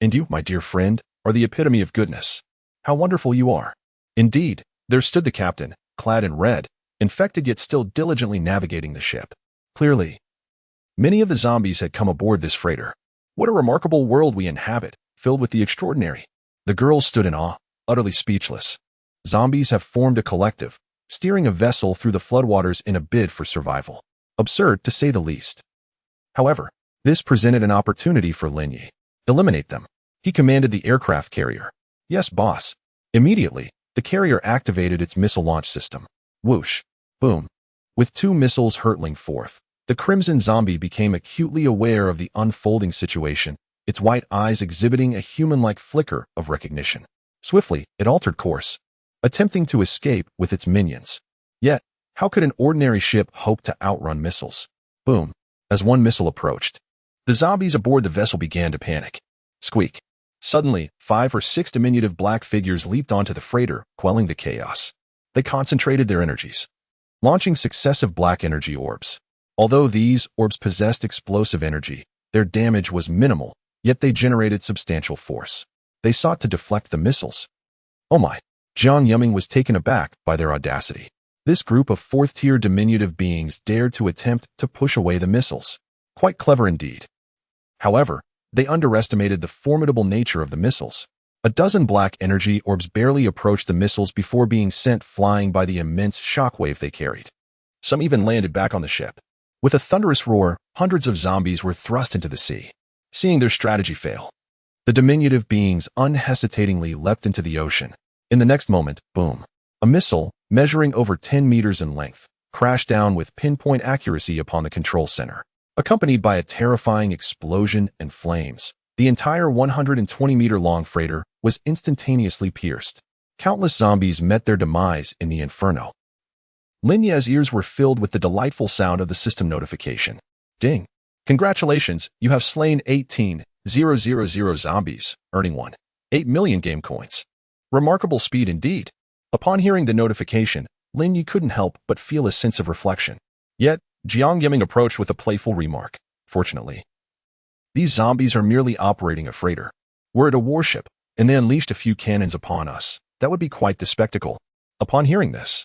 S1: And you, my dear friend, are the epitome of goodness. How wonderful you are. Indeed, there stood the captain, clad in red, infected yet still diligently navigating the ship. Clearly, many of the zombies had come aboard this freighter. What a remarkable world we inhabit, filled with the extraordinary. The girls stood in awe, utterly speechless. Zombies have formed a collective, steering a vessel through the floodwaters in a bid for survival. Absurd, to say the least. However, this presented an opportunity for Lin Yi. Eliminate them. He commanded the aircraft carrier. Yes, boss. Immediately, the carrier activated its missile launch system. Whoosh. Boom. With 2 missiles hurtling forth, the crimson zombie became acutely aware of the unfolding situation, its white eyes exhibiting a human-like flicker of recognition. Swiftly, it altered course, attempting to escape with its minions. Yet, how could an ordinary ship hope to outrun missiles? Boom. As one missile approached, the zombies aboard the vessel began to panic. Squeak. Suddenly, 5 or 6 diminutive black figures leaped onto the freighter, quelling the chaos. They concentrated their energies, launching successive black energy orbs. Although these orbs possessed explosive energy, their damage was minimal, yet they generated substantial force. They sought to deflect the missiles. Oh my! Jiang Yuming was taken aback by their audacity. This group of 4th-tier diminutive beings dared to attempt to push away the missiles. Quite clever indeed. However, they underestimated the formidable nature of the missiles. A dozen black energy orbs barely approached the missiles before being sent flying by the immense shockwave they carried. Some even landed back on the ship. With a thunderous roar, hundreds of zombies were thrust into the sea. Seeing their strategy fail, the diminutive beings unhesitatingly leapt into the ocean. In the next moment, boom. A missile, measuring over 10 meters in length, crashed down with pinpoint accuracy upon the control center. Accompanied by a terrifying explosion and flames, the entire 120-meter-long freighter was instantaneously pierced. Countless zombies met their demise in the inferno. Lin Yi's ears were filled with the delightful sound of the system notification. Ding. Congratulations, you have slain 18,000 zombies, earning 1.8 million game coins. Remarkable speed indeed. Upon hearing the notification, Lin Yi couldn't help but feel a sense of reflection. Yet, Jiang Yiming approached with a playful remark. Fortunately, these zombies are merely operating a freighter. Were it a warship, and they unleashed a few cannons upon us, that would be quite the spectacle. Upon hearing this,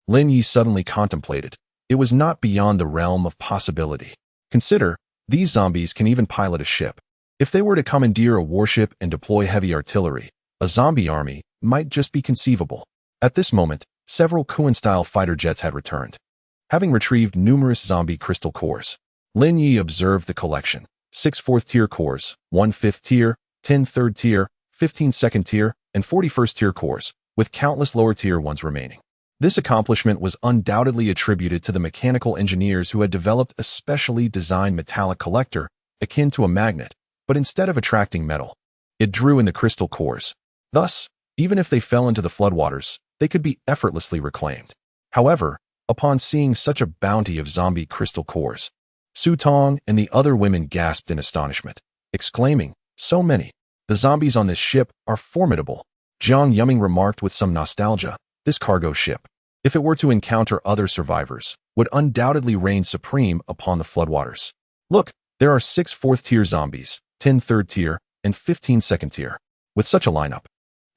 S1: Lin Yi suddenly contemplated. It was not beyond the realm of possibility. Consider, these zombies can even pilot a ship. If they were to commandeer a warship and deploy heavy artillery, a zombie army might just be conceivable. At this moment, several Kuan-style fighter jets had returned. Having retrieved numerous zombie crystal cores, Lin Yi observed the collection. 6 4th-tier cores, 1 5th-tier, 10 3rd-tier, 15 2nd-tier, and 41st-tier cores, with countless lower-tier ones remaining. This accomplishment was undoubtedly attributed to the mechanical engineers who had developed a specially designed metallic collector akin to a magnet, but instead of attracting metal, it drew in the crystal cores. Thus, even if they fell into the floodwaters, they could be effortlessly reclaimed. However, upon seeing such a bounty of zombie crystal cores, Su Tong and the other women gasped in astonishment, exclaiming, "So many! The zombies on this ship are formidable." Jiang Yiming remarked with some nostalgia, "This cargo ship, if it were to encounter other survivors, would undoubtedly reign supreme upon the floodwaters. Look, there are 6 4th-tier zombies, 10 3rd-tier, and 15 2nd-tier. With such a lineup,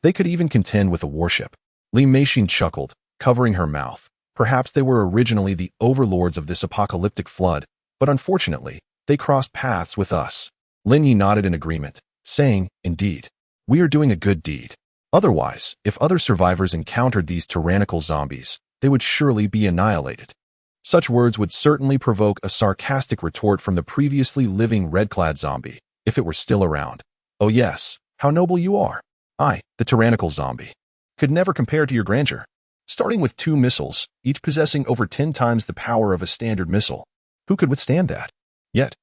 S1: they could even contend with a warship." Li Meishin chuckled, covering her mouth. Perhaps they were originally the overlords of this apocalyptic flood, but unfortunately, they crossed paths with us. Lin Yi nodded in agreement, saying, "Indeed, we are doing a good deed. Otherwise, if other survivors encountered these tyrannical zombies, they would surely be annihilated." Such words would certainly provoke a sarcastic retort from the previously living red-clad zombie, if it were still around. "Oh yes, how noble you are. I, the tyrannical zombie, could never compare to your grandeur. Starting with 2 missiles, each possessing over 10 times the power of a standard missile. Who could withstand that?" Yet,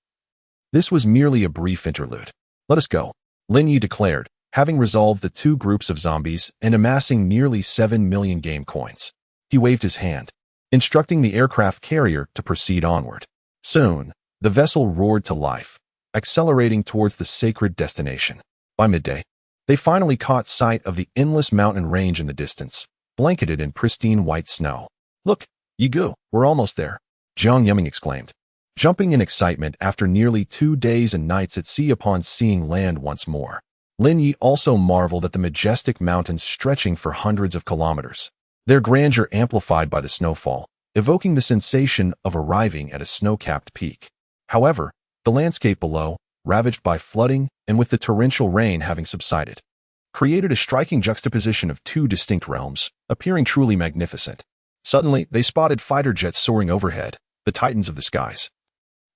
S1: this was merely a brief interlude. "Let us go," Lin Yi declared, having resolved the 2 groups of zombies and amassing nearly 7 million game coins. He waved his hand, instructing the aircraft carrier to proceed onward. Soon, the vessel roared to life, accelerating towards the sacred destination. By midday, they finally caught sight of the endless mountain range in the distance, blanketed in pristine white snow. "Look, Yigu, we're almost there," Jiang Yiming exclaimed, jumping in excitement after nearly 2 days and nights at sea upon seeing land once more. Lin Yi also marveled at the majestic mountains stretching for hundreds of kilometers, their grandeur amplified by the snowfall, evoking the sensation of arriving at a snow-capped peak. However, the landscape below, ravaged by flooding and with the torrential rain having subsided, created a striking juxtaposition of 2 distinct realms, appearing truly magnificent. Suddenly, they spotted fighter jets soaring overhead, the titans of the skies,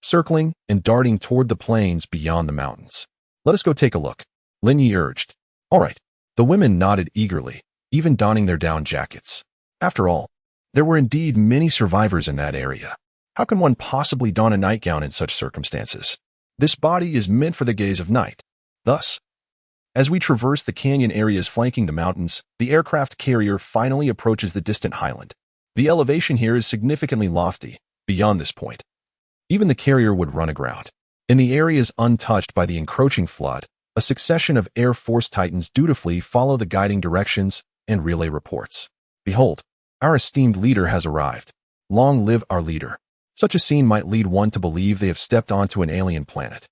S1: circling and darting toward the plains beyond the mountains. "Let us go take a look," Lin Yi urged. "All right." The women nodded eagerly, even donning their down jackets. After all, there were indeed many survivors in that area. How can one possibly don a nightgown in such circumstances? This body is meant for the gaze of night. Thus, as we traverse the canyon areas flanking the mountains, the aircraft carrier finally approaches the distant highland. The elevation here is significantly lofty. Beyond this point, even the carrier would run aground. In the areas untouched by the encroaching flood, a succession of Air Force Titans dutifully follow the guiding directions and relay reports. "Behold, our esteemed leader has arrived. Long live our leader." Such a scene might lead one to believe they have stepped onto an alien planet.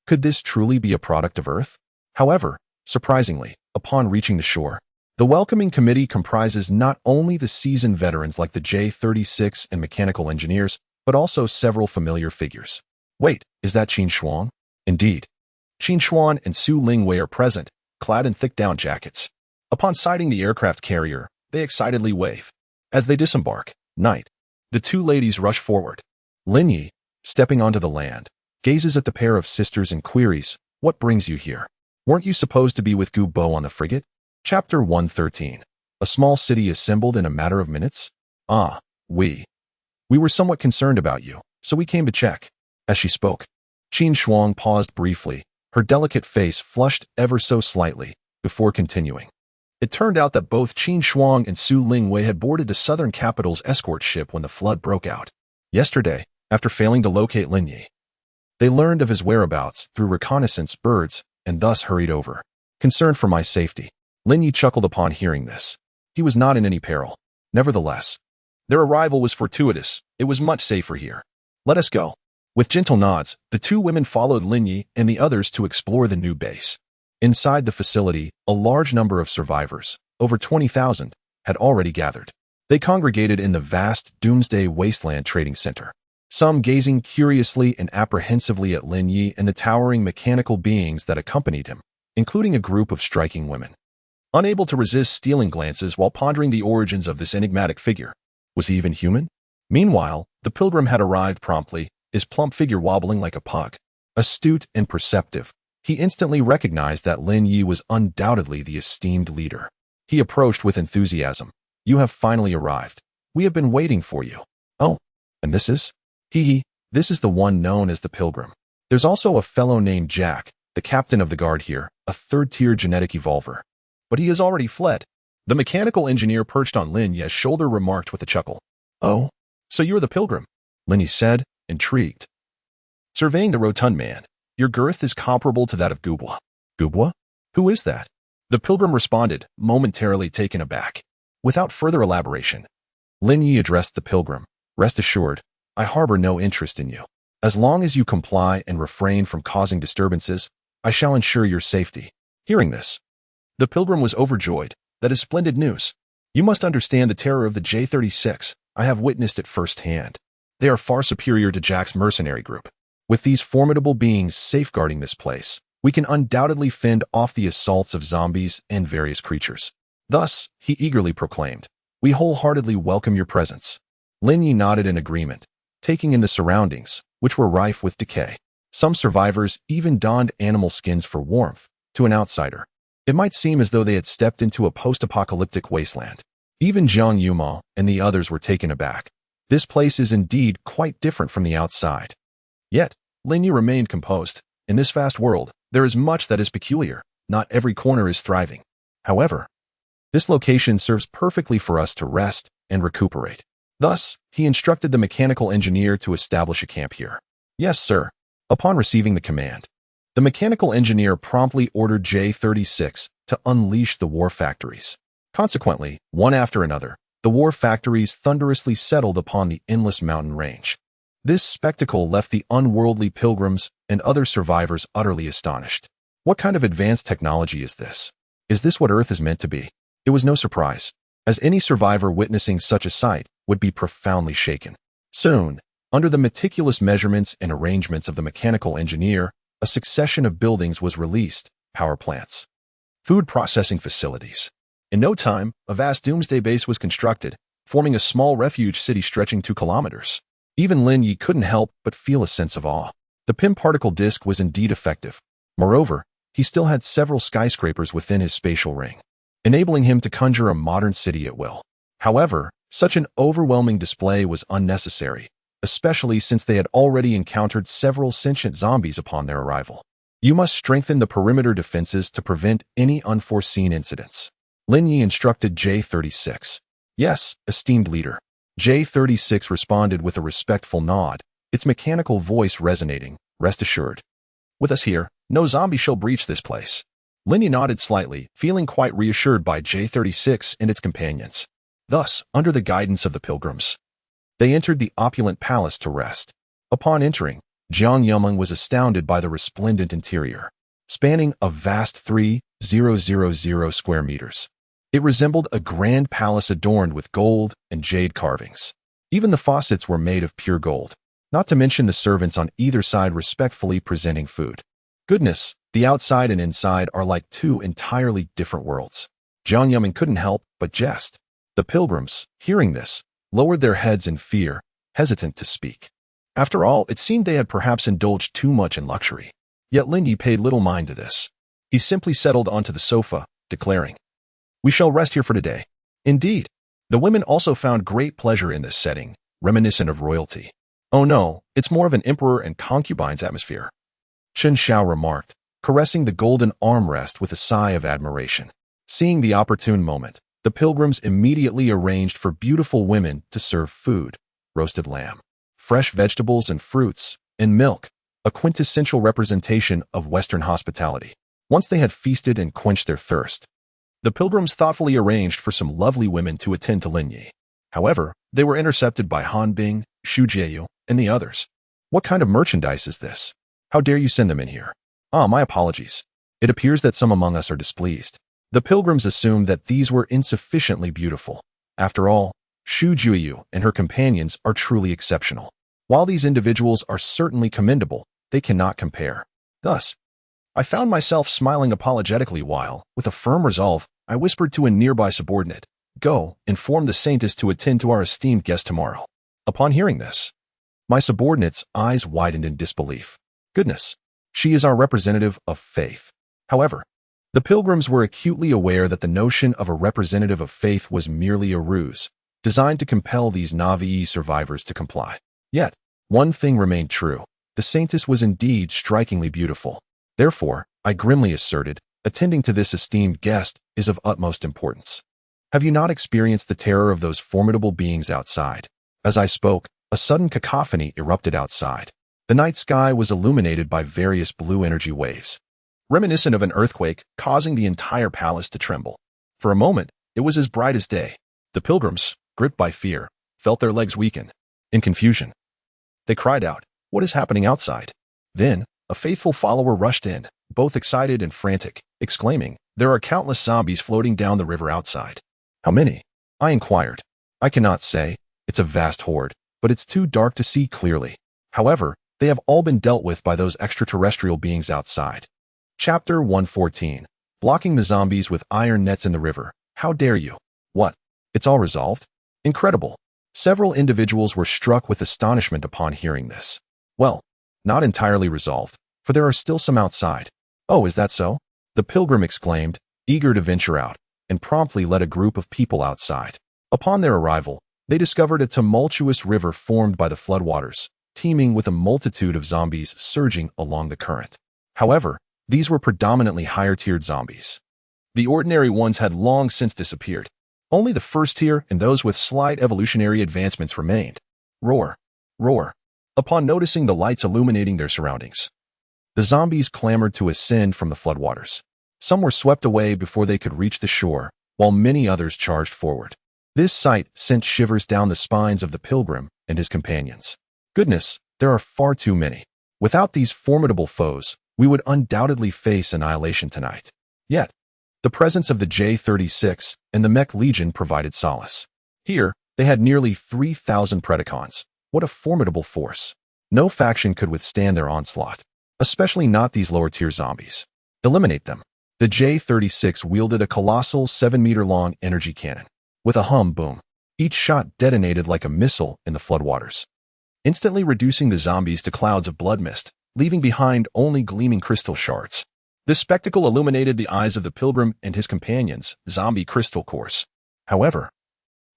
S1: Could this truly be a product of Earth? However, surprisingly, upon reaching the shore, the welcoming committee comprises not only the seasoned veterans like the J-36 and mechanical engineers, but also several familiar figures. Wait, is that Qin Shuang? Indeed. Qin Shuang and Su Lingwei are present, clad in thick down jackets. Upon sighting the aircraft carrier, they excitedly wave. As they disembark, the 2 ladies rush forward. Lin Yi, stepping onto the land, gazes at the pair of sisters and queries, "What brings you here? Weren't you supposed to be with Gu Bo on the frigate?" Chapter 113. A small city assembled in a matter of minutes? "Ah, we were somewhat concerned about you, so we came to check." As she spoke, Qin Shuang paused briefly, her delicate face flushed ever so slightly, before continuing. It turned out that both Qin Shuang and Su Lingwei had boarded the southern capital's escort ship when the flood broke out. Yesterday, after failing to locate Lin Yi, they learned of his whereabouts through reconnaissance birds and thus hurried over. Concerned for my safety, Lin Yi chuckled upon hearing this. He was not in any peril. Nevertheless, their arrival was fortuitous. It was much safer here. Let us go. With gentle nods, the two women followed Linyi and the others to explore the new base. Inside the facility, a large number of survivors, over 20,000, had already gathered. They congregated in the vast Doomsday Wasteland Trading Center, some gazing curiously and apprehensively at Linyi and the towering mechanical beings that accompanied him, including a group of striking women. Unable to resist stealing glances while pondering the origins of this enigmatic figure. Was he even human? Meanwhile, the pilgrim had arrived promptly, his plump figure wobbling like a pug. Astute and perceptive, he instantly recognized that Linyi was undoubtedly the esteemed leader. He approached with enthusiasm. You have finally arrived. We have been waiting for you. Oh, and this is? This is the one known as the pilgrim. There's also a fellow named Jack, the captain of the guard here, a third-tier genetic evolver. But he has already fled. The mechanical engineer perched on Linyi's shoulder remarked with a chuckle. Oh, so you're the pilgrim, Linyi said, intrigued. Surveying the rotund man, your girth is comparable to that of Gubwa. Gubwa? Who is that? The pilgrim responded, momentarily taken aback. Without further elaboration, Linyi addressed the pilgrim. Rest assured, I harbor no interest in you. As long as you comply and refrain from causing disturbances, I shall ensure your safety. Hearing this, the pilgrim was overjoyed. That is splendid news. You must understand the terror of the J-36. I have witnessed it firsthand. They are far superior to Jack's mercenary group. With these formidable beings safeguarding this place, we can undoubtedly fend off the assaults of zombies and various creatures. Thus, he eagerly proclaimed, we wholeheartedly welcome your presence. Linyi nodded in agreement, taking in the surroundings, which were rife with decay. Some survivors even donned animal skins for warmth. To an outsider, it might seem as though they had stepped into a post-apocalyptic wasteland. Even Jiang Yuma and the others were taken aback. This place is indeed quite different from the outside. Yet, Linyi remained composed. In this vast world, there is much that is peculiar. Not every corner is thriving. However, this location serves perfectly for us to rest and recuperate. Thus, he instructed the mechanical engineer to establish a camp here. Yes, sir. Upon receiving the command, the mechanical engineer promptly ordered J-36 to unleash the war factories. Consequently, one after another, the war factories thunderously settled upon the endless mountain range. This spectacle left the unworldly pilgrims and other survivors utterly astonished. What kind of advanced technology is this? Is this what Earth is meant to be? It was no surprise, as any survivor witnessing such a sight would be profoundly shaken. Soon, under the meticulous measurements and arrangements of the mechanical engineer, a succession of buildings was released, power plants, food processing facilities. In no time, a vast doomsday base was constructed, forming a small refuge city stretching 2 kilometers. Even Linyi couldn't help but feel a sense of awe. The PIM particle disk was indeed effective. Moreover, he still had several skyscrapers within his spatial ring, enabling him to conjure a modern city at will. However, such an overwhelming display was unnecessary, especially since they had already encountered several sentient zombies upon their arrival. You must strengthen the perimeter defenses to prevent any unforeseen incidents. Linyi instructed J-36. Yes, esteemed leader. J-36 responded with a respectful nod, its mechanical voice resonating, rest assured. With us here, no zombie shall breach this place. Linyi nodded slightly, feeling quite reassured by J-36 and its companions. Thus, under the guidance of the pilgrims, they entered the opulent palace to rest. Upon entering, Jiang Yumeng was astounded by the resplendent interior, spanning a vast 3,000 square meters. It resembled a grand palace adorned with gold and jade carvings. Even the faucets were made of pure gold, not to mention the servants on either side respectfully presenting food. Goodness, the outside and inside are like 2 entirely different worlds. Jiang Yumeng couldn't help but jest. The pilgrims, hearing this, lowered their heads in fear, hesitant to speak. After all, it seemed they had perhaps indulged too much in luxury. Yet Linyi paid little mind to this. He simply settled onto the sofa, declaring, "We shall rest here for today." Indeed, the women also found great pleasure in this setting, reminiscent of royalty. Oh no, it's more of an emperor and concubines atmosphere, Chen Xiao remarked, caressing the golden armrest with a sigh of admiration. Seeing the opportune moment, the pilgrims immediately arranged for beautiful women to serve food, roasted lamb, fresh vegetables and fruits, and milk, a quintessential representation of Western hospitality. Once they had feasted and quenched their thirst, The pilgrims thoughtfully arranged for some lovely women to attend to Lin Yi. However, they were intercepted by Han Bing, Xu Jieyu, and the others. What kind of merchandise is this? How dare you send them in here? Ah, my apologies. It appears that some among us are displeased. The pilgrims assumed that these were insufficiently beautiful. After all, Xu Jieyu and her companions are truly exceptional. While these individuals are certainly commendable, they cannot compare. Thus, I found myself smiling apologetically while, with a firm resolve, I whispered to a nearby subordinate, "Go, inform the saintess to attend to our esteemed guest tomorrow." Upon hearing this, my subordinate's eyes widened in disbelief. Goodness, she is our representative of faith. However, the pilgrims were acutely aware that the notion of a representative of faith was merely a ruse, designed to compel these Na'vi survivors to comply. Yet, one thing remained true. The saintess was indeed strikingly beautiful. Therefore, I grimly asserted, attending to this esteemed guest is of utmost importance. Have you not experienced the terror of those formidable beings outside? As I spoke, a sudden cacophony erupted outside. The night sky was illuminated by various blue energy waves, reminiscent of an earthquake, causing the entire palace to tremble. For a moment, it was as bright as day. The pilgrims, gripped by fear, felt their legs weaken. In confusion, they cried out, "What is happening outside?" Then, a faithful follower rushed in, both excited and frantic, exclaiming, "There are countless zombies floating down the river outside." "How many?" I inquired. "I cannot say. It's a vast horde, but it's too dark to see clearly. However, they have all been dealt with by those extraterrestrial beings outside." Chapter 114. Blocking the zombies with iron nets in the river. How dare you? What? It's all resolved? Incredible. Several individuals were struck with astonishment upon hearing this. Well, not entirely resolved, for there are still some outside. "Oh, is that so?" the pilgrim exclaimed, eager to venture out, and promptly led a group of people outside. Upon their arrival, they discovered a tumultuous river formed by the floodwaters, teeming with a multitude of zombies surging along the current. However, these were predominantly higher-tiered zombies. The ordinary ones had long since disappeared. Only the first tier and those with slight evolutionary advancements remained. Roar, roar. Upon noticing the lights illuminating their surroundings, the zombies clamored to ascend from the floodwaters. Some were swept away before they could reach the shore, while many others charged forward. This sight sent shivers down the spines of the pilgrim and his companions. Goodness, there are far too many. Without these formidable foes, we would undoubtedly face annihilation tonight. Yet, the presence of the J-36 and the Mech Legion provided solace. Here, they had nearly 3,000 Predacons. What a formidable force. No faction could withstand their onslaught, especially not these lower-tier zombies. Eliminate them. The J-36 wielded a colossal 7-meter-long energy cannon. With a hum boom, each shot detonated like a missile in the floodwaters, instantly reducing the zombies to clouds of blood mist, leaving behind only gleaming crystal shards. This spectacle illuminated the eyes of the pilgrim and his companions, zombie crystal cores. However,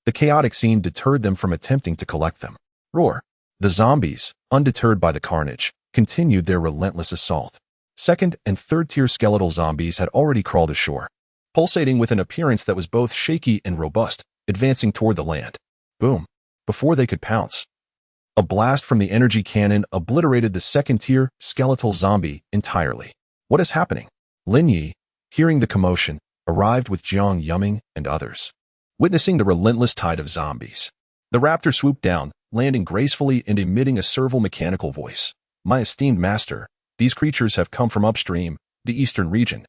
S1: the chaotic scene deterred them from attempting to collect them. Roar. The zombies, undeterred by the carnage, continued their relentless assault. Second and third-tier skeletal zombies had already crawled ashore, pulsating with an appearance that was both shaky and robust, advancing toward the land. Boom. Before they could pounce, a blast from the energy cannon obliterated the second-tier skeletal zombie entirely. What is happening? Lin Yi, hearing the commotion, arrived with Jiang Yuming and others. Witnessing the relentless tide of zombies, the raptor swooped down, landing gracefully and emitting a serval mechanical voice. "My esteemed master, these creatures have come from upstream, the eastern region,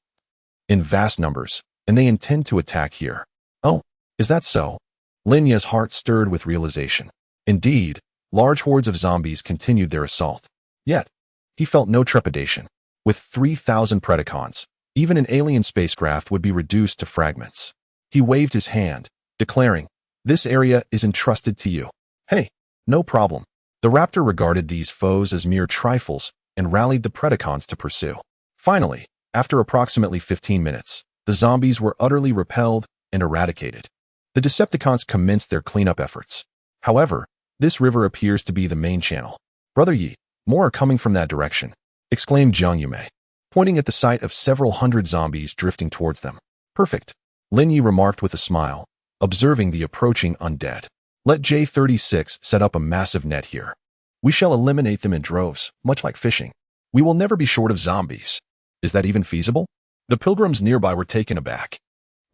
S1: in vast numbers, and they intend to attack here." "Oh, is that so?" Lin Yi's heart stirred with realization. Indeed, large hordes of zombies continued their assault. Yet, he felt no trepidation. With 3,000 Predacons, even an alien spacecraft would be reduced to fragments. He waved his hand, declaring, "This area is entrusted to you." "Hey, no problem." The raptor regarded these foes as mere trifles and rallied the Predacons to pursue. Finally, after approximately 15 minutes, the zombies were utterly repelled and eradicated. The Decepticons commenced their cleanup efforts. However, this river appears to be the main channel. "Brother Yi, more are coming from that direction," exclaimed Jiang Yume, pointing at the sight of several hundred zombies drifting towards them. "Perfect," Lin Yi remarked with a smile, observing the approaching undead. "Let J-36 set up a massive net here. We shall eliminate them in droves, much like fishing. We will never be short of zombies." "Is that even feasible?" The pilgrims nearby were taken aback.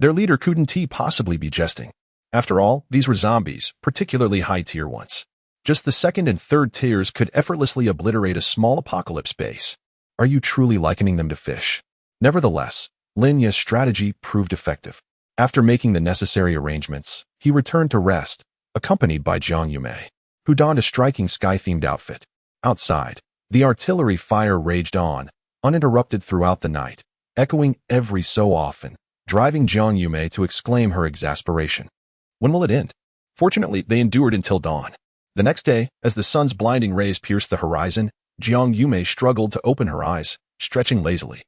S1: Their leader couldn't possibly be jesting. After all, these were zombies, particularly high-tier ones. Just the second and third tiers could effortlessly obliterate a small apocalypse base. Are you truly likening them to fish? Nevertheless, Lin Yi's strategy proved effective. After making the necessary arrangements, he returned to rest, accompanied by Jiang Yume, who donned a striking sky-themed outfit. Outside, the artillery fire raged on, uninterrupted throughout the night, echoing every so often, driving Jiang Yume to exclaim her exasperation. When will it end? Fortunately, they endured until dawn. The next day, as the sun's blinding rays pierced the horizon, Jiang Yume struggled to open her eyes, stretching lazily.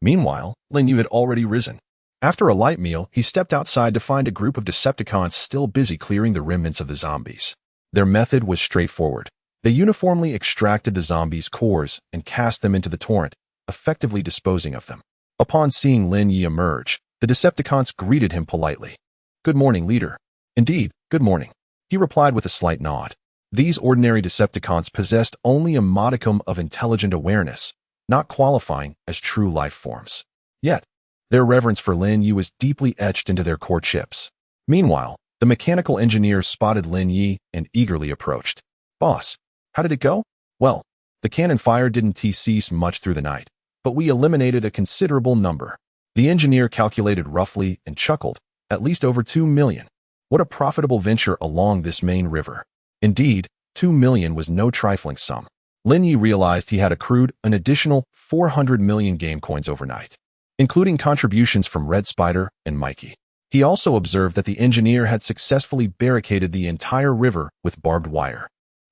S1: Meanwhile, Lin Yu had already risen. After a light meal, he stepped outside to find a group of Decepticons still busy clearing the remnants of the zombies. Their method was straightforward. They uniformly extracted the zombies' cores and cast them into the torrent, effectively disposing of them. Upon seeing Lin Yi emerge, the Decepticons greeted him politely. "Good morning, leader." "Indeed, good morning," he replied with a slight nod. These ordinary Decepticons possessed only a modicum of intelligent awareness, not qualifying as true life forms. Yet, their reverence for Lin Yi was deeply etched into their core chips. Meanwhile, the mechanical engineer spotted Lin Yi and eagerly approached. "Boss, how did it go?" "Well, the cannon fire didn't cease much through the night, but we eliminated a considerable number." The engineer calculated roughly and chuckled, "At least over 2 million. What a profitable venture along this main river." Indeed, 2 million was no trifling sum. Lin Yi realized he had accrued an additional 400 million game coins overnight, including contributions from Red Spider and Mikey. He also observed that the engineer had successfully barricaded the entire river with barbed wire.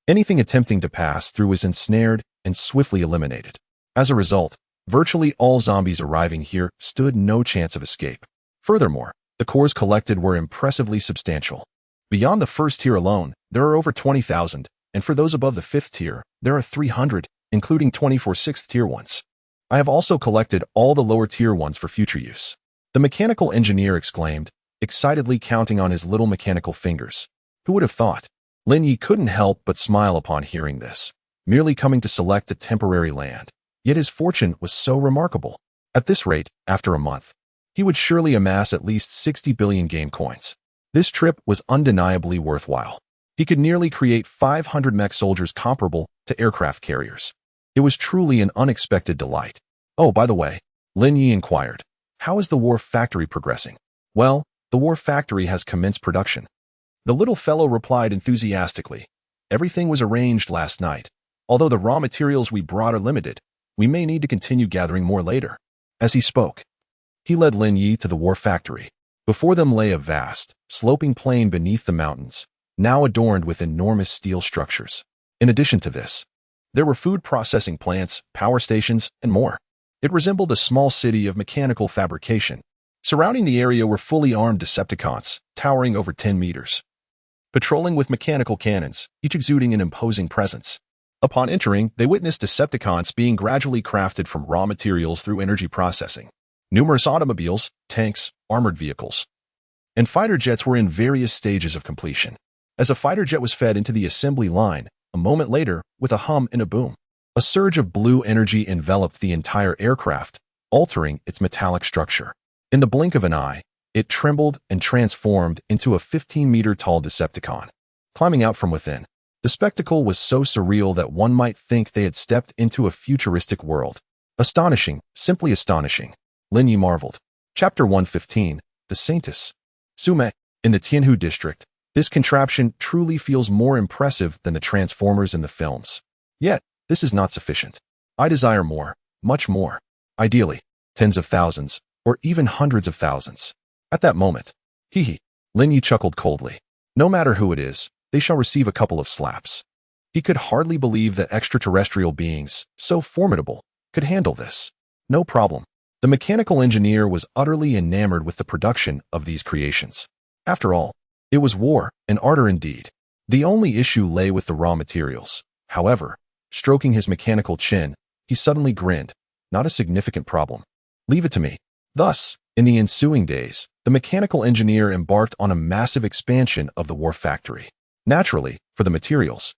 S1: Anything attempting to pass through was ensnared and swiftly eliminated. As a result, virtually all zombies arriving here stood no chance of escape. Furthermore, the cores collected were impressively substantial. Beyond the first tier alone, there are over 20,000, and for those above the 5th tier, there are 300, including 24 6th tier ones. I have also collected all the lower tier ones for future use. The mechanical engineer exclaimed, excitedly counting on his little mechanical fingers. Who would have thought? Lin Yi couldn't help but smile upon hearing this, merely coming to select a temporary land. Yet his fortune was so remarkable. At this rate, after a month, he would surely amass at least 60 billion game coins. This trip was undeniably worthwhile. He could nearly create 500 mech soldiers comparable to aircraft carriers. It was truly an unexpected delight. "Oh, by the way," Lin Yi inquired, "how is the war factory progressing?" "Well, the war factory has commenced production." The little fellow replied enthusiastically. "Everything was arranged last night. Although the raw materials we brought are limited, we may need to continue gathering more later." As he spoke, he led Lin Yi to the war factory. Before them lay a vast, sloping plain beneath the mountains, now adorned with enormous steel structures. In addition to this, there were food processing plants, power stations, and more. It resembled a small city of mechanical fabrication. Surrounding the area were fully armed Decepticons, towering over 10 meters, patrolling with mechanical cannons, each exuding an imposing presence. Upon entering, they witnessed Decepticons being gradually crafted from raw materials through energy processing. Numerous automobiles, tanks, armored vehicles, and fighter jets were in various stages of completion. As a fighter jet was fed into the assembly line, a moment later, with a hum and a boom, a surge of blue energy enveloped the entire aircraft, altering its metallic structure. In the blink of an eye, it trembled and transformed into a 15-meter-tall Decepticon. Climbing out from within, the spectacle was so surreal that one might think they had stepped into a futuristic world. Astonishing, simply astonishing. Lin Yi marveled. Chapter 115, The Saintess. Sume, in the Tinu District, this contraption truly feels more impressive than the Transformers in the films. Yet, this is not sufficient. I desire more, much more. Ideally, tens of thousands, or even hundreds of thousands. At that moment, Lin Yi chuckled coldly. No matter who it is, they shall receive a couple of slaps. He could hardly believe that extraterrestrial beings, so formidable, could handle this. No problem. The mechanical engineer was utterly enamored with the production of these creations. After all, it was war, an ardor indeed. The only issue lay with the raw materials. However, stroking his mechanical chin, he suddenly grinned. Not a significant problem. Leave it to me. Thus, in the ensuing days, the mechanical engineer embarked on a massive expansion of the war factory. Naturally, for the materials,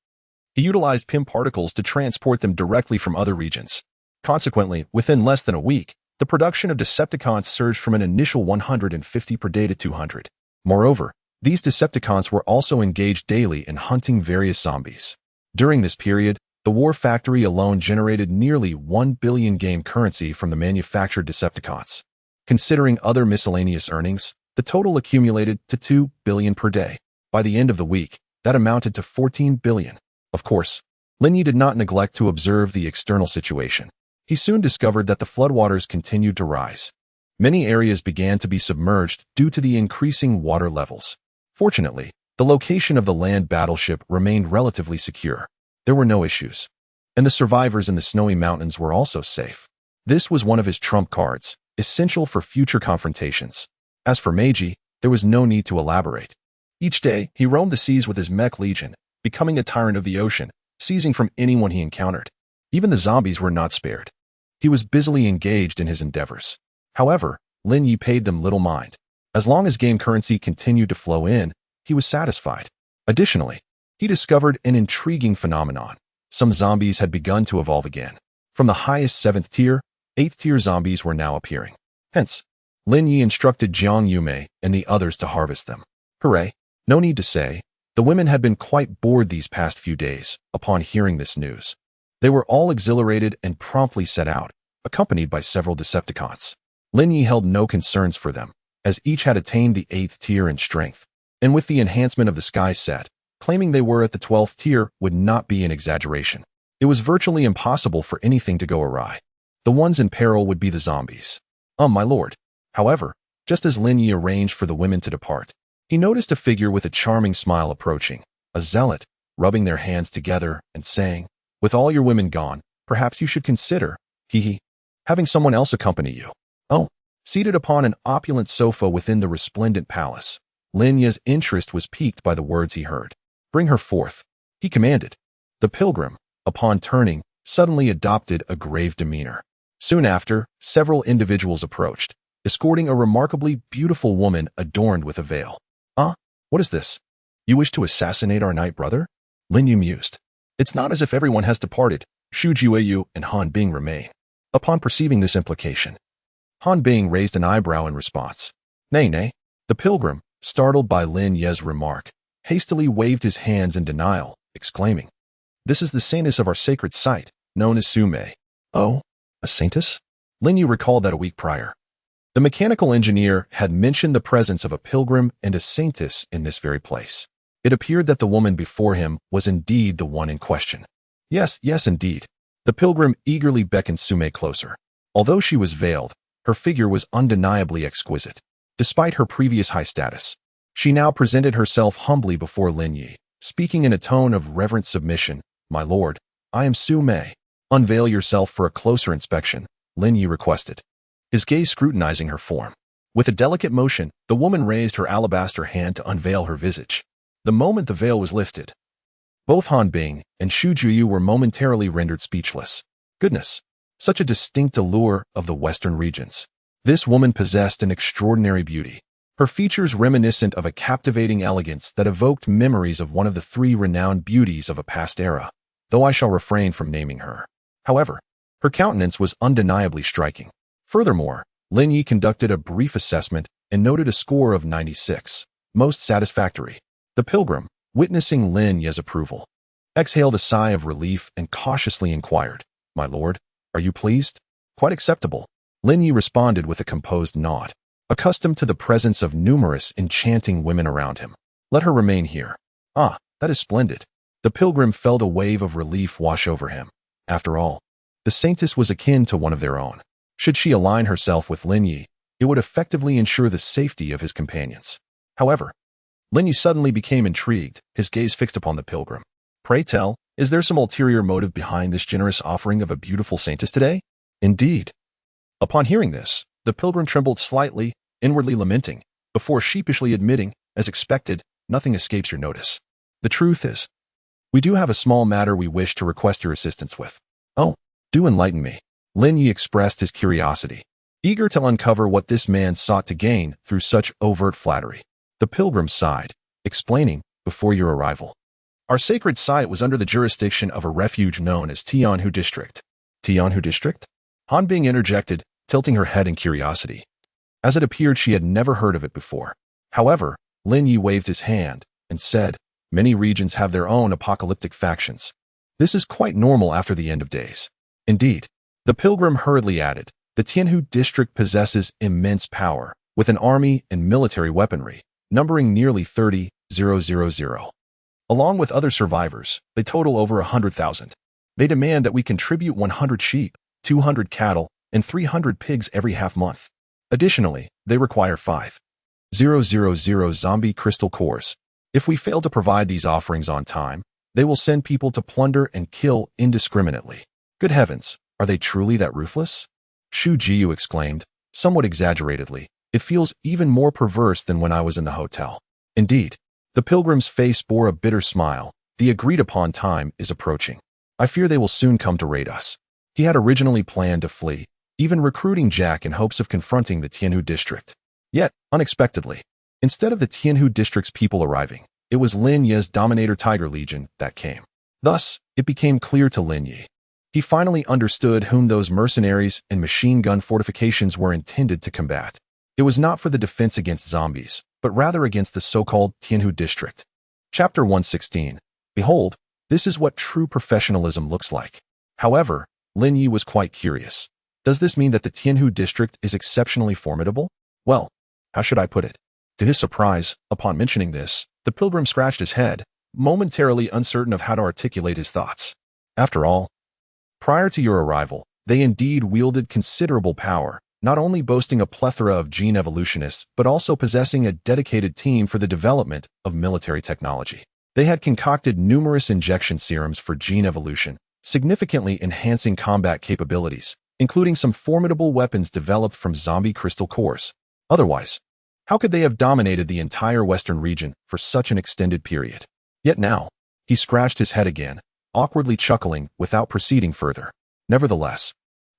S1: he utilized PIM particles to transport them directly from other regions. Consequently, within less than a week, The production of Decepticons surged from an initial 150 per day to 200. Moreover, these Decepticons were also engaged daily in hunting various zombies. During this period, the War Factory alone generated nearly 1 billion game currency from the manufactured Decepticons. Considering other miscellaneous earnings, the total accumulated to 2 billion per day. By the end of the week, that amounted to 14 billion. Of course, Lin Yi did not neglect to observe the external situation. He soon discovered that the floodwaters continued to rise. Many areas began to be submerged due to the increasing water levels. Fortunately, the location of the land battleship remained relatively secure. There were no issues. And the survivors in the snowy mountains were also safe. This was one of his trump cards, essential for future confrontations. As for Meiji, there was no need to elaborate. Each day, he roamed the seas with his mech legion, becoming a tyrant of the ocean, seizing from anyone he encountered. Even the zombies were not spared. He was busily engaged in his endeavors. However, Lin Yi paid them little mind. As long as game currency continued to flow in, he was satisfied. Additionally, he discovered an intriguing phenomenon. Some zombies had begun to evolve again. From the highest 7th tier, 8th tier zombies were now appearing. Hence, Lin Yi instructed Jiang Yume and the others to harvest them. Hooray! No need to say, the women had been quite bored these past few days upon hearing this news. They were all exhilarated and promptly set out, accompanied by several Decepticons. Lin Yi held no concerns for them, as each had attained the 8th tier in strength, and with the enhancement of the sky set, claiming they were at the 12th tier would not be an exaggeration. It was virtually impossible for anything to go awry. The ones in peril would be the zombies. My lord. However, just as Lin Yi arranged for the women to depart, he noticed a figure with a charming smile approaching, a zealot, rubbing their hands together and saying, "With all your women gone, perhaps you should consider, having someone else accompany you." Oh, seated upon an opulent sofa within the resplendent palace, Lin Yi's interest was piqued by the words he heard. "Bring her forth," he commanded. The pilgrim, upon turning, suddenly adopted a grave demeanor. Soon after, several individuals approached, escorting a remarkably beautiful woman adorned with a veil. What is this? You wish to assassinate our knight brother?" Lin Yu mused. It's not as if everyone has departed. Xu Jueyu and Han Bing remain. Upon perceiving this implication, Han Bing raised an eyebrow in response. Nay, nay. The pilgrim, startled by Lin Ye's remark, hastily waved his hands in denial, exclaiming, "This is the saintess of our sacred site, known as Sume." Oh, a saintess? Lin Yu recalled that a week prior, the mechanical engineer had mentioned the presence of a pilgrim and a saintess in this very place. It appeared that the woman before him was indeed the one in question. Yes, indeed. The pilgrim eagerly beckoned Sume closer. Although she was veiled, her figure was undeniably exquisite. Despite her previous high status, she now presented herself humbly before Lin Yi, speaking in a tone of reverent submission. "My lord, I am Sume. Unveil yourself for a closer inspection," Lin Yi requested, his gaze scrutinizing her form. With a delicate motion, the woman raised her alabaster hand to unveil her visage. The moment the veil was lifted, both Han Bing and Xu Juyu were momentarily rendered speechless. Goodness, such a distinct allure of the western regions. This woman possessed an extraordinary beauty, her features reminiscent of a captivating elegance that evoked memories of one of the 3 renowned beauties of a past era, though I shall refrain from naming her. However, her countenance was undeniably striking. Furthermore, Lin Yi conducted a brief assessment and noted a score of 96, most satisfactory. The pilgrim, witnessing Lin Yi's approval, exhaled a sigh of relief and cautiously inquired, "My lord, are you pleased?" "Quite acceptable," Lin Yi responded with a composed nod, accustomed to the presence of numerous enchanting women around him. "Let her remain here." "Ah, that is splendid." The pilgrim felt a wave of relief wash over him. After all, the saintess was akin to one of their own. Should she align herself with Lin Yi, it would effectively ensure the safety of his companions. However, Lin Yi suddenly became intrigued, his gaze fixed upon the pilgrim. "Pray tell, is there some ulterior motive behind this generous offering of a beautiful saintess today?" "Indeed." Upon hearing this, the pilgrim trembled slightly, inwardly lamenting, before sheepishly admitting, as expected, "Nothing escapes your notice. The truth is, we do have a small matter we wish to request your assistance with." "Oh, do enlighten me." Lin Yi expressed his curiosity, eager to uncover what this man sought to gain through such overt flattery. The pilgrim sighed, explaining, "Before your arrival, our sacred site was under the jurisdiction of a refuge known as Tinu District." "Tinu District?" Han Bing interjected, tilting her head in curiosity, as it appeared she had never heard of it before. However, Lin Yi waved his hand and said, "Many regions have their own apocalyptic factions. This is quite normal after the end of days." Indeed, the pilgrim hurriedly added, "The Tinu District possesses immense power, with an army and military weaponry, numbering nearly 30,000. Along with other survivors, they total over 100,000. They demand that we contribute 100 sheep, 200 cattle, and 300 pigs every half-month. Additionally, they require 5,000 zombie crystal cores. If we fail to provide these offerings on time, they will send people to plunder and kill indiscriminately." Good heavens, are they truly that ruthless? Shu Jiu exclaimed, somewhat exaggeratedly. "It feels even more perverse than when I was in the hotel." Indeed, the pilgrim's face bore a bitter smile. "The agreed-upon time is approaching. I fear they will soon come to raid us." He had originally planned to flee, even recruiting Jack in hopes of confronting the Tinu District. Yet, unexpectedly, instead of the Tinu District's people arriving, it was Lin Yi's Dominator Tiger Legion that came. Thus, it became clear to Lin Yi. He finally understood whom those mercenaries and machine gun fortifications were intended to combat. It was not for the defense against zombies, but rather against the so-called Tinu District. Chapter 116. Behold, this is what true professionalism looks like. However, Lin Yi was quite curious. Does this mean that the Tinu District is exceptionally formidable? Well, how should I put it? To his surprise, upon mentioning this, the pilgrim scratched his head, momentarily uncertain of how to articulate his thoughts. After all, prior to your arrival, they indeed wielded considerable power, not only boasting a plethora of gene evolutionists, but also possessing a dedicated team for the development of military technology. They had concocted numerous injection serums for gene evolution, significantly enhancing combat capabilities, including some formidable weapons developed from zombie crystal cores. Otherwise, how could they have dominated the entire western region for such an extended period? Yet now, he scratched his head again, awkwardly chuckling without proceeding further. Nevertheless,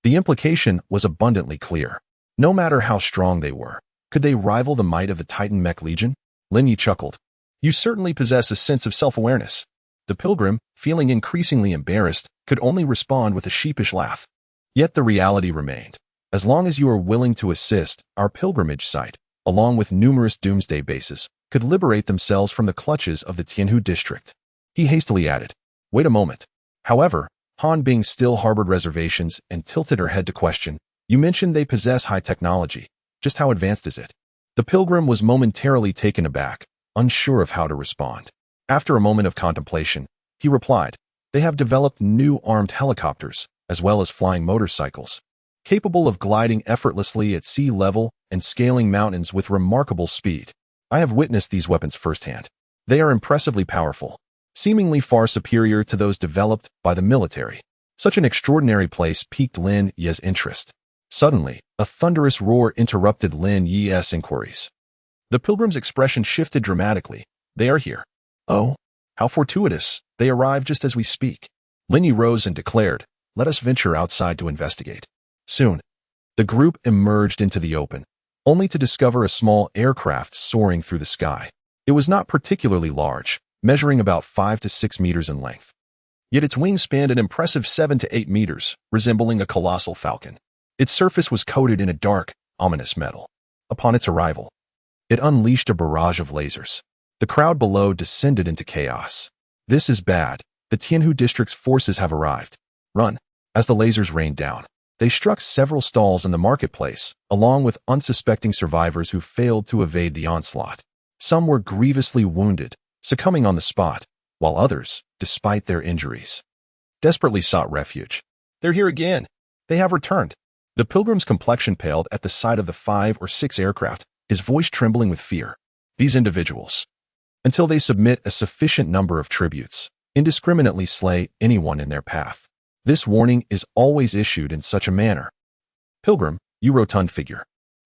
S1: the implication was abundantly clear. No matter how strong they were, could they rival the might of the Titan Mech Legion? Lin Yi chuckled. "You certainly possess a sense of self-awareness." The pilgrim, feeling increasingly embarrassed, could only respond with a sheepish laugh. Yet the reality remained. As long as you are willing to assist, our pilgrimage site, along with numerous Doomsday bases, could liberate themselves from the clutches of the Tinu District. He hastily added, "Wait a moment." However, Han Bing still harbored reservations and tilted her head to question, "You mentioned they possess high technology. Just how advanced is it?" The pilgrim was momentarily taken aback, unsure of how to respond. After a moment of contemplation, he replied, "They have developed new armed helicopters, as well as flying motorcycles, capable of gliding effortlessly at sea level and scaling mountains with remarkable speed. I have witnessed these weapons firsthand. They are impressively powerful, seemingly far superior to those developed by the military." Such an extraordinary place piqued Lin Yi's interest. Suddenly, a thunderous roar interrupted Lin Yi's inquiries. The pilgrim's expression shifted dramatically. "They are here." "Oh, how fortuitous. They arrive just as we speak." Lin Yi rose and declared, "Let us venture outside to investigate." Soon, the group emerged into the open, only to discover a small aircraft soaring through the sky. It was not particularly large, measuring about 5 to 6 meters in length. Yet its wings spanned an impressive 7 to 8 meters, resembling a colossal falcon. Its surface was coated in a dark, ominous metal. Upon its arrival, it unleashed a barrage of lasers. The crowd below descended into chaos. "This is bad. The Tinu District's forces have arrived. Run!" As the lasers rained down, they struck several stalls in the marketplace, along with unsuspecting survivors who failed to evade the onslaught. Some were grievously wounded, succumbing on the spot, while others, despite their injuries, desperately sought refuge. "They're here again. They have returned." The pilgrim's complexion paled at the sight of the 5 or 6 aircraft, his voice trembling with fear. "These individuals, until they submit a sufficient number of tributes, indiscriminately slay anyone in their path. This warning is always issued in such a manner. Pilgrim, you rotund figure,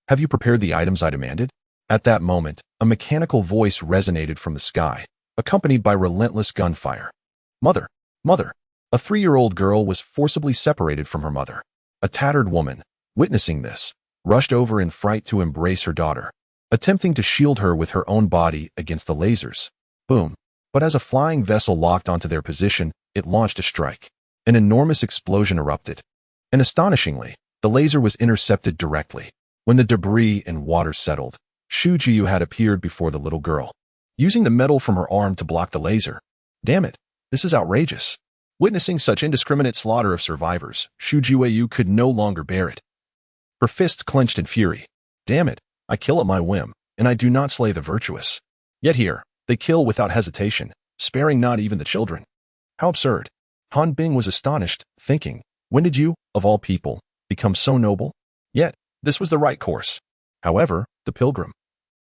S1: have you prepared the items I demanded?" At that moment, a mechanical voice resonated from the sky, accompanied by relentless gunfire. "Mother! Mother!" A 3-year-old girl was forcibly separated from her mother. A tattered woman, witnessing this, rushed over in fright to embrace her daughter, attempting to shield her with her own body against the lasers. Boom. But as a flying vessel locked onto their position, it launched a strike. An enormous explosion erupted. And astonishingly, The laser was intercepted directly. When the debris and water settled, Shu Jiu had appeared before the little girl, using the metal from her arm to block the laser. Damn it, this is outrageous. Witnessing such indiscriminate slaughter of survivors, Shu Jiu could no longer bear it. Her fists clenched in fury. Damn it, I kill at my whim, and I do not slay the virtuous. Yet here, they kill without hesitation, sparing not even the children. How absurd. Han Bing was astonished, thinking, when did you, of all people, become so noble? Yet, this was the right course. However, the pilgrim,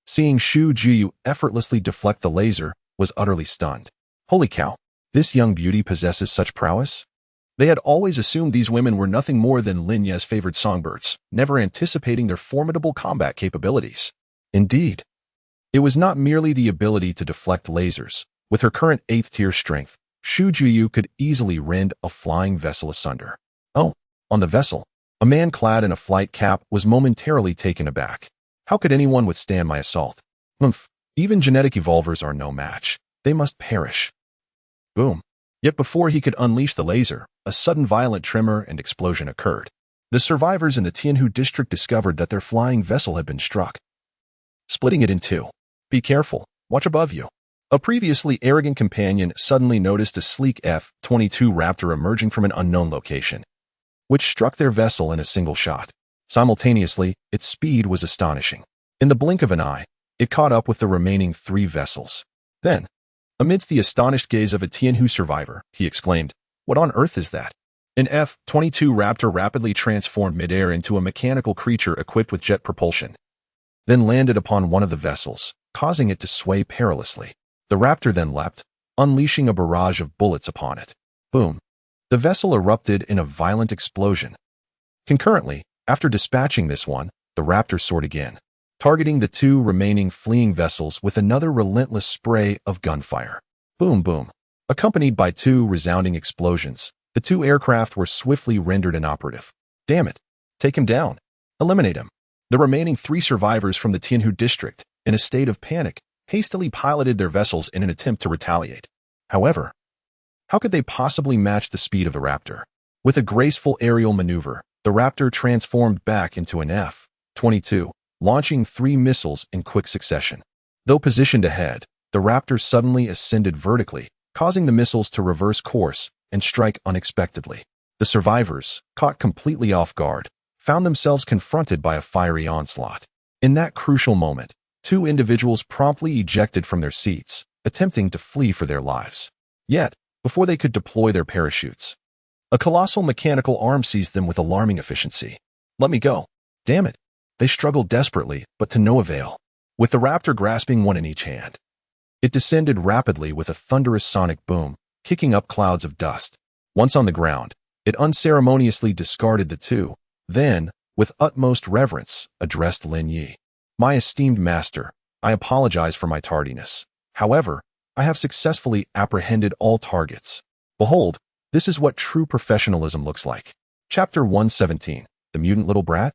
S1: seeing Shu Jiu effortlessly deflect the laser, was utterly stunned. Holy cow, this young beauty possesses such prowess? They had always assumed these women were nothing more than Lin Ye's favored songbirds, never anticipating their formidable combat capabilities. Indeed, it was not merely the ability to deflect lasers. With her current 8th-tier strength, Shu Jiu could easily rend a flying vessel asunder. Oh, on the vessel, a man clad in a flight cap was momentarily taken aback. How could anyone withstand my assault? Humph, even genetic evolvers are no match. They must perish. Boom. Yet before he could unleash the laser, a sudden violent tremor and explosion occurred. The survivors in the Tinu District discovered that their flying vessel had been struck, splitting it in two. Be careful, watch above you. A previously arrogant companion suddenly noticed a sleek F-22 Raptor emerging from an unknown location, which struck their vessel in a single shot. Simultaneously, its speed was astonishing. In the blink of an eye, it caught up with the remaining 3 vessels. Then, amidst the astonished gaze of a Tianhu survivor, he exclaimed, "What on earth is that?" An F-22 Raptor rapidly transformed midair into a mechanical creature equipped with jet propulsion, then landed upon one of the vessels, causing it to sway perilously. The Raptor then leapt, unleashing a barrage of bullets upon it. Boom. The vessel erupted in a violent explosion. Concurrently, after dispatching this one, the Raptor soared again, targeting the 2 remaining fleeing vessels with another relentless spray of gunfire. Boom, boom. Accompanied by 2 resounding explosions, the 2 aircraft were swiftly rendered inoperative. Damn it. Take him down. Eliminate him. The remaining 3 survivors from the Tianhu District, in a state of panic, hastily piloted their vessels in an attempt to retaliate. However, how could they possibly match the speed of the Raptor? With a graceful aerial maneuver, the Raptor transformed back into an F-22, launching 3 missiles in quick succession. Though positioned ahead, the Raptor suddenly ascended vertically, causing the missiles to reverse course and strike unexpectedly. The survivors, caught completely off guard, found themselves confronted by a fiery onslaught. In that crucial moment, 2 individuals promptly ejected from their seats, attempting to flee for their lives. Yet, before they could deploy their parachutes, a colossal mechanical arm seized them with alarming efficiency. Let me go. Damn it. They struggled desperately, but to no avail. With the Raptor grasping one in each hand, it descended rapidly with a thunderous sonic boom, kicking up clouds of dust. Once on the ground, it unceremoniously discarded the 2, then, with utmost reverence, addressed Lin Yi. My esteemed master, I apologize for my tardiness. However, I have successfully apprehended all targets. Behold, this is what true professionalism looks like. Chapter 117, The Mutant Little Brat?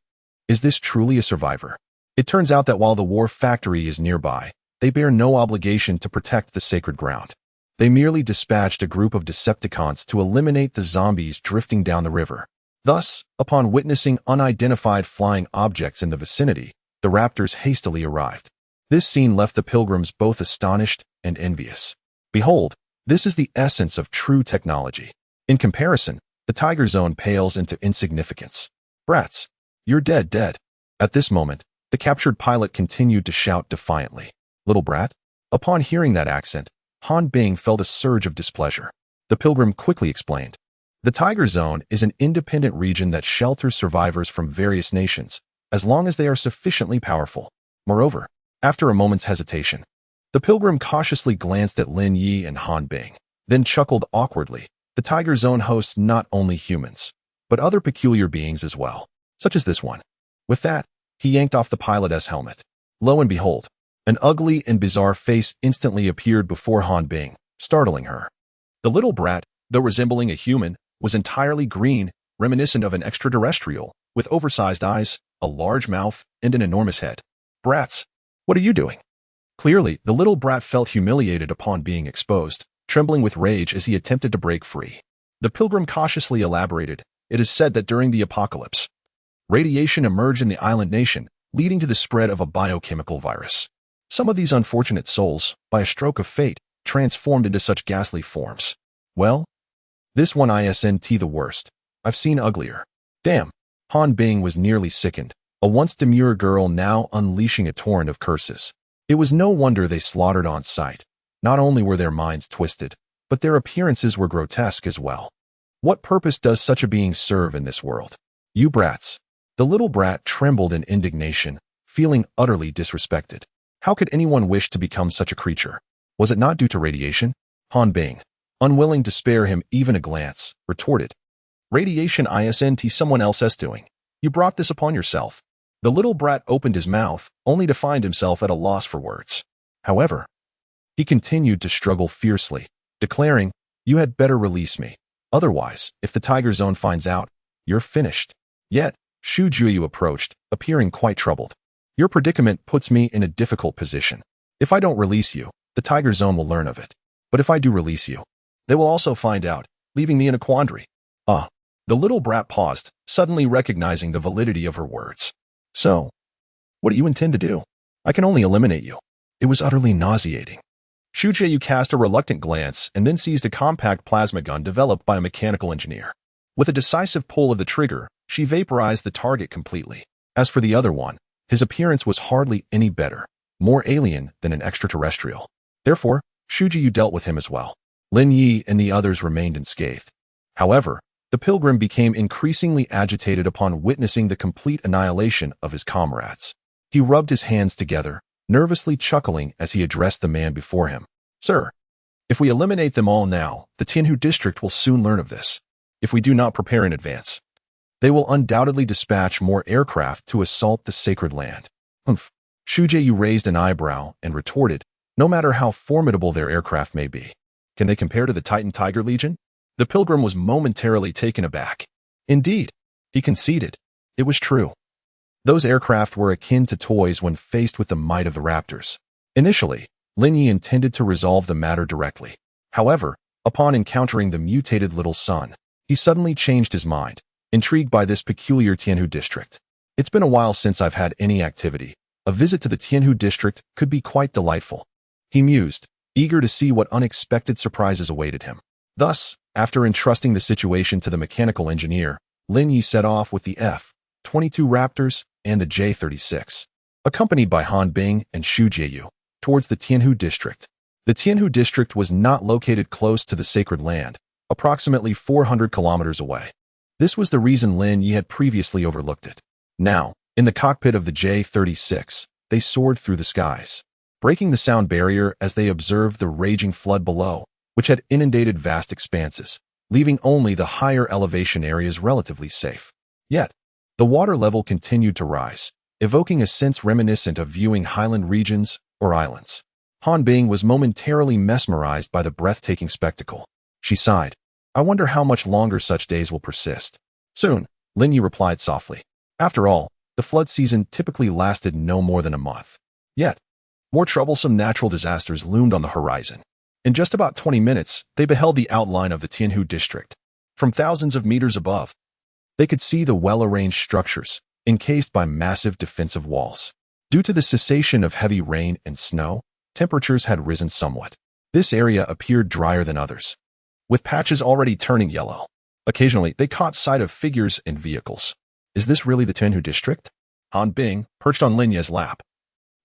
S1: Is this truly a survivor? It turns out that while the war factory is nearby, they bear no obligation to protect the sacred ground. They merely dispatched a group of Decepticons to eliminate the zombies drifting down the river. Thus, upon witnessing unidentified flying objects in the vicinity, the Raptors hastily arrived. This scene left the pilgrims both astonished and envious. Behold, this is the essence of true technology. In comparison, the Tiger Zone pales into insignificance. Brats, you're dead. At this moment, the captured pilot continued to shout defiantly. Little brat? Upon hearing that accent, Han Bing felt a surge of displeasure. The pilgrim quickly explained. The Tiger Zone is an independent region that shelters survivors from various nations, as long as they are sufficiently powerful. Moreover, after a moment's hesitation, the pilgrim cautiously glanced at Lin Yi and Han Bing, then chuckled awkwardly. The Tiger Zone hosts not only humans, but other peculiar beings as well, such as this one. With that, he yanked off the pilot's helmet. Lo and behold, an ugly and bizarre face instantly appeared before Han Bing, startling her. The little brat, though resembling a human, was entirely green, reminiscent of an extraterrestrial, with oversized eyes, a large mouth, and an enormous head. Brats, what are you doing? Clearly, the little brat felt humiliated upon being exposed, trembling with rage as he attempted to break free. The pilgrim cautiously elaborated. It is said that during the apocalypse, Radiation emerged in the island nation, leading to the spread of a biochemical virus. Some of these unfortunate souls, by a stroke of fate, transformed into such ghastly forms. Well, this one isn't the worst. I've seen uglier. Damn. Han Bing was nearly sickened, a once demure girl now unleashing a torrent of curses. It was no wonder they slaughtered on sight. Not only were their minds twisted, but their appearances were grotesque as well. What purpose does such a being serve in this world? You brats. The little brat trembled in indignation, feeling utterly disrespected. How could anyone wish to become such a creature? Was it not due to radiation? Han Bing, unwilling to spare him even a glance, retorted. Radiation isn't someone else's doing. You brought this upon yourself. The little brat opened his mouth, only to find himself at a loss for words. However, he continued to struggle fiercely, declaring, You had better release me. Otherwise, if the Tiger Zone finds out, you're finished. Yet, Shu Juyu approached, appearing quite troubled. Your predicament puts me in a difficult position. If I don't release you, the Tiger Zone will learn of it. But if I do release you, they will also find out, leaving me in a quandary. The little brat paused, suddenly recognizing the validity of her words. So, what do you intend to do? I can only eliminate you. It was utterly nauseating. Shu Juyu cast a reluctant glance and then seized a compact plasma gun developed by a mechanical engineer. With a decisive pull of the trigger, she vaporized the target completely. As for the other one, his appearance was hardly any better, more alien than an extraterrestrial. Therefore, Shu Juyu dealt with him as well. Lin Yi and the others remained unscathed. However, the pilgrim became increasingly agitated upon witnessing the complete annihilation of his comrades. He rubbed his hands together, nervously chuckling as he addressed the man before him. Sir, if we eliminate them all now, the Tinu District will soon learn of this. If we do not prepare in advance, they will undoubtedly dispatch more aircraft to assault the sacred land. Shu Juyu raised an eyebrow and retorted, no matter how formidable their aircraft may be. Can they compare to the Titan Tiger Legion? The pilgrim was momentarily taken aback. Indeed, he conceded. It was true. Those aircraft were akin to toys when faced with the might of the raptors. Initially, Lin Yi intended to resolve the matter directly. However, upon encountering the mutated little son, he suddenly changed his mind, intrigued by this peculiar Tianhu district. It's been a while since I've had any activity. A visit to the Tianhu district could be quite delightful. He mused, eager to see what unexpected surprises awaited him. Thus, after entrusting the situation to the mechanical engineer, Lin Yi set off with the F-22 Raptors and the J-36, accompanied by Han Bing and Shu Juyu, towards the Tianhu district. The Tianhu district was not located close to the sacred land, approximately 400 kilometers away. This was the reason Lin Yi had previously overlooked it. Now, in the cockpit of the J-36, they soared through the skies, breaking the sound barrier as they observed the raging flood below, which had inundated vast expanses, leaving only the higher elevation areas relatively safe. Yet, the water level continued to rise, evoking a sense reminiscent of viewing highland regions or islands. Han Bing was momentarily mesmerized by the breathtaking spectacle. She sighed. I wonder how much longer such days will persist. Soon, Lin Yi replied softly. After all, the flood season typically lasted no more than a month. Yet, more troublesome natural disasters loomed on the horizon. In just about 20 minutes, they beheld the outline of the Tianhu district. From thousands of meters above, they could see the well-arranged structures, encased by massive defensive walls. Due to the cessation of heavy rain and snow, temperatures had risen somewhat. This area appeared drier than others, with patches already turning yellow. Occasionally, they caught sight of figures and vehicles. Is this really the Tianhu district? Han Bing, perched on Lin Yi's lap,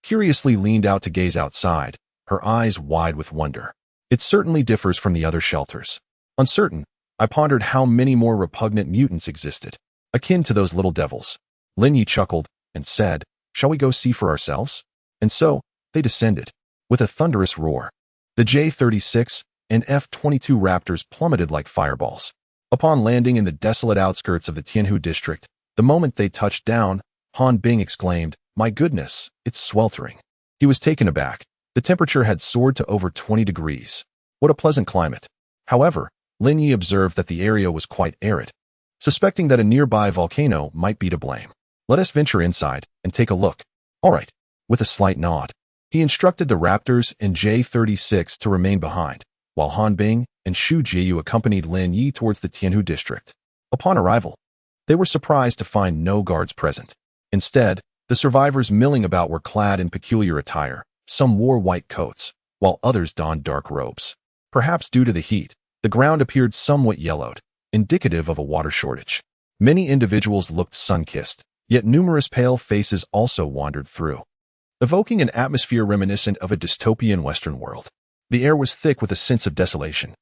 S1: curiously leaned out to gaze outside, her eyes wide with wonder. It certainly differs from the other shelters. Uncertain, I pondered how many more repugnant mutants existed, akin to those little devils. Lin Yi chuckled and said, Shall we go see for ourselves? And so, they descended. With a thunderous roar, the J-36 and F-22 Raptors plummeted like fireballs. Upon landing in the desolate outskirts of the Tianhu district, the moment they touched down, Han Bing exclaimed, My goodness, it's sweltering. He was taken aback. The temperature had soared to over 20 degrees. What a pleasant climate. However, Lin Yi observed that the area was quite arid, suspecting that a nearby volcano might be to blame. Let us venture inside and take a look. All right. With a slight nod, he instructed the Raptors and J-36 to remain behind, while Han Bing and Shu Juyu accompanied Lin Yi towards the Tianhu district. Upon arrival, They were surprised to find no guards present. Instead, the survivors milling about were clad in peculiar attire. Some wore white coats, while others donned dark robes. Perhaps due to the heat, the ground appeared somewhat yellowed, indicative of a water shortage. Many individuals looked sun-kissed, yet numerous pale faces also wandered through, evoking an atmosphere reminiscent of a dystopian Western world. The air was thick with a sense of desolation.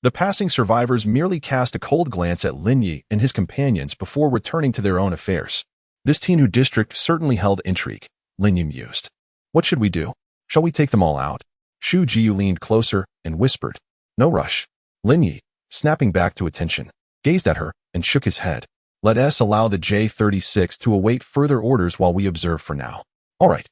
S1: The passing survivors merely cast a cold glance at Lin Yi and his companions before returning to their own affairs. This Tinu District certainly held intrigue, Lin Yi mused. What should we do? Shall we take them all out? Shu Jiu leaned closer and whispered, "No rush." Lin Yi, snapping back to attention, gazed at her and shook his head. "Let us allow the J-36 to await further orders while we observe for now." "All right."